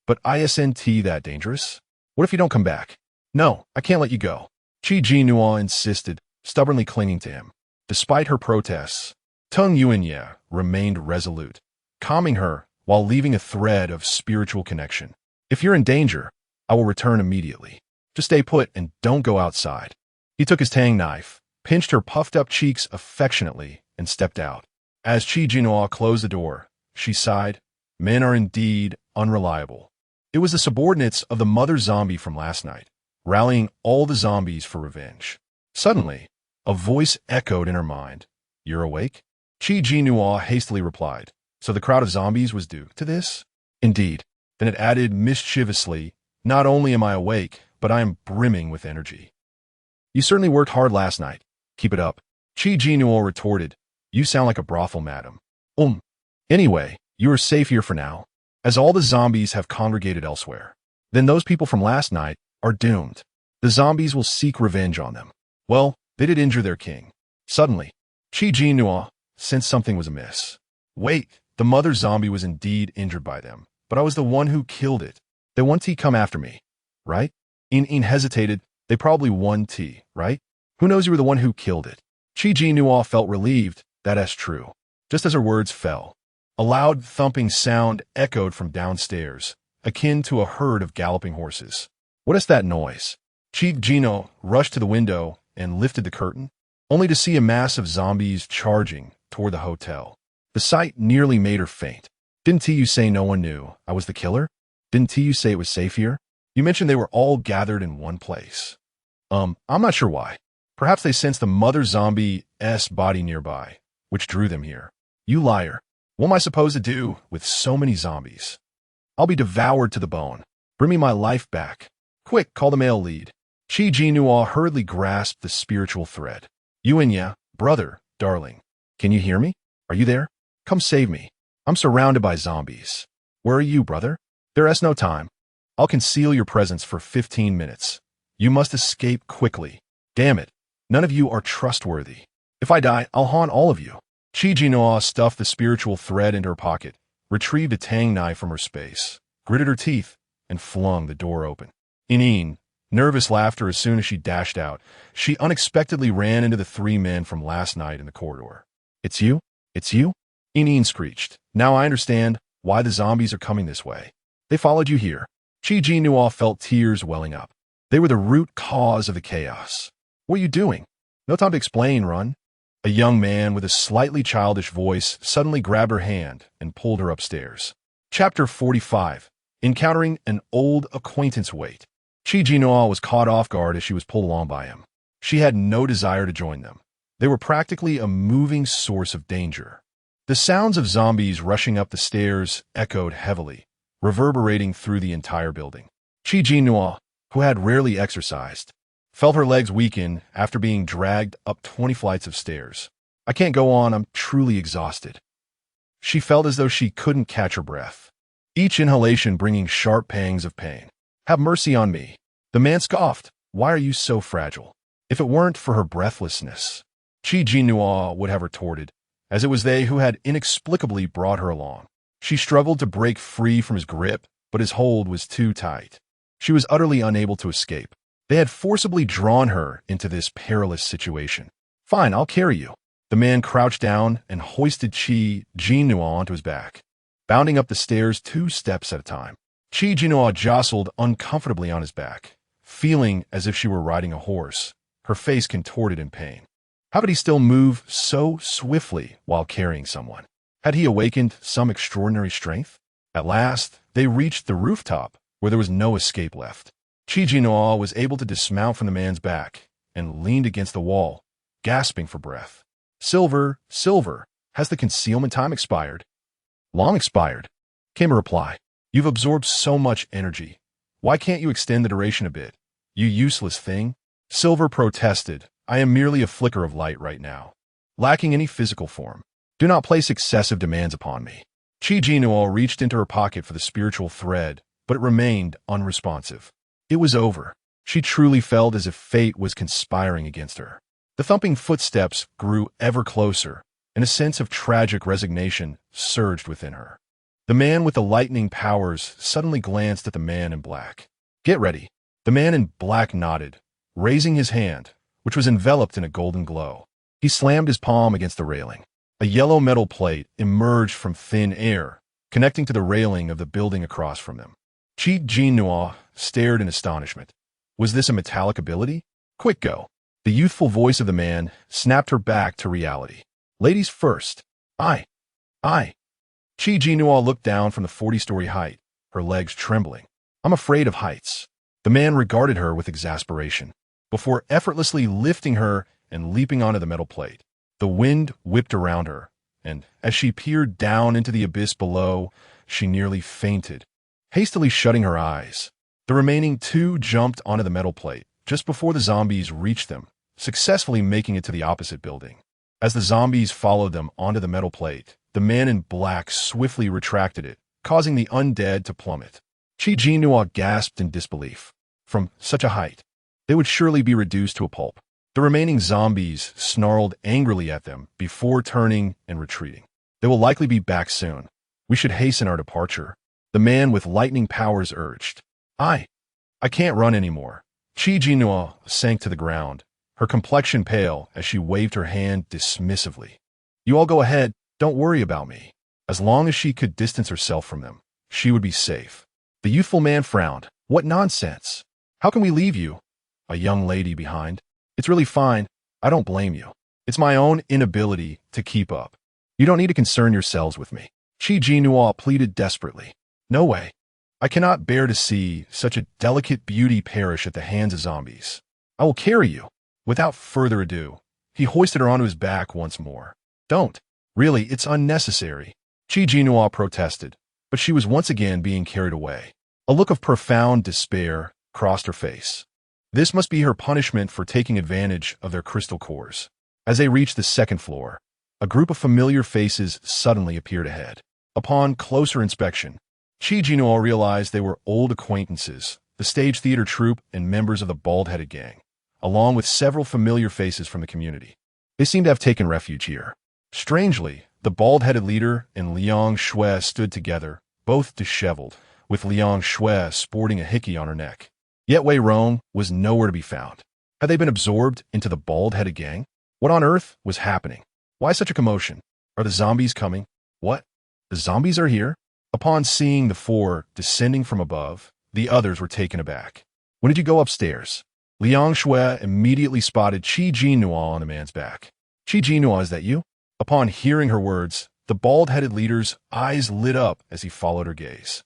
A: But isn't that dangerous? What if you don't come back? No, I can't let you go. Jinnuo insisted, stubbornly clinging to him. Despite her protests, Tung Yuanya remained resolute, calming her while leaving a thread of spiritual connection. If you're in danger, I will return immediately. Just stay put and don't go outside. He took his tang knife, pinched her puffed-up cheeks affectionately, and stepped out. As Jinnuo closed the door, she sighed. Men are indeed unreliable. It was the subordinates of the mother zombie from last night, rallying all the zombies for revenge. Suddenly, a voice echoed in her mind. You're awake? Jinnuo hastily replied. So the crowd of zombies was due to this? Indeed. Then it added mischievously, not only am I awake, but I am brimming with energy. You certainly worked hard last night. Keep it up. Jinnuo retorted. You sound like a brothel, madam. Anyway, you are safe here for now, as all the zombies have congregated elsewhere. Then those people from last night are doomed. The zombies will seek revenge on them. Well, they did injure their king. Suddenly, Jinnuo sensed something was amiss. Wait, the mother zombie was indeed injured by them, but I was the one who killed it. They want to come after me, right? In hesitated. They probably won T, right? Who knows you were the one who killed it? Jinnuo felt relieved that that's true. Just as her words fell, a loud thumping sound echoed from downstairs, akin to a herd of galloping horses. What is that noise? Jinnuo rushed to the window and lifted the curtain, only to see a mass of zombies charging toward the hotel. The sight nearly made her faint. Didn't you say no one knew I was the killer? Didn't you say it was safe here? You mentioned they were all gathered in one place. I'm not sure why. Perhaps they sensed the mother zombie's body nearby, which drew them here. You liar. What am I supposed to do with so many zombies? I'll be devoured to the bone. Bring me my life back. Quick, call the male lead. Jinnuo hurriedly grasped the spiritual thread. Yuanya, brother, darling. Can you hear me? Are you there? Come save me. I'm surrounded by zombies. Where are you, brother? There is no time. I'll conceal your presence for 15 minutes. You must escape quickly. Damn it. None of you are trustworthy. If I die, I'll haunt all of you. Jinnuo stuffed the spiritual thread into her pocket, retrieved a tang knife from her space, gritted her teeth, and flung the door open. Nervous laughter as soon as she dashed out. She unexpectedly ran into the three men from last night in the corridor. It's you? It's you? Screeched. Now I understand why the zombies are coming this way. They followed you here. Jinnuo felt tears welling up. They were the root cause of the chaos. What are you doing? No time to explain, run. A young man with a slightly childish voice suddenly grabbed her hand and pulled her upstairs. Chapter 45. Encountering an old acquaintance. Wait. Jinnuo was caught off guard as she was pulled along by him. She had no desire to join them. They were practically a moving source of danger. The sounds of zombies rushing up the stairs echoed heavily, reverberating through the entire building. Jinnuo, who had rarely exercised, felt her legs weaken after being dragged up 20 flights of stairs. I can't go on, I'm truly exhausted. She felt as though she couldn't catch her breath, each inhalation bringing sharp pangs of pain. Have mercy on me. The man scoffed. Why are you so fragile? If it weren't for her breathlessness, Jinnuo would have retorted, as it was they who had inexplicably brought her along. She struggled to break free from his grip, but his hold was too tight. She was utterly unable to escape. They had forcibly drawn her into this perilous situation. Fine, I'll carry you. The man crouched down and hoisted Jinnuo onto his back, bounding up the stairs 2 steps at a time. Jinnuo jostled uncomfortably on his back, feeling as if she were riding a horse, her face contorted in pain. How could he still move so swiftly while carrying someone? Had he awakened some extraordinary strength? At last, they reached the rooftop, where there was no escape left. Jinnuo was able to dismount from the man's back and leaned against the wall, gasping for breath. Silver, has the concealment time expired? Long expired, came a reply. You've absorbed so much energy. Why can't you extend the duration a bit? You useless thing. Silver protested. I am merely a flicker of light right now, lacking any physical form. Do not place excessive demands upon me. Jinnuo reached into her pocket for the spiritual thread, but it remained unresponsive. It was over. She truly felt as if fate was conspiring against her. The thumping footsteps grew ever closer, and a sense of tragic resignation surged within her. The man with the lightning powers suddenly glanced at the man in black. Get ready. The man in black nodded, raising his hand, which was enveloped in a golden glow. He slammed his palm against the railing. A yellow metal plate emerged from thin air, connecting to the railing of the building across from them. Jinnuo stared in astonishment. Was this a metallic ability? Quick go. The youthful voice of the man snapped her back to reality. Ladies first. I. Jinnuo looked down from the 40-story height, her legs trembling. I'm afraid of heights. The man regarded her with exasperation, before effortlessly lifting her and leaping onto the metal plate. The wind whipped around her, and as she peered down into the abyss below, she nearly fainted. Hastily shutting her eyes, the remaining two jumped onto the metal plate just before the zombies reached them, successfully making it to the opposite building. As the zombies followed them onto the metal plate, the man in black swiftly retracted it, causing the undead to plummet. Jinnuo gasped in disbelief. From such a height, they would surely be reduced to a pulp. The remaining zombies snarled angrily at them before turning and retreating. They will likely be back soon. We should hasten our departure. The man with lightning powers urged. I can't run anymore. Jinnuo sank to the ground, her complexion pale as she waved her hand dismissively. You all go ahead, don't worry about me. As long as she could distance herself from them, she would be safe. The youthful man frowned. What nonsense. How can we leave you? A young lady behind. It's really fine. I don't blame you. It's my own inability to keep up. You don't need to concern yourselves with me. Jinnuo pleaded desperately. No way. I cannot bear to see such a delicate beauty perish at the hands of zombies. I will carry you. Without further ado, he hoisted her onto his back once more. Don't. Really, it's unnecessary. Jinnuo protested, but she was once again being carried away. A look of profound despair crossed her face. This must be her punishment for taking advantage of their crystal cores. As they reached the second floor, a group of familiar faces suddenly appeared ahead. Upon closer inspection, Jinnuo realized they were old acquaintances, the stage theater troupe and members of the bald-headed gang, along with several familiar faces from the community. They seemed to have taken refuge here. Strangely, the bald-headed leader and Liang Shui stood together, both disheveled, with Liang Shui sporting a hickey on her neck. Yet Wei Rong was nowhere to be found. Had they been absorbed into the bald-headed gang? What on earth was happening? Why such a commotion? Are the zombies coming? What? The zombies are here? Upon seeing the four descending from above, the others were taken aback. When did you go upstairs? Liang Shui immediately spotted Jinnuo on the man's back. Jinnuo, is that you? Upon hearing her words, the bald-headed leader's eyes lit up as he followed her gaze.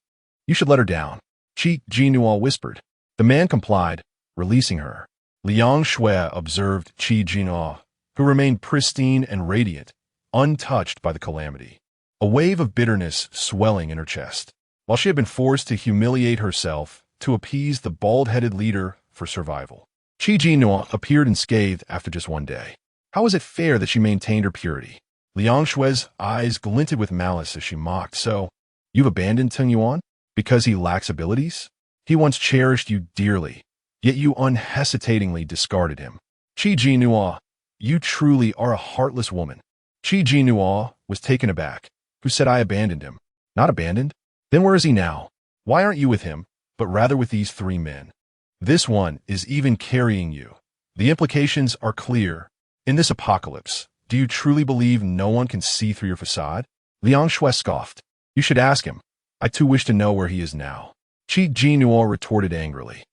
A: You should let her down, Jinnuo whispered. The man complied, releasing her. Liang Shui observed Jinnuo, who remained pristine and radiant, untouched by the calamity. A wave of bitterness swelling in her chest, while she had been forced to humiliate herself to appease the bald-headed leader for survival. Jinnuo appeared unscathed after just one day. How was it fair that she maintained her purity? Liang Shui's eyes glinted with malice as she mocked. So, you've abandoned Tung Yuan? Because he lacks abilities? He once cherished you dearly, yet you unhesitatingly discarded him. Jinnuo, you truly are a heartless woman. Jinnuo was taken aback. Who said I abandoned him? Not abandoned? Then where is he now? Why aren't you with him, but rather with these three men? This one is even carrying you. The implications are clear. In this apocalypse, do you truly believe no one can see through your facade? Liang Shui scoffed. You should ask him. I too wish to know where he is now. Jinnuo retorted angrily.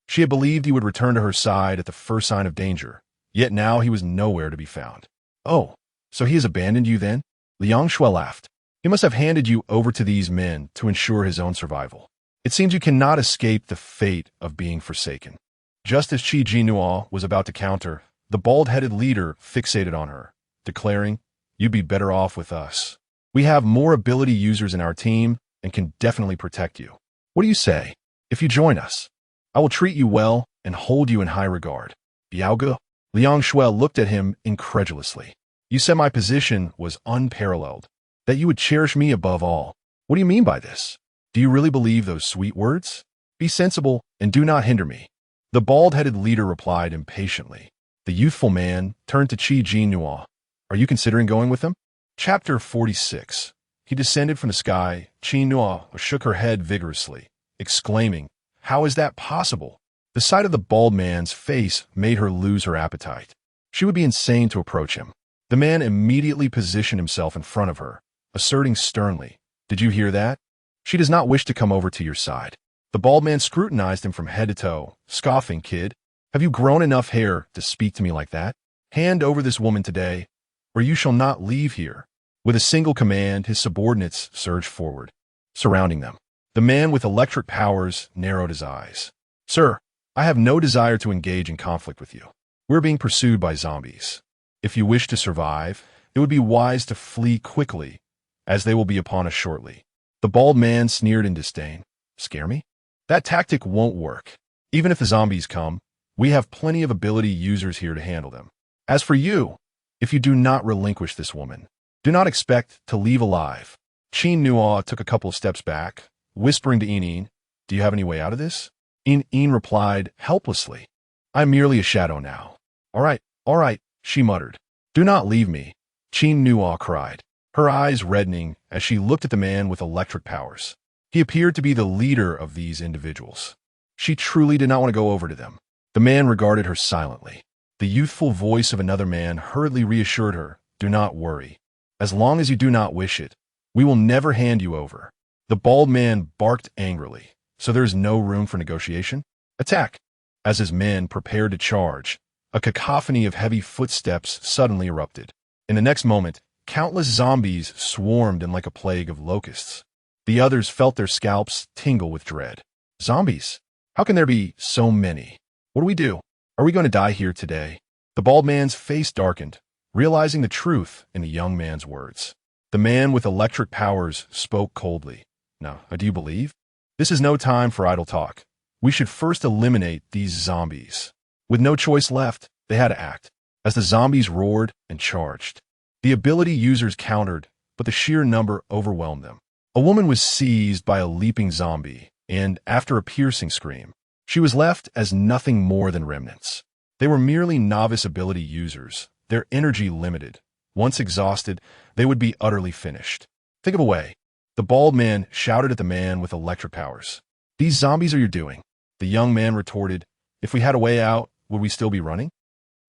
A: She had believed he would return to her side at the first sign of danger, yet now he was nowhere to be found. Oh, so he has abandoned you then? Liang Shui laughed. He must have handed you over to these men to ensure his own survival. It seems you cannot escape the fate of being forsaken. Just as Jinnuo was about to counter, the bald-headed leader fixated on her, declaring, You'd be better off with us. We have more ability users in our team and can definitely protect you. What do you say? If you join us, I will treat you well and hold you in high regard. Biaoge? Liang Shui looked at him incredulously. You said my position was unparalleled, that you would cherish me above all. What do you mean by this? Do you really believe those sweet words? Be sensible and do not hinder me. The bald-headed leader replied impatiently. The youthful man turned to Jinnuo. Are you considering going with them? Chapter 46. he descended from the sky. Jinnuo shook her head vigorously, exclaiming, "How is that possible?" The sight of the bald man's face made her lose her appetite. She would be insane to approach him. The man immediately positioned himself in front of her, asserting sternly, "Did you hear that? She does not wish to come over to your side." The bald man scrutinized him from head to toe, scoffing, "Kid, have you grown enough hair to speak to me like that? Hand over this woman today, or you shall not leave here." With a single command, his subordinates surged forward, surrounding them. The man with electric powers narrowed his eyes. "Sir, I have no desire to engage in conflict with you. We're being pursued by zombies. If you wish to survive, it would be wise to flee quickly, as they will be upon us shortly." The bald man sneered in disdain. "Scare me? That tactic won't work. Even if the zombies come, we have plenty of ability users here to handle them. As for you, if you do not relinquish this woman, do not expect to leave alive." Jinnuo took a couple of steps back, whispering to In, "Do you have any way out of this?" In replied helplessly, "I'm merely a shadow now." All right, she muttered. "Do not leave me," Jinnuo cried, her eyes reddening as she looked at the man with electric powers. He appeared to be the leader of these individuals. She truly did not want to go over to them. The man regarded her silently. The youthful voice of another man hurriedly reassured her, "Do not worry. As long as you do not wish it, we will never hand you over." The bald man barked angrily. "So there is no room for negotiation? Attack!" As his men prepared to charge, a cacophony of heavy footsteps suddenly erupted. In the next moment, countless zombies swarmed in like a plague of locusts. The others felt their scalps tingle with dread. Zombies? How can there be so many? What do we do? Are we going to die here today? The bald man's face darkened, realizing the truth in the young man's words. The man with electric powers spoke coldly. "Now, do you believe? This is no time for idle talk. We should first eliminate these zombies." With no choice left, they had to act. As the zombies roared and charged, the ability users countered, but the sheer number overwhelmed them. A woman was seized by a leaping zombie, and after a piercing scream, she was left as nothing more than remnants. They were merely novice ability users, their energy limited. Once exhausted, they would be utterly finished. "Think of a way." The bald man shouted at the man with electric powers. "These zombies are your doing." The young man retorted, "If we had a way out, would we still be running?"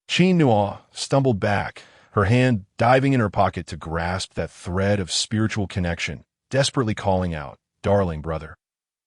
A: Jinnuo stumbled back, her hand diving in her pocket to grasp that thread of spiritual connection, desperately calling out, "Darling brother,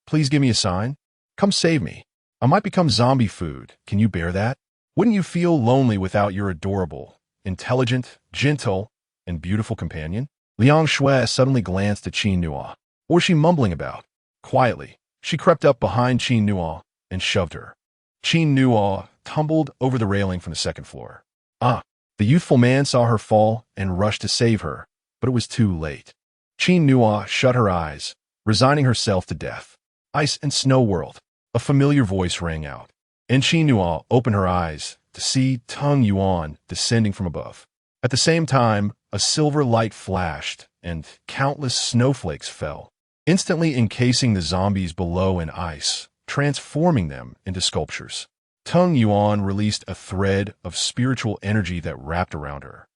A: please give me a sign. Come save me. I might become zombie food. Can you bear that? Wouldn't you feel lonely without your adorable, intelligent, gentle, and beautiful companion?" Liang Shui suddenly glanced at Jinnuo. What was she mumbling about? Quietly, she crept up behind Jinnuo and shoved her. Jinnuo tumbled over the railing from the second floor. The youthful man saw her fall and rushed to save her, but it was too late. Jinnuo shut her eyes, resigning herself to death. "Ice and snow world," a familiar voice rang out, and Jinnuo opened her eyes to see Tung Yuan descending from above. At the same time, a silver light flashed, and countless snowflakes fell, instantly encasing the zombies below in ice, transforming them into sculptures. Tung Yuan released a thread of spiritual energy that wrapped around her,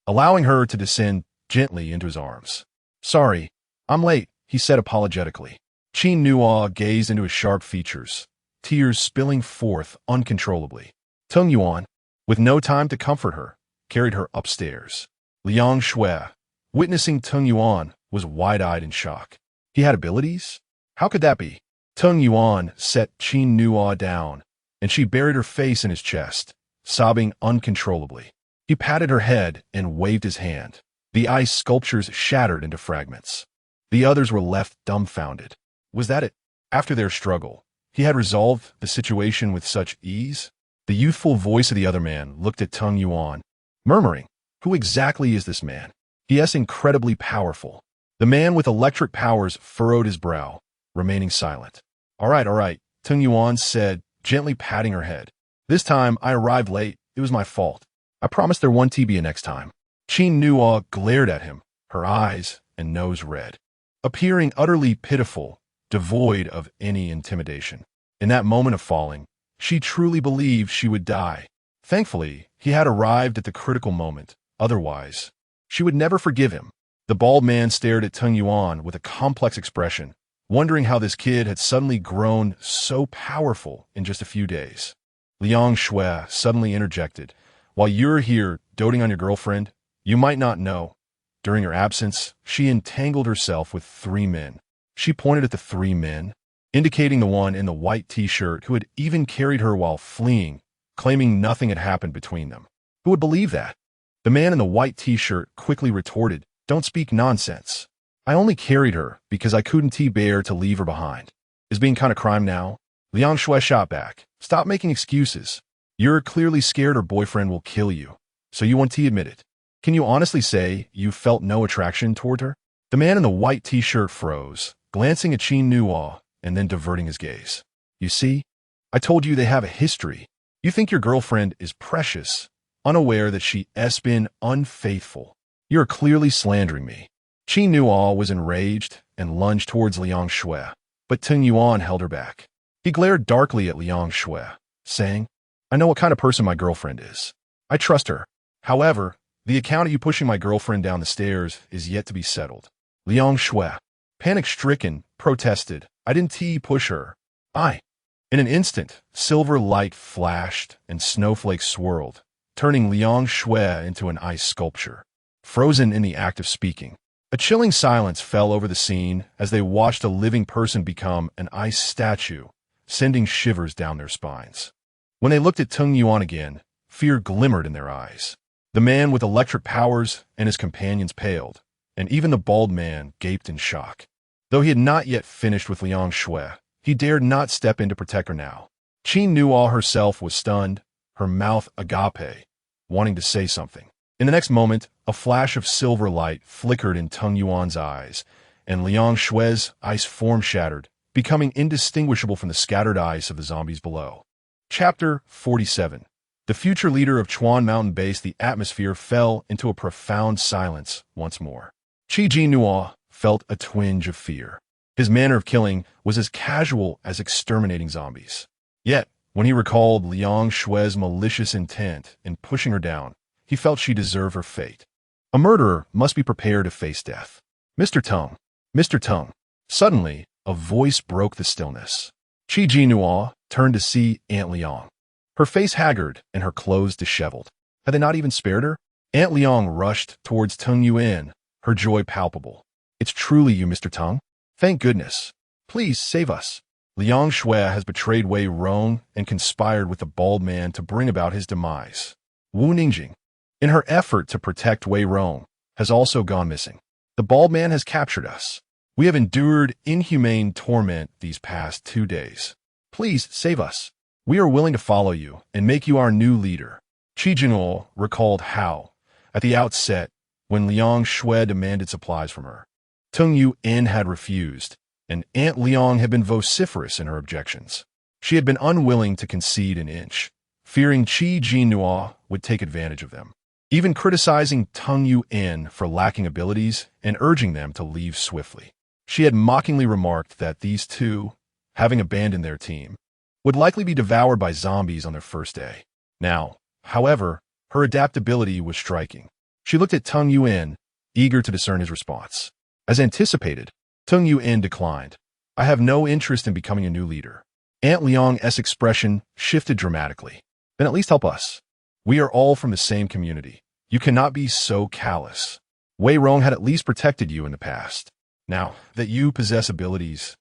A: allowing her to descend gently into his arms. "Sorry, I'm late," he said apologetically. Jinnuo gazed into his sharp features, tears spilling forth uncontrollably. Tung Yuan, with no time to comfort her, carried her upstairs. Liang Shui, witnessing Tung Yuan, was wide-eyed in shock. He had abilities? How could that be? Tung Yuan set Jinnuo down, and she buried her face in his chest, sobbing uncontrollably. He patted her head and waved his hand. The ice sculptures shattered into fragments. The others were left dumbfounded. Was that it? After their struggle, he had resolved the situation with such ease? The youthful voice of the other man looked at Tung Yuan, murmuring, "Who exactly is this man? He is incredibly powerful." The man with electric powers furrowed his brow, remaining silent. All right, Tung Yuan said, gently patting her head. "This time I arrived late. It was my fault. I promise there won't be a next time." Jinnuo glared at him, her eyes and nose red, appearing utterly pitiful, devoid of any intimidation. In that moment of falling, she truly believed she would die. Thankfully, he had arrived at the critical moment. Otherwise, she would never forgive him. The bald man stared at Tung Yuan with a complex expression, wondering how this kid had suddenly grown so powerful in just a few days. Liang Shui suddenly interjected, "While you're here doting on your girlfriend, you might not know. During your absence, she entangled herself with 3 men. She pointed at the 3 men, indicating the one in the white t-shirt who had even carried her while fleeing, claiming nothing had happened between them. Who would believe that? The man in the white t-shirt quickly retorted, "Don't speak nonsense. I only carried her because I couldn't bear to leave her behind. Is being kind of crime now?" Liang Shui shot back, "Stop making excuses. You're clearly scared her boyfriend will kill you, so you want to admit it. Can you honestly say you felt no attraction toward her?" The man in the white t-shirt froze, glancing at Jinnuo and then diverting his gaze. "You see, I told you they have a history. You think your girlfriend is precious, unaware that she has been unfaithful. You're clearly slandering me." Jinnuo was enraged and lunged towards Liang Shui, but Tung Yuan held her back. He glared darkly at Liang Shui, saying, "I know what kind of person my girlfriend is. I trust her. However, the account of you pushing my girlfriend down the stairs is yet to be settled." Liang Shui, panic-stricken, protested, "I didn't push her. I." In an instant, silver light flashed and snowflakes swirled, turning Liang Shui into an ice sculpture, frozen in the act of speaking. A chilling silence fell over the scene as they watched a living person become an ice statue, sending shivers down their spines. When they looked at Tung Yuan again, fear glimmered in their eyes. The man with electric powers and his companions paled, and even the bald man gaped in shock. Though he had not yet finished with Liang Shui, he dared not step in to protect her now. Jinnuo herself was stunned, her mouth agape, wanting to say something. In the next moment, a flash of silver light flickered in Tung Yuan's eyes, and Liang Shui's ice form shattered, becoming indistinguishable from the scattered ice of the zombies below. Chapter 47. The future leader of Chuan Mountain Base. The atmosphere fell into a profound silence once more. Jinnuo felt a twinge of fear. His manner of killing was as casual as exterminating zombies. Yet, when he recalled Liang Shui's malicious intent in pushing her down, he felt she deserved her fate. A murderer must be prepared to face death. "Mr. Tung, Mr. Tung." Suddenly, a voice broke the stillness. Jinnuo turned to see Aunt Liang, her face haggard and her clothes disheveled. Had they not even spared her? Aunt Liang rushed towards Tung Yuan, her joy palpable. "It's truly you, Mr. Tung. Thank goodness. Please save us. Liang Shui has betrayed Wei Rong and conspired with the bald man to bring about his demise. Wu Ningjing, in her effort to protect Wei Rong, has also gone missing. The bald man has captured us. We have endured inhumane torment these past 2 days. Please save us. We are willing to follow you and make you our new leader." Jinnuo recalled how, at the outset, when Liang Shui demanded supplies from her, Tung Yuan had refused, and Aunt Liang had been vociferous in her objections. She had been unwilling to concede an inch, fearing Jinnuo would take advantage of them, even criticizing Tung Yuan for lacking abilities and urging them to leave swiftly. She had mockingly remarked that these two, having abandoned their team, would likely be devoured by zombies on their first day. Now, however, her adaptability was striking. She looked at Tung Yuan, eager to discern his response. As anticipated, Tung Yuan declined. "I have no interest in becoming a new leader." Aunt Liang's expression shifted dramatically. "Then at least help us. We are all from the same community. You cannot be so callous. Wei Rong had at least protected you in the past. Now that you possess abilities,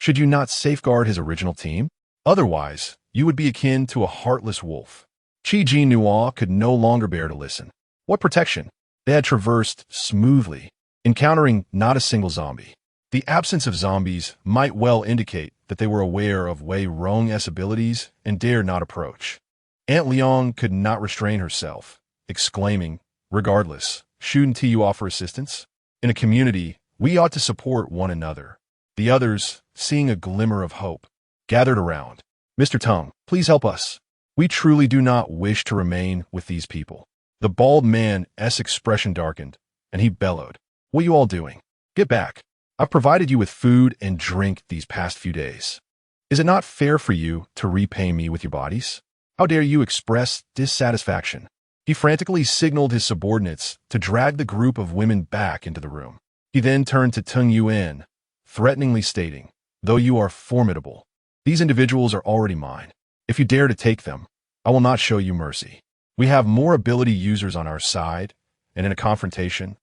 A: should you not safeguard his original team? Otherwise, you would be akin to a heartless wolf." Jinnuo could no longer bear to listen. What protection? They had traversed smoothly, encountering not a single zombie. The absence of zombies might well indicate that they were aware of Wei Rong's abilities and dared not approach. Aunt Liang could not restrain herself, exclaiming, "Regardless, shouldn't you offer assistance? In a community, we ought to support one another." The others, seeing a glimmer of hope, gathered around. "Mr. Tung, please help us. We truly do not wish to remain with these people." The bald man's expression darkened, and he bellowed, "What are you all doing? Get back. I've provided you with food and drink these past few days. Is it not fair for you to repay me with your bodies? How dare you express dissatisfaction?" He frantically signaled his subordinates to drag the group of women back into the room. He then turned to Tung Yuan, threateningly stating, "Though you are formidable, these individuals are already mine. If you dare to take them, I will not show you mercy. We have more ability users on our side, and in a confrontation,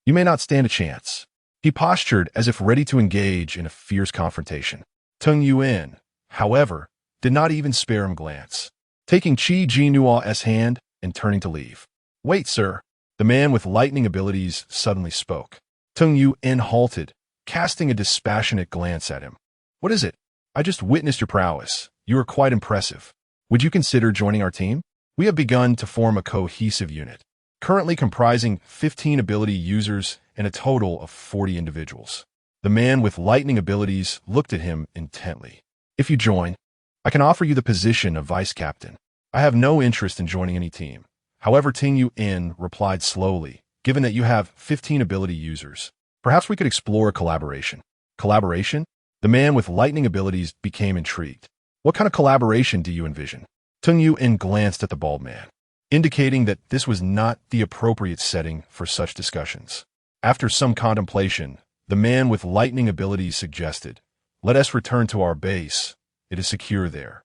A: you may not stand a chance." He postured as if ready to engage in a fierce confrontation. Tung Yuan, however, did not even spare him a glance, taking Jinnuo's hand and turning to leave. "Wait, sir." The man with lightning abilities suddenly spoke. Tung Yuan halted, casting a dispassionate glance at him. "What is it? I just witnessed your prowess. You are quite impressive. Would you consider joining our team? We have begun to form a cohesive unit, currently comprising 15 ability users and a total of 40 individuals." The man with lightning abilities looked at him intently. "If you join, I can offer you the position of vice captain." "I have no interest in joining any team." However, Tung Yuan replied slowly, "Given that you have 15 ability users, perhaps we could explore collaboration." "Collaboration?" The man with lightning abilities became intrigued. "What kind of collaboration do you envision?" Tung Yuan glanced at the bald man, indicating that this was not the appropriate setting for such discussions. After some contemplation, the man with lightning abilities suggested, "Let us return to our base. It is secure there."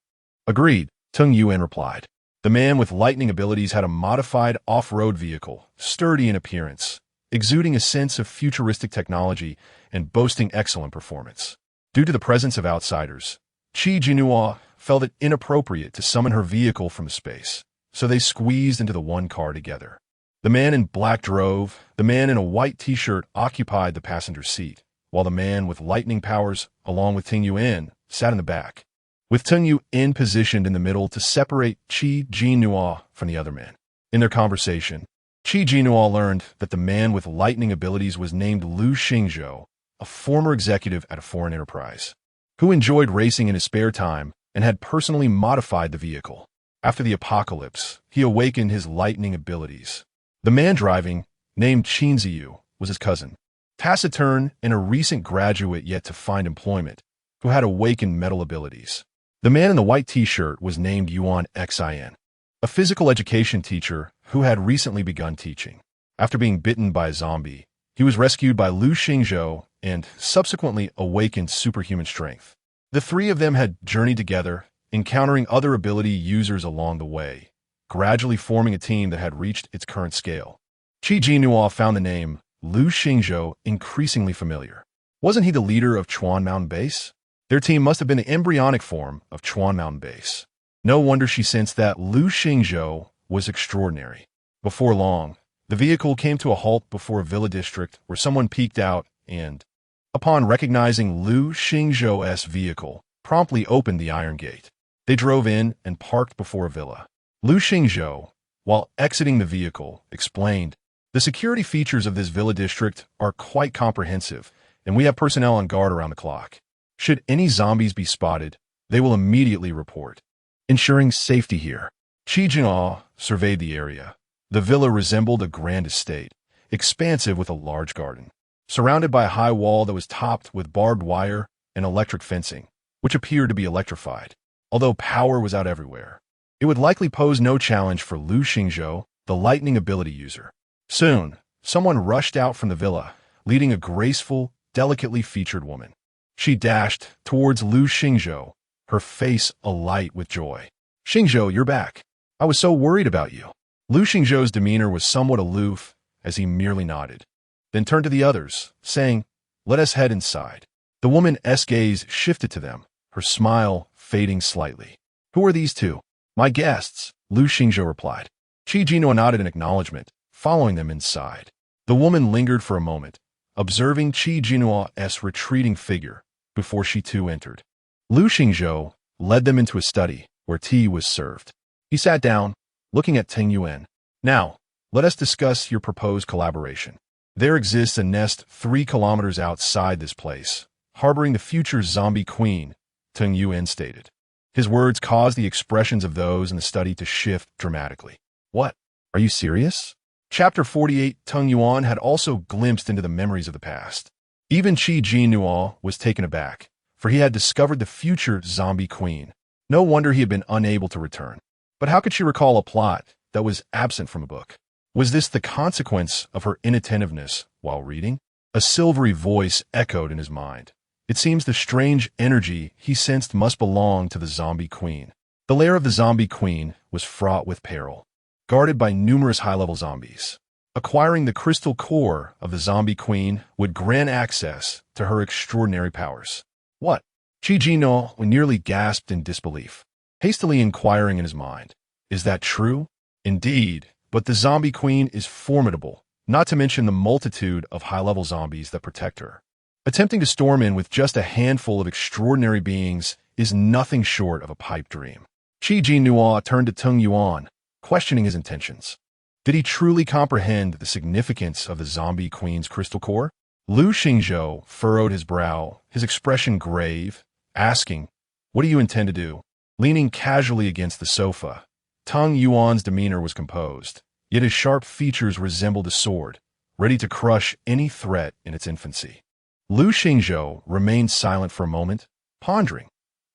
A: "Agreed," Tung Yuan replied. The man with lightning abilities had a modified off-road vehicle, sturdy in appearance, exuding a sense of futuristic technology and boasting excellent performance. Due to the presence of outsiders, Jinnuo felt it inappropriate to summon her vehicle from space, so they squeezed into the one car together. The man in black drove, the man in a white t-shirt occupied the passenger seat, while the man with lightning powers, along with Tung Yuan, sat in the back, with Tung Yuan positioned in the middle to separate Jinnuo from the other man. In their conversation, Jinnuo learned that the man with lightning abilities was named Lu Xingzhou, a former executive at a foreign enterprise, who enjoyed racing in his spare time and had personally modified the vehicle. After the apocalypse, he awakened his lightning abilities. The man driving, named Qinziyu, was his cousin, taciturn and a recent graduate yet to find employment, who had awakened metal abilities. The man in the white t-shirt was named Yuan Xin, a physical education teacher who had recently begun teaching. After being bitten by a zombie, he was rescued by Lu Xingzhou and subsequently awakened superhuman strength. The three of them had journeyed together, encountering other ability users along the way, gradually forming a team that had reached its current scale. Jinnuo found the name Lu Xingzhou increasingly familiar. Wasn't he the leader of Chuan Mountain Base? Their team must have been the embryonic form of Chuan Mountain Base. No wonder she sensed that Lu Xingzhou was extraordinary. Before long, the vehicle came to a halt before a villa district where someone peeked out and, upon recognizing Lu Xingzhou's vehicle, promptly opened the iron gate. They drove in and parked before a villa. Lu Xingzhou, while exiting the vehicle, explained, "The security features of this villa district are quite comprehensive, and we have personnel on guard around the clock. Should any zombies be spotted, they will immediately report, ensuring safety here." Jinnuo surveyed the area. The villa resembled a grand estate, expansive with a large garden, surrounded by a high wall that was topped with barbed wire and electric fencing, which appeared to be electrified. Although power was out everywhere, it would likely pose no challenge for Lu Xingzhou, the lightning ability user. Soon, someone rushed out from the villa, leading a graceful, delicately featured woman. She dashed towards Lu Xingzhou, her face alight with joy. "Xingzhou, you're back. I was so worried about you." Lu Xingzhou's demeanor was somewhat aloof as he merely nodded, then turned to the others, saying, "Let us head inside." The woman's gaze shifted to them, her smile fading slightly. "Who are these two?" "My guests," Lu Xingzhou replied. Jinnuo nodded in acknowledgement, following them inside. The woman lingered for a moment, observing Jinnuo's retreating figure before she too entered. Lu Xingzhou led them into a study where tea was served. He sat down, looking at Tung Yuan. "Now, let us discuss your proposed collaboration. There exists a nest 3 kilometers outside this place, harboring the future zombie queen," Tung Yuan stated. His words caused the expressions of those in the study to shift dramatically. "What? Are you serious?" Chapter 48. Tung Yuan had also glimpsed into the memories of the past. Even Jinnuo was taken aback, for he had discovered the future zombie queen. No wonder he had been unable to return. But how could she recall a plot that was absent from a book. Was this the consequence of her inattentiveness while reading? A silvery voice echoed in his mind. It seems the strange energy he sensed must belong to the zombie queen. The lair of the zombie queen was fraught with peril, guarded by numerous high-level zombies. Acquiring the crystal core of the zombie queen would grant access to her extraordinary powers. What? Jinnuo nearly gasped in disbelief, hastily inquiring in his mind. Is that true? Indeed, but the zombie queen is formidable, not to mention the multitude of high-level zombies that protect her. Attempting to storm in with just a handful of extraordinary beings is nothing short of a pipe dream. Jinnuo turned to Tung Yuan, questioning his intentions. Did he truly comprehend the significance of the zombie queen's crystal core? Lu Xingzhou furrowed his brow, his expression grave, asking, "What do you intend to do?" Leaning casually against the sofa, Tung Yuan's demeanor was composed, yet his sharp features resembled a sword, ready to crush any threat in its infancy. Lu Xingzhou remained silent for a moment, pondering.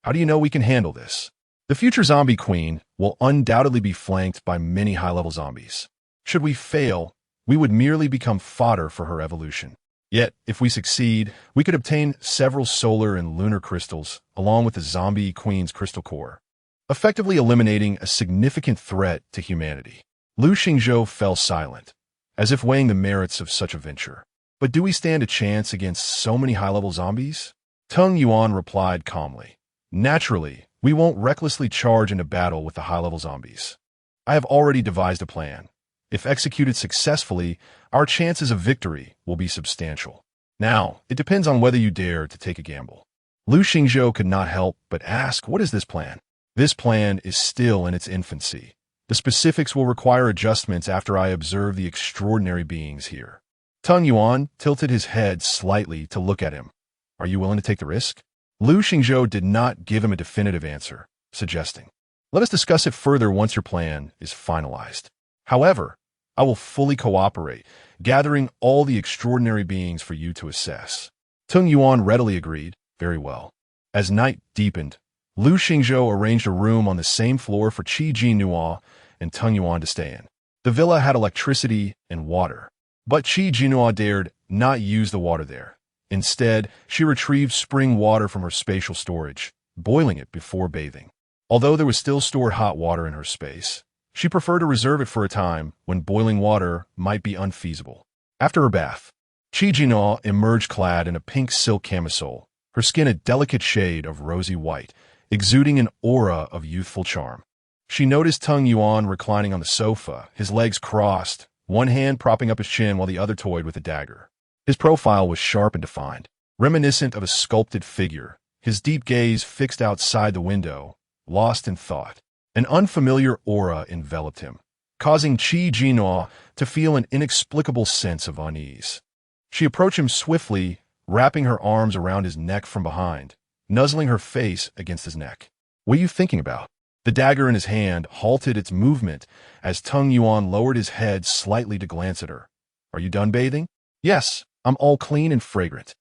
A: How do you know we can handle this? The future zombie queen will undoubtedly be flanked by many high-level zombies. Should we fail, we would merely become fodder for her evolution. Yet, if we succeed, we could obtain several solar and lunar crystals, along with the zombie queen's crystal core, effectively eliminating a significant threat to humanity. Lu Xingzhou fell silent, as if weighing the merits of such a venture. But do we stand a chance against so many high-level zombies? Tung Yuan replied calmly. Naturally, we won't recklessly charge into battle with the high-level zombies. I have already devised a plan. If executed successfully, our chances of victory will be substantial. Now, it depends on whether you dare to take a gamble. Lu Xingzhou could not help but ask, what is this plan? This plan is still in its infancy. The specifics will require adjustments after I observe the extraordinary beings here. Tung Yuan tilted his head slightly to look at him. Are you willing to take the risk? Lu Xingzhou did not give him a definitive answer, suggesting, let us discuss it further once your plan is finalized. However, I will fully cooperate, gathering all the extraordinary beings for you to assess. Tung Yuan readily agreed. Very well. As night deepened, Lu Xingzhou arranged a room on the same floor for Jinnuo and Tung Yuan to stay in. The villa had electricity and water, but Jinnuo dared not use the water there. Instead, she retrieved spring water from her spatial storage, boiling it before bathing. Although there was still stored hot water in her space, she preferred to reserve it for a time when boiling water might be unfeasible. After her bath, Jinnuo emerged clad in a pink silk camisole, her skin a delicate shade of rosy white, exuding an aura of youthful charm. She noticed Tung Yuan reclining on the sofa, his legs crossed, one hand propping up his chin while the other toyed with a dagger. His profile was sharp and defined, reminiscent of a sculpted figure, his deep gaze fixed outside the window, lost in thought. An unfamiliar aura enveloped him, causing Jinnuo to feel an inexplicable sense of unease. She approached him swiftly, wrapping her arms around his neck from behind, nuzzling her face against his neck. What are you thinking about? The dagger in his hand halted its movement as Tung Yuan lowered his head slightly to glance at her. Are you done bathing? Yes, I'm all clean and fragrant.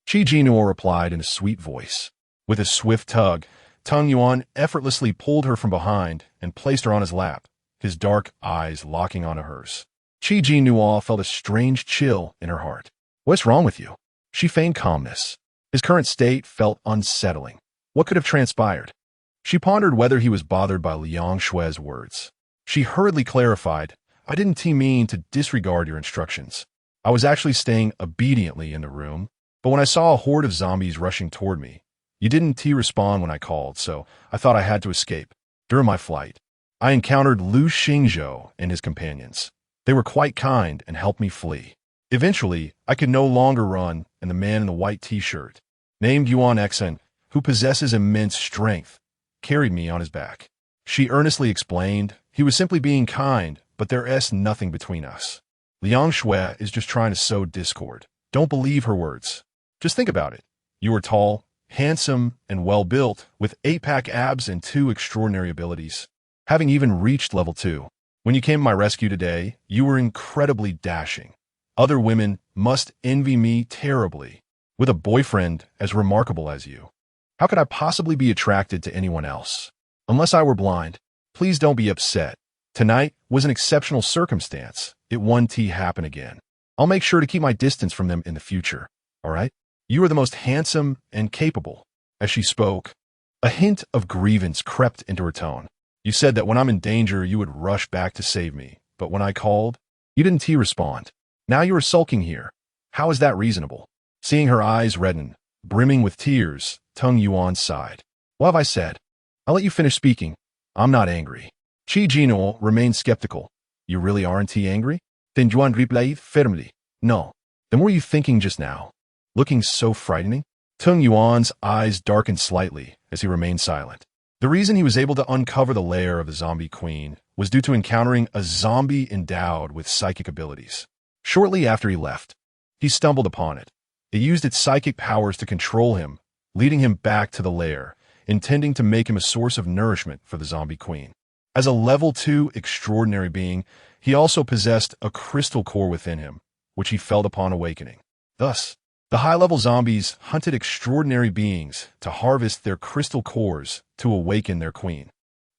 A: Jinnuo replied in a sweet voice. With a swift tug, Tung Yuan effortlessly pulled her from behind and placed her on his lap, his dark eyes locking onto hers. Jinnuo felt a strange chill in her heart. What's wrong with you? She feigned calmness. His current state felt unsettling. What could have transpired? She pondered whether he was bothered by Liang Shue's words. She hurriedly clarified, I didn't mean to disregard your instructions. I was actually staying obediently in the room, but when I saw a horde of zombies rushing toward me, you didn't respond when I called, so I thought I had to escape. During my flight, I encountered Lu Xingzhou and his companions. They were quite kind and helped me flee. Eventually, I could no longer run, and the man in the white t-shirt, named Yuan Exen, who possesses immense strength, carried me on his back. She earnestly explained, he was simply being kind, but there is nothing between us. Liang Shue is just trying to sow discord. Don't believe her words. Just think about it. You are tall, handsome, and well-built, with 8-pack abs and 2 extraordinary abilities, having even reached level 2. When you came to my rescue today, you were incredibly dashing. Other women must envy me terribly, with a boyfriend as remarkable as you. How could I possibly be attracted to anyone else? Unless I were blind. Please don't be upset. Tonight was an exceptional circumstance. It won't happen again. I'll make sure to keep my distance from them in the future, all right? You are the most handsome and capable." As she spoke, a hint of grievance crept into her tone. "You said that when I'm in danger, you would rush back to save me. But when I called, you didn't respond. Now you are sulking here. How is that reasonable?" Seeing her eyes redden, brimming with tears, Tung Yuan sighed. "What have I said? I'll let you finish speaking. I'm not angry." Jinnuo remained skeptical. "You really aren't angry?" Then Yuan replied firmly. "No. Then what were you thinking just now? Looking so frightening?" Tung Yuan's eyes darkened slightly as he remained silent. The reason he was able to uncover the lair of the zombie queen was due to encountering a zombie endowed with psychic abilities. Shortly after he left, he stumbled upon it. It used its psychic powers to control him, leading him back to the lair, intending to make him a source of nourishment for the zombie queen. As a level 2 extraordinary being, he also possessed a crystal core within him, which he felt upon awakening. Thus, the high-level zombies hunted extraordinary beings to harvest their crystal cores to awaken their queen.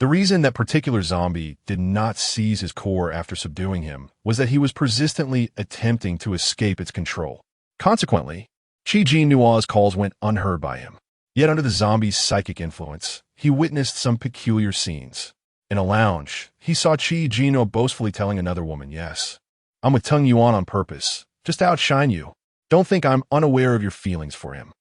A: The reason that particular zombie did not seize his core after subduing him was that he was persistently attempting to escape its control. Consequently, Jinnuo's calls went unheard by him. Yet under the zombie's psychic influence, he witnessed some peculiar scenes. In a lounge, he saw Jinnuo boastfully telling another woman, "Yes, I'm with Tung Yuan on purpose, just to outshine you. Don't think I'm unaware of your feelings for him.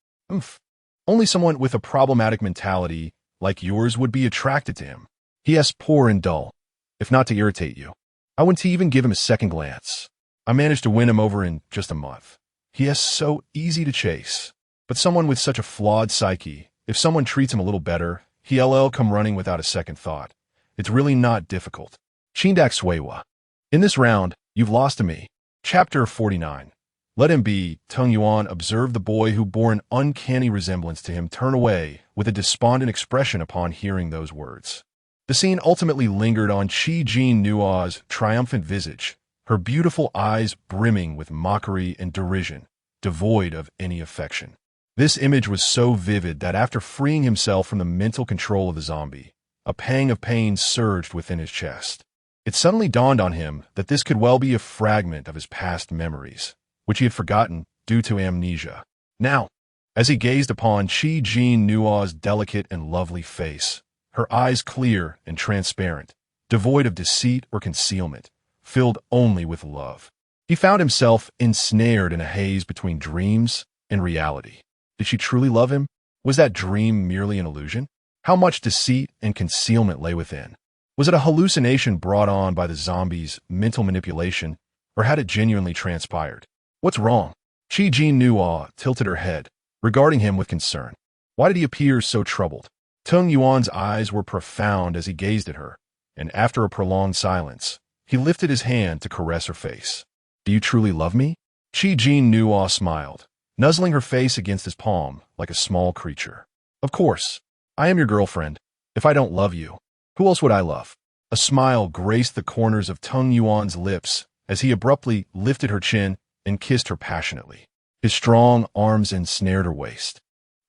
A: Only someone with a problematic mentality like yours would be attracted to him. He is poor and dull, if not to irritate you. I wouldn't even give him a second glance. I managed to win him over in just a month. He is so easy to chase. But someone with such a flawed psyche, if someone treats him a little better, he'll come running without a second thought. It's really not difficult." Chindak Suewa. In this round, you've lost to me. Chapter 49. Let him be. Tung Yuan observed the boy who bore an uncanny resemblance to him turn away with a despondent expression upon hearing those words. The scene ultimately lingered on Jinnuo's triumphant visage, her beautiful eyes brimming with mockery and derision, devoid of any affection. This image was so vivid that after freeing himself from the mental control of the zombie, a pang of pain surged within his chest. It suddenly dawned on him that this could well be a fragment of his past memories, which he had forgotten due to amnesia. Now, as he gazed upon Jinnuo's delicate and lovely face, her eyes clear and transparent, devoid of deceit or concealment, filled only with love, he found himself ensnared in a haze between dreams and reality. Did she truly love him? Was that dream merely an illusion? How much deceit and concealment lay within? Was it a hallucination brought on by the zombie's mental manipulation, or had it genuinely transpired? What's wrong? Jinnuo tilted her head, regarding him with concern. Why did he appear so troubled? Tung Yuan's eyes were profound as he gazed at her, and after a prolonged silence, he lifted his hand to caress her face. "Do you truly love me?" Jinnuo smiled, nuzzling her face against his palm like a small creature. "Of course. I am your girlfriend. If I don't love you, who else would I love?" A smile graced the corners of Tung Yuan's lips as he abruptly lifted her chin and kissed her passionately. His strong arms ensnared her waist,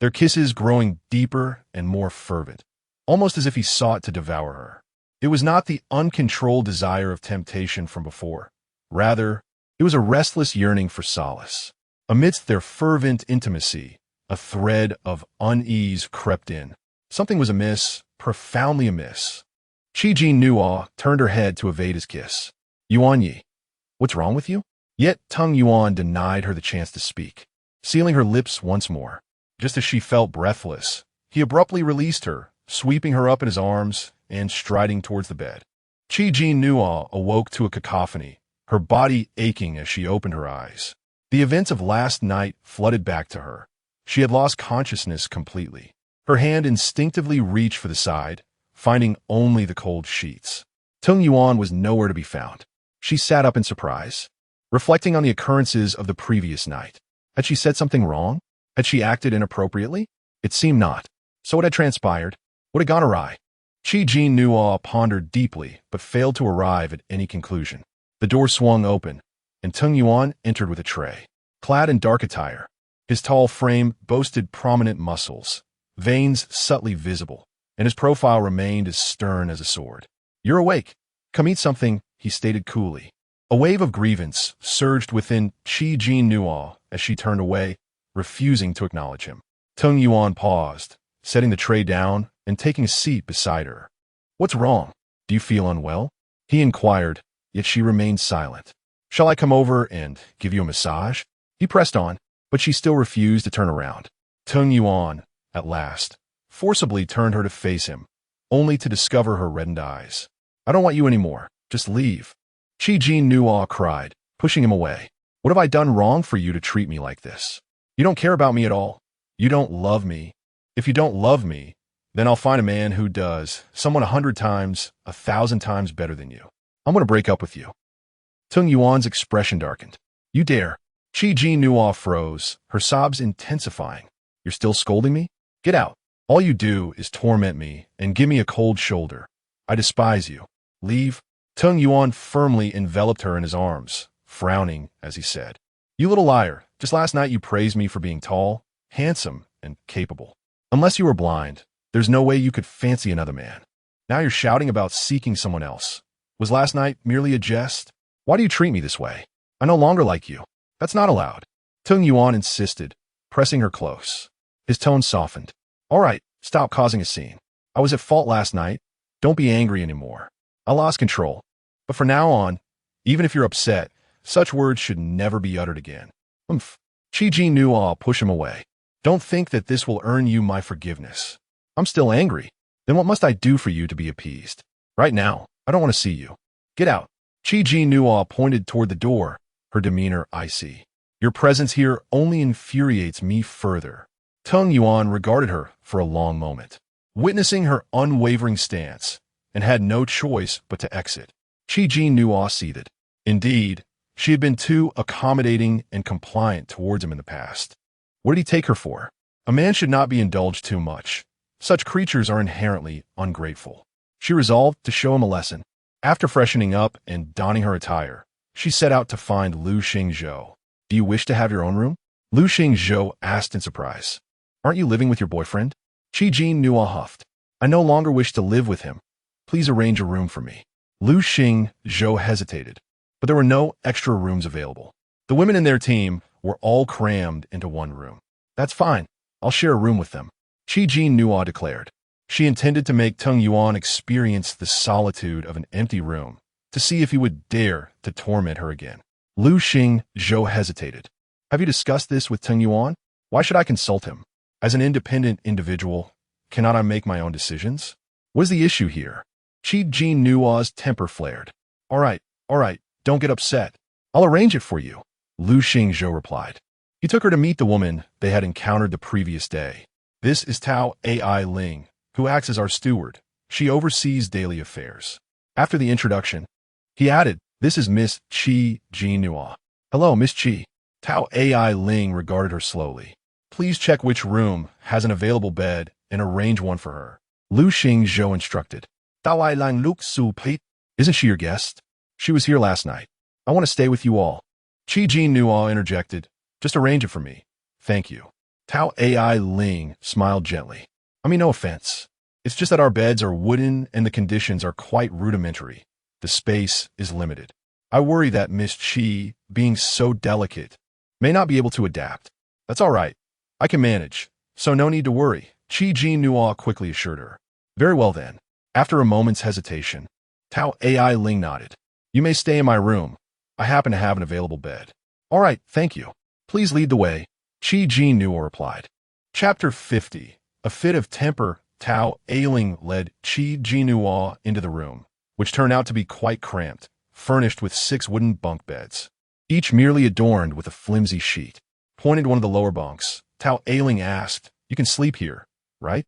A: their kisses growing deeper and more fervent, almost as if he sought to devour her. It was not the uncontrolled desire of temptation from before. Rather, it was a restless yearning for solace. Amidst their fervent intimacy, a thread of unease crept in. Something was amiss, profoundly amiss. Jinnuo turned her head to evade his kiss. "Yuan, what's wrong with you?" Yet Tung Yuan denied her the chance to speak, sealing her lips once more. Just as she felt breathless, he abruptly released her, sweeping her up in his arms and striding towards the bed. Jinnuo awoke to a cacophony, her body aching as she opened her eyes. The events of last night flooded back to her. She had lost consciousness completely. Her hand instinctively reached for the side, finding only the cold sheets. Tung Yuan was nowhere to be found. She sat up in surprise, reflecting on the occurrences of the previous night. Had she said something wrong? Had she acted inappropriately? It seemed not. So what had transpired? What had gone awry? Jinnuo pondered deeply, but failed to arrive at any conclusion. The door swung open, and Tung Yuan entered with a tray. Clad in dark attire, his tall frame boasted prominent muscles, veins subtly visible, and his profile remained as stern as a sword. "You're awake. Come eat something, he stated coolly. A wave of grievance surged within Jinnuo as she turned away, refusing to acknowledge him. Tung Yuan paused, setting the tray down and taking a seat beside her. What's wrong? Do you feel unwell? He inquired, yet she remained silent. Shall I come over and give you a massage? He pressed on, but she still refused to turn around. Tung Yuan, at last, forcibly turned her to face him, only to discover her reddened eyes. I don't want you anymore. Just leave. Jinnuo cried, pushing him away. What have I done wrong for you to treat me like this? You don't care about me at all. You don't love me. If you don't love me, then I'll find a man who does, someone 100 times, 1,000 times better than you. I'm going to break up with you. Tung Yuan's expression darkened. You dare. Jinnuo froze, her sobs intensifying. You're still scolding me? Get out. All you do is torment me and give me a cold shoulder. I despise you. Leave. Tung Yuan firmly enveloped her in his arms, frowning as he said, You little liar, just last night you praised me for being tall, handsome, and capable. Unless you were blind, there's no way you could fancy another man. Now you're shouting about seeking someone else. Was last night merely a jest? Why do you treat me this way? I no longer like you. That's not allowed. Tung Yuan insisted, pressing her close. His tone softened. All right, stop causing a scene. I was at fault last night. Don't be angry anymore. I lost control. But from now on, even if you're upset, such words should never be uttered again. Jinnuo pushed him away. Don't think that this will earn you my forgiveness. I'm still angry. Then what must I do for you to be appeased? Right now, I don't want to see you. Get out. Jinnuo pointed toward the door, her demeanor icy. Your presence here only infuriates me further. Tung Yuan regarded her for a long moment, witnessing her unwavering stance, and had no choice but to exit. Jinnuo seethed. Indeed, she had been too accommodating and compliant towards him in the past. What did he take her for? A man should not be indulged too much. Such creatures are inherently ungrateful. She resolved to show him a lesson. After freshening up and donning her attire, she set out to find Lu Xingzhou. Do you wish to have your own room? Lu Xingzhou asked in surprise. Aren't you living with your boyfriend? Jinnuo huffed. I no longer wish to live with him. Please arrange a room for me. Lu Xingzhou hesitated, but there were no extra rooms available. The women in their team were all crammed into one room. That's fine. I'll share a room with them. Jinnuo declared. She intended to make Tung Yuan experience the solitude of an empty room to see if he would dare to torment her again. Lu Xingzhou hesitated. Have you discussed this with Tung Yuan? Why should I consult him? As an independent individual, cannot I make my own decisions? What is the issue here? Jinnuo's temper flared. All right, don't get upset. I'll arrange it for you, Lu Xingzhou replied. He took her to meet the woman they had encountered the previous day. This is Tao Ai Ling, who acts as our steward. She oversees daily affairs. After the introduction, he added, This is Miss Jinnuo. Hello, Miss Chi. Tao Ai Ling regarded her slowly. Please check which room has an available bed and arrange one for her. Lu Xingzhou instructed. Tao Ai Ling looked so pleased. Isn't she your guest? She was here last night. I want to stay with you all. Jinnuo interjected. Just arrange it for me. Thank you. Tao Ai Ling smiled gently. I mean, no offense. It's just that our beds are wooden and the conditions are quite rudimentary. The space is limited. I worry that Miss Chi, being so delicate, may not be able to adapt. That's all right. I can manage, so no need to worry, Jinnuo quickly assured her. Very well then. After a moment's hesitation, Tao Ai Ling nodded. You may stay in my room. I happen to have an available bed. All right, thank you. Please lead the way, Jinnuo replied. Chapter 50. A fit of temper. Tao Ai Ling led Jinnuo into the room, which turned out to be quite cramped, furnished with 6 wooden bunk beds, each merely adorned with a flimsy sheet. Pointed to one of the lower bunks, Tao Ai Ling asked, You can sleep here, right?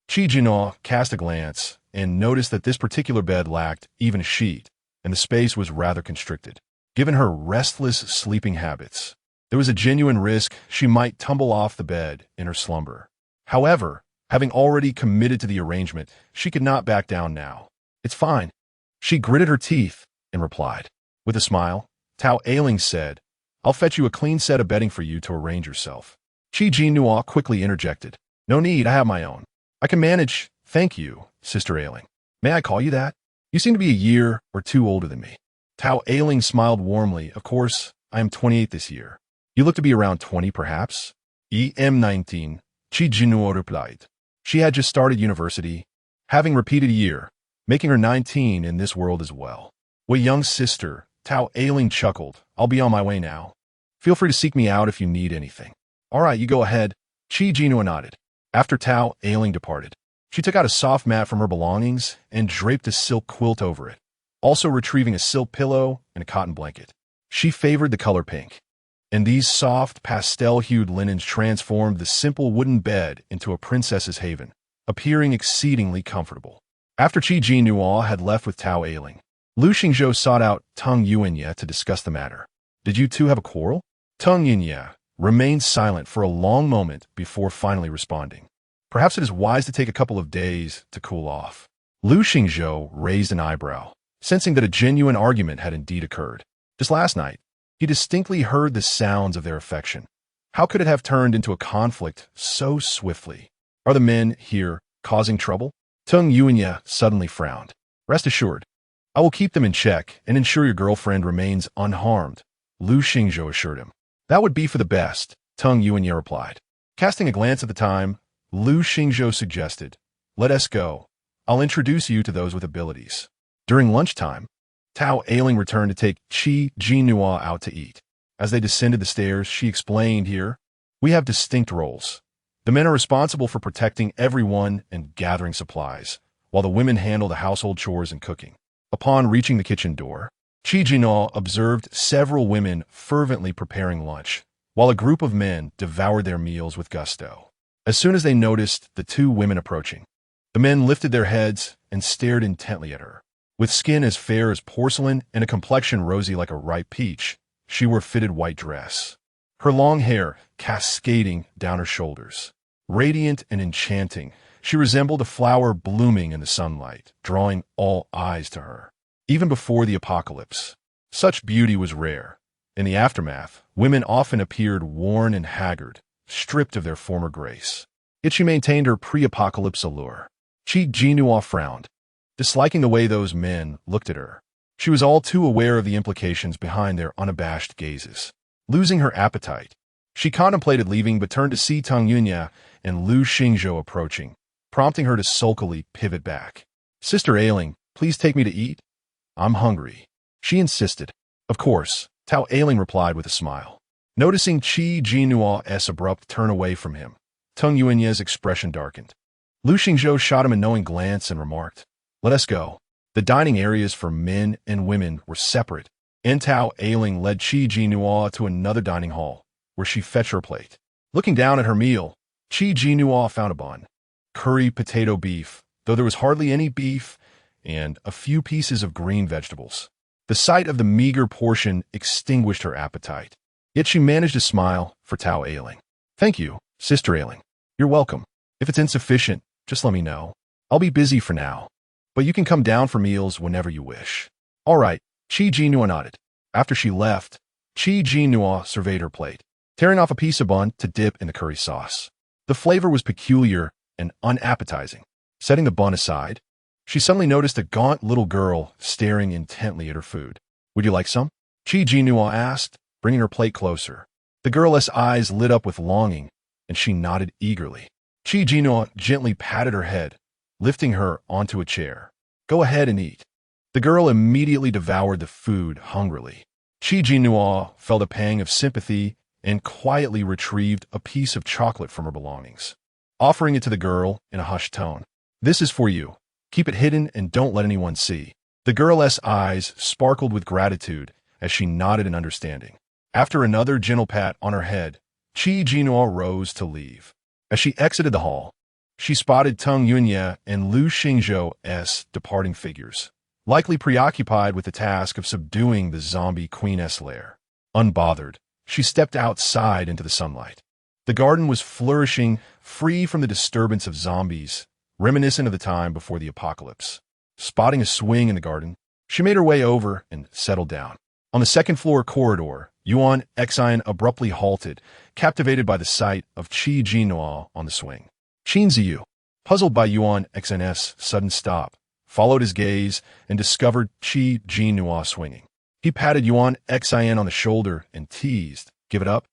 A: Jinnuo cast a glance and noticed that this particular bed lacked even a sheet, and the space was rather constricted. Given her restless sleeping habits, there was a genuine risk she might tumble off the bed in her slumber. However, having already committed to the arrangement, she could not back down now. It's fine. She gritted her teeth and replied. With a smile, Tao Ai Ling said, I'll fetch you a clean set of bedding for you to arrange yourself. Jinnuo quickly interjected. No need, I have my own. I can manage. Thank you, Sister Ai Ling. May I call you that? You seem to be a year or two older than me. Tao Ailing smiled warmly. Of course, I am 28 this year. You look to be around 20, perhaps? EM19, Jinnuo replied. She had just started university, having repeated a year, making her 19 in this world as well. Well, young sister, Tao Ailing chuckled. I'll be on my way now. Feel free to seek me out if you need anything. All right, you go ahead. Jinnuo nodded. After Tao Ailing departed, she took out a soft mat from her belongings and draped a silk quilt over it, also retrieving a silk pillow and a cotton blanket. She favored the color pink, and these soft, pastel-hued linens transformed the simple wooden bed into a princess's haven, appearing exceedingly comfortable. After Jinnuo had left with Tao Ailing, Lu Xingzhou sought out Teng Yuanye to discuss the matter. Did you two have a quarrel? Teng Yuanye remained silent for a long moment before finally responding. Perhaps it is wise to take a couple of days to cool off. Lu Xingzhou raised an eyebrow, sensing that a genuine argument had indeed occurred. Just last night, he distinctly heard the sounds of their affection. How could it have turned into a conflict so swiftly? Are the men here causing trouble? Teng Yuanye suddenly frowned. Rest assured, I will keep them in check and ensure your girlfriend remains unharmed, Lu Xingzhou assured him. That would be for the best, Teng Yuanye replied. Casting a glance at the time, Lu Xingzhou suggested, let us go. I'll introduce you to those with abilities. During lunchtime, Tao Ailing returned to take Jinnuo out to eat. As they descended the stairs, she explained here, we have distinct roles. The men are responsible for protecting everyone and gathering supplies, while the women handle the household chores and cooking. Upon reaching the kitchen door, Jinnuo observed several women fervently preparing lunch, while a group of men devoured their meals with gusto. As soon as they noticed the two women approaching, the men lifted their heads and stared intently at her. With skin as fair as porcelain and a complexion rosy like a ripe peach, she wore a fitted white dress, her long hair cascading down her shoulders. Radiant and enchanting, she resembled a flower blooming in the sunlight, drawing all eyes to her. Even before the apocalypse, such beauty was rare. In the aftermath, women often appeared worn and haggard, stripped of their former grace. Yet she maintained her pre-apocalypse allure. Jinnuo frowned, disliking the way those men looked at her. She was all too aware of the implications behind their unabashed gazes. Losing her appetite, she contemplated leaving but turned to see Teng Yuanye and Lu Xingzhou approaching, prompting her to sulkily pivot back. Sister Ailing, please take me to eat. I'm hungry. She insisted. Of course, Tao Ailing replied with a smile. Noticing Jinnuo's abrupt turn away from him, Teng Yuanye's expression darkened. Lu Xingzhou shot him a knowing glance and remarked, let us go. The dining areas for men and women were separate, and Tao Ailing led Jinnuo to another dining hall, where she fetched her plate. Looking down at her meal, Jinnuo found a bun, curry potato beef, though there was hardly any beef, and a few pieces of green vegetables. The sight of the meager portion extinguished her appetite. Yet she managed to smile for Tao Ailing. Thank you, Sister Ailing. You're welcome. If it's insufficient, just let me know. I'll be busy for now, but you can come down for meals whenever you wish. All right, Jinnuo nodded. After she left, Jinnuo surveyed her plate, tearing off a piece of bun to dip in the curry sauce. The flavor was peculiar and unappetizing. Setting the bun aside, she suddenly noticed a gaunt little girl staring intently at her food. Would you like some? Jinnuo asked, bringing her plate closer. The girl's eyes lit up with longing, and she nodded eagerly. Jinnuo gently patted her head, lifting her onto a chair. Go ahead and eat. The girl immediately devoured the food hungrily. Jinnuo felt a pang of sympathy and quietly retrieved a piece of chocolate from her belongings, offering it to the girl in a hushed tone. This is for you. Keep it hidden and don't let anyone see. The girl's eyes sparkled with gratitude as she nodded in understanding. After another gentle pat on her head, Jinnuo rose to leave. As she exited the hall, she spotted Teng Yuanye and Lu Xingzhou's departing figures, likely preoccupied with the task of subduing the zombie queen's lair. Unbothered, she stepped outside into the sunlight. The garden was flourishing, free from the disturbance of zombies, reminiscent of the time before the apocalypse. Spotting a swing in the garden, she made her way over and settled down. On the second-floor corridor, Yuan Xian abruptly halted, captivated by the sight of Jinnuo on the swing. Qin Ziyu, puzzled by Yuan Xian's sudden stop, followed his gaze, and discovered Jinnuo swinging. He patted Yuan Xin on the shoulder and teased, "Give it up?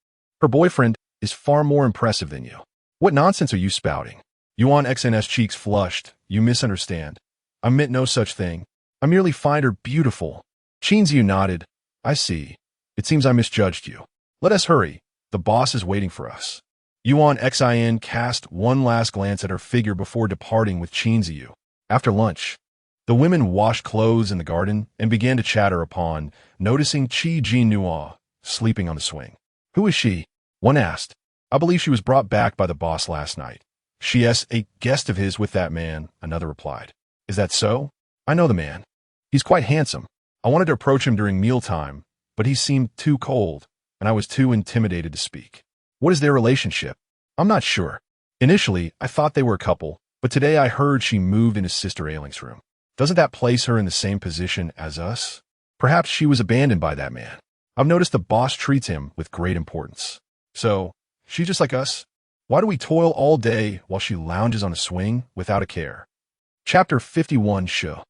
A: Her boyfriend is far more impressive than you. What nonsense are you spouting?" Yuan Xin's cheeks flushed. "You misunderstand. I meant no such thing. I merely find her beautiful." Jinnuo nodded. "I see. It seems I misjudged you. Let us hurry. The boss is waiting for us." Yuan Xin cast one last glance at her figure before departing with Jinnuo. After lunch, the women washed clothes in the garden and began to chatter upon noticing Jinnuo sleeping on the swing. "Who is she?" one asked. "I believe she was brought back by the boss last night." "She's a guest of his with that man," another replied. "Is that so? I know the man. He's quite handsome. I wanted to approach him during mealtime, but he seemed too cold, and I was too intimidated to speak." "What is their relationship?" "I'm not sure. Initially, I thought they were a couple, but today I heard she moved into Sister Ailing's room. Doesn't that place her in the same position as us? Perhaps she was abandoned by that man. I've noticed the boss treats him with great importance. So, she's just like us? Why do we toil all day while she lounges on a swing without a care?" Chapter 51 Show.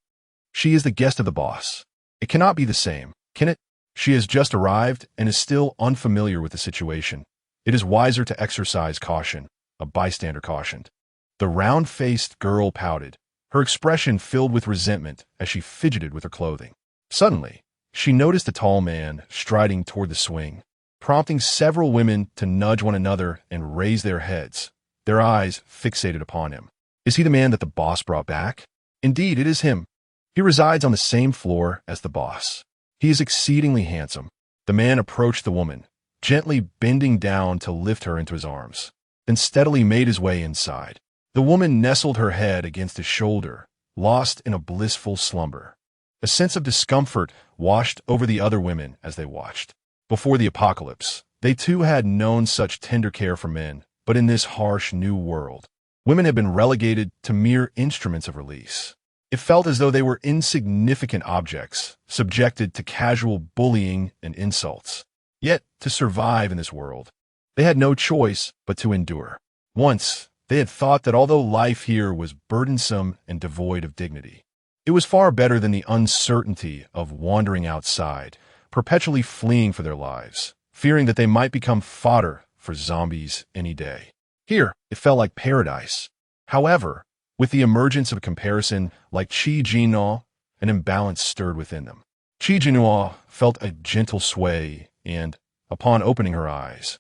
A: She is the guest of the boss. It cannot be the same, can it? She has just arrived and is still unfamiliar with the situation. It is wiser to exercise caution, a bystander cautioned. The round-faced girl pouted, her expression filled with resentment as she fidgeted with her clothing. Suddenly, she noticed a tall man striding toward the swing, prompting several women to nudge one another and raise their heads, their eyes fixated upon him. Is he the man that the boss brought back? Indeed, it is him. He resides on the same floor as the boss. He is exceedingly handsome. The man approached the woman, gently bending down to lift her into his arms, then steadily made his way inside. The woman nestled her head against his shoulder, lost in a blissful slumber. A sense of discomfort washed over the other women as they watched. Before the apocalypse, they too had known such tender care for men, but in this harsh new world, women had been relegated to mere instruments of release. It felt as though they were insignificant objects, subjected to casual bullying and insults. Yet, to survive in this world, they had no choice but to endure. Once, they had thought that although life here was burdensome and devoid of dignity, it was far better than the uncertainty of wandering outside, perpetually fleeing for their lives, fearing that they might become fodder for zombies any day. Here, it felt like paradise. However, with the emergence of comparison like Jinnuo, an imbalance stirred within them. Jinnuo felt a gentle sway and, upon opening her eyes,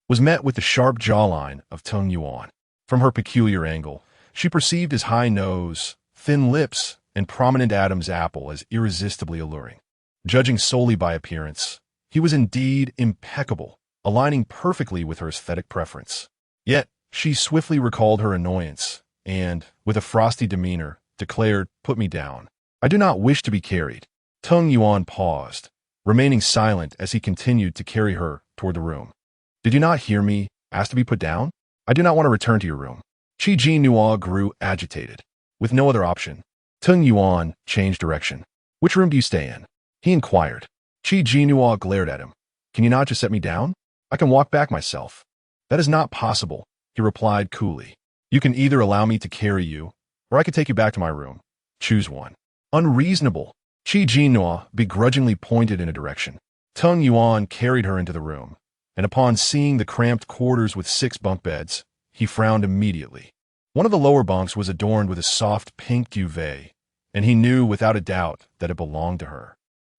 A: was met with the sharp jawline of Tung Yuan. From her peculiar angle, she perceived his high nose, thin lips, and prominent Adam's apple as irresistibly alluring. Judging solely by appearance, he was indeed impeccable, aligning perfectly with her aesthetic preference. Yet, she swiftly recalled her annoyance and, with a frosty demeanor, declared, "Put me down. I do not wish to be carried." Tung Yuan paused, remaining silent as he continued to carry her toward the room. "Did you not hear me ask to be put down? I do not want to return to your room." Jinnuo grew agitated. With no other option, Tung Yuan changed direction. "Which room do you stay in?" he inquired. Jinnuo glared at him. "Can you not just set me down? I can walk back myself." "That is not possible," he replied coolly. "You can either allow me to carry you, or I can take you back to my room. Choose one." "Unreasonable." Jinnuo begrudgingly pointed in a direction. Tung Yuan carried her into the room, and upon seeing the cramped quarters with 6 bunk beds, he frowned immediately. One of the lower bunks was adorned with a soft pink duvet, and he knew without a doubt that it belonged to her,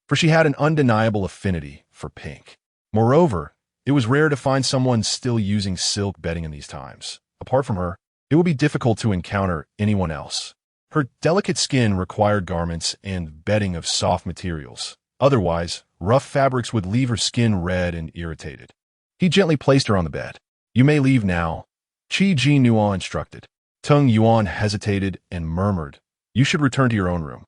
A: for she had an undeniable affinity for pink. Moreover, it was rare to find someone still using silk bedding in these times. Apart from her, it would be difficult to encounter anyone else. Her delicate skin required garments and bedding of soft materials. Otherwise, rough fabrics would leave her skin red and irritated. He gently placed her on the bed. "You may leave now," Jinnuo instructed. Tung Yuan hesitated and murmured, "You should return to your own room."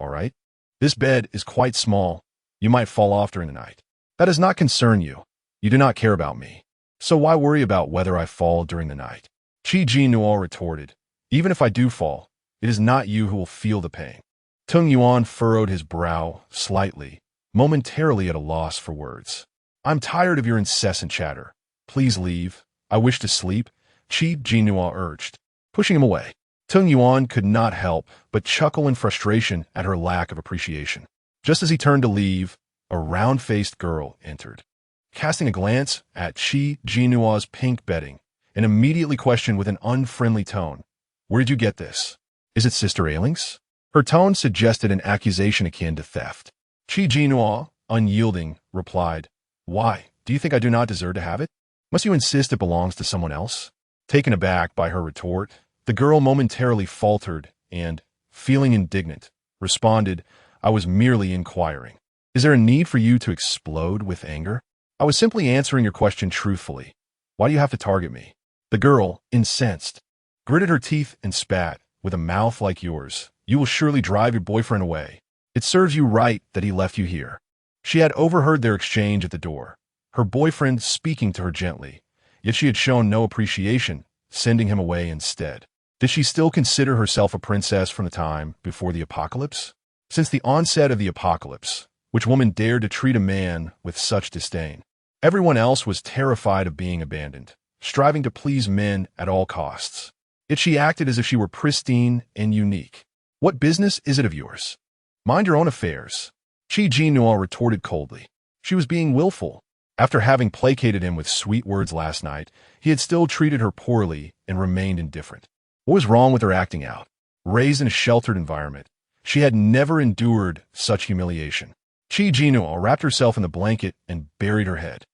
A: "All right. This bed is quite small. You might fall off during the night." "That does not concern you. You do not care about me. So why worry about whether I fall during the night?" Jinnuo retorted, "Even if I do fall, it is not you who will feel the pain." Tung Yuan furrowed his brow slightly, momentarily at a loss for words. "I'm tired of your incessant chatter. Please leave. I wish to sleep," Jinnuo urged, pushing him away. Tung Yuan could not help but chuckle in frustration at her lack of appreciation. Just as he turned to leave, a round-faced girl entered. Casting a glance at Jinnuo's pink bedding, and immediately questioned with an unfriendly tone, "Where did you get this? Is it Sister Ailing's?" Her tone suggested an accusation akin to theft. Jinnuo, unyielding, replied, "Why, do you think I do not deserve to have it? Must you insist it belongs to someone else?" Taken aback by her retort, the girl momentarily faltered and, feeling indignant, responded, "I was merely inquiring. Is there a need for you to explode with anger? I was simply answering your question truthfully. Why do you have to target me?" The girl, incensed, gritted her teeth and spat, "With a mouth like yours, you will surely drive your boyfriend away. It serves you right that he left you here." She had overheard their exchange at the door, her boyfriend speaking to her gently, yet she had shown no appreciation, sending him away instead. Did she still consider herself a princess from the time before the apocalypse? Since the onset of the apocalypse, which woman dared to treat a man with such disdain? Everyone else was terrified of being abandoned, striving to please men at all costs. Yet she acted as if she were pristine and unique. "What business is it of yours? Mind your own affairs," Jinnuo retorted coldly. She was being willful. After having placated him with sweet words last night, he had still treated her poorly and remained indifferent. What was wrong with her acting out? Raised in a sheltered environment, she had never endured such humiliation. Jinnuo wrapped herself in the blanket and buried her head,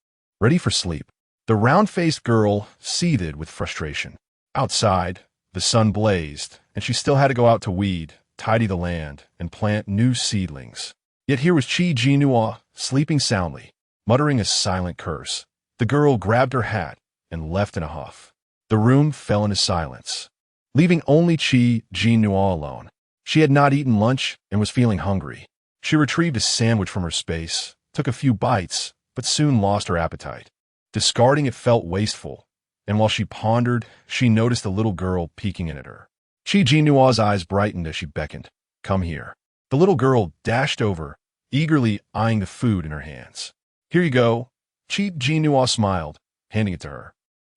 A: ready for sleep. The round-faced girl seethed with frustration. Outside, the sun blazed, and she still had to go out to weed, tidy the land, and plant new seedlings. Yet here was Jinnuo, sleeping soundly, muttering a silent curse. The girl grabbed her hat and left in a huff. The room fell into silence, leaving only Jinnuo alone. She had not eaten lunch and was feeling hungry. She retrieved a sandwich from her space, took a few bites, but soon lost her appetite. Discarding it felt wasteful, and while she pondered, she noticed the little girl peeking in at her. Jinnuo's eyes brightened as she beckoned, "Come here." The little girl dashed over, eagerly eyeing the food in her hands. "Here you go." Jinnuo smiled, handing it to her.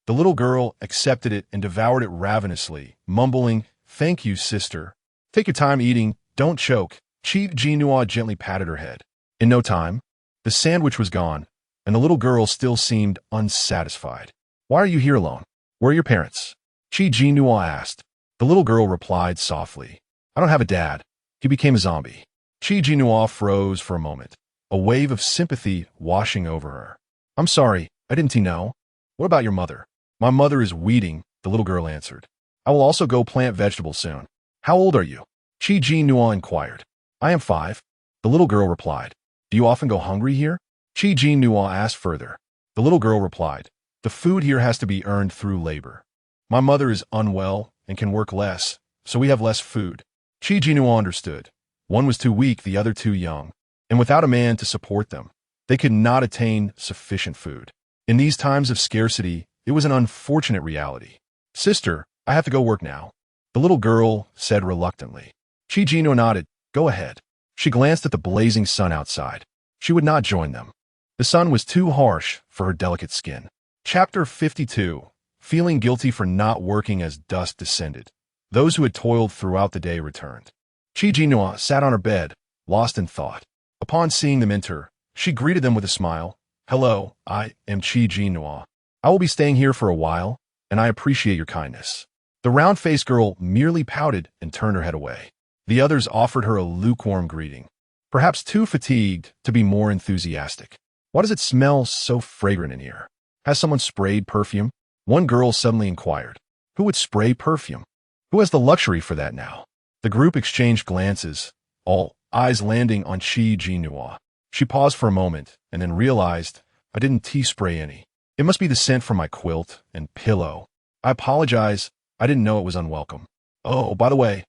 A: The little girl accepted it and devoured it ravenously, mumbling, "Thank you, sister. Take your time eating, don't choke." Jinnuo gently patted her head. In no time, the sandwich was gone, and the little girl still seemed unsatisfied. "Why are you here alone? Where are your parents?" Jinnuo asked. The little girl replied softly, "I don't have a dad. He became a zombie." Jinnuo froze for a moment, a wave of sympathy washing over her. "I'm sorry, I didn't know. What about your mother?" "My mother is weeding," the little girl answered. "I will also go plant vegetables soon." "How old are you?" Jinnuo inquired. "I am 5. The little girl replied. "Do you often go hungry here?" Jinnuo asked further. The little girl replied, "The food here has to be earned through labor. My mother is unwell and can work less, so we have less food." Jinnuo understood. One was too weak, the other too young, and without a man to support them, they could not attain sufficient food. In these times of scarcity, it was an unfortunate reality. "Sister, I have to go work now," the little girl said reluctantly. Jinnuo nodded. "Go ahead." She glanced at the blazing sun outside. She would not join them. The sun was too harsh for her delicate skin. Chapter 52. Feeling guilty for not working as dusk descended, those who had toiled throughout the day returned. Jinnuo sat on her bed, lost in thought. Upon seeing them enter, she greeted them with a smile. "Hello, I am Jinnuo. I will be staying here for a while, and I appreciate your kindness." The round-faced girl merely pouted and turned her head away. The others offered her a lukewarm greeting, perhaps too fatigued to be more enthusiastic. "Why does it smell so fragrant in here? Has someone sprayed perfume?" One girl suddenly inquired. "Who would spray perfume? Who has the luxury for that now?" The group exchanged glances, all eyes landing on Jinnuo. She paused for a moment and then realized, "I didn't tea spray any. It must be the scent from my quilt and pillow. I apologize, I didn't know it was unwelcome. Oh, by the way,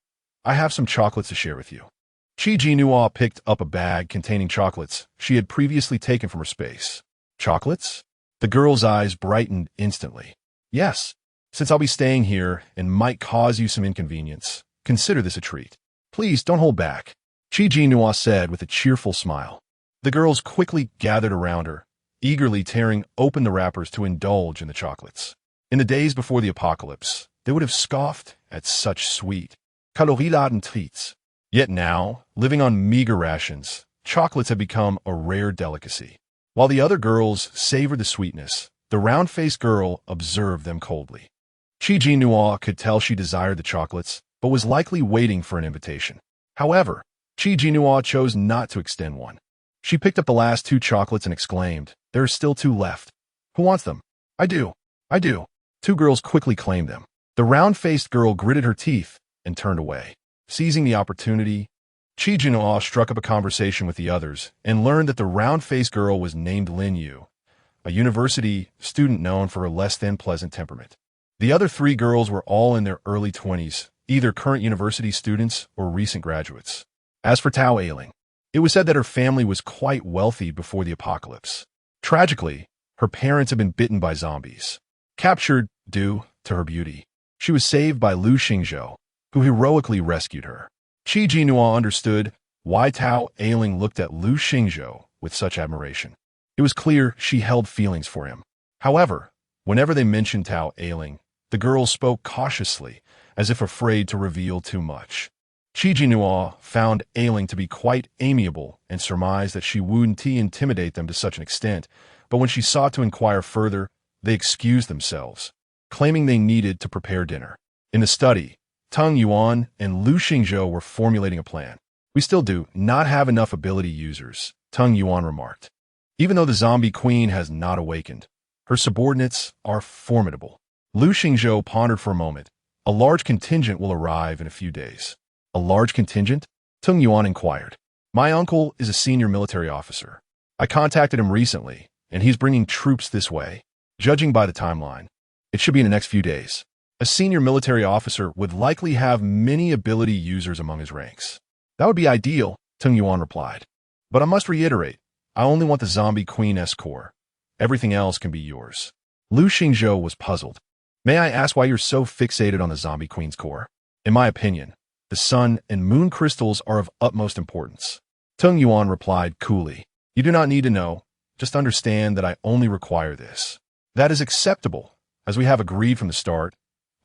A: I have some chocolates to share with you." Jinnuo picked up a bag containing chocolates she had previously taken from her space. "Chocolates?" The girl's eyes brightened instantly. "Yes, since I'll be staying here and might cause you some inconvenience, consider this a treat. Please don't hold back," Jinnuo said with a cheerful smile. The girls quickly gathered around her, eagerly tearing open the wrappers to indulge in the chocolates. In the days before the apocalypse, they would have scoffed at such sweet, calorie-laden treats. Yet now, living on meager rations, chocolates had become a rare delicacy. While the other girls savored the sweetness, the round-faced girl observed them coldly. Jinnuo could tell she desired the chocolates, but was likely waiting for an invitation. However, Jinnuo chose not to extend one. She picked up the last 2 chocolates and exclaimed, "There are still 2 left. Who wants them?" "I do. I do." 2 girls quickly claimed them. The round-faced girl gritted her teeth and turned away. Seizing the opportunity, Jinnuo struck up a conversation with the others and learned that the round-faced girl was named Lin Yu, a university student known for her less-than-pleasant temperament. The other 3 girls were all in their early 20s, either current university students or recent graduates. As for Tao Ailing, it was said that her family was quite wealthy before the apocalypse. Tragically, her parents had been bitten by zombies. Captured due to her beauty, she was saved by Lu Xingzhou, who heroically rescued her. Jinnuo understood why Tao Ailing looked at Lu Xingzhou with such admiration. It was clear she held feelings for him. However, whenever they mentioned Tao Ailing, the girls spoke cautiously, as if afraid to reveal too much. Jinnuo found Ailing to be quite amiable and surmised that she wouldn't intimidate them to such an extent, but when she sought to inquire further, they excused themselves, claiming they needed to prepare dinner. In the study, Teng Yuan and Lu Xingzhou were formulating a plan. "We still do not have enough ability users," Teng Yuan remarked. "Even though the zombie queen has not awakened, her subordinates are formidable." Lu Xingzhou pondered for a moment. "A large contingent will arrive in a few days." "A large contingent?" Teng Yuan inquired. "My uncle is a senior military officer. I contacted him recently, and he's bringing troops this way. Judging by the timeline, it should be in the next few days." A senior military officer would likely have many ability users among his ranks. "That would be ideal," Teng Yuan replied. "But I must reiterate, I only want the zombie queen's core. Everything else can be yours." Lu Xingzhou was puzzled. "May I ask why you're so fixated on the zombie queen's core?" "In my opinion, the sun and moon crystals are of utmost importance," Teng Yuan replied coolly. "You do not need to know. Just understand that I only require this." "That is acceptable, as we have agreed from the start,"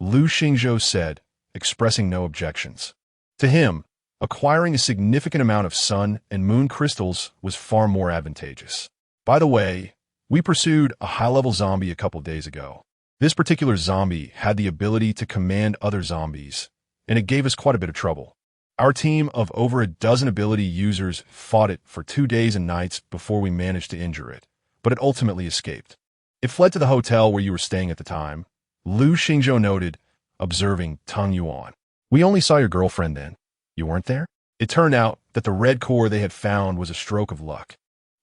A: Lu Xingzhou said, expressing no objections. To him, acquiring a significant amount of sun and moon crystals was far more advantageous. "By the way, we pursued a high-level zombie a couple days ago. This particular zombie had the ability to command other zombies, and it gave us quite a bit of trouble. Our team of over a dozen ability users fought it for 2 days and nights before we managed to injure it, but it ultimately escaped. It fled to the hotel where you were staying at the time," Lu Xingzhou noted, observing Teng Yuan. "We only saw your girlfriend then. You weren't there?" It turned out that the red core they had found was a stroke of luck,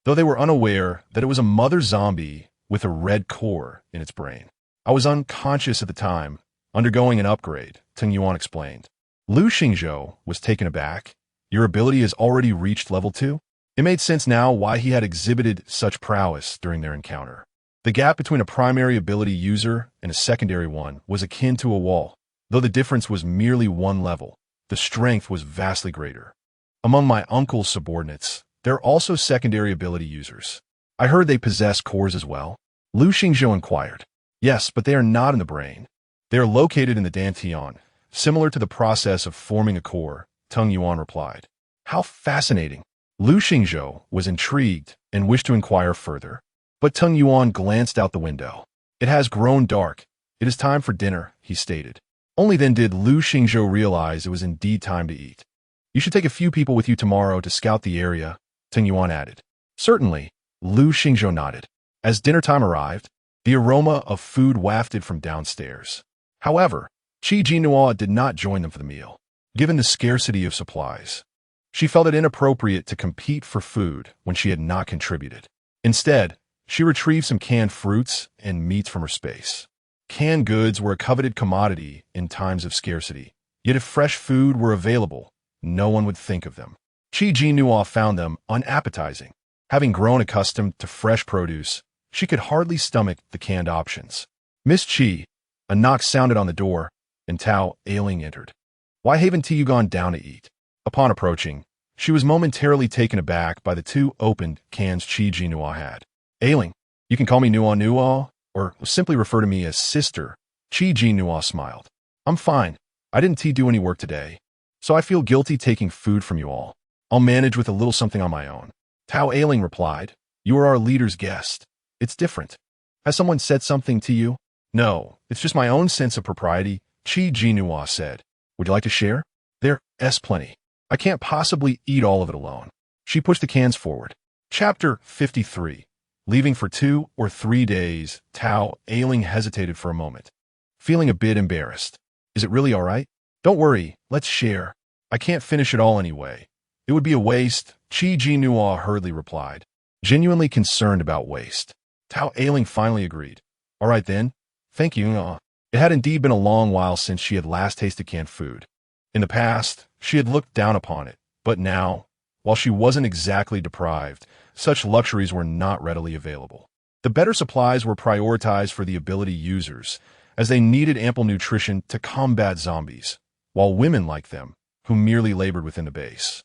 A: though they were unaware that it was a mother zombie with a red core in its brain. "I was unconscious at the time, undergoing an upgrade," Teng Yuan explained. Lu Xingzhou was taken aback. "Your ability has already reached level 2? It made sense now why he had exhibited such prowess during their encounter. The gap between a primary ability user and a secondary one was akin to a wall. Though the difference was merely 1 level, the strength was vastly greater. Among my uncle's subordinates, there are also secondary ability users. I heard they possess cores as well?" Lu Xingzhou inquired. "Yes, but they are not in the brain. They are located in the dantian, similar to the process of forming a core," Teng Yuan replied. "How fascinating." Lu Xingzhou was intrigued and wished to inquire further. But Teng Yuan glanced out the window. "It has grown dark. It is time for dinner," he stated. Only then did Lu Xingzhou realize it was indeed time to eat. "You should take a few people with you tomorrow to scout the area," Teng Yuan added. "Certainly," Lu Xingzhou nodded. As dinner time arrived, the aroma of food wafted from downstairs. However, Jinnuo did not join them for the meal, given the scarcity of supplies. She felt it inappropriate to compete for food when she had not contributed. Instead, she retrieved some canned fruits and meats from her space. Canned goods were a coveted commodity in times of scarcity, yet if fresh food were available, no one would think of them. Jinnuo found them unappetizing. Having grown accustomed to fresh produce, she could hardly stomach the canned options. "Miss Chi," a knock sounded on the door, and Tao Ailing entered. "Why haven't you gone down to eat?" Upon approaching, she was momentarily taken aback by the 2 opened cans Jinnuo had. "Ailing, you can call me Nuo, or simply refer to me as Sister," Jinnuo smiled. "I'm fine. I didn't do any work today, so I feel guilty taking food from you all. I'll manage with a little something on my own. Tao Ailing replied, you are our leader's guest. It's different. Has someone said something to you? No, it's just my own sense of propriety, Jinnuo said. Would you like to share? There's plenty. I can't possibly eat all of it alone. She pushed the cans forward. Chapter 53. Leaving for 2 or 3 days, Tao Ailing hesitated for a moment, feeling a bit embarrassed. Is it really all right? Don't worry, let's share. I can't finish it all anyway. It would be a waste, Jinnuo hurriedly replied, genuinely concerned about waste. Tao Ailing finally agreed. All right then, thank you. It had indeed been a long while since she had last tasted canned food. In the past, she had looked down upon it, but now, while she wasn't exactly deprived, such luxuries were not readily available. The better supplies were prioritized for the ability users, as they needed ample nutrition to combat zombies, while women like them, who merely labored within the base,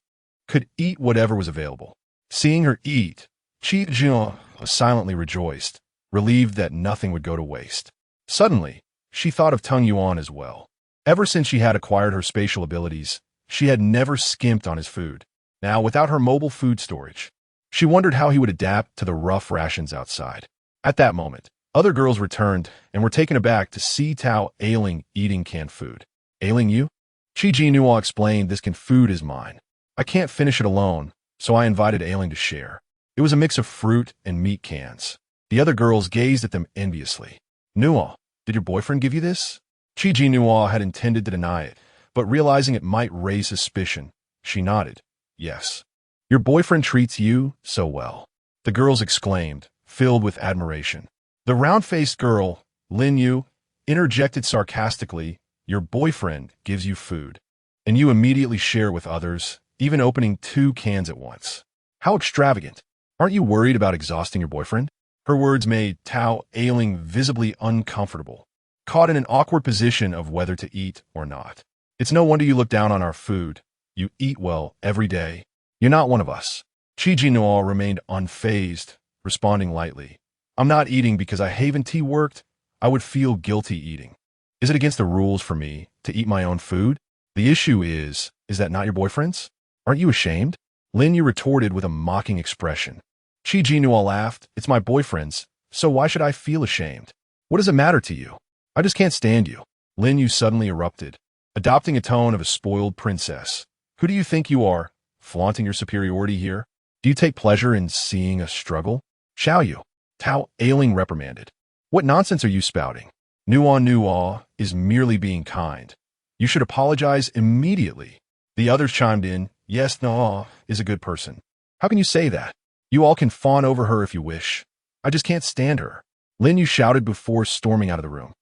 A: could eat whatever was available. Seeing her eat, Jinnuo silently rejoiced, relieved that nothing would go to waste. Suddenly, she thought of Tung Yuan as well. Ever since she had acquired her spatial abilities, she had never skimped on his food. Now, without her mobile food storage, she wondered how he would adapt to the rough rations outside. At that moment, other girls returned and were taken aback to see Tao Ailing eating canned food. Ailing you? Jinnuo explained, this canned food is mine. I can't finish it alone, so I invited Ailing to share. It was a mix of fruit and meat cans. The other girls gazed at them enviously. Nuo, did your boyfriend give you this? Jinnuo had intended to deny it, but realizing it might raise suspicion, she nodded. Yes. Your boyfriend treats you so well. The girls exclaimed, filled with admiration. The round-faced girl, Lin Yu, interjected sarcastically, your boyfriend gives you food, and you immediately share with others, even opening 2 cans at once. How extravagant. Aren't you worried about exhausting your boyfriend? Her words made Tao Ailing visibly uncomfortable, caught in an awkward position of whether to eat or not. It's no wonder you look down on our food. You eat well every day. You're not one of us. Jinnuo remained unfazed, responding lightly. I'm not eating because I haven't worked. I would feel guilty eating. Is it against the rules for me to eat my own food? The issue is that not your boyfriend's? Aren't you ashamed? Lin Yu retorted with a mocking expression. Jinnuo laughed. It's my boyfriend's, so why should I feel ashamed? What does it matter to you? I just can't stand you. Lin Yu suddenly erupted, adopting a tone of a spoiled princess. Who do you think you are, flaunting your superiority here? Do you take pleasure in seeing us struggle? Shall you? Tao Ailing reprimanded. What nonsense are you spouting? Nuo is merely being kind. You should apologize immediately. The others chimed in. Yes, Nuo is a good person. How can you say that? You all can fawn over her if you wish. I just can't stand her. Lin Yu shouted before storming out of the room.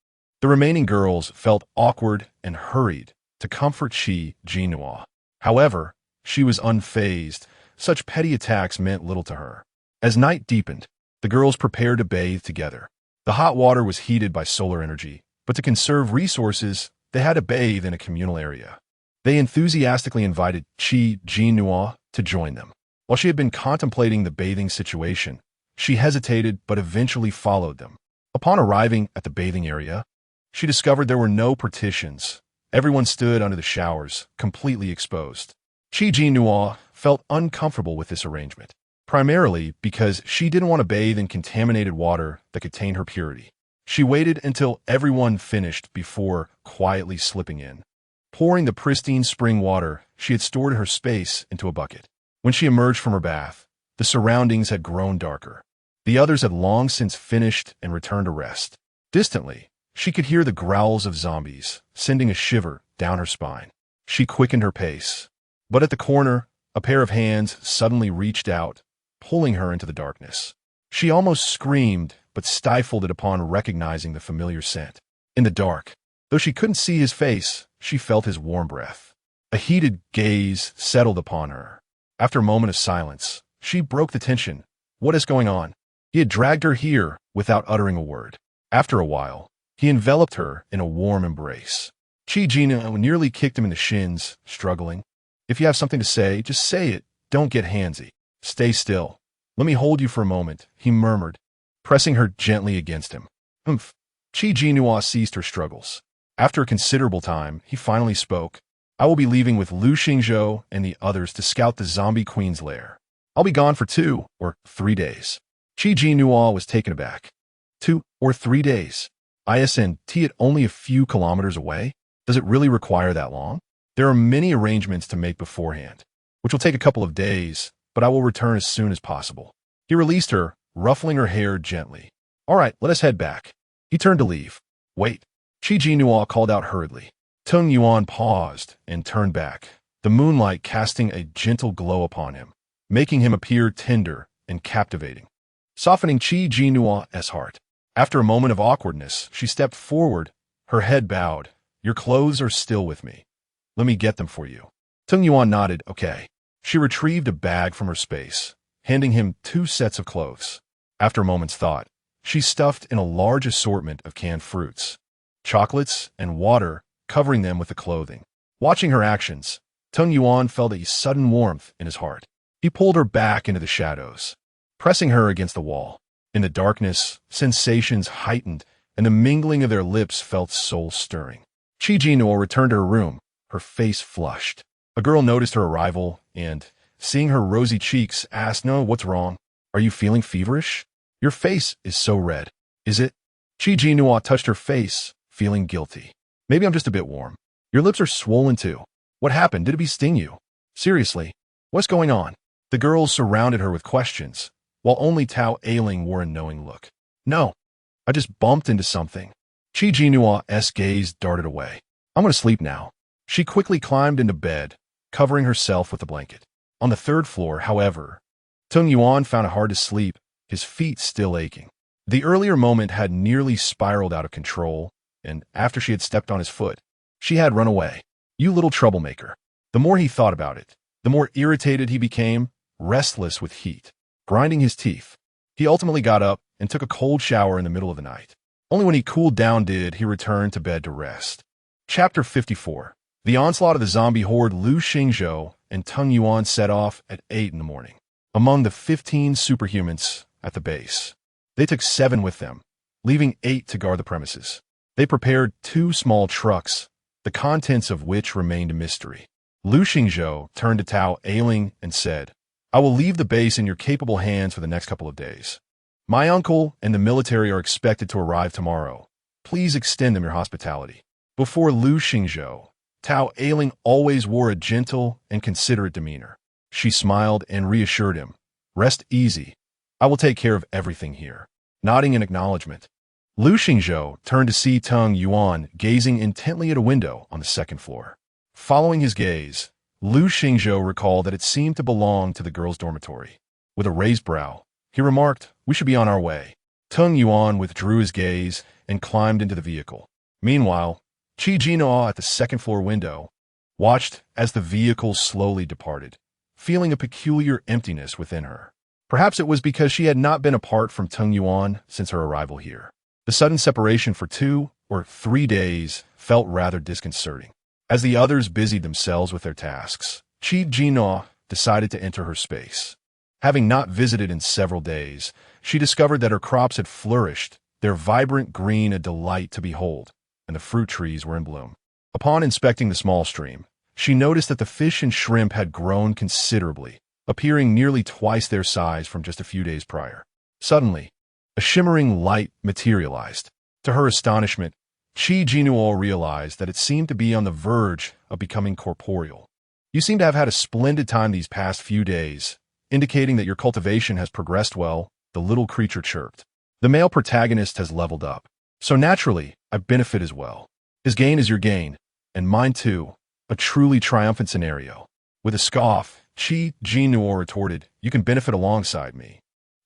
A: The remaining girls felt awkward and hurried to comfort Jinnuo. However, she was unfazed. Such petty attacks meant little to her. As night deepened, the girls prepared to bathe together. The hot water was heated by solar energy, but to conserve resources, they had to bathe in a communal area. They enthusiastically invited Jinnuo to join them. While she had been contemplating the bathing situation, she hesitated but eventually followed them. Upon arriving at the bathing area, she discovered there were no partitions. Everyone stood under the showers, completely exposed. Jinnuo felt uncomfortable with this arrangement, primarily because she didn't want to bathe in contaminated water that could taint her purity. She waited until everyone finished before quietly slipping in, pouring the pristine spring water she had stored in her space into a bucket. When she emerged from her bath, the surroundings had grown darker. The others had long since finished and returned to rest. Distantly, she could hear the growls of zombies, sending a shiver down her spine. She quickened her pace. But at the corner, a pair of hands suddenly reached out, pulling her into the darkness. She almost screamed, but stifled it upon recognizing the familiar scent. In the dark, though she couldn't see his face, she felt his warm breath. A heated gaze settled upon her. After a moment of silence, she broke the tension. What is going on? He had dragged her here without uttering a word. After a while, he enveloped her in a warm embrace. Jinnuo nearly kicked him in the shins, struggling. If you have something to say, just say it. Don't get handsy. Stay still. Let me hold you for a moment, he murmured, pressing her gently against him. Jinnuo ceased her struggles. After a considerable time, he finally spoke. I will be leaving with Lu Xingzhou and the others to scout the zombie queen's lair. I'll be gone for 2 or 3 days. Qi Jinnuo was taken aback. 2 or 3 days? Isn't it only a few kilometers away? Does it really require that long? There are many arrangements to make beforehand, which will take a couple of days, but I will return as soon as possible. He released her, ruffling her hair gently. All right, let us head back. He turned to leave. Wait. Qi Jinnuo called out hurriedly. Tung Yuan paused and turned back, the moonlight casting a gentle glow upon him, making him appear tender and captivating, softening Qi Jinnuo's heart. After a moment of awkwardness, she stepped forward, her head bowed. Your clothes are still with me. Let me get them for you. Tung Yuan nodded, okay. She retrieved a bag from her space, handing him 2 sets of clothes. After a moment's thought, she stuffed in a large assortment of canned fruits, chocolates, and water, covering them with the clothing. Watching her actions, Tung Yuan felt a sudden warmth in his heart. He pulled her back into the shadows, pressing her against the wall. In the darkness, sensations heightened, and the mingling of their lips felt soul-stirring. Qi Jinnuo returned to her room, her face flushed. A girl noticed her arrival and, seeing her rosy cheeks, asked, "No, what's wrong? Are you feeling feverish? Your face is so red. Is it?" Qi Jinnuo touched her face, feeling guilty. Maybe I'm just a bit warm. Your lips are swollen too. What happened? Did it sting you? Seriously, what's going on? The girls surrounded her with questions, while only Tao Ailing wore a knowing look. No, I just bumped into something. Qi Jinnuo's gaze darted away. I'm going to sleep now. She quickly climbed into bed, covering herself with a blanket. On the 3rd floor, however, Tung Yuan found it hard to sleep, his feet still aching. The earlier moment had nearly spiraled out of control, and after she had stepped on his foot, she had run away. You little troublemaker. The more he thought about it, the more irritated he became, restless with heat, grinding his teeth. He ultimately got up and took a cold shower in the middle of the night. Only when he cooled down did he return to bed to rest. Chapter 54. The onslaught of the zombie horde. Lu Xingzhou and Tung Yuan set off at 8 in the morning. Among the 15 superhumans at the base, they took 7 with them, leaving 8 to guard the premises. They prepared 2 small trucks, the contents of which remained a mystery. Lu Xingzhou turned to Tao Ailing and said, I will leave the base in your capable hands for the next couple of days. My uncle and the military are expected to arrive tomorrow. Please extend them your hospitality. Before Lu Xingzhou, Tao Ailing always wore a gentle and considerate demeanor. She smiled and reassured him, Rest easy. I will take care of everything here. Nodding in acknowledgement, Lu Xingzhou turned to see Tung Yuan gazing intently at a window on the 2nd floor. Following his gaze, Lu Xingzhou recalled that it seemed to belong to the girls' dormitory. With a raised brow, he remarked, We should be on our way. Tung Yuan withdrew his gaze and climbed into the vehicle. Meanwhile, Qi Jinnuo at the 2nd floor window watched as the vehicle slowly departed, feeling a peculiar emptiness within her. Perhaps it was because she had not been apart from Tung Yuan since her arrival here. The sudden separation for 2 or 3 days felt rather disconcerting. As the others busied themselves with their tasks, Qi Jinnuo decided to enter her space. Having not visited in several days, she discovered that her crops had flourished, their vibrant green a delight to behold, and the fruit trees were in bloom. Upon inspecting the small stream, she noticed that the fish and shrimp had grown considerably, appearing nearly twice their size from just a few days prior. Suddenly, a shimmering light materialized. To her astonishment, Qi Jinnuo realized that it seemed to be on the verge of becoming corporeal. You seem to have had a splendid time these past few days, indicating that your cultivation has progressed well, the little creature chirped. The male protagonist has leveled up, so naturally, I benefit as well. His gain is your gain, and mine too, a truly triumphant scenario. With a scoff, Qi Jinnuo retorted, You can benefit alongside me.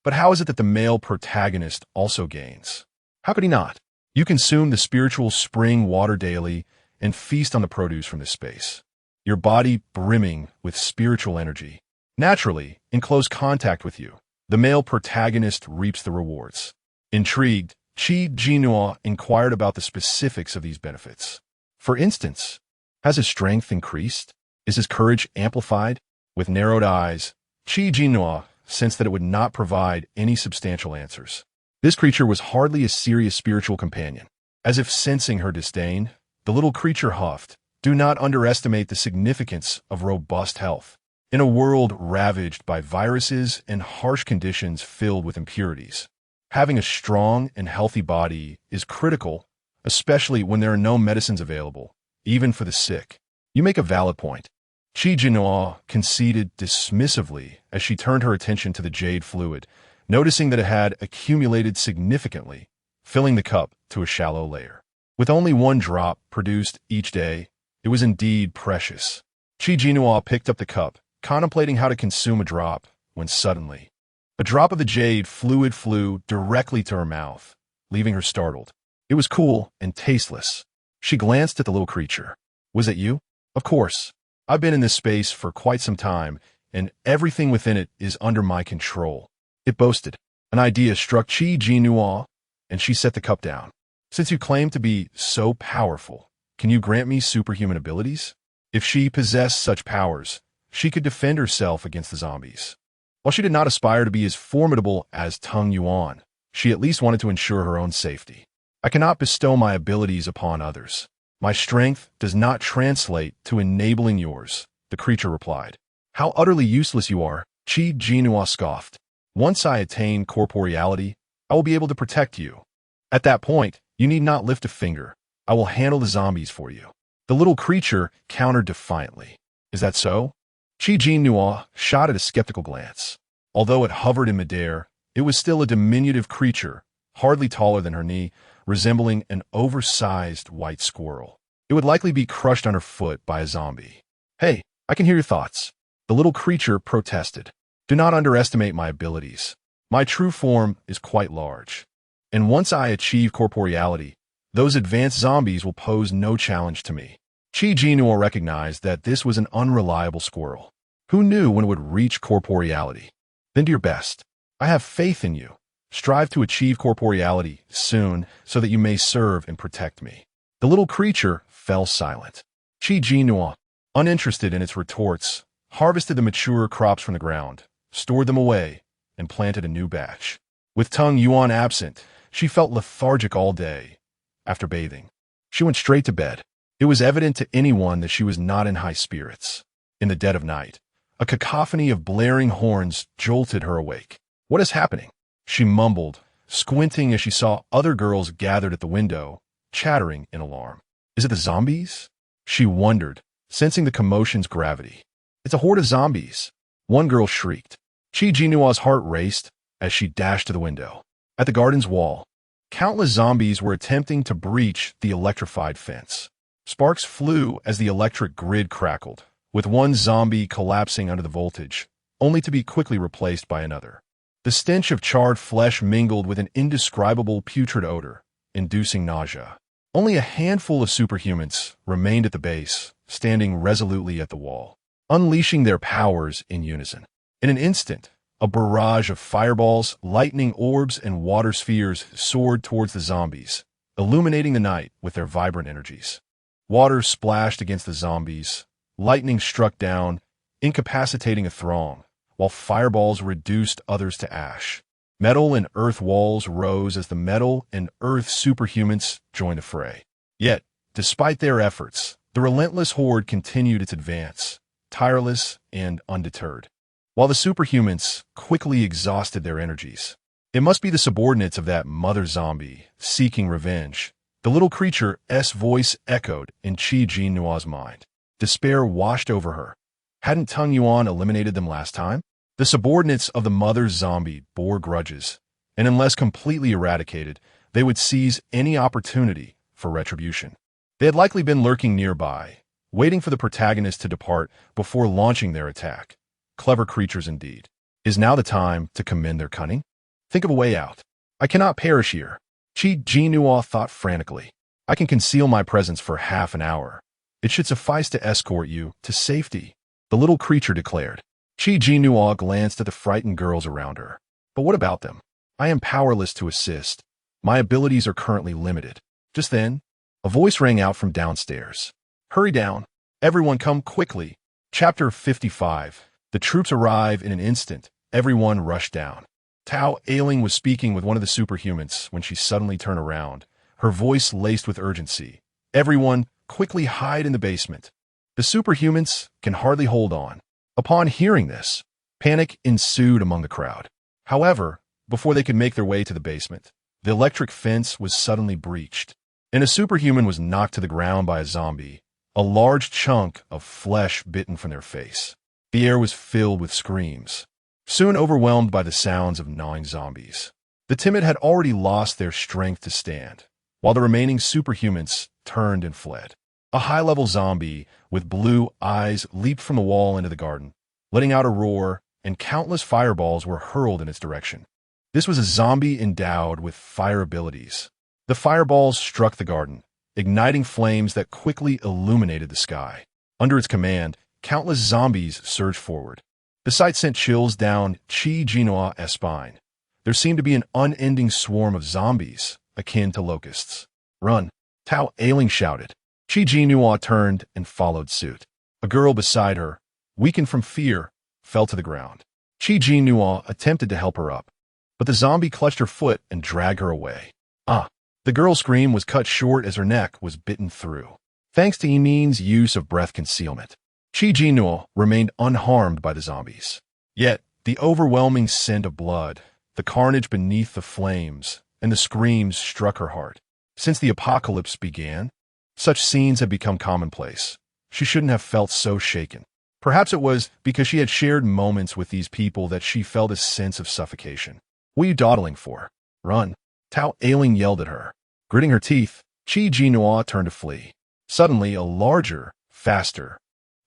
A: But how is it that the male protagonist also gains? How could he not? You consume the spiritual spring water daily and feast on the produce from this space, your body brimming with spiritual energy. Naturally, in close contact with you, the male protagonist reaps the rewards. Intrigued, Qi Jinnuo inquired about the specifics of these benefits. For instance, has his strength increased? Is his courage amplified? With narrowed eyes, Qi Jinnuo sensed that it would not provide any substantial answers. This creature was hardly a serious spiritual companion. As if sensing her disdain, The little creature huffed. Do not underestimate the significance of robust health. In a world ravaged by viruses and harsh conditions filled with impurities, having a strong and healthy body is critical, especially when there are no medicines available, even for the sick. You make a valid point. Jinnuo conceded dismissively as she turned her attention to the jade fluid, noticing that it had accumulated significantly, filling the cup to a shallow layer. With only one drop produced each day, it was indeed precious. Jinnuo picked up the cup, contemplating how to consume a drop, when suddenly, a drop of the jade fluid flew directly to her mouth, leaving her startled. It was cool and tasteless. She glanced at the little creature. Was it you? Of course. I've been in this space for quite some time, and everything within it is under my control. It boasted. An idea struck Jinnuo, and she set the cup down. Since you claim to be so powerful, can you grant me superhuman abilities? If she possessed such powers, she could defend herself against the zombies. While she did not aspire to be as formidable as Tung Yuan, she at least wanted to ensure her own safety. I cannot bestow my abilities upon others. My strength does not translate to enabling yours, the creature replied. How utterly useless you are, Jinnuo scoffed. Once I attain corporeality, I will be able to protect you. At that point, you need not lift a finger. I will handle the zombies for you. The little creature countered defiantly. Is that so? Jinnuo shot at a skeptical glance. Although it hovered in midair, it was still a diminutive creature, hardly taller than her knee, resembling an oversized white squirrel. It would likely be crushed underfoot by a zombie. Hey, I can hear your thoughts. The little creature protested. Do not underestimate my abilities. My true form is quite large. And once I achieve corporeality, those advanced zombies will pose no challenge to me. Jinnuo recognized that this was an unreliable squirrel. Who knew when it would reach corporeality? Then do your best. I have faith in you. Strive to achieve corporeality soon so that you may serve and protect me. The little creature fell silent. Jinnuo, uninterested in its retorts, harvested the mature crops from the ground, stored them away, and planted a new batch. With Tung Yuan absent, she felt lethargic all day. After bathing, she went straight to bed. It was evident to anyone that she was not in high spirits. In the dead of night, a cacophony of blaring horns jolted her awake. What is happening? She mumbled, squinting as she saw other girls gathered at the window, chattering in alarm. Is it the zombies? She wondered, sensing the commotion's gravity. It's a horde of zombies. One girl shrieked. Jinnuo's heart raced as she dashed to the window. At the garden's wall, countless zombies were attempting to breach the electrified fence. Sparks flew as the electric grid crackled, with one zombie collapsing under the voltage, only to be quickly replaced by another. The stench of charred flesh mingled with an indescribable putrid odor, inducing nausea. Only a handful of superhumans remained at the base, standing resolutely at the wall, unleashing their powers in unison. In an instant, a barrage of fireballs, lightning orbs, and water spheres soared towards the zombies, illuminating the night with their vibrant energies. Water splashed against the zombies, lightning struck down, incapacitating a throng, while fireballs reduced others to ash. Metal and earth walls rose as the metal and earth superhumans joined the fray. Yet, despite their efforts, the relentless horde continued its advance, tireless and undeterred. While the superhumans quickly exhausted their energies, it must be the subordinates of that mother zombie seeking revenge. The little creature's voice echoed in Jinnuo's mind. Despair washed over her. Hadn't Tung Yuan eliminated them last time? The subordinates of the mother zombie bore grudges, and unless completely eradicated, they would seize any opportunity for retribution. They had likely been lurking nearby, waiting for the protagonist to depart before launching their attack. Clever creatures indeed. Is now the time to commend their cunning? Think of a way out. I cannot perish here. Jinnuo thought frantically. I can conceal my presence for half an hour. It should suffice to escort you to safety, the little creature declared. Jinnuo glanced at the frightened girls around her. But what about them? I am powerless to assist. My abilities are currently limited. Just then, a voice rang out from downstairs. Hurry down. Everyone come quickly. Chapter 55. The troops arrive in an instant. Everyone rushed down. Tao Ailing was speaking with one of the superhumans when she suddenly turned around, her voice laced with urgency. Everyone quickly hide in the basement. The superhumans can hardly hold on. Upon hearing this, panic ensued among the crowd. However, before they could make their way to the basement, the electric fence was suddenly breached, and a superhuman was knocked to the ground by a zombie, a large chunk of flesh bitten from their face. The air was filled with screams, soon overwhelmed by the sounds of gnawing zombies. The timid had already lost their strength to stand, while the remaining superhumans turned and fled. A high-level zombie with blue eyes leaped from the wall into the garden, letting out a roar, and countless fireballs were hurled in its direction. This was a zombie endowed with fire abilities. The fireballs struck the garden, igniting flames that quickly illuminated the sky. Under its command, countless zombies surged forward. The sight sent chills down Jinnuo's spine. There seemed to be an unending swarm of zombies, akin to locusts. "Run!" Tao Ailing shouted. Jinnuo turned and followed suit. A girl beside her, weakened from fear, fell to the ground. Jinnuo attempted to help her up, but the zombie clutched her foot and dragged her away. Ah! The girl's scream was cut short as her neck was bitten through. Thanks to Yinin's use of breath concealment, Jinnuo remained unharmed by the zombies. Yet, the overwhelming scent of blood, the carnage beneath the flames, and the screams struck her heart. Since the apocalypse began, such scenes had become commonplace. She shouldn't have felt so shaken. Perhaps it was because she had shared moments with these people that she felt a sense of suffocation. "What are you dawdling for? Run!" Tao Ailing yelled at her. Gritting her teeth, Jinnuo turned to flee. Suddenly, a larger, faster,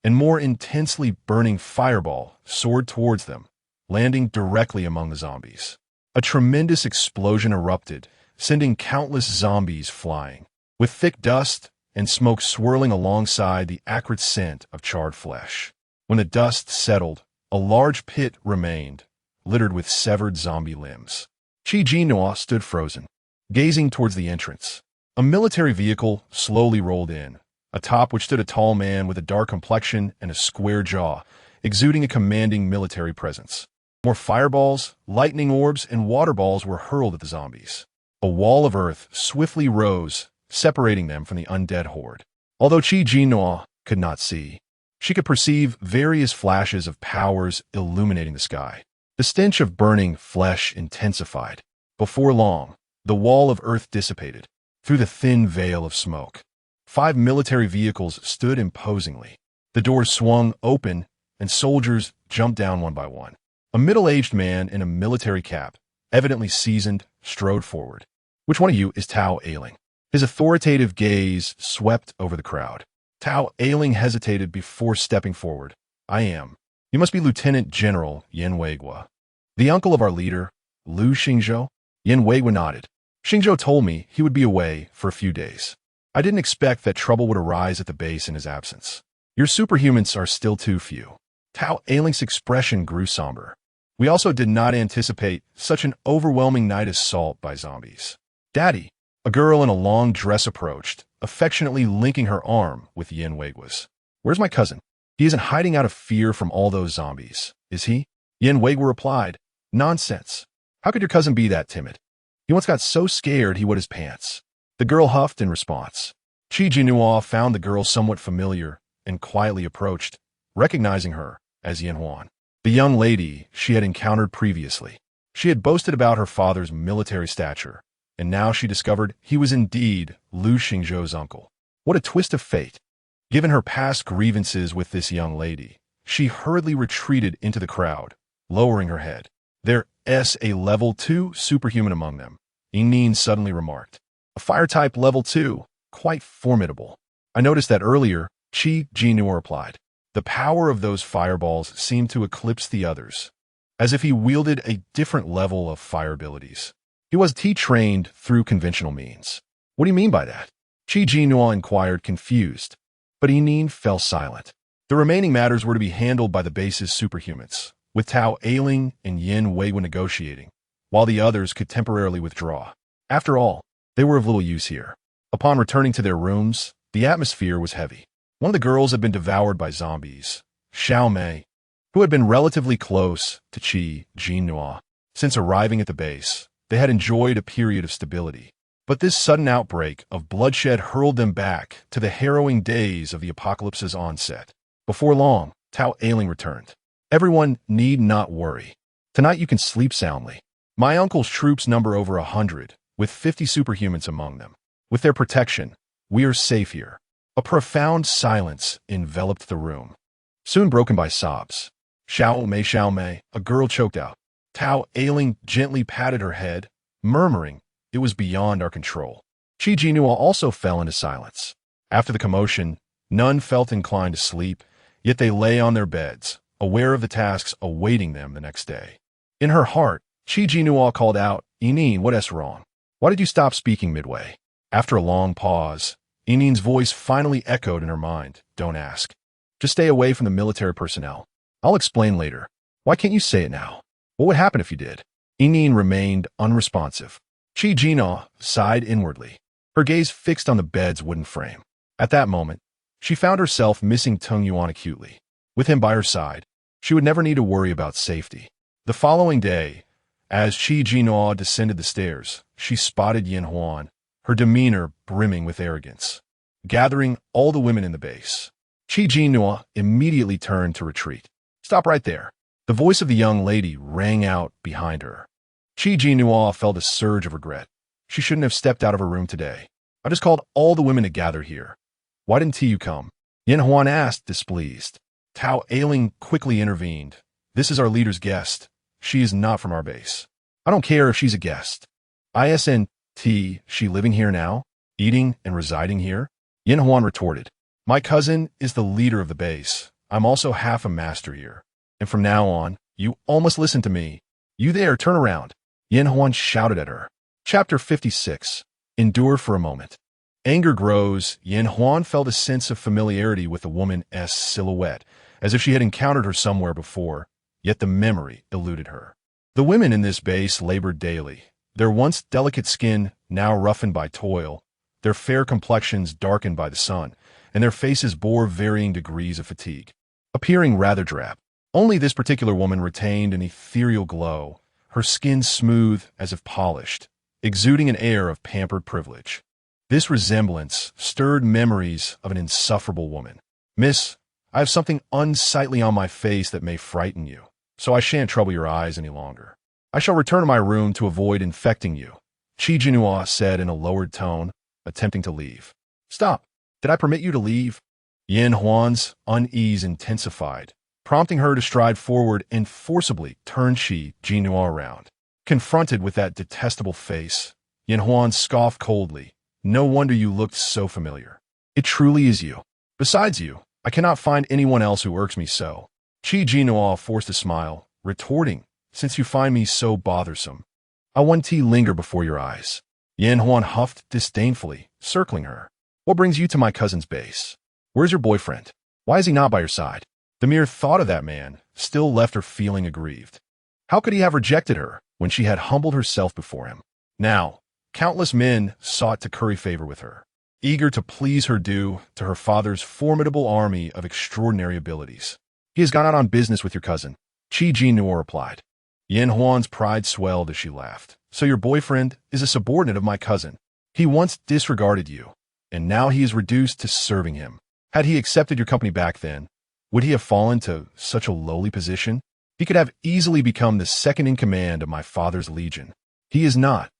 A: and more intensely burning fireball soared towards them, landing directly among the zombies. A tremendous explosion erupted, sending countless zombies flying, with thick dust and smoke swirling alongside the acrid scent of charred flesh. When the dust settled, a large pit remained, littered with severed zombie limbs. Jinnuo stood frozen, gazing towards the entrance. A military vehicle slowly rolled in, atop which stood a tall man with a dark complexion and a square jaw, exuding a commanding military presence. More fireballs, lightning orbs, and water balls were hurled at the zombies. A wall of earth swiftly rose, separating them from the undead horde. Although Jinnuo could not see, she could perceive various flashes of powers illuminating the sky. The stench of burning flesh intensified. Before long, the wall of earth dissipated through the thin veil of smoke. 5 military vehicles stood imposingly. The doors swung open, and soldiers jumped down one by one. A middle-aged man in a military cap, evidently seasoned, strode forward. "Which one of you is Tao Ailing?" His authoritative gaze swept over the crowd. Tao Ailing hesitated before stepping forward. "I am. You must be Lieutenant General Yan Weigua, the uncle of our leader, Lu Xingzhou." Yan Weigua nodded. "Xingzhou told me he would be away for a few days. I didn't expect that trouble would arise at the base in his absence. Your superhumans are still too few." Tao Ailing's expression grew somber. "We also did not anticipate such an overwhelming night assault by zombies." "Daddy," a girl in a long dress approached, affectionately linking her arm with Yan Weigua's. "Where's my cousin? He isn't hiding out of fear from all those zombies, is he?" Yan Weigua replied, "Nonsense. How could your cousin be that timid? He once got so scared he wet his pants." The girl huffed in response. Jinnuo found the girl somewhat familiar and quietly approached, recognizing her as Yan Huan, the young lady she had encountered previously. She had boasted about her father's military stature, and now she discovered he was indeed Lu Xingzhou's uncle. What a twist of fate! Given her past grievances with this young lady, she hurriedly retreated into the crowd, lowering her head. "There's a level 2 superhuman among them," Yinin suddenly remarked. "A fire-type level 2, quite formidable." "I noticed that earlier," Jinnuo replied. The power of those fireballs seemed to eclipse the others, as if he wielded a different level of fire abilities. He was trained through conventional means. "What do you mean by that?" Jinnuo inquired, confused, but Yinin fell silent. The remaining matters were to be handled by the base's superhumans, with Tao Ailing and Yan Weigua negotiating, while the others could temporarily withdraw. After all, they were of little use here. Upon returning to their rooms, the atmosphere was heavy. One of the girls had been devoured by zombies, Xiao Mei, who had been relatively close to Jinnuo. Since arriving at the base, they had enjoyed a period of stability. But this sudden outbreak of bloodshed hurled them back to the harrowing days of the apocalypse's onset. Before long, Tao Ailing returned. Everyone need not worry. Tonight you can sleep soundly. My uncle's troops number over 100, with 50 superhumans among them. With their protection, we are safe here. A profound silence enveloped the room, soon broken by sobs. Xiao Mei, a girl choked out. Tao Ailing gently patted her head, murmuring, "It was beyond our control." Jinnuo also fell into silence. After the commotion, none felt inclined to sleep, yet they lay on their beds, aware of the tasks awaiting them the next day. In her heart, Jinnuo called out, "Yinyin, what's wrong? Why did you stop speaking midway?" After a long pause, Yinin's voice finally echoed in her mind, "Don't ask. Just stay away from the military personnel. I'll explain later. Why can't you say it now? What would happen if you did?" Yinin remained unresponsive. Jinnuo sighed inwardly, her gaze fixed on the bed's wooden frame. At that moment, she found herself missing Tung Yuan acutely. With him by her side, she would never need to worry about safety. The following day, as Jinnuo descended the stairs, she spotted Yin Huan, her demeanor brimming with arrogance, gathering all the women in the base. Jinnuo immediately turned to retreat. "Stop right there." The voice of the young lady rang out behind her. Jinnuo felt a surge of regret. She shouldn't have stepped out of her room today. "I just called all the women to gather here. Why didn't you come?" Yin Huan asked, displeased. Tao Ailing quickly intervened. "This is our leader's guest. She is not from our base. I don't care if she's a guest. Isn't she living here now? Eating and residing here?" Yin Huan retorted. "My cousin is the leader of the base. I'm also half a master here. And from now on, you all must listen to me. You there, turn around." Yin Huan shouted at her. Chapter 56. Endure for a moment. Anger grows. Yin Huan felt a sense of familiarity with the woman's silhouette, as if she had encountered her somewhere before, yet the memory eluded her. The women in this base labored daily, their once delicate skin now roughened by toil, their fair complexions darkened by the sun, and their faces bore varying degrees of fatigue, appearing rather drab. Only this particular woman retained an ethereal glow, her skin smooth as if polished, exuding an air of pampered privilege. This resemblance stirred memories of an insufferable woman. "Miss, I have something unsightly on my face that may frighten you, so I shan't trouble your eyes any longer. I shall return to my room to avoid infecting you," Jinnuo said in a lowered tone, attempting to leave. "Stop. Did I permit you to leave?" Yin Huan's unease intensified, prompting her to stride forward and forcibly turn Jinnuo around. Confronted with that detestable face, Yin Huan scoffed coldly. "No wonder you looked so familiar. It truly is you. Besides you, I cannot find anyone else who irks me so." Jinnuo forced a smile, retorting, "Since you find me so bothersome, I want to linger before your eyes." Yin Huan huffed disdainfully, circling her. "What brings you to my cousin's base? Where's your boyfriend? Why is he not by your side?" The mere thought of that man still left her feeling aggrieved. How could he have rejected her when she had humbled herself before him? Now, countless men sought to curry favor with her, eager to please her due to her father's formidable army of extraordinary abilities. "He has gone out on business with your cousin," Jinnuo replied. Yin Huan's pride swelled as she laughed. "So your boyfriend is a subordinate of my cousin. He once disregarded you, and now he is reduced to serving him. Had he accepted your company back then, would he have fallen to such a lowly position? He could have easily become the second in command of my father's legion. He is not."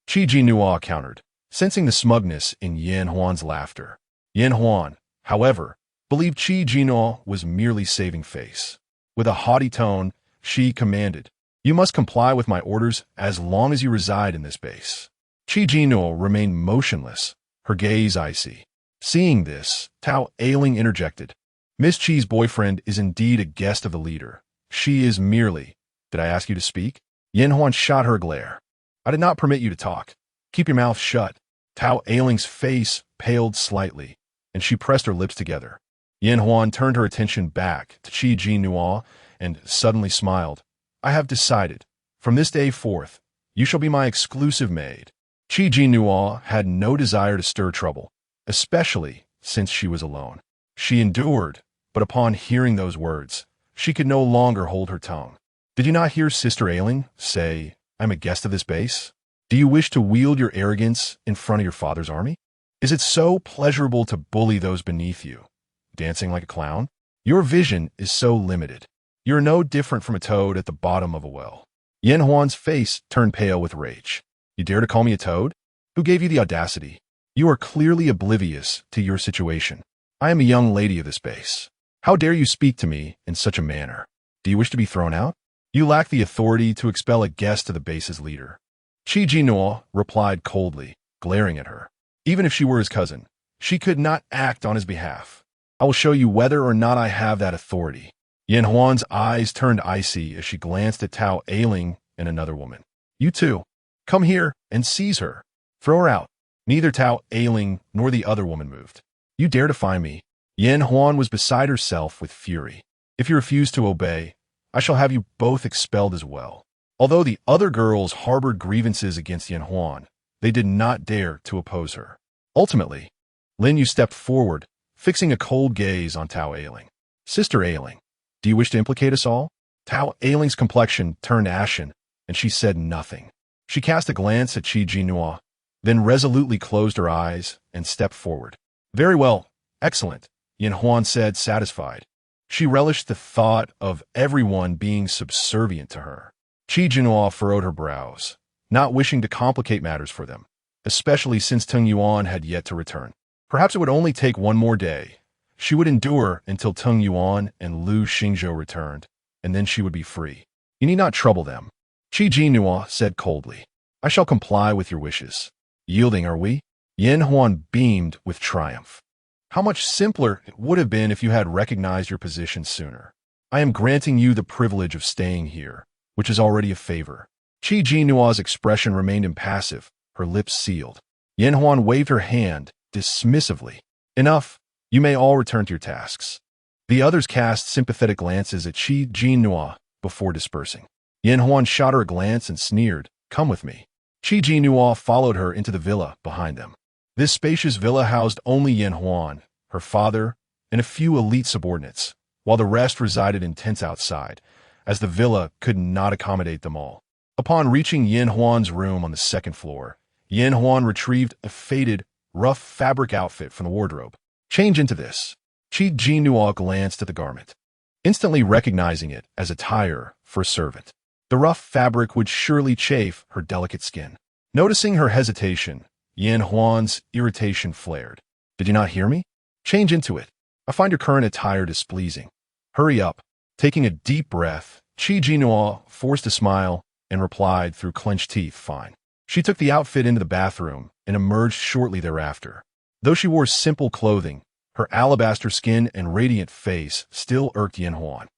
A: Jinnuo countered, sensing the smugness in Yin Huan's laughter. Yin Huan, however, believed Jinnuo was merely saving face. With a haughty tone, she commanded, "You must comply with my orders as long as you reside in this base." Jinnuo remained motionless, her gaze icy. Seeing this, Tao Ailing interjected, "Miss Chi's boyfriend is indeed a guest of the leader. She is merely—" "Did I ask you to speak?" Yin Huan shot her a glare. "I did not permit you to talk. Keep your mouth shut." Tao Ailing's face paled slightly, and she pressed her lips together. Yin Huan turned her attention back to Jinnuo and suddenly smiled. "I have decided. From this day forth, you shall be my exclusive maid." Jinnuo had no desire to stir trouble, especially since she was alone. She endured, but upon hearing those words, she could no longer hold her tongue. "Did you not hear Sister Ailing say, 'I'm a guest of this base'?" Do you wish to wield your arrogance in front of your father's army? Is it so pleasurable to bully those beneath you, dancing like a clown? Your vision is so limited. You're no different from a toad at the bottom of a well. Yan Huan's face turned pale with rage. You dare to call me a toad? Who gave you the audacity? You are clearly oblivious to your situation. I am a young lady of this base. How dare you speak to me in such a manner? Do you wish to be thrown out? You lack the authority to expel a guest to the base's leader. Jinnuo replied coldly, glaring at her. Even if she were his cousin, she could not act on his behalf. I will show you whether or not I have that authority. Yan Huan's eyes turned icy as she glanced at Tao Ailing and another woman. You too. Come here and seize her. Throw her out. Neither Tao Ailing nor the other woman moved. You dare defy me? Yan Huan was beside herself with fury. If you refuse to obey, I shall have you both expelled as well. Although the other girls harbored grievances against Yan Huan, they did not dare to oppose her. Ultimately, Lin Yu stepped forward, fixing a cold gaze on Tao Ailing. Sister Ailing, do you wish to implicate us all? Tao Ailing's complexion turned ashen, and she said nothing. She cast a glance at Jinnuo, then resolutely closed her eyes and stepped forward. Very well, excellent, Yan Huan said, satisfied. She relished the thought of everyone being subservient to her. Jinnuo furrowed her brows, not wishing to complicate matters for them, especially since Tung Yuan had yet to return. Perhaps it would only take one more day. She would endure until Tung Yuan and Lu Xingzhou returned, and then she would be free. You need not trouble them, Jinnuo said coldly. I shall comply with your wishes. Yielding, are we? Yan Huan beamed with triumph. How much simpler it would have been if you had recognized your position sooner. I am granting you the privilege of staying here, which is already a favor. Jinnuo's expression remained impassive, her lips sealed. Yan Huan waved her hand dismissively. Enough, you may all return to your tasks. The others cast sympathetic glances at Jinnuo before dispersing. Yan Huan shot her a glance and sneered, come with me. Jinnuo followed her into the villa behind them. This spacious villa housed only Yan Huan, her father, and a few elite subordinates, while the rest resided in tents outside, as the villa could not accommodate them all. Upon reaching Yan Huan's room on the second floor, Yan Huan retrieved a faded, rough fabric outfit from the wardrobe. Change into this. Jinnuo glanced at the garment, instantly recognizing it as attire for a servant. The rough fabric would surely chafe her delicate skin. Noticing her hesitation, Yan Huan's irritation flared. Did you not hear me? Change into it. I find your current attire displeasing. Hurry up. Taking a deep breath, Jinnuo forced a smile and replied through clenched teeth, fine. She took the outfit into the bathroom and emerged shortly thereafter. Though she wore simple clothing, her alabaster skin and radiant face still irked Yan Huan.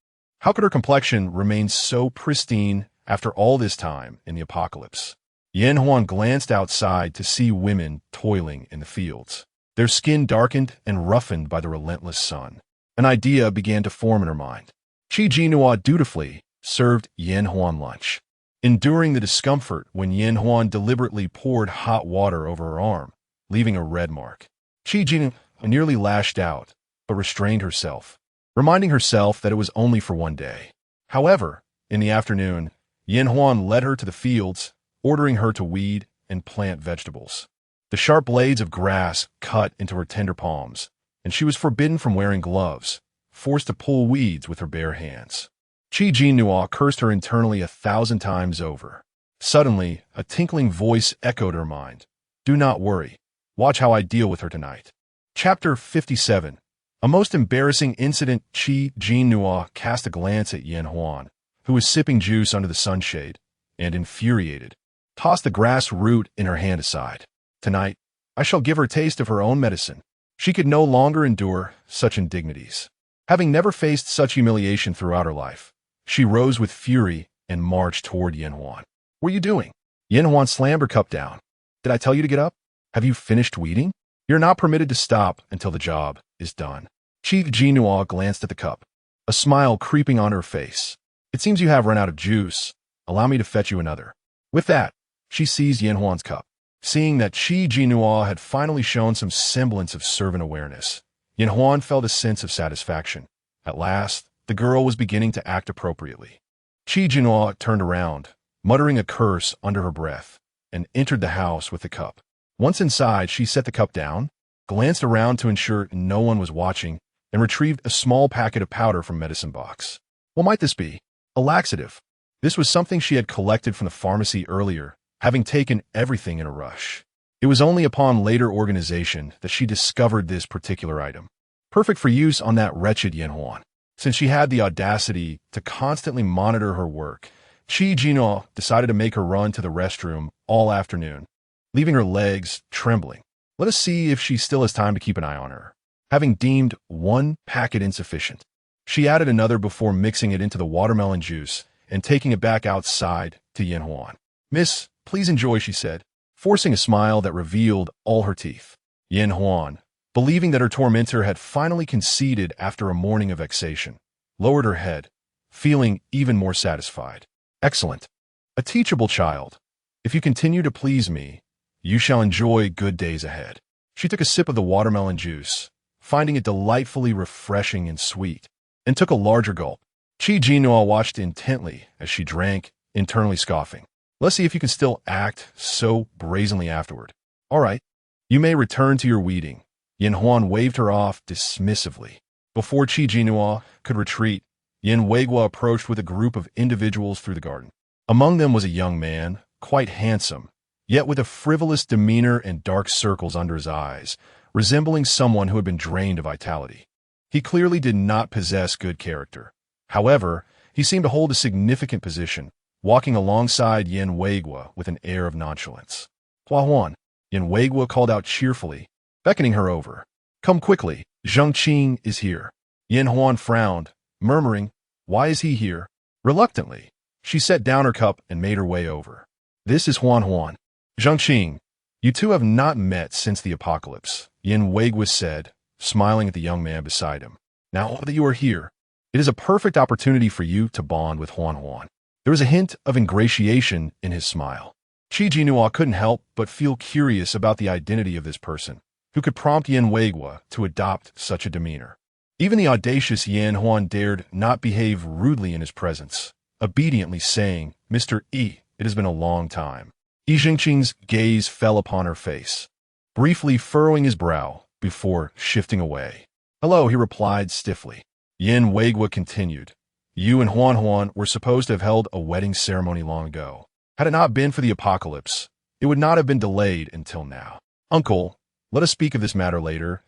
A: How could her complexion remain so pristine after all this time in the apocalypse? Yan Huan glanced outside to see women toiling in the fields, their skin darkened and roughened by the relentless sun. An idea began to form in her mind. Jinnuo dutifully served Yan Huan lunch, enduring the discomfort when Yan Huan deliberately poured hot water over her arm, leaving a red mark. Jinnuo nearly lashed out, but restrained herself, reminding herself that it was only for one day. However, in the afternoon, Yan Huan led her to the fields, ordering her to weed and plant vegetables. The sharp blades of grass cut into her tender palms, and she was forbidden from wearing gloves, forced to pull weeds with her bare hands. Jinnuo cursed her internally 1,000 times over. Suddenly, a tinkling voice echoed her mind. Do not worry. Watch how I deal with her tonight. Chapter 57. A most embarrassing incident. Jinnuo cast a glance at Yan Huan, who was sipping juice under the sunshade, and infuriated, tossed the grass root in her hand aside. Tonight, I shall give her taste of her own medicine. She could no longer endure such indignities. Having never faced such humiliation throughout her life, she rose with fury and marched toward Yan Huan. What are you doing? Yan Huan slammed her cup down. Did I tell you to get up? Have you finished weeding? You're not permitted to stop until the job is done. Jinnuo glanced at the cup, a smile creeping on her face. It seems you have run out of juice. Allow me to fetch you another. With that, she seized Yan Huan's cup. Seeing that Jinnuo had finally shown some semblance of servant awareness, Yan Huan felt a sense of satisfaction. At last, the girl was beginning to act appropriately. Jinnuo turned around, muttering a curse under her breath, and entered the house with the cup. Once inside, she set the cup down, glanced around to ensure no one was watching, and retrieved a small packet of powder from medicine box. What might this be? A laxative. This was something she had collected from the pharmacy earlier, having taken everything in a rush. It was only upon later organization that she discovered this particular item. Perfect for use on that wretched Jinnuo. Since she had the audacity to constantly monitor her work, Jinnuo decided to make her run to the restroom all afternoon, leaving her legs trembling. Let us see if she still has time to keep an eye on her. Having deemed one packet insufficient, she added another before mixing it into the watermelon juice and taking it back outside to Jinnuo. "Miss, please enjoy," she said, forcing a smile that revealed all her teeth. Jinnuo, believing that her tormentor had finally conceded after a morning of vexation, lowered her head, feeling even more satisfied. "Excellent. A teachable child. If you continue to please me, you shall enjoy good days ahead." She took a sip of the watermelon juice, finding it delightfully refreshing and sweet, and took a larger gulp. Jinnuo watched intently as she drank, internally scoffing. "Let's see if you can still act so brazenly afterward. All right, you may return to your weeding." Jinnuo waved her off dismissively. Before Jinnuo could retreat, Yin Weiguo approached with a group of individuals through the garden. Among them was a young man, quite handsome, yet with a frivolous demeanor and dark circles under his eyes, resembling someone who had been drained of vitality. He clearly did not possess good character. However, he seemed to hold a significant position, walking alongside Yin Weiguo with an air of nonchalance. "Hua Huan," Yin Weiguo called out cheerfully, beckoning her over. "Come quickly, Zheng Qing is here." Yin Huan frowned, murmuring, "Why is he here?" Reluctantly, she set down her cup and made her way over. "This is Huan Huan. Zheng Qing, you two have not met since the apocalypse," Yin Weiguo said, smiling at the young man beside him. "Now that you are here, it is a perfect opportunity for you to bond with Huan Huan." There was a hint of ingratiation in his smile. Jinnuo couldn't help but feel curious about the identity of this person, who could prompt Yin Weiguo to adopt such a demeanor. Even the audacious Yan Huan dared not behave rudely in his presence, obediently saying, "Mr. Yi, it has been a long time." Yi Jingqing's gaze fell upon her face, briefly furrowing his brow before shifting away. "Hello," he replied stiffly. Yin Weiguo continued, "You and Huan Huan were supposed to have held a wedding ceremony long ago. Had it not been for the apocalypse, it would not have been delayed until now." "Uncle, let us speak of this matter later,"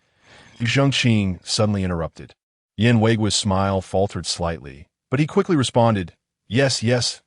A: Zheng Qing suddenly interrupted. Yin Weiguo's smile faltered slightly, but he quickly responded, Yes,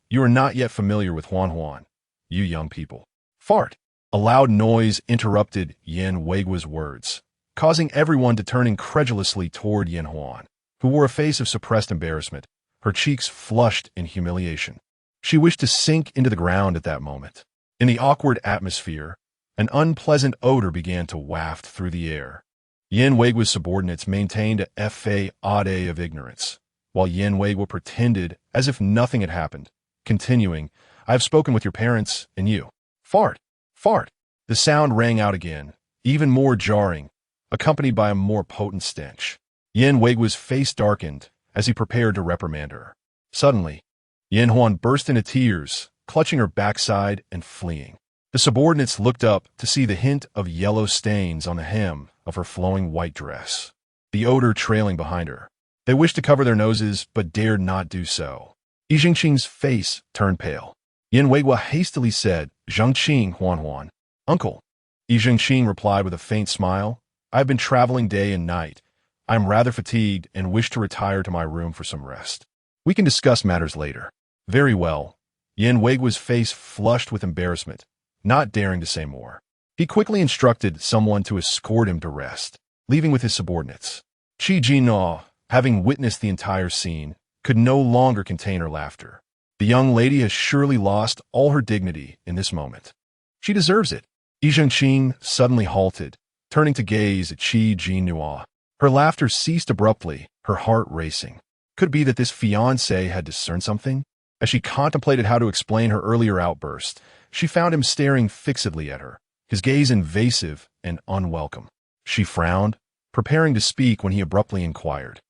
A: you are not yet familiar with Huan Huan, you young people." Fart! A loud noise interrupted Yin Weiguo's words, causing everyone to turn incredulously toward Yin Huan, who wore a face of suppressed embarrassment, her cheeks flushed in humiliation. She wished to sink into the ground at that moment. In the awkward atmosphere, an unpleasant odor began to waft through the air. Yin Weiguo's subordinates maintained a facade of ignorance, while Yin Weiguo pretended as if nothing had happened, continuing, "I have spoken with your parents, and you." Fart! Fart! The sound rang out again, even more jarring, accompanied by a more potent stench. Yin Weiguo's face darkened as he prepared to reprimand her. Suddenly, Yin Huan burst into tears, clutching her backside and fleeing. The subordinates looked up to see the hint of yellow stains on the hem of her flowing white dress, the odor trailing behind her. They wished to cover their noses, but dared not do so. Yi Jingqing's face turned pale. Yin Weiguo hastily said, "Zheng Qing, Huan Huan." "Uncle." Yi Jingqing replied with a faint smile, "I have been traveling day and night. I am rather fatigued and wish to retire to my room for some rest. We can discuss matters later." "Very well." Yin Weiguo's face flushed with embarrassment, not daring to say more. He quickly instructed someone to escort him to rest, leaving with his subordinates. Jinnuo, having witnessed the entire scene, could no longer contain her laughter. The young lady has surely lost all her dignity in this moment. She deserves it. Yi Zhengqing suddenly halted, turning to gaze at Jinnuo. Her laughter ceased abruptly, her heart racing. Could it be that this fiancé had discerned something? As she contemplated how to explain her earlier outburst, she found him staring fixedly at her, his gaze invasive and unwelcome. She frowned, preparing to speak when he abruptly inquired.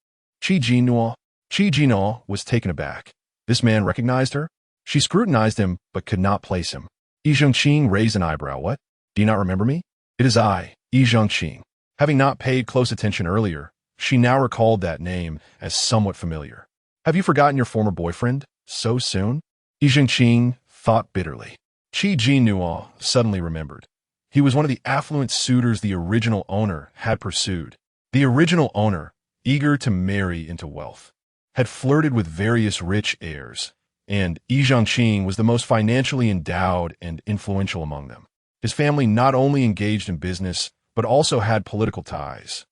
A: Jinnuo. Jinnuo was taken aback. This man recognized her? She scrutinized him but could not place him. Yi Zhongqing raised an eyebrow. What? Do you not remember me? It is I, Yi Zhongqing. Having not paid close attention earlier, she now recalled that name as somewhat familiar. Have you forgotten your former boyfriend? So soon? Yi Zhongqing thought bitterly. Jinnuo suddenly remembered. He was one of the affluent suitors the original owner had pursued. The original owner, eager to marry into wealth, had flirted with various rich heirs, and Yi Zhongqing was the most financially endowed and influential among them. His family not only engaged in business, but also had political ties.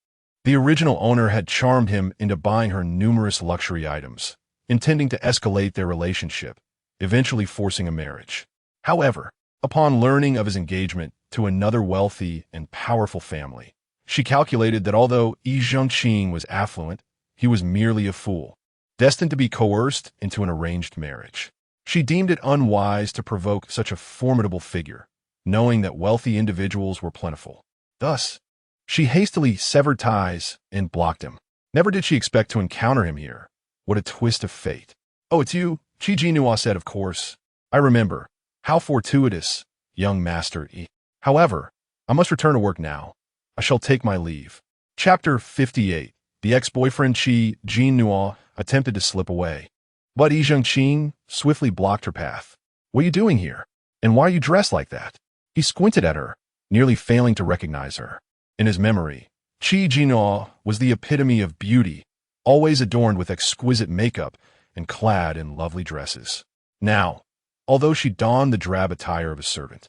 A: The original owner had charmed him into buying her numerous luxury items, intending to escalate their relationship, eventually forcing a marriage. However, upon learning of his engagement to another wealthy and powerful family, she calculated that although Yi Zhongqing was affluent, he was merely a fool, destined to be coerced into an arranged marriage. She deemed it unwise to provoke such a formidable figure, knowing that wealthy individuals were plentiful. Thus, she hastily severed ties and blocked him. Never did she expect to encounter him here. What a twist of fate. Oh, it's you, Jinnuo said, of course. I remember. How fortuitous, young Master Yi. However, I must return to work now. I shall take my leave. Chapter 58. The ex-boyfriend Jinnuo attempted to slip away, but Yi Zhongqing swiftly blocked her path. What are you doing here? And why are you dressed like that? He squinted at her, nearly failing to recognize her. In his memory, Jinnuo was the epitome of beauty, always adorned with exquisite makeup and clad in lovely dresses. Now, although she donned the drab attire of a servant,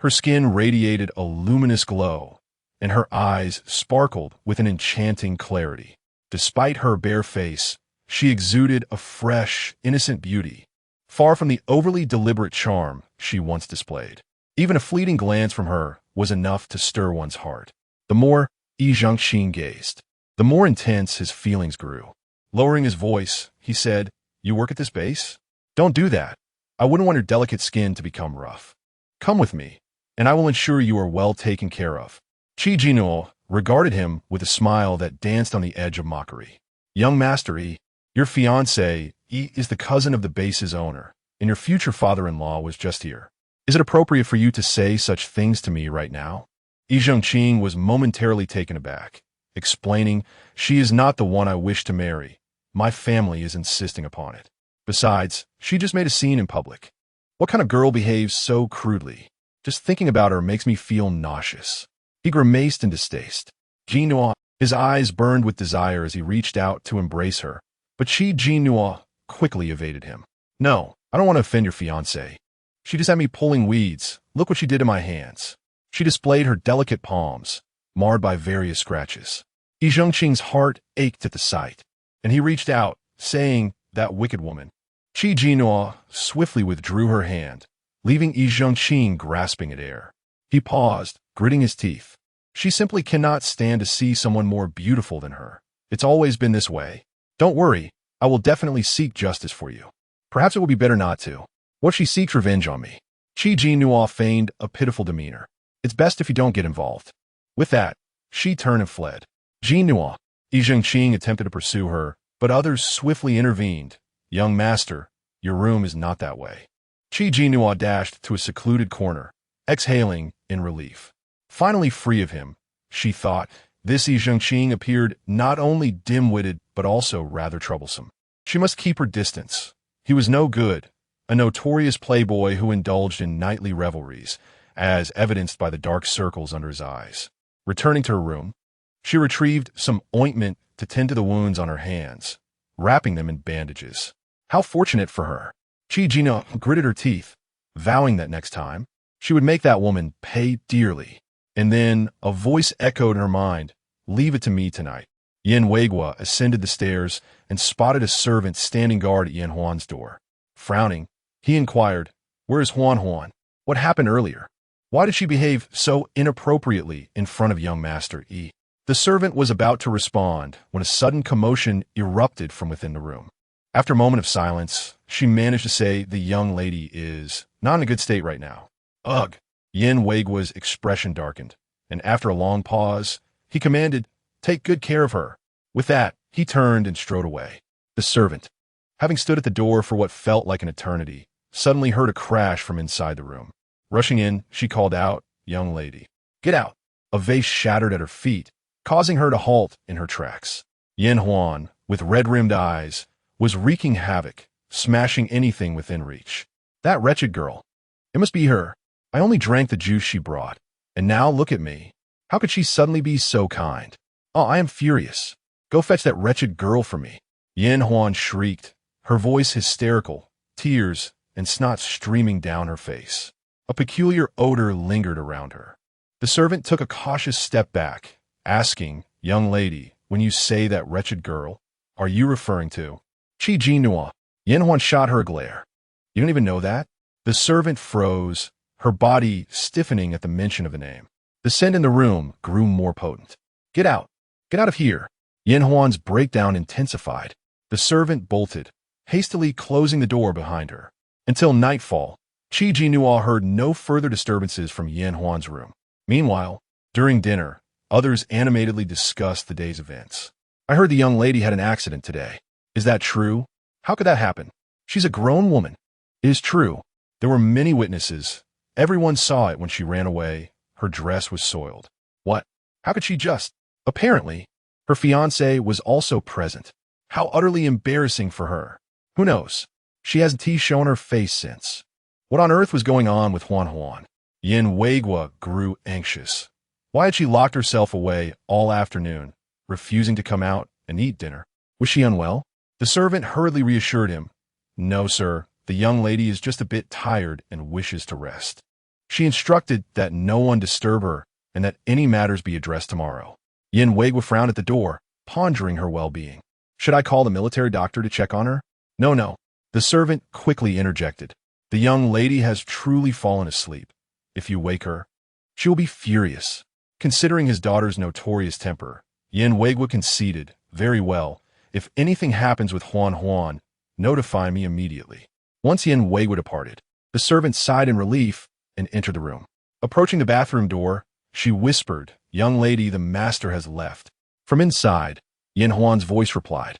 A: her skin radiated a luminous glow, and her eyes sparkled with an enchanting clarity. Despite her bare face, she exuded a fresh, innocent beauty, far from the overly deliberate charm she once displayed. Even a fleeting glance from her was enough to stir one's heart. The more Yi Zhongqing gazed, the more intense his feelings grew. Lowering his voice, he said, "You work at this base? Don't do that. I wouldn't want your delicate skin to become rough. Come with me, and I will ensure you are well taken care of." Jinnuo regarded him with a smile that danced on the edge of mockery. "Young Master Yi, your fiancé Yi is the cousin of the base's owner, and your future father-in-law was just here. Is it appropriate for you to say such things to me right now?" Yi Zhongqing was momentarily taken aback, explaining, "She is not the one I wish to marry. My family is insisting upon it. Besides, she just made a scene in public. What kind of girl behaves so crudely? Just thinking about her makes me feel nauseous." He grimaced in distaste. Jinnuo, his eyes burned with desire as he reached out to embrace her, but Jinnuo quickly evaded him. "No, I don't want to offend your fiancé. She just had me pulling weeds. Look what she did to my hands." She displayed her delicate palms, marred by various scratches. Yi Zhongqing's heart ached at the sight, and he reached out, saying, "That wicked woman." Jinnuo swiftly withdrew her hand, leaving Yi Zhongqing grasping at air. He paused, gritting his teeth. She simply cannot stand to see someone more beautiful than her. It's always been this way. Don't worry, I will definitely seek justice for you. Perhaps it will be better not to. What if she seeks revenge on me? Jinnuo feigned a pitiful demeanor. It's best if you don't get involved. With that, she turned and fled. Jinnuo, Yi Zhongqing attempted to pursue her, but others swiftly intervened. "Young master, your room is not that way." Jinnuo dashed to a secluded corner, exhaling in relief. Finally free of him, she thought, this Yi Zhongqing appeared not only dim-witted but also rather troublesome. She must keep her distance. He was no good, a notorious playboy who indulged in nightly revelries, as evidenced by the dark circles under his eyes. Returning to her room, she retrieved some ointment to tend to the wounds on her hands, wrapping them in bandages. How fortunate for her. Jinnuo gritted her teeth, vowing that next time, she would make that woman pay dearly. And then a voice echoed in her mind, "Leave it to me tonight." Yan Weigua ascended the stairs and spotted a servant standing guard at Yan Huan's door. Frowning, he inquired, "Where is Huan Huan? What happened earlier? Why did she behave so inappropriately in front of young Master Yi?" The servant was about to respond when a sudden commotion erupted from within the room. After a moment of silence, she managed to say, "The young lady is not in a good state right now." "Ugh." Yan Weigua's expression darkened, and after a long pause, he commanded, "Take good care of her." With that, he turned and strode away. The servant, having stood at the door for what felt like an eternity, suddenly heard a crash from inside the room. Rushing in, she called out, "Young lady, get out." A vase shattered at her feet, causing her to halt in her tracks. Yin Huan, with red-rimmed eyes, was wreaking havoc, smashing anything within reach. That wretched girl. It must be her. I only drank the juice she brought. And now look at me. How could she suddenly be so kind? Oh, I am furious. Go fetch that wretched girl for me. Yin Huan shrieked, her voice hysterical, tears and snot streaming down her face. A peculiar odor lingered around her. The servant took a cautious step back, asking, "Young lady, when you say that wretched girl, are you referring to Jinnuo?" Yin Huan shot her a glare. "You don't even know that?" The servant froze, her body stiffening at the mention of the name. The scent in the room grew more potent. Get out! Get out of here!" Yin Huan's breakdown intensified. The servant bolted, hastily closing the door behind her. Until nightfall, Jinnuo heard no further disturbances from Yin Huan's room. Meanwhile, during dinner, others animatedly discussed the day's events. "I heard the young lady had an accident today. Is that true? How could that happen? She's a grown woman." "It is true. There were many witnesses. Everyone saw it when she ran away. Her dress was soiled." "What? How could she just?" "Apparently, her fiancé was also present. How utterly embarrassing for her. Who knows? She hasn't shown her face since." What on earth was going on with Huan Huan? Yin Weigua grew anxious. Why had she locked herself away all afternoon, refusing to come out and eat dinner? Was she unwell? The servant hurriedly reassured him. "No, sir. The young lady is just a bit tired and wishes to rest." She instructed that no one disturb her and that any matters be addressed tomorrow. Yin Weigua frowned at the door, pondering her well-being. "Should I call the military doctor to check on her?" No. The servant quickly interjected. "The young lady has truly fallen asleep. If you wake her, she will be furious." Considering his daughter's notorious temper, Yin Weigua conceded, "Very well. If anything happens with Huan Huan, notify me immediately." Once Yin Weigua departed, the servant sighed in relief and entered the room. Approaching the bathroom door, she whispered, "Young lady, the master has left." From inside, Yin Huan's voice replied,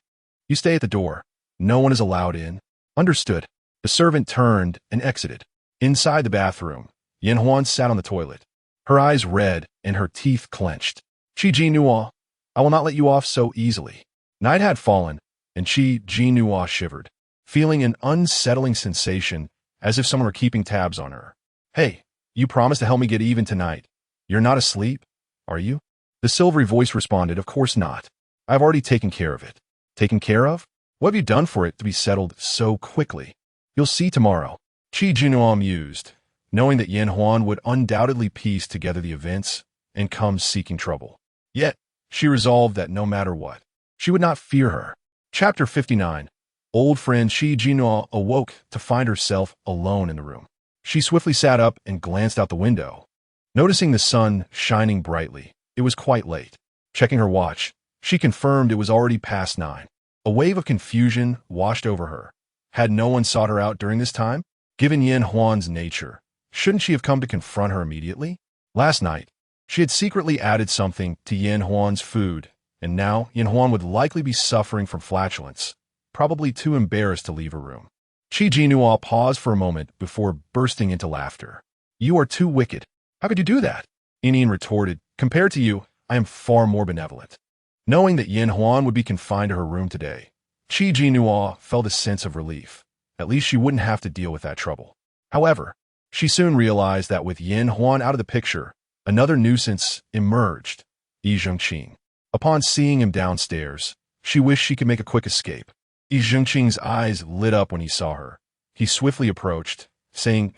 A: "You stay at the door. No one is allowed in." "Understood." The servant turned and exited. Inside the bathroom, Yin Huan sat on the toilet, her eyes red and her teeth clenched. Jinnuo, I will not let you off so easily." Night had fallen, and Jinnuo shivered, feeling an unsettling sensation as if someone were keeping tabs on her. "Hey, you promised to help me get even tonight. You're not asleep, are you?" The silvery voice responded, "Of course not. I've already taken care of it." "Taken care of? What have you done for it to be settled so quickly?" "You'll see tomorrow." Jinnuo mused, knowing that Yin Huan would undoubtedly piece together the events and come seeking trouble. Yet, she resolved that no matter what, she would not fear her. Chapter 59. Old friend Jinnuo awoke to find herself alone in the room. She swiftly sat up and glanced out the window. Noticing the sun shining brightly, it was quite late. Checking her watch, she confirmed it was already past 9. A wave of confusion washed over her. Had no one sought her out during this time? Given Yin Huan's nature, shouldn't she have come to confront her immediately? Last night, she had secretly added something to Yin Huan's food, and now Yin Huan would likely be suffering from flatulence, probably too embarrassed to leave her room. Jinnuo paused for a moment before bursting into laughter. "You are too wicked. How could you do that?" Yin retorted, "Compared to you, I am far more benevolent." Knowing that Yin Huan would be confined to her room today, Jinnuo felt a sense of relief. At least she wouldn't have to deal with that trouble. However, she soon realized that with Yin Huan out of the picture, another nuisance emerged, Zhengqing. Upon seeing him downstairs, she wished she could make a quick escape. Zhengqing's eyes lit up when he saw her. He swiftly approached, saying,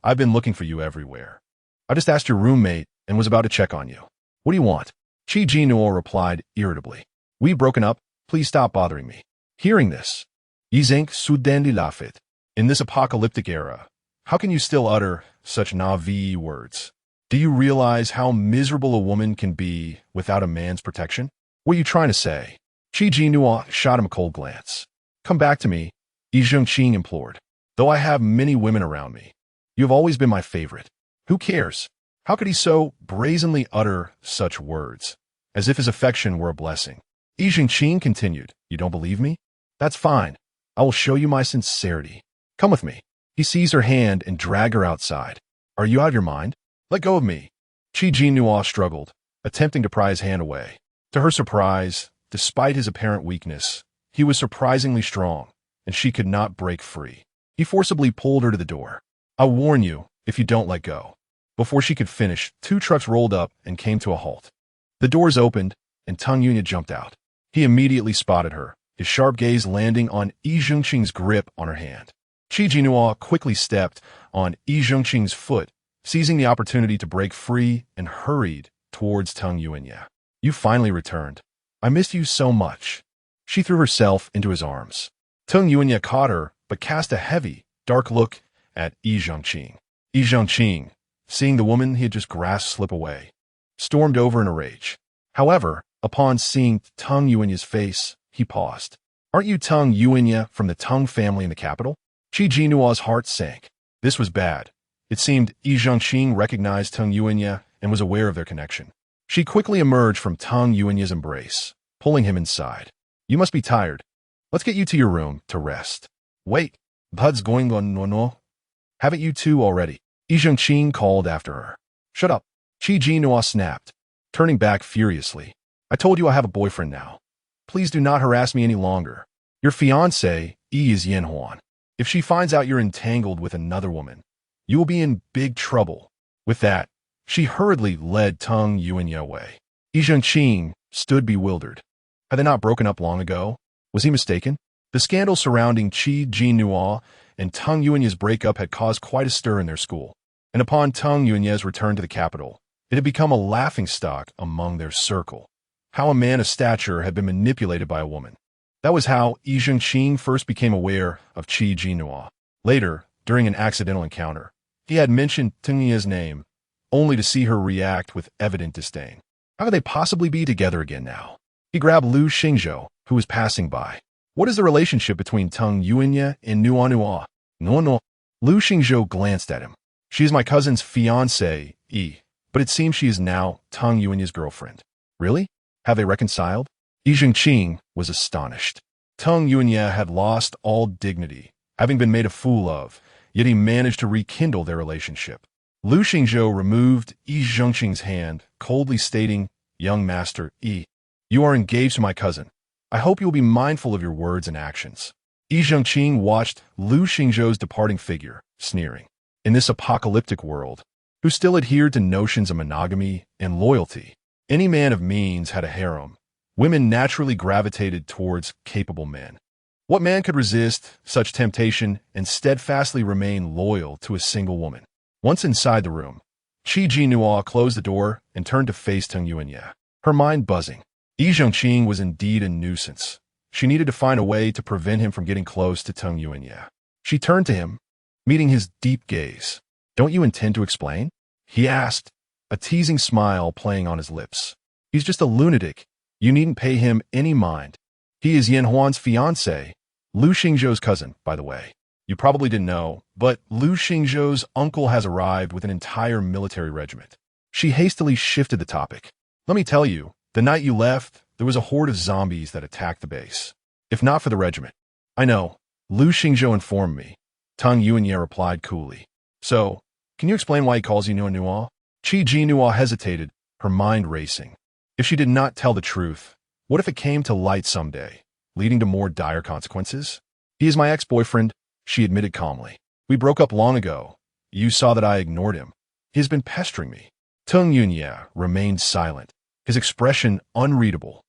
A: "I've been looking for you everywhere. I just asked your roommate and was about to check on you. What do you want?" Jinnuo replied irritably, "We've broken up. Please stop bothering me." Hearing this, Zheng suddenly laughed. In this apocalyptic era, how can you still utter such naive words? Do you realize how miserable a woman can be without a man's protection? What are you trying to say? Jinnuo shot him a cold glance. "Come back to me," Zhengqing implored. "Though I have many women around me, you have always been my favorite." Who cares? How could he so brazenly utter such words, as if his affection were a blessing? Zhengqing continued, "You don't believe me? That's fine. I will show you my sincerity. Come with me." He seized her hand and dragged her outside. Are you out of your mind? Let go of me. Jinnuo struggled, attempting to pry his hand away. To her surprise, despite his apparent weakness, he was surprisingly strong, and she could not break free. He forcibly pulled her to the door. I'll warn you if you don't let go. Before she could finish, 2 trucks rolled up and came to a halt. The doors opened, and Tang Yunya jumped out. He immediately spotted her, his sharp gaze landing on Yi Zhengqing's grip on her hand. Jinnuo quickly stepped on Yi Zhengqing's foot, seizing the opportunity to break free and hurried towards Tang Yunya. You finally returned. I missed you so much. She threw herself into his arms. Tang Yunya caught her, but cast a heavy, dark look at Yi Zhengqing. Yi Zhengqing, seeing the woman he had just grasped slip away, stormed over in a rage. However, upon seeing Tang Yunya's face, he paused. Aren't you Tang Yunya from the Tang family in the capital? Jinnuo's heart sank. This was bad. It seemed Yi Zhengqing recognized Tang Yunya and was aware of their connection. She quickly emerged from Tang Yunya's embrace, pulling him inside. You must be tired. Let's get you to your room to rest. Wait, Bud's going on no. Haven't you two already? Yi Zhengqing called after her. Shut up. Jinnuo snapped, turning back furiously. I told you I have a boyfriend now. Please do not harass me any longer. Your fiancé, Yi, is Yanhuan. If she finds out you're entangled with another woman, you will be in big trouble. With that, she hurriedly led Tang Yunya away. Yi Zhengqing stood bewildered. Had they not broken up long ago? Was he mistaken? The scandal surrounding Jinnuo and Tang Yunya's breakup had caused quite a stir in their school, and upon Tang Yunya's return to the capital, it had become a laughingstock among their circle. How a man of stature had been manipulated by a woman. That was how Yi Zhengqing first became aware of Jinnuo. Later, during an accidental encounter, he had mentioned Tang Yunya's name, only to see her react with evident disdain. How could they possibly be together again now? He grabbed Lu Xingzhou, who was passing by. What is the relationship between Tang Yunya and Nuo? No. Lu Xingzhou glanced at him. She is my cousin's fiancée, Yi, but it seems she is now Tang Yunya's girlfriend. Really? Have they reconciled? Yi Zhengqing was astonished. Tang Yunya had lost all dignity, having been made a fool of, yet he managed to rekindle their relationship. Lu Xingzhou removed Yi Zhengqing's hand, coldly stating, Young master, Yi, you are engaged to my cousin. I hope you will be mindful of your words and actions. Yi Zhengqing watched Lu Xingzhou's departing figure, sneering. In this apocalyptic world, who still adhered to notions of monogamy and loyalty, any man of means had a harem. Women naturally gravitated towards capable men. What man could resist such temptation and steadfastly remain loyal to a single woman? Once inside the room, Jinnuo closed the door and turned to face Tang Yunya, her mind buzzing. Yi Zhengqing was indeed a nuisance. She needed to find a way to prevent him from getting close to Tang Yunya. She turned to him, meeting his deep gaze. Don't you intend to explain? He asked, a teasing smile playing on his lips. He's just a lunatic. You needn't pay him any mind. He is Yanhuan's fiancé, Lu Xingzhou's cousin, by the way. You probably didn't know, but Lu Xingzhou's uncle has arrived with an entire military regiment. She hastily shifted the topic. Let me tell you, the night you left, there was a horde of zombies that attacked the base. If not for the regiment. I know. Lu Xingzhou informed me. Tang Yunya replied coolly. So, can you explain why he calls you Nuo? Jinnuo hesitated, her mind racing. If she did not tell the truth, what if it came to light someday, leading to more dire consequences? He is my ex-boyfriend, she admitted calmly. We broke up long ago. You saw that I ignored him. He has been pestering me. Tang Yunya remained silent, his expression unreadable,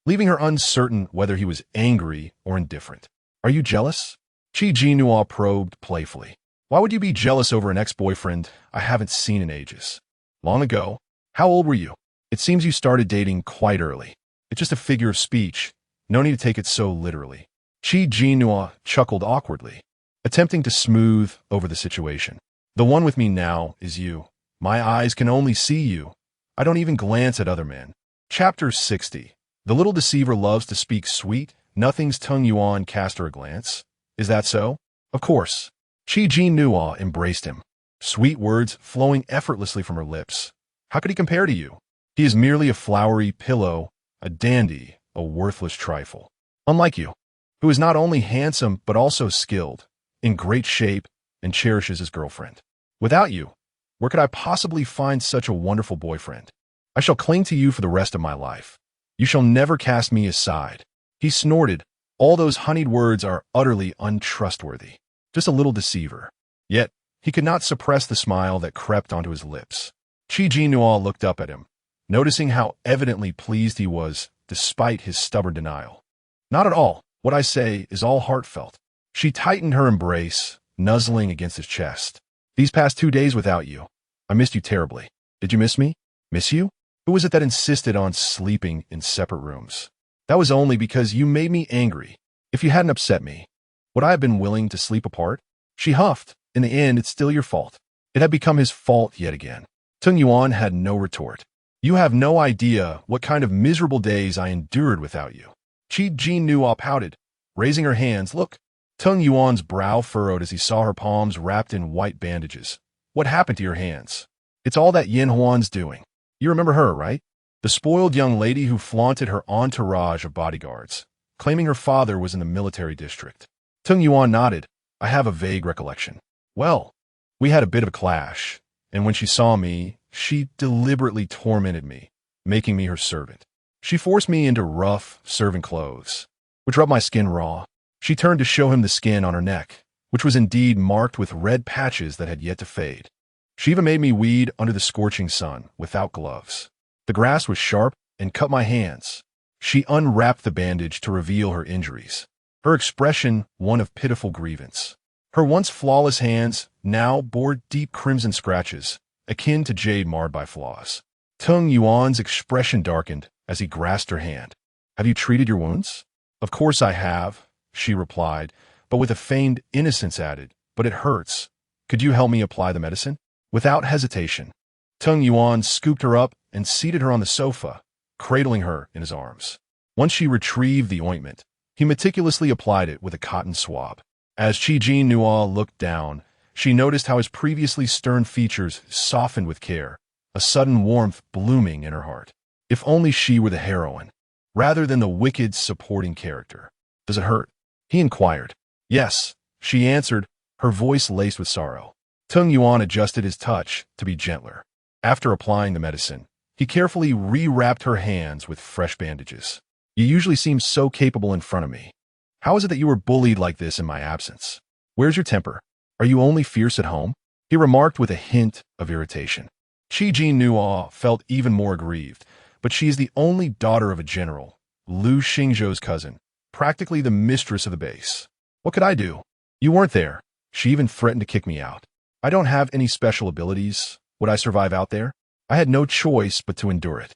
A: leaving her uncertain whether he was angry or indifferent. Are you jealous? Jinnuo probed playfully. Why would you be jealous over an ex-boyfriend I haven't seen in ages? Long ago? How old were you? It seems you started dating quite early. It's just a figure of speech. No need to take it so literally. Jinnuo chuckled awkwardly, attempting to smooth over the situation. The one with me now is you. My eyes can only see you. I don't even glance at other men. Chapter 60. The little deceiver loves to speak sweet. Nothing's Tang Yuan cast her a glance. Is that so? Of course. Jinnuo embraced him, sweet words flowing effortlessly from her lips. How could he compare to you? He is merely a flowery pillow, a dandy, a worthless trifle. Unlike you, who is not only handsome but also skilled, in great shape, and cherishes his girlfriend. Without you, where could I possibly find such a wonderful boyfriend? I shall cling to you for the rest of my life. You shall never cast me aside. He snorted. All those honeyed words are utterly untrustworthy. Just a little deceiver. Yet, he could not suppress the smile that crept onto his lips. Jinnuo looked up at him, noticing how evidently pleased he was, despite his stubborn denial. Not at all. What I say is all heartfelt. She tightened her embrace, nuzzling against his chest. These past 2 days without you, I missed you terribly. Did you miss me? Miss you? Who was it that insisted on sleeping in separate rooms? That was only because you made me angry. If you hadn't upset me, would I have been willing to sleep apart? She huffed. In the end, it's still your fault. It had become his fault yet again. Tung Yuan had no retort. You have no idea what kind of miserable days I endured without you. Jinnuo pouted, raising her hands. Look. Tung Yuan's brow furrowed as he saw her palms wrapped in white bandages. What happened to your hands? It's all that Yin Huan's doing. You remember her, right? The spoiled young lady who flaunted her entourage of bodyguards, claiming her father was in the military district. Tung Yuan nodded. I have a vague recollection. Well, we had a bit of a clash, and when she saw me, she deliberately tormented me, making me her servant. She forced me into rough servant clothes, which rubbed my skin raw. She turned to show him the skin on her neck, which was indeed marked with red patches that had yet to fade. She even made me weed under the scorching sun, without gloves. The grass was sharp and cut my hands. She unwrapped the bandage to reveal her injuries, her expression one of pitiful grievance. Her once flawless hands now bore deep crimson scratches, akin to jade marred by flaws. Tung Yuan's expression darkened as he grasped her hand. Have you treated your wounds? Of course I have, she replied, but with a feigned innocence added. But it hurts. Could you help me apply the medicine? Without hesitation, Tung Yuan scooped her up and seated her on the sofa, cradling her in his arms. Once she retrieved the ointment, he meticulously applied it with a cotton swab. As Jinnuo looked down, she noticed how his previously stern features softened with care, a sudden warmth blooming in her heart. If only she were the heroine, rather than the wicked supporting character. Does it hurt? He inquired. Yes, she answered, her voice laced with sorrow. Tung Yuan adjusted his touch to be gentler. After applying the medicine, he carefully rewrapped her hands with fresh bandages. You usually seem so capable in front of me. How is it that you were bullied like this in my absence? Where's your temper? Are you only fierce at home? He remarked with a hint of irritation. Jinnuo felt even more aggrieved, but she is the only daughter of a general, Lu Xingzhou's cousin, practically the mistress of the base. What could I do? You weren't there. She even threatened to kick me out. I don't have any special abilities. Would I survive out there? I had no choice but to endure it.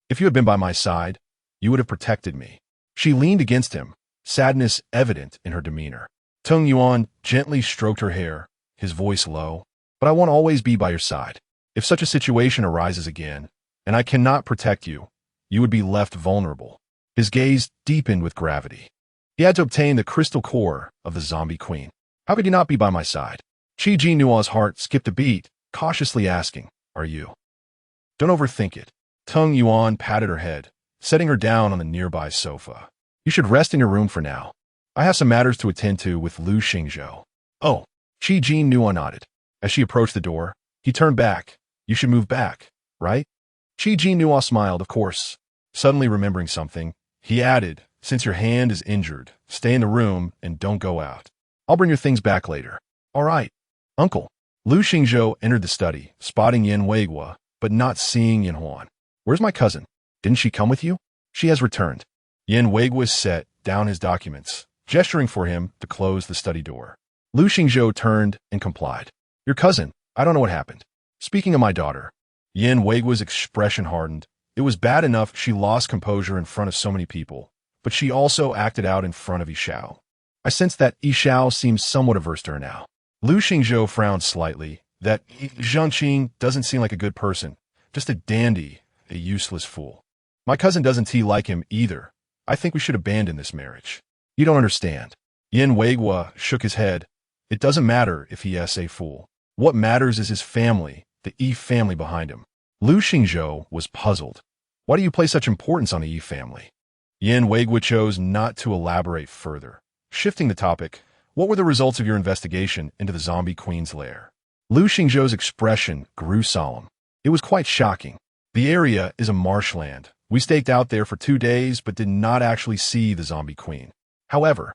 A: If you had been by my side, you would have protected me. She leaned against him, sadness evident in her demeanor. Tung Yuan gently stroked her hair, his voice low. But I won't always be by your side. If such a situation arises again, and I cannot protect you, you would be left vulnerable. His gaze deepened with gravity. He had to obtain the crystal core of the zombie queen. How could you not be by my side? Jinnuo's heart skipped a beat, cautiously asking, Are you? Don't overthink it. Tung Yuan patted her head, setting her down on the nearby sofa. You should rest in your room for now. I have some matters to attend to with Lu Xingzhou. Oh, Jinnuo nodded. As she approached the door, he turned back. You should move back, right? Jinnuo smiled, of course. Suddenly remembering something, he added, Since your hand is injured, stay in the room and don't go out. I'll bring your things back later. All right, uncle. Lu Xingzhou entered the study, spotting Yin Weiguo, but not seeing Yin Huan. Where's my cousin? Didn't she come with you? She has returned. Yin Weiguo set down his documents, gesturing for him to close the study door. Lu Xingzhou turned and complied. Your cousin, I don't know what happened. Speaking of my daughter, Yin Weiguo's expression hardened. It was bad enough she lost composure in front of so many people, but she also acted out in front of Yishao. I sensed that Yishao seems somewhat averse to her now. Lu Xingzhou frowned slightly. That Zhangqing doesn't seem like a good person. Just a dandy, a useless fool. My cousin doesn't like him either. I think we should abandon this marriage. You don't understand. Yin Weiguo shook his head. It doesn't matter if he is a fool. What matters is his family, the Yi family behind him. Lu Xingzhou was puzzled. Why do you place such importance on the Yi family? Yin Weiguo chose not to elaborate further. Shifting the topic, What were the results of your investigation into the zombie queen's lair? Lu Xingzhou's expression grew solemn. It was quite shocking. The area is a marshland. We staked out there for 2 days, but did not actually see the zombie queen. However,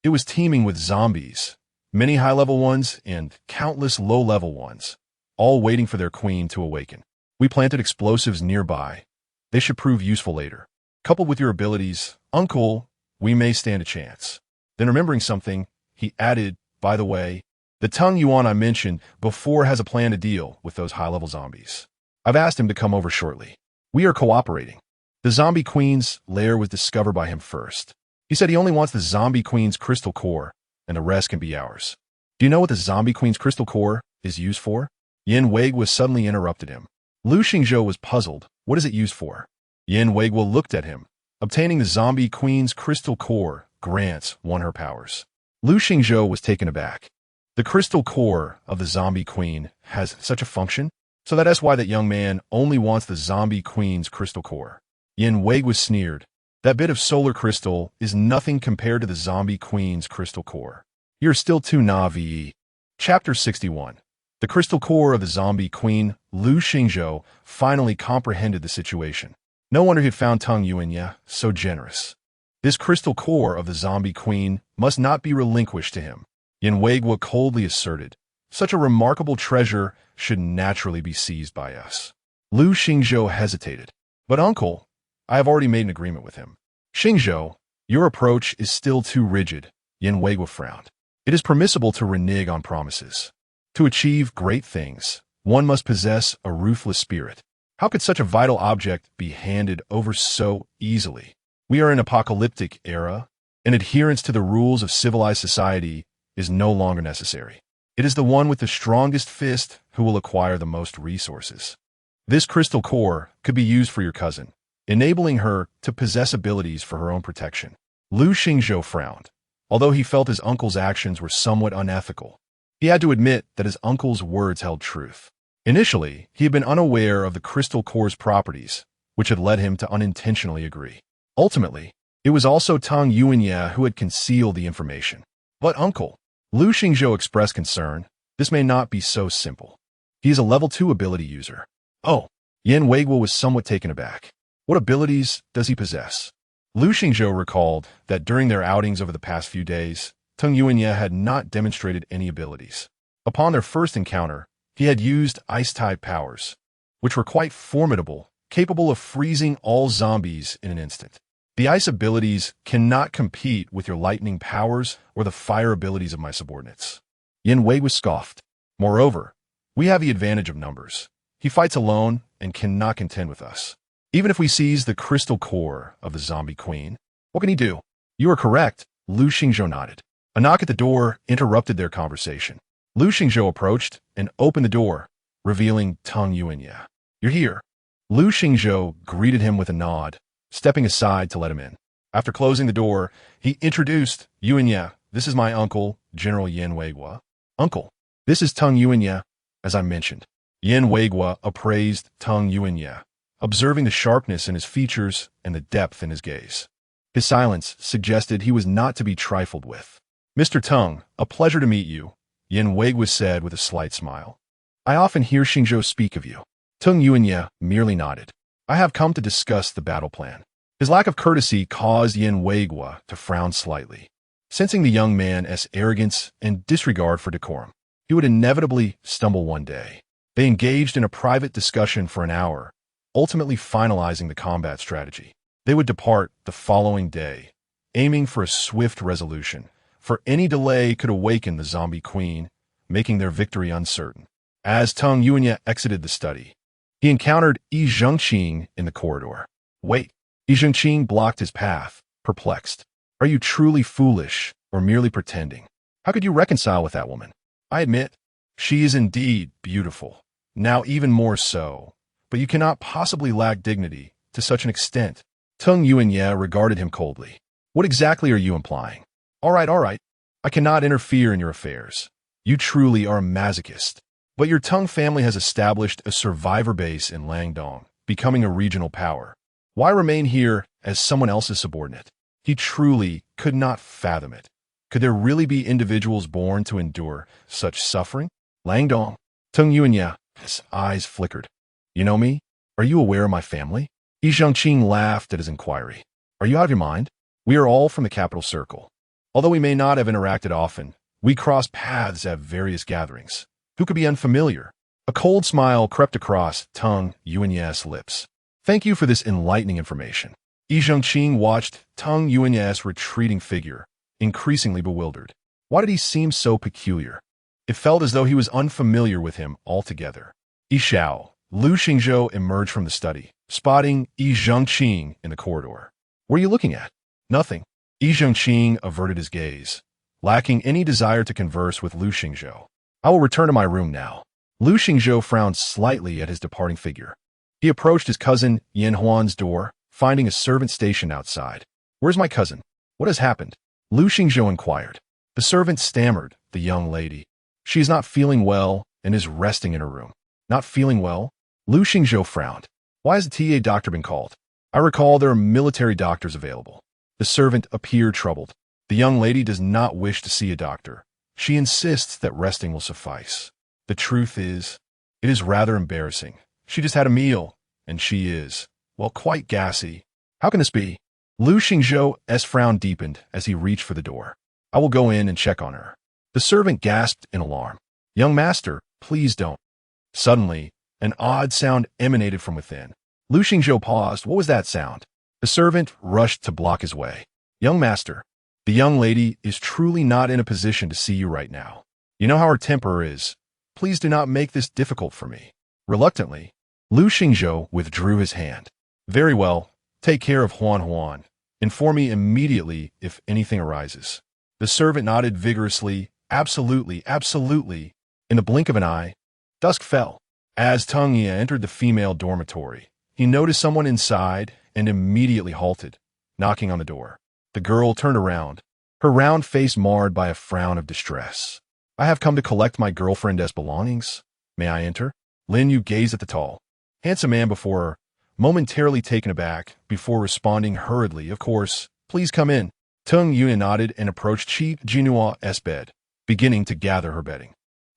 A: it was teeming with zombies, many high-level ones and countless low-level ones, all waiting for their queen to awaken. We planted explosives nearby. They should prove useful later. Coupled with your abilities, Uncle, we may stand a chance. Then remembering something, he added, by the way, the Tung Yuan I mentioned before has a plan to deal with those high-level zombies. I've asked him to come over shortly. We are cooperating. The zombie queen's lair was discovered by him first. He said he only wants the zombie queen's crystal core, and the rest can be ours. Do you know what the zombie queen's crystal core is used for? Yin Weiguo suddenly interrupted him. Lu Xingzhou was puzzled. What is it used for? Yin Weiguo looked at him. Obtaining the zombie queen's crystal core grants one her powers. Lu Xingzhou was taken aback. The crystal core of the zombie queen has such a function? So that's why that young man only wants the zombie queen's crystal core. Yin Weiguo sneered. That bit of solar crystal is nothing compared to the zombie queen's crystal core. You're still too naive. Chapter 61. The crystal core of the zombie queen, Lu Xingzhou, finally comprehended the situation. No wonder he'd found Tung Yuanya so generous. This crystal core of the zombie queen must not be relinquished to him. Yin Weiguo coldly asserted, such a remarkable treasure should naturally be seized by us. Lu Xingzhou hesitated. But uncle, I have already made an agreement with him. Xingzhou, your approach is still too rigid. Yin Weiguo frowned. It is permissible to renege on promises. To achieve great things, one must possess a ruthless spirit. How could such a vital object be handed over so easily? We are in an apocalyptic era, and adherence to the rules of civilized society is no longer necessary. It is the one with the strongest fist who will acquire the most resources. This crystal core could be used for your cousin, enabling her to possess abilities for her own protection. Lu Xingzhou frowned. Although he felt his uncle's actions were somewhat unethical, he had to admit that his uncle's words held truth. Initially, he had been unaware of the crystal core's properties, which had led him to unintentionally agree. Ultimately, it was also Tung Yuanya who had concealed the information. But uncle, Lu Xingzhou expressed concern, this may not be so simple. He is a level 2 ability user. Oh, Yin Weiguo was somewhat taken aback. What abilities does he possess? Lu Xingzhou recalled that during their outings over the past few days, Tung Yuanya had not demonstrated any abilities. Upon their first encounter, he had used ice-type powers, which were quite formidable, capable of freezing all zombies in an instant. The ice abilities cannot compete with your lightning powers or the fire abilities of my subordinates. Yin Weiguo scoffed. Moreover, we have the advantage of numbers. He fights alone and cannot contend with us. Even if we seize the crystal core of the zombie queen, what can he do? You are correct, Lu Xingzhou nodded. A knock at the door interrupted their conversation. Lu Xingzhou approached and opened the door, revealing Tung Yuanya. You're here. Lu Xingzhou greeted him with a nod, stepping aside to let him in. After closing the door, he introduced Yuanya. This is my uncle, General Yin Weiguo. Uncle, this is Tung Yuanya, as I mentioned. Yin Weiguo appraised Tung Yuanya, observing the sharpness in his features and the depth in his gaze. His silence suggested he was not to be trifled with. Mr. Tung, a pleasure to meet you, Yin Weiguo said with a slight smile. I often hear Xingzhou speak of you. Tung Yuanya merely nodded. I have come to discuss the battle plan. His lack of courtesy caused Yin Weiguo to frown slightly. Sensing the young man's arrogance and disregard for decorum, he would inevitably stumble one day. They engaged in a private discussion for an hour, ultimately finalizing the combat strategy. They would depart the following day, aiming for a swift resolution, for any delay could awaken the zombie queen, making their victory uncertain. As Tung Yuanya exited the study, he encountered Yi Zhengqing in the corridor. Wait, Yi Zhengqing blocked his path, perplexed. Are you truly foolish or merely pretending? How could you reconcile with that woman? I admit, she is indeed beautiful, now even more so, but you cannot possibly lack dignity to such an extent. Tung Yuanya regarded him coldly. What exactly are you implying? All right. I cannot interfere in your affairs. You truly are a masochist. But your Tung family has established a survivor base in Langdong, becoming a regional power. Why remain here as someone else's subordinate? He truly could not fathom it. Could there really be individuals born to endure such suffering? Langdong. Tung Yuanya, his eyes flickered. You know me? Are you aware of my family? Yi Zhengqing laughed at his inquiry. Are you out of your mind? We are all from the capital circle. Although we may not have interacted often, we cross paths at various gatherings. Who could be unfamiliar? A cold smile crept across Tung Yuanya's lips. Thank you for this enlightening information. Yi Zhengqing watched Tung Yuanya's retreating figure, increasingly bewildered. Why did he seem so peculiar? It felt as though he was unfamiliar with him altogether. Yi Xiao, Lu Xingzhou emerged from the study, spotting Yi Zhengqing in the corridor. What are you looking at? Nothing. Yi Zhengqing averted his gaze, lacking any desire to converse with Lu Xingzhou. I will return to my room now. Lu Xingzhou frowned slightly at his departing figure. He approached his cousin Yin Huan's door, finding a servant stationed outside. Where's my cousin? What has happened? Lu Xingzhou inquired. The servant stammered, the young lady. She is not feeling well and is resting in her room. Not feeling well? Lu Xingzhou frowned. Why has the TA doctor been called? I recall there are military doctors available. The servant appeared troubled. The young lady does not wish to see a doctor. She insists that resting will suffice. The truth is, it is rather embarrassing. She just had a meal, and she is, well, quite gassy. How can this be? Lu Xingzhou's frown deepened as he reached for the door. I will go in and check on her. The servant gasped in alarm. Young master, please don't. Suddenly, an odd sound emanated from within. Lu Xingzhou paused. What was that sound? The servant rushed to block his way. Young master, the young lady is truly not in a position to see you right now. You know how her temper is. Please do not make this difficult for me. Reluctantly, Lu Xingzhou withdrew his hand. Very well, take care of Huan. Inform me immediately if anything arises. The servant nodded vigorously. Absolutely, absolutely. In the blink of an eye, dusk fell. As Tung Ye entered the female dormitory, he noticed someone inside and immediately halted, knocking on the door. The girl turned around, her round face marred by a frown of distress. I have come to collect my girlfriend's belongings. May I enter? Lin Yu gazed at the tall, handsome man before her, momentarily taken aback, before responding hurriedly, of course, please come in. Tung Yu nodded and approached Jinnuo's bed, beginning to gather her bedding.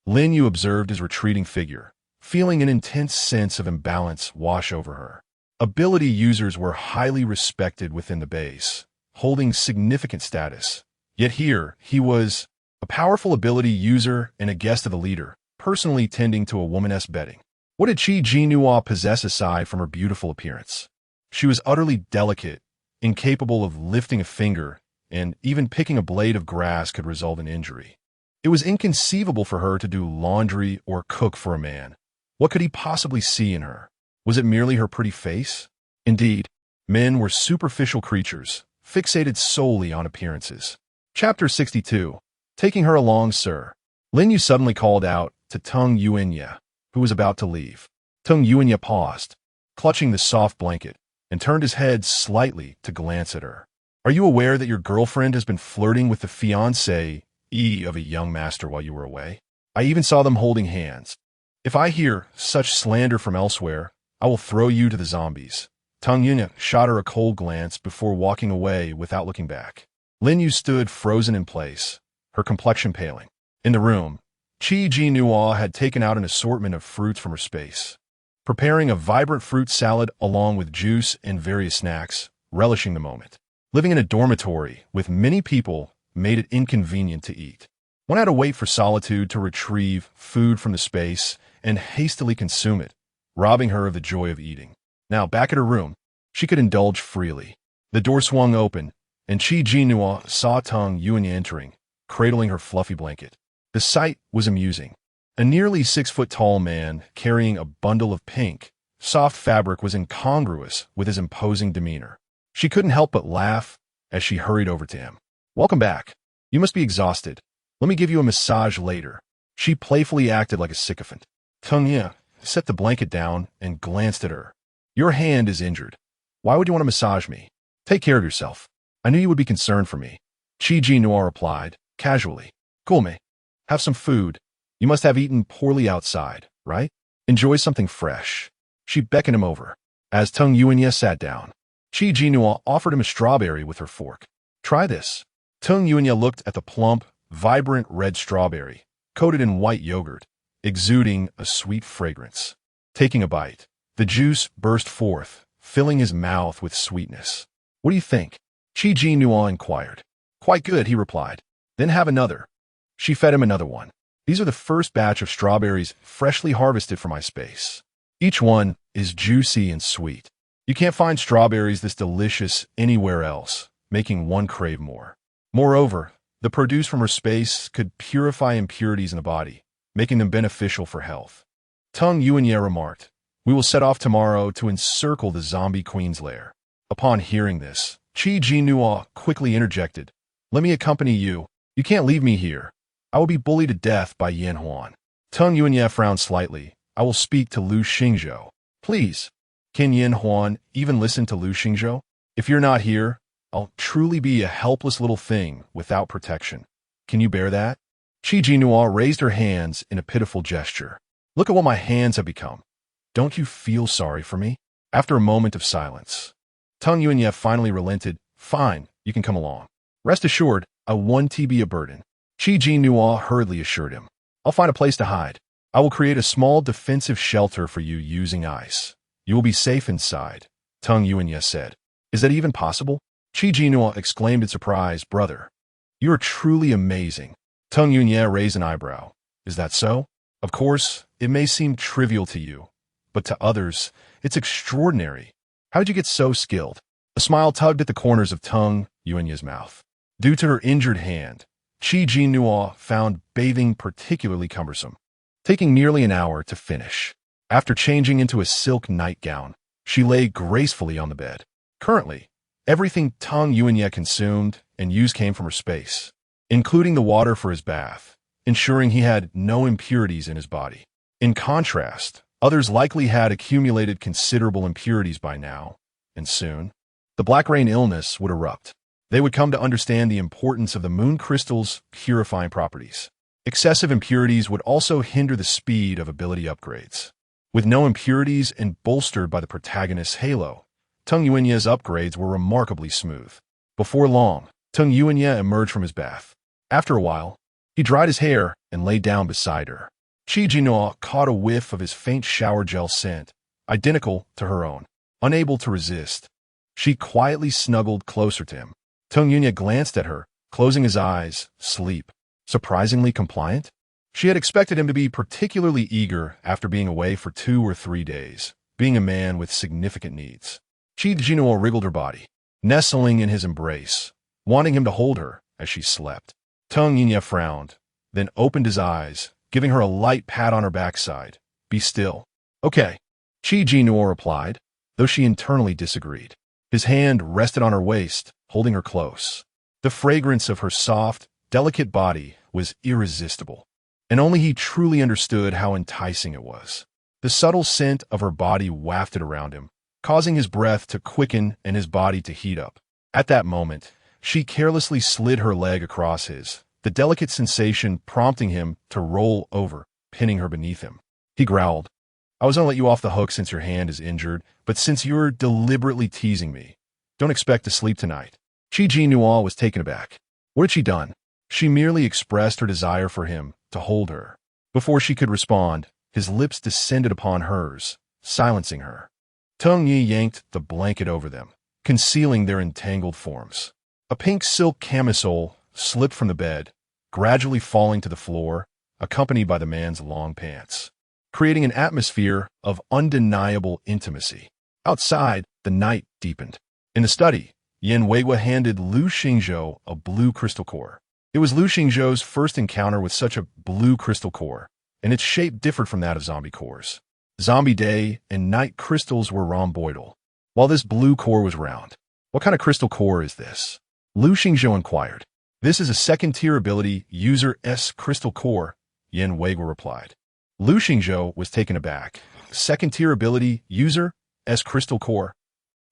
A: Lin Yu observed his retreating figure, feeling an intense sense of imbalance wash over her. Ability users were highly respected within the base, holding significant status. Yet here, he was a powerful ability user and a guest of the leader, personally tending to a woman's bedding. What did Jinnuo possess aside from her beautiful appearance? She was utterly delicate, incapable of lifting a finger, and even picking a blade of grass could result in injury. It was inconceivable for her to do laundry or cook for a man. What could he possibly see in her? Was it merely her pretty face? Indeed, men were superficial creatures, fixated solely on appearances. Chapter 62. Taking her along, sir. Lin Yu suddenly called out to Tung Yuanya, who was about to leave. Tung Yuanya paused, clutching the soft blanket, and turned his head slightly to glance at her. Are you aware that your girlfriend has been flirting with the fiancé of a young master while you were away? I even saw them holding hands. If I hear such slander from elsewhere, I will throw you to the zombies. Tung Yuanya shot her a cold glance before walking away without looking back. Lin Yu stood frozen in place, her complexion paling. In the room, Jinnuo had taken out an assortment of fruits from her space, preparing a vibrant fruit salad along with juice and various snacks, relishing the moment. Living in a dormitory with many people made it inconvenient to eat. One had to wait for solitude to retrieve food from the space and hastily consume it, robbing her of the joy of eating. Now, back at her room, she could indulge freely. The door swung open, and Jinnuo saw Tung Yuanya entering, cradling her fluffy blanket. The sight was amusing. A nearly 6-foot-tall man carrying a bundle of pink, soft fabric was incongruous with his imposing demeanor. She couldn't help but laugh as she hurried over to him. Welcome back. You must be exhausted. Let me give you a massage later. She playfully acted like a sycophant. Tung Yuanya set the blanket down and glanced at her. Your hand is injured. Why would you want to massage me? Take care of yourself. I knew you would be concerned for me. Jinnuo replied, casually. Cool, me. Have some food. You must have eaten poorly outside, right? Enjoy something fresh. She beckoned him over. As Tung Yuanya sat down, Jinnuo offered him a strawberry with her fork. Try this. Tung Yuanya looked at the plump, vibrant red strawberry, coated in white yogurt, exuding a sweet fragrance. Taking a bite, the juice burst forth, filling his mouth with sweetness. "What do you think?" Jinnuo inquired. "Quite good," he replied. "Then have another." She fed him another one. "These are the first batch of strawberries freshly harvested from my space. Each one is juicy and sweet. You can't find strawberries this delicious anywhere else," making one crave more. Moreover, the produce from her space could purify impurities in the body, making them beneficial for health. Tung Yuanya remarked, "We will set off tomorrow to encircle the zombie queen's lair." Upon hearing this, Jinnuo quickly interjected, "Let me accompany you. You can't leave me here. I will be bullied to death by Yan Huan." Tung Yuanya frowned slightly. "I will speak to Lu Xingzhou." "Please." "Can Yan Huan even listen to Lu Xingzhou? If you're not here, I'll truly be a helpless little thing without protection. Can you bear that?" Jinnuo raised her hands in a pitiful gesture. "Look at what my hands have become. Don't you feel sorry for me?" After a moment of silence, Tung Yuanya finally relented. "Fine, you can come along. Rest assured, I won't be a burden." Jinnuo hurriedly assured him, "I'll find a place to hide. I will create a small defensive shelter for you using ice. You will be safe inside," Tung Yuanya said. "Is that even possible?" Jinnuo exclaimed in surprise. "Brother, you are truly amazing." Tung Yuanya raised an eyebrow. "Is that so? Of course, it may seem trivial to you, but to others, it's extraordinary. How did you get so skilled?" A smile tugged at the corners of Tung Yuanya's mouth. Due to her injured hand, Jinnuo found bathing particularly cumbersome, taking nearly an hour to finish. After changing into a silk nightgown, she lay gracefully on the bed. Currently, everything Tung Yuanya consumed and used came from her space, including the water for his bath, ensuring he had no impurities in his body. In contrast, others likely had accumulated considerable impurities by now, and soon, the black rain illness would erupt. They would come to understand the importance of the moon crystal's purifying properties. Excessive impurities would also hinder the speed of ability upgrades. With no impurities and bolstered by the protagonist's halo, Tung Yuanya's upgrades were remarkably smooth. Before long, Tung Yuanya emerged from his bath. After a while, he dried his hair and lay down beside her. Jinnuo caught a whiff of his faint shower gel scent, identical to her own. Unable to resist, she quietly snuggled closer to him. Tung Yuanya glanced at her, closing his eyes. Sleep. Surprisingly compliant? She had expected him to be particularly eager after being away for 2 or 3 days, being a man with significant needs. Jinnuo wriggled her body, nestling in his embrace, wanting him to hold her as she slept. Tung Yuanya frowned, then opened his eyes, giving her a light pat on her backside. "Be still." "Okay," Jinnuo replied, though she internally disagreed. His hand rested on her waist, holding her close. The fragrance of her soft, delicate body was irresistible, and only he truly understood how enticing it was. The subtle scent of her body wafted around him, causing his breath to quicken and his body to heat up. At that moment, she carelessly slid her leg across his, the delicate sensation prompting him to roll over, pinning her beneath him. He growled, "I was going to let you off the hook since your hand is injured, but since you're deliberately teasing me, don't expect to sleep tonight." Jinnuo was taken aback. What had she done? She merely expressed her desire for him to hold her. Before she could respond, his lips descended upon hers, silencing her. Tung Yi yanked the blanket over them, concealing their entangled forms. A pink silk camisole slipped from the bed, gradually falling to the floor, accompanied by the man's long pants, creating an atmosphere of undeniable intimacy. Outside, the night deepened. In the study, Yan Weigua handed Lu Xingzhou a blue crystal core. It was Lu Xingzhou's first encounter with such a blue crystal core, and its shape differed from that of zombie cores. Zombie day and night crystals were rhomboidal, while this blue core was round. "What kind of crystal core is this?" Lu Xingzhou inquired. "This is a second-tier ability user S crystal core," Yan Weigua replied. Lu Xingzhou was taken aback. "Second-tier ability user S crystal core?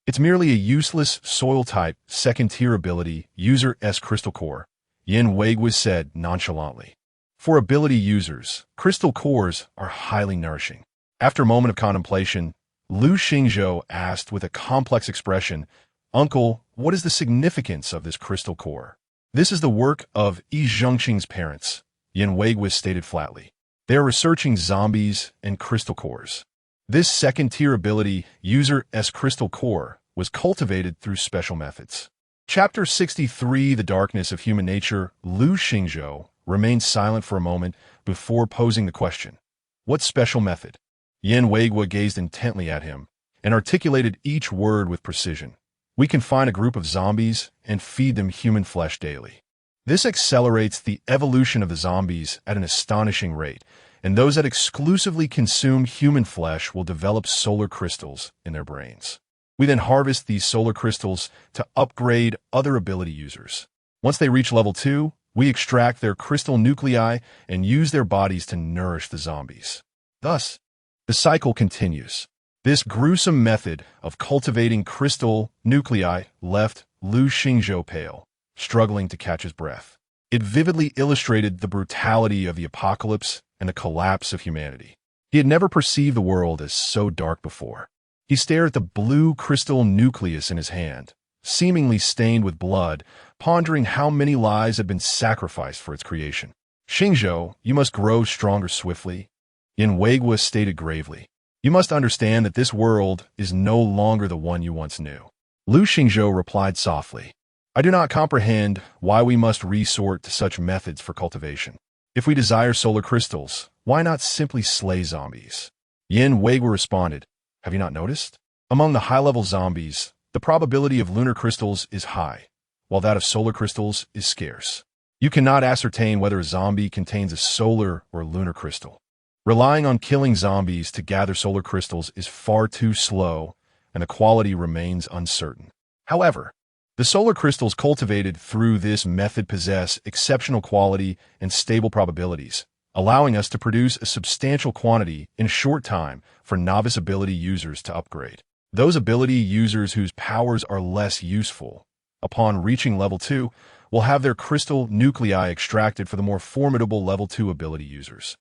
A: It's merely a useless soil-type second-tier ability user S crystal core," Yan Weigua said nonchalantly. "For ability users, crystal cores are highly nourishing." After a moment of contemplation, Lu Xingzhou asked with a complex expression, "Uncle, what is the significance of this crystal core?" This is the work of Yi Zhengqing's parents, Yin Weiguo stated flatly. They are researching zombies and crystal cores. This second-tier ability, User S Crystal Core, was cultivated through special methods. Chapter 63, The Darkness of Human Nature. Lu Xingzhou remained silent for a moment before posing the question. What special method? Yin Weiguo gazed intently at him and articulated each word with precision. We can find a group of zombies and feed them human flesh daily. This accelerates the evolution of the zombies at an astonishing rate, and those that exclusively consume human flesh will develop solar crystals in their brains. We then harvest these solar crystals to upgrade other ability users. Once they reach level 2, we extract their crystal nuclei and use their bodies to nourish the zombies. Thus, the cycle continues. This gruesome method of cultivating crystal nuclei left Lu Xingzhou pale, struggling to catch his breath. It vividly illustrated the brutality of the apocalypse and the collapse of humanity. He had never perceived the world as so dark before. He stared at the blue crystal nucleus in his hand, seemingly stained with blood, pondering how many lives had been sacrificed for its creation. Xingzhou, you must grow stronger swiftly. Yin Weiguo stated gravely. You must understand that this world is no longer the one you once knew. Lu Xingzhou replied softly. I do not comprehend why we must resort to such methods for cultivation. If we desire solar crystals, why not simply slay zombies? Yin Weiguo responded. Have you not noticed? Among the high-level zombies, the probability of lunar crystals is high, while that of solar crystals is scarce. You cannot ascertain whether a zombie contains a solar or lunar crystal. Relying on killing zombies to gather solar crystals is far too slow, and the quality remains uncertain. However, the solar crystals cultivated through this method possess exceptional quality and stable probabilities, allowing us to produce a substantial quantity in a short time for novice ability users to upgrade. Those ability users whose powers are less useful, upon reaching level 2, will have their crystal nuclei extracted for the more formidable level 2 ability users,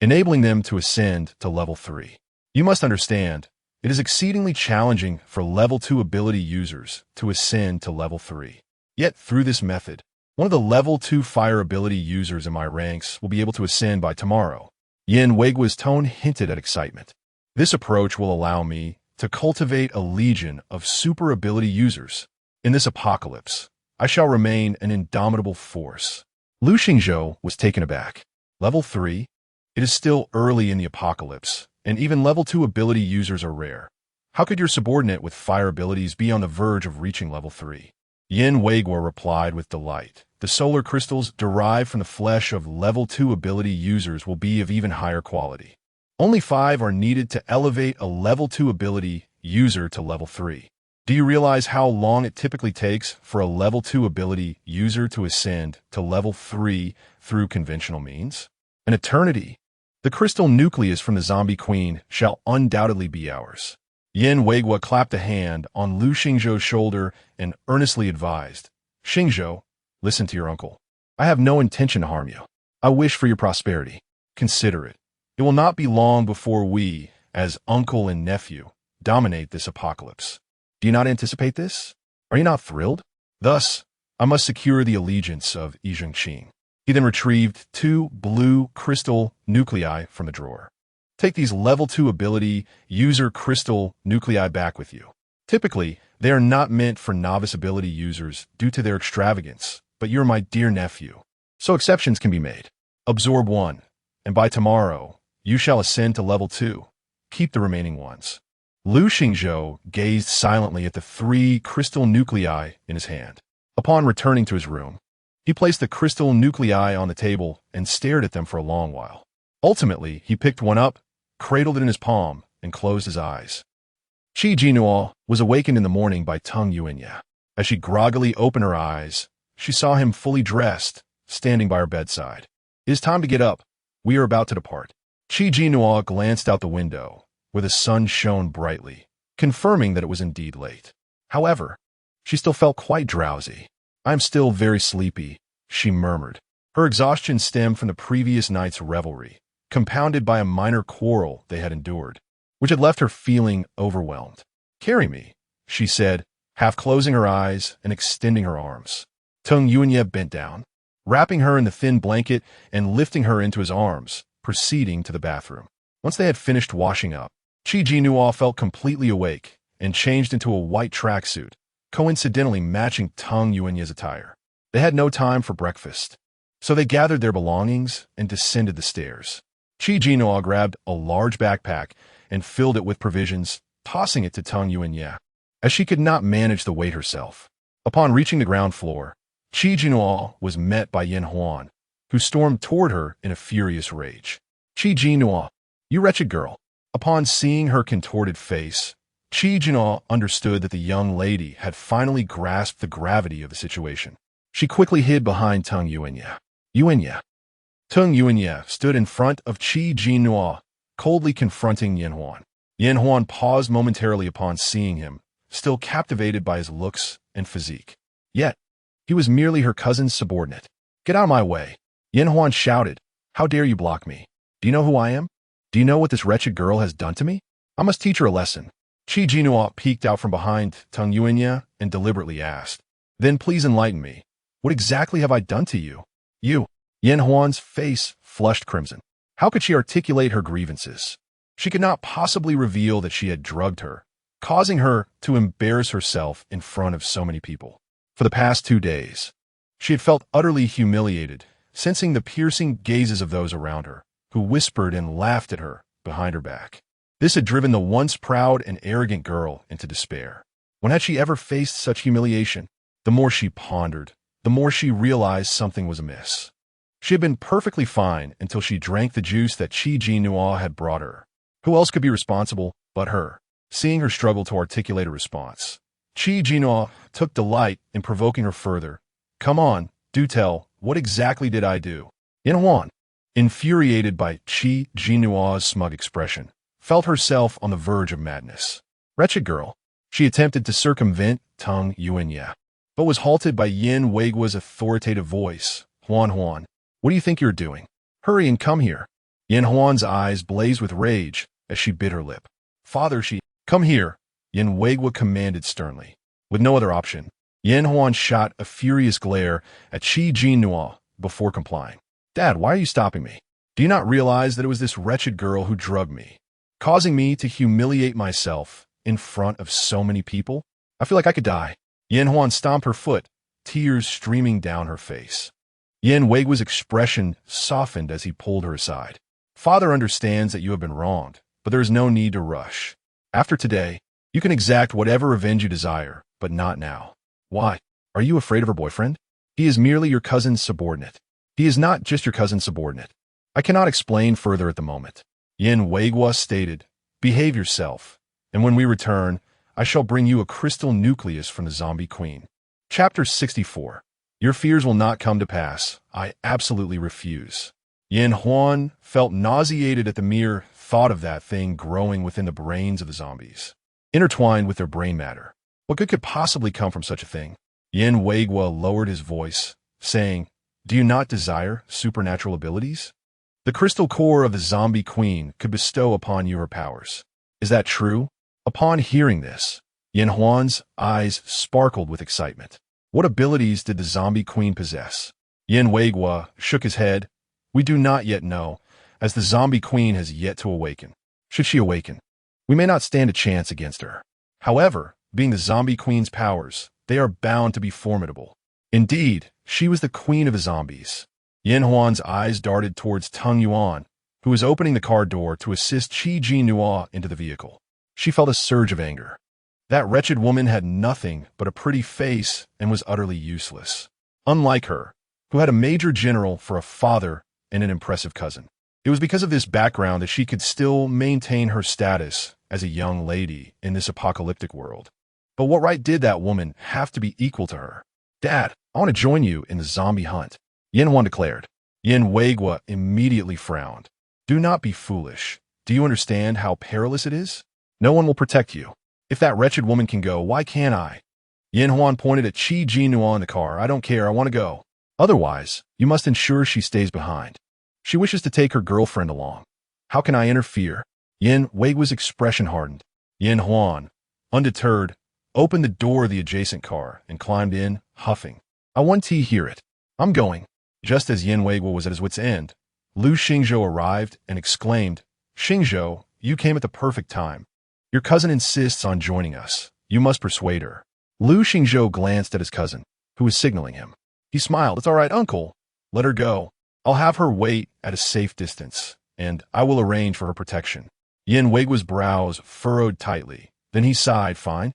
A: enabling them to ascend to level 3. You must understand, it is exceedingly challenging for level 2 ability users to ascend to level 3. Yet through this method, one of the level 2 fire ability users in my ranks will be able to ascend by tomorrow. Yin Weiguo's tone hinted at excitement. This approach will allow me to cultivate a legion of super ability users. In this apocalypse, I shall remain an indomitable force. Lu Xingzhou was taken aback. Level 3? It is still early in the apocalypse, and even level 2 ability users are rare. How could your subordinate with fire abilities be on the verge of reaching level 3? Yin Weiguo replied with delight. The solar crystals derived from the flesh of level 2 ability users will be of even higher quality. Only 5 are needed to elevate a level 2 ability user to level 3. Do you realize how long it typically takes for a level 2 ability user to ascend to level 3 through conventional means? An eternity. The crystal nucleus from the zombie queen shall undoubtedly be ours. Yin Weiguo clapped a hand on Lu Xingzhou's shoulder and earnestly advised, Xingzhou, listen to your uncle. I have no intention to harm you. I wish for your prosperity. Consider it. It will not be long before we, as uncle and nephew, dominate this apocalypse. Do you not anticipate this? Are you not thrilled? Thus, I must secure the allegiance of Yi Zhengqing. He then retrieved 2 blue crystal nuclei from the drawer. Take these level 2 ability user crystal nuclei back with you. Typically, they are not meant for novice ability users due to their extravagance, but you're my dear nephew, so exceptions can be made. Absorb 1, and by tomorrow, you shall ascend to level 2. Keep the remaining ones. Lu Xingzhou gazed silently at the 3 crystal nuclei in his hand. Upon returning to his room, he placed the crystal nuclei on the table and stared at them for a long while. Ultimately, he picked one up, cradled it in his palm, and closed his eyes. Jinnuo was awakened in the morning by Tung Yuanya. As she groggily opened her eyes, she saw him fully dressed, standing by her bedside. It is time to get up. We are about to depart. Jinnuo glanced out the window, where the sun shone brightly, confirming that it was indeed late. However, she still felt quite drowsy. I am still very sleepy, she murmured. Her exhaustion stemmed from the previous night's revelry, compounded by a minor quarrel they had endured, which had left her feeling overwhelmed. Carry me, she said, half closing her eyes and extending her arms. Tung Yuanye bent down, wrapping her in the thin blanket and lifting her into his arms, proceeding to the bathroom. Once they had finished washing up, Jinnuo felt completely awake and changed into a white tracksuit, coincidentally matching Tung Yuanye's attire. They had no time for breakfast, so they gathered their belongings and descended the stairs. Jinnuo grabbed a large backpack and filled it with provisions, tossing it to Tung Yuanye, as she could not manage the weight herself. Upon reaching the ground floor, Jinnuo was met by Yin Huan, who stormed toward her in a furious rage. Jinnuo, you wretched girl. Upon seeing her contorted face, Jinnuo understood that the young lady had finally grasped the gravity of the situation. She quickly hid behind Tung Yuanye. Yuanye. Tung Yuanye stood in front of Jinnuo, coldly confronting Yin Huan. Yin Huan paused momentarily upon seeing him, still captivated by his looks and physique. Yet, he was merely her cousin's subordinate. Get out of my way. Yin Huan shouted. How dare you block me? Do you know who I am? Do you know what this wretched girl has done to me? I must teach her a lesson. Jinnuo peeked out from behind Tung Yuanye and deliberately asked, Then please enlighten me. What exactly have I done to you? You. Yin Huan's face flushed crimson. How could she articulate her grievances? She could not possibly reveal that she had drugged her, causing her to embarrass herself in front of so many people. For the past 2 days, she had felt utterly humiliated, sensing the piercing gazes of those around her, who whispered and laughed at her behind her back. This had driven the once proud and arrogant girl into despair. When had she ever faced such humiliation? The more she pondered, the more she realized something was amiss. She had been perfectly fine until she drank the juice that Jinnuo had brought her. Who else could be responsible but her? Seeing her struggle to articulate a response, Jinnuo took delight in provoking her further. Come on, do tell, what exactly did I do? Yin Huan, infuriated by Jinnuo's smug expression, felt herself on the verge of madness. Wretched girl. She attempted to circumvent Tung Yuanye, but was halted by Yin Weiguo's authoritative voice. Huan, what do you think you're doing? Hurry and come here. Yin Huan's eyes blazed with rage as she bit her lip. Father, come here, Yin Weiguo commanded sternly. With no other option, Yin Huan shot a furious glare at Jinnuo before complying. Dad, why are you stopping me? Do you not realize that it was this wretched girl who drugged me, causing me to humiliate myself in front of so many people? I feel like I could die. Yin Huan stomped her foot, tears streaming down her face. Yin Weiguo's expression softened as he pulled her aside. Father understands that you have been wronged, but there is no need to rush. After today, you can exact whatever revenge you desire, but not now. Why? Are you afraid of her boyfriend? He is merely your cousin's subordinate. He is not just your cousin's subordinate. I cannot explain further at the moment. Yin Weiguo stated, Behave yourself, and when we return, I shall bring you a crystal nucleus from the zombie queen. Chapter 64. Your fears will not come to pass. I absolutely refuse. Yin Huan felt nauseated at the mere thought of that thing growing within the brains of the zombies, intertwined with their brain matter. What good could possibly come from such a thing? Yin Weiguo lowered his voice, saying, Do you not desire supernatural abilities? The crystal core of the zombie queen could bestow upon you her powers. Is that true? Upon hearing this, Yin Huan's eyes sparkled with excitement. What abilities did the zombie queen possess? Yin Weiguo shook his head. We do not yet know, as the zombie queen has yet to awaken. Should she awaken, we may not stand a chance against her. However, being the zombie queen's powers, they are bound to be formidable. Indeed, she was the queen of the zombies. Yin Huan's eyes darted towards Tung Yuan, who was opening the car door to assist Jinnuo into the vehicle. She felt a surge of anger. That wretched woman had nothing but a pretty face and was utterly useless. Unlike her, who had a major general for a father and an impressive cousin. It was because of this background that she could still maintain her status as a young lady in this apocalyptic world. But what right did that woman have to be equal to her? Dad, I want to join you in the zombie hunt, Yin Huan declared. Yin Weiguo immediately frowned. Do not be foolish. Do you understand how perilous it is? No one will protect you. If that wretched woman can go, why can't I? Yin Huan pointed at Jinnuo in the car. I don't care, I want to go. Otherwise, you must ensure she stays behind. She wishes to take her girlfriend along. How can I interfere? Yin Weiguo's expression hardened. Yin Huan, undeterred, opened the door of the adjacent car and climbed in, huffing. I want to hear it. I'm going. Just as Yin Weiguo was at his wit's end, Lu Xingzhou arrived and exclaimed, Xingzhou, you came at the perfect time. Your cousin insists on joining us. You must persuade her. Lu Xingzhou glanced at his cousin, who was signaling him. He smiled. It's all right, uncle. Let her go. I'll have her wait at a safe distance, and I will arrange for her protection. Yin Weiguo's brows furrowed tightly. Then he sighed, fine.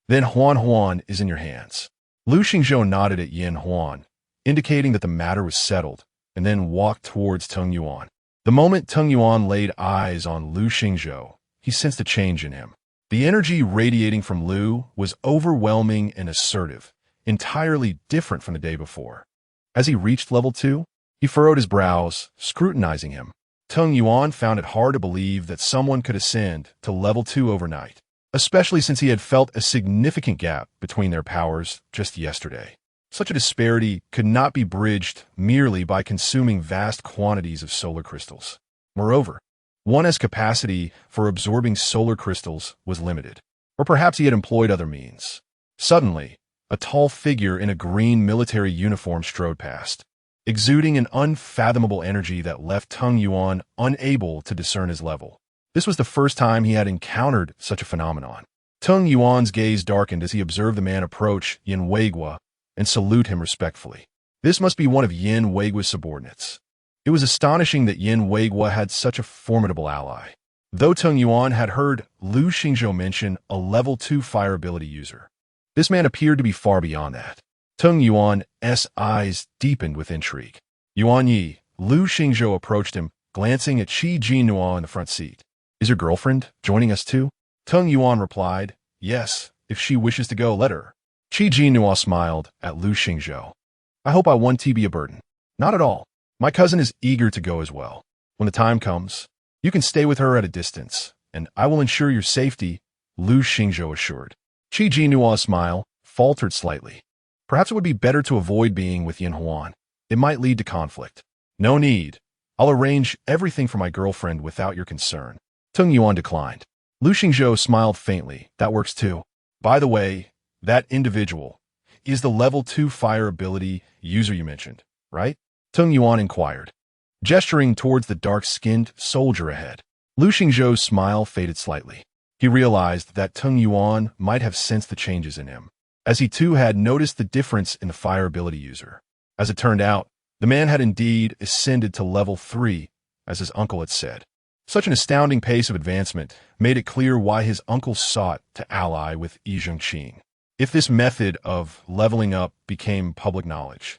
A: Then Huan is in your hands. Lu Xingzhou nodded at Yin Huan, indicating that the matter was settled, and then walked towards Tung Yuan. The moment Tung Yuan laid eyes on Lu Xingzhou, he sensed a change in him. The energy radiating from Lu was overwhelming and assertive, entirely different from the day before. As he reached level 2, he furrowed his brows, scrutinizing him. Tung Yuan found it hard to believe that someone could ascend to level 2 overnight, especially since he had felt a significant gap between their powers just yesterday. Such a disparity could not be bridged merely by consuming vast quantities of solar crystals. Moreover, one's capacity for absorbing solar crystals was limited, or perhaps he had employed other means. Suddenly, a tall figure in a green military uniform strode past, exuding an unfathomable energy that left Tung Yuan unable to discern his level. This was the first time he had encountered such a phenomenon. Tung Yuan's gaze darkened as he observed the man approach Yin Weiguo and salute him respectfully. This must be one of Yin Weiguo's subordinates. It was astonishing that Yin Weiguo had such a formidable ally. Though Tung Yuan had heard Lu Xingzhou mention a level 2 fire ability user, this man appeared to be far beyond that. Tung Yuan's eyes deepened with intrigue. Yuan Yi, Lu Xingzhou approached him, glancing at Jinnuo in the front seat. Is your girlfriend joining us too? Tung Yuan replied, yes, if she wishes to go, let her. Jinnuo smiled at Lu Xingzhou. I hope I won't be a burden. Not at all. My cousin is eager to go as well. When the time comes, you can stay with her at a distance, and I will ensure your safety, Lu Xingzhou assured. Jinnuo's smile faltered slightly. Perhaps it would be better to avoid being with Yin Huan. It might lead to conflict. No need. I'll arrange everything for my girlfriend without your concern. Tung Yuan declined. Lu Xingzhou smiled faintly. That works too. By the way, that individual is the level 2 fire ability user you mentioned, right? Tung Yuan inquired, gesturing towards the dark-skinned soldier ahead. Lu Xingzhou's smile faded slightly. He realized that Tung Yuan might have sensed the changes in him, as he too had noticed the difference in the fire ability user. As it turned out, the man had indeed ascended to level 3, as his uncle had said. Such an astounding pace of advancement made it clear why his uncle sought to ally with Yi Zhongqing. If this method of leveling up became public knowledge,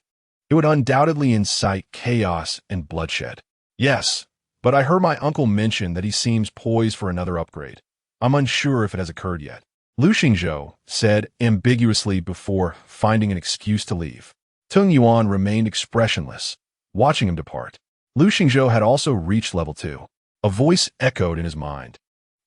A: it would undoubtedly incite chaos and bloodshed. Yes, but I heard my uncle mention that he seems poised for another upgrade. I'm unsure if it has occurred yet. Lu Xingzhou said ambiguously before finding an excuse to leave. Tung Yuan remained expressionless, watching him depart. Lu Xingzhou had also reached level 2. A voice echoed in his mind.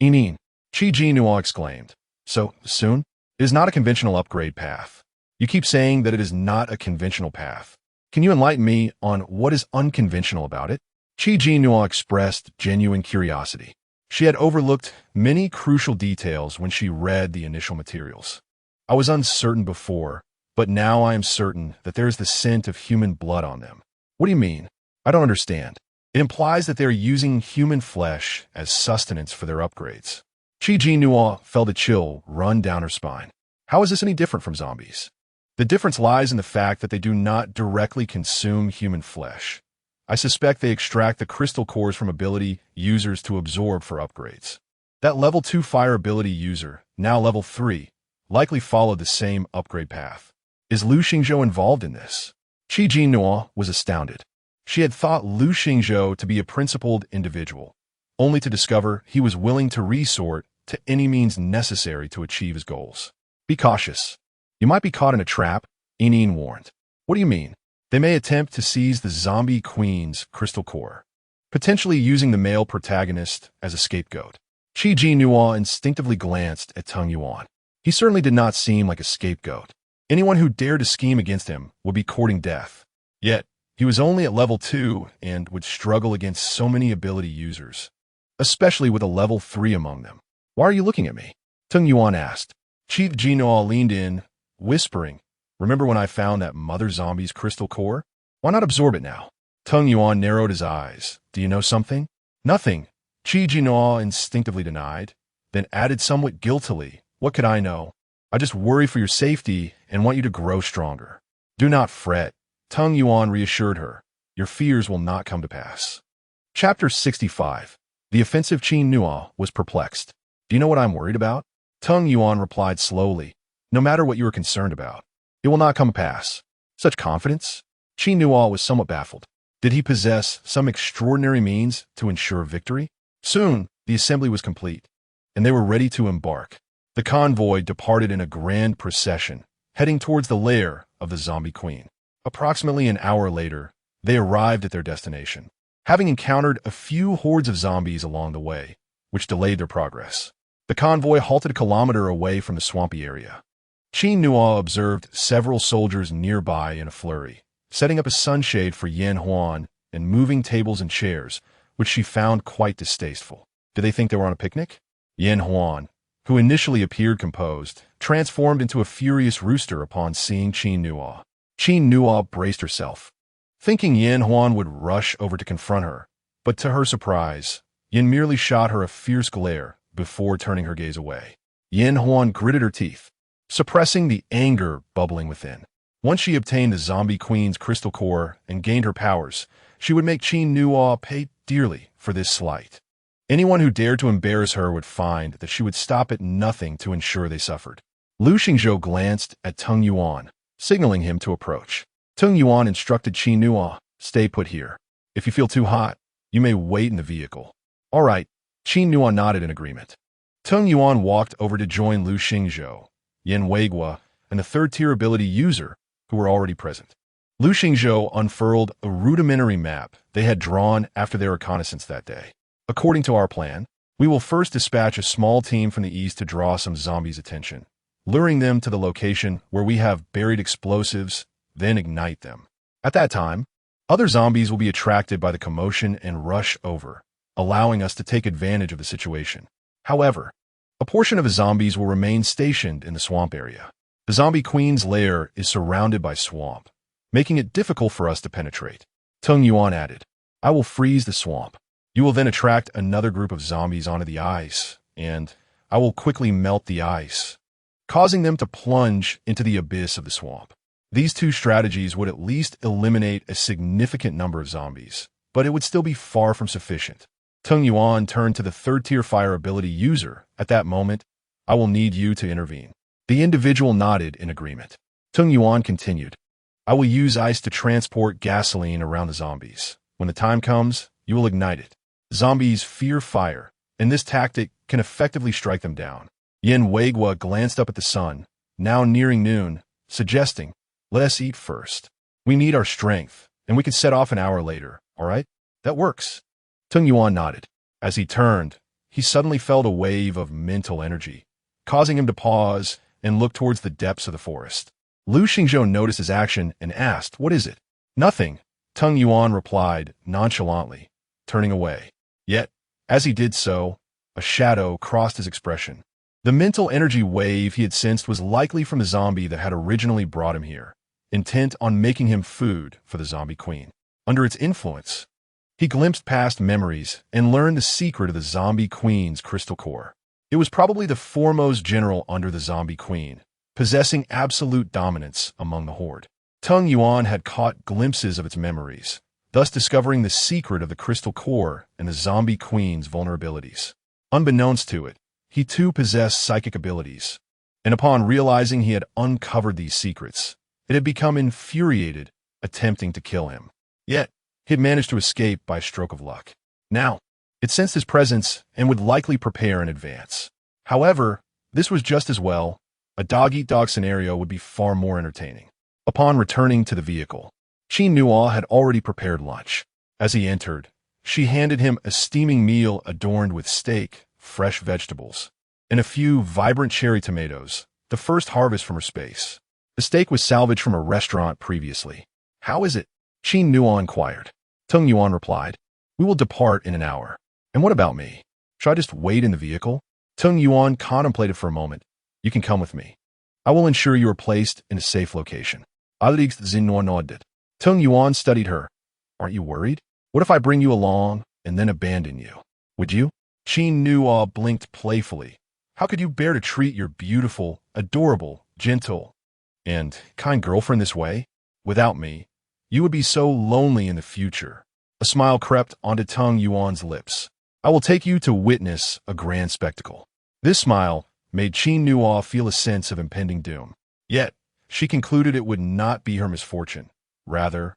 A: Inin, Jinnuo exclaimed. So soon? It is not a conventional upgrade path. You keep saying that it is not a conventional path. Can you enlighten me on what is unconventional about it? Jinnuo expressed genuine curiosity. She had overlooked many crucial details when she read the initial materials. I was uncertain before, but now I am certain that there is the scent of human blood on them. What do you mean? I don't understand. It implies that they are using human flesh as sustenance for their upgrades. Jinnuo felt a chill run down her spine. How is this any different from zombies? The difference lies in the fact that they do not directly consume human flesh. I suspect they extract the crystal cores from ability users to absorb for upgrades. That level 2 fire ability user, now level 3, likely followed the same upgrade path. Is Lu Xingzhou involved in this? Jinnuo was astounded. She had thought Lu Xingzhou to be a principled individual, only to discover he was willing to resort to any means necessary to achieve his goals. Be cautious. You might be caught in a trap, Inin warned. What do you mean? They may attempt to seize the zombie queen's crystal core, potentially using the male protagonist as a scapegoat. Jinnuo instinctively glanced at Tung Yuan. He certainly did not seem like a scapegoat. Anyone who dared to scheme against him would be courting death. Yet, he was only at level 2 and would struggle against so many ability users, especially with a level 3 among them. Why are you looking at me? Tung Yuan asked. Jinnuo leaned in, whispering, Remember when I found that mother zombie's crystal core? Why not absorb it now? Tung Yuan narrowed his eyes. Do you know something? Nothing, Jinnuo instinctively denied, then added somewhat guiltily. What could I know? I just worry for your safety and want you to grow stronger. Do not fret, Tung Yuan reassured her. Your fears will not come to pass. Chapter 65. The offensive Jinnuo was perplexed. Do you know what I'm worried about? Tung Yuan replied slowly. No matter what you are concerned about, it will not come to pass. Such confidence? Jinnuo was somewhat baffled. Did he possess some extraordinary means to ensure victory? Soon, the assembly was complete, and they were ready to embark. The convoy departed in a grand procession, heading towards the lair of the zombie queen. Approximately an hour later, they arrived at their destination, having encountered a few hordes of zombies along the way, which delayed their progress. The convoy halted a kilometer away from the swampy area. Jinnuo observed several soldiers nearby in a flurry, setting up a sunshade for Yan Huan and moving tables and chairs, which she found quite distasteful. Did they think they were on a picnic? Yan Huan, who initially appeared composed, transformed into a furious rooster upon seeing Jinnuo. Jinnuo braced herself, thinking Yan Huan would rush over to confront her, but to her surprise, Yan merely shot her a fierce glare before turning her gaze away. Yan Huan gritted her teeth, suppressing the anger bubbling within. Once she obtained the zombie queen's crystal core and gained her powers, she would make Jinnuo pay dearly for this slight. Anyone who dared to embarrass her would find that she would stop at nothing to ensure they suffered. Lu Xingzhou glanced at Tung Yuan, signaling him to approach. Tung Yuan instructed Jinnuo, stay put here. If you feel too hot, you may wait in the vehicle. All right, Jinnuo nodded in agreement. Tung Yuan walked over to join Lu Xingzhou, Yen Weigua, and the third-tier ability user who were already present. Lu Xingzhou unfurled a rudimentary map they had drawn after their reconnaissance that day. According to our plan, we will first dispatch a small team from the east to draw some zombies' attention, luring them to the location where we have buried explosives, then ignite them. At that time, other zombies will be attracted by the commotion and rush over, allowing us to take advantage of the situation. However, a portion of the zombies will remain stationed in the swamp area. The zombie queen's lair is surrounded by swamp, making it difficult for us to penetrate. Tung Yuan added, I will freeze the swamp. You will then attract another group of zombies onto the ice, and I will quickly melt the ice, causing them to plunge into the abyss of the swamp. These two strategies would at least eliminate a significant number of zombies, but it would still be far from sufficient. Tung Yuan turned to the third-tier fire ability user. At that moment, I will need you to intervene. The individual nodded in agreement. Tung Yuan continued, I will use ice to transport gasoline around the zombies. When the time comes, you will ignite it. Zombies fear fire, and this tactic can effectively strike them down. Yen Weigua glanced up at the sun, now nearing noon, suggesting, let us eat first. We need our strength, and we can set off an hour later, all right? That works. Tung Yuan nodded. As he turned, he suddenly felt a wave of mental energy, causing him to pause and look towards the depths of the forest. Lu Xingzhou noticed his action and asked, what is it? Nothing, Tung Yuan replied nonchalantly, turning away. Yet, as he did so, a shadow crossed his expression. The mental energy wave he had sensed was likely from the zombie that had originally brought him here, intent on making him food for the zombie queen. Under its influence, he glimpsed past memories and learned the secret of the zombie queen's crystal core. It was probably the foremost general under the zombie queen, possessing absolute dominance among the horde. Tung Yuan had caught glimpses of its memories, thus discovering the secret of the crystal core and the zombie queen's vulnerabilities. Unbeknownst to it, he too possessed psychic abilities, and upon realizing he had uncovered these secrets, it had become infuriated, attempting to kill him. Yet, he had managed to escape by a stroke of luck. Now, it sensed his presence and would likely prepare in advance. However, this was just as well. A dog-eat-dog scenario would be far more entertaining. Upon returning to the vehicle, Jinnuo had already prepared lunch. As he entered, she handed him a steaming meal adorned with steak, fresh vegetables, and a few vibrant cherry tomatoes, the first harvest from her space. The steak was salvaged from a restaurant previously. How is it? Jinnuo inquired. Tung Yuan replied, we will depart in an hour. And what about me? Should I just wait in the vehicle? Tung Yuan contemplated for a moment. You can come with me. I will ensure you are placed in a safe location. Jinnuo nodded. Tung Yuan studied her. Aren't you worried? What if I bring you along and then abandon you? Would you? Jinnuo blinked playfully. How could you bear to treat your beautiful, adorable, gentle, and kind girlfriend this way? Without me, you would be so lonely in the future. A smile crept onto Tung Yuan's lips. I will take you to witness a grand spectacle. This smile made Jinnuo feel a sense of impending doom. Yet, she concluded it would not be her misfortune. Rather,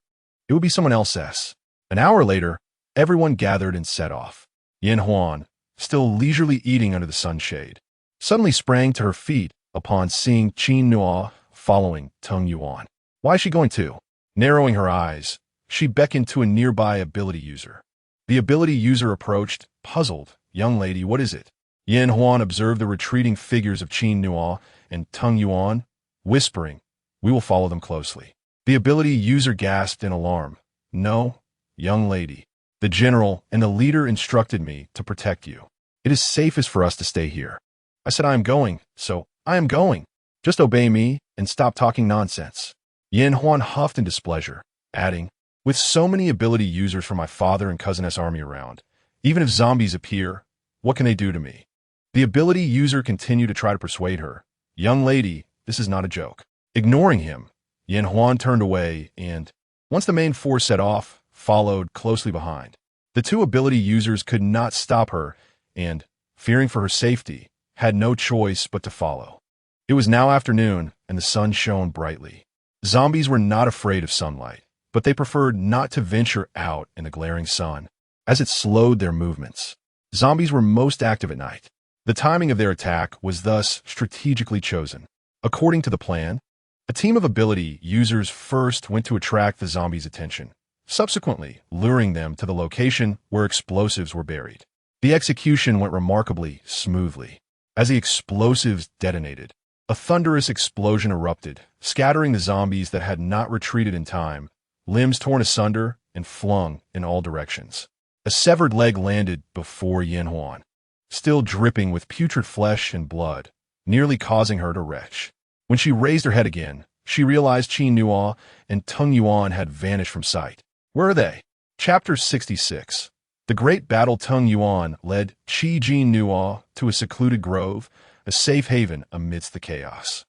A: it would be someone else's. An hour later, everyone gathered and set off. Yin Huan, still leisurely eating under the sunshade, suddenly sprang to her feet upon seeing Jinnuo following Tung Yuan. Why is she going too? Narrowing her eyes, she beckoned to a nearby ability user. The ability user approached, puzzled. Young lady, what is it? Yin Huan observed the retreating figures of Jinnuo and Tung Yuan, whispering, we will follow them closely. The ability user gasped in alarm. No, young lady. The general and the leader instructed me to protect you. It is safest for us to stay here. I said I am going, so I am going. Just obey me and stop talking nonsense. Yin Huan huffed in displeasure, adding, with so many ability users from my father and cousin's army around, even if zombies appear, what can they do to me? The ability user continued to try to persuade her. Young lady, this is not a joke. Ignoring him, Yin Huan turned away and, once the main force set off, followed closely behind. The two ability users could not stop her and, fearing for her safety, had no choice but to follow. It was now afternoon and the sun shone brightly. Zombies were not afraid of sunlight, but they preferred not to venture out in the glaring sun, as it slowed their movements. Zombies were most active at night. The timing of their attack was thus strategically chosen. According to the plan, a team of ability users first went to attract the zombies' attention, subsequently luring them to the location where explosives were buried. The execution went remarkably smoothly. As the explosives detonated, a thunderous explosion erupted, scattering the zombies that had not retreated in time, limbs torn asunder and flung in all directions. A severed leg landed before Yin Huan, still dripping with putrid flesh and blood, nearly causing her to retch. When she raised her head again, she realized Jinnuo and Tung Yuan had vanished from sight. Where are they? Chapter 66. The great battle. Tung Yuan led Jinnuo to a secluded grove, a safe haven amidst the chaos.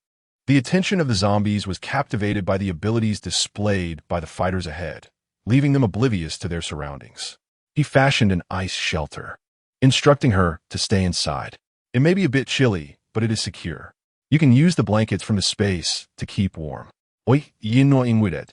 A: The attention of the zombies was captivated by the abilities displayed by the fighters ahead, leaving them oblivious to their surroundings. He fashioned an ice shelter, instructing her to stay inside. It may be a bit chilly, but it is secure. You can use the blankets from the space to keep warm. Oi, Jinnuo ingwidet.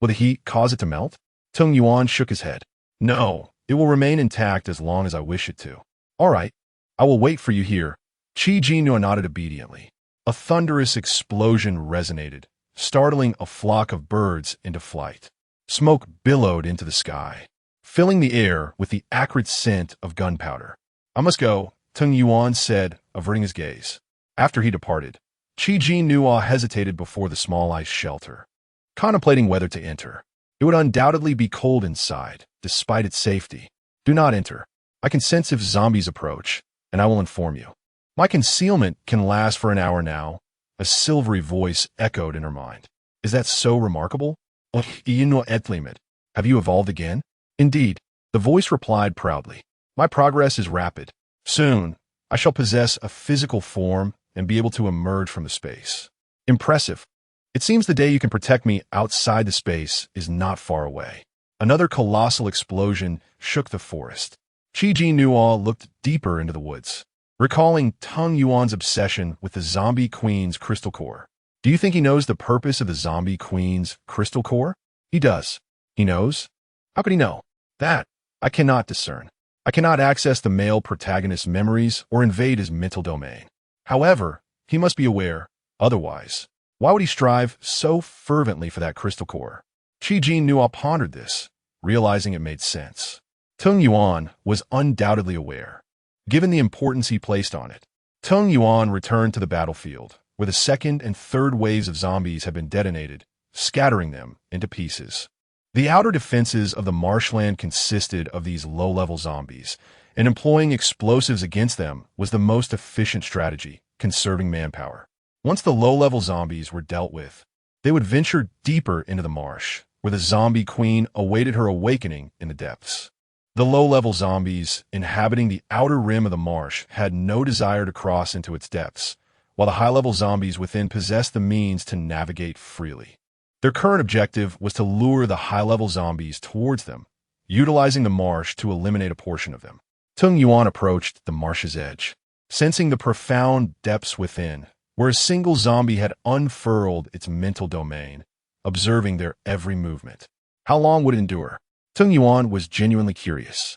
A: Will the heat cause it to melt? Tung Yuan shook his head. No, it will remain intact as long as I wish it to. All right, I will wait for you here. Jinnuo nodded obediently. A thunderous explosion resonated, startling a flock of birds into flight. Smoke billowed into the sky, filling the air with the acrid scent of gunpowder. I must go, Tung Yuan said, averting his gaze. After he departed, Jinnuo hesitated before the small ice shelter, contemplating whether to enter. It would undoubtedly be cold inside, despite its safety. Do not enter. I can sense if zombies approach, and I will inform you. My concealment can last for an hour now, a silvery voice echoed in her mind. Is that so remarkable? Have you evolved again? Indeed, the voice replied proudly. My progress is rapid. Soon, I shall possess a physical form and be able to emerge from the space. Impressive. It seems the day you can protect me outside the space is not far away. Another colossal explosion shook the forest. Jinnuo looked deeper into the woods, recalling Tung Yuan's obsession with the zombie queen's crystal core. Do you think he knows the purpose of the zombie queen's crystal core? He does. He knows? How could he know? That I cannot discern. I cannot access the male protagonist's memories or invade his mental domain. However, he must be aware, otherwise, why would he strive so fervently for that crystal core? Jinnuo pondered this, realizing it made sense. Tung Yuan was undoubtedly aware, given the importance he placed on it. Tung Yuan returned to the battlefield, where the second and third waves of zombies had been detonated, scattering them into pieces. The outer defenses of the marshland consisted of these low-level zombies, and employing explosives against them was the most efficient strategy, conserving manpower. Once the low-level zombies were dealt with, they would venture deeper into the marsh, where the zombie queen awaited her awakening in the depths. The low-level zombies inhabiting the outer rim of the marsh had no desire to cross into its depths, while the high-level zombies within possessed the means to navigate freely. Their current objective was to lure the high-level zombies towards them, utilizing the marsh to eliminate a portion of them. Tung Yuan approached the marsh's edge, sensing the profound depths within, where a single zombie had unfurled its mental domain, observing their every movement. How long would it endure? Tung Yuan was genuinely curious.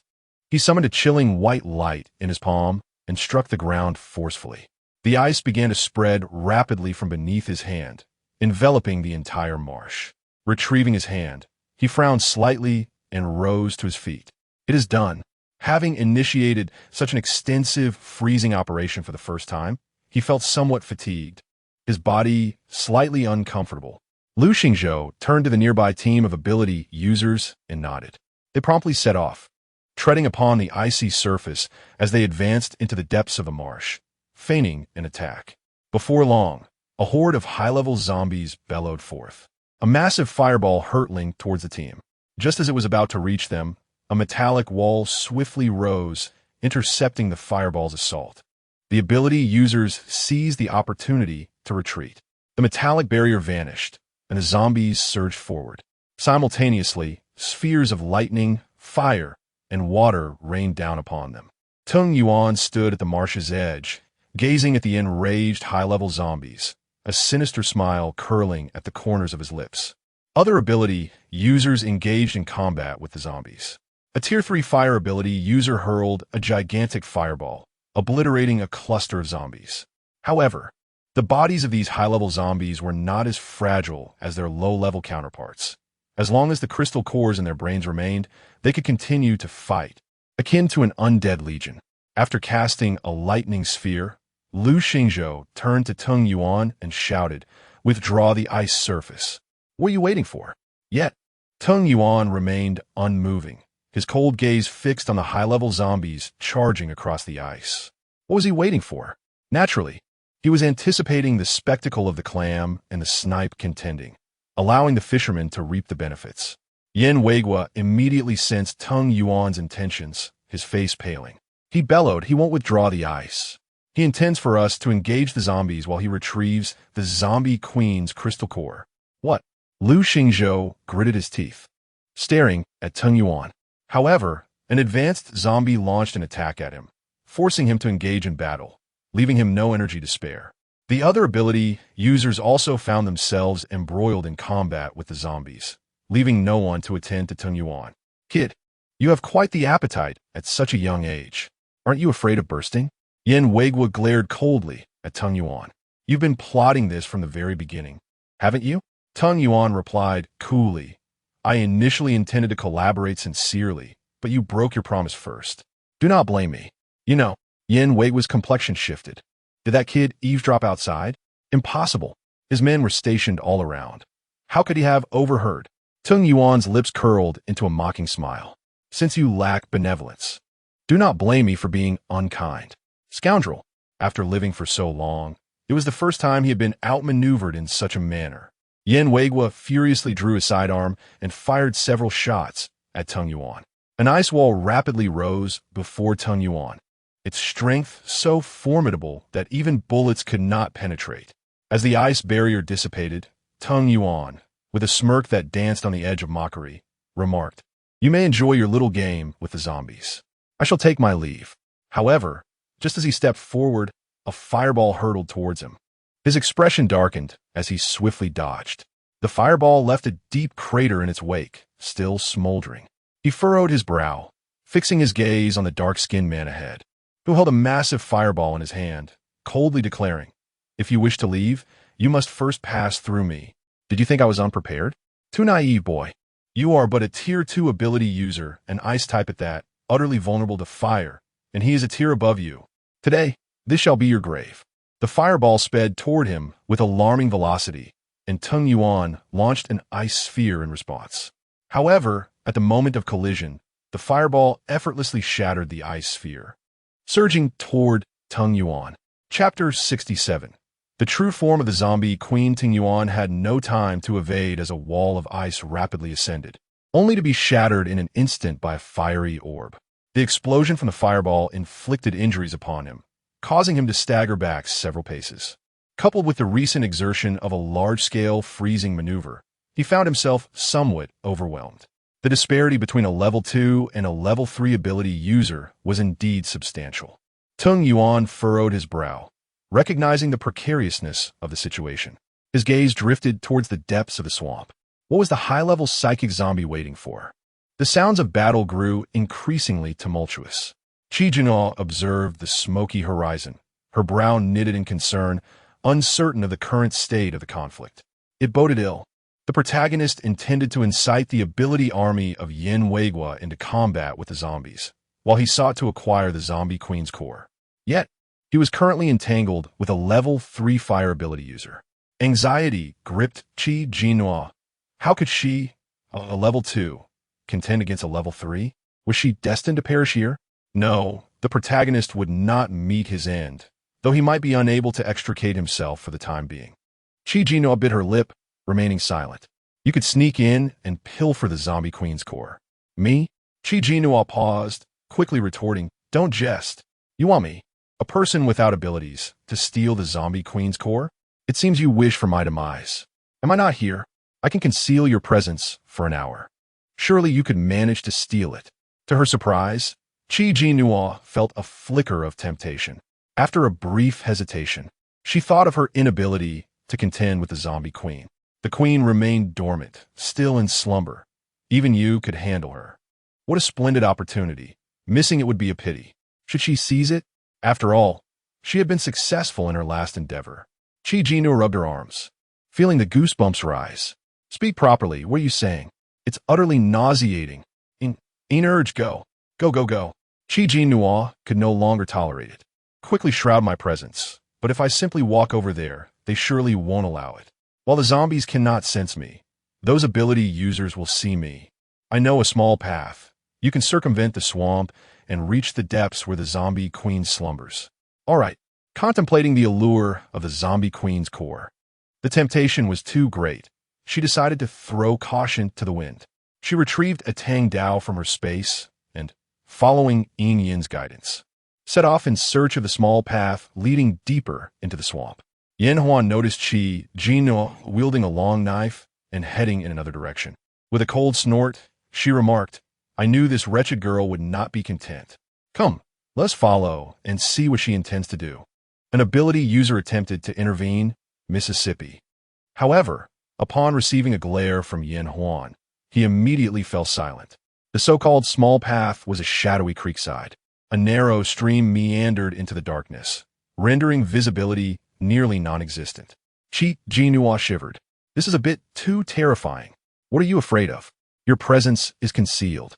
A: He summoned a chilling white light in his palm and struck the ground forcefully. The ice began to spread rapidly from beneath his hand, enveloping the entire marsh. Retrieving his hand, he frowned slightly and rose to his feet. It is done. Having initiated such an extensive freezing operation for the first time, he felt somewhat fatigued, his body slightly uncomfortable. Lu Xingzhou turned to the nearby team of ability users and nodded. They promptly set off, treading upon the icy surface as they advanced into the depths of the marsh, feigning an attack. Before long, a horde of high-level zombies bellowed forth, a massive fireball hurtling towards the team. Just as it was about to reach them, a metallic wall swiftly rose, intercepting the fireball's assault. The ability users seized the opportunity to retreat. The metallic barrier vanished, and the zombies surged forward. Simultaneously, spheres of lightning, fire, and water rained down upon them. Tung Yuan stood at the marsh's edge, gazing at the enraged high-level zombies, a sinister smile curling at the corners of his lips. Other ability users engaged in combat with the zombies. A Tier 3 fire ability user hurled a gigantic fireball, obliterating a cluster of zombies. However, the bodies of these high-level zombies were not as fragile as their low-level counterparts. As long as the crystal cores in their brains remained, they could continue to fight, akin to an undead legion. After casting a lightning sphere, Lu Xingzhou turned to Tung Yuan and shouted, "Withdraw the ice surface." "What are you waiting for?" Yet, Tung Yuan remained unmoving, his cold gaze fixed on the high-level zombies charging across the ice. What was he waiting for? Naturally, he was anticipating the spectacle of the clam and the snipe contending, allowing the fishermen to reap the benefits. Yin Weigua immediately sensed Tung Yuan's intentions, his face paling. He bellowed, "He won't withdraw the ice. He intends for us to engage the zombies while he retrieves the zombie queen's crystal core." "What?" Lu Xingzhou gritted his teeth, staring at Tung Yuan. However, an advanced zombie launched an attack at him, forcing him to engage in battle, leaving him no energy to spare. The other ability users also found themselves embroiled in combat with the zombies, leaving no one to attend to Tung Yuan. "Kid, you have quite the appetite at such a young age. Aren't you afraid of bursting?" Yin Weigua glared coldly at Tung Yuan. "You've been plotting this from the very beginning, haven't you?" Tung Yuan replied coolly, "I initially intended to collaborate sincerely, but you broke your promise first. Do not blame me." "You know," Yin Weigua's complexion shifted. "Did that kid eavesdrop outside?" "Impossible. His men were stationed all around. How could he have overheard?" Tung Yuan's lips curled into a mocking smile. "Since you lack benevolence, do not blame me for being unkind." Scoundrel. After living for so long, it was the first time he had been outmaneuvered in such a manner. Yin Weigua furiously drew his sidearm and fired several shots at Tung Yuan. An ice wall rapidly rose before Tung Yuan, its strength so formidable that even bullets could not penetrate. As the ice barrier dissipated, Tung Yuan, with a smirk that danced on the edge of mockery, remarked, "You may enjoy your little game with the zombies. I shall take my leave." However, just as he stepped forward, a fireball hurtled towards him. His expression darkened as he swiftly dodged. The fireball left a deep crater in its wake, still smoldering. He furrowed his brow, fixing his gaze on the dark-skinned man ahead, who held a massive fireball in his hand, coldly declaring, "If you wish to leave, you must first pass through me. Did you think I was unprepared? Too naive, boy. You are but a Tier 2 ability user, an ice type at that, utterly vulnerable to fire, and he is a tier above you. Today, this shall be your grave." The fireball sped toward him with alarming velocity, and Tung Yuan launched an ice sphere in response. However, at the moment of collision, the fireball effortlessly shattered the ice sphere, surging toward Tung Yuan. Chapter 67. The true form of the zombie Queen Tingyuan had no time to evade as a wall of ice rapidly ascended, only to be shattered in an instant by a fiery orb. The explosion from the fireball inflicted injuries upon him, causing him to stagger back several paces. Coupled with the recent exertion of a large-scale freezing maneuver, he found himself somewhat overwhelmed. The disparity between a level 2 and a level 3 ability user was indeed substantial. Tung Yuan furrowed his brow, recognizing the precariousness of the situation. His gaze drifted towards the depths of the swamp. What was the high-level psychic zombie waiting for? The sounds of battle grew increasingly tumultuous. Jinnuo observed the smoky horizon, her brow knitted in concern, uncertain of the current state of the conflict. It boded ill. The protagonist intended to incite the ability army of Yin Weigua into combat with the zombies, while he sought to acquire the zombie queen's core. Yet, he was currently entangled with a level 3 fire ability user. Anxiety gripped Jinnuo. How could she, a level 2, contend against a level 3? Was she destined to perish here? No, the protagonist would not meet his end, though he might be unable to extricate himself for the time being. Jinnuo bit her lip, remaining silent. You could sneak in and pilfer the zombie queen's core. Me? Jinnuo paused, quickly retorting, don't jest. You want me, a person without abilities, to steal the zombie queen's core? It seems you wish for my demise. Am I not here? I can conceal your presence for an hour. Surely you could manage to steal it. To her surprise, Jinnuo felt a flicker of temptation. After a brief hesitation, she thought of her inability to contend with the zombie queen. The queen remained dormant, still in slumber. Even you could handle her. What a splendid opportunity. Missing it would be a pity. Should she seize it? After all, she had been successful in her last endeavor. Jinnuo rubbed her arms, feeling the goosebumps rise. Speak properly, what are you saying? It's utterly nauseating. Urge, go. Go. Jinnuo could no longer tolerate it. Quickly shroud my presence, but if I simply walk over there, they surely won't allow it. While the zombies cannot sense me, those ability users will see me. I know a small path. You can circumvent the swamp and reach the depths where the zombie queen slumbers. All right, contemplating the allure of the zombie queen's core. The temptation was too great. She decided to throw caution to the wind. She retrieved a Tang Dao from her space and, following Yin Yin's guidance, set off in search of the small path leading deeper into the swamp. Yin Huan noticed Jinnuo wielding a long knife and heading in another direction. With a cold snort, she remarked, I knew this wretched girl would not be content. Come, let's follow and see what she intends to do. An ability user attempted to intervene, Mississippi. However, upon receiving a glare from Yin Huan, he immediately fell silent. The so-called small path was a shadowy creekside. A narrow stream meandered into the darkness, rendering visibility nearly non-existent. Jinnuo shivered. This is a bit too terrifying. What are you afraid of? Your presence is concealed.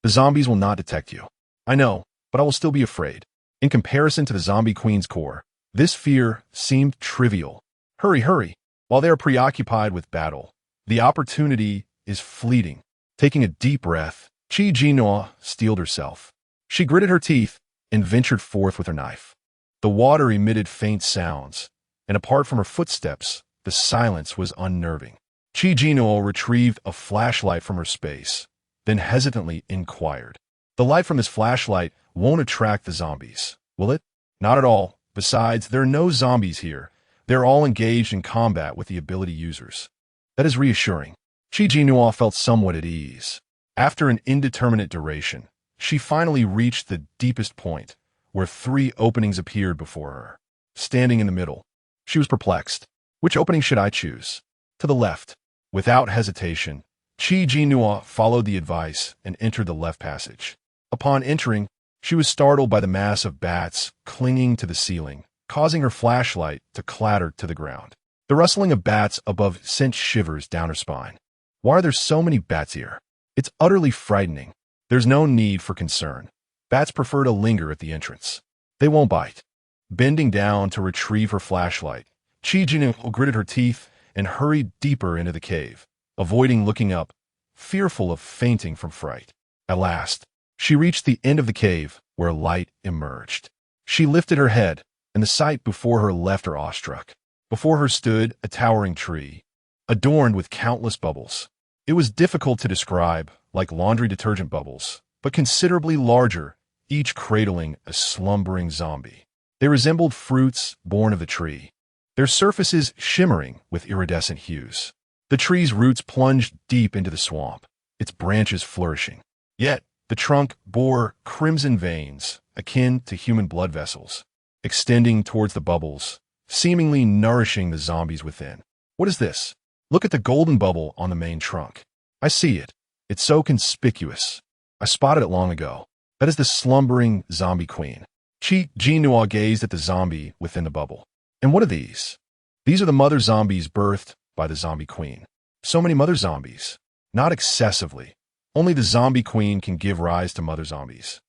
A: The zombies will not detect you. I know, but I will still be afraid. In comparison to the zombie queen's core, this fear seemed trivial. Hurry. While they are preoccupied with battle, the opportunity is fleeting. Taking a deep breath, Jinnuo steeled herself. She gritted her teeth and ventured forth with her knife. The water emitted faint sounds, and apart from her footsteps, the silence was unnerving. Jinnuo retrieved a flashlight from her space, then hesitantly inquired. The light from this flashlight won't attract the zombies, will it? Not at all. Besides, there are no zombies here. They're all engaged in combat with the ability users. That is reassuring. Jinnuo felt somewhat at ease. After an indeterminate duration, she finally reached the deepest point, where 3 openings appeared before her. Standing in the middle, she was perplexed. Which opening should I choose? To the left. Without hesitation, Jinnuo followed the advice and entered the left passage. Upon entering, she was startled by the mass of bats clinging to the ceiling, causing her flashlight to clatter to the ground. The rustling of bats above sent shivers down her spine. Why are there so many bats here? It's utterly frightening. There's no need for concern. Bats prefer to linger at the entrance. They won't bite. Bending down to retrieve her flashlight, Jinnuo gritted her teeth and hurried deeper into the cave, avoiding looking up, fearful of fainting from fright. At last, she reached the end of the cave where light emerged. She lifted her head, and the sight before her left her awestruck. Before her stood a towering tree, adorned with countless bubbles. It was difficult to describe, like laundry detergent bubbles, but considerably larger, each cradling a slumbering zombie. They resembled fruits born of the tree, their surfaces shimmering with iridescent hues. The tree's roots plunged deep into the swamp, its branches flourishing. Yet, the trunk bore crimson veins, akin to human blood vessels, extending towards the bubbles, seemingly nourishing the zombies within. What is this? Look at the golden bubble on the main trunk. I see it. It's so conspicuous. I spotted it long ago. That is the slumbering zombie queen. Jinnuo gazed at the zombie within the bubble. And what are these? These are the mother zombies birthed by the zombie queen. So many mother zombies. Not excessively. Only the zombie queen can give rise to mother zombies.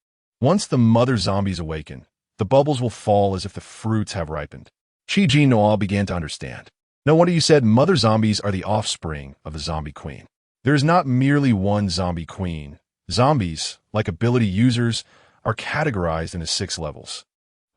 A: Once the mother zombies awaken, the bubbles will fall as if the fruits have ripened. Jinnuo began to understand. No wonder you said mother zombies are the offspring of the zombie queen. There is not merely one zombie queen. Zombies, like ability users, are categorized into 6 levels,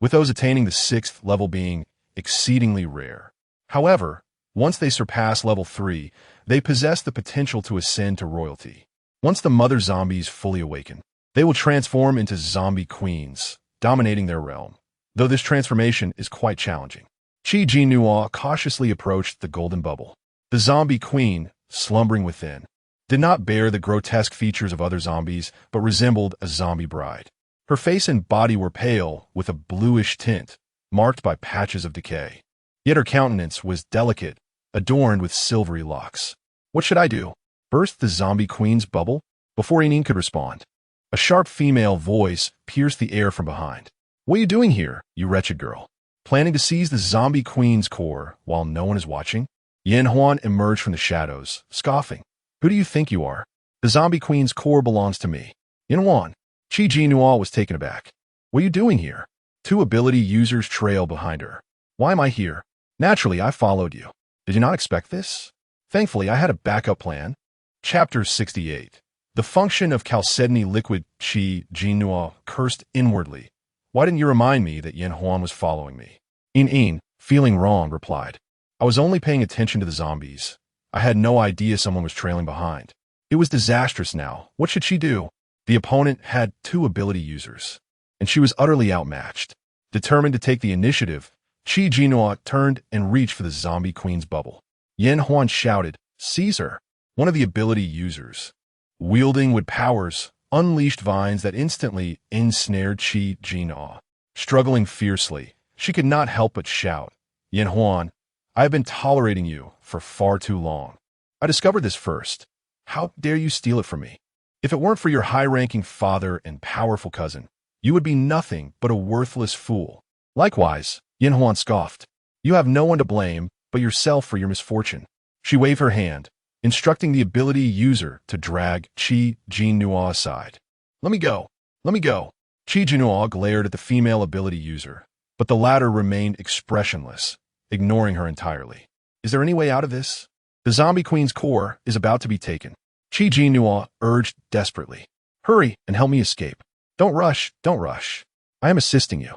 A: with those attaining the 6th level being exceedingly rare. However, once they surpass level 3, they possess the potential to ascend to royalty. Once the mother zombies fully awaken, they will transform into zombie queens, dominating their realm, though this transformation is quite challenging. Jinnuo cautiously approached the golden bubble. The zombie queen, slumbering within, did not bear the grotesque features of other zombies, but resembled a zombie bride. Her face and body were pale, with a bluish tint, marked by patches of decay. Yet her countenance was delicate, adorned with silvery locks. What should I do? Burst the zombie queen's bubble? Before Inin could respond, a sharp female voice pierced the air from behind. What are you doing here, you wretched girl? Planning to seize the zombie queen's core while no one is watching? Jinnuo emerged from the shadows, scoffing. Who do you think you are? The zombie queen's core belongs to me. Jinnuo. Jinnuo was taken aback. What are you doing here? 2 ability users trail behind her. Why am I here? Naturally, I followed you. Did you not expect this? Thankfully, I had a backup plan. Chapter 68. The function of chalcedony liquid. Jinnuo cursed inwardly. Why didn't you remind me that Jinnuo was following me? Inin, feeling wrong, replied. I was only paying attention to the zombies. I had no idea someone was trailing behind. It was disastrous now. What should she do? The opponent had 2 ability users, and she was utterly outmatched. Determined to take the initiative, Jinnuo turned and reached for the zombie queen's bubble. Jinnuo shouted, "Seize her!" One of the ability users, wielding with powers, unleashed vines that instantly ensnared Jinnuo. Struggling fiercely, she could not help but shout, "Jinnuo, I have been tolerating you for far too long. I discovered this first. How dare you steal it from me? If it weren't for your high-ranking father and powerful cousin, you would be nothing but a worthless fool." Likewise, Jinnuo scoffed. You have no one to blame but yourself for your misfortune. She waved her hand, instructing the ability user to drag Jinnuo aside. Let me go. Let me go. Jinnuo glared at the female ability user, but the latter remained expressionless, ignoring her entirely. Is there any way out of this? The zombie queen's core is about to be taken. Jinnuo urged desperately. Hurry and help me escape. Don't rush, don't rush. I am assisting you.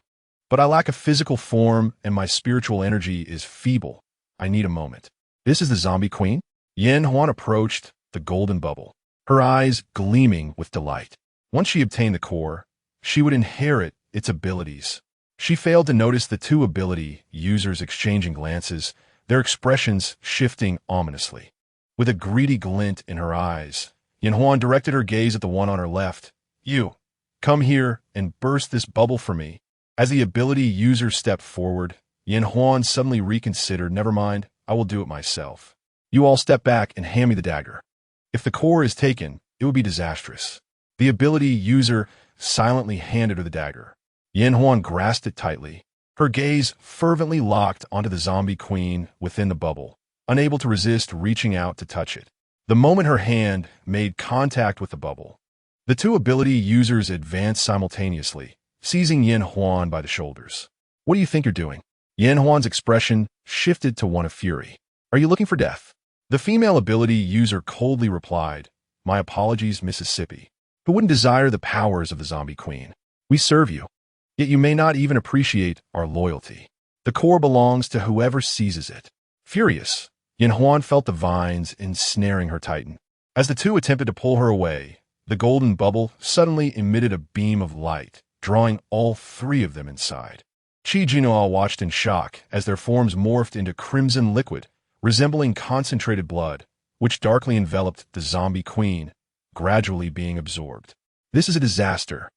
A: But I lack a physical form and my spiritual energy is feeble. I need a moment. This is the zombie queen? Jinnuo approached the golden bubble, her eyes gleaming with delight. Once she obtained the core, she would inherit its abilities. She failed to notice the 2 ability users exchanging glances, their expressions shifting ominously. With a greedy glint in her eyes, Jinnuo directed her gaze at the one on her left. You, come here and burst this bubble for me. As the ability user stepped forward, Jinnuo suddenly reconsidered. Never mind, I will do it myself. You all step back and hand me the dagger. If the core is taken, it would be disastrous. The ability user silently handed her the dagger. Jinnuo grasped it tightly, her gaze fervently locked onto the zombie queen within the bubble, unable to resist reaching out to touch it. The moment her hand made contact with the bubble, the 2 ability users advanced simultaneously, seizing Jinnuo by the shoulders. What do you think you're doing? Jinnuo's expression shifted to one of fury. Are you looking for death? The female ability user coldly replied, My apologies, Mississippi. Who wouldn't desire the powers of the zombie queen? We serve you. Yet you may not even appreciate our loyalty. The core belongs to whoever seizes it. Furious, Yanhuan felt the vines ensnaring her titan. As the two attempted to pull her away, the golden bubble suddenly emitted a beam of light, drawing all three of them inside. Jinnuo watched in shock as their forms morphed into crimson liquid, resembling concentrated blood, which darkly enveloped the zombie queen, gradually being absorbed. This is a disaster.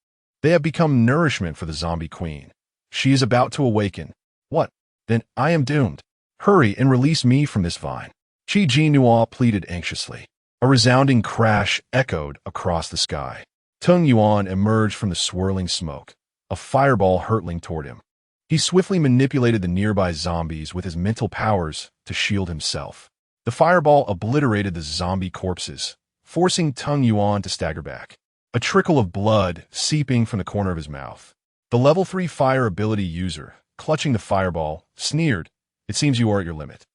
A: They have become nourishment for the zombie queen. She is about to awaken. What? Then I am doomed. Hurry and release me from this vine. Jinnuo pleaded anxiously. A resounding crash echoed across the sky. Tung Yuan emerged from the swirling smoke, a fireball hurtling toward him. He swiftly manipulated the nearby zombies with his mental powers to shield himself. The fireball obliterated the zombie corpses, forcing Tung Yuan to stagger back, a trickle of blood seeping from the corner of his mouth. The level 3 fire ability user, clutching the fireball, sneered, "It seems you are at your limit."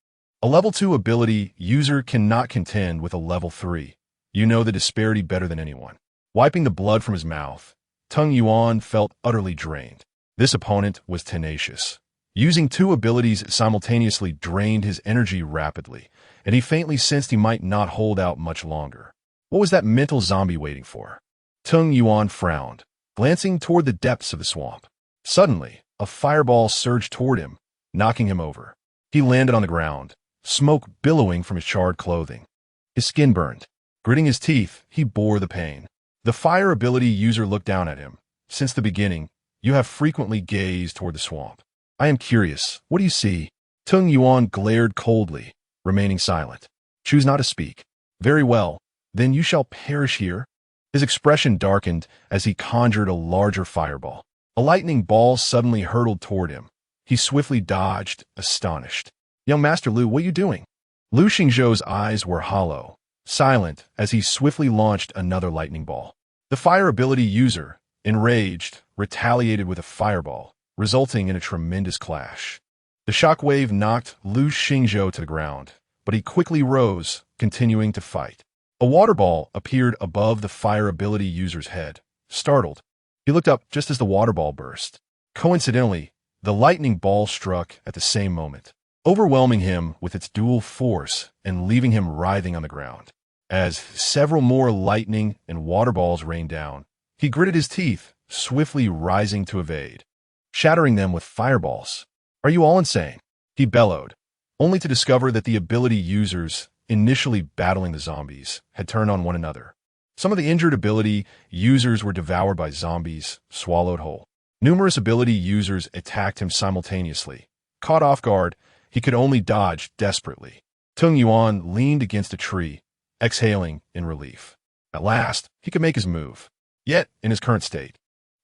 A: A level 2 ability user cannot contend with a level 3. You know the disparity better than anyone. Wiping the blood from his mouth, Tung Yuan felt utterly drained. This opponent was tenacious. Using 2 abilities simultaneously drained his energy rapidly, and he faintly sensed he might not hold out much longer. What was that mental zombie waiting for? Tung Yuan frowned, glancing toward the depths of the swamp. Suddenly, a fireball surged toward him, knocking him over. He landed on the ground, smoke billowing from his charred clothing. His skin burned. Gritting his teeth, he bore the pain. The fire ability user looked down at him. "Since the beginning, you have frequently gazed toward the swamp. I am curious. What do you see?" Tung Yuan glared coldly, remaining silent. "Choose not to speak. Very well. Then you shall perish here." His expression darkened as he conjured a larger fireball. A lightning ball suddenly hurtled toward him. He swiftly dodged, astonished. "Young Master Lu, what are you doing?" Lu Xingzhou's eyes were hollow, silent as he swiftly launched another lightning ball. The fire ability user, enraged, retaliated with a fireball, resulting in a tremendous clash. The shockwave knocked Lu Xingzhou to the ground, but he quickly rose, continuing to fight. A water ball appeared above the fire ability user's head. Startled, he looked up just as the water ball burst. Coincidentally, the lightning ball struck at the same moment, overwhelming him with its dual force and leaving him writhing on the ground. As several more lightning and water balls rained down, he gritted his teeth, swiftly rising to evade, shattering them with fireballs. "Are you all insane?" he bellowed, only to discover that the ability users initially battling the zombies had turned on one another. Some of the injured ability users were devoured by zombies, swallowed whole. Numerous ability users attacked him simultaneously. Caught off guard, he could only dodge desperately. Tung Yuan leaned against a tree, exhaling in relief. At last, he could make his move. Yet, in his current state,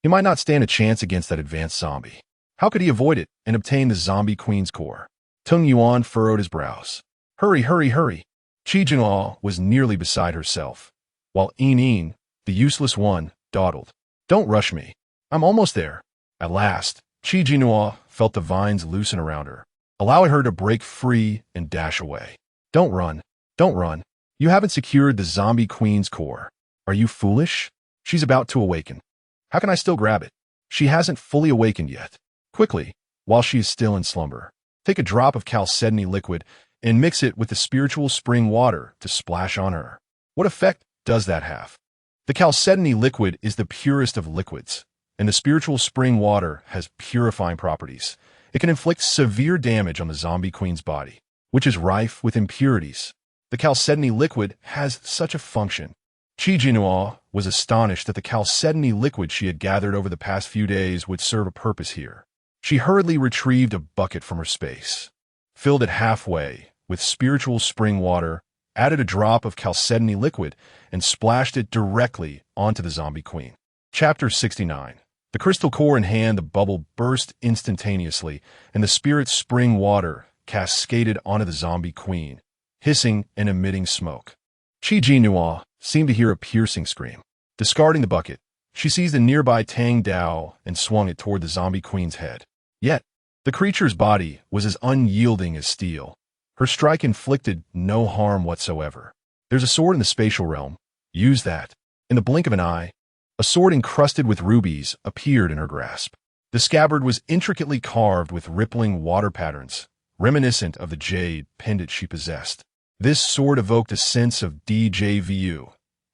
A: he might not stand a chance against that advanced zombie. How could he avoid it and obtain the zombie queen's core? Tung Yuan furrowed his brows. "Hurry, hurry, hurry!" Jinnuo was nearly beside herself, while Yin, the useless one, dawdled. "Don't rush me. I'm almost there." At last, Jinnuo felt the vines loosen around her, allowing her to break free and dash away. "Don't run. Don't run. You haven't secured the zombie queen's core. Are you foolish? She's about to awaken. How can I still grab it? She hasn't fully awakened yet. Quickly, while she is still in slumber, take a drop of chalcedony liquid and mix it with the spiritual spring water to splash on her." What effect does that have? The chalcedony liquid is the purest of liquids, and the spiritual spring water has purifying properties. It can inflict severe damage on the zombie queen's body, which is rife with impurities. The chalcedony liquid has such a function. Jinnuo was astonished that the chalcedony liquid she had gathered over the past few days would serve a purpose here. She hurriedly retrieved a bucket from her space, filled it halfway with spiritual spring water, added a drop of chalcedony liquid, and splashed it directly onto the zombie queen. Chapter 69. The crystal core in hand, the bubble burst instantaneously, and the spirit spring water cascaded onto the zombie queen, hissing and emitting smoke. Jinnuo seemed to hear a piercing scream. Discarding the bucket, she seized a nearby Tang Dao and swung it toward the zombie queen's head. Yet, the creature's body was as unyielding as steel. Her strike inflicted no harm whatsoever. "There's a sword in the spatial realm. Use that." In the blink of an eye, a sword encrusted with rubies appeared in her grasp. The scabbard was intricately carved with rippling water patterns, reminiscent of the jade pendant she possessed. This sword evoked a sense of déjà vu,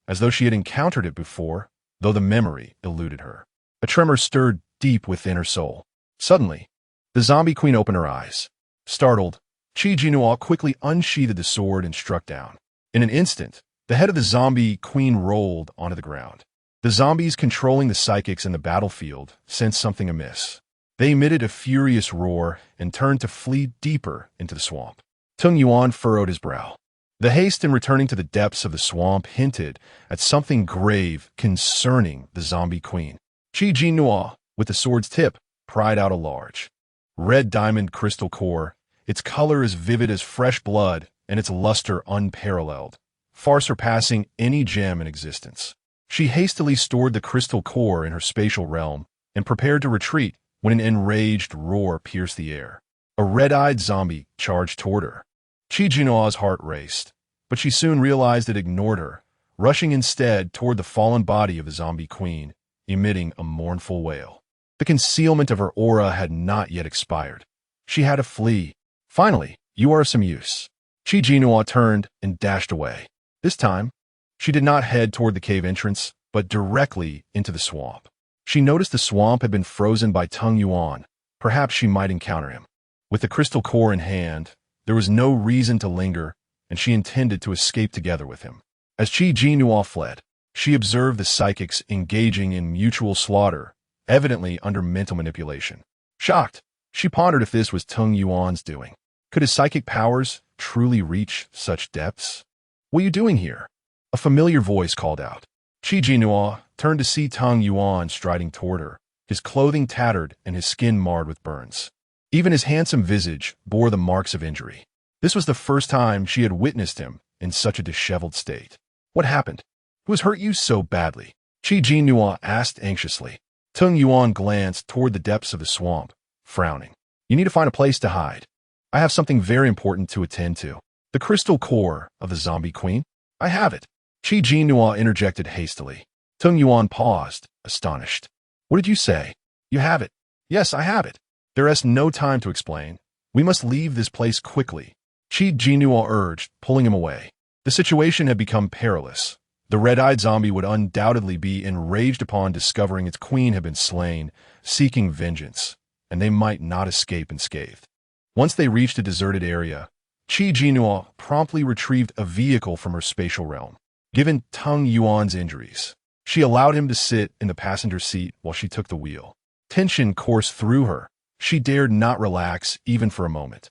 A: as though she had encountered it before, though the memory eluded her. A tremor stirred deep within her soul. Suddenly, the zombie queen opened her eyes. Startled, Jinnuo quickly unsheathed the sword and struck down. In an instant, the head of the zombie queen rolled onto the ground. The zombies controlling the psychics in the battlefield sensed something amiss. They emitted a furious roar and turned to flee deeper into the swamp. Tung Yuan furrowed his brow. The haste in returning to the depths of the swamp hinted at something grave concerning the zombie queen. Jinnuo, with the sword's tip, pried out a large, red diamond crystal core, its color as vivid as fresh blood and its luster unparalleled, far surpassing any gem in existence. She hastily stored the crystal core in her spatial realm and prepared to retreat when an enraged roar pierced the air. A red-eyed zombie charged toward her. Jinnuo's heart raced, but she soon realized it ignored her, rushing instead toward the fallen body of the zombie queen, emitting a mournful wail. The concealment of her aura had not yet expired. She had to flee. Finally, you are of some use. Jinnuo turned and dashed away. This time, she did not head toward the cave entrance, but directly into the swamp. She noticed the swamp had been frozen by Tung Yuan. Perhaps she might encounter him. With the crystal core in hand, there was no reason to linger, and she intended to escape together with him. As Jinnuo fled, she observed the psychics engaging in mutual slaughter, evidently under mental manipulation. Shocked, she pondered if this was Tung Yuan's doing. Could his psychic powers truly reach such depths? "What are you doing here?" A familiar voice called out. Jinnuo turned to see Tung Yuan striding toward her, his clothing tattered and his skin marred with burns. Even his handsome visage bore the marks of injury. This was the first time she had witnessed him in such a disheveled state. "What happened? Who has hurt you so badly?" Jinnuo asked anxiously. Tung Yuan glanced toward the depths of the swamp, frowning. "You need to find a place to hide. I have something very important to attend to." "The crystal core of the zombie queen? I have it." Jinnuo interjected hastily. Tung Yuan paused, astonished. "What did you say? You have it?" "Yes, I have it." "There is no time to explain. We must leave this place quickly," Jinnuo urged, pulling him away. The situation had become perilous. The red-eyed zombie would undoubtedly be enraged upon discovering its queen had been slain, seeking vengeance, and they might not escape unscathed. Once they reached a deserted area, Jinnuo promptly retrieved a vehicle from her spatial realm. Given Tung Yuan's injuries, she allowed him to sit in the passenger seat while she took the wheel. Tension coursed through her. She dared not relax even for a moment,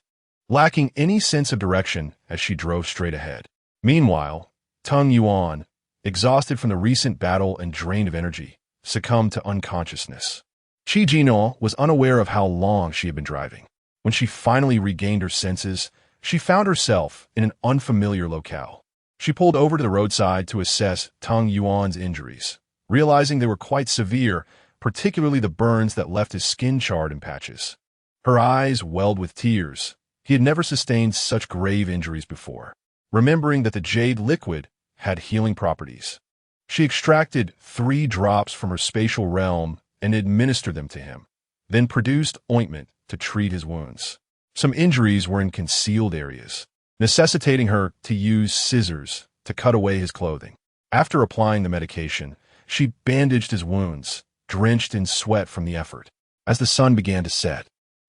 A: lacking any sense of direction as she drove straight ahead. Meanwhile, Tung Yuan, exhausted from the recent battle and drained of energy, succumbed to unconsciousness. Jinnuo was unaware of how long she had been driving. When she finally regained her senses, she found herself in an unfamiliar locale. She pulled over to the roadside to assess Tung Yuan's injuries, realizing they were quite severe, particularly the burns that left his skin charred in patches. Her eyes welled with tears. He had never sustained such grave injuries before. Remembering that the jade liquid had healing properties, she extracted 3 drops from her spatial realm and administered them to him, then produced ointment to treat his wounds. Some injuries were in concealed areas, necessitating her to use scissors to cut away his clothing. After applying the medication, she bandaged his wounds, drenched in sweat from the effort. As the sun began to set,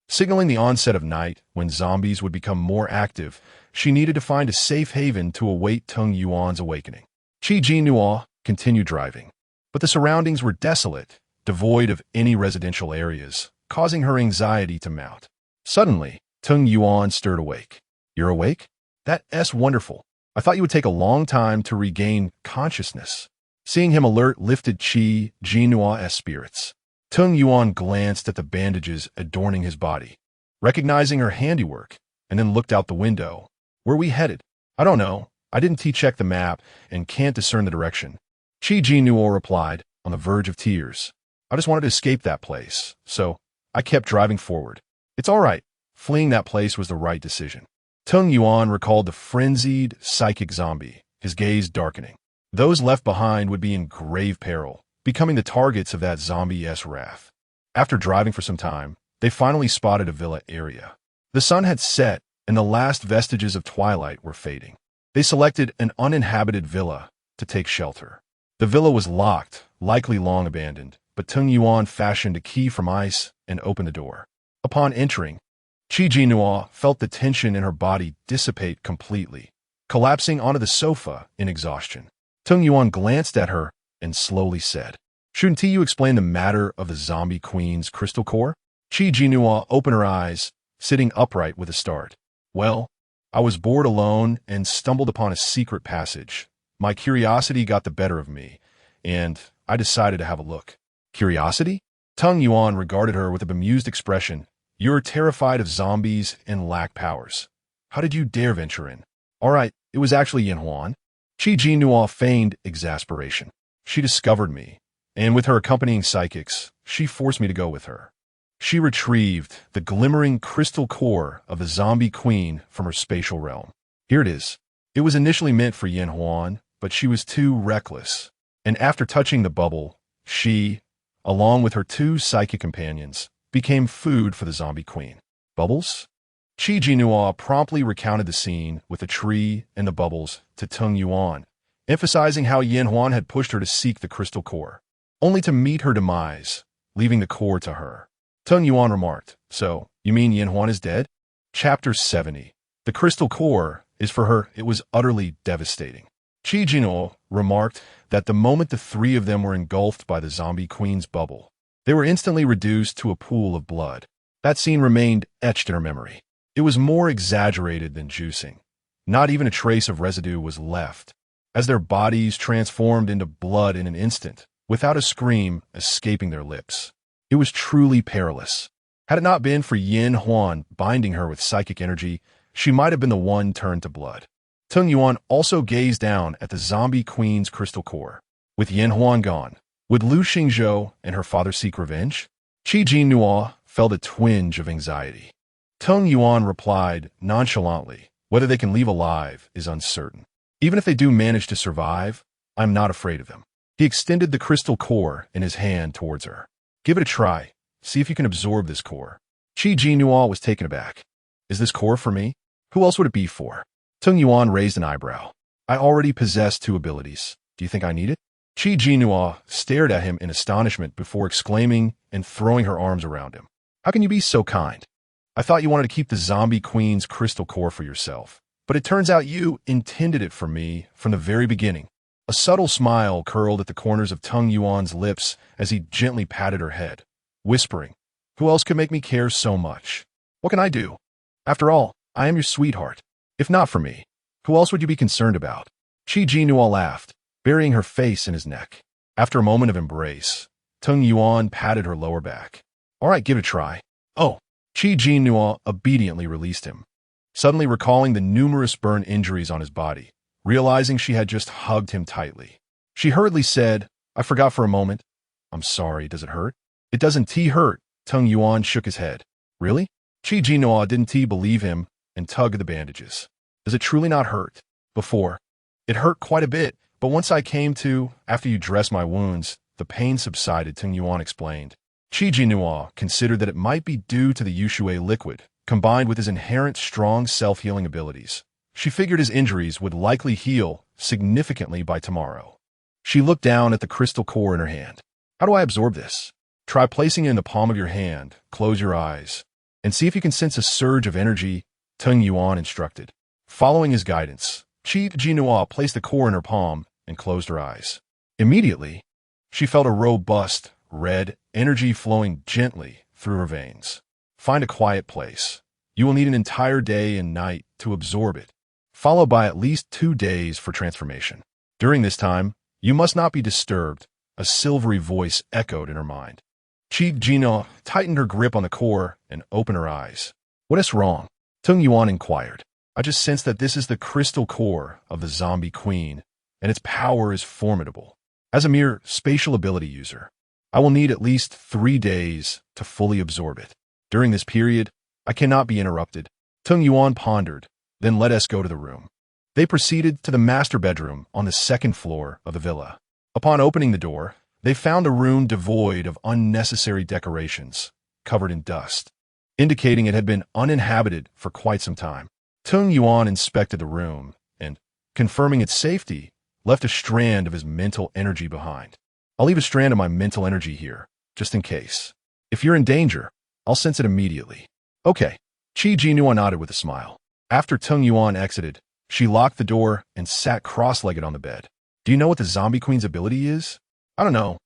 A: signaling the onset of night when zombies would become more active, she needed to find a safe haven to await Tung Yuan's awakening. Jinnuo continued driving, but the surroundings were desolate, devoid of any residential areas, causing her anxiety to mount. Suddenly, Tung Yuan stirred awake. "You're awake? That's wonderful. I thought you would take a long time to regain consciousness." Seeing him alert lifted Jinnuo's spirits. Tung Yuan glanced at the bandages adorning his body, recognizing her handiwork, and then looked out the window. "Where are we headed?" "I don't know. I didn't check the map and can't discern the direction." Jinnuo replied, on the verge of tears. "I just wanted to escape that place, so I kept driving forward. It's all right. Fleeing that place was the right decision." Tung Yuan recalled the frenzied, psychic zombie, his gaze darkening. Those left behind would be in grave peril, becoming the targets of that zombie's wrath. After driving for some time, they finally spotted a villa area. The sun had set, and the last vestiges of twilight were fading. They selected an uninhabited villa to take shelter. The villa was locked, likely long abandoned, but Tung Yuan fashioned a key from ice and opened the door. Upon entering, Jinnuo felt the tension in her body dissipate completely, collapsing onto the sofa in exhaustion. Tung Yuan glanced at her and slowly said, "Shouldn't you explain the matter of the zombie queen's crystal core?" Jinnuo opened her eyes, sitting upright with a start. "Well, I was bored alone and stumbled upon a secret passage. My curiosity got the better of me, and I decided to have a look." "Curiosity?" Tung Yuan regarded her with a bemused expression. "You're terrified of zombies and lack powers. How did you dare venture in?" "All right, it was actually Yin Huan." Jinnuo feigned exasperation. "She discovered me, and with her accompanying psychics, she forced me to go with her. She retrieved the glimmering crystal core of the zombie queen from her spatial realm. Here it is. It was initially meant for Yin Huan, but she was too reckless. And after touching the bubble, she, along with her two psychic companions, became food for the zombie queen." "Bubbles?" Jinnuo promptly recounted the scene with the tree and the bubbles to Tung Yuan, emphasizing how Yin Huan had pushed her to seek the crystal core, only to meet her demise, leaving the core to her. Tung Yuan remarked, "So, you mean Yin Huan is dead?" Chapter 70. The crystal core is for her. It was utterly devastating. Jinnuo remarked that the moment the three of them were engulfed by the zombie queen's bubble, they were instantly reduced to a pool of blood. That scene remained etched in her memory. It was more exaggerated than juicing. Not even a trace of residue was left, as their bodies transformed into blood in an instant, without a scream escaping their lips. It was truly perilous. Had it not been for Yin Huan binding her with psychic energy, she might have been the one turned to blood. Tung Yuan also gazed down at the zombie queen's crystal core. With Yin Huan gone, would Lu Xingzhou and her father seek revenge? Jinnuo felt a twinge of anxiety. Tung Yuan replied nonchalantly, "Whether they can leave alive is uncertain. Even if they do manage to survive, I'm not afraid of them." He extended the crystal core in his hand towards her. "Give it a try. See if you can absorb this core." Jinnuo was taken aback. "Is this core for me? Who else would it be for?" Tung Yuan raised an eyebrow. "I already possess two abilities. Do you think I need it?" Jinnuo stared at him in astonishment before exclaiming and throwing her arms around him. "How can you be so kind? I thought you wanted to keep the zombie queen's crystal core for yourself, but it turns out you intended it for me from the very beginning." A subtle smile curled at the corners of Tung Yuan's lips as he gently patted her head, whispering, "Who else could make me care so much? What can I do? After all, I am your sweetheart. If not for me, who else would you be concerned about?" Jinnuo laughed, burying her face in his neck. After a moment of embrace, Tung Yuan patted her lower back. "All right, give it a try." "Oh." Jinnuo obediently released him, suddenly recalling the numerous burn injuries on his body, realizing she had just hugged him tightly. She hurriedly said, "I forgot for a moment. I'm sorry, does it hurt?" "It doesn't hurt." Tung Yuan shook his head. "Really?" Jinnuo didn't believe him and tugged at the bandages. "Does it truly not hurt?" "Before. It hurt quite a bit, but once I came to, after you dressed my wounds, the pain subsided," Tung Yuan explained. Jinnuo considered that it might be due to the Yushui liquid, combined with his inherent strong self-healing abilities. She figured his injuries would likely heal significantly by tomorrow. She looked down at the crystal core in her hand. "How do I absorb this?" "Try placing it in the palm of your hand, close your eyes, and see if you can sense a surge of energy," Tung Yuan instructed. Following his guidance, Jinnuo placed the core in her palm and closed her eyes. Immediately, she felt a robust, red energy flowing gently through her veins. Find a quiet place. You will need an entire day and night to absorb it, followed by at least 2 days for transformation. During this time, you must not be disturbed, a silvery voice echoed in her mind. Jinnuo tightened her grip on the core and opened her eyes. "What is wrong?" Tung Yuan inquired. "I just sense that this is the crystal core of the zombie queen, and its power is formidable. As a mere spatial ability user, I will need at least 3 days to fully absorb it. During this period, I cannot be interrupted." Tung Yuan pondered, then let us go to the room. They proceeded to the master bedroom on the 2nd floor of the villa. Upon opening the door, They found a room devoid of unnecessary decorations, covered in dust, indicating it had been uninhabited for quite some time. Tung Yuan inspected the room and, confirming its safety, left a strand of his mental energy behind. I'll leave a strand of my mental energy here, just in case. If you're in danger, I'll sense it immediately. Okay. Jinnuo nodded with a smile. After Tung Yuan exited, she locked the door and sat cross-legged on the bed. Do you know what the zombie queen's ability is? I don't know,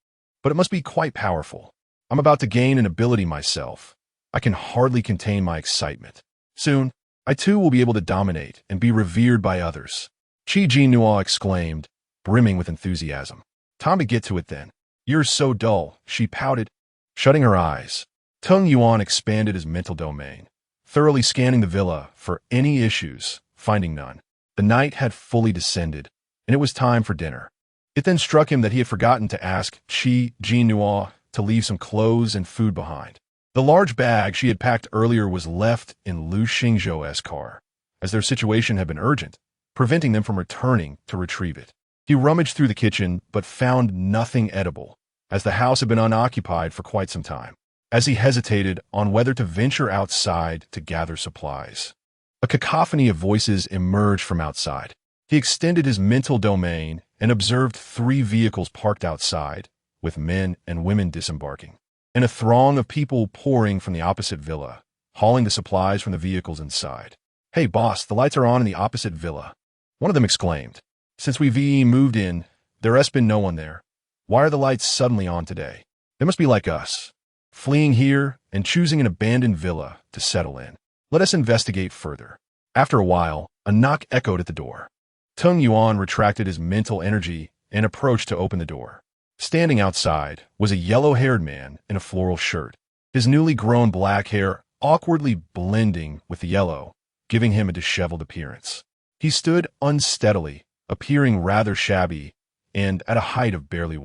A: but it must be quite powerful. I'm about to gain an ability myself. I can hardly contain my excitement. Soon, I too will be able to dominate and be revered by others. Jinnuo exclaimed, brimming with enthusiasm. Time to get to it then. You're so dull, she pouted, shutting her eyes. Tung Yuan expanded his mental domain, thoroughly scanning the villa for any issues, finding none. The night had fully descended, and it was time for dinner. It then struck him that he had forgotten to ask Jinnuo to leave some clothes and food behind. The large bag she had packed earlier was left in Lu Xingzhou's car, as their situation had been urgent, preventing them from returning to retrieve it. He rummaged through the kitchen but found nothing edible, as the house had been unoccupied for quite some time. As he hesitated on whether to venture outside to gather supplies, a cacophony of voices emerged from outside. He extended his mental domain and observed 3 vehicles parked outside, with men and women disembarking, and a throng of people pouring from the opposite villa, hauling the supplies from the vehicles inside. Hey boss, the lights are on in the opposite villa, one of them exclaimed. Since we've moved in, there has been no one there. Why are the lights suddenly on today? They must be like us, fleeing here and choosing an abandoned villa to settle in. Let us investigate further. After a while, a knock echoed at the door. Tung Yuan retracted his mental energy and approached to open the door. Standing outside was a yellow-haired man in a floral shirt, his newly grown black hair awkwardly blending with the yellow, giving him a disheveled appearance. He stood unsteadily, appearing rather shabby, and at a height of barely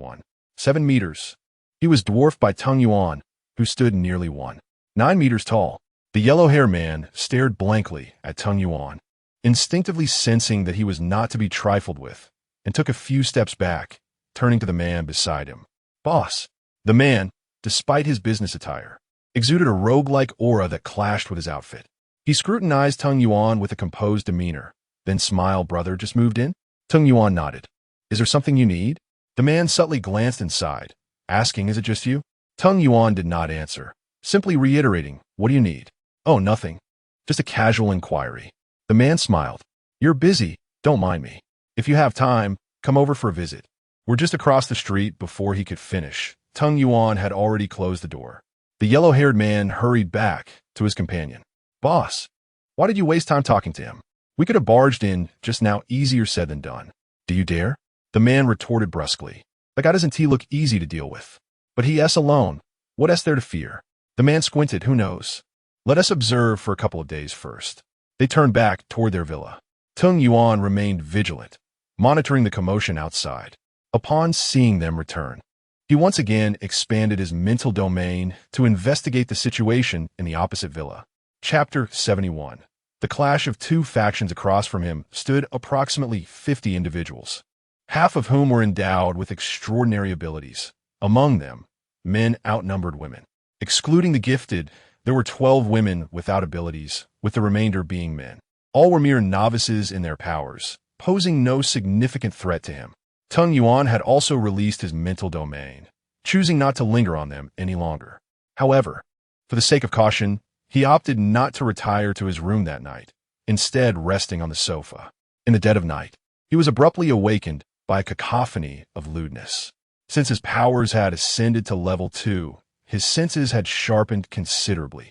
A: 7 meters. He was dwarfed by Tung Yuan, who stood nearly 9 meters tall. The yellow-haired man stared blankly at Tung Yuan, instinctively sensing that he was not to be trifled with, and took a few steps back, turning to the man beside him. Boss. The man, despite his business attire, exuded a rogue-like aura that clashed with his outfit. He scrutinized Tung Yuan with a composed demeanor, then smiled. Brother just moved in? Tung Yuan nodded. Is there something you need? The man subtly glanced inside, asking, is it just you? Tung Yuan did not answer, simply reiterating, what do you need? Oh, nothing. Just a casual inquiry. The man smiled. You're busy, don't mind me. If you have time, come over for a visit. We're just across the street. Before he could finish, Tung Yuan had already closed the door. The yellow-haired man hurried back to his companion. Boss, why did you waste time talking to him? We could have barged in just now. Easier said than done. Do you dare? The man retorted brusquely. That guy doesn't look easy to deal with. But he is alone. What is there to fear? The man squinted. Who knows? Let us observe for a couple of days first. They turned back toward their villa. Tung Yuan remained vigilant, monitoring the commotion outside. Upon seeing them return, he once again expanded his mental domain to investigate the situation in the opposite villa. Chapter 71. The clash of 2 factions. Across from him stood approximately 50 individuals, half of whom were endowed with extraordinary abilities. Among them, men outnumbered women. Excluding the gifted, there were 12 women without abilities, with the remainder being men. All were mere novices in their powers, posing no significant threat to him. Tung Yuan had also released his mental domain, choosing not to linger on them any longer. However, for the sake of caution, he opted not to retire to his room that night, instead resting on the sofa. In the dead of night, he was abruptly awakened by a cacophony of lewdness. Since his powers had ascended to level 2, his senses had sharpened considerably,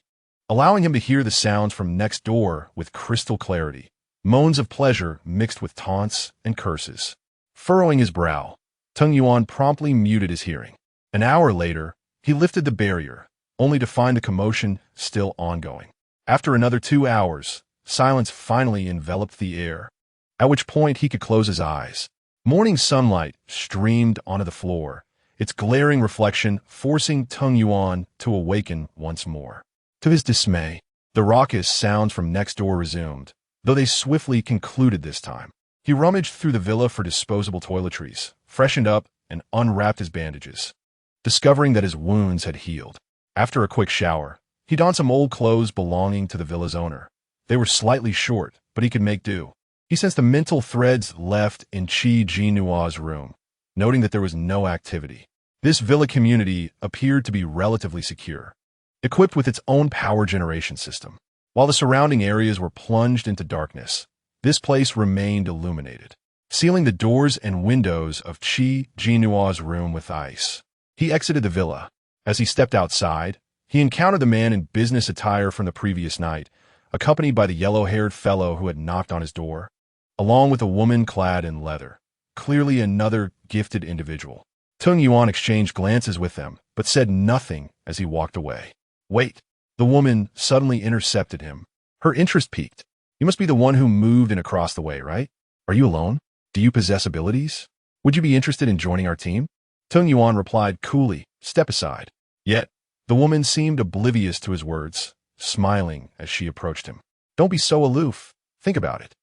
A: allowing him to hear the sounds from next door with crystal clarity, moans of pleasure mixed with taunts and curses. Furrowing his brow, Tung Yuan promptly muted his hearing. An hour later, he lifted the barrier, only to find the commotion still ongoing. After another 2 hours, silence finally enveloped the air, at which point he could close his eyes. Morning sunlight streamed onto the floor, its glaring reflection forcing Tung Yuan to awaken once more. To his dismay, the raucous sounds from next door resumed, though they swiftly concluded this time. He rummaged through the villa for disposable toiletries, freshened up, and unwrapped his bandages, discovering that his wounds had healed. After a quick shower, he donned some old clothes belonging to the villa's owner. They were slightly short, but he could make do. He sensed the mental threads left in Jinnuo's room, noting that there was no activity. This villa community appeared to be relatively secure, equipped with its own power generation system. While the surrounding areas were plunged into darkness, this place remained illuminated, sealing the doors and windows of Jinnuo's room with ice. He exited the villa. As he stepped outside, he encountered the man in business attire from the previous night, accompanied by the yellow-haired fellow who had knocked on his door, along with a woman clad in leather, clearly another gifted individual. Tung Yuan exchanged glances with them, but said nothing as he walked away. "Wait." The woman suddenly intercepted him. Her interest piqued. "You must be the one who moved in across the way, right? Are you alone? Do you possess abilities? Would you be interested in joining our team?" Tung Yuan replied coolly, "Step aside." Yet, the woman seemed oblivious to his words, smiling as she approached him. "Don't be so aloof. Think about it."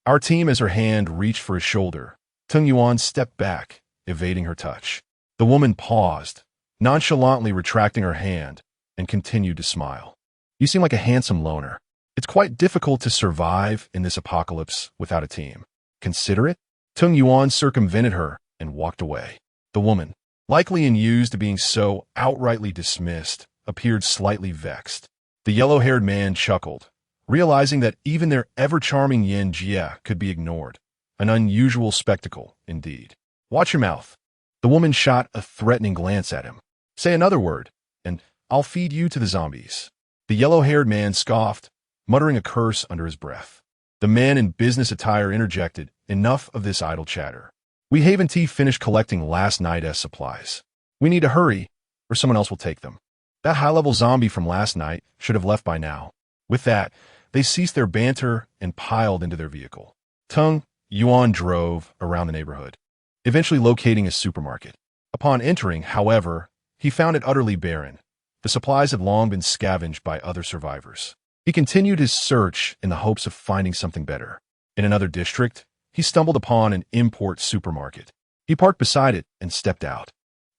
A: Our team, as her hand reached for his shoulder, Tung Yuan stepped back, evading her touch. The woman paused, nonchalantly retracting her hand, and continued to smile. "You seem like a handsome loner. It's quite difficult to survive in this apocalypse without a team. Consider it." Tung Yuan circumvented her and walked away. The woman, likely unused to being so outrightly dismissed, appeared slightly vexed. The yellow-haired man chuckled, realizing that even their ever-charming Yin Jia could be ignored. An unusual spectacle, indeed. "Watch your mouth." The woman shot a threatening glance at him. "Say another word, and I'll feed you to the zombies." The yellow-haired man scoffed, muttering a curse under his breath. The man in business attire interjected, "Enough of this idle chatter. We Haven Tea finished collecting last night as supplies. We need to hurry, or someone else will take them. That high-level zombie from last night should have left by now." With that, they ceased their banter and piled into their vehicle. Tung Yuan drove around the neighborhood, eventually locating a supermarket. Upon entering, however, he found it utterly barren. The supplies had long been scavenged by other survivors. He continued his search in the hopes of finding something better. In another district, he stumbled upon an import supermarket. He parked beside it and stepped out.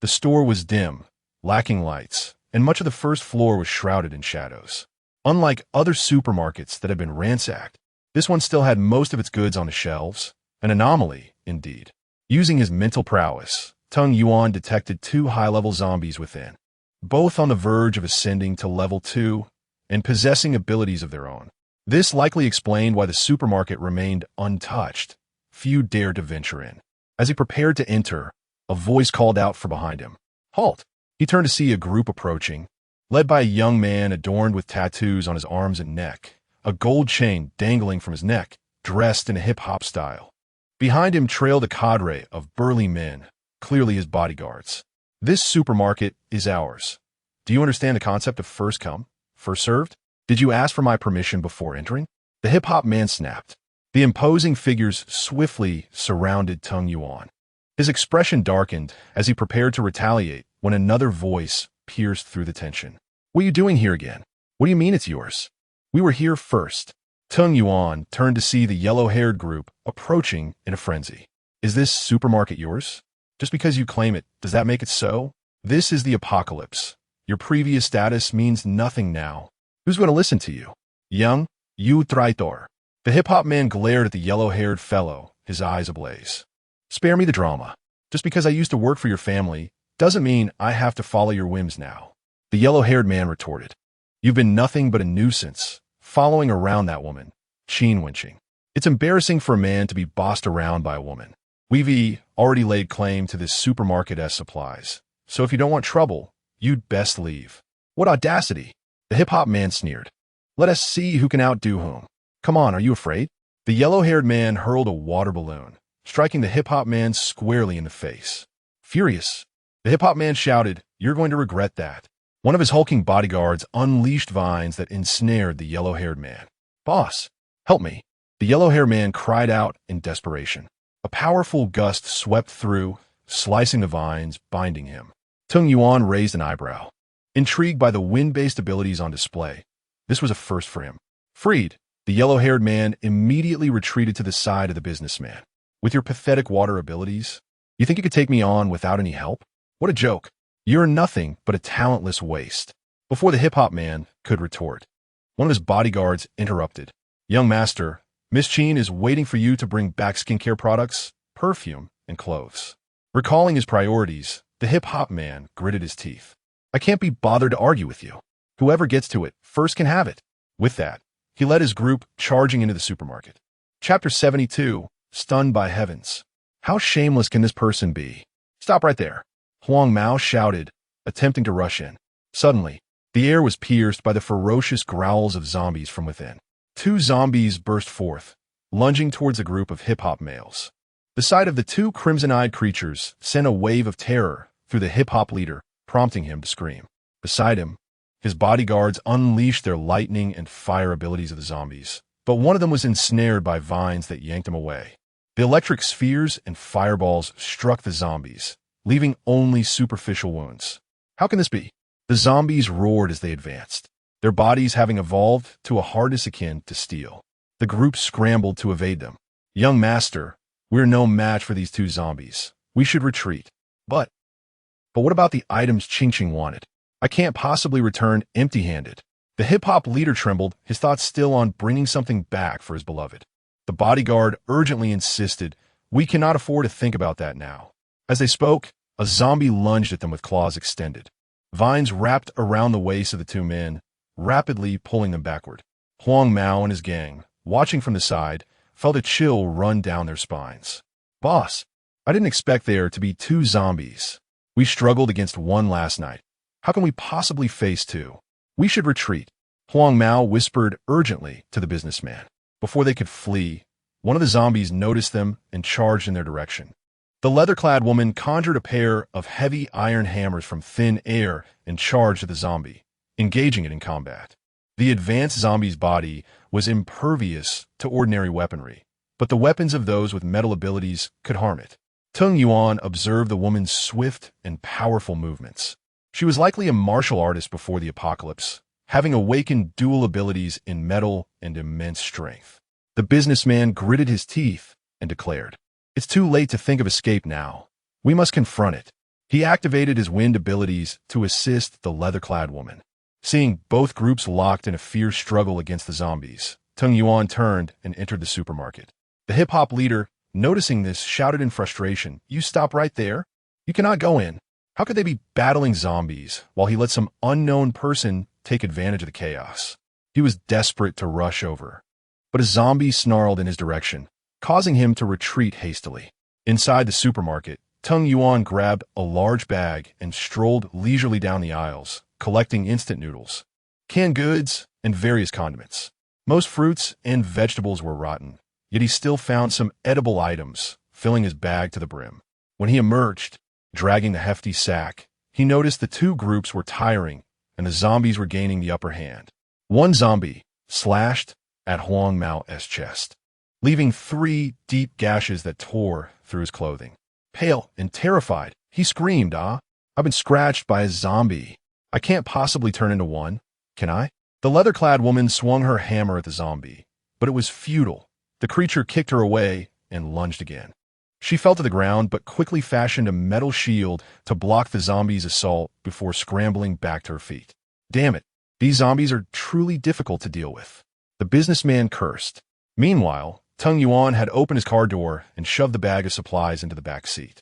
A: The store was dim, lacking lights, and much of the first floor was shrouded in shadows. Unlike other supermarkets that had been ransacked, this one still had most of its goods on the shelves. An anomaly, indeed. Using his mental prowess, Tung Yuan detected two high-level zombies within, both on the verge of ascending to level 2 and possessing abilities of their own. This likely explained why the supermarket remained untouched. Few dared to venture in. As he prepared to enter, a voice called out from behind him. "Halt!" He turned to see a group approaching, led by a young man adorned with tattoos on his arms and neck, a gold chain dangling from his neck, dressed in a hip-hop style. Behind him trailed a cadre of burly men, clearly his bodyguards. "This supermarket is ours. Do you understand the concept of first come, first served? Did you ask for my permission before entering?" The hip-hop man snapped. The imposing figures swiftly surrounded Tung Yuan. His expression darkened as he prepared to retaliate when another voice pierced through the tension. "What are you doing here again? What do you mean it's yours? We were here first." Tung Yuan turned to see the yellow-haired group approaching in a frenzy. "Is this supermarket yours? Just because you claim it, does that make it so? This is the apocalypse. Your previous status means nothing now. Who's going to listen to you? Young, you traitor." The hip-hop man glared at the yellow-haired fellow, his eyes ablaze. "Spare me the drama. Just because I used to work for your family doesn't mean I have to follow your whims now." The yellow-haired man retorted. "You've been nothing but a nuisance, following around that woman, Chin winching. It's embarrassing for a man to be bossed around by a woman. We've already laid claim to this supermarket as supplies, so if you don't want trouble, you'd best leave." "What audacity!" The hip-hop man sneered. "Let us see who can outdo whom. Come on, are you afraid?" The yellow-haired man hurled a water balloon, striking the hip-hop man squarely in the face. Furious, the hip-hop man shouted, "You're going to regret that." One of his hulking bodyguards unleashed vines that ensnared the yellow-haired man. "Boss, help me." The yellow-haired man cried out in desperation. A powerful gust swept through, slicing the vines, binding him. Tung Yuan raised an eyebrow. Intrigued by the wind-based abilities on display, this was a first for him. Freed, the yellow-haired man immediately retreated to the side of the businessman. "With your pathetic water abilities, You think you could take me on without any help? What a joke. You're nothing but a talentless waste. Before the hip-hop man could retort, one of his bodyguards interrupted. Young master, Miss Cheen is waiting for you to bring back skincare products, perfume, and clothes. Recalling his priorities, the hip-hop man gritted his teeth. I can't be bothered to argue with you. Whoever gets to it first can have it. With that, he led his group charging into the supermarket. Chapter 72, Stunned by Heavens. How shameless can this person be? Stop right there. Huang Mao shouted, attempting to rush in. Suddenly, the air was pierced by the ferocious growls of zombies from within. Two zombies burst forth, lunging towards a group of hip-hop males. The sight of the two crimson-eyed creatures sent a wave of terror through the hip-hop leader, prompting him to scream. Beside him, his bodyguards unleashed their lightning and fire abilities of the zombies, but one of them was ensnared by vines that yanked him away. The electric spheres and fireballs struck the zombies, leaving only superficial wounds. How can this be? The zombies roared as they advanced, their bodies having evolved to a hardness akin to steel. The group scrambled to evade them. Young master, we're no match for these two zombies. We should retreat. But what about the items Ching Ching wanted? I can't possibly return empty-handed. The hip-hop leader trembled, his thoughts still on bringing something back for his beloved. The bodyguard urgently insisted, we cannot afford to think about that now. As they spoke, a zombie lunged at them with claws extended. Vines wrapped around the waists of the two men, rapidly pulling them backward. Huang Mao and his gang, watching from the side, felt a chill run down their spines. Boss, I didn't expect there to be two zombies. We struggled against one last night. How can we possibly face two? We should retreat. Huang Mao whispered urgently to the businessman. Before they could flee, one of the zombies noticed them and charged in their direction. The leather-clad woman conjured a pair of heavy iron hammers from thin air and charged at the zombie, engaging it in combat. The advanced zombie's body was impervious to ordinary weaponry, but the weapons of those with metal abilities could harm it. Tung Yuan observed the woman's swift and powerful movements. She was likely a martial artist before the apocalypse, having awakened dual abilities in metal and immense strength. The businessman gritted his teeth and declared, it's too late to think of escape now. We must confront it. He activated his wind abilities to assist the leather-clad woman. Seeing both groups locked in a fierce struggle against the zombies, Tung Yuan turned and entered the supermarket. The hip-hop leader, noticing this, shouted in frustration, you stop right there. You cannot go in. How could they be battling zombies while he let some unknown person take advantage of the chaos? He was desperate to rush over, but a zombie snarled in his direction, causing him to retreat hastily. Inside the supermarket, Tung Yuan grabbed a large bag and strolled leisurely down the aisles, collecting instant noodles, canned goods, and various condiments. Most fruits and vegetables were rotten, yet he still found some edible items, filling his bag to the brim. When he emerged, dragging the hefty sack, he noticed the two groups were tiring and the zombies were gaining the upper hand. One zombie slashed at Huang Mao's chest, leaving 3 deep gashes that tore through his clothing. Pale and terrified, he screamed, I've been scratched by a zombie. I can't possibly turn into one, can I? The leather-clad woman swung her hammer at the zombie, but it was futile. The creature kicked her away and lunged again. She fell to the ground but quickly fashioned a metal shield to block the zombie's assault before scrambling back to her feet. Damn it, these zombies are truly difficult to deal with. The businessman cursed. Meanwhile, Tung Yuan had opened his car door and shoved the bag of supplies into the back seat.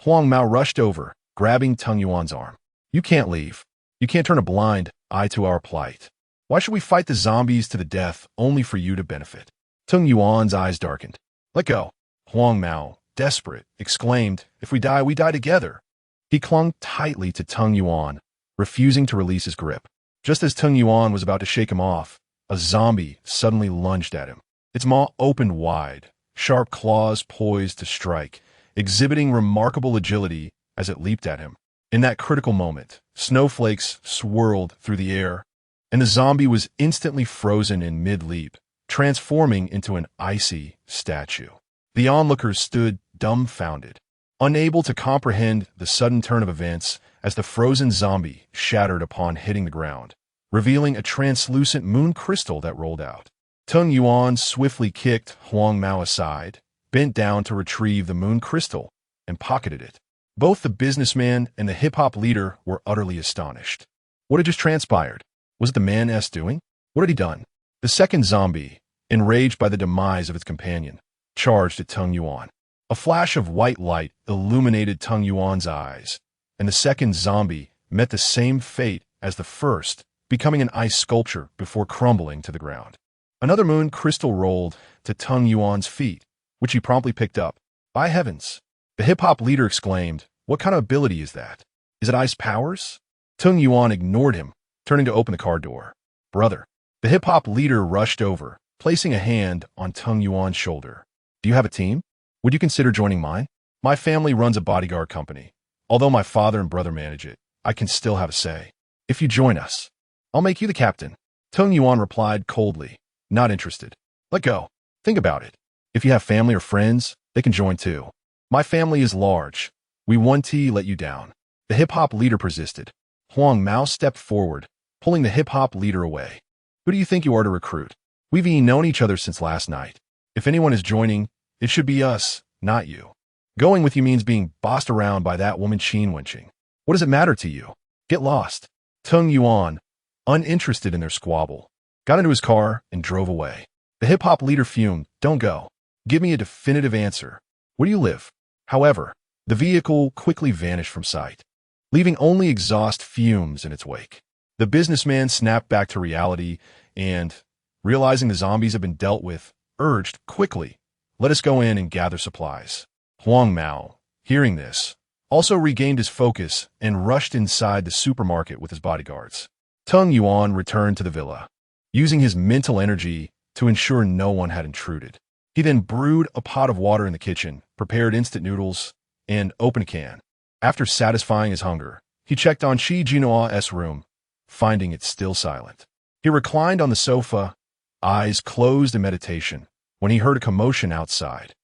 A: Huang Mao rushed over, grabbing Tung Yuan's arm. You can't leave. You can't turn a blind eye to our plight. Why should we fight the zombies to the death only for you to benefit? Tung Yuan's eyes darkened. Let go. Huang Mao, desperate, exclaimed, if we die together. He clung tightly to Tung Yuan, refusing to release his grip. Just as Tung Yuan was about to shake him off, a zombie suddenly lunged at him. Its maw opened wide, sharp claws poised to strike, exhibiting remarkable agility as it leaped at him. In that critical moment, snowflakes swirled through the air, and the zombie was instantly frozen in mid-leap, transforming into an icy statue. The onlookers stood dumbfounded, unable to comprehend the sudden turn of events as the frozen zombie shattered upon hitting the ground, revealing a translucent moon crystal that rolled out. Tung Yuan swiftly kicked Huang Mao aside, bent down to retrieve the moon crystal, and pocketed it. Both the businessman and the hip-hop leader were utterly astonished. What had just transpired? Was it the man's doing? What had he done? The second zombie, enraged by the demise of its companion, charged at Tung Yuan. A flash of white light illuminated Tung Yuan's eyes, and the second zombie met the same fate as the first, becoming an ice sculpture before crumbling to the ground. Another moon crystal rolled to Tung Yuan's feet, which he promptly picked up. By heavens! The hip-hop leader exclaimed, "What kind of ability is that? Is it ice powers?" Tung Yuan ignored him, turning to open the car door. "Brother." The hip-hop leader rushed over, placing a hand on Tung Yuan's shoulder. "Do you have a team? Would you consider joining mine? My family runs a bodyguard company. Although my father and brother manage it, I can still have a say. If you join us, I'll make you the captain." Tung Yuan replied coldly, "Not interested. Let go. Think about it. If you have family or friends, they can join too. My family is large. We won't let you down." The hip-hop leader persisted. Huang Mao stepped forward, pulling the hip-hop leader away. "Who do you think you are to recruit? We've known each other since last night. If anyone is joining, it should be us, not you. Going with you means being bossed around by that woman wenching. What does it matter to you? Get lost." Tung Yuan, uninterested in their squabble, got into his car and drove away. The hip-hop leader fumed. "Don't go. Give me a definitive answer. Where do you live?" However, the vehicle quickly vanished from sight, leaving only exhaust fumes in its wake. The businessman snapped back to reality and, realizing the zombies had been dealt with, urged quickly, "Let us go in and gather supplies." Huang Mao, hearing this, also regained his focus and rushed inside the supermarket with his bodyguards. Tung Yuan returned to the villa, using his mental energy to ensure no one had intruded. He then brewed a pot of water in the kitchen, prepared instant noodles, and opened a can. After satisfying his hunger, he checked on Jinnuo's room, finding it still silent. He reclined on the sofa, eyes closed in meditation, when he heard a commotion outside.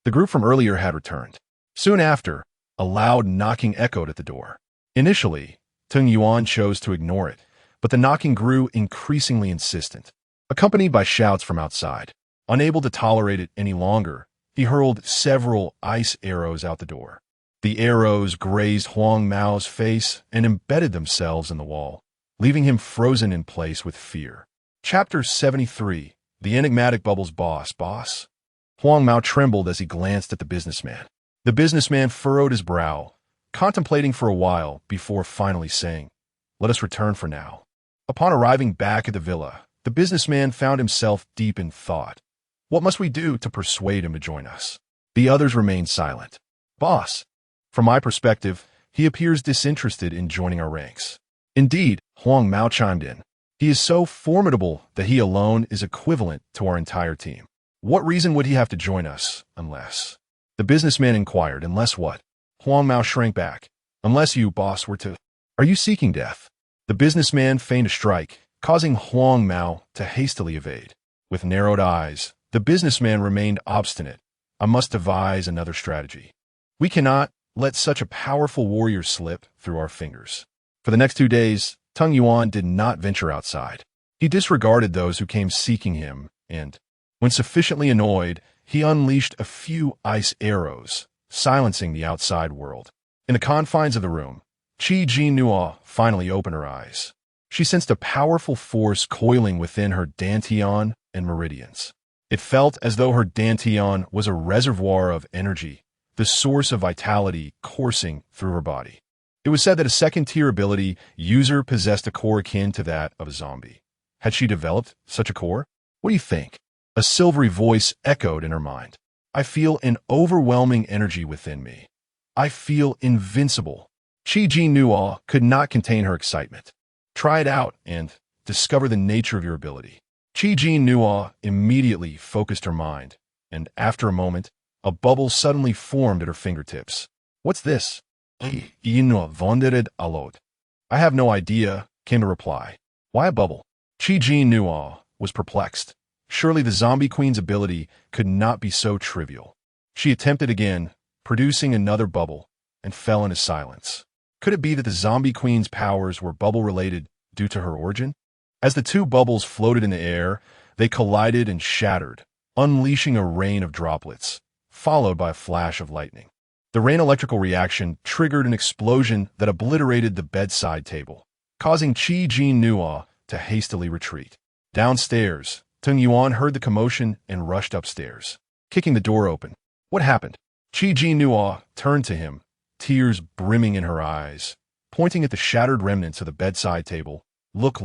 A: The group from earlier had returned. Soon after, a loud knocking echoed at the door. Initially, Tung Yuan chose to ignore it, but the knocking grew increasingly insistent, accompanied by shouts from outside. Unable to tolerate it any longer, he hurled several ice arrows out the door. The arrows grazed Huang Mao's face and embedded themselves in the wall, leaving him frozen in place with fear. Chapter 73. The Enigmatic Bubble's Boss. Huang Mao trembled as he glanced at the businessman. The businessman furrowed his brow, contemplating for a while before finally saying, "Let us return for now." Upon arriving back at the villa, the businessman found himself deep in thought. What must we do to persuade him to join us? The others remained silent. "Boss, from my perspective, he appears disinterested in joining our ranks." "Indeed," Huang Mao chimed in. "He is so formidable that he alone is equivalent to our entire team. What reason would he have to join us, unless—" The businessman inquired, "Unless what?" Huang Mao shrank back. "Unless you, boss, were to—" "Are you seeking death?" The businessman feigned a strike, causing Huang Mao to hastily evade. With narrowed eyes, the businessman remained obstinate. "I must devise another strategy. We cannot let such a powerful warrior slip through our fingers." For the next 2 days, Tung Yuan did not venture outside. He disregarded those who came seeking him, and, when sufficiently annoyed, he unleashed a few ice arrows, silencing the outside world. In the confines of the room, Jinnuo finally opened her eyes. She sensed a powerful force coiling within her dantian and meridians. It felt as though her dantian was a reservoir of energy, the source of vitality coursing through her body. It was said that a second-tier ability user possessed a core akin to that of a zombie. Had she developed such a core? "What do you think?" A silvery voice echoed in her mind. "I feel an overwhelming energy within me. I feel invincible." Jinnuo could not contain her excitement. "Try it out and discover the nature of your ability." Jinnuo immediately focused her mind, and after a moment, a bubble suddenly formed at her fingertips. "What's this?" "Wondered aloud." "I have no idea," came the reply. "Why a bubble?" Jinnuo was perplexed. Surely the zombie queen's ability could not be so trivial. She attempted again, producing another bubble, and fell into silence. Could it be that the zombie queen's powers were bubble-related due to her origin? As the two bubbles floated in the air, they collided and shattered, unleashing a rain of droplets, followed by a flash of lightning. The rain electrical reaction triggered an explosion that obliterated the bedside table, causing Jinnuo to hastily retreat. Downstairs, Tung Yuan heard the commotion and rushed upstairs, kicking the door open. What happened? Jinnuo turned to him, tears brimming in her eyes, pointing at the shattered remnants of the bedside table. Look.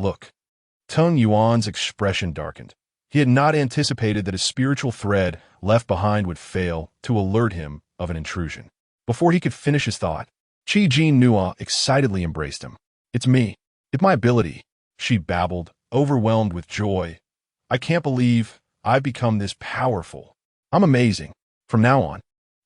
A: Tung Yuan's expression darkened. He had not anticipated that a spiritual thread left behind would fail to alert him of an intrusion. Before he could finish his thought, Jinnuo excitedly embraced him. It's me. It's my ability, she babbled, overwhelmed with joy. I can't believe I've become this powerful. I'm amazing. From now on,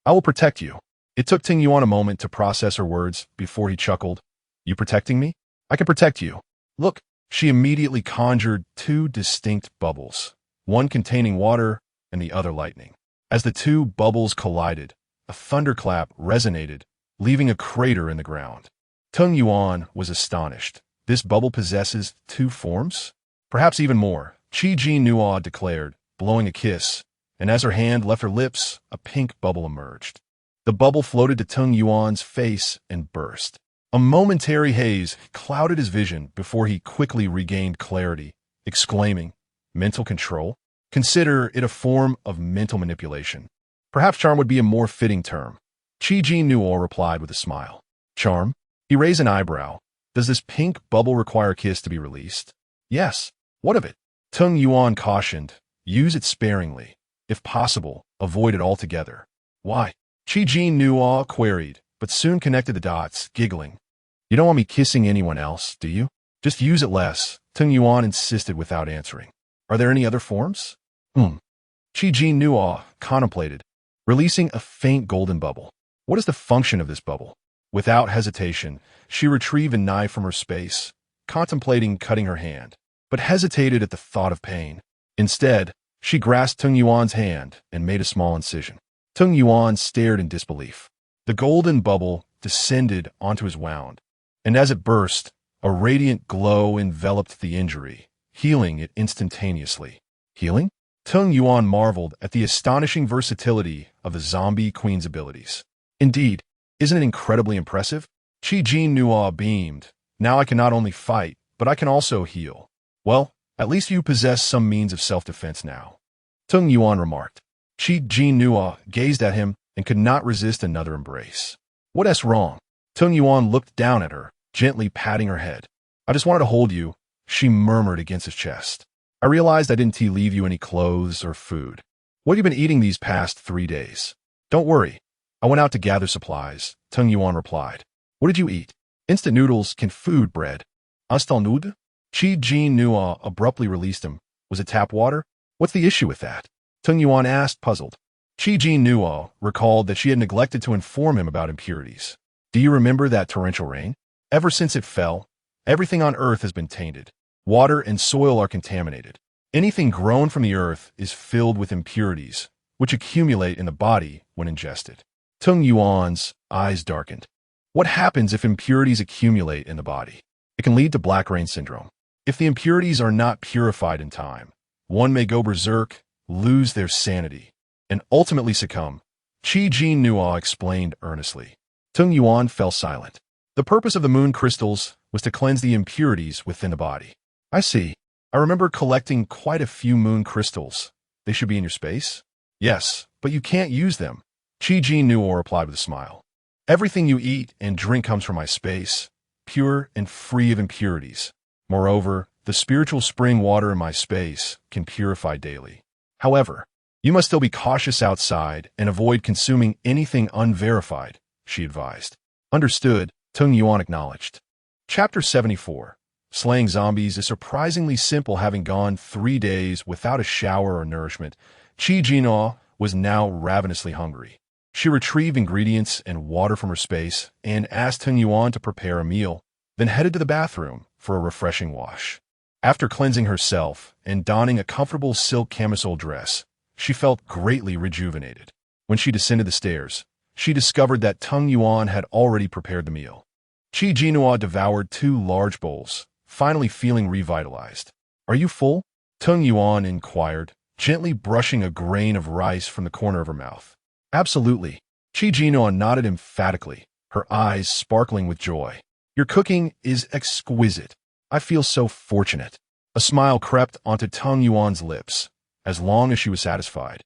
A: I will protect you. It took Tung Yuan a moment to process her words before he chuckled. You protecting me? I can protect you. Look, she immediately conjured two distinct bubbles, one containing water and the other lightning. As the two bubbles collided, a thunderclap resonated, leaving a crater in the ground. Tung Yuan was astonished. This bubble possesses two forms? Perhaps even more, Jinnuo declared, blowing a kiss, and as her hand left her lips, a pink bubble emerged. The bubble floated to Tung Yuan's face and burst. A momentary haze clouded his vision before he quickly regained clarity, exclaiming, mental control? Consider it a form of mental manipulation. Perhaps charm would be a more fitting term. Jinnuo replied with a smile. Charm? He raised an eyebrow. Does this pink bubble require a kiss to be released? Yes. What of it? Tung Yuan cautioned. Use it sparingly. If possible, avoid it altogether. Why? Jinnuo queried, but soon connected the dots, giggling. You don't want me kissing anyone else, do you? Just use it less, Tung Yuan insisted without answering. Are there any other forms? Jinnuo contemplated, releasing a faint golden bubble. What is the function of this bubble? Without hesitation, she retrieved a knife from her space, contemplating cutting her hand, but hesitated at the thought of pain. Instead, she grasped Tung Yuan's hand and made a small incision. Tung Yuan stared in disbelief. The golden bubble descended onto his wound, and as it burst, a radiant glow enveloped the injury, healing it instantaneously. Healing? Tung Yuan marveled at the astonishing versatility of the zombie queen's abilities. Indeed, isn't it incredibly impressive? Jinnuo beamed. Now I can not only fight, but I can also heal. Well, at least you possess some means of self-defense now, Tung Yuan remarked. Jinnuo gazed at him and could not resist another embrace. What's wrong? Tung Yuan looked down at her, gently patting her head. I just wanted to hold you, she murmured against his chest. I realized I didn't leave you any clothes or food. What have you been eating these past 3 days? Don't worry. I went out to gather supplies, Tung Yuan replied. What did you eat? Instant noodles, canned food, bread. Instant noodle? Jinnuo abruptly released him. Was it tap water? What's the issue with that? Tung Yuan asked, puzzled. Jinnuo recalled that she had neglected to inform him about impurities. Do you remember that torrential rain? Ever since it fell, everything on earth has been tainted. Water and soil are contaminated. Anything grown from the earth is filled with impurities, which accumulate in the body when ingested. Tung Yuan's eyes darkened. What happens if impurities accumulate in the body? It can lead to black rain syndrome. If the impurities are not purified in time, one may go berserk, lose their sanity, and ultimately succumb, Jinnuo explained earnestly. Tung Yuan fell silent. The purpose of the moon crystals was to cleanse the impurities within the body. I see. I remember collecting quite a few moon crystals. They should be in your space? Yes, but you can't use them, Jinnuo replied with a smile. Everything you eat and drink comes from my space, pure and free of impurities. Moreover, the spiritual spring water in my space can purify daily. However, you must still be cautious outside and avoid consuming anything unverified, she advised. Understood, Tung Yuan acknowledged. Chapter 74. Slaying zombies is surprisingly simple. Having gone 3 days without a shower or nourishment, Jinnuo was now ravenously hungry. She retrieved ingredients and water from her space and asked Tung Yuan to prepare a meal, then headed to the bathroom for a refreshing wash. After cleansing herself and donning a comfortable silk camisole dress, she felt greatly rejuvenated. When she descended the stairs, she discovered that Tung Yuan had already prepared the meal. Jinnuo devoured 2 large bowls, finally feeling revitalized. Are you full? Tung Yuan inquired, gently brushing a grain of rice from the corner of her mouth. Absolutely. Jinnuo nodded emphatically, her eyes sparkling with joy. Your cooking is exquisite. I feel so fortunate. A smile crept onto Tung Yuan's lips, as long as she was satisfied.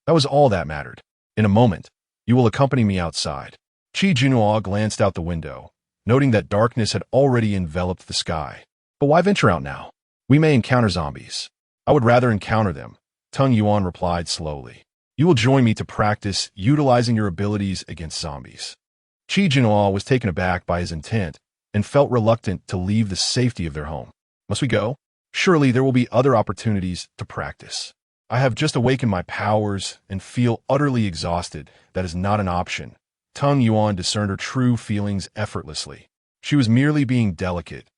A: That was all that mattered. In a moment, you will accompany me outside. Jinnuo glanced out the window, noting that darkness had already enveloped the sky. But why venture out now? We may encounter zombies. I would rather encounter them, Tung Yuan replied slowly. You will join me to practice utilizing your abilities against zombies. Jinnuo was taken aback by his intent and felt reluctant to leave the safety of their home. Must we go? Surely there will be other opportunities to practice. I have just awakened my powers and feel utterly exhausted. That is not an option. Tung Yuan discerned her true feelings effortlessly. She was merely being delicate,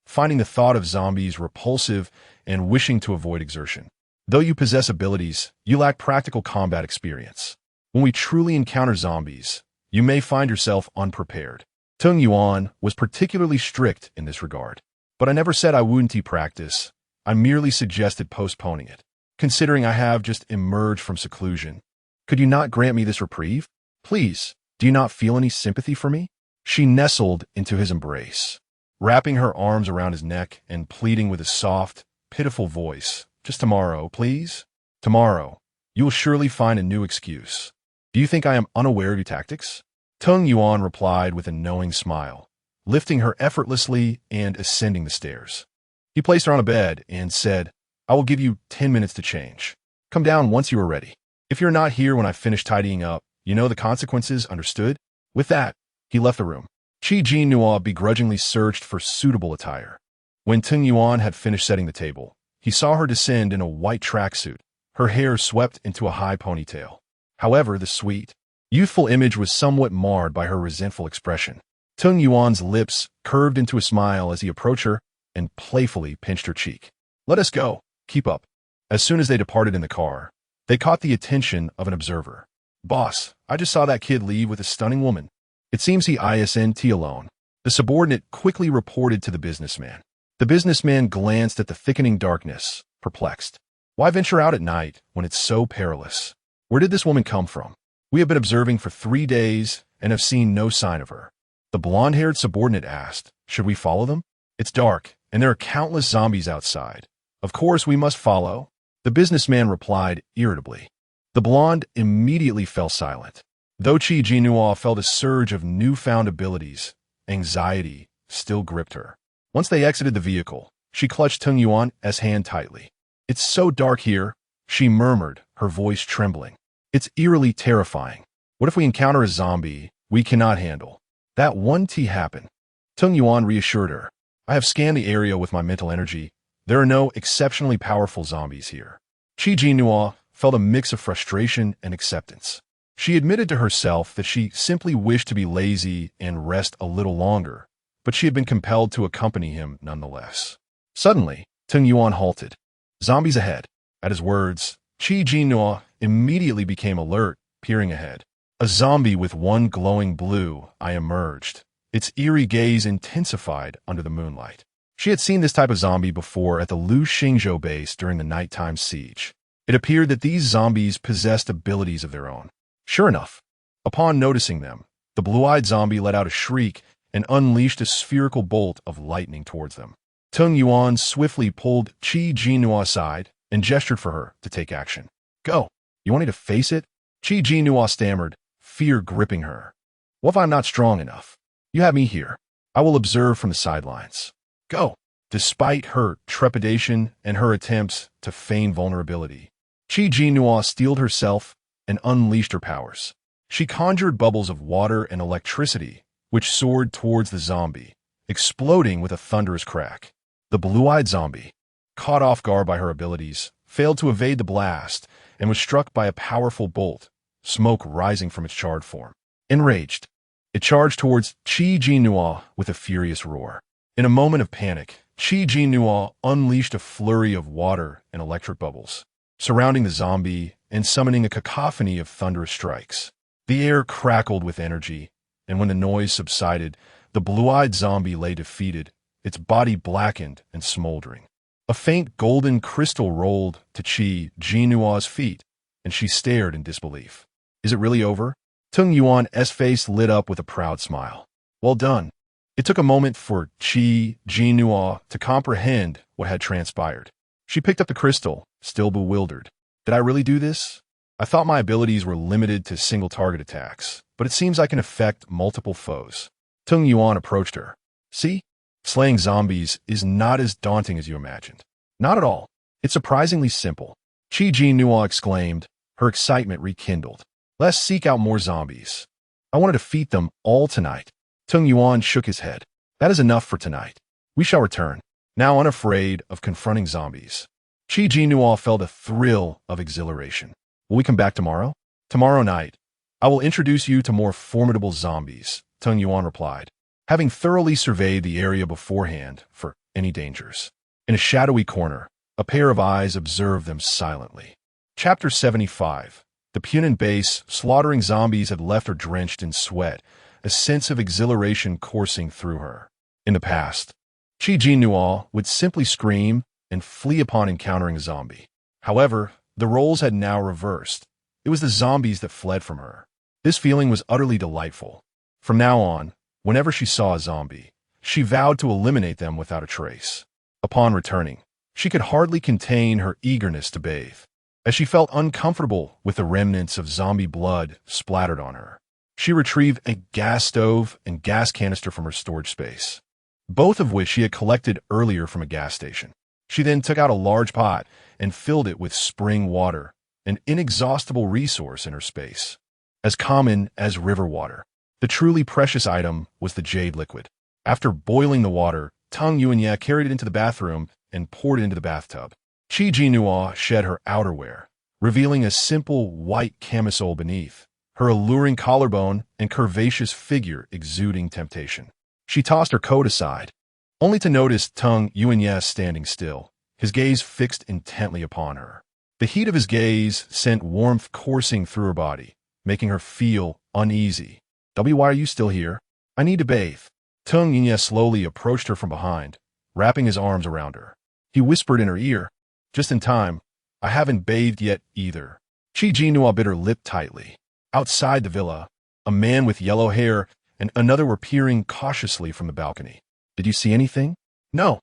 A: finding the thought of zombies repulsive and wishing to avoid exertion. Though you possess abilities, you lack practical combat experience. When we truly encounter zombies, you may find yourself unprepared. Tung Yuan was particularly strict in this regard. But I never said I wouldn't practice. I merely suggested postponing it. Considering I have just emerged from seclusion, could you not grant me this reprieve? Please, do you not feel any sympathy for me? She nestled into his embrace, wrapping her arms around his neck and pleading with a soft, pitiful voice. Just tomorrow, please? Tomorrow, you will surely find a new excuse. Do you think I am unaware of your tactics? Tung Yuan replied with a knowing smile, lifting her effortlessly and ascending the stairs. He placed her on a bed and said, I will give you 10 minutes to change. Come down once you are ready. If you're not here when I finish tidying up, you know the consequences, understood? With that, he left the room. Jinnuo begrudgingly searched for suitable attire. When Tung Yuan had finished setting the table, he saw her descend in a white tracksuit, her hair swept into a high ponytail. However, the sweet, youthful image was somewhat marred by her resentful expression. Tung Yuan's lips curved into a smile as he approached her and playfully pinched her cheek. Let us go. Keep up. As soon as they departed in the car, they caught the attention of an observer. Boss, I just saw that kid leave with a stunning woman. It seems he isn't alone. The subordinate quickly reported to the businessman. The businessman glanced at the thickening darkness, perplexed. Why venture out at night when it's so perilous? Where did this woman come from? We have been observing for 3 days and have seen no sign of her. The blonde-haired subordinate asked, should we follow them? It's dark, and there are countless zombies outside. Of course we must follow. The businessman replied irritably. The blonde immediately fell silent. Though Jinnuo felt a surge of newfound abilities, anxiety still gripped her. Once they exited the vehicle, she clutched Tung Yuan's hand tightly. It's so dark here, she murmured, her voice trembling. It's eerily terrifying. What if we encounter a zombie we cannot handle? That won't happen. Tung Yuan reassured her. I have scanned the area with my mental energy. There are no exceptionally powerful zombies here. Jinnuo felt a mix of frustration and acceptance. She admitted to herself that she simply wished to be lazy and rest a little longer, but she had been compelled to accompany him nonetheless. Suddenly, Tung Yuan halted. Zombies ahead. At his words, Jinnuo immediately became alert, peering ahead. A zombie with one glowing blue eye emerged. Its eerie gaze intensified under the moonlight. She had seen this type of zombie before at the Lu Xingzhou base during the nighttime siege. It appeared that these zombies possessed abilities of their own. Sure enough, upon noticing them, the blue-eyed zombie let out a shriek and unleashed a spherical bolt of lightning towards them. Tung Yuan swiftly pulled Jinnuo aside and gestured for her to take action. Go. You want me to face it? Jinnuo stammered, fear gripping her. What if I'm not strong enough? You have me here. I will observe from the sidelines. Go. Despite her trepidation and her attempts to feign vulnerability, Jinnuo steeled herself and unleashed her powers. She conjured bubbles of water and electricity, which soared towards the zombie, exploding with a thunderous crack. The blue-eyed zombie, caught off guard by her abilities, failed to evade the blast and was struck by a powerful bolt, smoke rising from its charred form. Enraged, it charged towards Jinnuo with a furious roar. In a moment of panic, Jinnuo unleashed a flurry of water and electric bubbles, surrounding the zombie and summoning a cacophony of thunderous strikes. The air crackled with energy, and when the noise subsided, the blue-eyed zombie lay defeated, its body blackened and smoldering. A faint golden crystal rolled to Jinnuo's feet, and she stared in disbelief. Is it really over? Tung Yuan's face lit up with a proud smile. Well done. It took a moment for Jinnuo to comprehend what had transpired. She picked up the crystal, still bewildered. Did I really do this? I thought my abilities were limited to single target attacks, but it seems I can affect multiple foes. Tung Yuan approached her. See? Slaying zombies is not as daunting as you imagined. Not at all. It's surprisingly simple. Jinnuo exclaimed, her excitement rekindled. Let's seek out more zombies. I want to defeat them all tonight. Tung Yuan shook his head. That is enough for tonight. We shall return, now unafraid of confronting zombies. Jinnuo felt a thrill of exhilaration. Will we come back tomorrow? Tomorrow night. I will introduce you to more formidable zombies, Tung Yuan replied, having thoroughly surveyed the area beforehand for any dangers. In a shadowy corner, a pair of eyes observed them silently. Chapter 75. The Punan base, slaughtering zombies had left her drenched in sweat, a sense of exhilaration coursing through her. In the past, Jinnuo would simply scream and flee upon encountering a zombie. However, the roles had now reversed. It was the zombies that fled from her. This feeling was utterly delightful. From now on, whenever she saw a zombie, she vowed to eliminate them without a trace. Upon returning, she could hardly contain her eagerness to bathe, as she felt uncomfortable with the remnants of zombie blood splattered on her. She retrieved a gas stove and gas canister from her storage space, both of which she had collected earlier from a gas station. She then took out a large pot and filled it with spring water, an inexhaustible resource in her space, as common as river water. The truly precious item was the jade liquid. After boiling the water, Tung Yuan carried it into the bathroom and poured it into the bathtub. Jinnuo shed her outerwear, revealing a simple white camisole beneath, her alluring collarbone and curvaceous figure exuding temptation. She tossed her coat aside, only to notice Tung Yuan standing still, his gaze fixed intently upon her. The heat of his gaze sent warmth coursing through her body, making her feel uneasy. Why are you still here? I need to bathe. Tung Yuan slowly approached her from behind, wrapping his arms around her. He whispered in her ear, just in time, I haven't bathed yet either. Jinnuo bit her lip tightly. Outside the villa, a man with yellow hair and another were peering cautiously from the balcony. Did you see anything? No.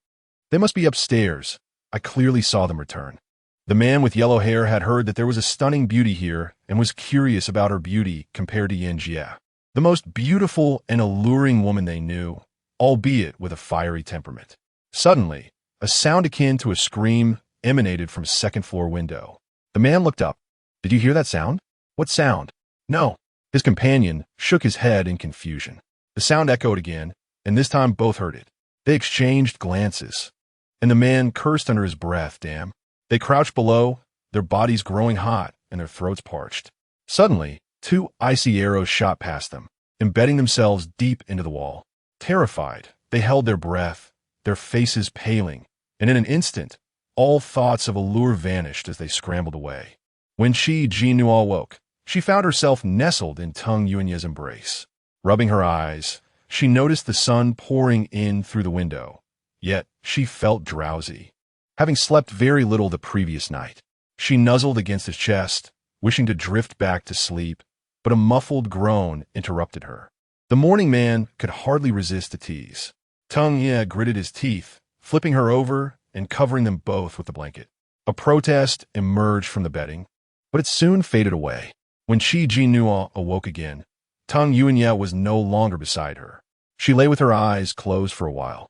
A: They must be upstairs. I clearly saw them return. The man with yellow hair had heard that there was a stunning beauty here and was curious about her beauty compared to Yanjie, the most beautiful and alluring woman they knew, albeit with a fiery temperament. Suddenly, a sound akin to a scream emanated from a second-floor window. The man looked up. Did you hear that sound? What sound? No. His companion shook his head in confusion. The sound echoed again, and this time both heard it. They exchanged glances, and the man cursed under his breath, damn. They crouched below, their bodies growing hot and their throats parched. Suddenly, two icy arrows shot past them, embedding themselves deep into the wall. Terrified, they held their breath, their faces paling, and in an instant, all thoughts of allure vanished as they scrambled away. When Jinnuo woke, she found herself nestled in Tung Yuan's embrace. Rubbing her eyes, she noticed the sun pouring in through the window, yet she felt drowsy. Having slept very little the previous night, she nuzzled against his chest, wishing to drift back to sleep, but a muffled groan interrupted her. The morning man could hardly resist the tease. Tung Yuan gritted his teeth, flipping her over and covering them both with the blanket. A protest emerged from the bedding, but it soon faded away. When Jinnuo awoke again, Tung Yuan was no longer beside her. She lay with her eyes closed for a while,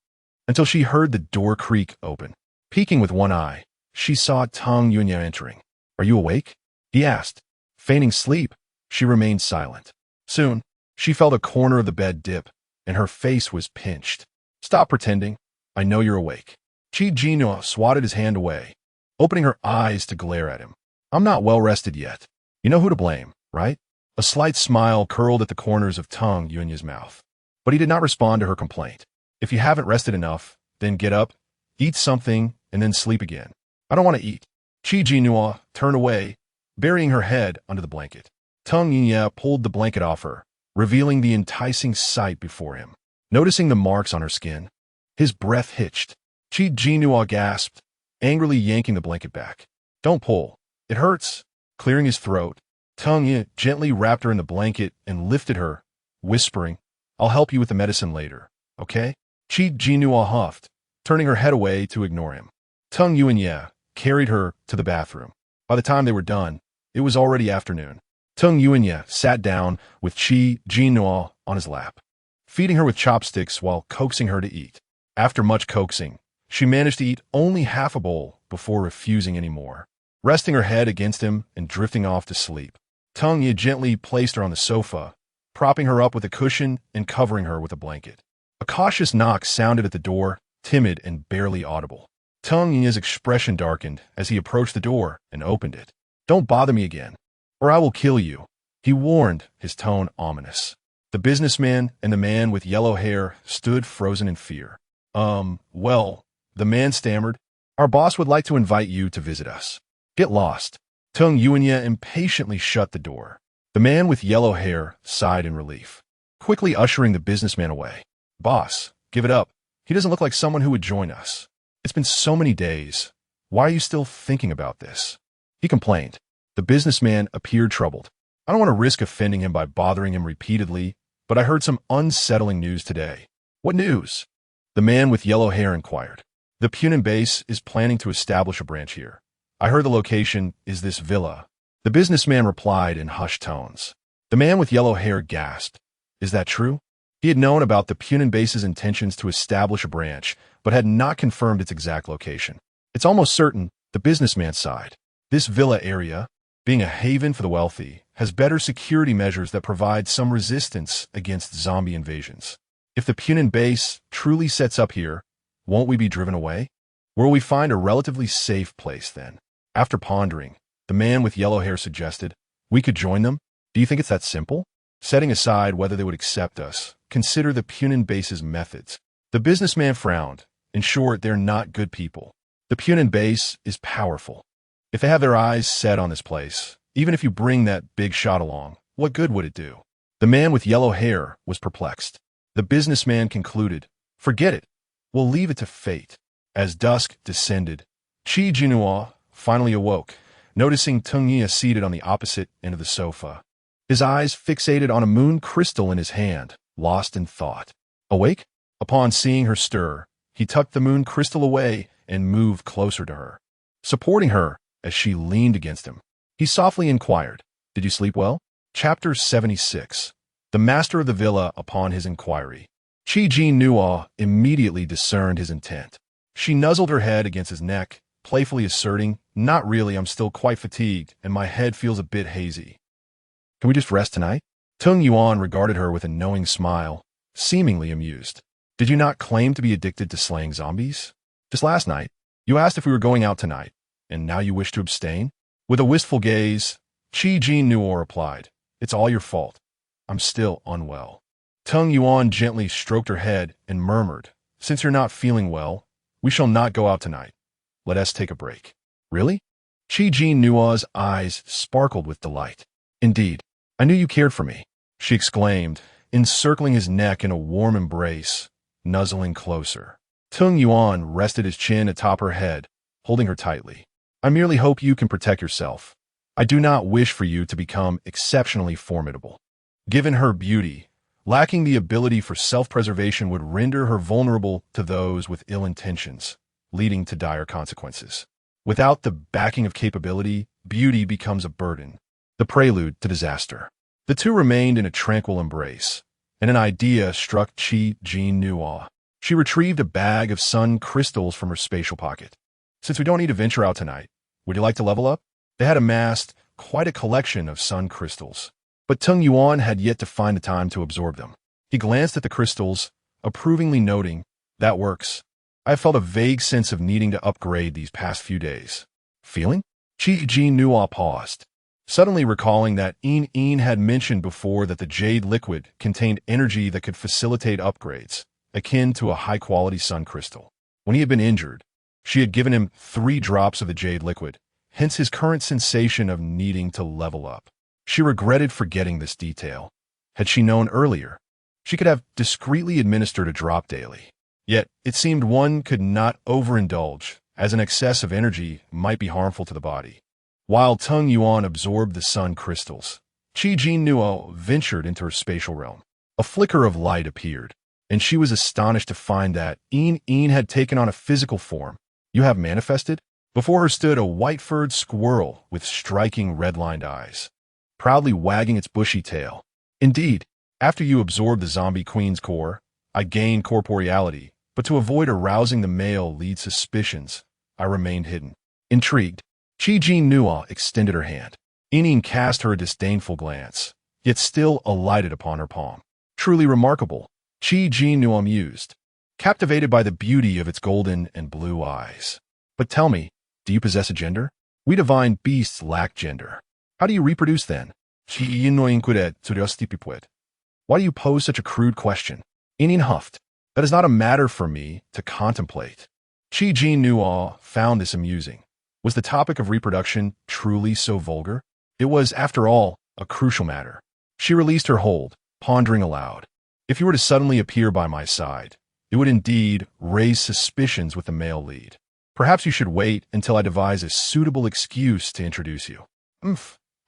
A: until she heard the door creak open. Peeking with one eye, she saw Tung Yuan entering. Are you awake? He asked. Feigning sleep, she remained silent. Soon, she felt a corner of the bed dip, and her face was pinched. Stop pretending. I know you're awake. Jinnuo swatted his hand away, opening her eyes to glare at him. I'm not well rested yet. You know who to blame, right? A slight smile curled at the corners of Tung Yuan's mouth, but he did not respond to her complaint. If you haven't rested enough, then get up, eat something, and then sleep again. I don't want to eat. Jinnuo turned away, burying her head under the blanket. Tung Yuan pulled the blanket off her, revealing the enticing sight before him. Noticing the marks on her skin, his breath hitched. Jinnuo gasped, angrily yanking the blanket back. Don't pull. It hurts. Clearing his throat, Tung Yi gently wrapped her in the blanket and lifted her, whispering, "I'll help you with the medicine later, okay?" Jinnuo huffed, turning her head away to ignore him. Tung Yuanye carried her to the bathroom. By the time they were done, it was already afternoon. Tung Yuanye sat down with Jinnuo on his lap, feeding her with chopsticks while coaxing her to eat. After much coaxing, she managed to eat only half a bowl before refusing any more. Resting her head against him and drifting off to sleep, Tung Yi gently placed her on the sofa, propping her up with a cushion and covering her with a blanket. A cautious knock sounded at the door, timid and barely audible. Tung Yi's expression darkened as he approached the door and opened it. "Don't bother me again, or I will kill you," he warned, his tone ominous. The businessman and the man with yellow hair stood frozen in fear. Well, the man stammered, "Our boss would like to invite you to visit us." "Get lost." Tung Yuanye impatiently shut the door. The man with yellow hair sighed in relief, quickly ushering the businessman away. "Boss, give it up. He doesn't look like someone who would join us. It's been so many days. Why are you still thinking about this?" he complained. The businessman appeared troubled. "I don't want to risk offending him by bothering him repeatedly, but I heard some unsettling news today." "What news?" the man with yellow hair inquired. "The Punin base is planning to establish a branch here. I heard the location is this villa." The businessman replied in hushed tones. The man with yellow hair gasped. "Is that true?" He had known about the Punin base's intentions to establish a branch, but had not confirmed its exact location. "It's almost certain," the businessman sighed. "This villa area, being a haven for the wealthy, has better security measures that provide some resistance against zombie invasions. If the Punin base truly sets up here, won't we be driven away? Where will we find a relatively safe place then?" After pondering, the man with yellow hair suggested, "We could join them. Do you think it's that simple? Setting aside whether they would accept us, consider the Punin base's methods." The businessman frowned. "In short, they're not good people. The Punin base is powerful. If they have their eyes set on this place, even if you bring that big shot along, what good would it do?" The man with yellow hair was perplexed. The businessman concluded, "Forget it. We'll leave it to fate." As dusk descended, Jinnuo finally awoke, noticing Tung Yi seated on the opposite end of the sofa, his eyes fixated on a moon crystal in his hand, lost in thought. Awake? Upon seeing her stir, he tucked the moon crystal away and moved closer to her, supporting her as she leaned against him. He softly inquired, "Did you sleep well?" Chapter 76. The master of the villa upon his inquiry. Jinnuo immediately discerned his intent. She nuzzled her head against his neck, playfully asserting, "Not really, I'm still quite fatigued, and my head feels a bit hazy. Can we just rest tonight?" Tung Yuan regarded her with a knowing smile, seemingly amused. "Did you not claim to be addicted to slaying zombies? Just last night, you asked if we were going out tonight, and now you wish to abstain?" With a wistful gaze, Jinnuo replied, "It's all your fault. I'm still unwell." Tung Yuan gently stroked her head and murmured, "Since you're not feeling well, we shall not go out tonight. Let us take a break." "Really?" Jinnuo's eyes sparkled with delight. "Indeed, I knew you cared for me," she exclaimed, encircling his neck in a warm embrace, nuzzling closer. Tung Yuan rested his chin atop her head, holding her tightly. "I merely hope you can protect yourself. I do not wish for you to become exceptionally formidable." Given her beauty, lacking the ability for self-preservation would render her vulnerable to those with ill intentions, leading to dire consequences. Without the backing of capability, beauty becomes a burden, the prelude to disaster. The two remained in a tranquil embrace, and an idea struck Jinnuo. She retrieved a bag of sun crystals from her spatial pocket. "Since we don't need to venture out tonight, would you like to level up?" They had amassed quite a collection of sun crystals, but Tung Yuan had yet to find the time to absorb them. He glanced at the crystals, approvingly noting, "That works. I have felt a vague sense of needing to upgrade these past few days." "Feeling?" Jinnuo paused, suddenly recalling that Een had mentioned before that the jade liquid contained energy that could facilitate upgrades, akin to a high-quality sun crystal. When he had been injured, she had given him 3 drops of the jade liquid, hence his current sensation of needing to level up. She regretted forgetting this detail. Had she known earlier, she could have discreetly administered a drop daily. Yet, it seemed one could not overindulge, as an excess of energy might be harmful to the body. While Tung Yuan absorbed the sun crystals, Jinnuo ventured into her spatial realm. A flicker of light appeared, and she was astonished to find that Een had taken on a physical form. You have manifested? Before her stood a white-furred squirrel with striking red-lined eyes, proudly wagging its bushy tail. Indeed, after you absorbed the zombie queen's core, I gained corporeality, but to avoid arousing the male lead suspicions, I remained hidden. Intrigued, Jinnuo extended her hand. Een cast her a disdainful glance, yet still alighted upon her palm. Truly remarkable, Jinnuo mused, captivated by the beauty of its golden and blue eyes. But tell me, do you possess a gender? We divine beasts lack gender. How do you reproduce then? Why do you pose such a crude question? Een huffed. That is not a matter for me to contemplate. Jinnuo found this amusing. Was the topic of reproduction truly so vulgar? It was, after all, a crucial matter. She released her hold, pondering aloud. If you were to suddenly appear by my side, it would indeed raise suspicions with the male lead. Perhaps you should wait until I devise a suitable excuse to introduce you.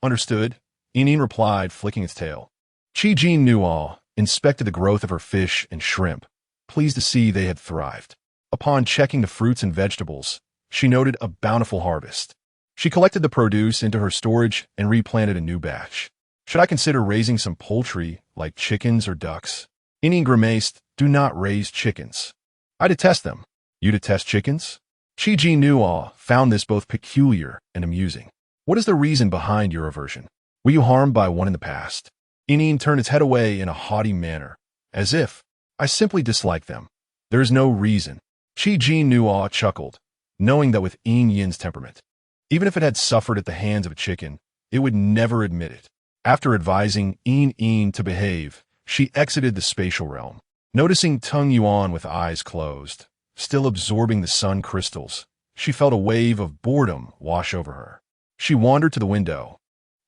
A: Understood, Een replied, flicking its tail. Jinnuo inspected the growth of her fish and shrimp, pleased to see they had thrived. Upon checking the fruits and vegetables, she noted a bountiful harvest. She collected the produce into her storage and replanted a new batch. Should I consider raising some poultry, like chickens or ducks? Een grimaced. Do not raise chickens. I detest them. You detest chickens? Jinnuo found this both peculiar and amusing. What is the reason behind your aversion? Were you harmed by one in the past? Een turned its head away in a haughty manner, as if, I simply dislike them. There is no reason. Jinnuo chuckled, knowing that with Yin's temperament, even if it had suffered at the hands of a chicken, it would never admit it. After advising Een to behave, she exited the spatial realm. Noticing Tung Yuan with eyes closed, still absorbing the sun crystals, she felt a wave of boredom wash over her. She wandered to the window,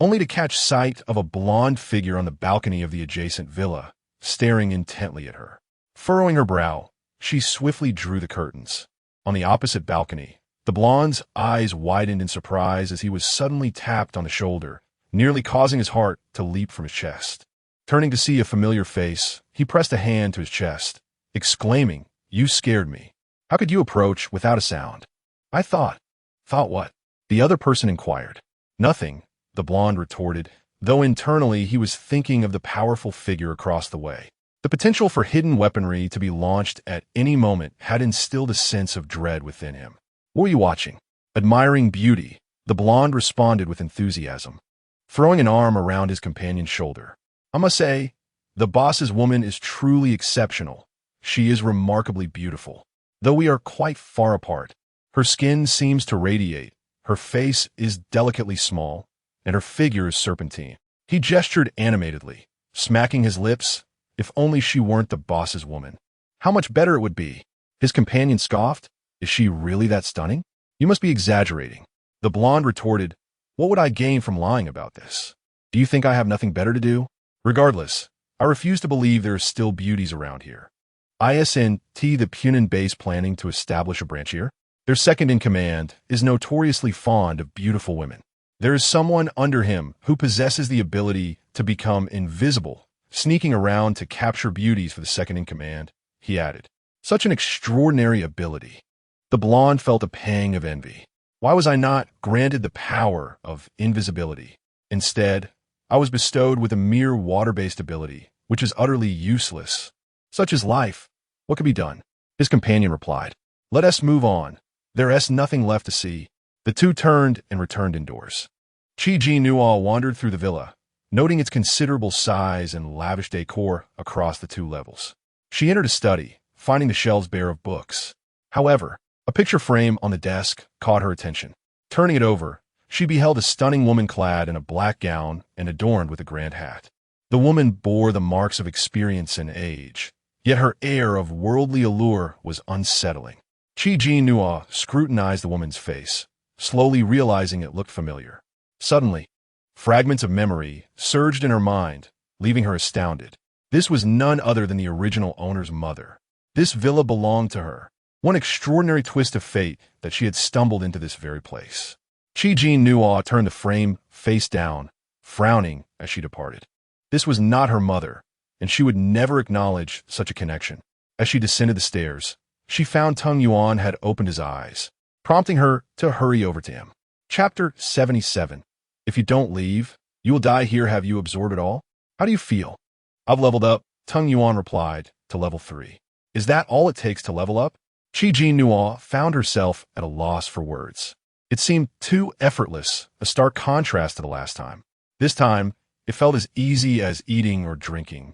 A: only to catch sight of a blonde figure on the balcony of the adjacent villa, staring intently at her. Furrowing her brow, she swiftly drew the curtains. On the opposite balcony, the blonde's eyes widened in surprise as he was suddenly tapped on the shoulder, nearly causing his heart to leap from his chest. Turning to see a familiar face, he pressed a hand to his chest, exclaiming, "You scared me. How could you approach without a sound?" I thought. Thought what? The other person inquired. Nothing, the blonde retorted, though internally he was thinking of the powerful figure across the way. The potential for hidden weaponry to be launched at any moment had instilled a sense of dread within him. What were you watching? Admiring beauty, the blonde responded with enthusiasm, throwing an arm around his companion's shoulder. I must say, the boss's woman is truly exceptional. She is remarkably beautiful. Though we are quite far apart, her skin seems to radiate, her face is delicately small, and her figure is serpentine. He gestured animatedly, smacking his lips. If only she weren't the boss's woman. How much better it would be. His companion scoffed. Is she really that stunning? You must be exaggerating. The blonde retorted, what would I gain from lying about this? Do you think I have nothing better to do? Regardless, I refuse to believe there are still beauties around here. Isn't the Punan base planning to establish a branch here? Their second-in-command is notoriously fond of beautiful women. There is someone under him who possesses the ability to become invisible, sneaking around to capture beauties for the second-in-command, he added. Such an extraordinary ability. The blonde felt a pang of envy. Why was I not granted the power of invisibility? Instead, I was bestowed with a mere water-based ability, which is utterly useless. Such is life. What could be done? His companion replied. Let us move on. There is nothing left to see. The two turned and returned indoors. Jinnuo wandered through the villa, noting its considerable size and lavish decor across the two levels. She entered a study, finding the shelves bare of books. However, a picture frame on the desk caught her attention. Turning it over, she beheld a stunning woman clad in a black gown and adorned with a grand hat. The woman bore the marks of experience and age, yet her air of worldly allure was unsettling. Jinnuo scrutinized the woman's face, slowly realizing it looked familiar. Suddenly, fragments of memory surged in her mind, leaving her astounded. This was none other than the original owner's mother. This villa belonged to her. One extraordinary twist of fate that she had stumbled into this very place. Jinnuo turned the frame face down, frowning as she departed. This was not her mother, and she would never acknowledge such a connection. As she descended the stairs, she found Tung Yuan had opened his eyes, prompting her to hurry over to him. Chapter 77. If you don't leave, you will die here. Have you absorbed it all? How do you feel? I've leveled up, Tung Yuan replied, to level 3. Is that all it takes to level up? Jinnuo found herself at a loss for words. It seemed too effortless, a stark contrast to the last time. This time, it felt as easy as eating or drinking.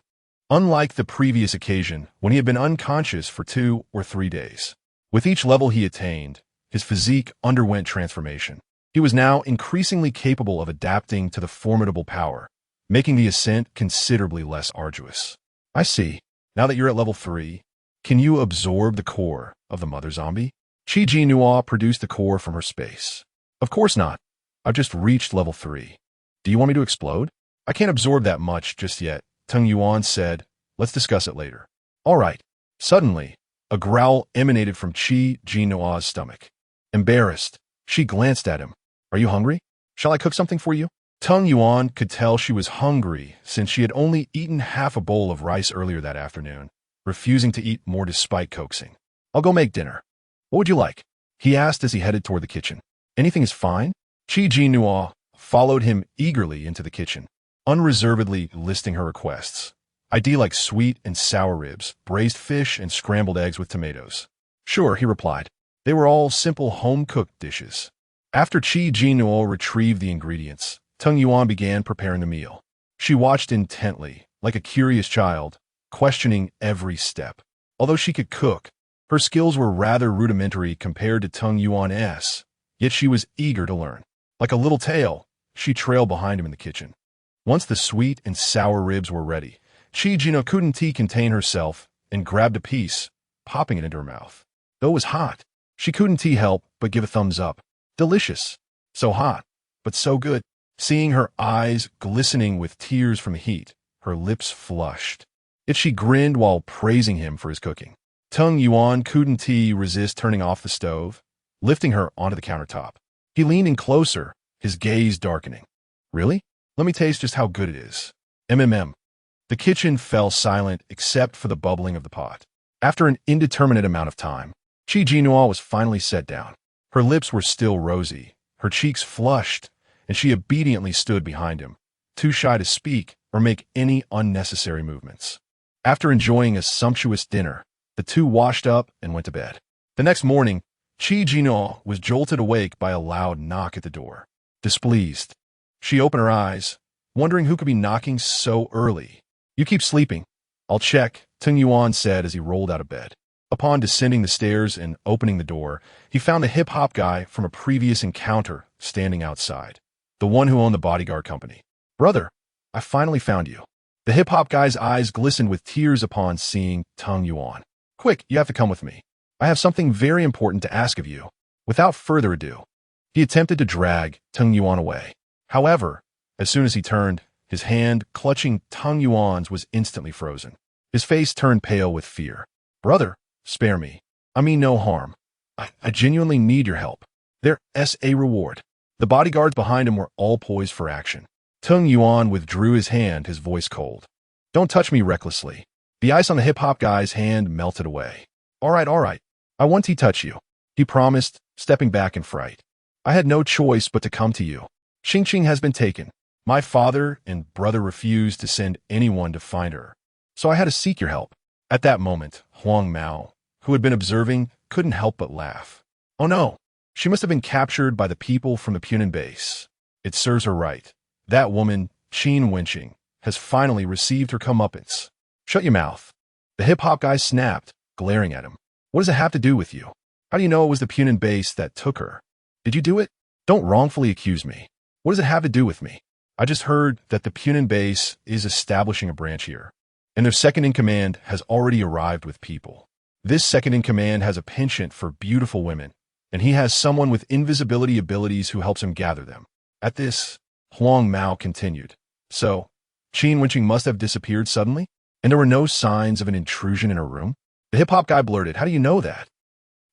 A: Unlike the previous occasion, when he had been unconscious for 2 or 3 days. With each level he attained, his physique underwent transformation. He was now increasingly capable of adapting to the formidable power, making the ascent considerably less arduous. I see. Now that you're at level 3, can you absorb the core of the mother zombie? Jinnuo produced the core from her space. Of course not. I've just reached level 3. Do you want me to explode? I can't absorb that much just yet, Tung Yuan said. Let's discuss it later. All right. Suddenly, a growl emanated from Jinnuo's stomach. Embarrassed, she glanced at him. Are you hungry? Shall I cook something for you? Tung Yuan could tell she was hungry since she had only eaten half a bowl of rice earlier that afternoon, refusing to eat more despite coaxing. I'll go make dinner. What would you like? He asked as he headed toward the kitchen. Anything is fine? Jinnuo followed him eagerly into the kitchen, unreservedly listing her requests. I'd like sweet and sour ribs, braised fish, and scrambled eggs with tomatoes. Sure, he replied. They were all simple home-cooked dishes. After Jinnuo retrieved the ingredients, Tung Yuan began preparing the meal. She watched intently, like a curious child, questioning every step. Although she could cook, her skills were rather rudimentary compared to Tung Yuan's, yet she was eager to learn. Like a little tail, she trailed behind him in the kitchen. Once the sweet and sour ribs were ready, Jinnuo couldn't contain herself and grabbed a piece, popping it into her mouth. Though it was hot, she couldn't help but give a thumbs up. Delicious. So hot, but so good. Seeing her eyes glistening with tears from the heat, her lips flushed. Yet she grinned while praising him for his cooking. Tung Yuan couldn't resist turning off the stove, lifting her onto the countertop. He leaned in closer, his gaze darkening. Really? Let me taste just how good it is. MMM. The kitchen fell silent except for the bubbling of the pot. After an indeterminate amount of time, Jinnuo was finally set down. Her lips were still rosy, her cheeks flushed, and she obediently stood behind him, too shy to speak or make any unnecessary movements. After enjoying a sumptuous dinner, the two washed up and went to bed. The next morning, Jinnuo was jolted awake by a loud knock at the door. Displeased, she opened her eyes, wondering who could be knocking so early. You keep sleeping. I'll check, Tung Yuan said as he rolled out of bed. Upon descending the stairs and opening the door, he found the hip-hop guy from a previous encounter standing outside, the one who owned the bodyguard company. Brother, I finally found you. The hip-hop guy's eyes glistened with tears upon seeing Tung Yuan. Quick, you have to come with me. I have something very important to ask of you. Without further ado, he attempted to drag Tung Yuan away. However, as soon as he turned, his hand clutching Tung Yuan's was instantly frozen. His face turned pale with fear. Brother, spare me. I mean no harm. I genuinely need your help. There's a reward. The bodyguards behind him were all poised for action. Tung Yuan withdrew his hand, his voice cold. Don't touch me recklessly. The ice on the hip-hop guy's hand melted away. All right. I want to touch you, he promised, stepping back in fright. I had no choice but to come to you. Xingqing has been taken. My father and brother refused to send anyone to find her, so I had to seek your help. At that moment, Huang Mao, who had been observing, couldn't help but laugh. Oh no, she must have been captured by the people from the Punan base. It serves her right. That woman, Qin Wenqing, has finally received her comeuppance. Shut your mouth. The hip-hop guy snapped, glaring at him. What does it have to do with you? How do you know it was the Punan base that took her? Did you do it? Don't wrongfully accuse me. What does it have to do with me? I just heard that the Punan base is establishing a branch here, and their second-in-command has already arrived with people. This second-in-command has a penchant for beautiful women, and he has someone with invisibility abilities who helps him gather them. At this, Huang Mao continued. So, Qin Wenqing must have disappeared suddenly, and there were no signs of an intrusion in her room? The hip-hop guy blurted, how do you know that?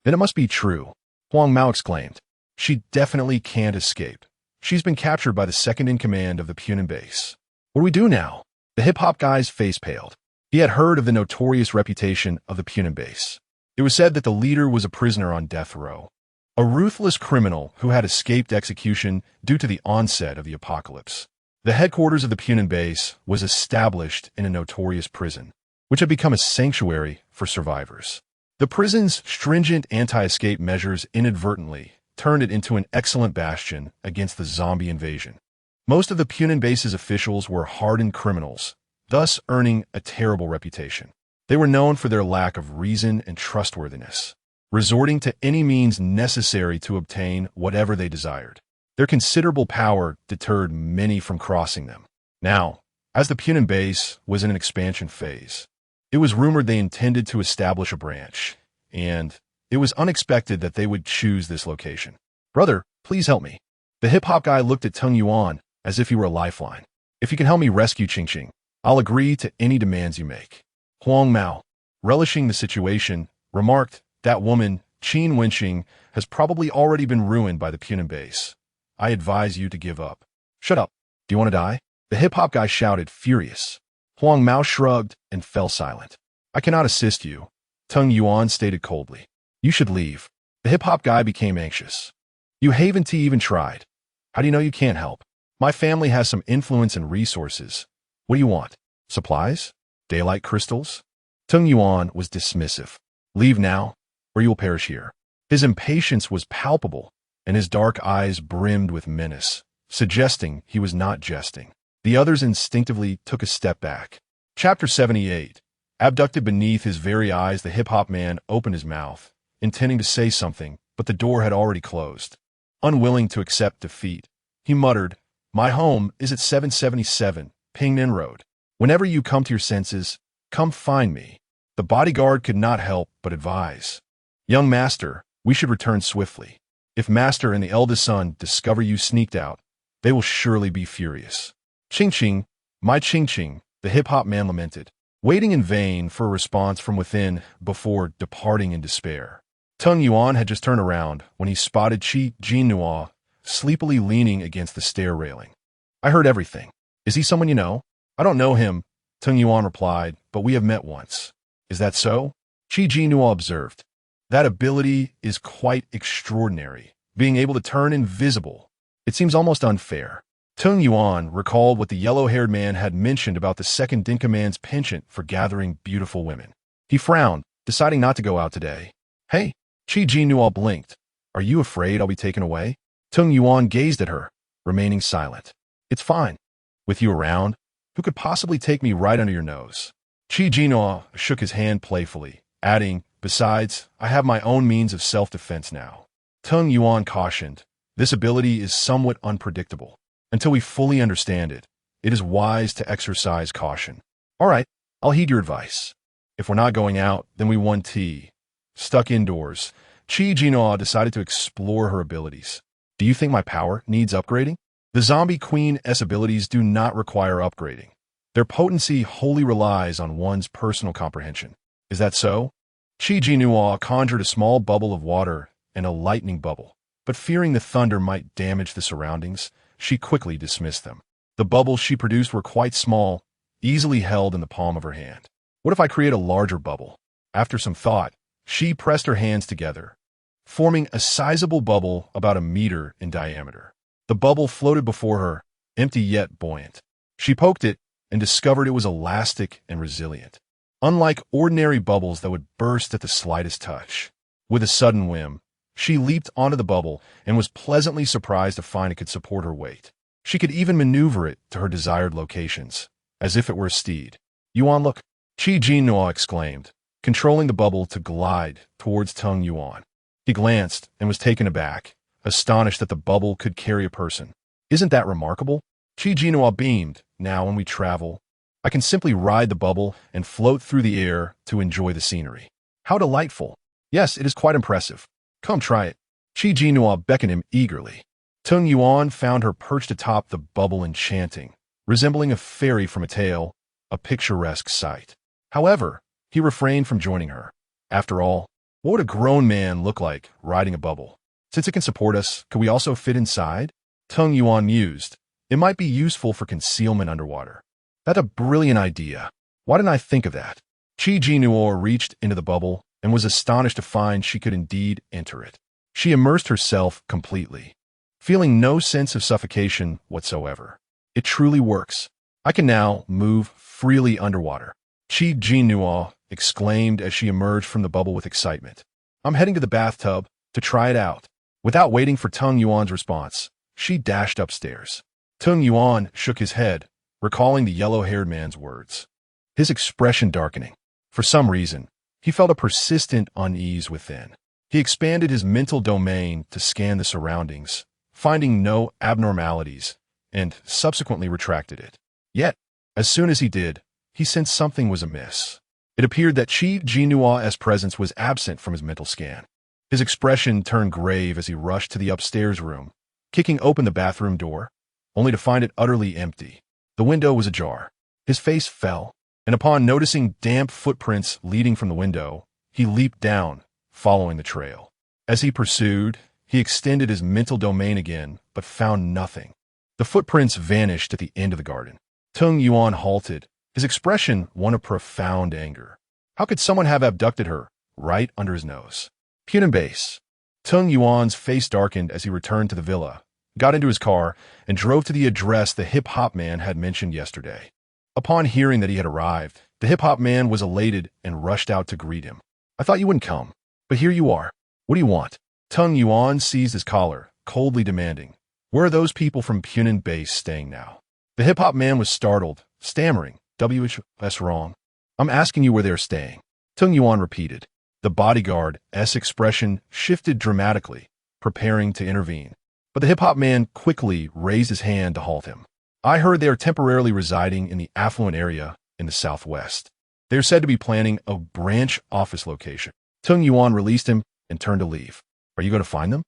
A: Then it must be true, Huang Mao exclaimed. She definitely can't escape. She's been captured by the second-in-command of the Punin base. What do we do now? The hip-hop guy's face paled. He had heard of the notorious reputation of the Punin base. It was said that the leader was a prisoner on death row, a ruthless criminal who had escaped execution due to the onset of the apocalypse. The headquarters of the Punin base was established in a notorious prison, which had become a sanctuary for survivors. The prison's stringent anti-escape measures inadvertently turned it into an excellent bastion against the zombie invasion. Most of the Punin base's officials were hardened criminals, thus earning a terrible reputation. They were known for their lack of reason and trustworthiness, resorting to any means necessary to obtain whatever they desired. Their considerable power deterred many from crossing them. Now, as the Punin base was in an expansion phase, it was rumored they intended to establish a branch, and it was unexpected that they would choose this location. Brother, please help me. The hip-hop guy looked at Tung Yuan as if he were a lifeline. If you can help me rescue Qingqing, I'll agree to any demands you make. Huang Mao, relishing the situation, remarked, that woman, Qin Wenqing, has probably already been ruined by the Punin base. I advise you to give up. Shut up. Do you want to die? The hip-hop guy shouted, furious. Huang Mao shrugged and fell silent. I cannot assist you, Tung Yuan stated coldly. You should leave. The hip-hop guy became anxious. You haven't even tried. How do you know you can't help? My family has some influence and resources. What do you want? Supplies? Daylight crystals? Tung Yuan was dismissive. Leave now, or you will perish here. His impatience was palpable, and his dark eyes brimmed with menace, suggesting he was not jesting. The others instinctively took a step back. Chapter 78. Abducted beneath his very eyes, the hip-hop man opened his mouth, intending to say something, but the door had already closed. Unwilling to accept defeat, he muttered, My home is at 777 Pingnan Road. Whenever you come to your senses, come find me. The bodyguard could not help but advise. Young master, we should return swiftly. If master and the eldest son discover you sneaked out, they will surely be furious. Qingqing, my Qingqing, the hip-hop man lamented, waiting in vain for a response from within before departing in despair. Tung Yuan had just turned around when he spotted Jinnuo sleepily leaning against the stair railing. I heard everything. Is he someone you know? I don't know him, Tung Yuan replied, but we have met once. Is that so? Jinnuo observed. That ability is quite extraordinary, being able to turn invisible. It seems almost unfair. Tung Yuan recalled what the yellow-haired man had mentioned about the second-in-command's penchant for gathering beautiful women. He frowned, deciding not to go out today. Hey, Jinnuo blinked. Are you afraid I'll be taken away? Tung Yuan gazed at her, remaining silent. It's fine. With you around, who could possibly take me right under your nose? Jinnuo shook his hand playfully, adding, Besides, I have my own means of self-defense now. Tung Yuan cautioned, this ability is somewhat unpredictable. Until we fully understand it, it is wise to exercise caution. All right, I'll heed your advice. If we're not going out, then we won tea. Stuck indoors, Jinnuo decided to explore her abilities. Do you think my power needs upgrading? The Zombie Queen's abilities do not require upgrading. Their potency wholly relies on one's personal comprehension. Is that so? Jinnuo conjured a small bubble of water and a lightning bubble, but fearing the thunder might damage the surroundings, she quickly dismissed them. The bubbles she produced were quite small, easily held in the palm of her hand. What if I create a larger bubble? After some thought, she pressed her hands together, forming a sizable bubble about a meter in diameter. The bubble floated before her, empty yet buoyant. She poked it and discovered it was elastic and resilient, unlike ordinary bubbles that would burst at the slightest touch. With a sudden whim, she leaped onto the bubble and was pleasantly surprised to find it could support her weight. She could even maneuver it to her desired locations, as if it were a steed. Yuan, look! Jinnuo exclaimed, controlling the bubble to glide towards Tung Yuan. He glanced and was taken aback, astonished that the bubble could carry a person. Isn't that remarkable? Jinnuo beamed. Now when we travel, I can simply ride the bubble and float through the air to enjoy the scenery. How delightful! Yes, it is quite impressive. Come try it. Jinnuo beckoned him eagerly. Tung Yuan found her perched atop the bubble enchanting, resembling a fairy from a tale, a picturesque sight. However, he refrained from joining her. After all, what would a grown man look like riding a bubble? Since it can support us, could we also fit inside? Tung Yuan mused. It might be useful for concealment underwater. That's a brilliant idea. Why didn't I think of that? Jinnuo reached into the bubble and was astonished to find she could indeed enter it. She immersed herself completely, feeling no sense of suffocation whatsoever. It truly works. I can now move freely underwater. Jinnuo exclaimed as she emerged from the bubble with excitement. I'm heading to the bathtub to try it out. Without waiting for Tung Yuan's response, she dashed upstairs. Tung Yuan shook his head, recalling the yellow-haired man's words. His expression darkening. For some reason, he felt a persistent unease within. He expanded his mental domain to scan the surroundings, finding no abnormalities, and subsequently retracted it. Yet, as soon as he did, he sensed something was amiss. It appeared that Jinnuo's presence was absent from his mental scan. His expression turned grave as he rushed to the upstairs room, kicking open the bathroom door, only to find it utterly empty. The window was ajar. His face fell, and upon noticing damp footprints leading from the window, he leaped down, following the trail. As he pursued, he extended his mental domain again, but found nothing. The footprints vanished at the end of the garden. Tung Yuan halted, his expression one of profound anger. How could someone have abducted her right under his nose? Punin base. Tung Yuan's face darkened as he returned to the villa, got into his car, and drove to the address the hip-hop man had mentioned yesterday. Upon hearing that he had arrived, the hip-hop man was elated and rushed out to greet him. I thought you wouldn't come, but here you are. What do you want? Tung Yuan seized his collar, coldly demanding, where are those people from Punin base staying now? The hip-hop man was startled, stammering, that's wrong. I'm asking you where they're staying. Tung Yuan repeated. The bodyguard's expression shifted dramatically, preparing to intervene. But the hip-hop man quickly raised his hand to halt him. I heard they are temporarily residing in the affluent area in the southwest. They are said to be planning a branch office location. Tung Yuan released him and turned to leave. Are you going to find them?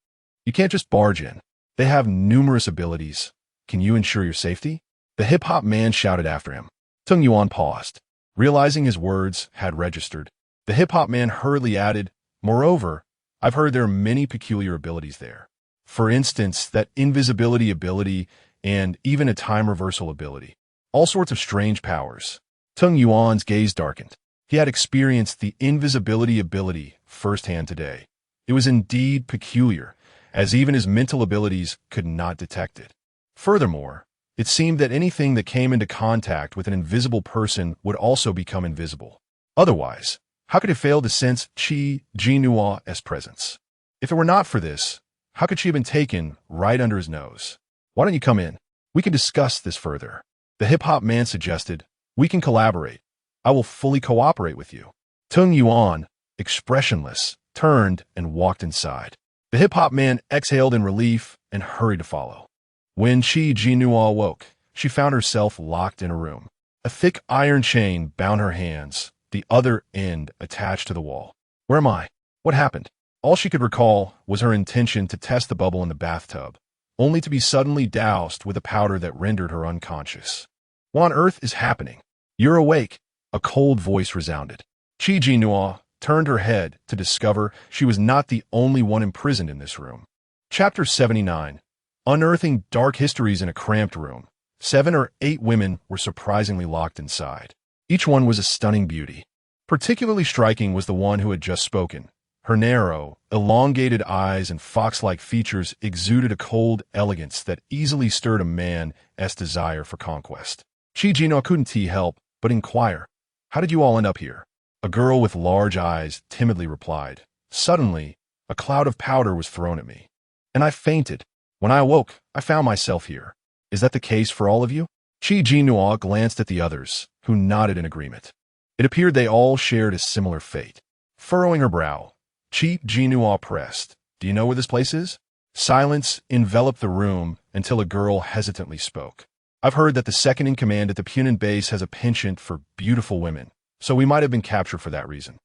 A: You can't just barge in. They have numerous abilities. Can you ensure your safety? The hip-hop man shouted after him. Tung Yuan paused. Realizing his words had registered, the hip-hop man hurriedly added, moreover, I've heard there are many peculiar abilities there. For instance, that invisibility ability and even a time reversal ability. All sorts of strange powers. Tung Yuan's gaze darkened. He had experienced the invisibility ability firsthand today. It was indeed peculiar, as even his mental abilities could not detect it. Furthermore, it seemed that anything that came into contact with an invisible person would also become invisible. Otherwise, how could he fail to sense Jinnuo's presence? If it were not for this, how could she have been taken right under his nose? Why don't you come in? We can discuss this further. The hip-hop man suggested, we can collaborate. I will fully cooperate with you. Tung Yuan, expressionless, turned and walked inside. The hip-hop man exhaled in relief and hurried to follow. When Jinnuo awoke, she found herself locked in a room. A thick iron chain bound her hands, the other end attached to the wall. Where am I? What happened? All she could recall was her intention to test the bubble in the bathtub, only to be suddenly doused with a powder that rendered her unconscious. What on earth is happening? You're awake, a cold voice resounded. Jinnuo turned her head to discover she was not the only one imprisoned in this room. Chapter 79. Unearthing dark histories in a cramped room. 7 or 8 women were surprisingly locked inside. Each one was a stunning beauty. Particularly striking was the one who had just spoken. Her narrow, elongated eyes and fox-like features exuded a cold elegance that easily stirred a man's desire for conquest. Jinnuo couldn't help but inquire, how did you all end up here? A girl with large eyes timidly replied. Suddenly, a cloud of powder was thrown at me, and I fainted. When I awoke, I found myself here. Is that the case for all of you? Jinnuo glanced at the others, who nodded in agreement. It appeared they all shared a similar fate. Furrowing her brow, Jinnuo pressed. Do you know where this place is? Silence enveloped the room until a girl hesitantly spoke. I've heard that the second in command at the Punin base has a penchant for beautiful women, so we might have been captured for that reason.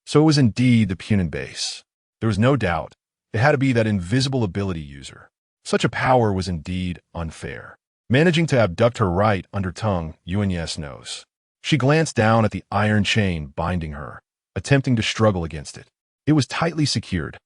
A: So it was indeed the Punin base. There was no doubt. It had to be that invisible ability user. Such a power was indeed unfair. Managing to abduct her right under Tung Yuan's nose. She glanced down at the iron chain binding her, attempting to struggle against it. It was tightly secured.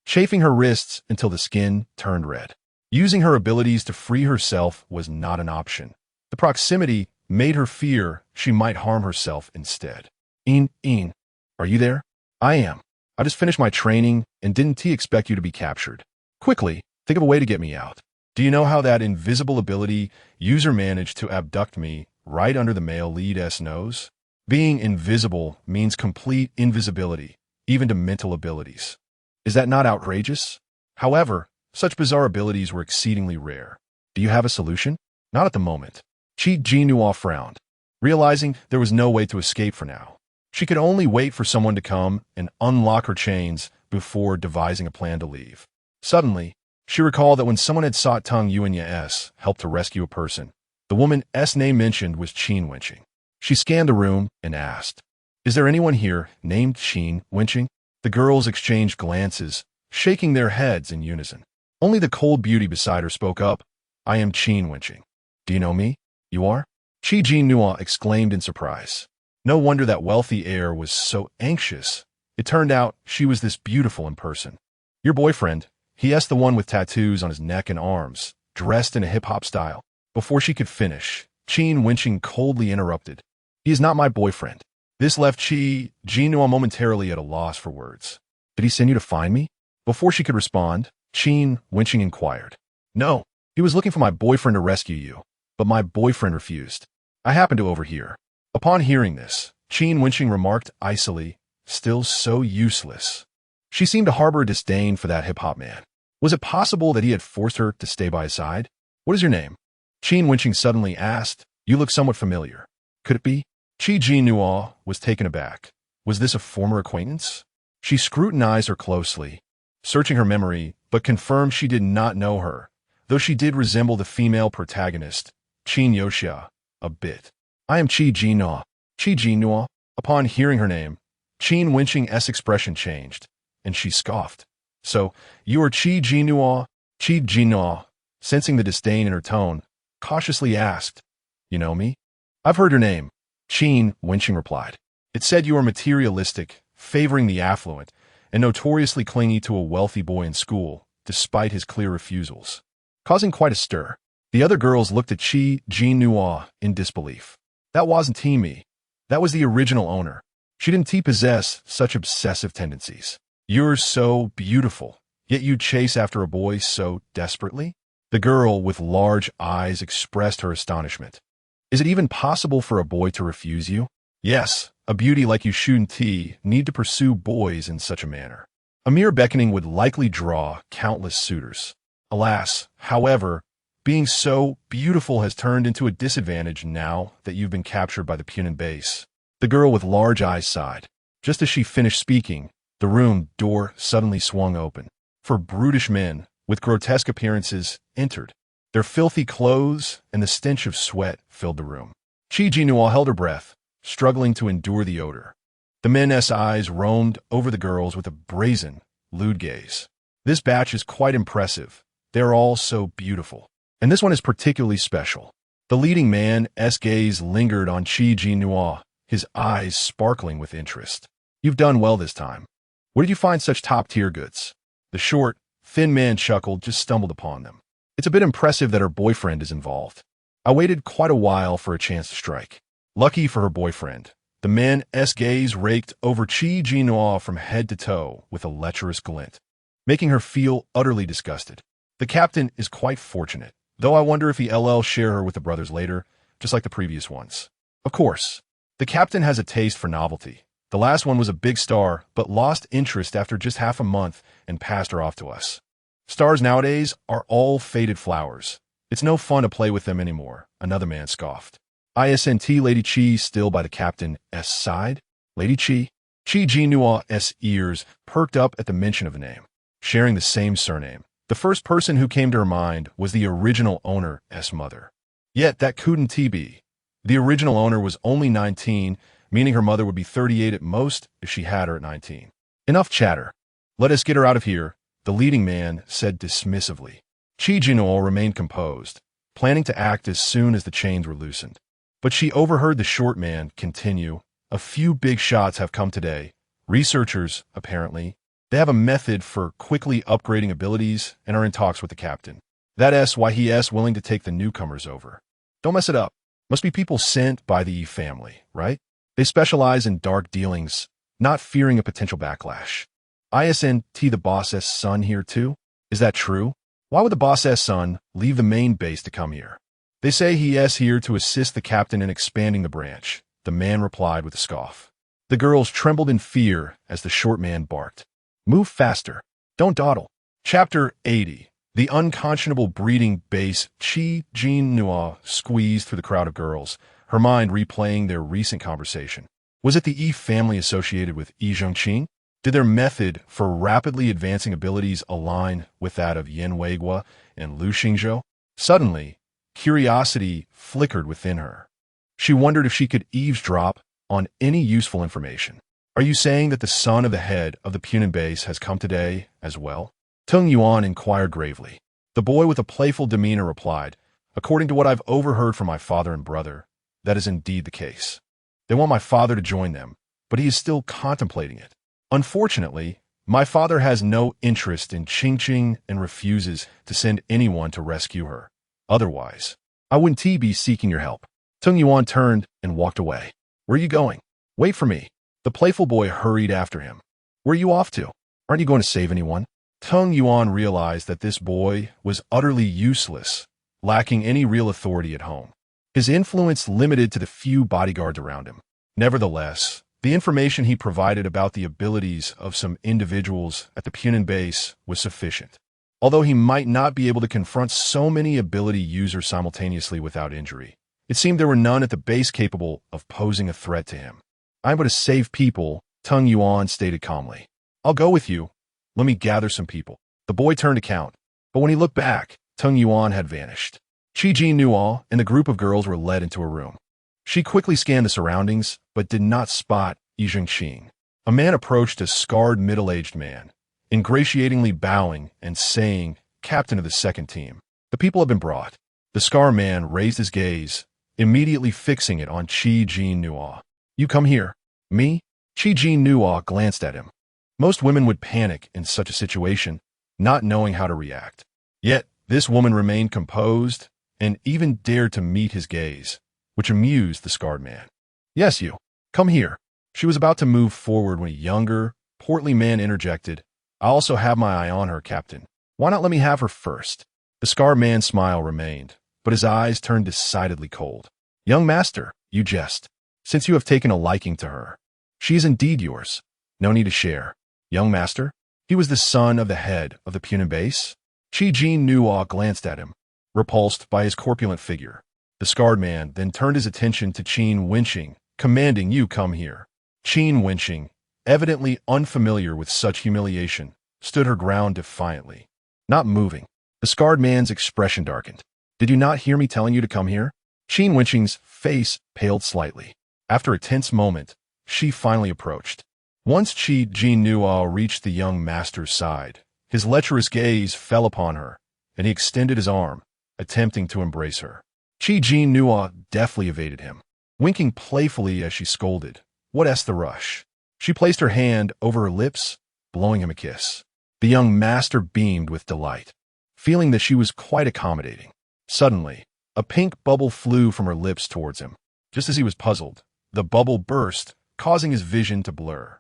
A: chafing her wrists until the skin turned red. Using her abilities to free herself was not an option. The proximity made her fear she might harm herself instead. Een, are you there? I am. I just finished my training, and didn't T expect you to be captured? Quickly, think of a way to get me out. Do you know how that invisible ability user managed to abduct me right under the male lead's nose? Being invisible means complete invisibility, even to mental abilities. Is that not outrageous? However, such bizarre abilities were exceedingly rare. Do you have a solution? Not at the moment. Jinnuo frowned, realizing there was no way to escape for now. She could only wait for someone to come and unlock her chains before devising a plan to leave. Suddenly, she recalled that when someone had sought Tung Yuan's help to rescue a person, the woman's name mentioned was Qin Wenqing. She scanned the room and asked, "Is there anyone here named Qin Wenqing?" The girls exchanged glances, shaking their heads in unison. Only the cold beauty beside her spoke up, "I am Qin Wenqing. Do you know me?" "You are?" Jinnuo exclaimed in surprise. No wonder that wealthy heir was so anxious. It turned out she was this beautiful in person. "Your boyfriend, he's the one with tattoos on his neck and arms, dressed in a hip-hop style." Before she could finish, Qin Wenqing coldly interrupted. "He is not my boyfriend." This left Jinnuo momentarily at a loss for words. "Did he send you to find me?" Before she could respond, Qin Wenqing inquired. "No, he was looking for my boyfriend to rescue you, but my boyfriend refused. I happened to overhear." Upon hearing this, Qin Wenqing remarked icily, "Still so useless." She seemed to harbor a disdain for that hip-hop man. Was it possible that he had forced her to stay by his side? "What is your name?" Qin Wenqing suddenly asked. "You look somewhat familiar. Could it be?" Jinnuo was taken aback. Was this a former acquaintance? She scrutinized her closely, searching her memory, but confirmed she did not know her, though she did resemble the female protagonist, Qin Yoxia, a bit. "I am Jinnuo." Jinnuo. Upon hearing her name, Qin Wenqing's expression changed, and she scoffed. "So, you are Jinnuo?" Jinnuo, sensing the disdain in her tone, cautiously asked, "You know me?" "I've heard your name," Qin Wenqing replied. "It said you are materialistic, favoring the affluent, and notoriously clingy to a wealthy boy in school, despite his clear refusals." Causing quite a stir, the other girls looked at Jinnuo in disbelief. That wasn't me. That was the original owner. She didn't possess such obsessive tendencies. "You're so beautiful, yet you chase after a boy so desperately?" The girl with large eyes expressed her astonishment. "Is it even possible for a boy to refuse you?" "Yes, a beauty like you shouldn't need to pursue boys in such a manner. A mere beckoning would likely draw countless suitors. Alas, however, being so beautiful has turned into a disadvantage now that you've been captured by the Punin base." The girl with large eyes sighed. Just as she finished speaking, the room door suddenly swung open. Four brutish men, with grotesque appearances, entered. Their filthy clothes and the stench of sweat filled the room. Jinnuo held her breath, struggling to endure the odor. The men's eyes roamed over the girls with a brazen, lewd gaze. "This batch is quite impressive. They are all so beautiful. And this one is particularly special." The leading man's gaze lingered on Jinnuo, his eyes sparkling with interest. "You've done well this time. Where did you find such top-tier goods?" The short, thin man chuckled, just stumbled upon them. "It's a bit impressive that her boyfriend is involved. I waited quite a while for a chance to strike." Lucky for her boyfriend, the man's gaze raked over Jinnuo from head to toe with a lecherous glint, making her feel utterly disgusted. "The captain is quite fortunate, though I wonder if he'll share her with the brothers later, just like the previous ones." "Of course. The captain has a taste for novelty. The last one was a big star, but lost interest after just half a month and passed her off to us. Stars nowadays are all faded flowers. It's no fun to play with them anymore," another man scoffed. "Isn't Lady Chi still by the captain's side?" "Lady Chi?" Jinnuo's ears perked up at the mention of the name. Sharing the same surname, the first person who came to her mind was the original owner's mother. Yet that couldn't be. The original owner was only 19, meaning her mother would be 38 at most if she had her at 19. "Enough chatter. Let us get her out of here," the leading man said dismissively. Jinnuo remained composed, planning to act as soon as the chains were loosened. But she overheard the short man continue, "A few big shots have come today. Researchers, apparently. They have a method for quickly upgrading abilities and are in talks with the captain. That's why he's willing to take the newcomers over. Don't mess it up. Must be people sent by the family, right? They specialize in dark dealings, not fearing a potential backlash. Isn't the boss's son here too? Is that true? Why would the boss's son leave the main base to come here? They say he is here to assist the captain in expanding the branch, the man replied with a scoff. The girls trembled in fear as the short man barked. Move faster. Don't dawdle. Chapter 80. The unconscionable breeding base. Jinnuo squeezed through the crowd of girls, her mind replaying their recent conversation. Was it the Yi family associated with Yi Zhongqing? Did their method for rapidly advancing abilities align with that of Yin Weigua and Lu Xingzhou? Suddenly, curiosity flickered within her. She wondered if she could eavesdrop on any useful information. Are you saying that the son of the head of the Punin base has come today as well? Tung Yuan inquired gravely. The boy with a playful demeanor replied, according to what I've overheard from my father and brother, that is indeed the case. They want my father to join them, but he is still contemplating it. Unfortunately, my father has no interest in Qingqing and refuses to send anyone to rescue her. Otherwise, I wouldn't be seeking your help. Tung Yuan turned and walked away. Where are you going? Wait for me. The playful boy hurried after him. Where are you off to? Aren't you going to save anyone? Tung Yuan realized that this boy was utterly useless, lacking any real authority at home. His influence limited to the few bodyguards around him. Nevertheless, the information he provided about the abilities of some individuals at the Punin base was sufficient. Although he might not be able to confront so many ability users simultaneously without injury, it seemed there were none at the base capable of posing a threat to him. I'm going to save people, Tung Yuan stated calmly. I'll go with you. Let me gather some people. The boy turned to count, but when he looked back, Tung Yuan had vanished. Jinnuo and the group of girls were led into a room. She quickly scanned the surroundings, but did not spot Yi Zhongqing. A man approached a scarred middle-aged man, ingratiatingly bowing and saying, Captain of the second team, the people have been brought. The scar man raised his gaze, immediately fixing it on Jinnuo. You come here. Me? Jinnuo glanced at him. Most women would panic in such a situation, not knowing how to react. Yet, this woman remained composed and even dared to meet his gaze, which amused the scarred man. Yes, you. Come here. She was about to move forward when a younger, portly man interjected. I also have my eye on her, Captain. Why not let me have her first? The scarred man's smile remained, but his eyes turned decidedly cold. Young master, you jest. Since you have taken a liking to her, she is indeed yours. No need to share. Young master? He was the son of the head of the Punin base? Jinnuo glanced at him, repulsed by his corpulent figure. The scarred man then turned his attention to Qin Wenqing, commanding you come here. Qin Wenqing, evidently unfamiliar with such humiliation, stood her ground defiantly, not moving. The scarred man's expression darkened. Did you not hear me telling you to come here? Qin Wenqing's face paled slightly. After a tense moment, she finally approached. Once Jinnuo reached the young master's side, his lecherous gaze fell upon her, and he extended his arm, attempting to embrace her. Jinnuo deftly evaded him, winking playfully as she scolded. What's the rush? She placed her hand over her lips, blowing him a kiss. The young master beamed with delight, feeling that she was quite accommodating. Suddenly, a pink bubble flew from her lips towards him. Just as he was puzzled, the bubble burst, causing his vision to blur.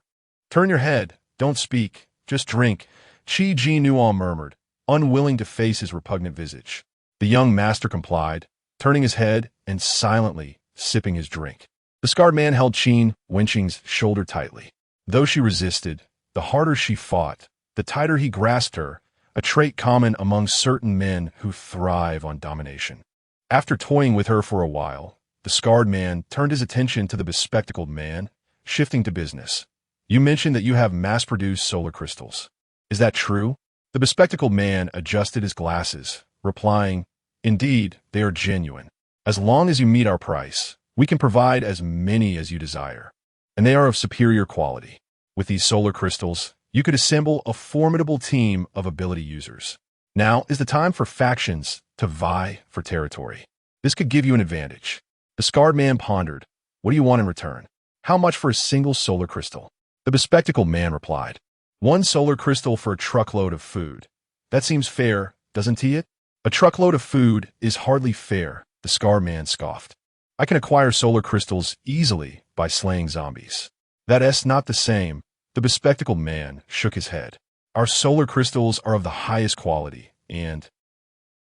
A: Turn your head, don't speak, just drink, Jinnuo murmured, unwilling to face his repugnant visage. The young master complied, turning his head and silently sipping his drink. The scarred man held Qin Wenqing's shoulder tightly. Though she resisted, the harder she fought, the tighter he grasped her, a trait common among certain men who thrive on domination. After toying with her for a while, the scarred man turned his attention to the bespectacled man, shifting to business. You mentioned that you have mass-produced solar crystals. Is that true? The bespectacled man adjusted his glasses, replying, Indeed, they are genuine. As long as you meet our price, we can provide as many as you desire, and they are of superior quality. With these solar crystals, you could assemble a formidable team of ability users. Now is the time for factions to vie for territory. This could give you an advantage. The scarred man pondered. What do you want in return? How much for a single solar crystal? The bespectacled man replied. One solar crystal for a truckload of food. That seems fair, doesn't it? A truckload of food is hardly fair, the scarred man scoffed. I can acquire solar crystals easily by slaying zombies. That's not the same. The bespectacled man shook his head. Our solar crystals are of the highest quality, and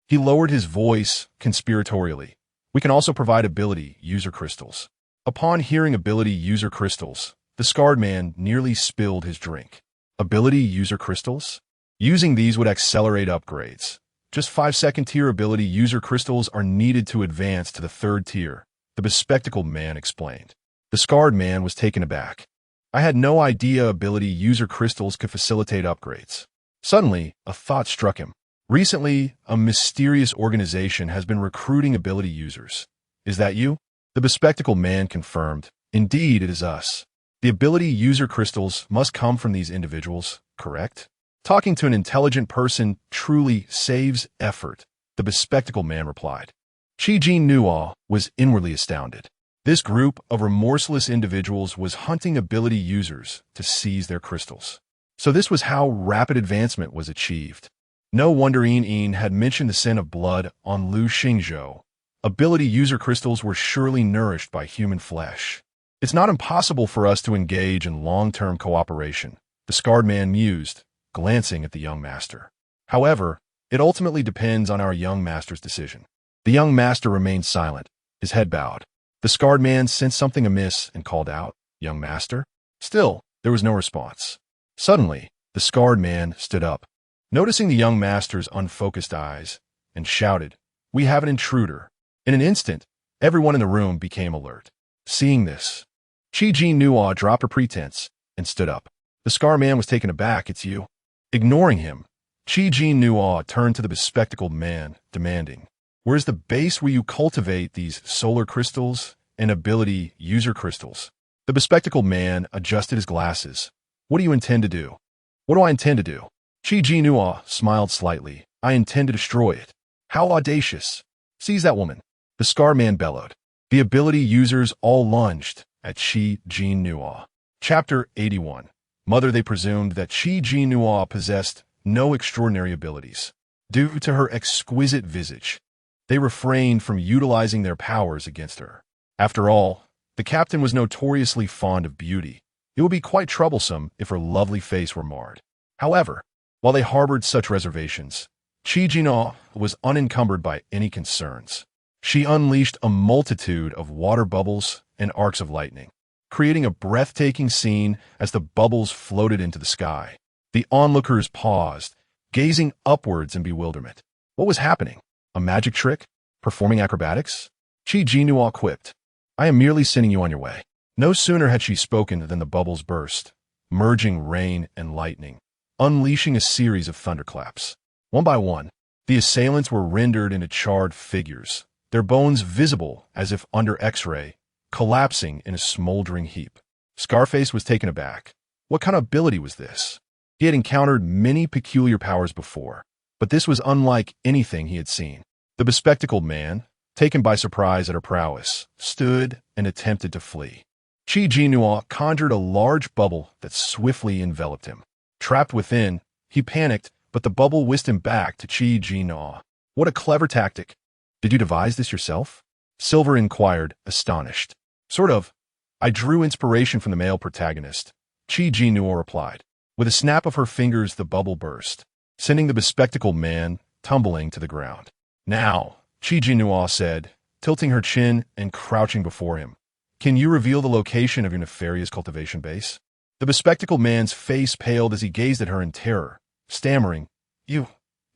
A: he lowered his voice conspiratorially. We can also provide ability user crystals. Upon hearing ability user crystals, the scarred man nearly spilled his drink. Ability user crystals? Using these would accelerate upgrades. Just 5-second tier ability user crystals are needed to advance to the 3rd tier, the bespectacled man explained. The scarred man was taken aback. I had no idea ability user crystals could facilitate upgrades. Suddenly, a thought struck him. Recently, a mysterious organization has been recruiting ability users. Is that you? The bespectacled man confirmed. Indeed, it is us. The ability user crystals must come from these individuals, correct? Talking to an intelligent person truly saves effort, the bespectacled man replied. Jinnuo was inwardly astounded. This group of remorseless individuals was hunting ability users to seize their crystals. So this was how rapid advancement was achieved. No wonder Yin had mentioned the scent of blood on Lu Xingzhou. Ability user crystals were surely nourished by human flesh. It's not impossible for us to engage in long-term cooperation, the scarred man mused, glancing at the young master. However, it ultimately depends on our young master's decision. The young master remained silent, his head bowed. The scarred man sensed something amiss and called out, "Young master?" Still, there was no response. Suddenly, the scarred man stood up, noticing the young master's unfocused eyes, and shouted, "We have an intruder." In an instant, everyone in the room became alert. Seeing this, Jinnuo dropped her pretense and stood up. The scarred man was taken aback. "It's you." Ignoring him, Jinnuo turned to the bespectacled man, demanding, "Where's the base where you cultivate these solar crystals and ability user crystals?" The bespectacled man adjusted his glasses. "What do you intend to do?" "What do I intend to do?" Jinnuo smiled slightly. "I intend to destroy it." "How audacious!" "Seize that woman!" The scarred man bellowed. The ability users all lunged at Jinnuo. Chapter 81. Mother. They presumed that Jinnuo possessed no extraordinary abilities. Due to her exquisite visage, they refrained from utilizing their powers against her. After all, the captain was notoriously fond of beauty. It would be quite troublesome if her lovely face were marred. However, while they harbored such reservations, Jinnuo was unencumbered by any concerns. She unleashed a multitude of water bubbles and arcs of lightning, creating a breathtaking scene as the bubbles floated into the sky. The onlookers paused, gazing upwards in bewilderment. What was happening? A magic trick? Performing acrobatics? Jinnuo quipped. "I am merely sending you on your way." No sooner had she spoken than the bubbles burst, merging rain and lightning, unleashing a series of thunderclaps. One by one, the assailants were rendered into charred figures, their bones visible as if under X-ray, collapsing in a smoldering heap. Scarface was taken aback. What kind of ability was this? He had encountered many peculiar powers before, but this was unlike anything he had seen. The bespectacled man, taken by surprise at her prowess, stood and attempted to flee. Jinnuo conjured a large bubble that swiftly enveloped him. Trapped within, he panicked, but the bubble whisked him back to Jinnuo. What a clever tactic. "Did you devise this yourself?" Silver inquired, astonished. "Sort of. I drew inspiration from the male protagonist," Jinnuo replied. With a snap of her fingers, the bubble burst, sending the bespectacled man tumbling to the ground. "Now," Jinnuo said, tilting her chin and crouching before him, "can you reveal the location of your nefarious cultivation base?" The bespectacled man's face paled as he gazed at her in terror, stammering,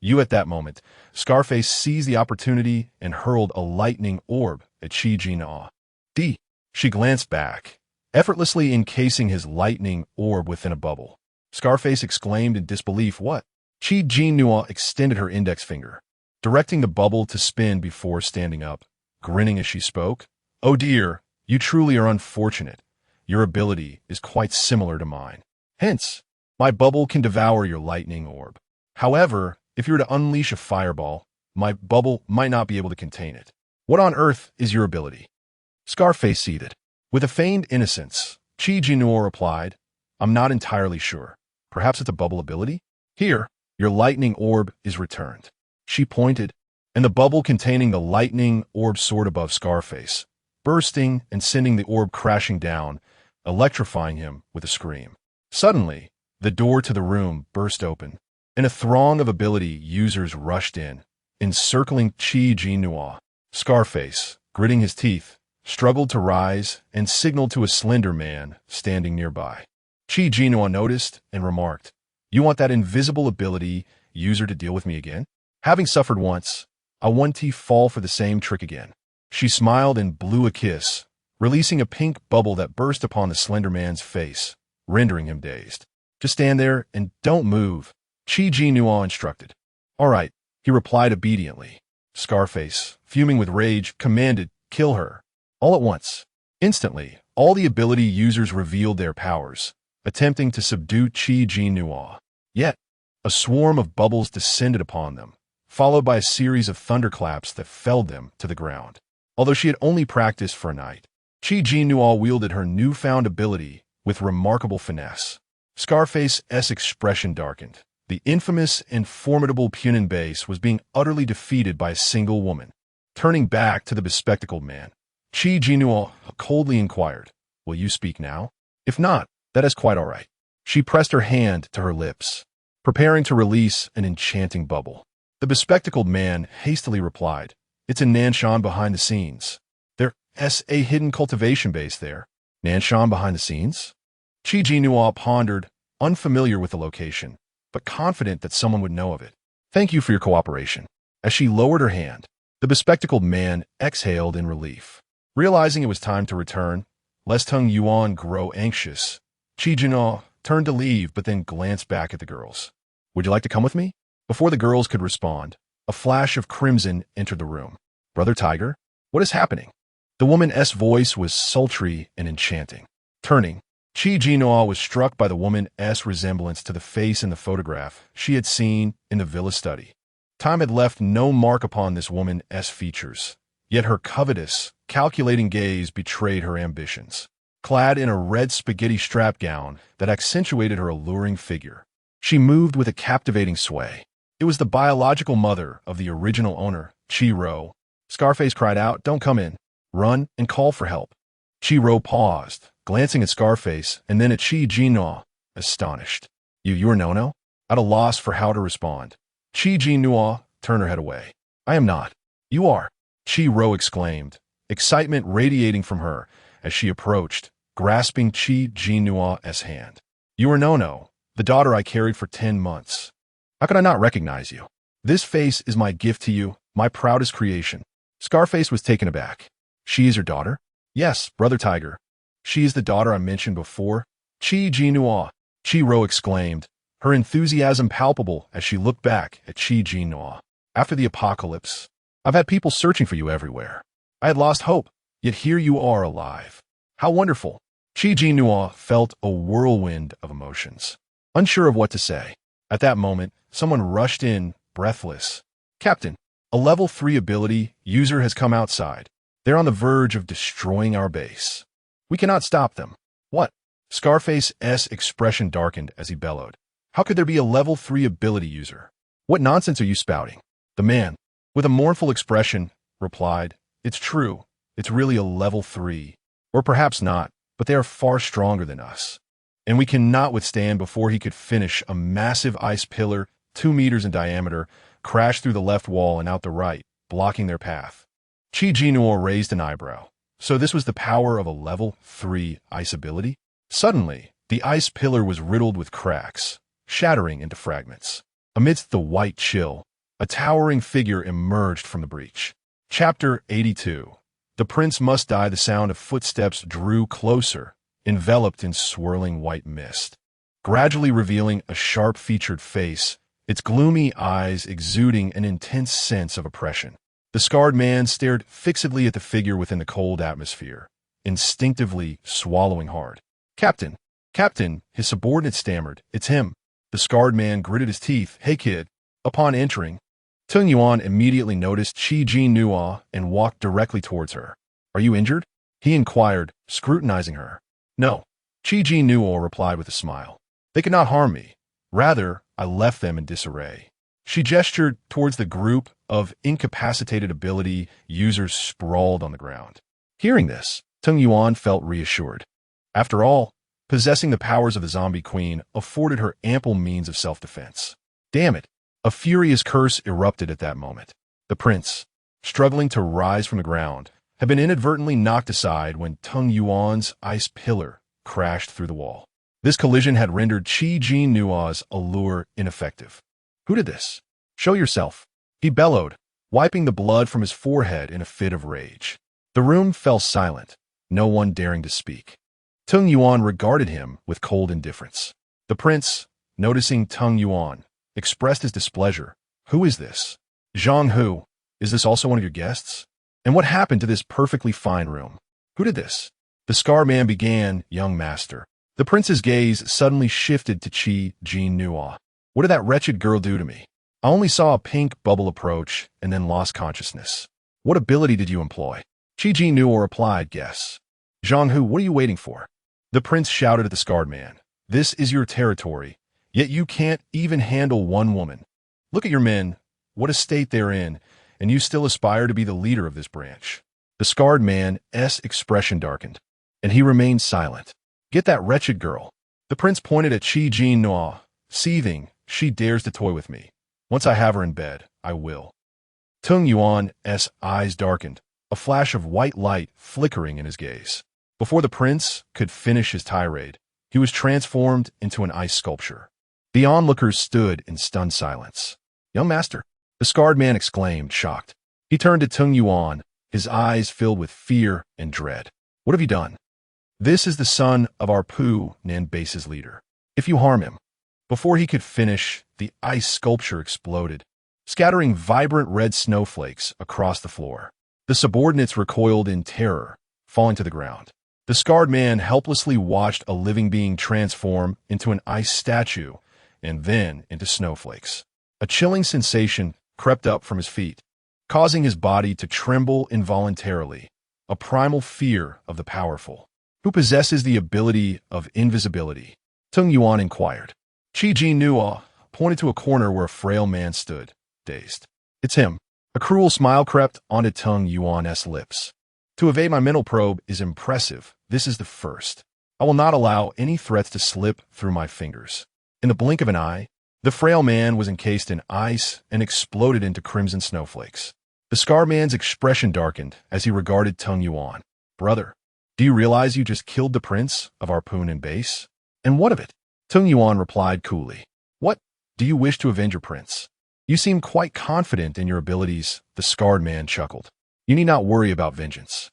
A: You at that moment, Scarface seized the opportunity and hurled a lightning orb at Jinnuo. She glanced back, effortlessly encasing his lightning orb within a bubble. Scarface exclaimed in disbelief, "What?" Jinnuo extended her index finger, directing the bubble to spin before standing up, grinning as she spoke. "Oh dear, you truly are unfortunate. Your ability is quite similar to mine. Hence, my bubble can devour your lightning orb. However, if you were to unleash a fireball, my bubble might not be able to contain it. What on earth is your ability?" Scarface seethed. With a feigned innocence, Jinnuo replied, "I'm not entirely sure. Perhaps it's a bubble ability? Here, your lightning orb is returned. She pointed, and the bubble containing the lightning orb soared above Scarface, bursting and sending the orb crashing down, electrifying him with a scream. Suddenly, the door to the room burst open, and a throng of ability users rushed in, encircling Jinnuo. Scarface, gritting his teeth, struggled to rise and signaled to a slender man standing nearby. Jinnuo noticed and remarked, "You want that invisible ability user to deal with me again? Having suffered once, I want to fall for the same trick again." She smiled and blew a kiss, releasing a pink bubble that burst upon the slender man's face, rendering him dazed. "Just stand there and don't move," Jinnuo instructed. "All right," he replied obediently. Scarface, fuming with rage, commanded, "Kill her." All at once. Instantly, all the ability users revealed their powers, attempting to subdue Jinnuo. Yet, a swarm of bubbles descended upon them, followed by a series of thunderclaps that felled them to the ground. Although she had only practiced for a night, Jinnuo wielded her newfound ability with remarkable finesse. Scarface's expression darkened. The infamous and formidable Punin base was being utterly defeated by a single woman. Turning back to the bespectacled man, Jinnuo coldly inquired, "Will you speak now? If not, that is quite all right." She pressed her hand to her lips, preparing to release an enchanting bubble. The bespectacled man hastily replied, "It's in Nanshan behind the scenes. There's a hidden cultivation base there." Nanshan behind the scenes? Jinnuo pondered, unfamiliar with the location, but confident that someone would know of it. "Thank you for your cooperation." As she lowered her hand, the bespectacled man exhaled in relief. Realizing it was time to return, lest Tung Yuan grow anxious, Jinnuo turned to leave but then glanced back at the girls. "Would you like to come with me?" Before the girls could respond, a flash of crimson entered the room. "Brother Tiger, what is happening?" The woman's voice was sultry and enchanting. Turning, Jinnuo was struck by the woman's resemblance to the face in the photograph she had seen in the villa study. Time had left no mark upon this woman's features, yet her covetous, calculating gaze betrayed her ambitions. Clad in a red spaghetti strap gown that accentuated her alluring figure, she moved with a captivating sway. It was the biological mother of the original owner, Chi-Ro. Scarface cried out, "Don't come in. Run and call for help." Chi-Ro paused, glancing at Scarface and then at Jinnuo, astonished. You are no-no?" At a loss for how to respond, Jinnuo turned her head away. "I am not. You are," Chi-Ro exclaimed, excitement radiating from her as she approached, grasping Jinnuo's hand. "You are no-no, the daughter I carried for 10 months. How could I not recognize you? This face is my gift to you, my proudest creation." Scarface was taken aback. "She is your daughter?" "Yes, Brother Tiger. She is the daughter I mentioned before." Jinnuo, Chi-Ro exclaimed, her enthusiasm palpable as she looked back at Jinnuo. "After the apocalypse, I've had people searching for you everywhere. I had lost hope, yet here you are alive. How wonderful." Jinnuo felt a whirlwind of emotions, unsure of what to say. At that moment, someone rushed in, breathless. "Captain, a level 3 ability user has come outside. They're on the verge of destroying our base. We cannot stop them." "What?" Scarface's expression darkened as he bellowed. "How could there be a level 3 ability user? What nonsense are you spouting?" The man, with a mournful expression, replied, "It's true. It's really a level 3. Or perhaps not, but they are far stronger than us. And we cannot withstand." Before he could finish, a massive ice pillar, 2 meters in diameter, crashed through the left wall and out the right, blocking their path. Jinnuo raised an eyebrow. So this was the power of a level 3 ice ability? Suddenly, the ice pillar was riddled with cracks, shattering into fragments. Amidst the white chill, a towering figure emerged from the breach. Chapter 82. The prince must die. The sound of footsteps drew closer, enveloped in swirling white mist, gradually revealing a sharp-featured face, its gloomy eyes exuding an intense sense of oppression. The scarred man stared fixedly at the figure within the cold atmosphere, instinctively swallowing hard. "Captain! Captain!" his subordinate stammered. "It's him." The scarred man gritted his teeth. "Hey, kid." Upon entering, Tung Yuan immediately noticed Jinnuo and walked directly towards her. "Are you injured?" he inquired, scrutinizing her. "No," Jinnuo replied with a smile. "They could not harm me. Rather, I left them in disarray. She gestured towards the group of incapacitated ability users sprawled on the ground. Hearing this, Tung Yuan felt reassured. After all, possessing the powers of the zombie queen afforded her ample means of self-defense. Damn it! A furious curse erupted at that moment. The prince, struggling to rise from the ground, had been inadvertently knocked aside when Tung Yuan's ice pillar crashed through the wall. This collision had rendered Jinnuo's allure ineffective. Who did this? Show yourself, he bellowed, wiping the blood from his forehead in a fit of rage. The room fell silent, no one daring to speak. Tung Yuan regarded him with cold indifference. The prince, noticing Tung Yuan, expressed his displeasure. Who is this? Zhang Hu, is this also one of your guests? And what happened to this perfectly fine room? Who did this? The scar man began, young master. The prince's gaze suddenly shifted to Jinnuo. What did that wretched girl do to me? I only saw a pink bubble approach and then lost consciousness. What ability did you employ? Jinnuo replied, guess. Zhang Hu, what are you waiting for? The prince shouted at the scarred man. This is your territory, yet you can't even handle one woman. Look at your men, what a state they're in, and you still aspire to be the leader of this branch. The scarred man's expression darkened, and he remained silent. Get that wretched girl. The prince pointed at Jinnuo, seething. She dares to toy with me. Once I have her in bed, I will. Tung Yuan's eyes darkened, a flash of white light flickering in his gaze. Before the prince could finish his tirade, he was transformed into an ice sculpture. The onlookers stood in stunned silence. Young master, the scarred man exclaimed, shocked. He turned to Tung Yuan, his eyes filled with fear and dread. What have you done? This is the son of our Nan base's leader. If you harm him. Before he could finish, the ice sculpture exploded, scattering vibrant red snowflakes across the floor. The subordinates recoiled in terror, falling to the ground. The scarred man helplessly watched a living being transform into an ice statue and then into snowflakes. A chilling sensation crept up from his feet, causing his body to tremble involuntarily, a primal fear of the powerful. Who possesses the ability of invisibility? Tung Yuan inquired. Jinnuo pointed to a corner where a frail man stood, dazed. It's him. A cruel smile crept onto Tung Yuan's lips. To evade my mental probe is impressive. This is the first. I will not allow any threats to slip through my fingers. In the blink of an eye, the frail man was encased in ice and exploded into crimson snowflakes. The scarred man's expression darkened as he regarded Tung Yuan. Brother, do you realize you just killed the prince of our Nan base? And what of it? Tung Yuan replied coolly. What? Do you wish to avenge your prince? You seem quite confident in your abilities, the scarred man chuckled. You need not worry about vengeance.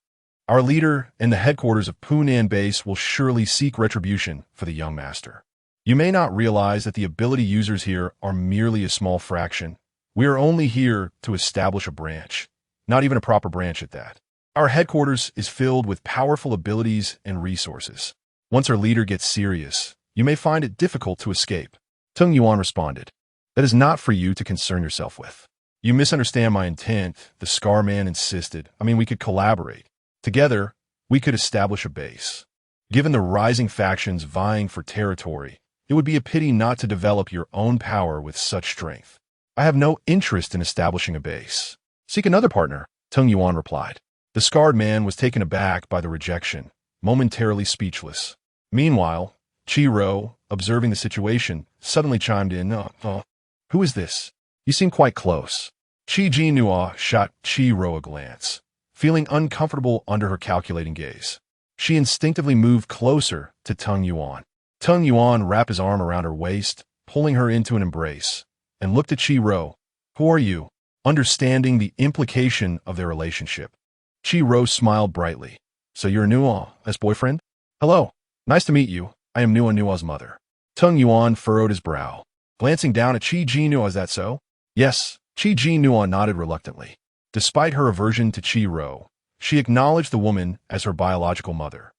A: Our leader and the headquarters of Nan base will surely seek retribution for the young master. You may not realize that the ability users here are merely a small fraction. We are only here to establish a branch, not even a proper branch at that. Our headquarters is filled with powerful abilities and resources. Once our leader gets serious, you may find it difficult to escape. Tung Yuan responded. That is not for you to concern yourself with. You misunderstand my intent, the scar man insisted. We could collaborate. Together, we could establish a base. Given the rising factions vying for territory, it would be a pity not to develop your own power with such strength. I have no interest in establishing a base. Seek another partner, Tung Yuan replied. The scarred man was taken aback by the rejection, momentarily speechless. Meanwhile, Qiro, observing the situation, suddenly chimed in, Who is this? You seem quite close. Jinnuo shot Qiro a glance, feeling uncomfortable under her calculating gaze. She instinctively moved closer to Tung Yuan. Tung Yuan wrapped his arm around her waist, pulling her into an embrace, and looked at Qiro. Who are you? Understanding the implication of their relationship. Qiro smiled brightly. So you're Nuo's boyfriend? Hello. Nice to meet you. I am Nuo's mother. Tung Yuan furrowed his brow. Glancing down at Jinnuo, is that so? Yes. Jinnuo nodded reluctantly. Despite her aversion to Qiro, she acknowledged the woman as her biological mother.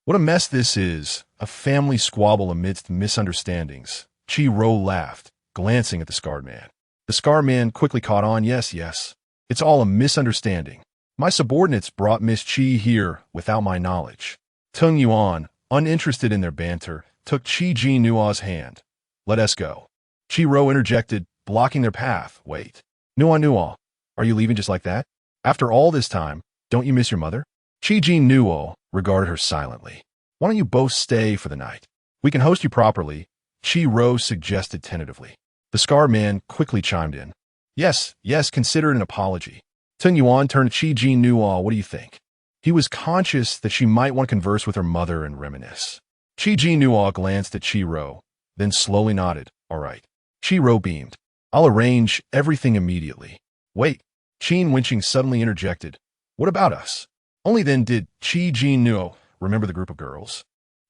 A: What a mess this is. A family squabble amidst misunderstandings. Qiro laughed, glancing at the scarred man. The scarred man quickly caught on. Yes. It's all a misunderstanding. My subordinates brought Miss Qi here without my knowledge. Tung Yuan, uninterested in their banter, took Jinnuo's hand. Let us go. Chi-Ro interjected, blocking their path. Wait. Nuo, are you leaving just like that? After all this time, don't you miss your mother? Jinnuo regarded her silently. Why don't you both stay for the night? We can host you properly, Chi-Ro suggested tentatively. The scar man quickly chimed in. Yes, consider it an apology. Tung Yuan turned to Jinnuo. What do you think? He was conscious that she might want to converse with her mother and reminisce. Jinnuo glanced at Chi-Ro, then slowly nodded. All right. Chi-Ro beamed. I'll arrange everything immediately. Wait. Qin Wenqing suddenly interjected. What about us? Only then did Jinnuo remember the group of girls.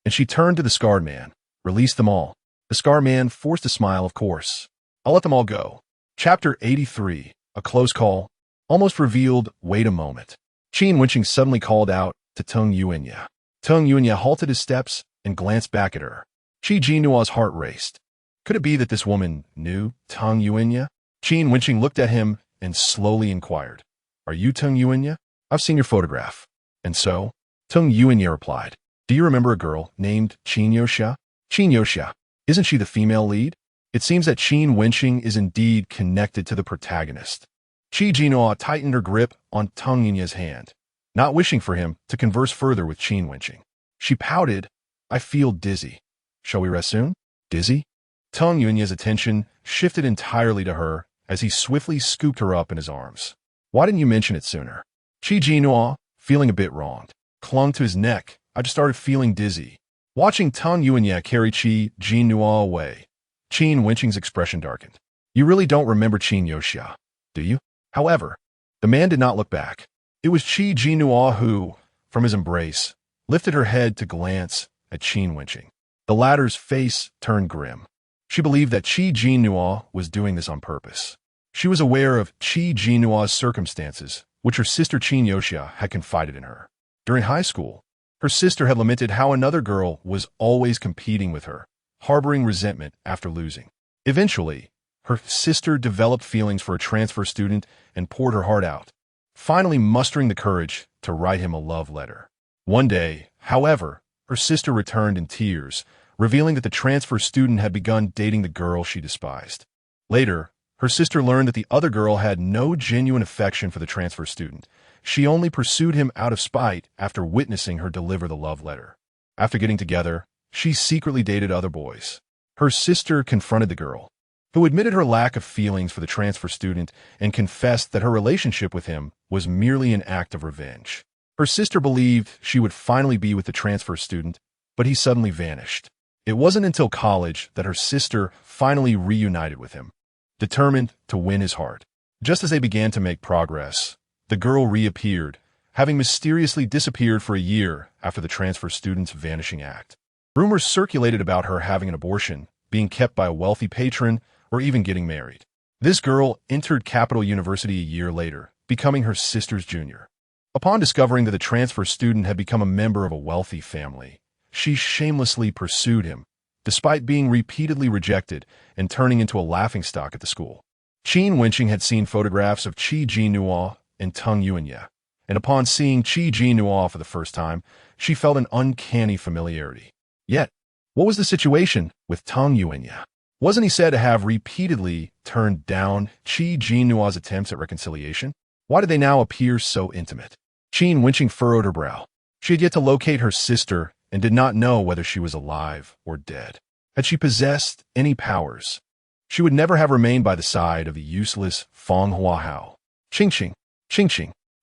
A: And she turned to the scarred man. Release them all. The scarred man forced a smile, of course. I'll let them all go. Chapter 83. A close call. Almost revealed. Wait a moment. Qin Wenqing suddenly called out to Tung Yuanya. Tung Yuanya halted his steps and glanced back at her. Jinnuo's heart raced. Could it be that this woman knew Tung Yuanya? Qin Wenqing looked at him and slowly inquired. Are you Tung Yuanya? I've seen your photograph. And so? Tung Yuanya replied. Do you remember a girl named Jinnuo? Jinnuo, isn't she the female lead? It seems that Qin Wenqing is indeed connected to the protagonist. Jinnuo tightened her grip on Tung Yunya's hand, not wishing for him to converse further with Qin Wenqing. She pouted, I feel dizzy. Shall we rest soon? Dizzy? Tung Yunya's attention shifted entirely to her as he swiftly scooped her up in his arms. Why didn't you mention it sooner? Jinnuo, feeling a bit wronged, clung to his neck. I just started feeling dizzy. Watching Tung Yuanya carry Jinnuo away, Qin Wenqing's expression darkened. You really don't remember Jinnuo, do you? However, the man did not look back. It was Jinnuo who, from his embrace, lifted her head to glance at Qin Wenqing. The latter's face turned grim. She believed that Jinnuo was doing this on purpose. She was aware of Jinnuo's circumstances, which her sister Jinnuo had confided in her. During high school, her sister had lamented how another girl was always competing with her, harboring resentment after losing. Eventually, her sister developed feelings for a transfer student and poured her heart out, finally mustering the courage to write him a love letter. One day, however, her sister returned in tears, revealing that the transfer student had begun dating the girl she despised. Later, her sister learned that the other girl had no genuine affection for the transfer student. She only pursued him out of spite after witnessing her deliver the love letter. After getting together, she secretly dated other boys. Her sister confronted the girl, who admitted her lack of feelings for the transfer student and confessed that her relationship with him was merely an act of revenge. Her sister believed she would finally be with the transfer student, but he suddenly vanished. It wasn't until college that her sister finally reunited with him, determined to win his heart. Just as they began to make progress, the girl reappeared, having mysteriously disappeared for a year after the transfer student's vanishing act. Rumors circulated about her having an abortion, being kept by a wealthy patron, or even getting married. This girl entered Capital University a year later, becoming her sister's junior. Upon discovering that the transfer student had become a member of a wealthy family, she shamelessly pursued him, despite being repeatedly rejected and turning into a laughingstock at the school. Qin Wenqing had seen photographs of Jinnuo and Tung Yuanya, and upon seeing Jinnuo for the first time, she felt an uncanny familiarity. Yet, what was the situation with Tung Yuanya? Wasn't he said to have repeatedly turned down Jinnuo's attempts at reconciliation? Why did they now appear so intimate? Qin Wenqing furrowed her brow. She had yet to locate her sister and did not know whether she was alive or dead. Had she possessed any powers, she would never have remained by the side of the useless Feng Huahao. Ching.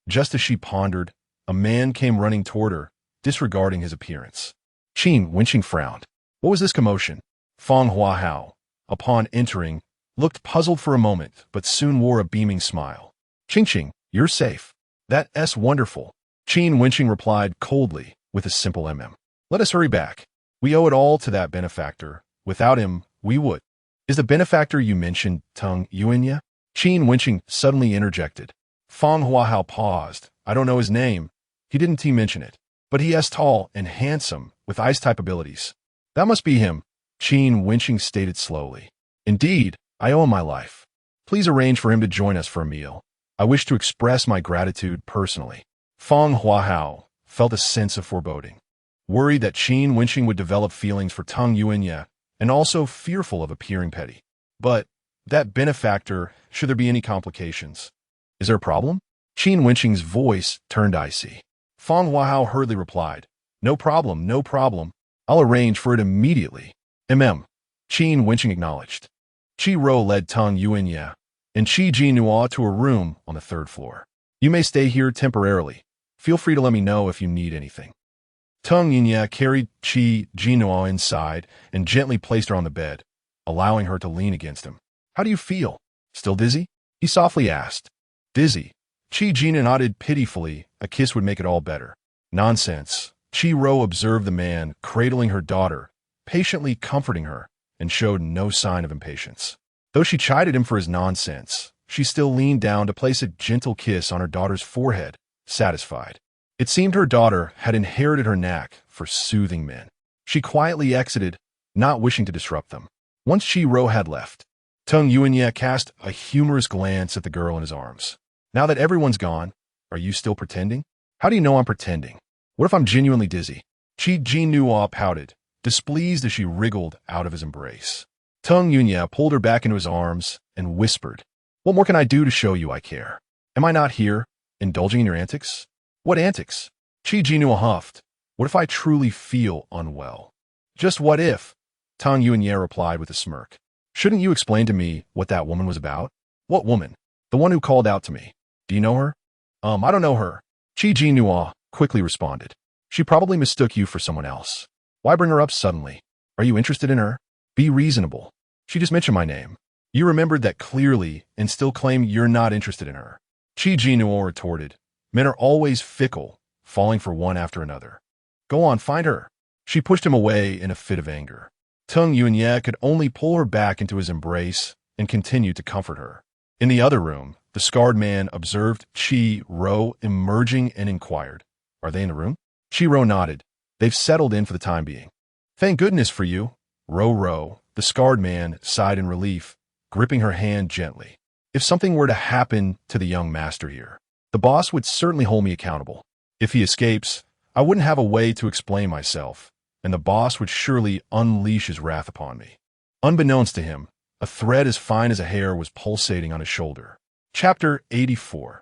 A: Just as she pondered, a man came running toward her, disregarding his appearance. Qin Wenqing frowned. What was this commotion? Feng Huahao, upon entering, looked puzzled for a moment, but soon wore a beaming smile. Ching, you're safe. That's wonderful. Qin Wenqing replied coldly, with a simple Let us hurry back. We owe it all to that benefactor. Without him, we would. Is the benefactor you mentioned Tung Yuanya? Qin Wenqing suddenly interjected. Feng Huahao paused. I don't know his name. He didn't mention it. But he is tall and handsome, with ice-type abilities. That must be him, Qin Wenqing stated slowly. Indeed, I owe him my life. Please arrange for him to join us for a meal. I wish to express my gratitude personally. Feng Huahao felt a sense of foreboding. Worried that Qin Wenqing would develop feelings for Tung Yuanya, and also fearful of appearing petty. But that benefactor, should there be any complications? Is there a problem? Qin Wenqing's voice turned icy. Fang Huahao hurriedly replied, No problem, no problem. I'll arrange for it immediately. Qin Wenqing acknowledged. Qi Rou led Teng Yuanya and Qi Jinnuo to a room on the 3rd floor. You may stay here temporarily. Feel free to let me know if you need anything. Teng Yuanya carried Qi Jinnuo inside and gently placed her on the bed, allowing her to lean against him. How do you feel? Still dizzy? He softly asked. Dizzy. Qi Jinnuo nodded pitifully. A kiss would make it all better. Nonsense. Qi Rou observed the man cradling her daughter, patiently comforting her, and showed no sign of impatience. Though she chided him for his nonsense, she still leaned down to place a gentle kiss on her daughter's forehead, satisfied. It seemed her daughter had inherited her knack for soothing men. She quietly exited, not wishing to disrupt them. Once Qi Rou had left, Teng Yuanya cast a humorous glance at the girl in his arms. Now that everyone's gone, are you still pretending? How do you know I'm pretending? What if I'm genuinely dizzy? Qi Jinnuo pouted, displeased as she wriggled out of his embrace. Teng Yuanya pulled her back into his arms and whispered, What more can I do to show you I care? Am I not here, indulging in your antics? What antics? Qi Jinnuo huffed. What if I truly feel unwell? Just what if? Teng Yuanya replied with a smirk. Shouldn't you explain to me what that woman was about? What woman? The one who called out to me. Do you know her? I don't know her. Qi Jinnuo quickly responded. She probably mistook you for someone else. Why bring her up suddenly? Are you interested in her? Be reasonable. She just mentioned my name. You remembered that clearly and still claim you're not interested in her. Qi Jinnuo retorted. Men are always fickle, falling for one after another. Go on, find her. She pushed him away in a fit of anger. Teng Yuanya could only pull her back into his embrace and continue to comfort her. In the other room, the scarred man observed Qi Rou emerging and inquired, Are they in the room? Qi Rou nodded. They've settled in for the time being. Thank goodness for you. Rou, the scarred man, sighed in relief, gripping her hand gently. If something were to happen to the young master here, the boss would certainly hold me accountable. If he escapes, I wouldn't have a way to explain myself, and the boss would surely unleash his wrath upon me. Unbeknownst to him, a thread as fine as a hair was pulsating on his shoulder. Chapter 84.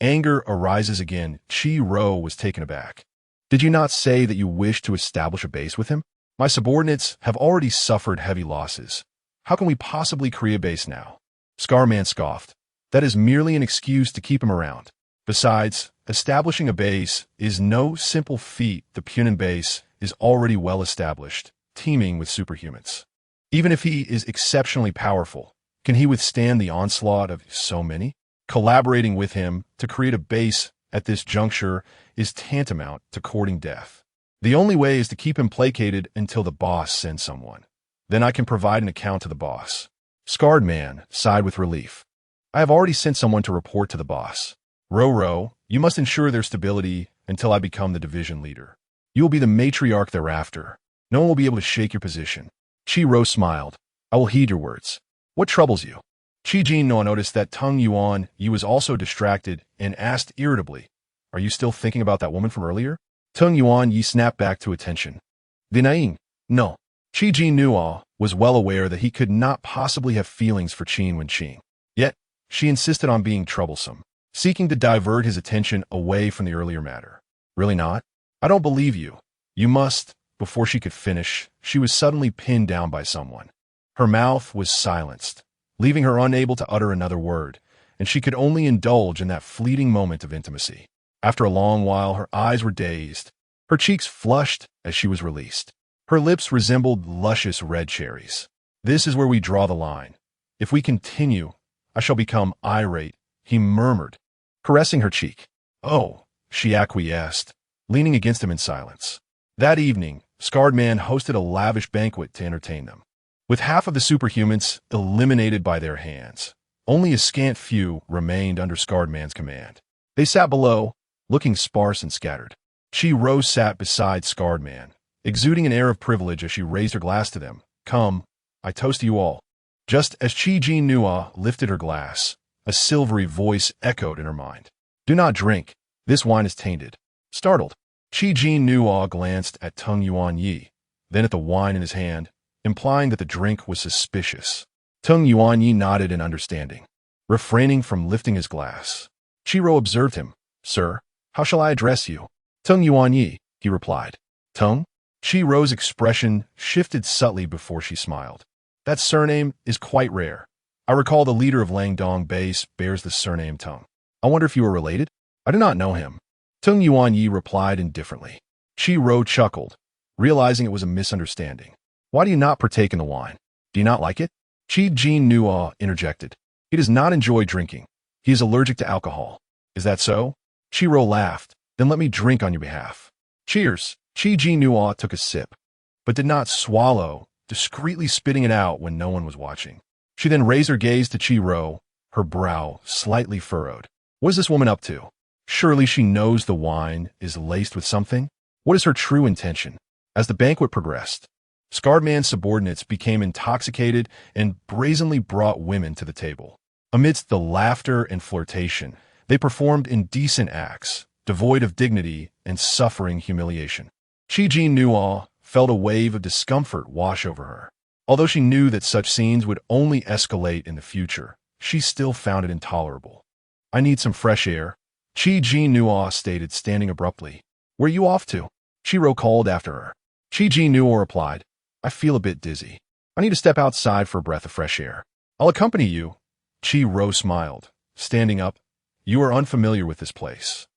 A: Anger arises again. Qi Rou was taken aback. Did you not say that you wish to establish a base with him? My subordinates have already suffered heavy losses. How can we possibly create a base now? Scarman scoffed. That is merely an excuse to keep him around. Besides, establishing a base is no simple feat. The Punin base is already well established, teeming with superhumans. Even if he is exceptionally powerful, can he withstand the onslaught of so many? Collaborating with him to create a base at this juncture is tantamount to courting death. The only way is to keep him placated until the boss sends someone. Then I can provide an account to the boss. Scarred man sighed with relief. I have already sent someone to report to the boss. Rou, you must ensure their stability until I become the division leader. You will be the matriarch thereafter. No one will be able to shake your position. Qi Rou smiled. I will heed your words. What troubles you? Qi Jinnuo noticed that Teng Yuan was also distracted and asked irritably, Are you still thinking about that woman from earlier? Teng Yuan snapped back to attention. Denying. No. Qi Jinnuo was well aware that he could not possibly have feelings for Qin Wenqing. Yet, she insisted on being troublesome, seeking to divert his attention away from the earlier matter. Really not? I don't believe you. You must. Before she could finish, she was suddenly pinned down by someone. Her mouth was silenced, leaving her unable to utter another word, and she could only indulge in that fleeting moment of intimacy. After a long while, her eyes were dazed. Her cheeks flushed as she was released. Her lips resembled luscious red cherries. This is where we draw the line. If we continue, I shall become irate, he murmured, caressing her cheek. Oh, she acquiesced, leaning against him in silence. That evening, Scarred Man hosted a lavish banquet to entertain them. With half of the superhumans eliminated by their hands, only a scant few remained under Scarred Man's command. They sat below, looking sparse and scattered. Qi Rou sat beside Scarred Man, exuding an air of privilege as she raised her glass to them. Come, I toast to you all. Just as Qi Jinnuo lifted her glass, a silvery voice echoed in her mind. Do not drink. This wine is tainted. Startled, Qi Jinnuo glanced at Teng Yuan, then at the wine in his hand, implying that the drink was suspicious. Tung Yuanyi nodded in understanding, refraining from lifting his glass. Qiro observed him. Sir, how shall I address you? Tung Yuanyi, he replied. Tung? Qiro's expression shifted subtly before she smiled. That surname is quite rare. I recall the leader of Langdong Base bears the surname Tung. I wonder if you are related? I do not know him. Tung Yuanyi replied indifferently. Qiro chuckled, realizing it was a misunderstanding. Why do you not partake in the wine? Do you not like it? Jinnuo interjected. He does not enjoy drinking. He is allergic to alcohol. Is that so? Qiro laughed. Then let me drink on your behalf. Cheers. Jinnuo took a sip, but did not swallow, discreetly spitting it out when no one was watching. She then raised her gaze to Qiro, her brow slightly furrowed. What is this woman up to? Surely she knows the wine is laced with something? What is her true intention? As the banquet progressed, Scarred Man's subordinates became intoxicated and brazenly brought women to the table. Amidst the laughter and flirtation, they performed indecent acts, devoid of dignity and suffering humiliation. Jinnuo felt a wave of discomfort wash over her. Although she knew that such scenes would only escalate in the future, she still found it intolerable. I need some fresh air, Jinnuo stated, standing abruptly. Where are you off to? Qiro called after her. Jinnuo replied, I feel a bit dizzy. I need to step outside for a breath of fresh air. I'll accompany you. Qiro smiled, standing up. You are unfamiliar with this place.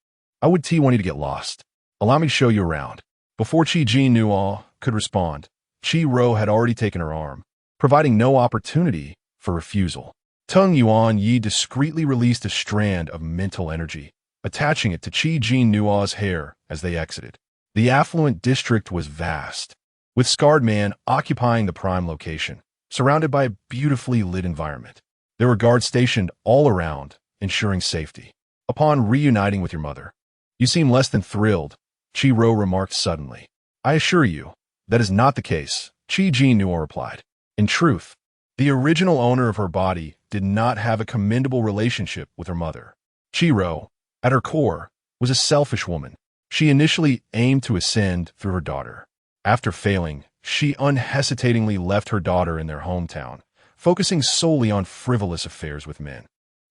A: I would want you to get lost. Allow me to show you around. Before Jinnuo could respond, Qiro had already taken her arm, providing no opportunity for refusal. Tung Yuanyi discreetly released a strand of mental energy, attaching it to Jinnuo's hair as they exited. The affluent district was vast, with Scarred Man occupying the prime location, surrounded by a beautifully lit environment. There were guards stationed all around, ensuring safety. Upon reuniting with your mother, you seem less than thrilled, Qiro remarked suddenly. I assure you, that is not the case, Jinnuo replied. In truth, the original owner of her body did not have a commendable relationship with her mother. Qiro, at her core, was a selfish woman. She initially aimed to ascend through her daughter. After failing, she unhesitatingly left her daughter in their hometown, focusing solely on frivolous affairs with men.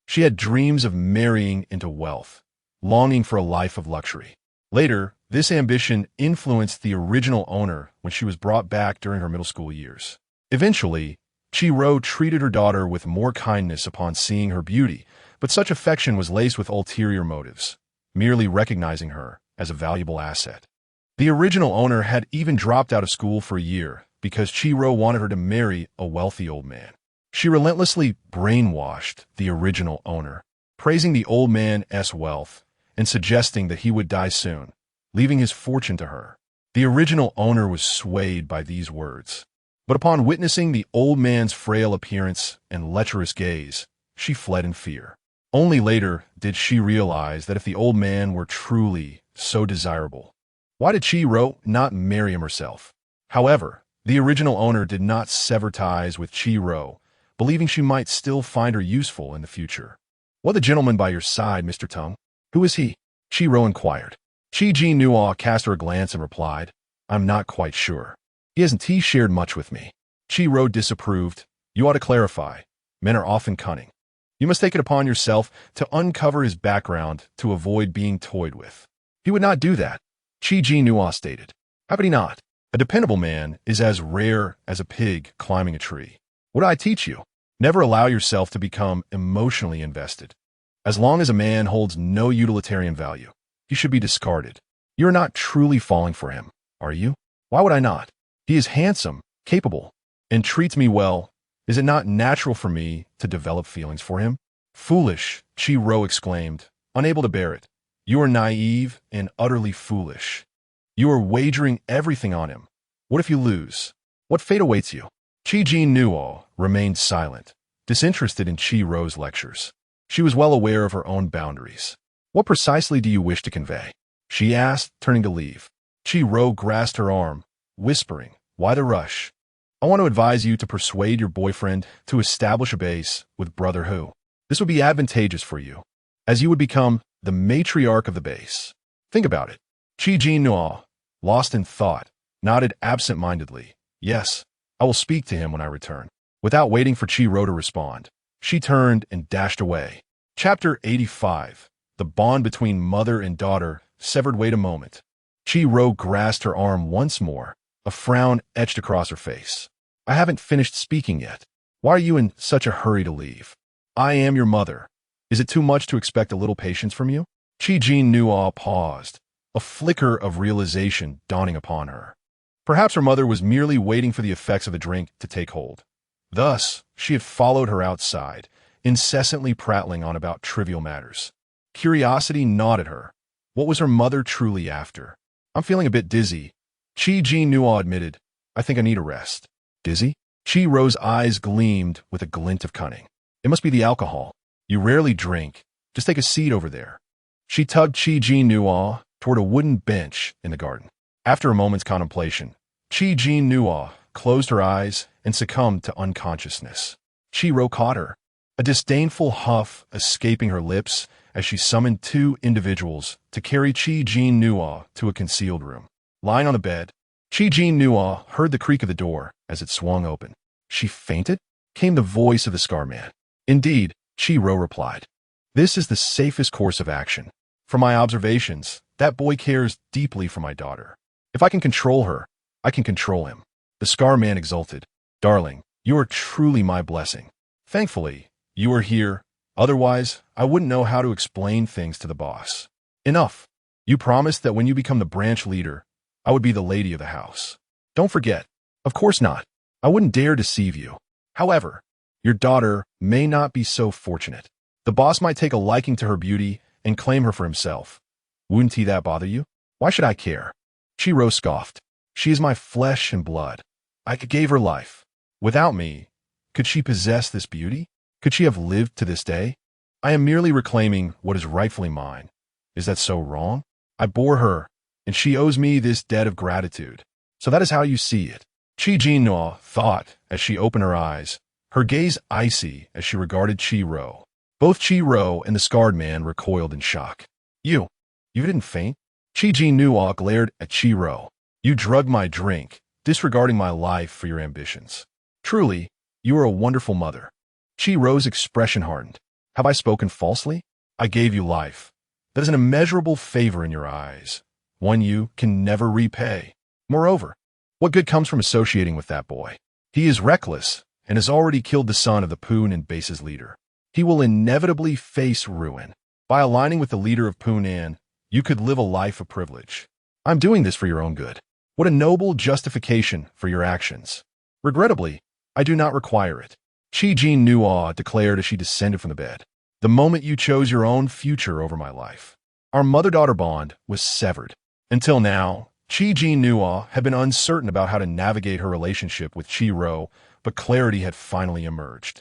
A: She had dreams of marrying into wealth, longing for a life of luxury. Later, this ambition influenced the original owner when she was brought back during her middle school years. Eventually, Qiro treated her daughter with more kindness upon seeing her beauty, but such affection was laced with ulterior motives, merely recognizing her as a valuable asset. The original owner had even dropped out of school for a year because Qiro wanted her to marry a wealthy old man. She relentlessly brainwashed the original owner, praising the old man's wealth and suggesting that he would die soon, leaving his fortune to her. The original owner was swayed by these words, but upon witnessing the old man's frail appearance and lecherous gaze, she fled in fear. Only later did she realize that if the old man were truly so desirable, why did Qiro not marry him herself? However, the original owner did not sever ties with Qiro, believing she might still find her useful in the future. What the gentleman by your side, Mr. Tung? Who is he? Qiro inquired. Jinnuo cast her a glance and replied, I'm not quite sure. He hasn't shared much with me. Qiro disapproved. You ought to clarify. Men are often cunning. You must take it upon yourself to uncover his background to avoid being toyed with. He would not do that, Jinnuo stated. How could he not? A dependable man is as rare as a pig climbing a tree. What do I teach you? Never allow yourself to become emotionally invested. As long as a man holds no utilitarian value, he should be discarded. You're not truly falling for him, are you? Why would I not? He is handsome, capable, and treats me well. Is it not natural for me to develop feelings for him? Foolish, Qiro exclaimed, unable to bear it. You are naive and utterly foolish. You are wagering everything on him. What if you lose? What fate awaits you? Jinnuo remained silent, disinterested in Qiro's lectures. She was well aware of her own boundaries. What precisely do you wish to convey? She asked, turning to leave. Qiro grasped her arm, whispering, why the rush? I want to advise you to persuade your boyfriend to establish a base with Brother Hu. This would be advantageous for you, as you would become the matriarch of the base. Think about it. Jinnuo, lost in thought, nodded absent-mindedly. Yes, I will speak to him when I return. Without waiting for Chi-Ro to respond, she turned and dashed away. Chapter 85. The bond between mother and daughter severed. Wait a moment. Chi-Ro grasped her arm once more, a frown etched across her face. I haven't finished speaking yet. Why are you in such a hurry to leave? I am your mother. Is it too much to expect a little patience from you? Jinnuo paused, a flicker of realization dawning upon her. Perhaps her mother was merely waiting for the effects of the drink to take hold. Thus, she had followed her outside, incessantly prattling on about trivial matters. Curiosity gnawed at her. What was her mother truly after? I'm feeling a bit dizzy, Jinnuo admitted. I think I need a rest. Dizzy? Chi-Ro's eyes gleamed with a glint of cunning. It must be the alcohol. You rarely drink. Just take a seat over there. She tugged Jinnuo toward a wooden bench in the garden. After a moment's contemplation, Jinnuo closed her eyes and succumbed to unconsciousness. Chi-Ro caught her, a disdainful huff escaping her lips as she summoned two individuals to carry Jinnuo to a concealed room. Lying on the bed, Jinnuo heard the creak of the door as it swung open. She fainted? Came the voice of the scar man. Indeed, Chi-Ro replied. This is the safest course of action. From my observations, that boy cares deeply for my daughter. If I can control her, I can control him. The scar man exulted. Darling, you are truly my blessing. Thankfully, you are here. Otherwise, I wouldn't know how to explain things to the boss. Enough. You promised that when you become the branch leader, I would be the lady of the house. Don't forget. Of course not. I wouldn't dare deceive you. However, your daughter may not be so fortunate. The boss might take a liking to her beauty and claim her for himself. Wouldn't that bother you? Why should I care? Chi-Ro scoffed. She is my flesh and blood. I gave her life. Without me, could she possess this beauty? Could she have lived to this day? I am merely reclaiming what is rightfully mine. Is that so wrong? I bore her, and she owes me this debt of gratitude. So that is how you see it. Jinnuo thought as she opened her eyes, her gaze icy as she regarded Chi-Ro. Both Chi-Ro and the scarred man recoiled in shock. You didn't faint? Jinnuo glared at Chi-Ro. You drugged my drink, disregarding my life for your ambitions. Truly, you are a wonderful mother. Chi-Ro's expression hardened. Have I spoken falsely? I gave you life. That is an immeasurable favor in your eyes, one you can never repay. Moreover, what good comes from associating with that boy? He is reckless and has already killed the son of the Poon and base's leader. He will inevitably face ruin. By aligning with the leader of Poonan, you could live a life of privilege. I'm doing this for your own good. What a noble justification for your actions. Regrettably, I do not require it. Jinnuo declared as she descended from the bed. The moment you chose your own future over my life. Our mother-daughter bond was severed. Until now, Jinnuo had been uncertain about how to navigate her relationship with Chi-Ro, but clarity had finally emerged.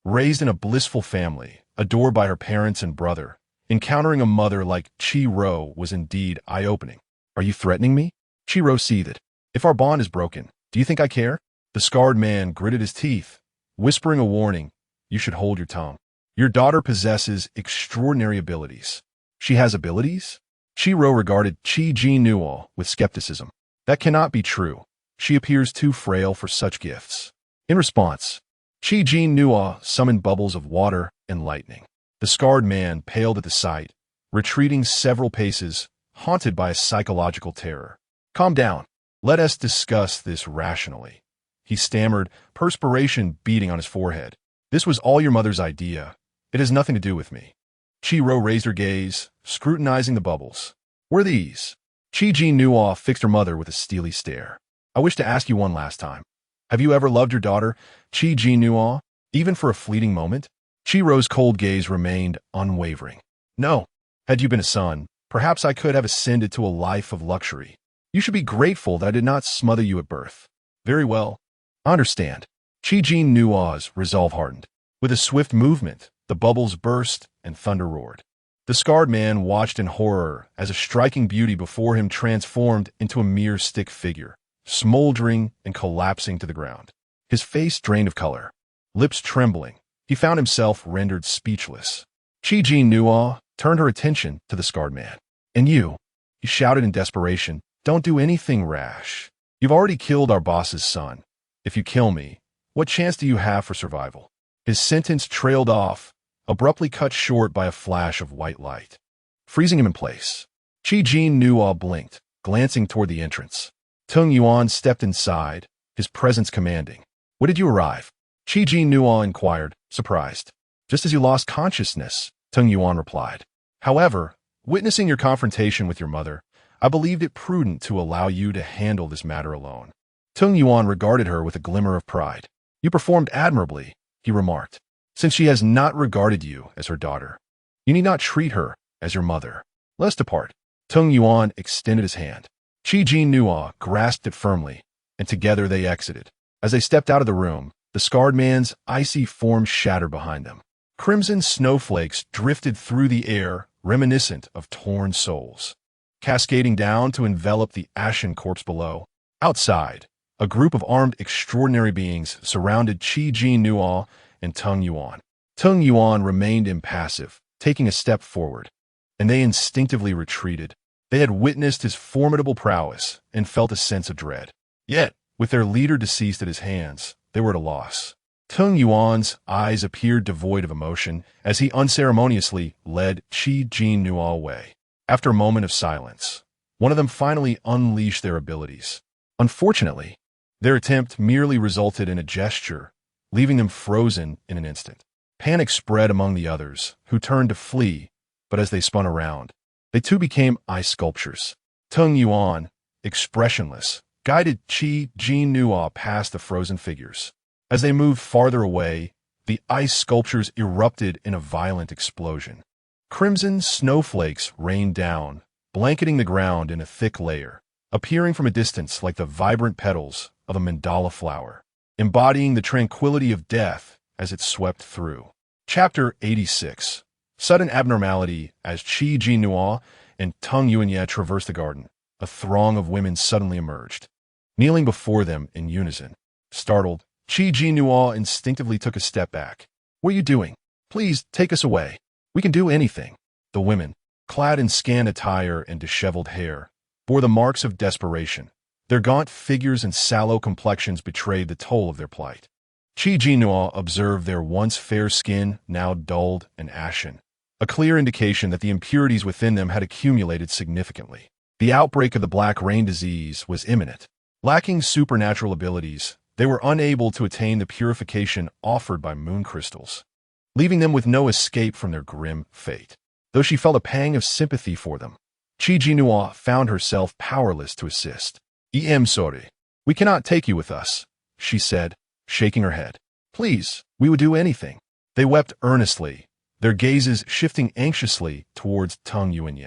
A: Raised in a blissful family, adored by her parents and brother, encountering a mother like Chi-Ro was indeed eye-opening. Are you threatening me? Chi-Ro seethed. If our bond is broken, do you think I care? The scarred man gritted his teeth, whispering a warning. You should hold your tongue. Your daughter possesses extraordinary abilities. She has abilities? Chi-Ro regarded Jinnuo with skepticism. That cannot be true. She appears too frail for such gifts. In response, Jinnuo summoned bubbles of water and lightning. The scarred man paled at the sight, retreating several paces, haunted by a psychological terror. Calm down. Let us discuss this rationally. He stammered, perspiration beading on his forehead. This was all your mother's idea. It has nothing to do with me. Chi-Ro raised her gaze, scrutinizing the bubbles. Were these? Jinnuo fixed her mother with a steely stare. I wish to ask you one last time. Have you ever loved your daughter, Jinnuo, even for a fleeting moment? Chi-Ro's cold gaze remained unwavering. No. Had you been a son, perhaps I could have ascended to a life of luxury. You should be grateful that I did not smother you at birth. Very well. I understand. Jinnuo's resolve hardened. With a swift movement, the bubbles burst and thunder roared. The scarred man watched in horror as a striking beauty before him transformed into a mere stick figure, smoldering and collapsing to the ground. His face drained of color, lips trembling. He found himself rendered speechless. Jinnuo turned her attention to the scarred man. And you, he shouted in desperation, don't do anything rash. You've already killed our boss's son. If you kill me, what chance do you have for survival? His sentence trailed off, abruptly cut short by a flash of white light, freezing him in place. Jinnuo blinked, glancing toward the entrance. Tung Yuan stepped inside, his presence commanding. When did you arrive? Jinnuo inquired, surprised. Just as you lost consciousness, Tung Yuan replied. However, witnessing your confrontation with your mother, I believed it prudent to allow you to handle this matter alone. Tung Yuan regarded her with a glimmer of pride. You performed admirably, he remarked. Since she has not regarded you as her daughter, you need not treat her as your mother. Let us depart. Tung Yuan extended his hand. Jinnuo grasped it firmly, and together they exited. As they stepped out of the room, the scarred man's icy form shattered behind them. Crimson snowflakes drifted through the air, reminiscent of torn souls, cascading down to envelop the ashen corpse below. Outside, a group of armed extraordinary beings surrounded Jinnuo and Tung Yuan. Tung Yuan remained impassive, taking a step forward, and they instinctively retreated. They had witnessed his formidable prowess and felt a sense of dread. Yet, with their leader deceased at his hands, they were at a loss. Tung Yuan's eyes appeared devoid of emotion as he unceremoniously led Jinnuo away. After a moment of silence, one of them finally unleashed their abilities. Unfortunately, their attempt merely resulted in a gesture, leaving them frozen in an instant. Panic spread among the others, who turned to flee, but as they spun around, they too became ice sculptures. Tung Yuan, expressionless, guided Jinnuo past the frozen figures. As they moved farther away, the ice sculptures erupted in a violent explosion. Crimson snowflakes rained down, blanketing the ground in a thick layer, appearing from a distance like the vibrant petals of a mandala flower, embodying the tranquility of death as it swept through. Chapter 86. Sudden abnormality. As Jinnuo and Tung Yuan traversed the garden, a throng of women suddenly emerged, kneeling before them in unison. Startled, Jinnuo instinctively took a step back. What are you doing? Please take us away. We can do anything. The women, clad in scant attire and disheveled hair, bore the marks of desperation. Their gaunt figures and sallow complexions betrayed the toll of their plight. Jinnuo observed their once fair skin now dulled and ashen, a clear indication that the impurities within them had accumulated significantly. The outbreak of the black rain disease was imminent. Lacking supernatural abilities, they were unable to attain the purification offered by moon crystals, leaving them with no escape from their grim fate. Though she felt a pang of sympathy for them, Jinnuo found herself powerless to assist. "I'm sorry. We cannot take you with us," she said, shaking her head. "Please, we would do anything." They wept earnestly, their gazes shifting anxiously towards Tung Yuan.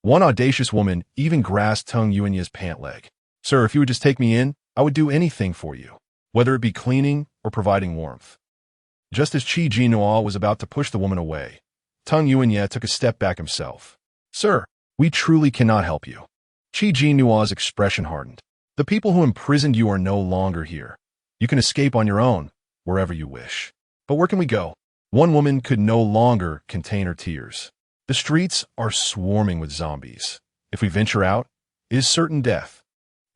A: One audacious woman even grasped Tung Yuan's pant leg. "Sir, if you would just take me in, I would do anything for you, whether it be cleaning or providing warmth." Just as Jinnuo was about to push the woman away, Tung Yuan took a step back himself. "Sir, we truly cannot help you." Jinnuo's expression hardened. "The people who imprisoned you are no longer here. You can escape on your own, wherever you wish. But where can we go?" One woman could no longer contain her tears. "The streets are swarming with zombies. If we venture out, it is certain death.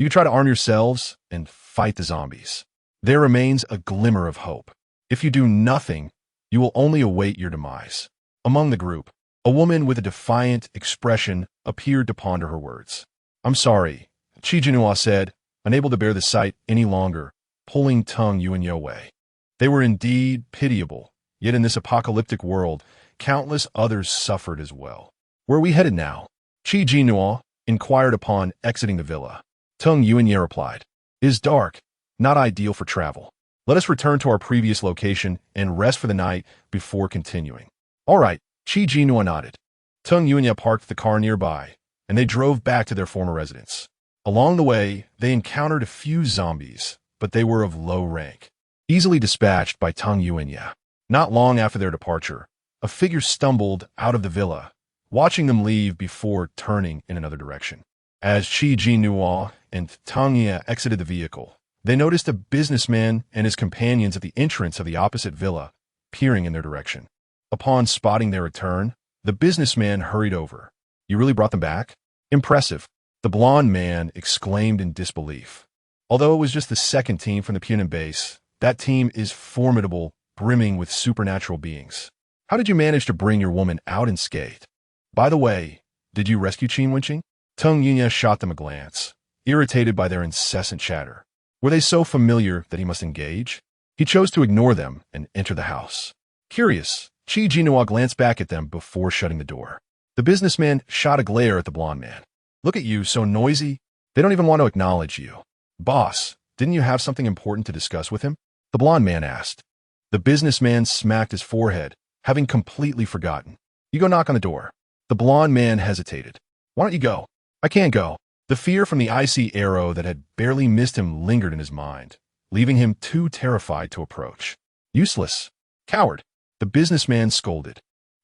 A: You try to arm yourselves and fight the zombies. There remains a glimmer of hope. If you do nothing, you will only await your demise." Among the group, a woman with a defiant expression appeared to ponder her words. "I'm sorry," Jinnuo said, unable to bear the sight any longer, pulling Tung Yuan away. They were indeed pitiable, yet in this apocalyptic world, countless others suffered as well. "Where are we headed now?" Jinnuo inquired upon exiting the villa. Tung Yuan replied, "It is dark, not ideal for travel. Let us return to our previous location and rest for the night before continuing." "All right," Jinnuo nodded. Tung Yuan parked the car nearby, and they drove back to their former residence. Along the way, they encountered a few zombies, but they were of low rank, easily dispatched by Tung Yuan. Not long after their departure, a figure stumbled out of the villa, watching them leave before turning in another direction. As Jinnuo and Tung Yuan exited the vehicle, they noticed a businessman and his companions at the entrance of the opposite villa, peering in their direction. Upon spotting their return, the businessman hurried over. "You really brought them back? Impressive," the blond man exclaimed in disbelief. Although it was just the second team from the Punan base, that team is formidable, brimming with supernatural beings. How did you manage to bring your woman out unscathed? By the way, did you rescue Qin Wenqing? Tung Yunya shot them a glance, irritated by their incessant chatter. Were they so familiar that he must engage? He chose to ignore them and enter the house. Curious, Jinnuo glanced back at them before shutting the door. The businessman shot a glare at the blonde man. Look at you, so noisy. They don't even want to acknowledge you. Boss, didn't you have something important to discuss with him? The blonde man asked. The businessman smacked his forehead, having completely forgotten. You go knock on the door. The blonde man hesitated. Why don't you go? I can't go. The fear from the icy arrow that had barely missed him lingered in his mind, leaving him too terrified to approach. Useless. Coward. The businessman scolded.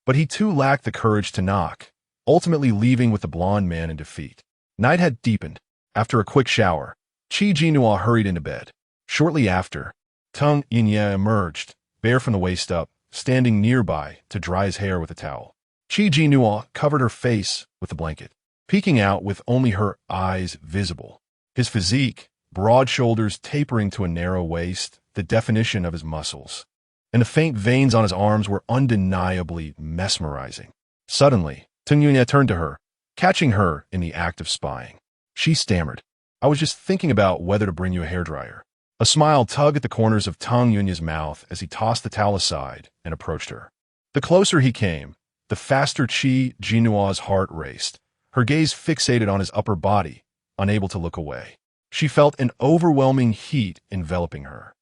A: But he too lacked the courage to knock, ultimately leaving with the blonde man in defeat. Night had deepened. After a quick shower, Jinnuo hurried into bed. Shortly after, Tung Yunya emerged, bare from the waist up, standing nearby to dry his hair with a towel. Jinnuo covered her face with the blanket, peeking out with only her eyes visible. His physique, broad shoulders tapering to a narrow waist, the definition of his muscles, and the faint veins on his arms were undeniably mesmerizing. Suddenly, Tung Yunya turned to her, catching her in the act of spying. She stammered, I was just thinking about whether to bring you a hairdryer. A smile tugged at the corners of Tung Yunya's mouth as he tossed the towel aside and approached her. The closer he came, the faster Jinnuo's heart raced, her gaze fixated on his upper body, unable to look away. She felt an overwhelming heat enveloping her,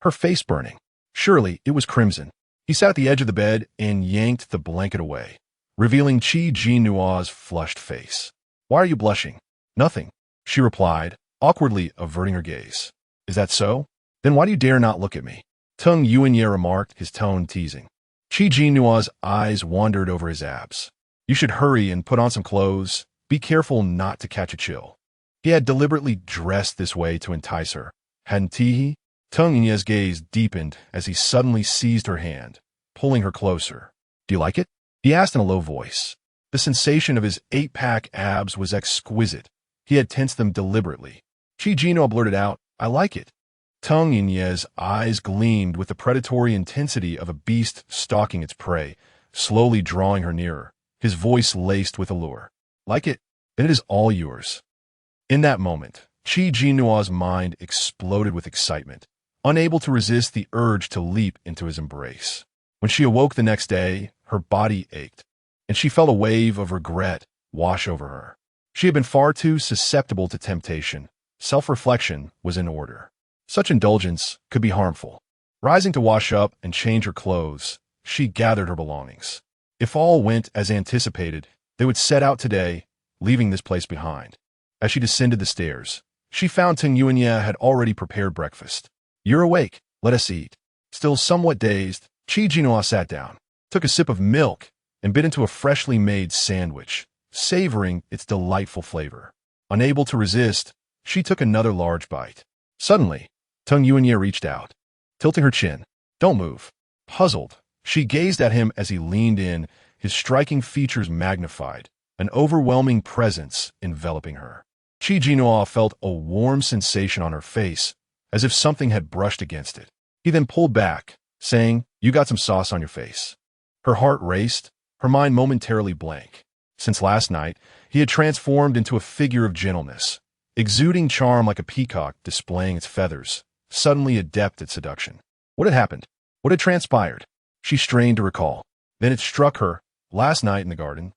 A: her face burning. Surely it was crimson. He sat at the edge of the bed and yanked the blanket away, revealing Jinnuo's flushed face. Why are you blushing? Nothing, she replied, awkwardly averting her gaze. Is that so? Then why do you dare not look at me? Tung Yunya remarked, his tone teasing. Jinnuo's eyes wandered over his abs. You should hurry and put on some clothes. Be careful not to catch a chill. He had deliberately dressed this way to entice her, hadn't he? Tung Yunya's gaze deepened as he suddenly seized her hand, pulling her closer. Do you like it? He asked in a low voice. The sensation of his 8-pack abs was exquisite. He had tensed them deliberately. Jinnuo blurted out, I like it. Tung Yunya's eyes gleamed with the predatory intensity of a beast stalking its prey, slowly drawing her nearer, his voice laced with allure. Like it? Then it is all yours. In that moment, Jinnuo's mind exploded with excitement, unable to resist the urge to leap into his embrace. When she awoke the next day, her body ached, and she felt a wave of regret wash over her. She had been far too susceptible to temptation. Self-reflection was in order. Such indulgence could be harmful. Rising to wash up and change her clothes, she gathered her belongings. If all went as anticipated, they would set out today, leaving this place behind. As she descended the stairs, she found Tung Yunya had already prepared breakfast. You're awake, let us eat. Still somewhat dazed, Jinnuo sat down, took a sip of milk, and bit into a freshly made sandwich, savoring its delightful flavor. Unable to resist, she took another large bite. Suddenly, Tung Yunya reached out, tilting her chin. Don't move. Puzzled, she gazed at him as he leaned in, his striking features magnified, an overwhelming presence enveloping her. Jinnuo felt a warm sensation on her face, as if something had brushed against it. He then pulled back, saying, You got some sauce on your face. Her heart raced, her mind momentarily blank. Since last night, he had transformed into a figure of gentleness, exuding charm like a peacock displaying its feathers, suddenly adept at seduction. What had happened? What had transpired? She strained to recall. Then it struck her, last night in the garden.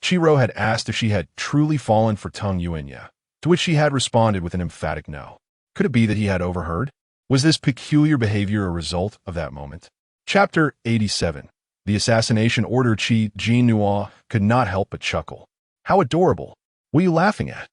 A: Chiro had asked if she had truly fallen for Tung Yunya, to which she had responded with an emphatic no. Could it be that he had overheard? Was this peculiar behavior a result of that moment? Chapter 87. The assassination order. Jinnuo could not help but chuckle. How adorable. What are you laughing at?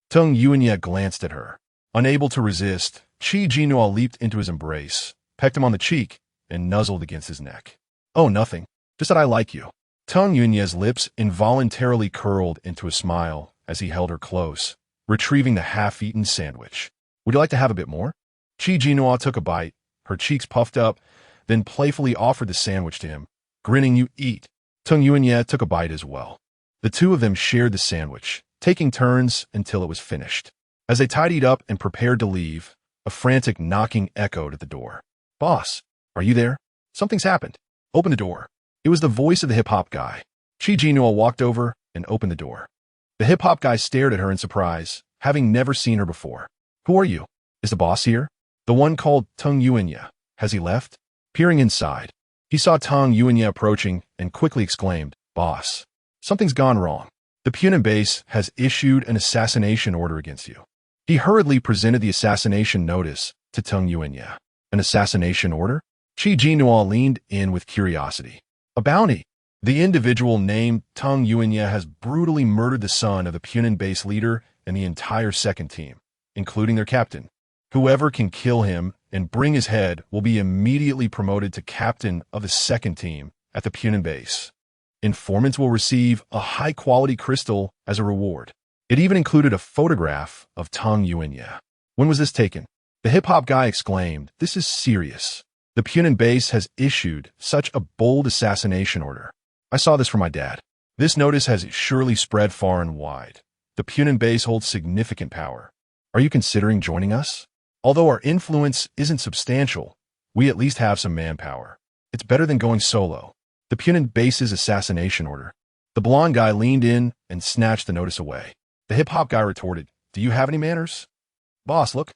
A: Tung Yunya glanced at her. Unable to resist, Jinnuo leaped into his embrace, pecked him on the cheek, and nuzzled against his neck. Oh, nothing. Just that I like you. Tung Yunya's lips involuntarily curled into a smile as he held her close, retrieving the half-eaten sandwich. Would you like to have a bit more? Jinnuo took a bite, her cheeks puffed up, then playfully offered the sandwich to him, grinning, You eat. Tung Yunya took a bite as well. The two of them shared the sandwich, taking turns until it was finished. As they tidied up and prepared to leave, A frantic knocking echoed at the door. "Boss, are you there? Something's happened. Open the door." It was the voice of the hip-hop guy. Jinnuo walked over and opened the door. The hip-hop guy stared at her in surprise, having never seen her before. "Who are you? Is the boss here?" "The one called Tung Yuanya. Has he left?" Peering inside, he saw Tung Yuanya approaching and quickly exclaimed, "Boss, something's gone wrong. The Punan base has issued an assassination order against you." He hurriedly presented the assassination notice to Tung Yuanya. "An assassination order?" Jinnuo leaned in with curiosity. "A bounty. The individual named Tung Yuanya has brutally murdered the son of the Punan base leader and the entire second team, including their captain. Whoever can kill him and bring his head will be immediately promoted to captain of the second team at the Punan base. Informants will receive a high-quality crystal as a reward." It even included a photograph of Tung Yuanya. "When was this taken?" The hip-hop guy exclaimed, "This is serious. The Punan base has issued such a bold assassination order. I saw this from my dad. This notice has surely spread far and wide. The Punan base holds significant power. Are you considering joining us? Although our influence isn't substantial, we at least have some manpower. It's better than going solo." The Punan base's assassination order. The blonde guy leaned in and snatched the notice away. The hip-hop guy retorted, "Do you have any manners?" "Boss, look."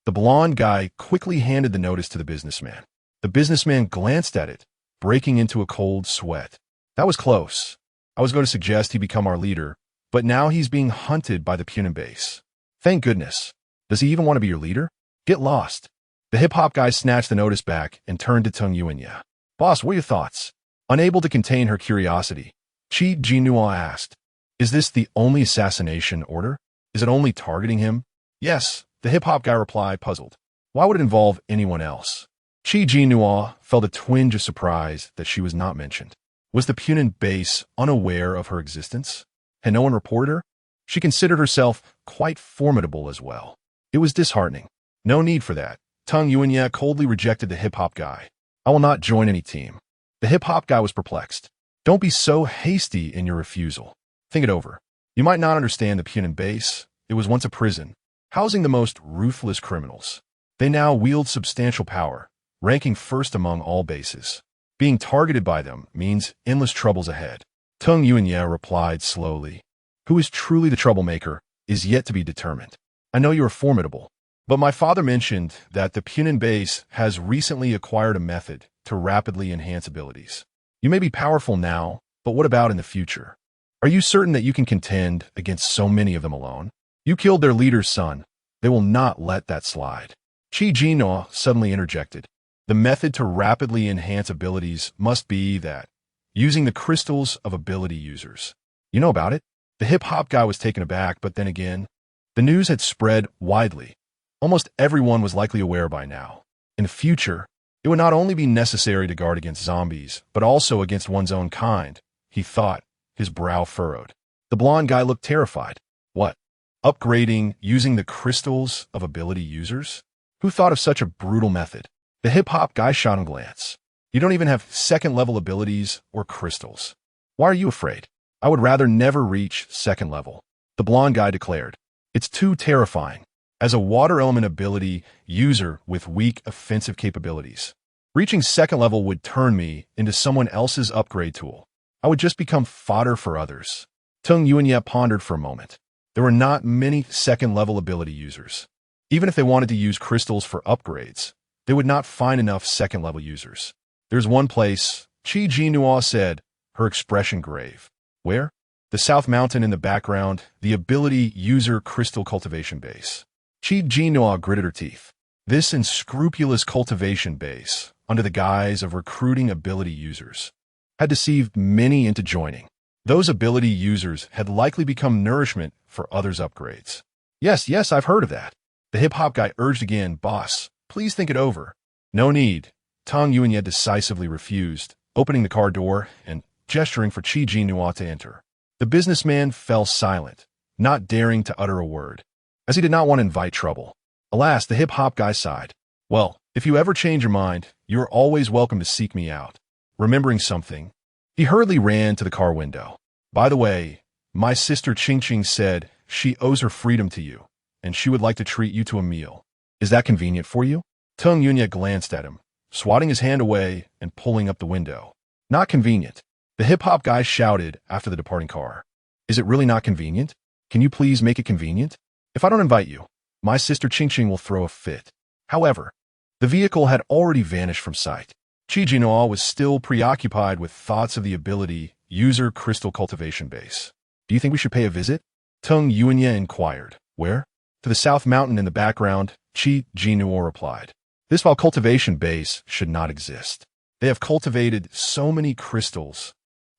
A: The blonde guy quickly handed the notice to the businessman. The businessman glanced at it, breaking into a cold sweat. "That was close. I was going to suggest he become our leader, but now he's being hunted by the Punan base. Thank goodness. Does he even want to be your leader? Get lost." The hip-hop guy snatched the notice back and turned to Tung Yuanya. "Boss, what are your thoughts?" Unable to contain her curiosity, Jinnuo asked, "Is this the only assassination order? Is it only targeting him?" "Yes," the hip-hop guy replied, puzzled. "Why would it involve anyone else?" Jinnuo felt a twinge of surprise that she was not mentioned. Was the Punan base unaware of her existence? Had no one reported her? She considered herself quite formidable as well. It was disheartening. "No need for that." Tung Yuanya coldly rejected the hip-hop guy. "I will not join any team." The hip-hop guy was perplexed. "Don't be so hasty in your refusal. Think it over. You might not understand the Punan base. It was once a prison, housing the most ruthless criminals. They now wield substantial power, ranking first among all bases. Being targeted by them means endless troubles ahead." Tung Yuanya replied slowly. "Who is truly the troublemaker is yet to be determined. I know you are formidable, but my father mentioned that the Punan base has recently acquired a method to rapidly enhance abilities. You may be powerful now, but what about in the future? Are you certain that you can contend against so many of them alone? You killed their leader's son. They will not let that slide." Jinnuo suddenly interjected. "The method to rapidly enhance abilities must be that, using the crystals of ability users. You know about it?" The hip-hop guy was taken aback, but then again, the news had spread widely. Almost everyone was likely aware by now. In the future, it would not only be necessary to guard against zombies, but also against one's own kind, he thought, his brow furrowed. The blonde guy looked terrified. "What? Upgrading using the crystals of ability users? Who thought of such a brutal method?" The hip-hop guy shot him a glance. "You don't even have second-level abilities or crystals. Why are you afraid?" "I would rather never reach second level," the blonde guy declared. "It's too terrifying. As a water element ability user with weak offensive capabilities, reaching second level would turn me into someone else's upgrade tool. I would just become fodder for others." Tung Yuanya pondered for a moment. There were not many second-level ability users. Even if they wanted to use crystals for upgrades, they would not find enough second-level users. "There's one place," Jinnuo said, her expression grave. "Where?" "The South Mountain in the background, the ability user crystal cultivation base." Jinnuo gritted her teeth. This unscrupulous cultivation base, under the guise of recruiting ability users, had deceived many into joining. Those ability users had likely become nourishment for others' upgrades. Yes, I've heard of that." The hip-hop guy urged again, "Boss, please think it over." "No need." Tung Yuanya decisively refused, opening the car door and gesturing for Jinnuo to enter. The businessman fell silent, not daring to utter a word, as he did not want to invite trouble. Alas, the hip-hop guy sighed. "Well, if you ever change your mind, you are always welcome to seek me out." Remembering something, he hurriedly ran to the car window. "By the way, my sister Ching said she owes her freedom to you, and she would like to treat you to a meal." Is that convenient for you? Tung Yunya glanced at him, swatting his hand away and pulling up the window. Not convenient. The hip-hop guy shouted after the departing car. Is it really not convenient? Can you please make it convenient? If I don't invite you, my sister Qingqing will throw a fit. However, the vehicle had already vanished from sight. Jinnuo was still preoccupied with thoughts of the ability user crystal cultivation base. Do you think we should pay a visit? Tung Yunya inquired. Where? To the south mountain in the background, Jinnuo replied. This Val cultivation base should not exist. They have cultivated so many crystals,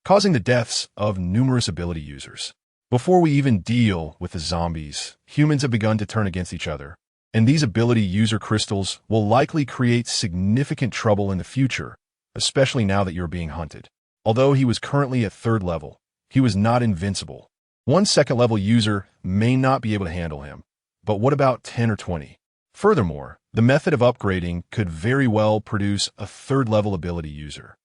A: causing the deaths of numerous ability users. Before we even deal with the zombies, humans have begun to turn against each other, and these ability user crystals will likely create significant trouble in the future, especially now that you're being hunted. Although he was currently at 3rd level, he was not invincible. One 2nd level user may not be able to handle him, but what about 10 or 20? Furthermore, the method of upgrading could very well produce a 3rd level ability user,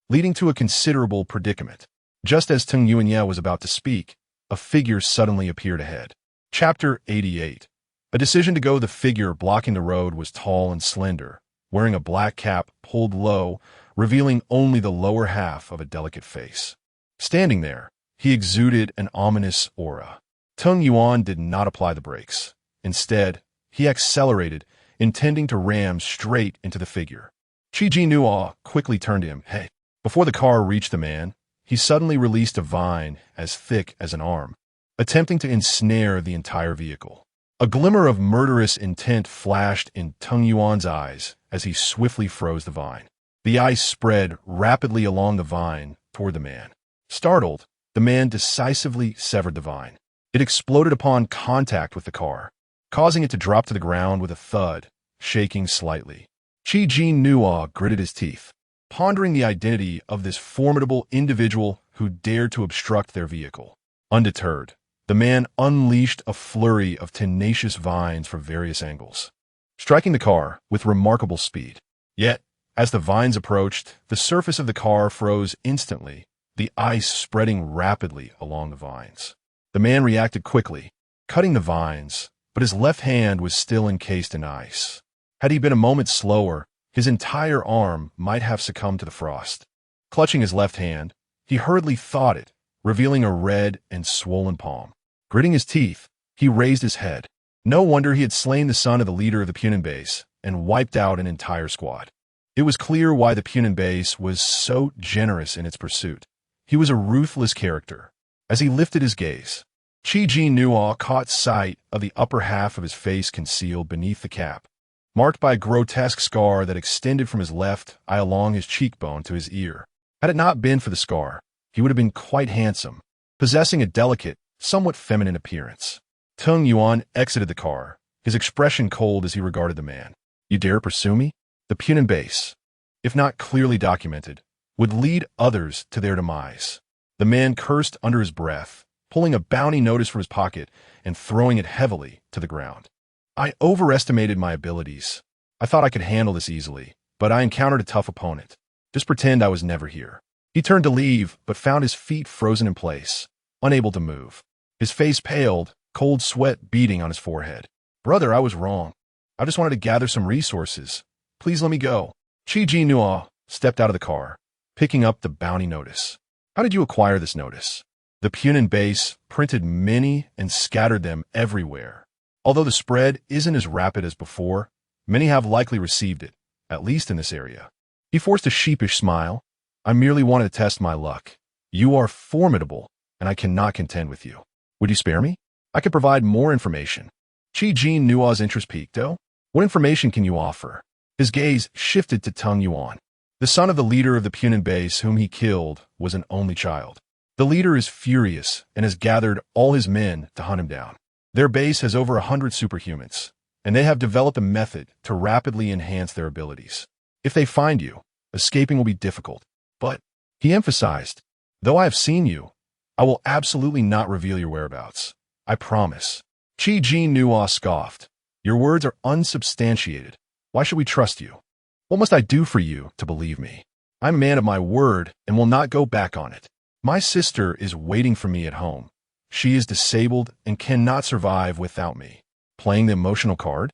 A: leading to a considerable predicament. Just as Tung Yuanya was about to speak, a figure suddenly appeared ahead. Chapter 88. A decision to go. The figure blocking the road was tall and slender, wearing a black cap pulled low, revealing only the lower half of a delicate face. Standing there, he exuded an ominous aura. Tung Yuan did not apply the brakes. Instead, he accelerated, intending to ram straight into the figure. Jinnuo quickly turned to him. Hey! Before the car reached the man, he suddenly released a vine as thick as an arm, attempting to ensnare the entire vehicle. A glimmer of murderous intent flashed in Tung Yuan's eyes as he swiftly froze the vine. The ice spread rapidly along the vine toward the man. Startled, the man decisively severed the vine. It exploded upon contact with the car, causing it to drop to the ground with a thud, shaking slightly. Jinnuo gritted his teeth, pondering the identity of this formidable individual who dared to obstruct their vehicle. Undeterred, the man unleashed a flurry of tenacious vines from various angles, striking the car with remarkable speed. Yet, as the vines approached, the surface of the car froze instantly, the ice spreading rapidly along the vines. The man reacted quickly, cutting the vines, but his left hand was still encased in ice. Had he been a moment slower, his entire arm might have succumbed to the frost. Clutching his left hand, he hurriedly thawed it, revealing a red and swollen palm. Gritting his teeth, he raised his head. No wonder he had slain the son of the leader of the Punin base and wiped out an entire squad. It was clear why the Punin base was so generous in its pursuit. He was a ruthless character. As he lifted his gaze, Jinnuo caught sight of the upper half of his face concealed beneath the cap, marked by a grotesque scar that extended from his left eye along his cheekbone to his ear. Had it not been for the scar, he would have been quite handsome, possessing a delicate, somewhat feminine appearance. Tung Yuan exited the car, his expression cold as he regarded the man. You dare pursue me? The Punin base, if not clearly documented, would lead others to their demise. The man cursed under his breath, pulling a bounty notice from his pocket and throwing it heavily to the ground. I overestimated my abilities. I thought I could handle this easily, but I encountered a tough opponent. Just pretend I was never here. He turned to leave, but found his feet frozen in place, unable to move. His face paled, cold sweat beading on his forehead. Brother, I was wrong. I just wanted to gather some resources. Please let me go. Jinnuo stepped out of the car, picking up the bounty notice. How did you acquire this notice? The Punin base printed many and scattered them everywhere. Although the spread isn't as rapid as before, many have likely received it, at least in this area. He forced a sheepish smile. I merely wanted to test my luck. You are formidable, and I cannot contend with you. Would you spare me? I could provide more information. Jinnuo's interest peaked, though. What information can you offer? His gaze shifted to Tung Yuan. The son of the leader of the Punin base whom he killed was an only child. The leader is furious and has gathered all his men to hunt him down. Their base has over 100 superhumans, and they have developed a method to rapidly enhance their abilities. If they find you, escaping will be difficult. But, he emphasized, though I have seen you, I will absolutely not reveal your whereabouts. I promise. Jinnuo scoffed. Your words are unsubstantiated. Why should we trust you? What must I do for you to believe me? I'm a man of my word and will not go back on it. My sister is waiting for me at home. She is disabled and cannot survive without me. Playing the emotional card?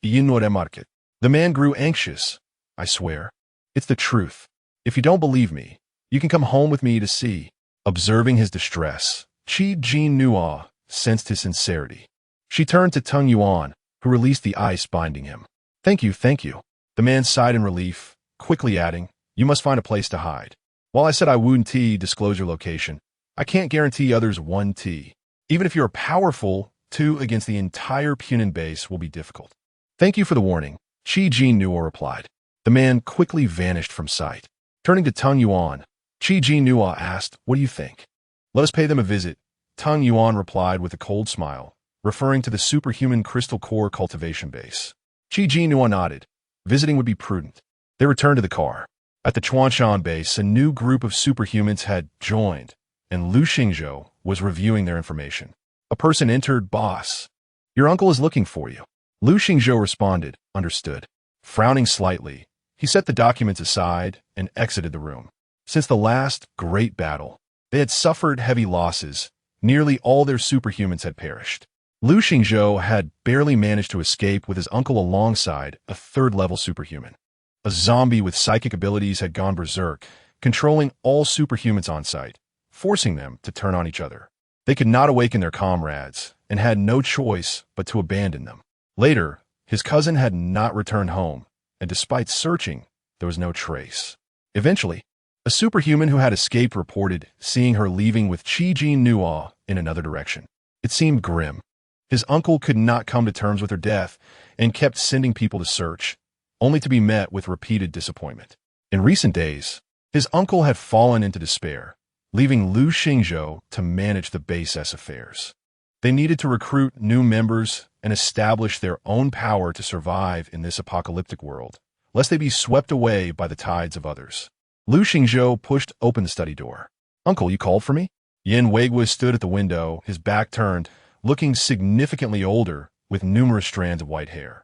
A: Jinnuo market. The man grew anxious. I swear. It's the truth. If you don't believe me, you can come home with me to see. Observing his distress, Jinnuo sensed his sincerity. She turned to Tung Yuan, who released the ice binding him. Thank you, thank you. The man sighed in relief, quickly adding, you must find a place to hide. While I said I wouldn't disclose your location, I can't guarantee others 1T. Even if you're powerful, 2 against the entire Punin base will be difficult. Thank you for the warning, Jinnuo replied. The man quickly vanished from sight. Turning to Tung Yuan, Jinnuo asked, what do you think? Let us pay them a visit, Tung Yuan replied with a cold smile, referring to the superhuman crystal core cultivation base. Jinnuo nodded. Visiting would be prudent. They returned to the car. At the Chuanshan base, a new group of superhumans had joined, and Lu Xingzhou was reviewing their information. A person entered, boss. Your uncle is looking for you. Lu Xingzhou responded, understood. Frowning slightly, he set the documents aside and exited the room. Since the last great battle, they had suffered heavy losses. Nearly all their superhumans had perished. Lu Xingzhou had barely managed to escape with his uncle alongside a third-level superhuman. A zombie with psychic abilities had gone berserk, controlling all superhumans on site, forcing them to turn on each other. They could not awaken their comrades and had no choice but to abandon them. Later, his cousin had not returned home, and despite searching, there was no trace. Eventually, a superhuman who had escaped reported seeing her leaving with Jinnuo in another direction. It seemed grim. His uncle could not come to terms with her death and kept sending people to search, only to be met with repeated disappointment. In recent days, his uncle had fallen into despair, leaving Lu Xingzhou to manage the base's affairs. They needed to recruit new members and establish their own power to survive in this apocalyptic world, lest they be swept away by the tides of others. Lu Xingzhou pushed open the study door. Uncle, you called for me? Yin Weigua stood at the window, his back turned, looking significantly older with numerous strands of white hair.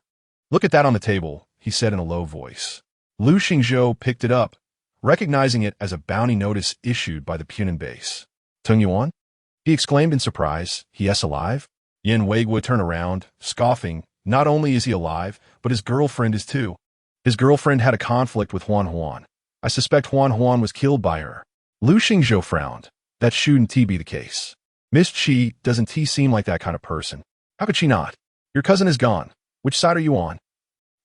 A: Look at that on the table, he said in a low voice. Lu Xingzhou picked it up, recognizing it as a bounty notice issued by the Punin base. Tung Yuan? He exclaimed in surprise. Yes, alive? Yin Weigua turned around, scoffing. Not only is he alive, but his girlfriend is too. His girlfriend had a conflict with Huan Huan. I suspect Huan Huan was killed by her. Lu Xingzhou frowned. That shouldn't be the case. Miss Qi doesn't seem like that kind of person. How could she not? Your cousin is gone. Which side are you on?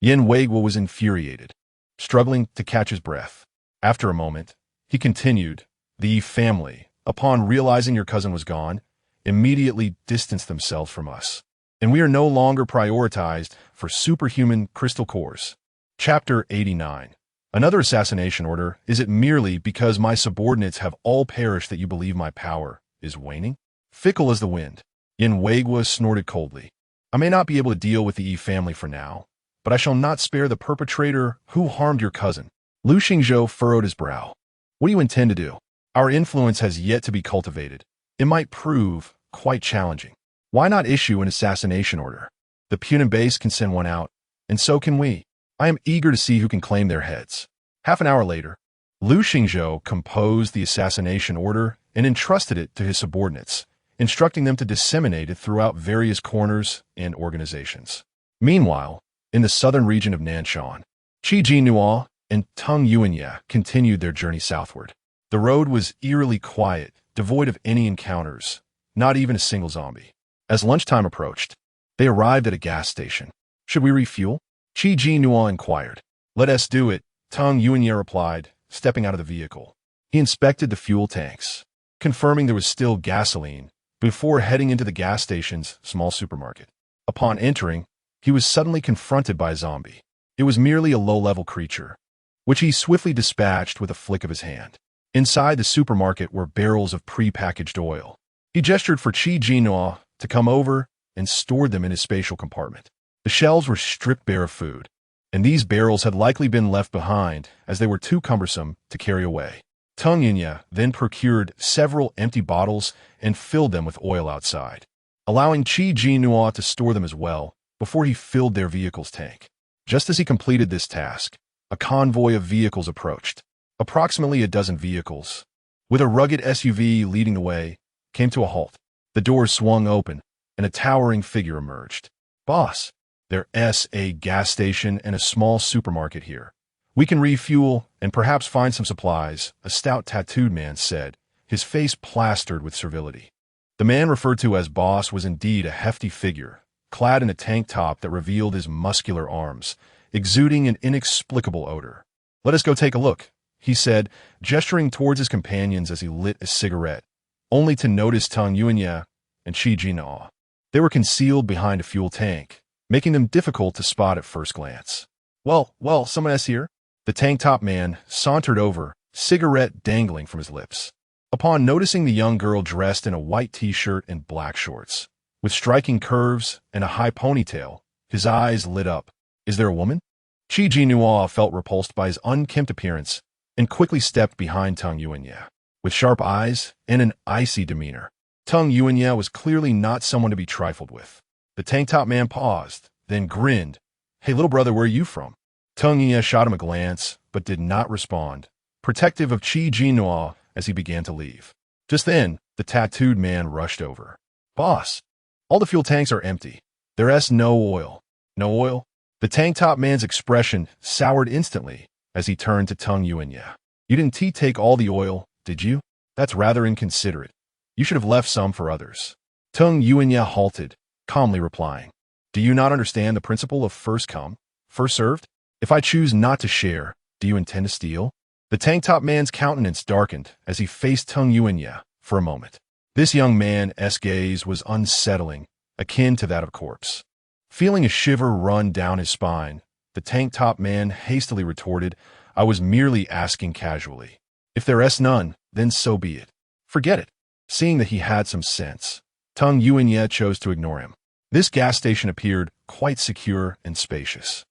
A: Yin Weigua was infuriated, struggling to catch his breath. After a moment, he continued, the family, upon realizing your cousin was gone, immediately distanced themselves from us, and we are no longer prioritized for superhuman crystal cores. Chapter 89. Another assassination order. Is it merely because my subordinates have all perished that you believe my power is waning? Fickle as the wind. Yin Weigua snorted coldly. I may not be able to deal with the Yi family for now, but I shall not spare the perpetrator who harmed your cousin. Lu Xingzhou furrowed his brow. What do you intend to do? Our influence has yet to be cultivated. It might prove quite challenging. Why not issue an assassination order? The Punin base can send one out, and so can we. I am eager to see who can claim their heads. Half an hour later, Lu Xingzhou composed the assassination order and entrusted it to his subordinates, instructing them to disseminate it throughout various corners and organizations. Meanwhile, in the southern region of Nanshan, Jinnuo and Tung Yuanya continued their journey southward. The road was eerily quiet, devoid of any encounters, not even a single zombie. As lunchtime approached, they arrived at a gas station. Should we refuel? Jinnuo inquired. Let us do it, Tung Yuanya replied, stepping out of the vehicle. He inspected the fuel tanks, confirming there was still gasoline, before heading into the gas station's small supermarket. Upon entering, he was suddenly confronted by a zombie. It was merely a low-level creature, which he swiftly dispatched with a flick of his hand. Inside the supermarket were barrels of pre-packaged oil. He gestured for Jinnuo to come over and stored them in his spatial compartment. The shelves were stripped bare of food, and these barrels had likely been left behind as they were too cumbersome to carry away. Tung Yuanya then procured several empty bottles and filled them with oil outside, allowing Jinnuo to store them as well before he filled their vehicle's tank. Just as he completed this task, a convoy of vehicles approached. Approximately a dozen vehicles, with a rugged SUV leading the way, came to a halt. The doors swung open, and a towering figure emerged. Boss, There's a gas station and a small supermarket here. We can refuel and perhaps find some supplies, a stout tattooed man said, his face plastered with servility. The man referred to as boss was indeed a hefty figure, clad in a tank top that revealed his muscular arms, exuding an inexplicable odor. "Let us go take a look," he said, gesturing towards his companions as he lit a cigarette, only to notice Tang Yuanya and Jinnuo. They were concealed behind a fuel tank, making them difficult to spot at first glance. Well, someone else here?" The tank-top man sauntered over, cigarette dangling from his lips. Upon noticing the young girl dressed in a white t-shirt and black shorts, with striking curves and a high ponytail, his eyes lit up. "Is there a woman?" Jinnuo felt repulsed by his unkempt appearance and quickly stepped behind Tang Yuanya. With sharp eyes and an icy demeanor, Tang Yuanya was clearly not someone to be trifled with. The tank-top man paused, then grinned. "Hey, little brother, where are you from?" Tang Yuanya shot him a glance, but did not respond, protective of Jinnuo as he began to leave. Just then, the tattooed man rushed over. "Boss, all the fuel tanks are empty. There's no oil." "No oil?" The tank-top man's expression soured instantly as he turned to Tang Yuanya. "You didn't take all the oil, did you? That's rather inconsiderate. You should have left some for others." Tang Yuanya halted, calmly replying, "Do you not understand the principle of first come, first served? If I choose not to share, do you intend to steal?" The tank-top man's countenance darkened as he faced Tang Yuanya for a moment. This young man's gaze was unsettling, akin to that of a corpse. Feeling a shiver run down his spine, the tank-top man hastily retorted, "I was merely asking casually. If there's none, then so be it. Forget it." Seeing that he had some sense, Tang Yuanya chose to ignore him. This gas station appeared quite secure and spacious.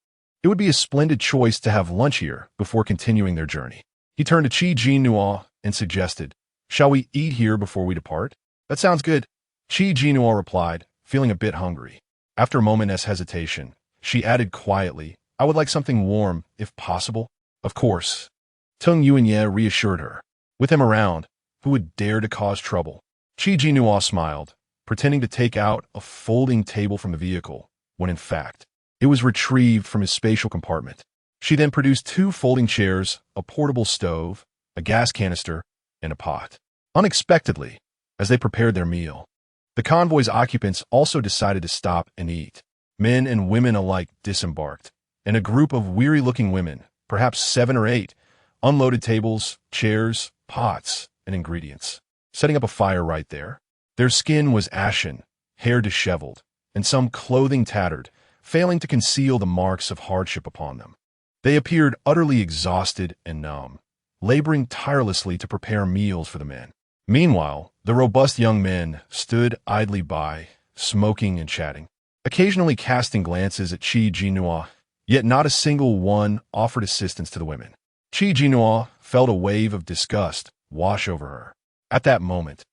A: It would be a splendid choice to have lunch here before continuing their journey. He turned to Jinnuo and suggested, "Shall we eat here before we depart?" "That sounds good," Jinnuo replied, feeling a bit hungry. After a moment's hesitation, she added quietly, "I would like something warm, if possible." "Of course," Tang Yuanya reassured her. With him around, who would dare to cause trouble? Jinnuo smiled, pretending to take out a folding table from the vehicle, when in fact, it was retrieved from his spatial compartment. She then produced 2 folding chairs, a portable stove, a gas canister, and a pot. Unexpectedly, as they prepared their meal, the convoy's occupants also decided to stop and eat. Men and women alike disembarked, and a group of weary-looking women, perhaps 7 or 8, unloaded tables, chairs, pots, and ingredients, setting up a fire right there. Their skin was ashen, hair disheveled, and some clothing tattered, failing to conceal the marks of hardship upon them. They appeared utterly exhausted and numb, laboring tirelessly to prepare meals for the men. Meanwhile, the robust young men stood idly by, smoking and chatting, occasionally casting glances at Jinnuo, yet not a single one offered assistance to the women. Jinnuo felt a wave of disgust wash over her. At that moment,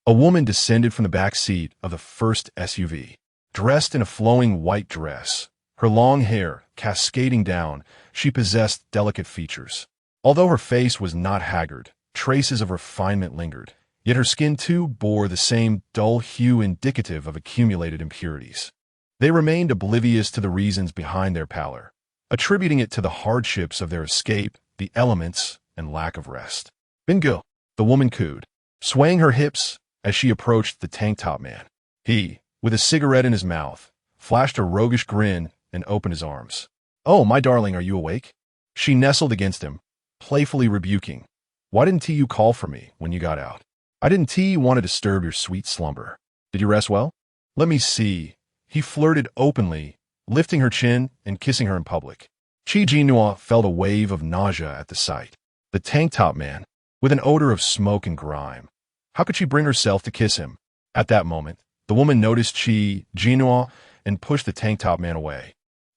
A: a woman descended from the back seat of the first SUV, dressed in a flowing white dress. Her long hair cascading down, she possessed delicate features. Although her face was not haggard, traces of refinement lingered, yet her skin too bore the same dull hue indicative of accumulated impurities. They remained oblivious to the reasons behind their pallor, attributing it to the hardships of their escape, the elements, and lack of rest. "Bingo," the woman cooed, swaying her hips as she approached the tank-top man. He, with a cigarette in his mouth, flashed a roguish grin and opened his arms. "Oh, my darling, are you awake?" She nestled against him, playfully rebuking. "Why didn't you call for me when you got out?" "I didn't want to disturb your sweet slumber. Did you rest well?" "Let me see." He flirted openly, lifting her chin and kissing her in public. Jinnuo felt a wave of nausea at the sight. The tank-top man, with an odor of smoke and grime. How could she bring herself to kiss him? At that moment, the woman noticed Jinnuo and pushed the tank-top man away.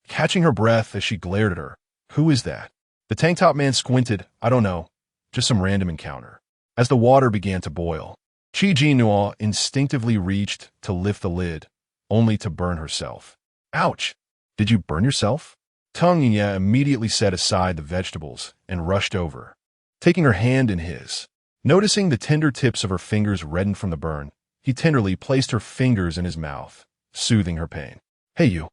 A: Catching her breath as she glared at her, "Who is that?" The tank-top man squinted. "I don't know. Just some random encounter." As the water began to boil, Jinnuo instinctively reached to lift the lid, only to burn herself. "Ouch! Did you burn yourself?" Tang Yuanya immediately set aside the vegetables and rushed over, taking her hand in his. Noticing the tender tips of her fingers reddened from the burn, he tenderly placed her fingers in his mouth, soothing her pain. "Hey you."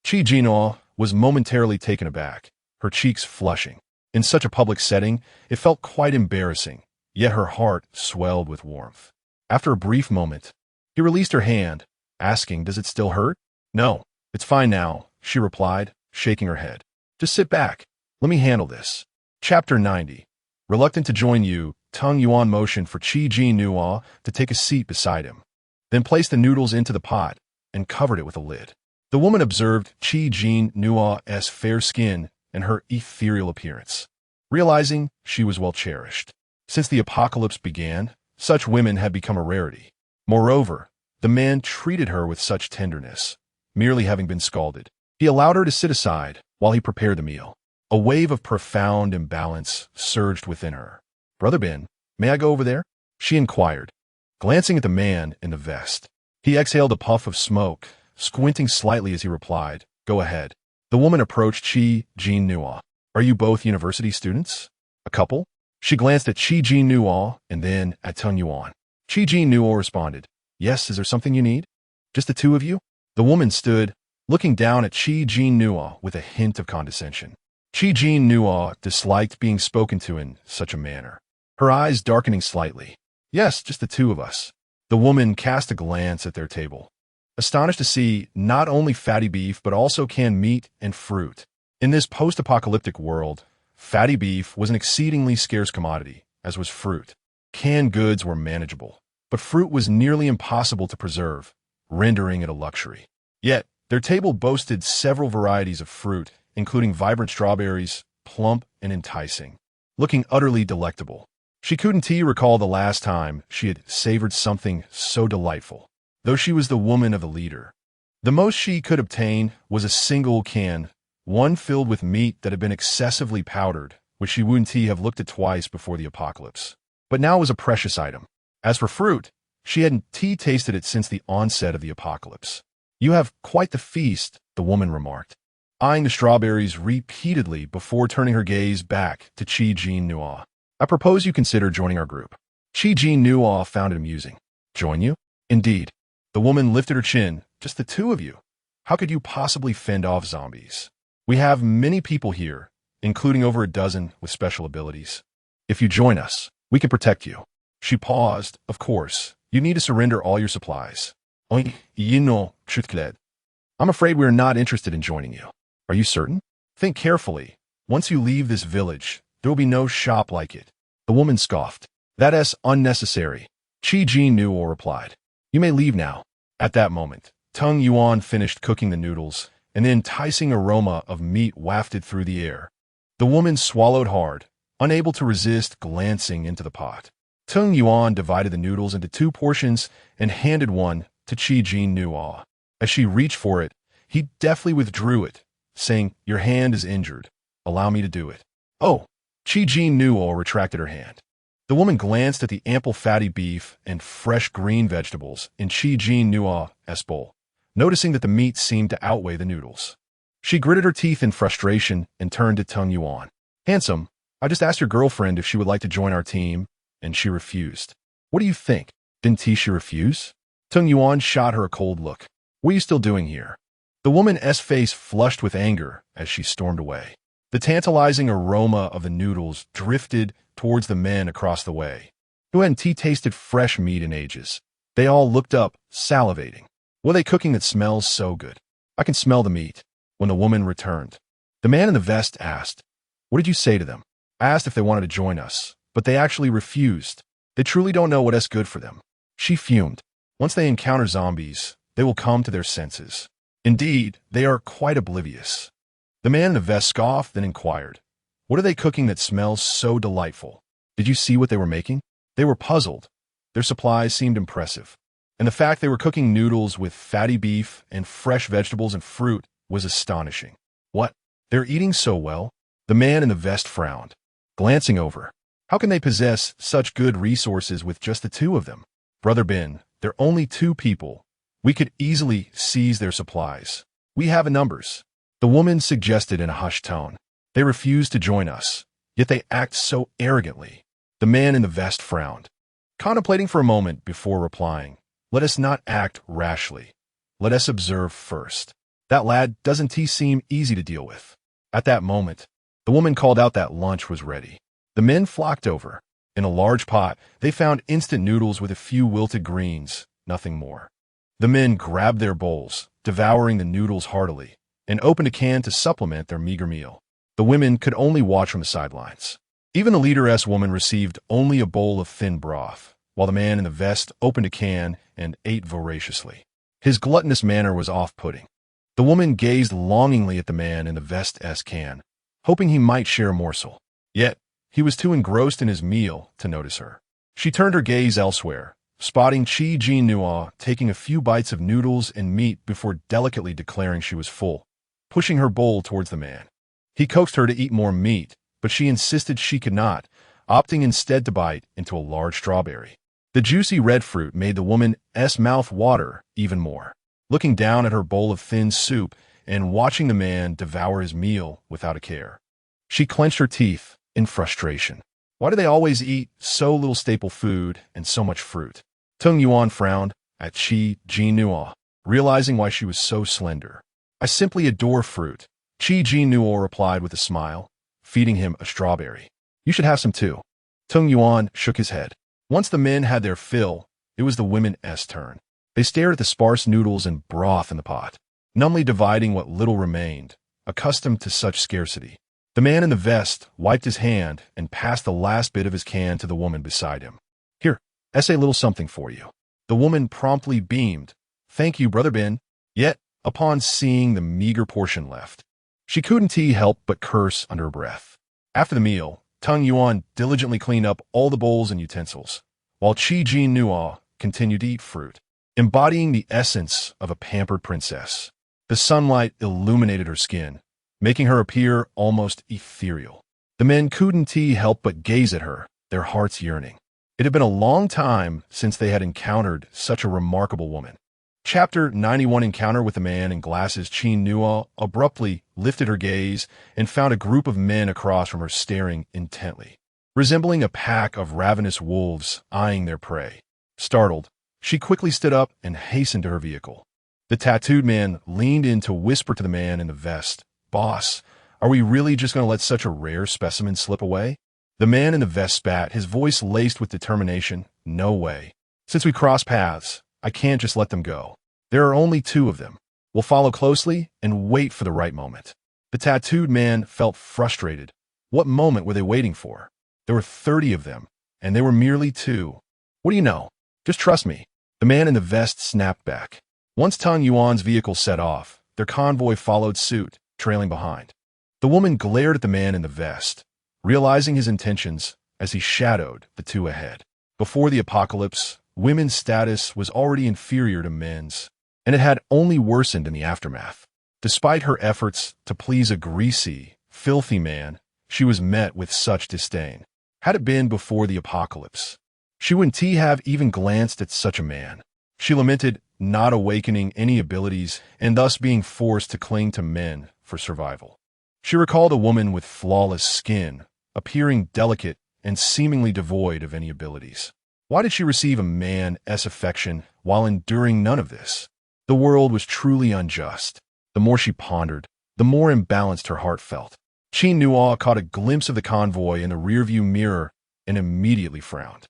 A: Jinnuo was momentarily taken aback, her cheeks flushing. In such a public setting, it felt quite embarrassing, yet her heart swelled with warmth. After a brief moment, he released her hand, asking, "Does it still hurt?" "No, it's fine now," she replied, shaking her head. "Just sit back. Let me handle this." Chapter 90. Reluctant to join you, Tung Yuan motioned for Jinnuo to take a seat beside him, then placed the noodles into the pot and covered it with a lid. The woman observed Jinnuo's fair skin and her ethereal appearance, realizing she was well cherished. Since the apocalypse began, such women had become a rarity. Moreover, the man treated her with such tenderness, merely having been scalded. He allowed her to sit aside while he prepared the meal. A wave of profound imbalance surged within her. "Brother Ben, may I go over there?" she inquired, glancing at the man in the vest. He exhaled a puff of smoke, squinting slightly as he replied, "Go ahead." The woman approached Jinnuo. "Are you both university students? A couple?" She glanced at Jinnuo and then at Tung Yuan. Jinnuo responded, "Yes, is there something you need? Just the two of you?" The woman stood, looking down at Jinnuo with a hint of condescension. Jinnuo disliked being spoken to in such a manner, her eyes darkening slightly. "Yes, just the two of us." The woman cast a glance at their table, astonished to see not only fatty beef but also canned meat and fruit. In this post-apocalyptic world, fatty beef was an exceedingly scarce commodity, as was fruit. Canned goods were manageable, but fruit was nearly impossible to preserve, rendering it a luxury. Yet, their table boasted several varieties of fruit, including vibrant strawberries, plump and enticing, looking utterly delectable. She couldn't recall the last time she had savored something so delightful, though she was the woman of the leader. The most she could obtain was a single can, one filled with meat that had been excessively powdered, which she wouldn't have looked at twice before the apocalypse. But now it was a precious item. As for fruit, she hadn't tasted it since the onset of the apocalypse. "You have quite the feast," the woman remarked, eyeing the strawberries repeatedly before turning her gaze back to Jinnuo. "I propose you consider joining our group." Jinnuo found it amusing. "Join you? Indeed." The woman lifted her chin. "Just the two of you? How could you possibly fend off zombies? We have many people here, including over a dozen with special abilities. If you join us, we can protect you." She paused. "Of course, you need to surrender all your supplies." "I'm afraid we are not interested in joining you." "Are you certain? Think carefully. Once you leave this village, there will be no shop like it." The woman scoffed. "That is unnecessary," Jinnuo replied. "You may leave now." At that moment, Tung Yuan finished cooking the noodles, and the enticing aroma of meat wafted through the air. The woman swallowed hard, unable to resist glancing into the pot. Tung Yuan divided the noodles into two portions and handed one to Jinnuo. As she reached for it, he deftly withdrew it, saying, "Your hand is injured. Allow me to do it." "Oh." Jinnuo retracted her hand. The woman glanced at the ample fatty beef and fresh green vegetables in Jinnuo's bowl, noticing that the meat seemed to outweigh the noodles. She gritted her teeth in frustration and turned to Tung Yuan. "Handsome, I just asked your girlfriend if she would like to join our team, and she refused. What do you think? Didn't she refuse?" Tung Yuan shot her a cold look. "What are you still doing here?" The woman's face flushed with anger as she stormed away. The tantalizing aroma of the noodles drifted towards the men across the way, who hadn't tasted fresh meat in ages. They all looked up, salivating. "What are they cooking that smells so good?" "I can smell the meat." When the woman returned, the man in the vest asked, "What did you say to them?" "I asked if they wanted to join us, but they actually refused. They truly don't know what's good for them." She fumed. "Once they encounter zombies, they will come to their senses. Indeed, they are quite oblivious." The man in the vest scoffed, then inquired, "What are they cooking that smells so delightful? Did you see what they were making?" They were puzzled. Their supplies seemed impressive, and the fact they were cooking noodles with fatty beef and fresh vegetables and fruit was astonishing. "What? They're eating so well?" The man in the vest frowned, glancing over. "How can they possess such good resources with just the two of them?" "Brother Ben, they're only two people. We could easily seize their supplies. We have in numbers." The woman suggested in a hushed tone. "They refuse to join us, yet they act so arrogantly." The man in the vest frowned, contemplating for a moment before replying, "Let us not act rashly. Let us observe first." That lad doesn't he seem easy to deal with. At that moment, the woman called out that lunch was ready. The men flocked over. In a large pot, they found instant noodles with a few wilted greens, nothing more. The men grabbed their bowls, devouring the noodles heartily, and opened a can to supplement their meager meal. The women could only watch from the sidelines. Even the leaderess woman received only a bowl of thin broth, while the man in the vest opened a can and ate voraciously. His gluttonous manner was off-putting. The woman gazed longingly at the man in the vest's can, hoping he might share a morsel. Yet, he was too engrossed in his meal to notice her. She turned her gaze elsewhere, spotting Jinnuo taking a few bites of noodles and meat before delicately declaring she was full, pushing her bowl towards the man. He coaxed her to eat more meat, but she insisted she could not, opting instead to bite into a large strawberry. The juicy red fruit made the woman's mouth water even more. Looking down at her bowl of thin soup and watching the man devour his meal without a care, she clenched her teeth in frustration. Why do they always eat so little staple food and so much fruit? Tung Yuan frowned at Jinnuo, realizing why she was so slender. I simply adore fruit, Jinnuo replied with a smile, feeding him a strawberry. You should have some too. Tung Yuan shook his head. Once the men had their fill, it was the women's turn. They stared at the sparse noodles and broth in the pot, numbly dividing what little remained, accustomed to such scarcity. The man in the vest wiped his hand and passed the last bit of his can to the woman beside him. Here, a little something for you. The woman promptly beamed. Thank you, Brother Ben. Yet, upon seeing the meager portion left, she couldn't help but curse under her breath. After the meal, Tung Yuan diligently cleaned up all the bowls and utensils, while Jinnuo continued to eat fruit, embodying the essence of a pampered princess. The sunlight illuminated her skin, making her appear almost ethereal. The men couldn't help but gaze at her, their hearts yearning. It had been a long time since they had encountered such a remarkable woman. Chapter 91 Encounter with the Man in Glasses. Jinnuo abruptly lifted her gaze and found a group of men across from her staring intently, resembling a pack of ravenous wolves eyeing their prey. Startled, she quickly stood up and hastened to her vehicle. The tattooed man leaned in to whisper to the man in the vest, Boss, are we really just going to let such a rare specimen slip away? The man in the vest spat, his voice laced with determination. No way. Since we crossed paths, I can't just let them go. There are only 2 of them. We'll follow closely and wait for the right moment. The tattooed man felt frustrated. What moment were they waiting for? There were 30 of them, and they were merely 2. What do you know? Just trust me. The man in the vest snapped back. Once Tung Yuan's vehicle set off, their convoy followed suit, trailing behind. The woman glared at the man in the vest, realizing his intentions as he shadowed the 2 ahead. Before the apocalypse, women's status was already inferior to men's, and it had only worsened in the aftermath. Despite her efforts to please a greasy, filthy man, she was met with such disdain. Had it been before the apocalypse, she wouldn't have even glanced at such a man. She lamented not awakening any abilities and thus being forced to cling to men for survival. She recalled a woman with flawless skin, appearing delicate and seemingly devoid of any abilities. Why did she receive a man's affection while enduring none of this? The world was truly unjust. The more she pondered, the more imbalanced her heart felt. Jinnuo caught a glimpse of the convoy in the rearview mirror and immediately frowned.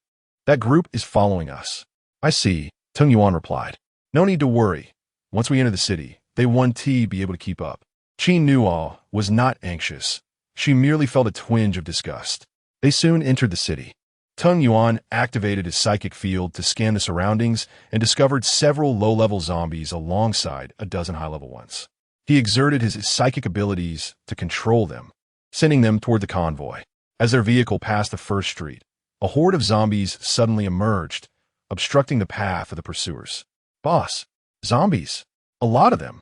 A: That group is following us. I see, Tung Yuan replied. No need to worry. Once we enter the city, they won't be able to keep up. Jinnuo was not anxious. She merely felt a twinge of disgust. They soon entered the city. Tung Yuan activated his psychic field to scan the surroundings and discovered several low-level zombies alongside a dozen high-level ones. He exerted his psychic abilities to control them, sending them toward the convoy. As their vehicle passed the first street, a horde of zombies suddenly emerged, obstructing the path of the pursuers. Boss, zombies. A lot of them.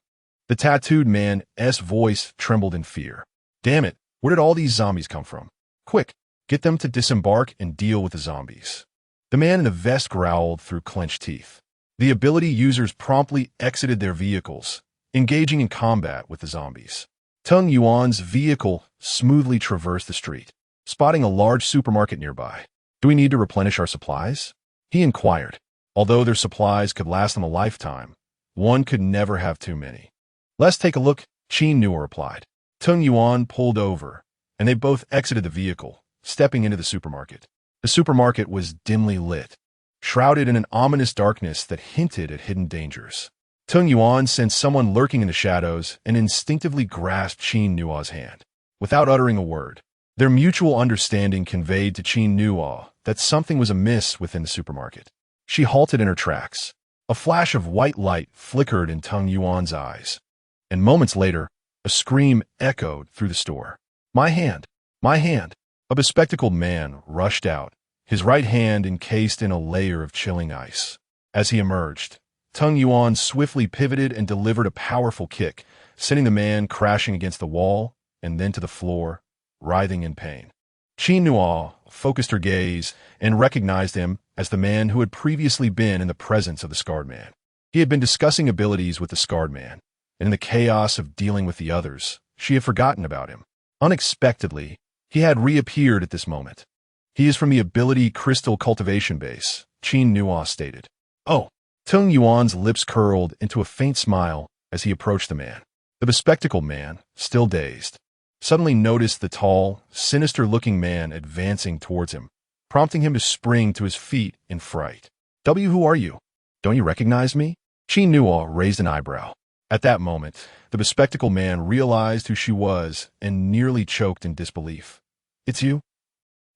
A: The tattooed man's voice trembled in fear. Damn it, where did all these zombies come from? Quick, get them to disembark and deal with the zombies. The man in the vest growled through clenched teeth. The ability users promptly exited their vehicles, engaging in combat with the zombies. Tung Yuan's vehicle smoothly traversed the street, spotting a large supermarket nearby. Do we need to replenish our supplies? He inquired. Although their supplies could last them a lifetime, one could never have too many. Let's take a look, Jinnuo replied. Tung Yuan pulled over, and they both exited the vehicle, stepping into the supermarket. The supermarket was dimly lit, shrouded in an ominous darkness that hinted at hidden dangers. Tung Yuan sensed someone lurking in the shadows and instinctively grasped Jinnuo's hand. Without uttering a word, their mutual understanding conveyed to Jinnuo that something was amiss within the supermarket. She halted in her tracks. A flash of white light flickered in Tung Yuan's eyes, and moments later, a scream echoed through the store. My hand! My hand! A bespectacled man rushed out, his right hand encased in a layer of chilling ice. As he emerged, Tung Yuan swiftly pivoted and delivered a powerful kick, sending the man crashing against the wall and then to the floor, writhing in pain. Jinnuo focused her gaze and recognized him as the man who had previously been in the presence of the scarred man. He had been discussing abilities with the scarred man, and in the chaos of dealing with the others, she had forgotten about him. Unexpectedly, he had reappeared at this moment. He is from the ability crystal cultivation base, Jinnuo stated. Oh! Tung Yuan's lips curled into a faint smile as he approached the man. The bespectacled man, still dazed, suddenly noticed the tall, sinister-looking man advancing towards him, prompting him to spring to his feet in fright. Who are you? Don't you recognize me? Jinnuo raised an eyebrow. At that moment, the bespectacled man realized who she was and nearly choked in disbelief. It's you?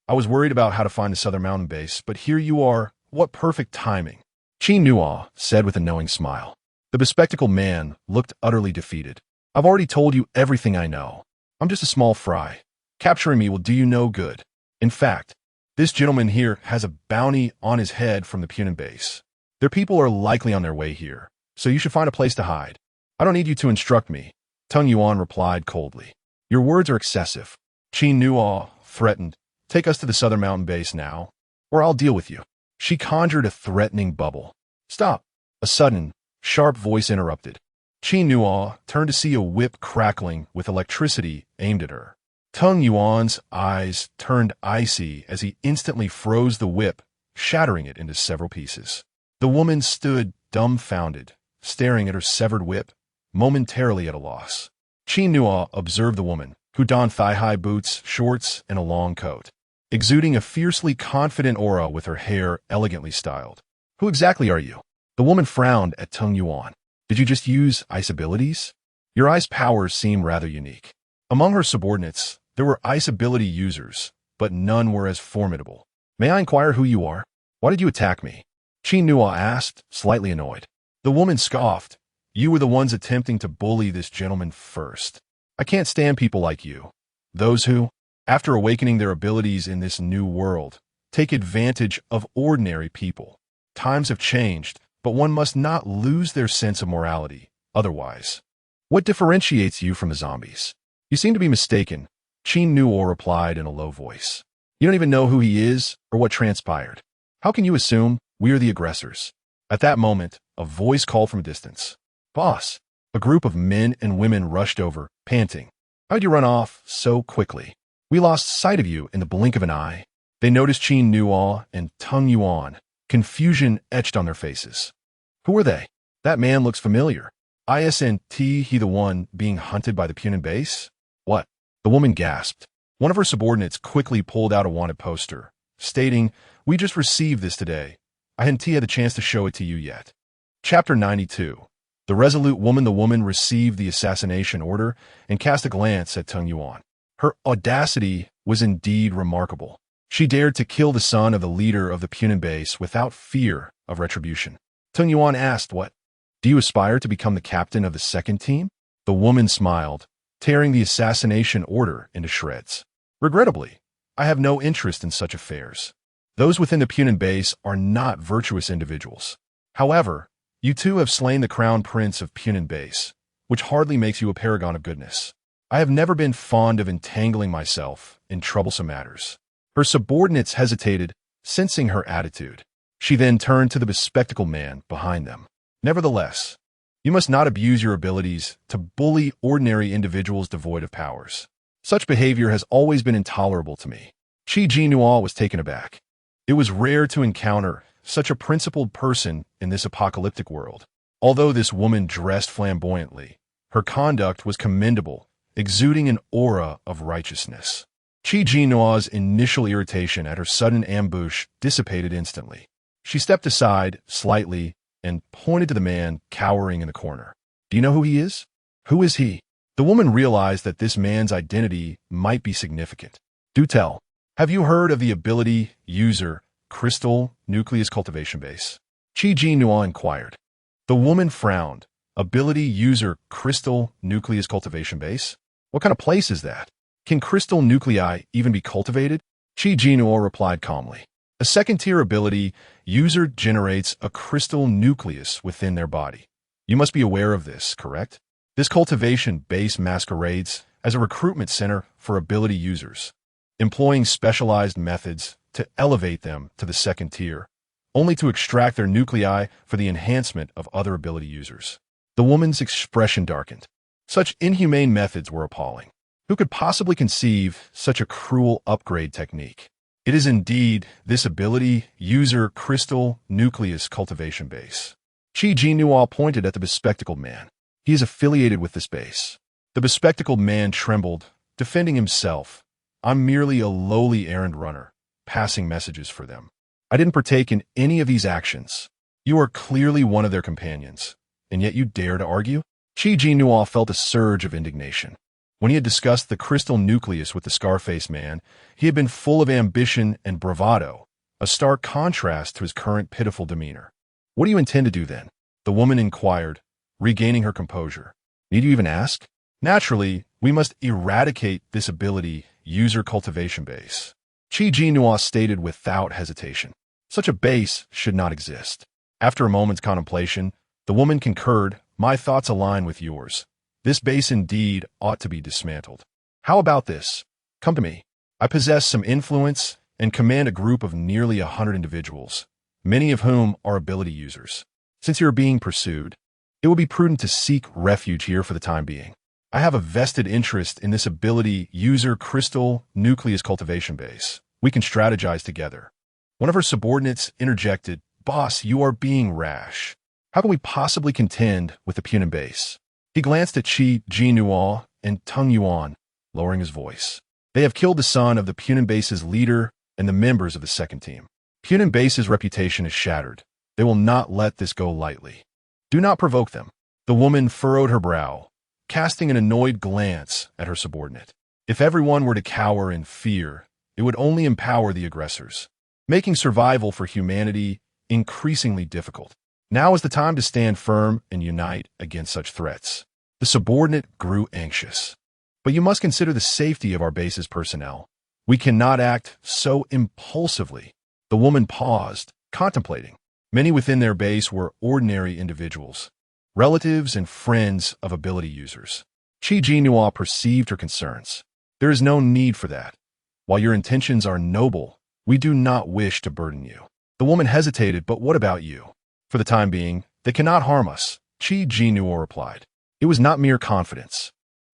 A: I was worried about how to find the Southern Mountain base, but here you are. What perfect timing. Jinnuo said with a knowing smile. The bespectacled man looked utterly defeated. I've already told you everything I know. I'm just a small fry. Capturing me will do you no good. In fact, this gentleman here has a bounty on his head from the Punin base. Their people are likely on their way here, so you should find a place to hide. I don't need you to instruct me, Tung Yuan replied coldly. Your words are excessive. Jinnuo threatened. Take us to the Southern Mountain base now, or I'll deal with you. She conjured a threatening bubble. Stop! A sudden, sharp voice interrupted. Jinnuo turned to see a whip crackling with electricity aimed at her. Tung Yuan's eyes turned icy as he instantly froze the whip, shattering it into several pieces. The woman stood dumbfounded, staring at her severed whip, momentarily at a loss. Jinnuo observed the woman, who donned thigh-high boots, shorts, and a long coat, exuding a fiercely confident aura with her hair elegantly styled. Who exactly are you? The woman frowned at Tung Yuan. Did you just use ice abilities? Your ice powers seem rather unique. Among her subordinates, there were ice ability users, but none were as formidable. May I inquire who you are? Why did you attack me? Jinnuo asked, slightly annoyed. The woman scoffed. You were the ones attempting to bully this gentleman first. I can't stand people like you. Those who, after awakening their abilities in this new world, take advantage of ordinary people. Times have changed, but one must not lose their sense of morality, otherwise. What differentiates you from the zombies? You seem to be mistaken, Jinnuo replied in a low voice. You don't even know who he is or what transpired. How can you assume we are the aggressors? At that moment, a voice called from a distance. Boss! A group of men and women rushed over, panting. How'd you run off so quickly? We lost sight of you in the blink of an eye. They noticed Jinnuo and Tung Yuan. Confusion etched on their faces. Who are they? That man looks familiar. Isn't he the one being hunted by the Punin base? What? The woman gasped. One of her subordinates quickly pulled out a wanted poster, stating, We just received this today. I hadn't had the chance to show it to you yet. Chapter 92. The resolute woman. The woman received the assassination order and cast a glance at Tung Yuan. Her audacity was indeed remarkable. She dared to kill the son of the leader of the Punin base without fear of retribution. Tung Yuan asked, What? Do you aspire to become the captain of the second team? The woman smiled, tearing the assassination order into shreds. Regrettably, I have no interest in such affairs. Those within the Punin base are not virtuous individuals. However, you too have slain the crown prince of Punin base, which hardly makes you a paragon of goodness. I have never been fond of entangling myself in troublesome matters. Her subordinates hesitated, sensing her attitude. She then turned to the bespectacled man behind them. Nevertheless, you must not abuse your abilities to bully ordinary individuals devoid of powers. Such behavior has always been intolerable to me. Jinnuo was taken aback. It was rare to encounter such a principled person in this apocalyptic world. Although this woman dressed flamboyantly, Her conduct was commendable, exuding an aura of righteousness. Jinnuo's initial irritation at her sudden ambush dissipated instantly. She stepped aside slightly and pointed to the man cowering in the corner. "Do you know who he is?" "Who is he?" The woman realized that this man's identity might be significant. "Do tell. Have you heard of the ability user crystal nucleus cultivation base?" Jinnuo inquired. The woman frowned. "Ability user crystal nucleus cultivation base? What kind of place is that? Can crystal nuclei even be cultivated?" Jinnuo replied calmly. A second-tier ability user generates a crystal nucleus within their body. You must be aware of this, correct? This cultivation base masquerades as a recruitment center for ability users, employing specialized methods to elevate them to the second tier, only to extract their nuclei for the enhancement of other ability users. The woman's expression darkened. Such inhumane methods were appalling. Who could possibly conceive such a cruel upgrade technique? It is indeed this ability user crystal nucleus cultivation base. Jinnuo pointed at the bespectacled man. He is affiliated with this base. The bespectacled man trembled, defending himself. "I'm merely a lowly errand runner, passing messages for them. I didn't partake in any of these actions. You are clearly one of their companions, and yet you dare to argue?" Jinnuo felt a surge of indignation. When he had discussed the crystal nucleus with the Scarface man, he had been full of ambition and bravado, a stark contrast to his current pitiful demeanor. "What do you intend to do then?" the woman inquired, regaining her composure. "Need you even ask? Naturally, we must eradicate this ability user cultivation base." Jinnuo stated without hesitation. Such a base should not exist. After a moment's contemplation, the woman concurred, "My thoughts align with yours. This base indeed ought to be dismantled. How about this? Come to me. I possess some influence and command a group of nearly 100 individuals, many of whom are ability users. Since you are being pursued, it will be prudent to seek refuge here for the time being. I have a vested interest in this ability user crystal nucleus cultivation base. We can strategize together." One of her subordinates interjected, "Boss, you are being rash. How can we possibly contend with the Punin base?" He glanced at Jinnuo and Tung Yuan, lowering his voice. "They have killed the son of the Punin base's leader and the members of the second team. Punin base's reputation is shattered. They will not let this go lightly. Do not provoke them." The woman furrowed her brow, casting an annoyed glance at her subordinate. If everyone were to cower in fear, it would only empower the aggressors, making survival for humanity increasingly difficult. Now is the time to stand firm and unite against such threats. The subordinate grew anxious. "But you must consider the safety of our base's personnel. We cannot act so impulsively." The woman paused, contemplating. Many within their base were ordinary individuals, relatives and friends of ability users. Jinnuo perceived her concerns. "There is no need for that. While your intentions are noble, we do not wish to burden you." The woman hesitated, "But what about you?" "For the time being, they cannot harm us," Jinnuo replied. It was not mere confidence.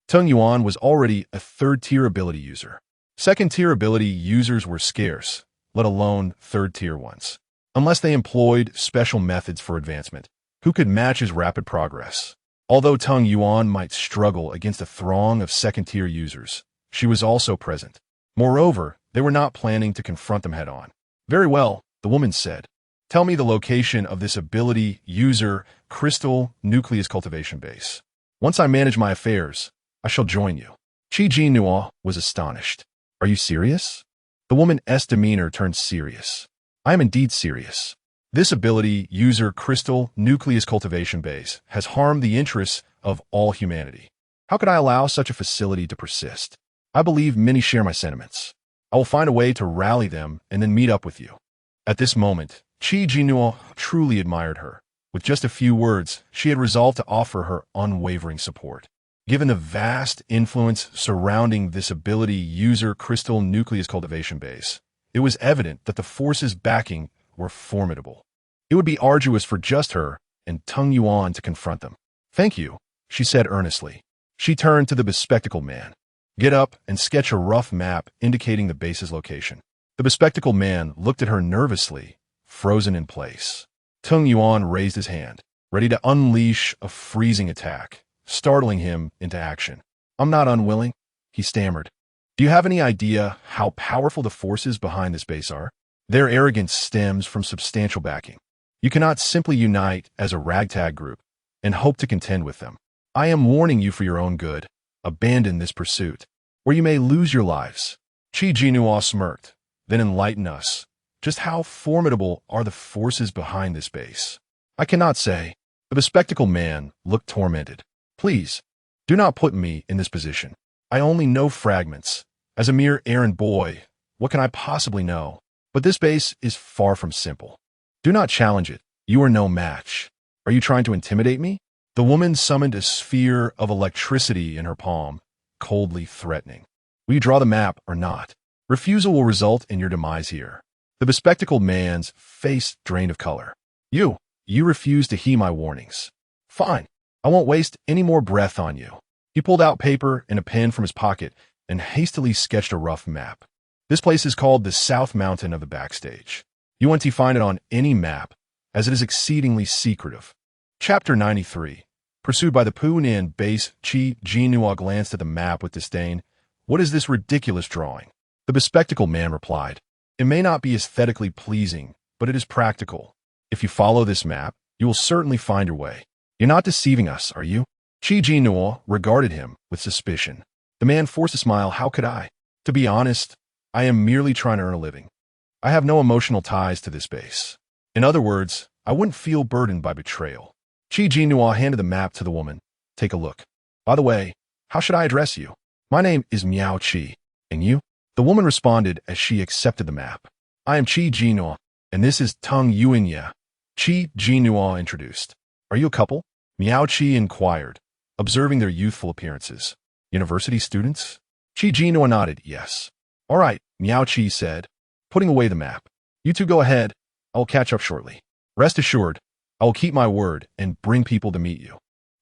A: Tung Yuan was already a third-tier ability user. Second-tier ability users were scarce, let alone third-tier ones. Unless they employed special methods for advancement, who could match his rapid progress? Although Tung Yuan might struggle against a throng of second-tier users, she was also present. Moreover, they were not planning to confront them head-on. "Very well," the woman said. "Tell me the location of this ability user crystal nucleus cultivation base. Once I manage my affairs, I shall join you." Jinnuo was astonished. "Are you serious?" The woman's demeanor turned serious. "I am indeed serious. This ability user crystal nucleus cultivation base has harmed the interests of all humanity. How could I allow such a facility to persist? I believe many share my sentiments. I will find a way to rally them and then meet up with you." At this moment, Jinnuo truly admired her. With just a few words, she had resolved to offer her unwavering support. Given the vast influence surrounding this ability user crystal nucleus cultivation base, it was evident that the forces backing were formidable. It would be arduous for just her and Tung Yuan to confront them. "Thank you," she said earnestly. She turned to the bespectacled man. "Get up and sketch a rough map indicating the base's location." The bespectacled man looked at her nervously, frozen in place. Tung Yuan raised his hand, ready to unleash a freezing attack. startling him into action. I'm not unwilling, he stammered. Do you have any idea how powerful the forces behind this base are? Their arrogance stems from substantial backing. You cannot simply unite as a ragtag group and hope to contend with them. I am warning you for your own good. Abandon this pursuit, or you may lose your lives. Jinnuo smirked, then enlighten us. Just how formidable are the forces behind this base? I cannot say. The bespectacled man looked tormented. Please, do not put me in this position. I only know fragments. As a mere errand boy, what can I possibly know? But this base is far from simple. Do not challenge it. You are no match. Are you trying to intimidate me? The woman summoned a sphere of electricity in her palm, coldly threatening. Will you draw the map or not? Refusal will result in your demise here. The bespectacled man's face drained of color. You refuse to heed my warnings. Fine. I won't waste any more breath on you. He pulled out paper and a pen from his pocket and hastily sketched a rough map. This place is called the South Mountain of the Backstage. You won't find it on any map, as it is exceedingly secretive. Chapter 93. Pursued by the Punan base, Jinnuo glanced at the map with disdain. What is this ridiculous drawing? The bespectacled man replied. It may not be aesthetically pleasing, but it is practical. If you follow this map, you will certainly find your way. You're not deceiving us, are you? Jinnuo regarded him with suspicion. The man forced a smile. How could I? To be honest, I am merely trying to earn a living. I have no emotional ties to this base. In other words, I wouldn't feel burdened by betrayal. Jinnuo handed the map to the woman. Take a look. By the way, how should I address you? My name is Miao Qi. And you? The woman responded as she accepted the map. I am Jinnuo, and this is Tung Yuanya. Jinnuo introduced. Are you a couple? Miao Qi inquired, observing their youthful appearances. University students? Jinnuo nodded, yes. All right, Miao Qi said, putting away the map. You two go ahead. I will catch up shortly. Rest assured, I will keep my word and bring people to meet you.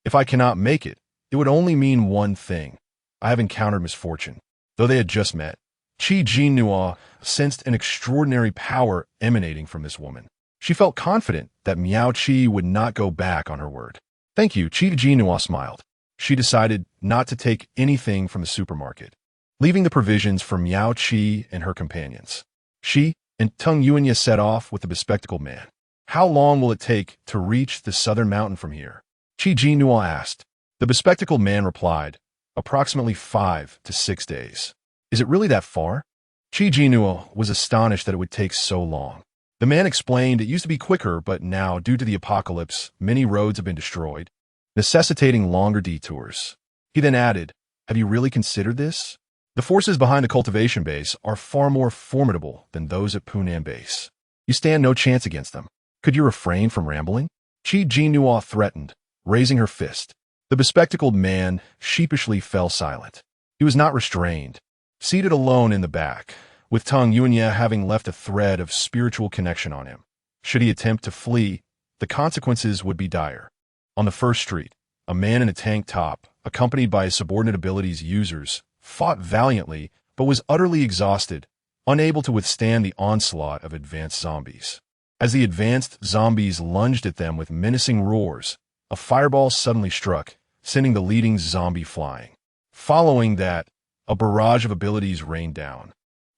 A: If I cannot make it, it would only mean one thing. I have encountered misfortune. Though they had just met, Jinnuo sensed an extraordinary power emanating from this woman. She felt confident that Miao Qi would not go back on her word. Thank you, Jinnuo smiled. She decided not to take anything from the supermarket, leaving the provisions for Miao Qi and her companions. She and Tung Yuanya set off with the bespectacled man. How long will it take to reach the southern mountain from here? Jinnuo asked. The bespectacled man replied, approximately 5 to 6 days. Is it really that far? Jinnuo was astonished that it would take so long. The man explained it used to be quicker, but now, due to the apocalypse, many roads have been destroyed, necessitating longer detours. He then added, have you really considered this? The forces behind the cultivation base are far more formidable than those at Punan base. You stand no chance against them. Could you refrain from rambling? Jinnuo threatened, raising her fist. The bespectacled man sheepishly fell silent. He was not restrained. Seated alone in the back, with Tung Yuanya having left a thread of spiritual connection on him. Should he attempt to flee, the consequences would be dire. On the first street, a man in a tank top, accompanied by his subordinate abilities users, fought valiantly but was utterly exhausted, unable to withstand the onslaught of advanced zombies. As the advanced zombies lunged at them with menacing roars, a fireball suddenly struck, sending the leading zombie flying. Following that, a barrage of abilities rained down.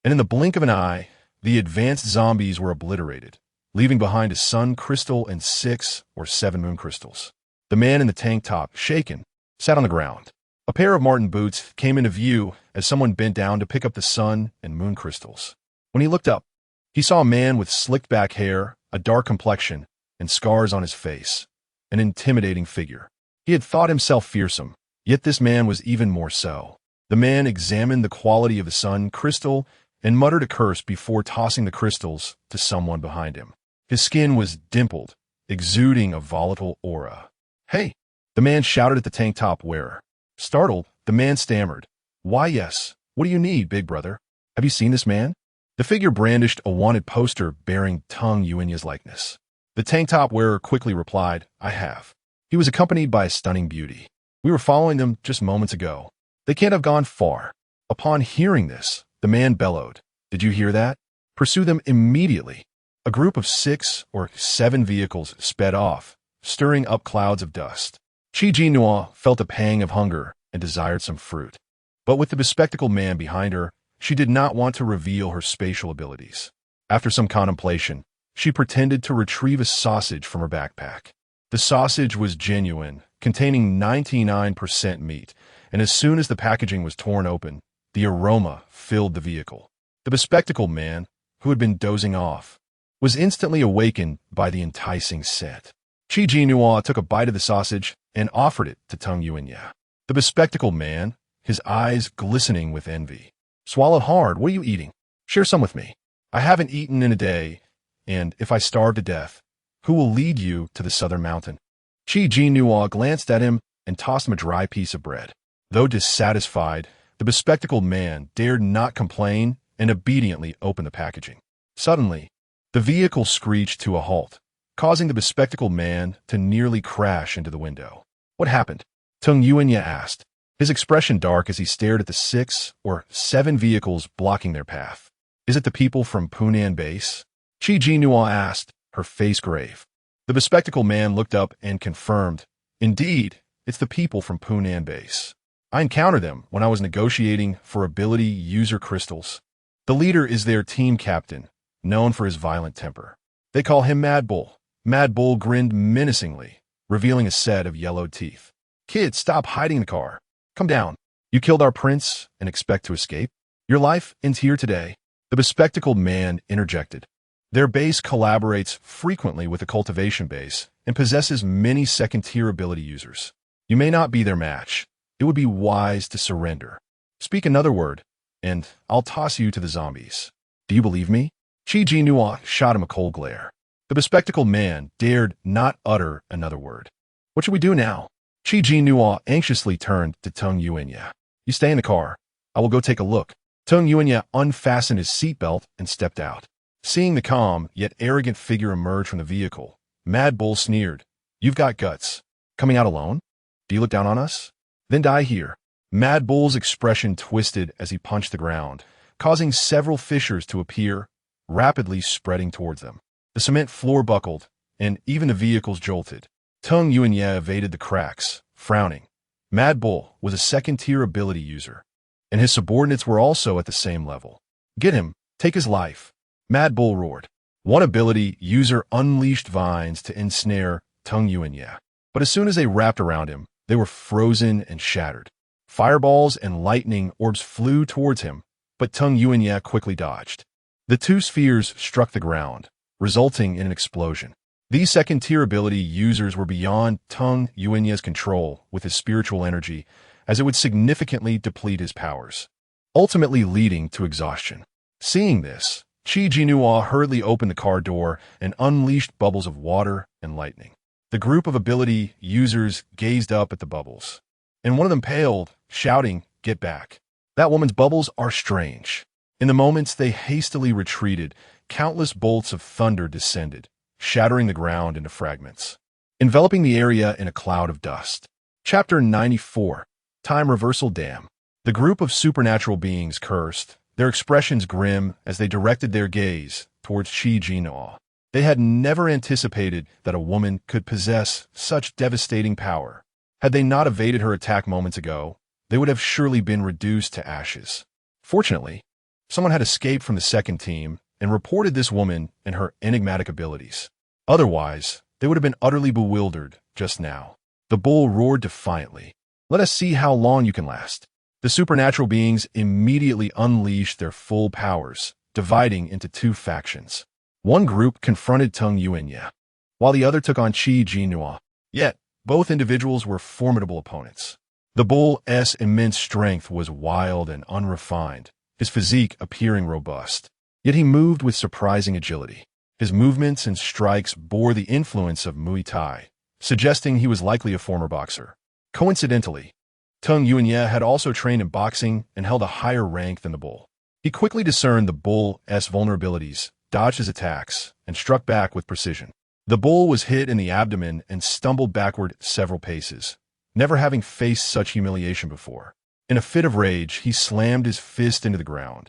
A: And in the blink of an eye, the advanced zombies were obliterated, leaving behind a sun crystal and 6 or 7 moon crystals. The man in the tank top, shaken, sat on the ground. A pair of Martin boots came into view as someone bent down to pick up the sun and moon crystals. When he looked up, he saw a man with slicked back hair, a dark complexion, and scars on his face, an intimidating figure. He had thought himself fearsome, yet this man was even more so. The man examined the quality of the sun crystal and muttered a curse before tossing the crystals to someone behind him. His skin was dimpled, exuding a volatile aura. Hey! The man shouted at the tank top wearer. Startled, the man stammered. Why yes, what do you need, big brother? Have you seen this man? The figure brandished a wanted poster bearing Tung Yuanya's likeness. The tank top wearer quickly replied, I have. He was accompanied by a stunning beauty. We were following them just moments ago. They can't have gone far. Upon hearing this, the man bellowed. Did you hear that? Pursue them immediately. A group of 6 or 7 vehicles sped off, stirring up clouds of dust. Jinnuo felt a pang of hunger and desired some fruit. But with the bespectacled man behind her, she did not want to reveal her spatial abilities. After some contemplation, she pretended to retrieve a sausage from her backpack. The sausage was genuine, containing 99% meat, and as soon as the packaging was torn open, the aroma filled the vehicle. The bespectacled man, who had been dozing off, was instantly awakened by the enticing scent. Jinnuo took a bite of the sausage and offered it to Tung Yuanya. The bespectacled man, his eyes glistening with envy, swallowed hard. "What are you eating? Share some with me. I haven't eaten in a day, and if I starve to death, who will lead you to the southern mountain?" Jinnuo glanced at him and tossed him a dry piece of bread. Though dissatisfied, the bespectacled man dared not complain and obediently opened the packaging. Suddenly, the vehicle screeched to a halt, causing the bespectacled man to nearly crash into the window. "What happened?" Tung Yuanya asked, his expression dark as he stared at the 6 or 7 vehicles blocking their path. "Is it the people from Punan base?" Jinnuo asked, her face grave. The bespectacled man looked up and confirmed, "Indeed, it's the people from Punan base. I encountered them when I was negotiating for ability user crystals. The leader is their team captain, known for his violent temper. They call him Mad Bull." Mad Bull grinned menacingly, revealing a set of yellowed teeth. "Kid, stop hiding in the car. Come down. You killed our prince and expect to escape? Your life ends here today." The bespectacled man interjected. "Their base collaborates frequently with the cultivation base and possesses many second-tier ability users. You may not be their match. It would be wise to surrender. Speak another word, and I'll toss you to the zombies. Do you believe me?" Jinnuo shot him a cold glare. The bespectacled man dared not utter another word. "What should we do now?" Jinnuo anxiously turned to Tung Yuanya. "You stay in the car. I will go take a look." Tung Yuanya unfastened his seatbelt and stepped out. Seeing the calm yet arrogant figure emerge from the vehicle, Mad Bull sneered, "You've got guts. Coming out alone? Do you look down on us? Then die here." Mad Bull's expression twisted as he punched the ground, causing several fissures to appear, rapidly spreading towards them. The cement floor buckled, and even the vehicles jolted. Tung Yuanya evaded the cracks, frowning. Mad Bull was a second-tier ability user, and his subordinates were also at the same level. "Get him! Take his life!" Mad Bull roared. One ability user unleashed vines to ensnare Tung Yuanya, but as soon as they wrapped around him, they were frozen and shattered. Fireballs and lightning orbs flew towards him, but Tung Yuanya quickly dodged. The 2 spheres struck the ground, resulting in an explosion. These second-tier ability users were beyond Tung Yuanya's control with his spiritual energy, as it would significantly deplete his powers, ultimately leading to exhaustion. Seeing this, Jinnuo hurriedly opened the car door and unleashed bubbles of water and lightning. The group of ability users gazed up at the bubbles, and one of them paled, shouting, "Get back. That woman's bubbles are strange." In the moments they hastily retreated, countless bolts of thunder descended, shattering the ground into fragments, enveloping the area in a cloud of dust. Chapter 94, Time Reversal Dam. The group of supernatural beings cursed, their expressions grim as they directed their gaze towards Jinnuo. They had never anticipated that a woman could possess such devastating power. Had they not evaded her attack moments ago, they would have surely been reduced to ashes. Fortunately, someone had escaped from the second team and reported this woman and her enigmatic abilities. Otherwise, they would have been utterly bewildered just now. The bull roared defiantly. "Let us see how long you can last." The supernatural beings immediately unleashed their full powers, dividing into 2 factions. One group confronted Tung Yuanya, while the other took on Jinnuo. Yet, both individuals were formidable opponents. The bull's immense strength was wild and unrefined, his physique appearing robust. Yet he moved with surprising agility. His movements and strikes bore the influence of Muay Thai, suggesting he was likely a former boxer. Coincidentally, Tung Yuanya had also trained in boxing and held a higher rank than the bull. He quickly discerned the bull's vulnerabilities, dodged his attacks, and struck back with precision. The bull was hit in the abdomen and stumbled backward several paces, never having faced such humiliation before. In a fit of rage, he slammed his fist into the ground,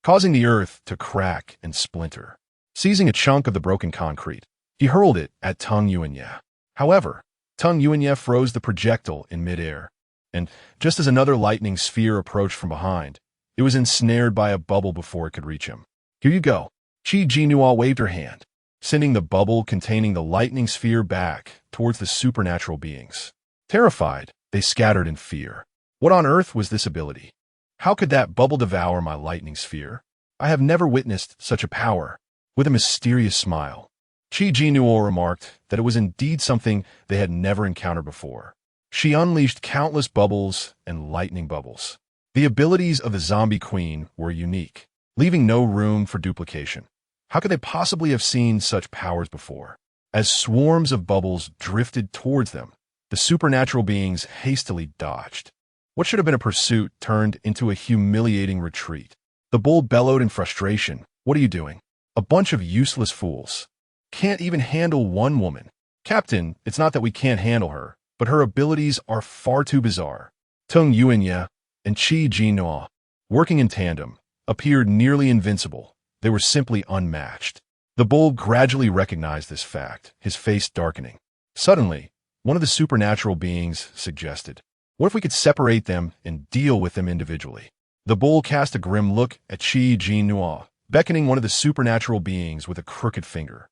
A: causing the earth to crack and splinter. Seizing a chunk of the broken concrete, he hurled it at Tung Yuanya. However, Tung Yuanye froze the projectile in midair, and just as another lightning sphere approached from behind, it was ensnared by a bubble before it could reach him. Here you go. Jinnuo waved her hand, sending the bubble containing the lightning sphere back towards the supernatural beings. Terrified, they scattered in fear. What on earth was this ability? How could that bubble devour my lightning sphere? I have never witnessed such a power. With a mysterious smile, Jinnuo remarked that it was indeed something they had never encountered before. She unleashed countless bubbles and lightning bubbles. The abilities of the zombie queen were unique, leaving no room for duplication. How could they possibly have seen such powers before? As swarms of bubbles drifted towards them, the supernatural beings hastily dodged. What should have been a pursuit turned into a humiliating retreat. The bull bellowed in frustration. What are you doing? A bunch of useless fools. Can't even handle one woman. Captain, it's not that we can't handle her, but her abilities are far too bizarre. Tung Yuanye and Jinnuo, working in tandem, appeared nearly invincible. They were simply unmatched. The bull gradually recognized this fact, his face darkening. Suddenly, one of the supernatural beings suggested, what if we could separate them and deal with them individually? The bull cast a grim look at Jinnuo, beckoning one of the supernatural beings with a crooked finger.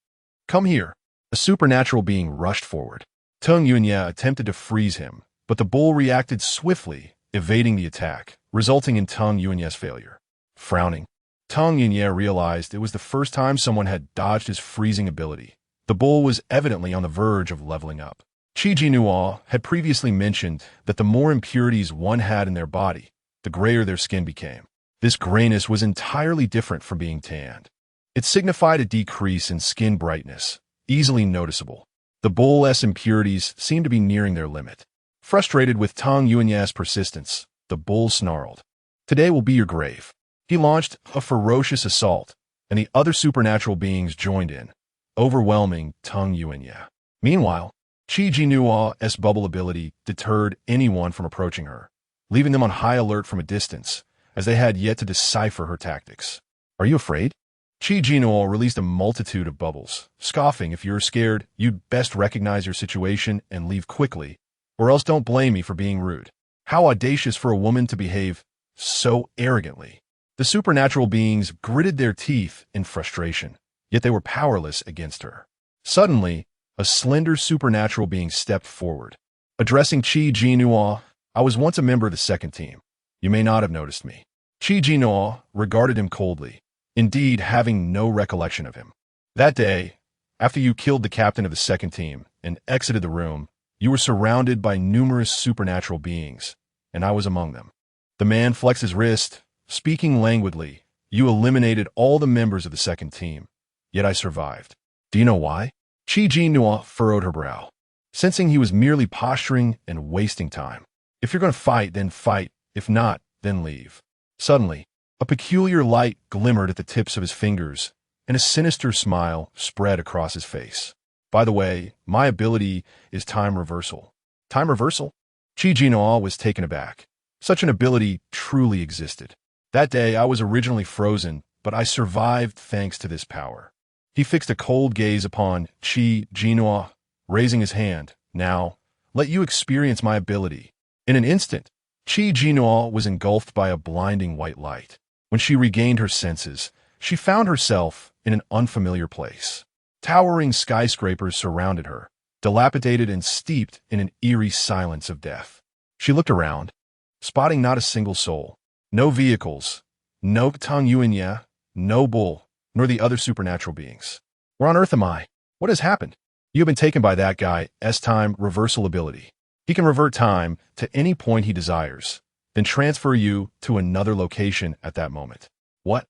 A: Come here. A supernatural being rushed forward. Tung Yuanye attempted to freeze him, but the bull reacted swiftly, evading the attack, resulting in Tung Yuanye's failure. Frowning, Tung Yuanye realized it was the first time someone had dodged his freezing ability. The bull was evidently on the verge of leveling up. Jinnuo had previously mentioned that the more impurities one had in their body, the grayer their skin became. This grayness was entirely different from being tanned. It signified a decrease in skin brightness, easily noticeable. The bull's impurities seemed to be nearing their limit. Frustrated with Tung Yuanye's persistence, the bull snarled, "Today will be your grave." He launched a ferocious assault, and the other supernatural beings joined in, overwhelming Tung Yuanye. Meanwhile, Jinnuo's bubble ability deterred anyone from approaching her, leaving them on high alert from a distance, as they had yet to decipher her tactics. Are you afraid? Jinnuo released a multitude of bubbles, scoffing, if you're scared, you'd best recognize your situation and leave quickly, or else don't blame me for being rude. How audacious for a woman to behave so arrogantly. The supernatural beings gritted their teeth in frustration, yet they were powerless against her. Suddenly, a slender supernatural being stepped forward. Addressing Jinnuo, I was once a member of the second team. You may not have noticed me. Jinnuo regarded him coldly, indeed having no recollection of him. That day, after you killed the captain of the second team and exited the room, you were surrounded by numerous supernatural beings, and I was among them. The man flexed his wrist, speaking languidly. You eliminated all the members of the second team, yet I survived. Do you know why? Jinnuo furrowed her brow, sensing he was merely posturing and wasting time. If you're going to fight, then fight. If not, then leave. Suddenly, a peculiar light glimmered at the tips of his fingers, and a sinister smile spread across his face. By the way, my ability is time reversal. Time reversal? Jinnuo was taken aback. Such an ability truly existed. That day, I was originally frozen, but I survived thanks to this power. He fixed a cold gaze upon Jinnuo, raising his hand. Now, let you experience my ability. In an instant, Jinnuo was engulfed by a blinding white light. When she regained her senses, she found herself in an unfamiliar place. Towering skyscrapers surrounded her, dilapidated and steeped in an eerie silence of death. She looked around, spotting not a single soul. No vehicles, no Tung Yuanye, no bull, nor the other supernatural beings. Where on earth am I? What has happened? You have been taken by that guy's time reversal ability. He can revert time to any point he desires, then transfer you to another location at that moment. What?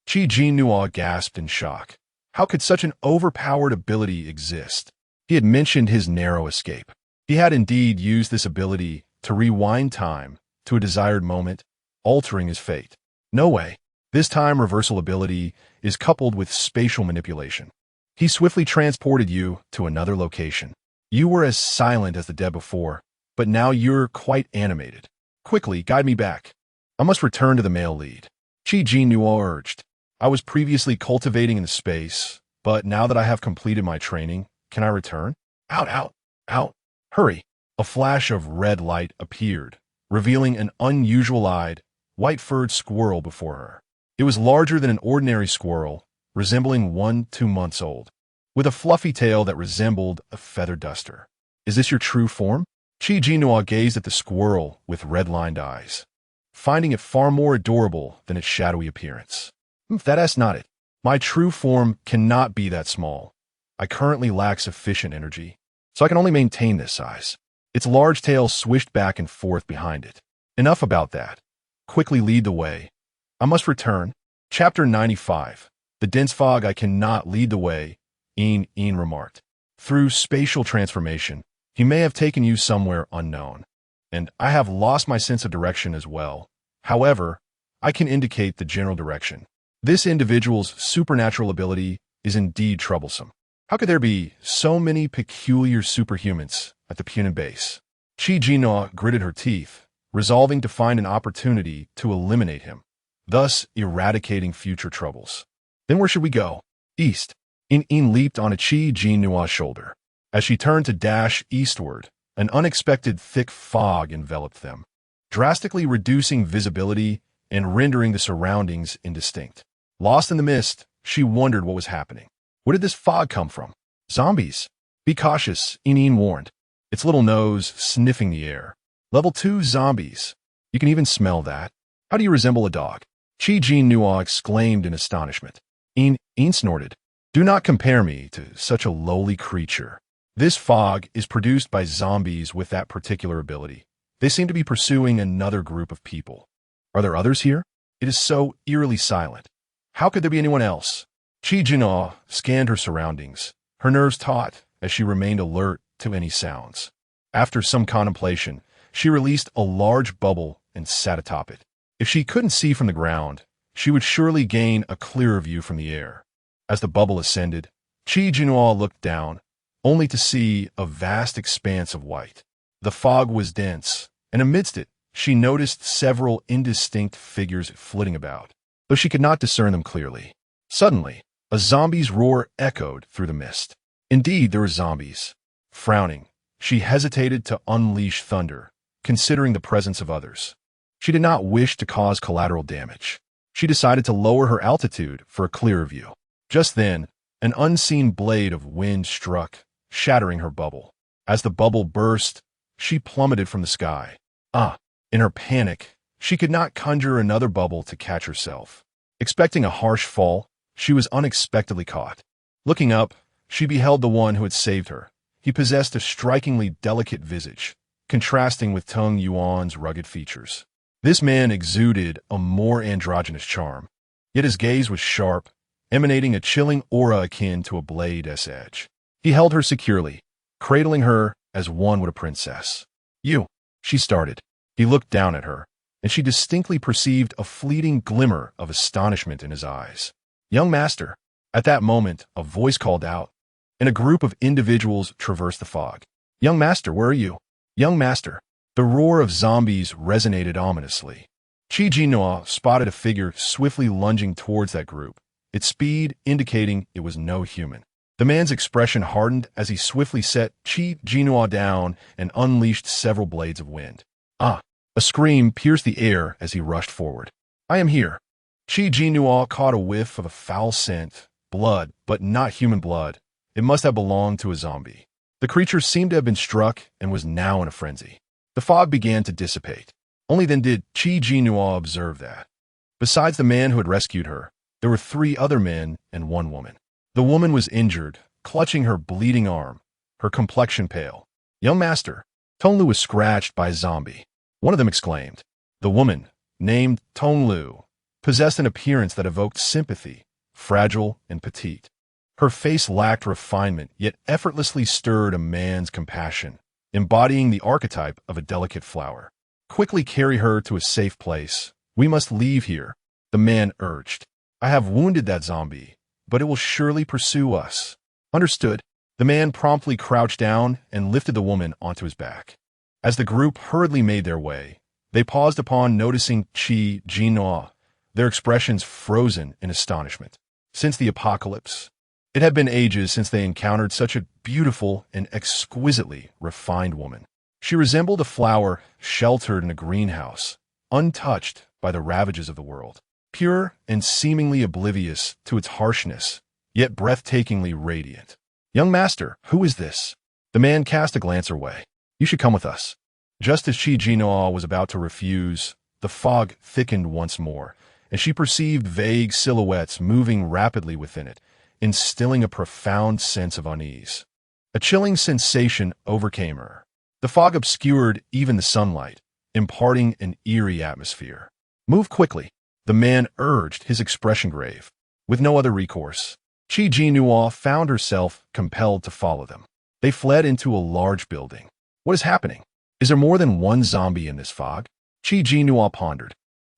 A: Jinnuo gasped in shock. How could such an overpowered ability exist? He had mentioned his narrow escape. He had indeed used this ability to rewind time to a desired moment, altering his fate. No way. This time reversal ability is coupled with spatial manipulation. He swiftly transported you to another location. You were as silent as the dead before, but now you're quite animated. Quickly, guide me back. I must return to the male lead. Jinnuo urged. I was previously cultivating in the space, but now that I have completed my training, can I return? Out, out, out. Hurry! A flash of red light appeared, revealing an unusual-eyed, white-furred squirrel before her. It was larger than an ordinary squirrel, resembling 1 2 months old, with a fluffy tail that resembled a feather duster. Is this your true form? Jinnuo gazed at the squirrel with red-lined eyes, finding it far more adorable than its shadowy appearance. That's not it. My true form cannot be that small. I currently lack sufficient energy, so I can only maintain this size. Its large tail swished back and forth behind it. Enough about that. Quickly lead the way. I must return. Chapter 95. The dense fog. I cannot lead the way, Een remarked. Through spatial transformation, he may have taken you somewhere unknown, and I have lost my sense of direction as well. However, I can indicate the general direction. This individual's supernatural ability is indeed troublesome. How could there be so many peculiar superhumans at the puny base? Jinnuo gritted her teeth, resolving to find an opportunity to eliminate him, thus eradicating future troubles. Then where should we go? East. Een leaped on a Jinnuo's shoulder. As she turned to dash eastward, an unexpected thick fog enveloped them, drastically reducing visibility and rendering the surroundings indistinct. Lost in the mist, she wondered what was happening. Where did this fog come from? Zombies. Be cautious, Een warned, its little nose sniffing the air. Level 2 zombies. You can even smell that. How do you resemble a dog? Jinnuo exclaimed in astonishment. Een snorted. Do not compare me to such a lowly creature. This fog is produced by zombies with that particular ability. They seem to be pursuing another group of people. Are there others here? It is so eerily silent. How could there be anyone else? Jinnuo scanned her surroundings, her nerves taut as she remained alert to any sounds. After some contemplation, she released a large bubble and sat atop it. If she couldn't see from the ground, she would surely gain a clearer view from the air. As the bubble ascended, Jinnuo looked down, only to see a vast expanse of white. The fog was dense, and amidst it, she noticed several indistinct figures flitting about, though she could not discern them clearly. Suddenly, a zombie's roar echoed through the mist. Indeed, there were zombies. Frowning, she hesitated to unleash thunder, considering the presence of others. She did not wish to cause collateral damage. She decided to lower her altitude for a clearer view. Just then, an unseen blade of wind struck, shattering her bubble. As the bubble burst, she plummeted from the sky. In her panic, she could not conjure another bubble to catch herself. Expecting a harsh fall, she was unexpectedly caught. Looking up, she beheld the one who had saved her. He possessed a strikingly delicate visage, contrasting with Tung Yuan's rugged features. This man exuded a more androgynous charm, yet his gaze was sharp, emanating a chilling aura akin to a blade's edge. He held her securely, cradling her as one would a princess. You, she started. He looked down at her, and she distinctly perceived a fleeting glimmer of astonishment in his eyes. Young master. At that moment, a voice called out, and a group of individuals traversed the fog. Young master, where are you? Young master. The roar of zombies resonated ominously. Jinnuo spotted a figure swiftly lunging towards that group, its speed indicating it was no human. The man's expression hardened as he swiftly set Jinnuo down and unleashed several blades of wind. A scream pierced the air as he rushed forward. I am here. Jinnuo caught a whiff of a foul scent, blood, but not human blood. It must have belonged to a zombie. The creature seemed to have been struck and was now in a frenzy. The fog began to dissipate. Only then did Jinnuo observe that, besides the man who had rescued her, there were 3 other men and 1 woman. The woman was injured, clutching her bleeding arm, her complexion pale. Young master, Tonglu was scratched by a zombie. One of them exclaimed. The woman, named Tonglu, possessed an appearance that evoked sympathy, fragile and petite. Her face lacked refinement, yet effortlessly stirred a man's compassion, embodying the archetype of a delicate flower. Quickly carry her to a safe place. We must leave here, the man urged. I have wounded that zombie, but it will surely pursue us. Understood. The man promptly crouched down and lifted the woman onto his back. As the group hurriedly made their way, they paused upon noticing Jinnuo, their expressions frozen in astonishment. Since the apocalypse, It had been ages since they encountered such a beautiful and exquisitely refined woman. She resembled a flower sheltered in a greenhouse, untouched by the ravages of the world, pure and seemingly oblivious to its harshness, yet breathtakingly radiant. "Young master, who is this?" The man cast a glance her way. "You should come with us." Just as Jinnuo was about to refuse, the fog thickened once more, and she perceived vague silhouettes moving rapidly within it, instilling a profound sense of unease. A chilling sensation overcame her. The fog obscured even the sunlight, imparting an eerie atmosphere. "Move quickly," the man urged, his expression grave. With no other recourse, Jinnuo found herself compelled to follow them. They fled into a large building. What is happening? Is there more than one zombie in this fog? Jinnuo pondered.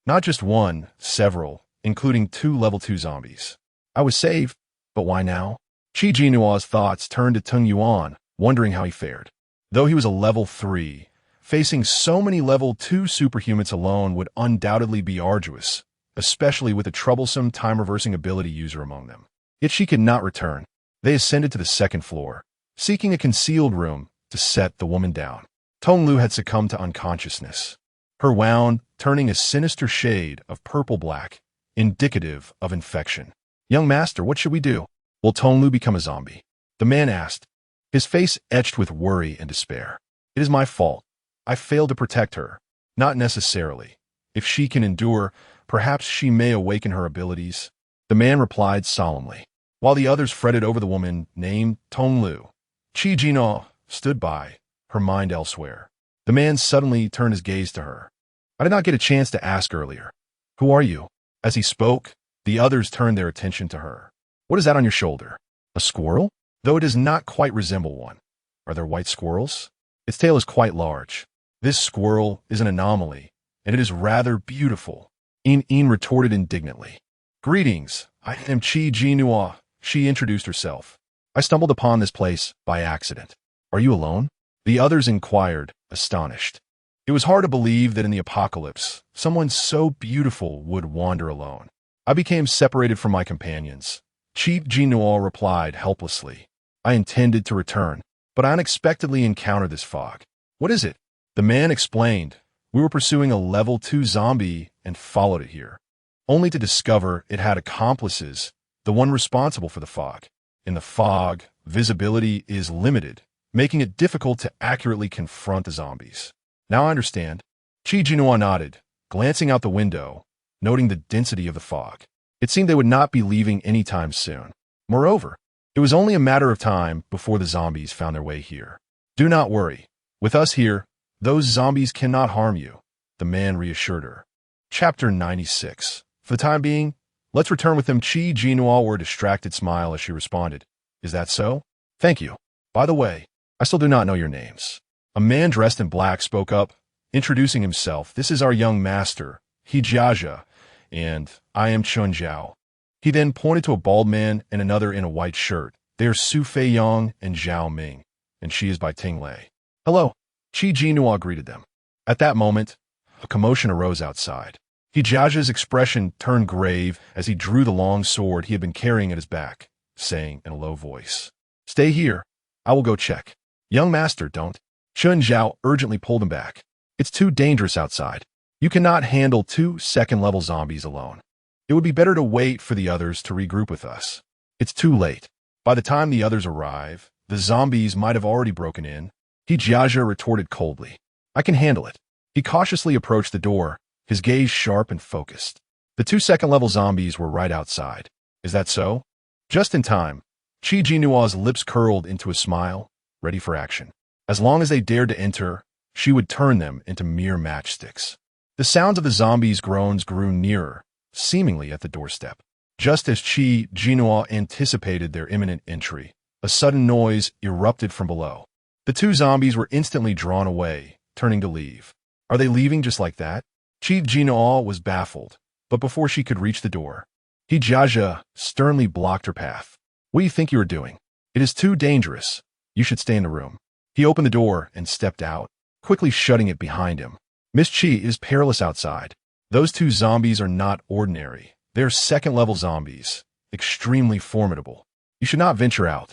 A: Not just one, several, including 2 level 2 zombies. I was saved, but why now? Jinnuo's thoughts turned to Tung Yuan, wondering how he fared. Though he was a level 3, facing so many level 2 superhumans alone would undoubtedly be arduous, especially with a troublesome time-reversing ability user among them. Yet she could not return. They ascended to the 2nd floor, seeking a concealed room to set the woman down. Tonglu had succumbed to unconsciousness, her wound turning a sinister shade of purple-black, indicative of infection. "Young master, what should we do? Will Tonglu become a zombie?" the man asked, his face etched with worry and despair. "It is my fault. I failed to protect her." "Not necessarily. If she can endure, perhaps she may awaken her abilities," the man replied solemnly. While the others fretted over the woman named Tonglu, Jinnuo stood by, her mind elsewhere. The man suddenly turned his gaze to her. "I did not get a chance to ask earlier. Who are you?" As he spoke, the others turned their attention to her. "What is that on your shoulder? A squirrel? Though it does not quite resemble one. Are there white squirrels? Its tail is quite large. This squirrel is an anomaly, and it is rather beautiful." In retorted indignantly. "Greetings, I am Jinnuo," she introduced herself. "I stumbled upon this place by accident." "Are you alone?" the others inquired, astonished. It was hard to believe that in the apocalypse, someone so beautiful would wander alone. "I became separated from my companions," Jinnuo replied helplessly. "I intended to return, but I unexpectedly encountered this fog." "What is it?" the man explained. "We were pursuing a level 2 zombie and followed it here, only to discover it had accomplices, the one responsible for the fog. In the fog, visibility is limited, making it difficult to accurately confront the zombies." "Now I understand." Jinnuo nodded, glancing out the window, noting the density of the fog. It seemed they would not be leaving anytime soon. Moreover, it was only a matter of time before the zombies found their way here. "Do not worry. With us here, those zombies cannot harm you," the man reassured her. Chapter 96. For the time being, let's return with them. Jinnuo wore a distracted smile as she responded. "Is that so? Thank you. By the way, I still do not know your names." A man dressed in black spoke up, introducing himself. "This is our young master, Jiaja, and I am Chun Zhao." He then pointed to a bald man and another in a white shirt. "They are Su Feiyang and Zhao Ming, and she is by Ting Lei." "Hello." Jinnuo greeted them. At that moment, a commotion arose outside. Jiaja's expression turned grave as he drew the long sword he had been carrying at his back, saying in a low voice, "Stay here. I will go check." "Young master, don't." Chun Zhao urgently pulled him back. "It's too dangerous outside. You cannot handle 2 second-level zombies alone. It would be better to wait for the others to regroup with us." "It's too late. By the time the others arrive, the zombies might have already broken in." Jiaja retorted coldly. "I can handle it." He cautiously approached the door, his gaze sharp and focused. The 2 second-level zombies were right outside. "Is that so?" Just in time, Jinnuo's lips curled into a smile, ready for action. As long as they dared to enter, she would turn them into mere matchsticks. The sounds of the zombies' groans grew nearer, seemingly at the doorstep. Just as Jinnuo anticipated their imminent entry, a sudden noise erupted from below. The 2 zombies were instantly drawn away, turning to leave. "Are they leaving just like that?" Jinnuo was baffled, but before she could reach the door, Jiaja sternly blocked her path. "What do you think you are doing? It is too dangerous. You should stay in the room." He opened the door and stepped out, quickly shutting it behind him. "Miss Chi, it is perilous outside. Those 2 zombies are not ordinary. They're second-level zombies, extremely formidable. You should not venture out.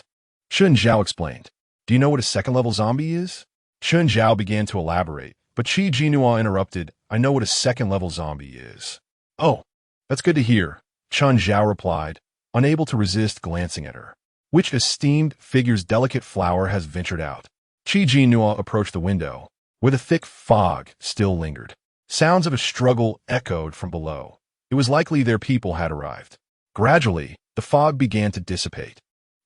A: Chun Zhao explained. Do you know what a second-level zombie is? Chun Zhao began to elaborate, but Jinnuo interrupted. I know what a second-level zombie is. Oh, that's good to hear, Chun Zhao replied, unable to resist glancing at her. Which esteemed figure's delicate flower has ventured out? Jinnuo approached the window, where the thick fog still lingered. Sounds of a struggle echoed from below. It was likely their people had arrived. Gradually, the fog began to dissipate.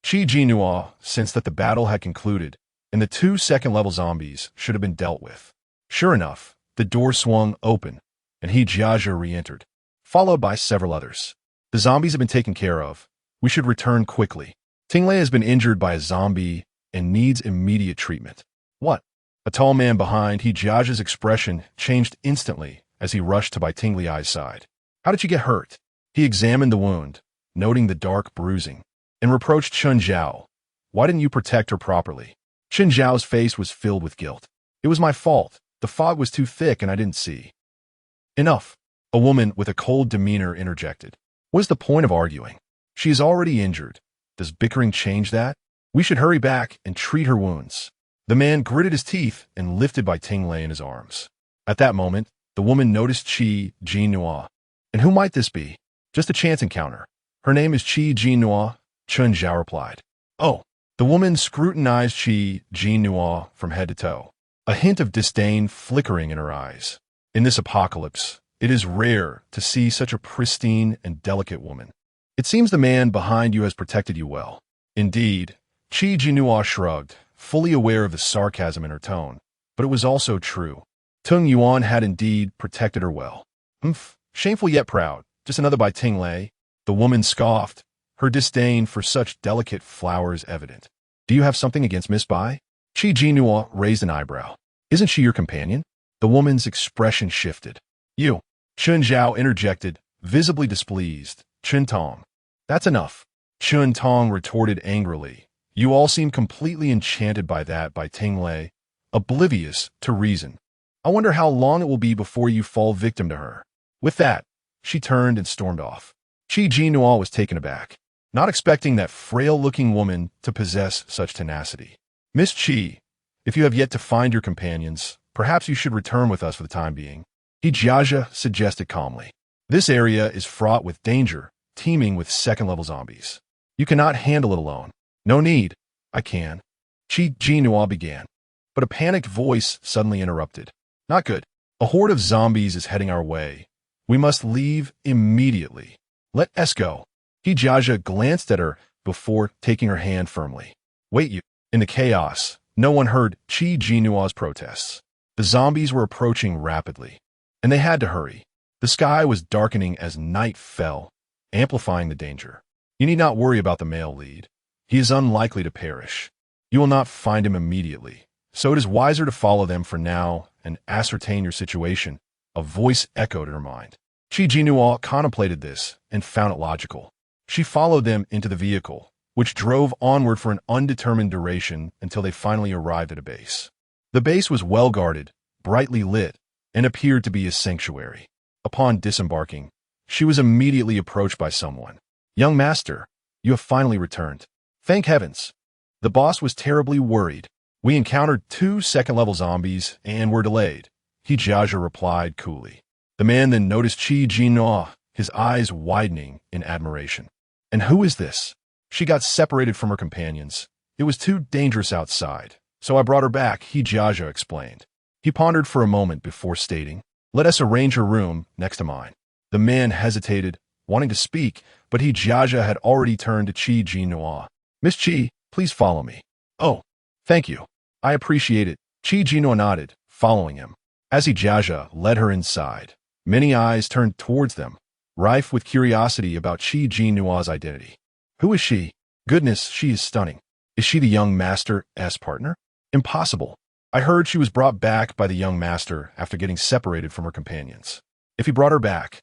A: Jinnuo sensed that the battle had concluded, and the two second-level zombies should have been dealt with. Sure enough, the door swung open, and Jiajia re-entered, followed by several others. The zombies have been taken care of. We should return quickly. Tingley has been injured by a zombie and needs immediate treatment. What? A tall man behind Jiajia's expression changed instantly as he rushed to by Tingley's side. How did you get hurt? He examined the wound, noting the dark bruising, and reproached Chun Zhao. Why didn't you protect her properly? Chun Zhao's face was filled with guilt. It was my fault. The fog was too thick and I didn't see. Enough. A woman with a cold demeanor interjected. What is the point of arguing? She is already injured. Does bickering change that? We should hurry back and treat her wounds. The man gritted his teeth and lifted by Tingley in his arms. At that moment, the woman noticed Jinnuo. And who might this be? Just a chance encounter. Her name is Jinnuo, Chun Zhao replied. Oh. The woman scrutinized Jinnuo from head to toe, a hint of disdain flickering in her eyes. In this apocalypse, it is rare to see such a pristine and delicate woman. It seems the man behind you has protected you well. Indeed, Jinnuo shrugged, fully aware of the sarcasm in her tone, but it was also true. Tung Yuan had indeed protected her well. Shameful yet proud, just another by Tingley. The woman scoffed, her disdain for such delicate flowers evident. Do you have something against Miss Bai? Jinnuo raised an eyebrow. Isn't she your companion? The woman's expression shifted. You. Chun Zhao interjected, visibly displeased. Chun Tong. That's enough. Chun Tong retorted angrily. You all seem completely enchanted by that by Tingley, oblivious to reason. I wonder how long it will be before you fall victim to her. With that, she turned and stormed off. Jinnuo was taken aback, not expecting that frail-looking woman to possess such tenacity. Miss Chi, if you have yet to find your companions, perhaps you should return with us for the time being. Jiajia suggested calmly. This area is fraught with danger, teeming with second-level zombies. You cannot handle it alone. No need. I can. Jinnuo began, but a panicked voice suddenly interrupted. Not good. A horde of zombies is heading our way. We must leave immediately. Let us go. Jiajia glanced at her before taking her hand firmly. Wait you. In the chaos, no one heard Jinnuo's protests. The zombies were approaching rapidly, and they had to hurry. The sky was darkening as night fell, amplifying the danger. You need not worry about the male lead. He is unlikely to perish. You will not find him immediately, so it is wiser to follow them for now and ascertain your situation. A voice echoed in her mind. Jinnuo contemplated this and found it logical. She followed them into the vehicle, which drove onward for an undetermined duration until they finally arrived at a base. The base was well guarded, brightly lit, and appeared to be a sanctuary. Upon disembarking, she was immediately approached by someone. Young master, you have finally returned. Thank heavens. The boss was terribly worried. We encountered 2 second-level zombies and were delayed. Jiajia replied coolly. The man then noticed Jinnuo, his eyes widening in admiration. And who is this? She got separated from her companions. It was too dangerous outside, so I brought her back, Jiajia explained. He pondered for a moment before stating, let us arrange her room next to mine. The man hesitated, wanting to speak, but Jiajia had already turned to Jinnuo. Miss Chi, please follow me. Oh, thank you. I appreciate it. Jinnuo nodded, following him. As Jiajia led her inside, many eyes turned towards them, rife with curiosity about Jinnuo's identity. Who is she? Goodness, she is stunning. Is she the young master's partner? Impossible. I heard she was brought back by the young master after getting separated from her companions. If he brought her back,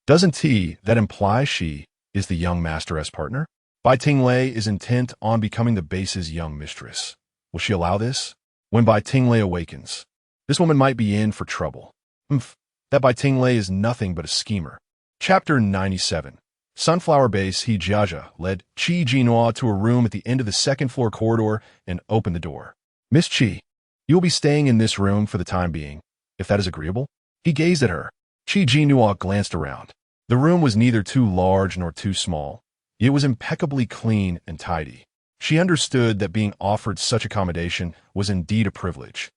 A: doesn't that imply she is the young master's partner? Bai Tingley is intent on becoming the base's young mistress. Will she allow this? When Bai Tingley awakens, this woman might be in for trouble. That Bai Tingley is nothing but a schemer. Chapter 97. Sunflower Base He Jiaja led Qi Jinnuo to a room at the end of the second-floor corridor and opened the door. Miss Qi, you will be staying in this room for the time being, if that is agreeable. He gazed at her. Qi Jinnuo glanced around. The room was neither too large nor too small. It was impeccably clean and tidy. She understood that being offered such accommodation was indeed a privilege,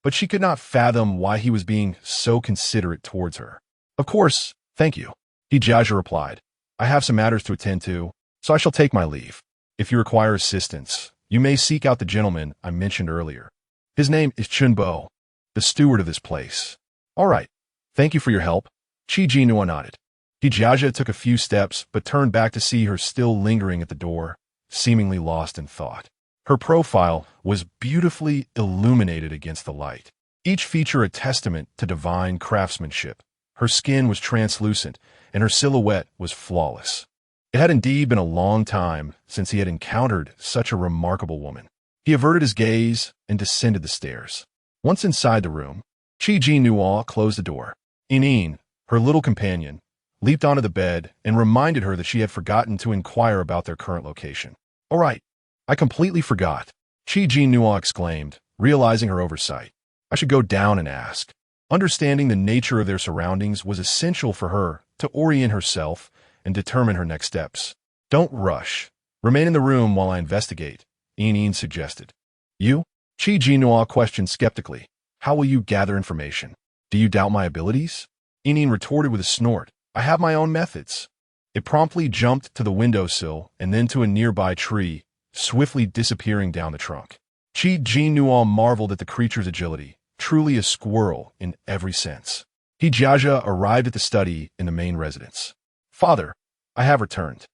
A: but she could not fathom why he was being so considerate towards her. Of course, thank you, He Jiaja replied. I have some matters to attend to, so I shall take my leave. If you require assistance, you may seek out the gentleman I mentioned earlier. His name is Chunbo, the steward of this place. All right, thank you for your help. Qi Jinnuo nodded. He Jiaja took a few steps but turned back to see her still lingering at the door, seemingly lost in thought. Her profile was beautifully illuminated against the light, each feature a testament to divine craftsmanship. Her skin was translucent, and her silhouette was flawless. It had indeed been a long time since he had encountered such a remarkable woman. He averted his gaze and descended the stairs. Once inside the room, Qi Jinnuo closed the door. Inin, her little companion, leaped onto the bed and reminded her that she had forgotten to inquire about their current location. All right, I completely forgot, Qi Jinnuo exclaimed, realizing her oversight. I should go down and ask. Understanding the nature of their surroundings was essential for her to orient herself and determine her next steps. Don't rush. Remain in the room while I investigate, Inin suggested. You? Qi Jinnuo questioned skeptically. How will you gather information? Do you doubt my abilities? Inin retorted with a snort. I have my own methods. It promptly jumped to the windowsill and then to a nearby tree, swiftly disappearing down the trunk. Qi Jinnuo marveled at the creature's agility, truly a squirrel in every sense. He Jiaja arrived at the study in the main residence. Father, I have returned.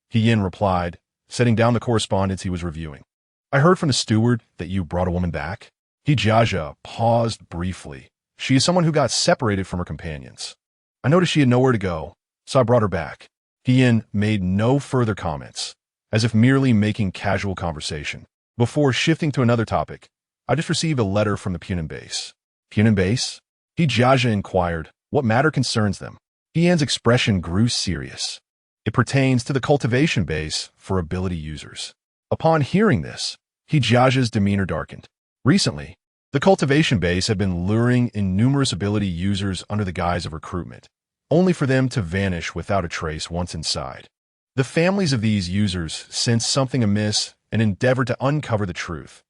A: He Yin replied, setting down the correspondence he was reviewing. I heard from the steward that you brought a woman back. He Jiaja paused briefly. She is someone who got separated from her companions. I noticed she had nowhere to go, so I brought her back. He Yin made no further comments, as if merely making casual conversation. Before shifting to another topic, I just received a letter from the Punin base. Punin base? He Jiaja inquired, what matter concerns them? He Yin's expression grew serious. It pertains to the cultivation base for ability users. Upon hearing this, He Jiaja's demeanor darkened. Recently, the cultivation base had been luring in numerous ability users under the guise of recruitment, only for them to vanish without a trace once inside. The families of these users sensed something amiss and endeavored to uncover the truth,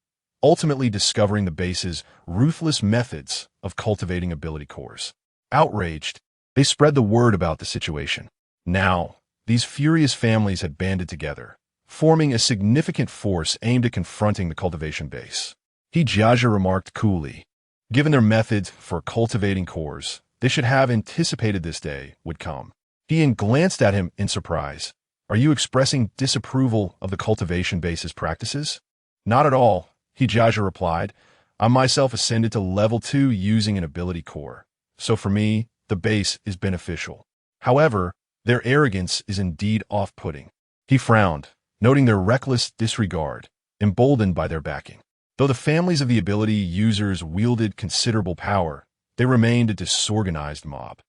A: ultimately discovering the base's ruthless methods of cultivating ability cores. Outraged, they spread the word about the situation. Now, these furious families had banded together, forming a significant force aimed at confronting the cultivation base. He Jiaja remarked coolly, given their methods for cultivating cores, they should have anticipated this day would come. He Yin glanced at him in surprise. Are you expressing disapproval of the cultivation base's practices? Not at all, He Jiaja replied. I myself ascended to level 2 using an ability core, so for me, the base is beneficial. However, their arrogance is indeed off-putting. He frowned, noting their reckless disregard, emboldened by their backing. Though the families of the ability users wielded considerable power, they remained a disorganized mob.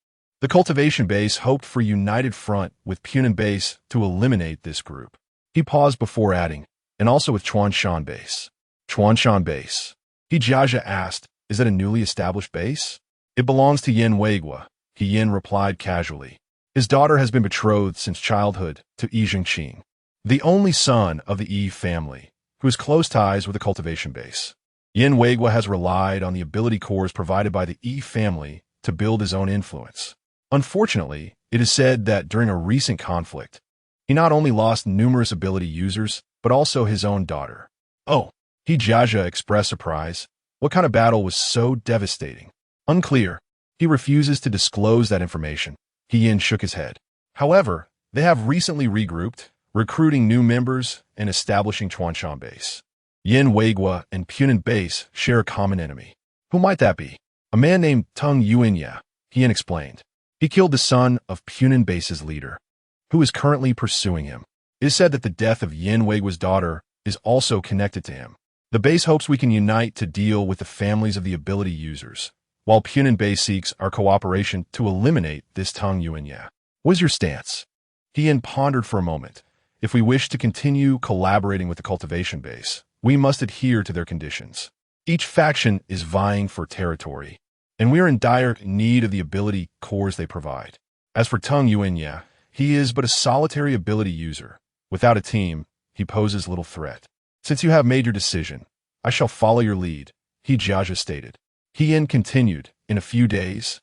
A: The cultivation base hoped for a united front with Punin base to eliminate this group. He paused before adding, and also with Chuanshan base. Chuanshan base. He Jiaja asked, is that a newly established base? It belongs to Yin Weigua, He Yin replied casually. His daughter has been betrothed since childhood to Yi Jingqing, the only son of the Yi family, who has close ties with the cultivation base. Yin Weigua has relied on the ability cores provided by the Yi family to build his own influence. Unfortunately, it is said that during a recent conflict, he not only lost numerous ability users, but also his own daughter. Oh, He Jiaja expressed surprise. What kind of battle was so devastating? Unclear. He refuses to disclose that information. He Yin shook his head. However, they have recently regrouped, recruiting new members and establishing Chuanshan base. Yin Weigua and Punin base share a common enemy. Who might that be? A man named Tung Yuanya, He Yin explained. He killed the son of Punin base's leader, who is currently pursuing him. It is said that the death of Yin Weigua's daughter is also connected to him. The base hopes we can unite to deal with the families of the ability users, while Punin base seeks our cooperation to eliminate this Tung Yuanya. What is your stance? He pondered for a moment. If we wish to continue collaborating with the cultivation base, we must adhere to their conditions. Each faction is vying for territory, and we are in dire need of the ability cores they provide. As for Tung Yuanya, he is but a solitary ability user. Without a team, he poses little threat. Since you have made your decision, I shall follow your lead, He Jiaja stated. Hien continued, in a few days,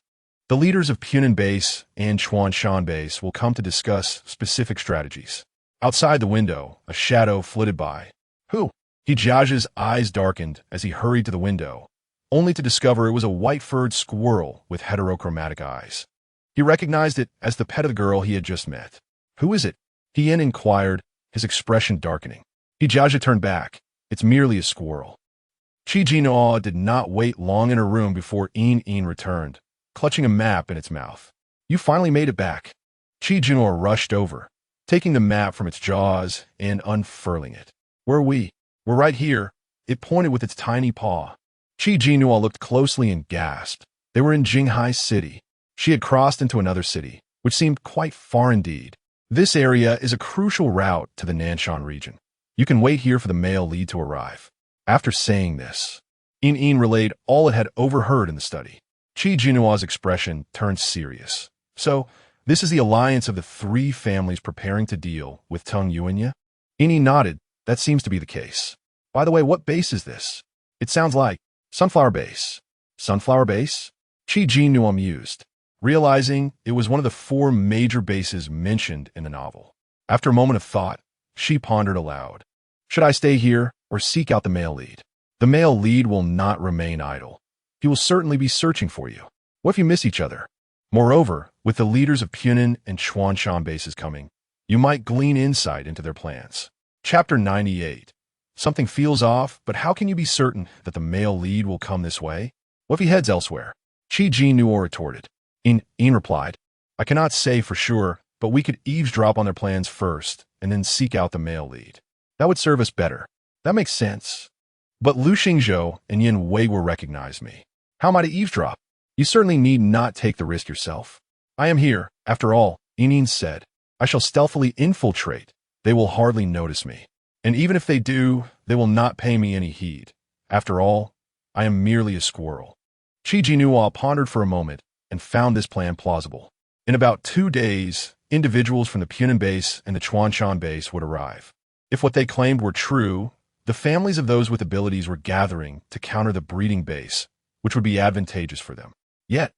A: the leaders of Punan Base and Chuanshan Base will come to discuss specific strategies. Outside the window, a shadow flitted by. Who? He Jiaja's eyes darkened as he hurried to the window, only to discover it was a white-furred squirrel with heterochromatic eyes. He recognized it as the pet of the girl he had just met. Who is it? Hien inquired, his expression darkening. He Jiaja turned back. It's merely a squirrel. Jinnuo did not wait long in her room before Yin returned, clutching a map in its mouth. You finally made it back. Jinnuo rushed over, taking the map from its jaws and unfurling it. Where are we? We're right here. It pointed with its tiny paw. Jinnuo looked closely and gasped. They were in Jinghai City. She had crossed into another city, which seemed quite far indeed. This area is a crucial route to the Nanshan region. You can wait here for the male lead to arrive. After saying this, Yin relayed all it had overheard in the study. Jinnuo's expression turned serious. So, this is the alliance of the three families preparing to deal with Tung Yuanya? Yin nodded. That seems to be the case. By the way, what base is this? It sounds like Sunflower Base. Sunflower Base? Jinnuo mused, realizing it was one of the four major bases mentioned in the novel. After a moment of thought, she pondered aloud. Should I stay here or seek out the male lead? The male lead will not remain idle. He will certainly be searching for you. What if you miss each other? Moreover, with the leaders of Punan and Chuanshan bases coming, you might glean insight into their plans. Chapter 98. Something feels off, but how can you be certain that the male lead will come this way? What if he heads elsewhere? Jinnuo retorted. Yin replied, I cannot say for sure, but we could eavesdrop on their plans first and then seek out the male lead. That would serve us better. That makes sense. But Lu Xingzhou and Yin Wei will recognize me. How am I to eavesdrop? You certainly need not take the risk yourself. I am here, after all, Yin said. I shall stealthily infiltrate. They will hardly notice me. And even if they do, they will not pay me any heed. After all, I am merely a squirrel. Jinnuo pondered for a moment and found this plan plausible. In about 2 days, individuals from the Punan base and the Chuanshan base would arrive. If what they claimed were true, the families of those with abilities were gathering to counter the breeding base, which would be advantageous for them. Yet,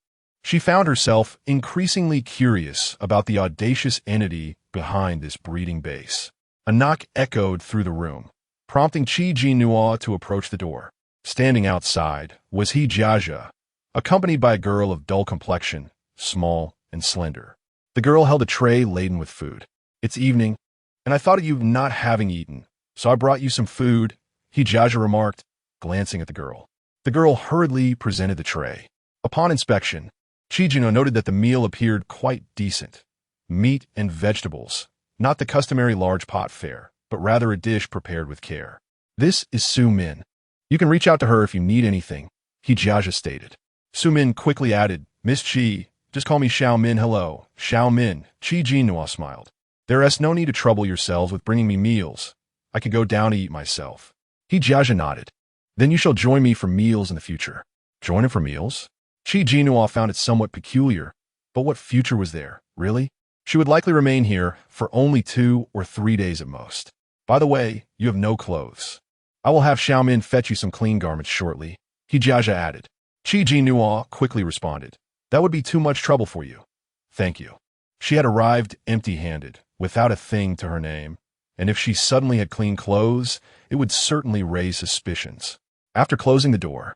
A: she found herself increasingly curious about the audacious entity behind this breeding base. A knock echoed through the room, prompting Jinnuo to approach the door. Standing outside was He Jiaja, accompanied by a girl of dull complexion, small and slender. The girl held a tray laden with food. It's evening, and I thought of you not having eaten, so I brought you some food, He Jiaja remarked, glancing at the girl. The girl hurriedly presented the tray. Upon inspection, Jinnuo noted that the meal appeared quite decent. Meat and vegetables, not the customary large pot fare, but rather a dish prepared with care. This is Su Min. You can reach out to her if you need anything, He Jiaja stated. Su Min quickly added, Miss Chi, just call me Xiao Min hello, Xiao Min, Jinnuo smiled. There is no need to trouble yourselves with bringing me meals. I could go down to eat myself. He Jiaja nodded. Then you shall join me for meals in the future. Join him for meals? Jinnuo found it somewhat peculiar, but what future was there, really? She would likely remain here for only 2 or 3 days at most. By the way, you have no clothes. I will have Xiao Min fetch you some clean garments shortly, He Jiaja added. Jinnuo quickly responded. That would be too much trouble for you. Thank you. She had arrived empty-handed, without a thing to her name, and if she suddenly had clean clothes, it would certainly raise suspicions. After closing the door,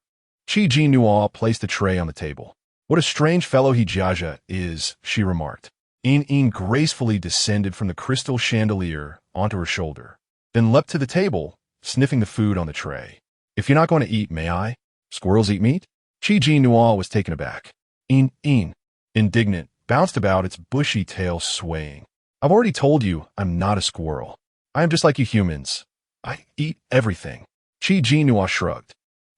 A: Jinnuo placed the tray on the table. What a strange fellow He Jiaja is, she remarked. Yin gracefully descended from the crystal chandelier onto her shoulder, then leapt to the table, sniffing the food on the tray. If you're not going to eat, may I? Squirrels eat meat? Jinnuo was taken aback. Yin, indignant, bounced about, its bushy tail swaying. I've already told you I'm not a squirrel. I am just like you humans. I eat everything. Jinnuo shrugged.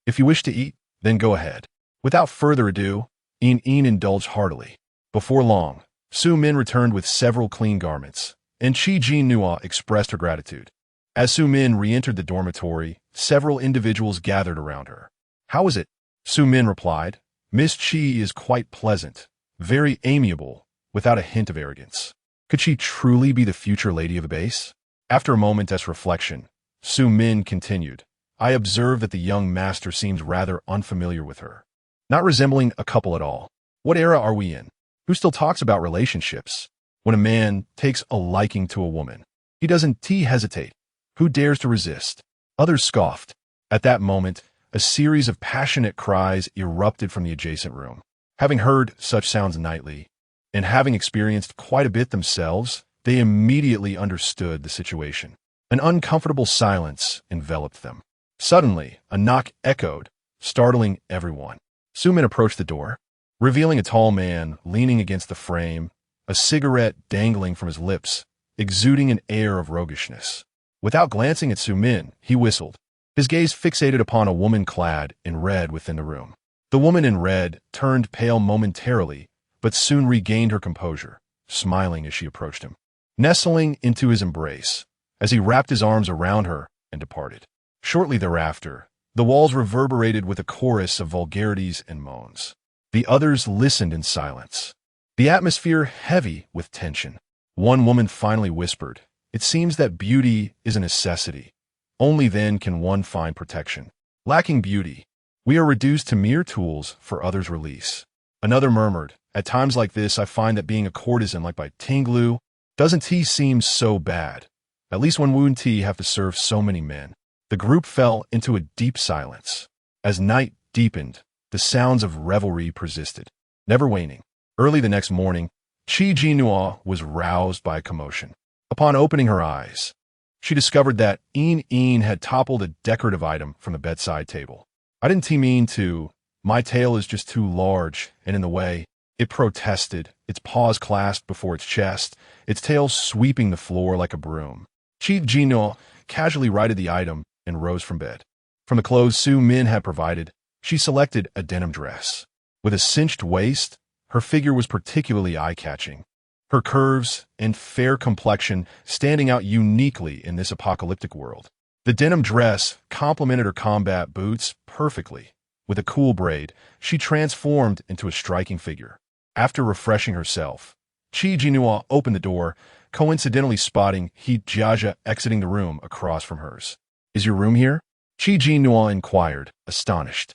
A: If you wish to eat, then go ahead. Without further ado, Yin indulged heartily. Before long, Su Min returned with several clean garments, and Jinnuo expressed her gratitude. As Su Min re-entered the dormitory, several individuals gathered around her. "How is it?" Su Min replied. "Miss Chi is quite pleasant, very amiable, without a hint of arrogance. Could she truly be the future lady of the base?" After a moment's reflection, Su Min continued, "I observe that the young master seems rather unfamiliar with her, not resembling a couple at all. What era are we in? Who still talks about relationships? When a man takes a liking to a woman, he doesn't hesitate. Who dares to resist?" Others scoffed. At that moment, a series of passionate cries erupted from the adjacent room. Having heard such sounds nightly, and having experienced quite a bit themselves, they immediately understood the situation. An uncomfortable silence enveloped them. Suddenly, a knock echoed, startling everyone. Su Min approached the door, revealing a tall man leaning against the frame, a cigarette dangling from his lips, exuding an air of roguishness. Without glancing at Su Min, he whistled, his gaze fixated upon a woman clad in red within the room. The woman in red turned pale momentarily, but soon regained her composure, smiling as she approached him, nestling into his embrace, as he wrapped his arms around her and departed. Shortly thereafter, the walls reverberated with a chorus of vulgarities and moans. The others listened in silence, the atmosphere heavy with tension. One woman finally whispered, "It seems that beauty is a necessity. Only then can one find protection. Lacking beauty, we are reduced to mere tools for others' release." Another murmured, "At times like this, I find that being a courtesan like by Tinglu doesn't seem so bad. At least when wouldn't have to serve so many men." The group fell into a deep silence. As night deepened, the sounds of revelry persisted, never waning. Early the next morning, Jinnuo was roused by a commotion. Upon opening her eyes, she discovered that Een had toppled a decorative item from the bedside table. "I didn't mean to. My tail is just too large and in the way," it protested, its paws clasped before its chest, its tail sweeping the floor like a broom. Jinnuo casually righted the item and rose from bed. From the clothes Su Min had provided, she selected a denim dress. With a cinched waist, her figure was particularly eye-catching, her curves and fair complexion standing out uniquely in this apocalyptic world. The denim dress complemented her combat boots perfectly. With a cool braid, she transformed into a striking figure. After refreshing herself, Jinnuo opened the door, coincidentally spotting Jiaja exiting the room across from hers. "Is your room here?" Jinnuo inquired, astonished.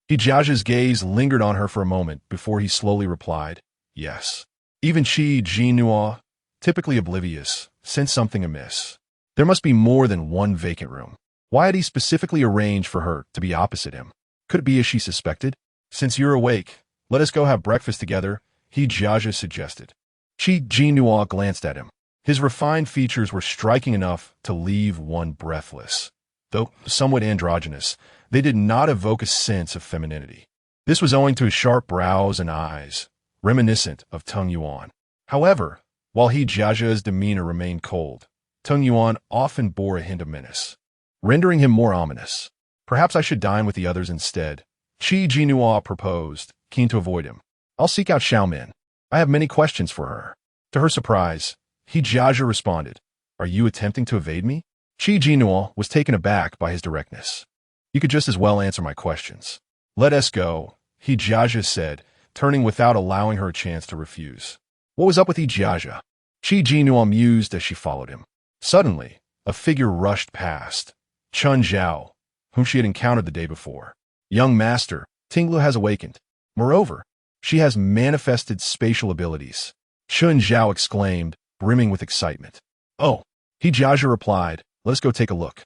A: Jiaja's gaze lingered on her for a moment before he slowly replied, "Yes." Even Jinnuo, typically oblivious, sensed something amiss. There must be more than one vacant room. Why had he specifically arranged for her to be opposite him? Could it be as she suspected? "Since you're awake, let us go have breakfast together," Jiaja suggested. Jinnuo glanced at him. His refined features were striking enough to leave one breathless. Though somewhat androgynous, they did not evoke a sense of femininity. This was owing to his sharp brows and eyes, reminiscent of Tung Yuan. However, while Jiaja's demeanor remained cold, Tung Yuan often bore a hint of menace, rendering him more ominous. "Perhaps I should dine with the others instead," Jinnuo proposed, keen to avoid him. "I'll seek out Xiaomin. I have many questions for her." To her surprise, Jiaja responded, "Are you attempting to evade me?" Jinnuo was taken aback by his directness. "You could just as well answer my questions." "Let us go," Jiaja said, turning without allowing her a chance to refuse. What was up with Jiaja? Jinnuo mused as she followed him. Suddenly, a figure rushed past. Chun Zhao, whom she had encountered the day before. "Young master, Tinglu has awakened. Moreover, she has manifested spatial abilities," Chun Zhao exclaimed, brimming with excitement. "Oh," Jiaja replied, "let us go take a look."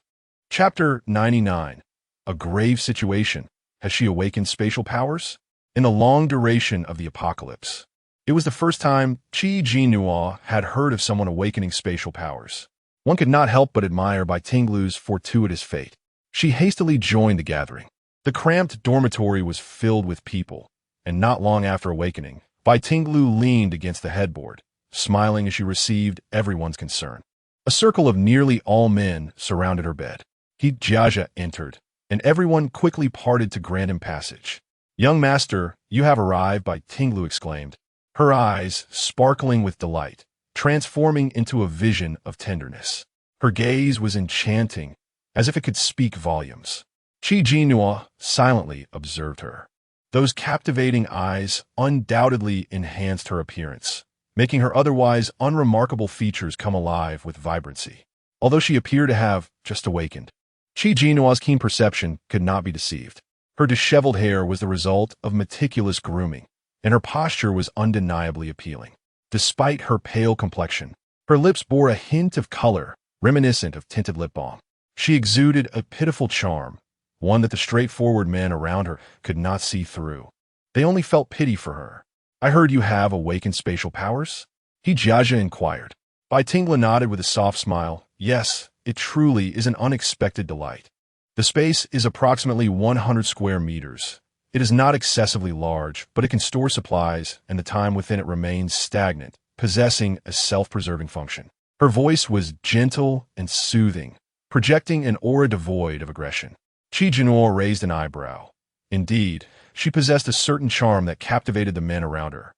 A: Chapter 99. A grave situation. Has she awakened spatial powers? In the long duration of the apocalypse, it was the first time Jinnuo had heard of someone awakening spatial powers. One could not help but admire Bai Tinglu's fortuitous fate. She hastily joined the gathering. The cramped dormitory was filled with people, and not long after awakening, Bai Tinglu leaned against the headboard, smiling as she received everyone's concern. A circle of nearly all men surrounded her bed. Jiaja entered, and everyone quickly parted to grant him passage. "Young master, you have arrived," Bai Tinglu exclaimed. her eyes sparkling with delight, transforming into a vision of tenderness. Her gaze was enchanting, as if it could speak volumes. Jinnuo silently observed her. Those captivating eyes undoubtedly enhanced her appearance, making her otherwise unremarkable features come alive with vibrancy. Although she appeared to have just awakened, Jinnuo's keen perception could not be deceived. Her disheveled hair was the result of meticulous grooming, and her posture was undeniably appealing. Despite her pale complexion, her lips bore a hint of color, reminiscent of tinted lip balm. She exuded a pitiful charm, one that the straightforward men around her could not see through. They only felt pity for her. "I heard you have awakened spatial powers?" Jiajia inquired. Bai Tingla nodded with a soft smile. "Yes, it truly is an unexpected delight. The space is approximately 100 square meters. It is not excessively large, but it can store supplies, and the time within it remains stagnant, possessing a self-preserving function." Her voice was gentle and soothing, projecting an aura devoid of aggression. Jinnuo raised an eyebrow. Indeed, she possessed a certain charm that captivated the men around her.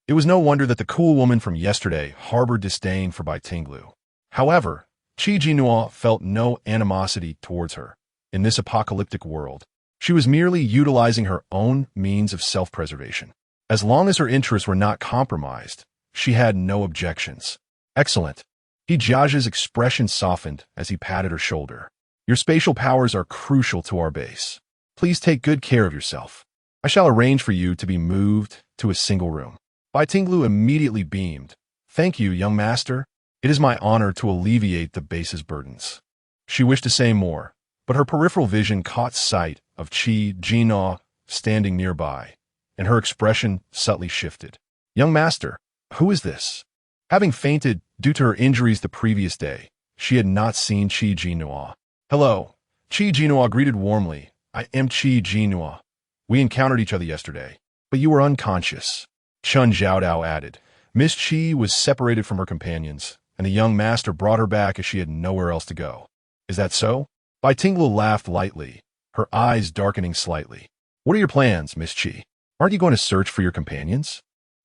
A: It was no wonder that the cool woman from yesterday harbored disdain for Bai Tinglu. However, Jinnuo felt no animosity towards her. In this apocalyptic world, she was merely utilizing her own means of self-preservation. As long as her interests were not compromised, she had no objections. "Excellent." Jiajia's expression softened as he patted her shoulder. "Your spatial powers are crucial to our base. Please take good care of yourself. I shall arrange for you to be moved to a single room." Bai Tinglu immediately beamed. "Thank you, young master. It is my honor to alleviate the base's burdens." She wished to say more, but her peripheral vision caught sight of Jinnuo standing nearby, and her expression subtly shifted. "Young master, who is this?" Having fainted due to her injuries the previous day, she had not seen Jinnuo. "Hello." Jinnuo greeted warmly. "I am Jinnuo. We encountered each other yesterday, but you were unconscious." Chun Zhaodao added. Miss Qi was separated from her companions, and the young master brought her back as she had nowhere else to go. "Is that so?" Bai Tinglu laughed lightly, her eyes darkening slightly. "What are your plans, Miss Qi? Aren't you going to search for your companions?"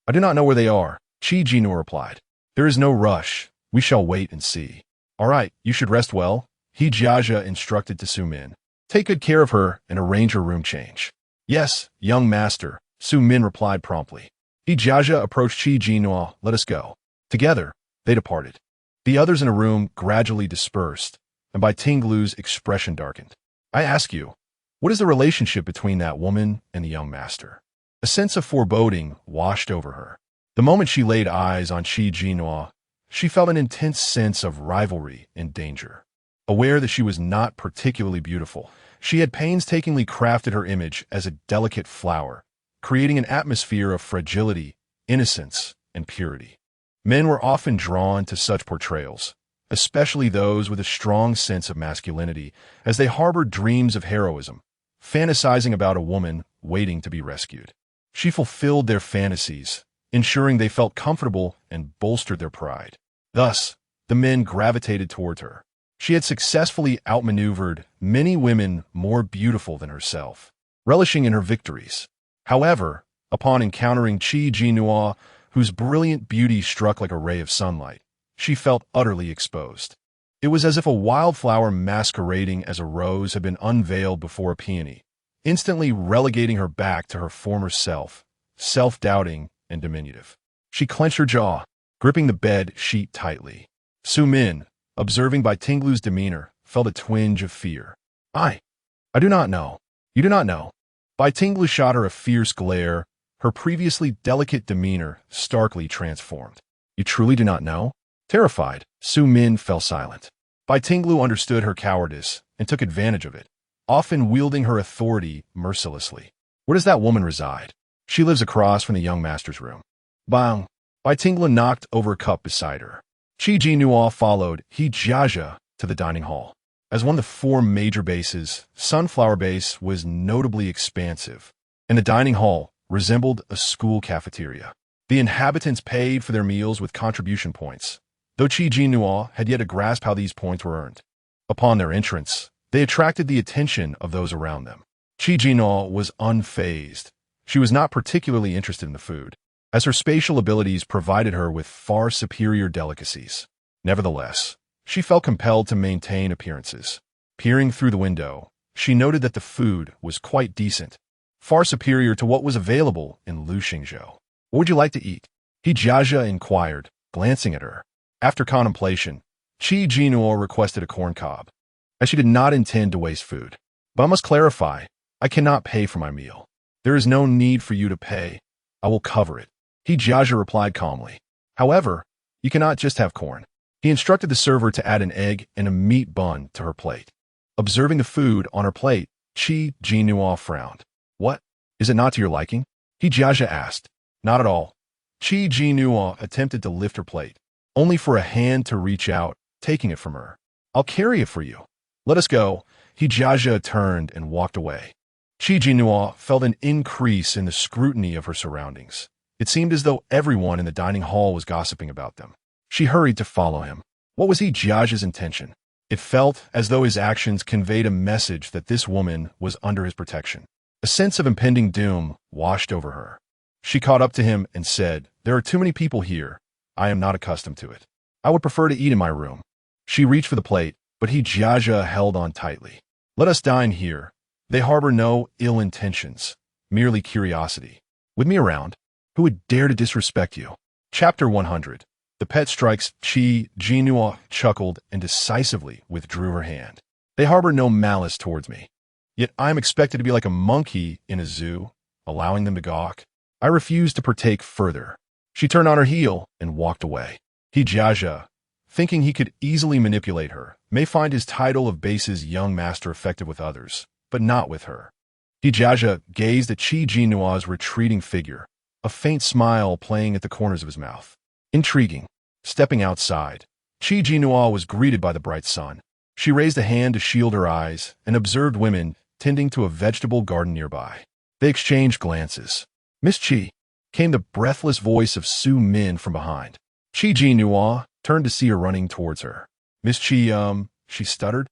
A: "I do not know where they are," Jinnuo replied. "There is no rush. We shall wait and see." "All right, you should rest well," Jiajia instructed to Su Min. "Take good care of her and arrange her room change." "Yes, young master," Su Min replied promptly. Jiajia approached Jinnuo. "Let us go." Together, they departed. The others in the room gradually dispersed, and Bai Tinglu's expression darkened. "I ask you, what is the relationship between that woman and the young master?" A sense of foreboding washed over her. The moment she laid eyes on Jinnuo, she felt an intense sense of rivalry and danger. Aware that she was not particularly beautiful, she had painstakingly crafted her image as a delicate flower, creating an atmosphere of fragility, innocence, and purity. Men were often drawn to such portrayals, especially those with a strong sense of masculinity, as they harbored dreams of heroism, fantasizing about a woman waiting to be rescued. She fulfilled their fantasies, ensuring they felt comfortable and bolstered their pride. Thus, the men gravitated towards her. She had successfully outmaneuvered many women more beautiful than herself, relishing in her victories. However, upon encountering Jinnuo, whose brilliant beauty struck like a ray of sunlight, she felt utterly exposed. It was as if a wildflower masquerading as a rose had been unveiled before a peony, instantly relegating her back to her former self, self-doubting and diminutive. She clenched her jaw, gripping the bed sheet tightly. Su Min, observing Bai Tinglu's demeanor, felt a twinge of fear. I do not know. You do not know." Bai Tinglu shot her a fierce glare, her previously delicate demeanor starkly transformed. "You truly do not know?" Terrified, Su Min fell silent. Bai Tinglu understood her cowardice and took advantage of it, often wielding her authority mercilessly. "Where does that woman reside?" "She lives across from the young master's room." Bang! Bai Tinglu knocked over a cup beside her. Jinnuo followed Jiajia to the dining hall. As one of the four major bases, Sunflower Base was notably expansive, and the dining hall resembled a school cafeteria. The inhabitants paid for their meals with contribution points, though Jinnuo had yet to grasp how these points were earned. Upon their entrance, they attracted the attention of those around them. Jinnuo was unfazed. She was not particularly interested in the food. as her spatial abilities provided her with far superior delicacies. Nevertheless, she felt compelled to maintain appearances. Peering through the window, she noted that the food was quite decent, far superior to what was available in Luxingzhou. What would you like to eat? He Jiajia inquired, glancing at her. After contemplation, Qi Jinnuo requested a corn cob, as she did not intend to waste food. But I must clarify, I cannot pay for my meal. There is no need for you to pay. I will cover it. He Jiajia replied calmly. However, you cannot just have corn. He instructed the server to add an egg and a meat bun to her plate. Observing the food on her plate, Qi Jinnuo frowned. What? Is it not to your liking? He Jiajia asked. Not at all. Qi Jinnuo attempted to lift her plate, only for a hand to reach out, taking it from her. I'll carry it for you. Let us go. He Jiajia turned and walked away. Qi Jinnuo felt an increase in the scrutiny of her surroundings. It seemed as though everyone in the dining hall was gossiping about them. She hurried to follow him. What was he Jiajia's intention? It felt as though his actions conveyed a message that this woman was under his protection. A sense of impending doom washed over her. She caught up to him and said, "There are too many people here. I am not accustomed to it. I would prefer to eat in my room." She reached for the plate, but he Jiajia held on tightly. "Let us dine here. They harbor no ill intentions, merely curiosity. With me around, who would dare to disrespect you?" Chapter 100. The pet strikes. Qi Jinnuo chuckled and decisively withdrew her hand. "They harbor no malice towards me. Yet I am expected to be like a monkey in a zoo, allowing them to gawk. I refuse to partake further." She turned on her heel and walked away. He Jiajia, thinking he could easily manipulate her, may find his title of base's young master effective with others, but not with her. He Jiajia gazed at Qi Jinnuo's retreating figure, a faint smile playing at the corners of his mouth. Intriguing. Stepping outside, Qi Jinnuo was greeted by the bright sun. She raised a hand to shield her eyes and observed women tending to a vegetable garden nearby. They exchanged glances. "Miss Qi," came the breathless voice of Su Min from behind. Qi Jinnuo turned to see her running towards her. "Miss Qi, she stuttered.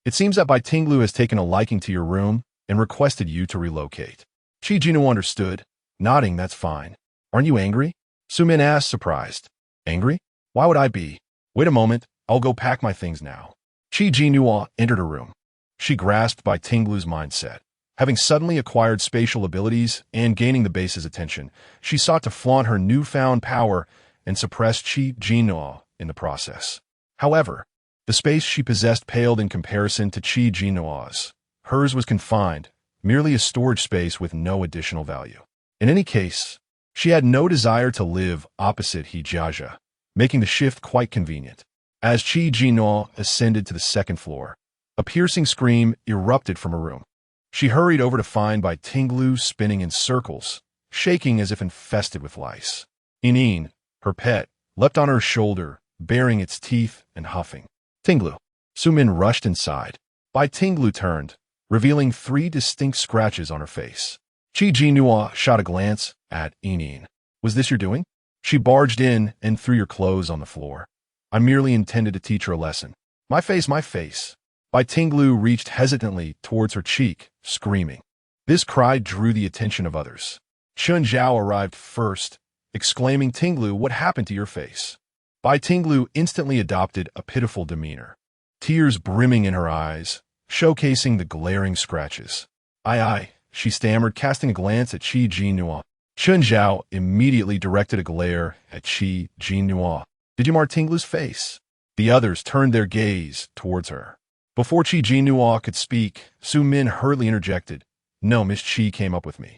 A: "It seems that Bai Tinglu has taken a liking to your room and requested you to relocate." Qi Jinnuo understood, nodding, "That's fine." "Aren't you angry?" Su Min asked, surprised. "Angry? Why would I be? Wait a moment, I'll go pack my things now." Qi Jinnuo entered her room. She grasped Bai Tinglu's mindset. Having suddenly acquired spatial abilities and gaining the base's attention, she sought to flaunt her newfound power and suppress Qi Jinnuo in the process. However, the space she possessed paled in comparison to Qi Jinnuo's. Hers was confined, merely a storage space with no additional value. In any case, she had no desire to live opposite He Jiajia, making the shift quite convenient. As Qi Jinnuo ascended to the second floor, a piercing scream erupted from her room. She hurried over to find Bai Tinglu spinning in circles, shaking as if infested with lice. Inin, her pet, leapt on her shoulder, baring its teeth and huffing. "Tinglu." Su Min rushed inside. Bai Tinglu turned, revealing 3 distinct scratches on her face. Qi Jinnuo shot a glance at Inin. "Was this your doing?" She barged in and threw your clothes on the floor. "I merely intended to teach her a lesson." My face, my face." Bai Tinglu reached hesitantly towards her cheek, screaming. This cry drew the attention of others. Chun Zhao arrived first, exclaiming, "Tinglu, what happened to your face?" Bai Tinglu instantly adopted a pitiful demeanor, tears brimming in her eyes, showcasing the glaring scratches. I, she stammered, casting a glance at Qi Jinnuo. Chun Zhao immediately directed a glare at Qi Jinnuo. "Did you mar Tinglu's face?" The others turned their gaze towards her. Before Qi Jinnuo could speak, Su Min hurriedly interjected, "No, Miss Qi came up with me."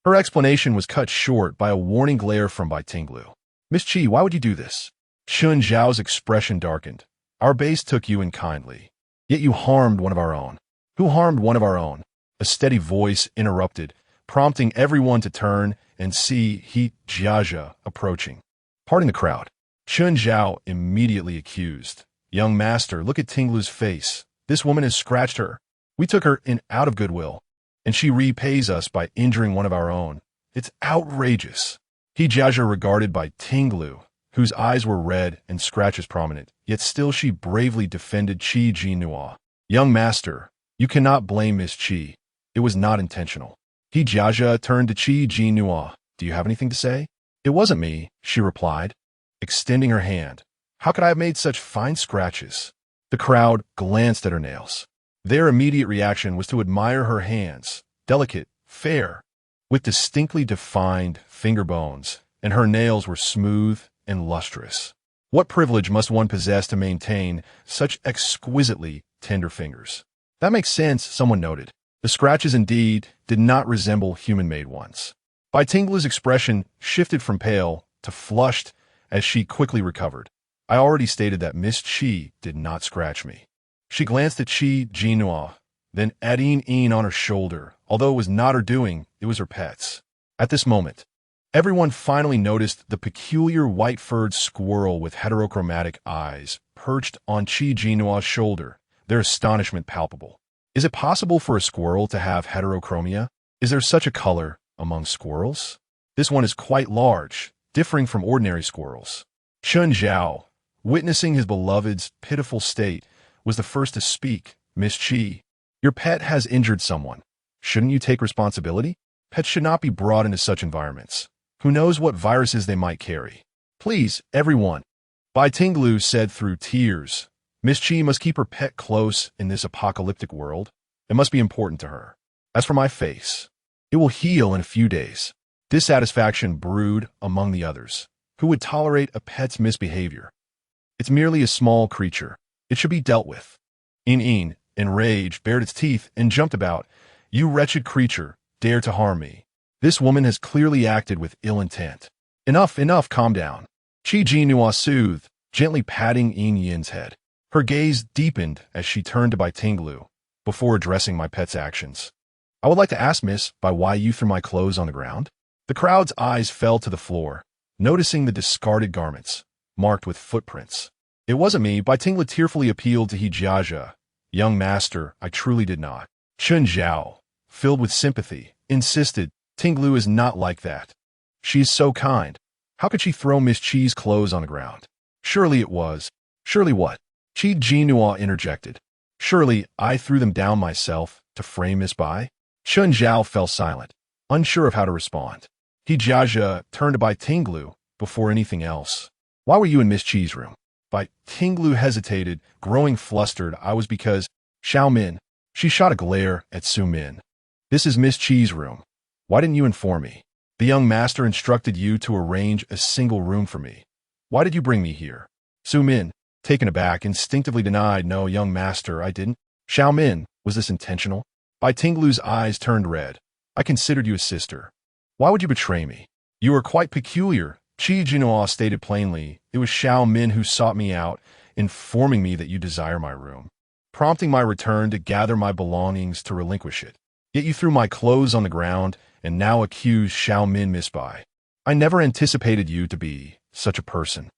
A: Her explanation was cut short by a warning glare from Bai Tinglu. "Miss Qi, why would you do this?" Chun Zhao's expression darkened. "Our base took you in kindly. Yet you harmed one of our own." "Who harmed one of our own?" A steady voice interrupted, prompting everyone to turn and see He Jiajia approaching. Parting the crowd, Chun Zhao immediately accused. "Young master, look at Tinglu's face. This woman has scratched her. We took her in out of goodwill, and she repays us by injuring one of our own. It's outrageous." He Jiajia regarded Bai Tinglu, whose eyes were red and scratches prominent, yet still she bravely defended Qi Jinnuo. "Young master, you cannot blame Miss Qi. It was not intentional." He Jiajia turned to Qi Jinnuo. "Do you have anything to say?" It wasn't me, she replied, extending her hand. How could I have made such fine scratches? The crowd glanced at her nails. Their immediate reaction was to admire her hands, delicate, fair, with distinctly defined finger bones, and her nails were smooth and lustrous. What privilege must one possess to maintain such exquisitely tender fingers? That makes sense, someone noted. The scratches indeed did not resemble human-made ones. Bai Tinglu's expression shifted from pale to flushed as she quickly recovered. I already stated that Miss Qi did not scratch me. She glanced at Qi Jinnuo, then at Yin on her shoulder. Although it was not her doing, it was her pet's. At this moment, everyone finally noticed the peculiar white-furred squirrel with heterochromatic eyes perched on Qi Jinnuo's shoulder, their astonishment palpable. Is it possible for a squirrel to have heterochromia? Is there such a color among squirrels? This one is quite large, differing from ordinary squirrels. Chun Zhao, witnessing his beloved's pitiful state, was the first to speak. Miss Qi, your pet has injured someone. Shouldn't you take responsibility? Pets should not be brought into such environments. Who knows what viruses they might carry? Please, everyone, Bai Tinglu said through tears. Miss Qi must keep her pet close in this apocalyptic world. It must be important to her. As for my face, it will heal in a few days. Dissatisfaction brewed among the others. Who would tolerate a pet's misbehavior? It's merely a small creature. It should be dealt with. Yin, enraged, bared its teeth and jumped about. You wretched creature, dare to harm me. This woman has clearly acted with ill intent. Enough, calm down. Qi Jinnuo soothed, gently patting Yin's head. Her gaze deepened as she turned to Bai Tinglu, before addressing my pet's actions. I would like to ask, miss, by why you threw my clothes on the ground? The crowd's eyes fell to the floor, noticing the discarded garments, marked with footprints. It wasn't me. Bai Tinglu tearfully appealed to Jiajia. Young master, I truly did not. Chun Zhao, filled with sympathy, insisted, Tinglu is not like that. She is so kind. How could she throw Miss Qi's clothes on the ground? Surely it was. Surely what? Qi Jinnuo interjected. Surely I threw them down myself to frame Miss Bai? Chun Zhao fell silent, unsure of how to respond. Jiajia turned to Bai Tinglu before anything else. Why were you in Miss Qi's room? Bai Tinglu hesitated, growing flustered. I was because Xiao Min. She shot a glare at Su Min. This is Miss Qi's room. Why didn't you inform me? The young master instructed you to arrange a single room for me. Why did you bring me here? Su Min, taken aback, instinctively denied. No, young master, I didn't. Xiao Min, was this intentional? Bai Tinglu's eyes turned red. I considered you a sister. Why would you betray me? You are quite peculiar. Qi Jinnuo stated plainly. It was Xiao Min who sought me out, informing me that you desire my room, prompting my return to gather my belongings to relinquish it. Yet you threw my clothes on the ground and now accuse Xiao Min, Miss Bai. I never anticipated you to be such a person.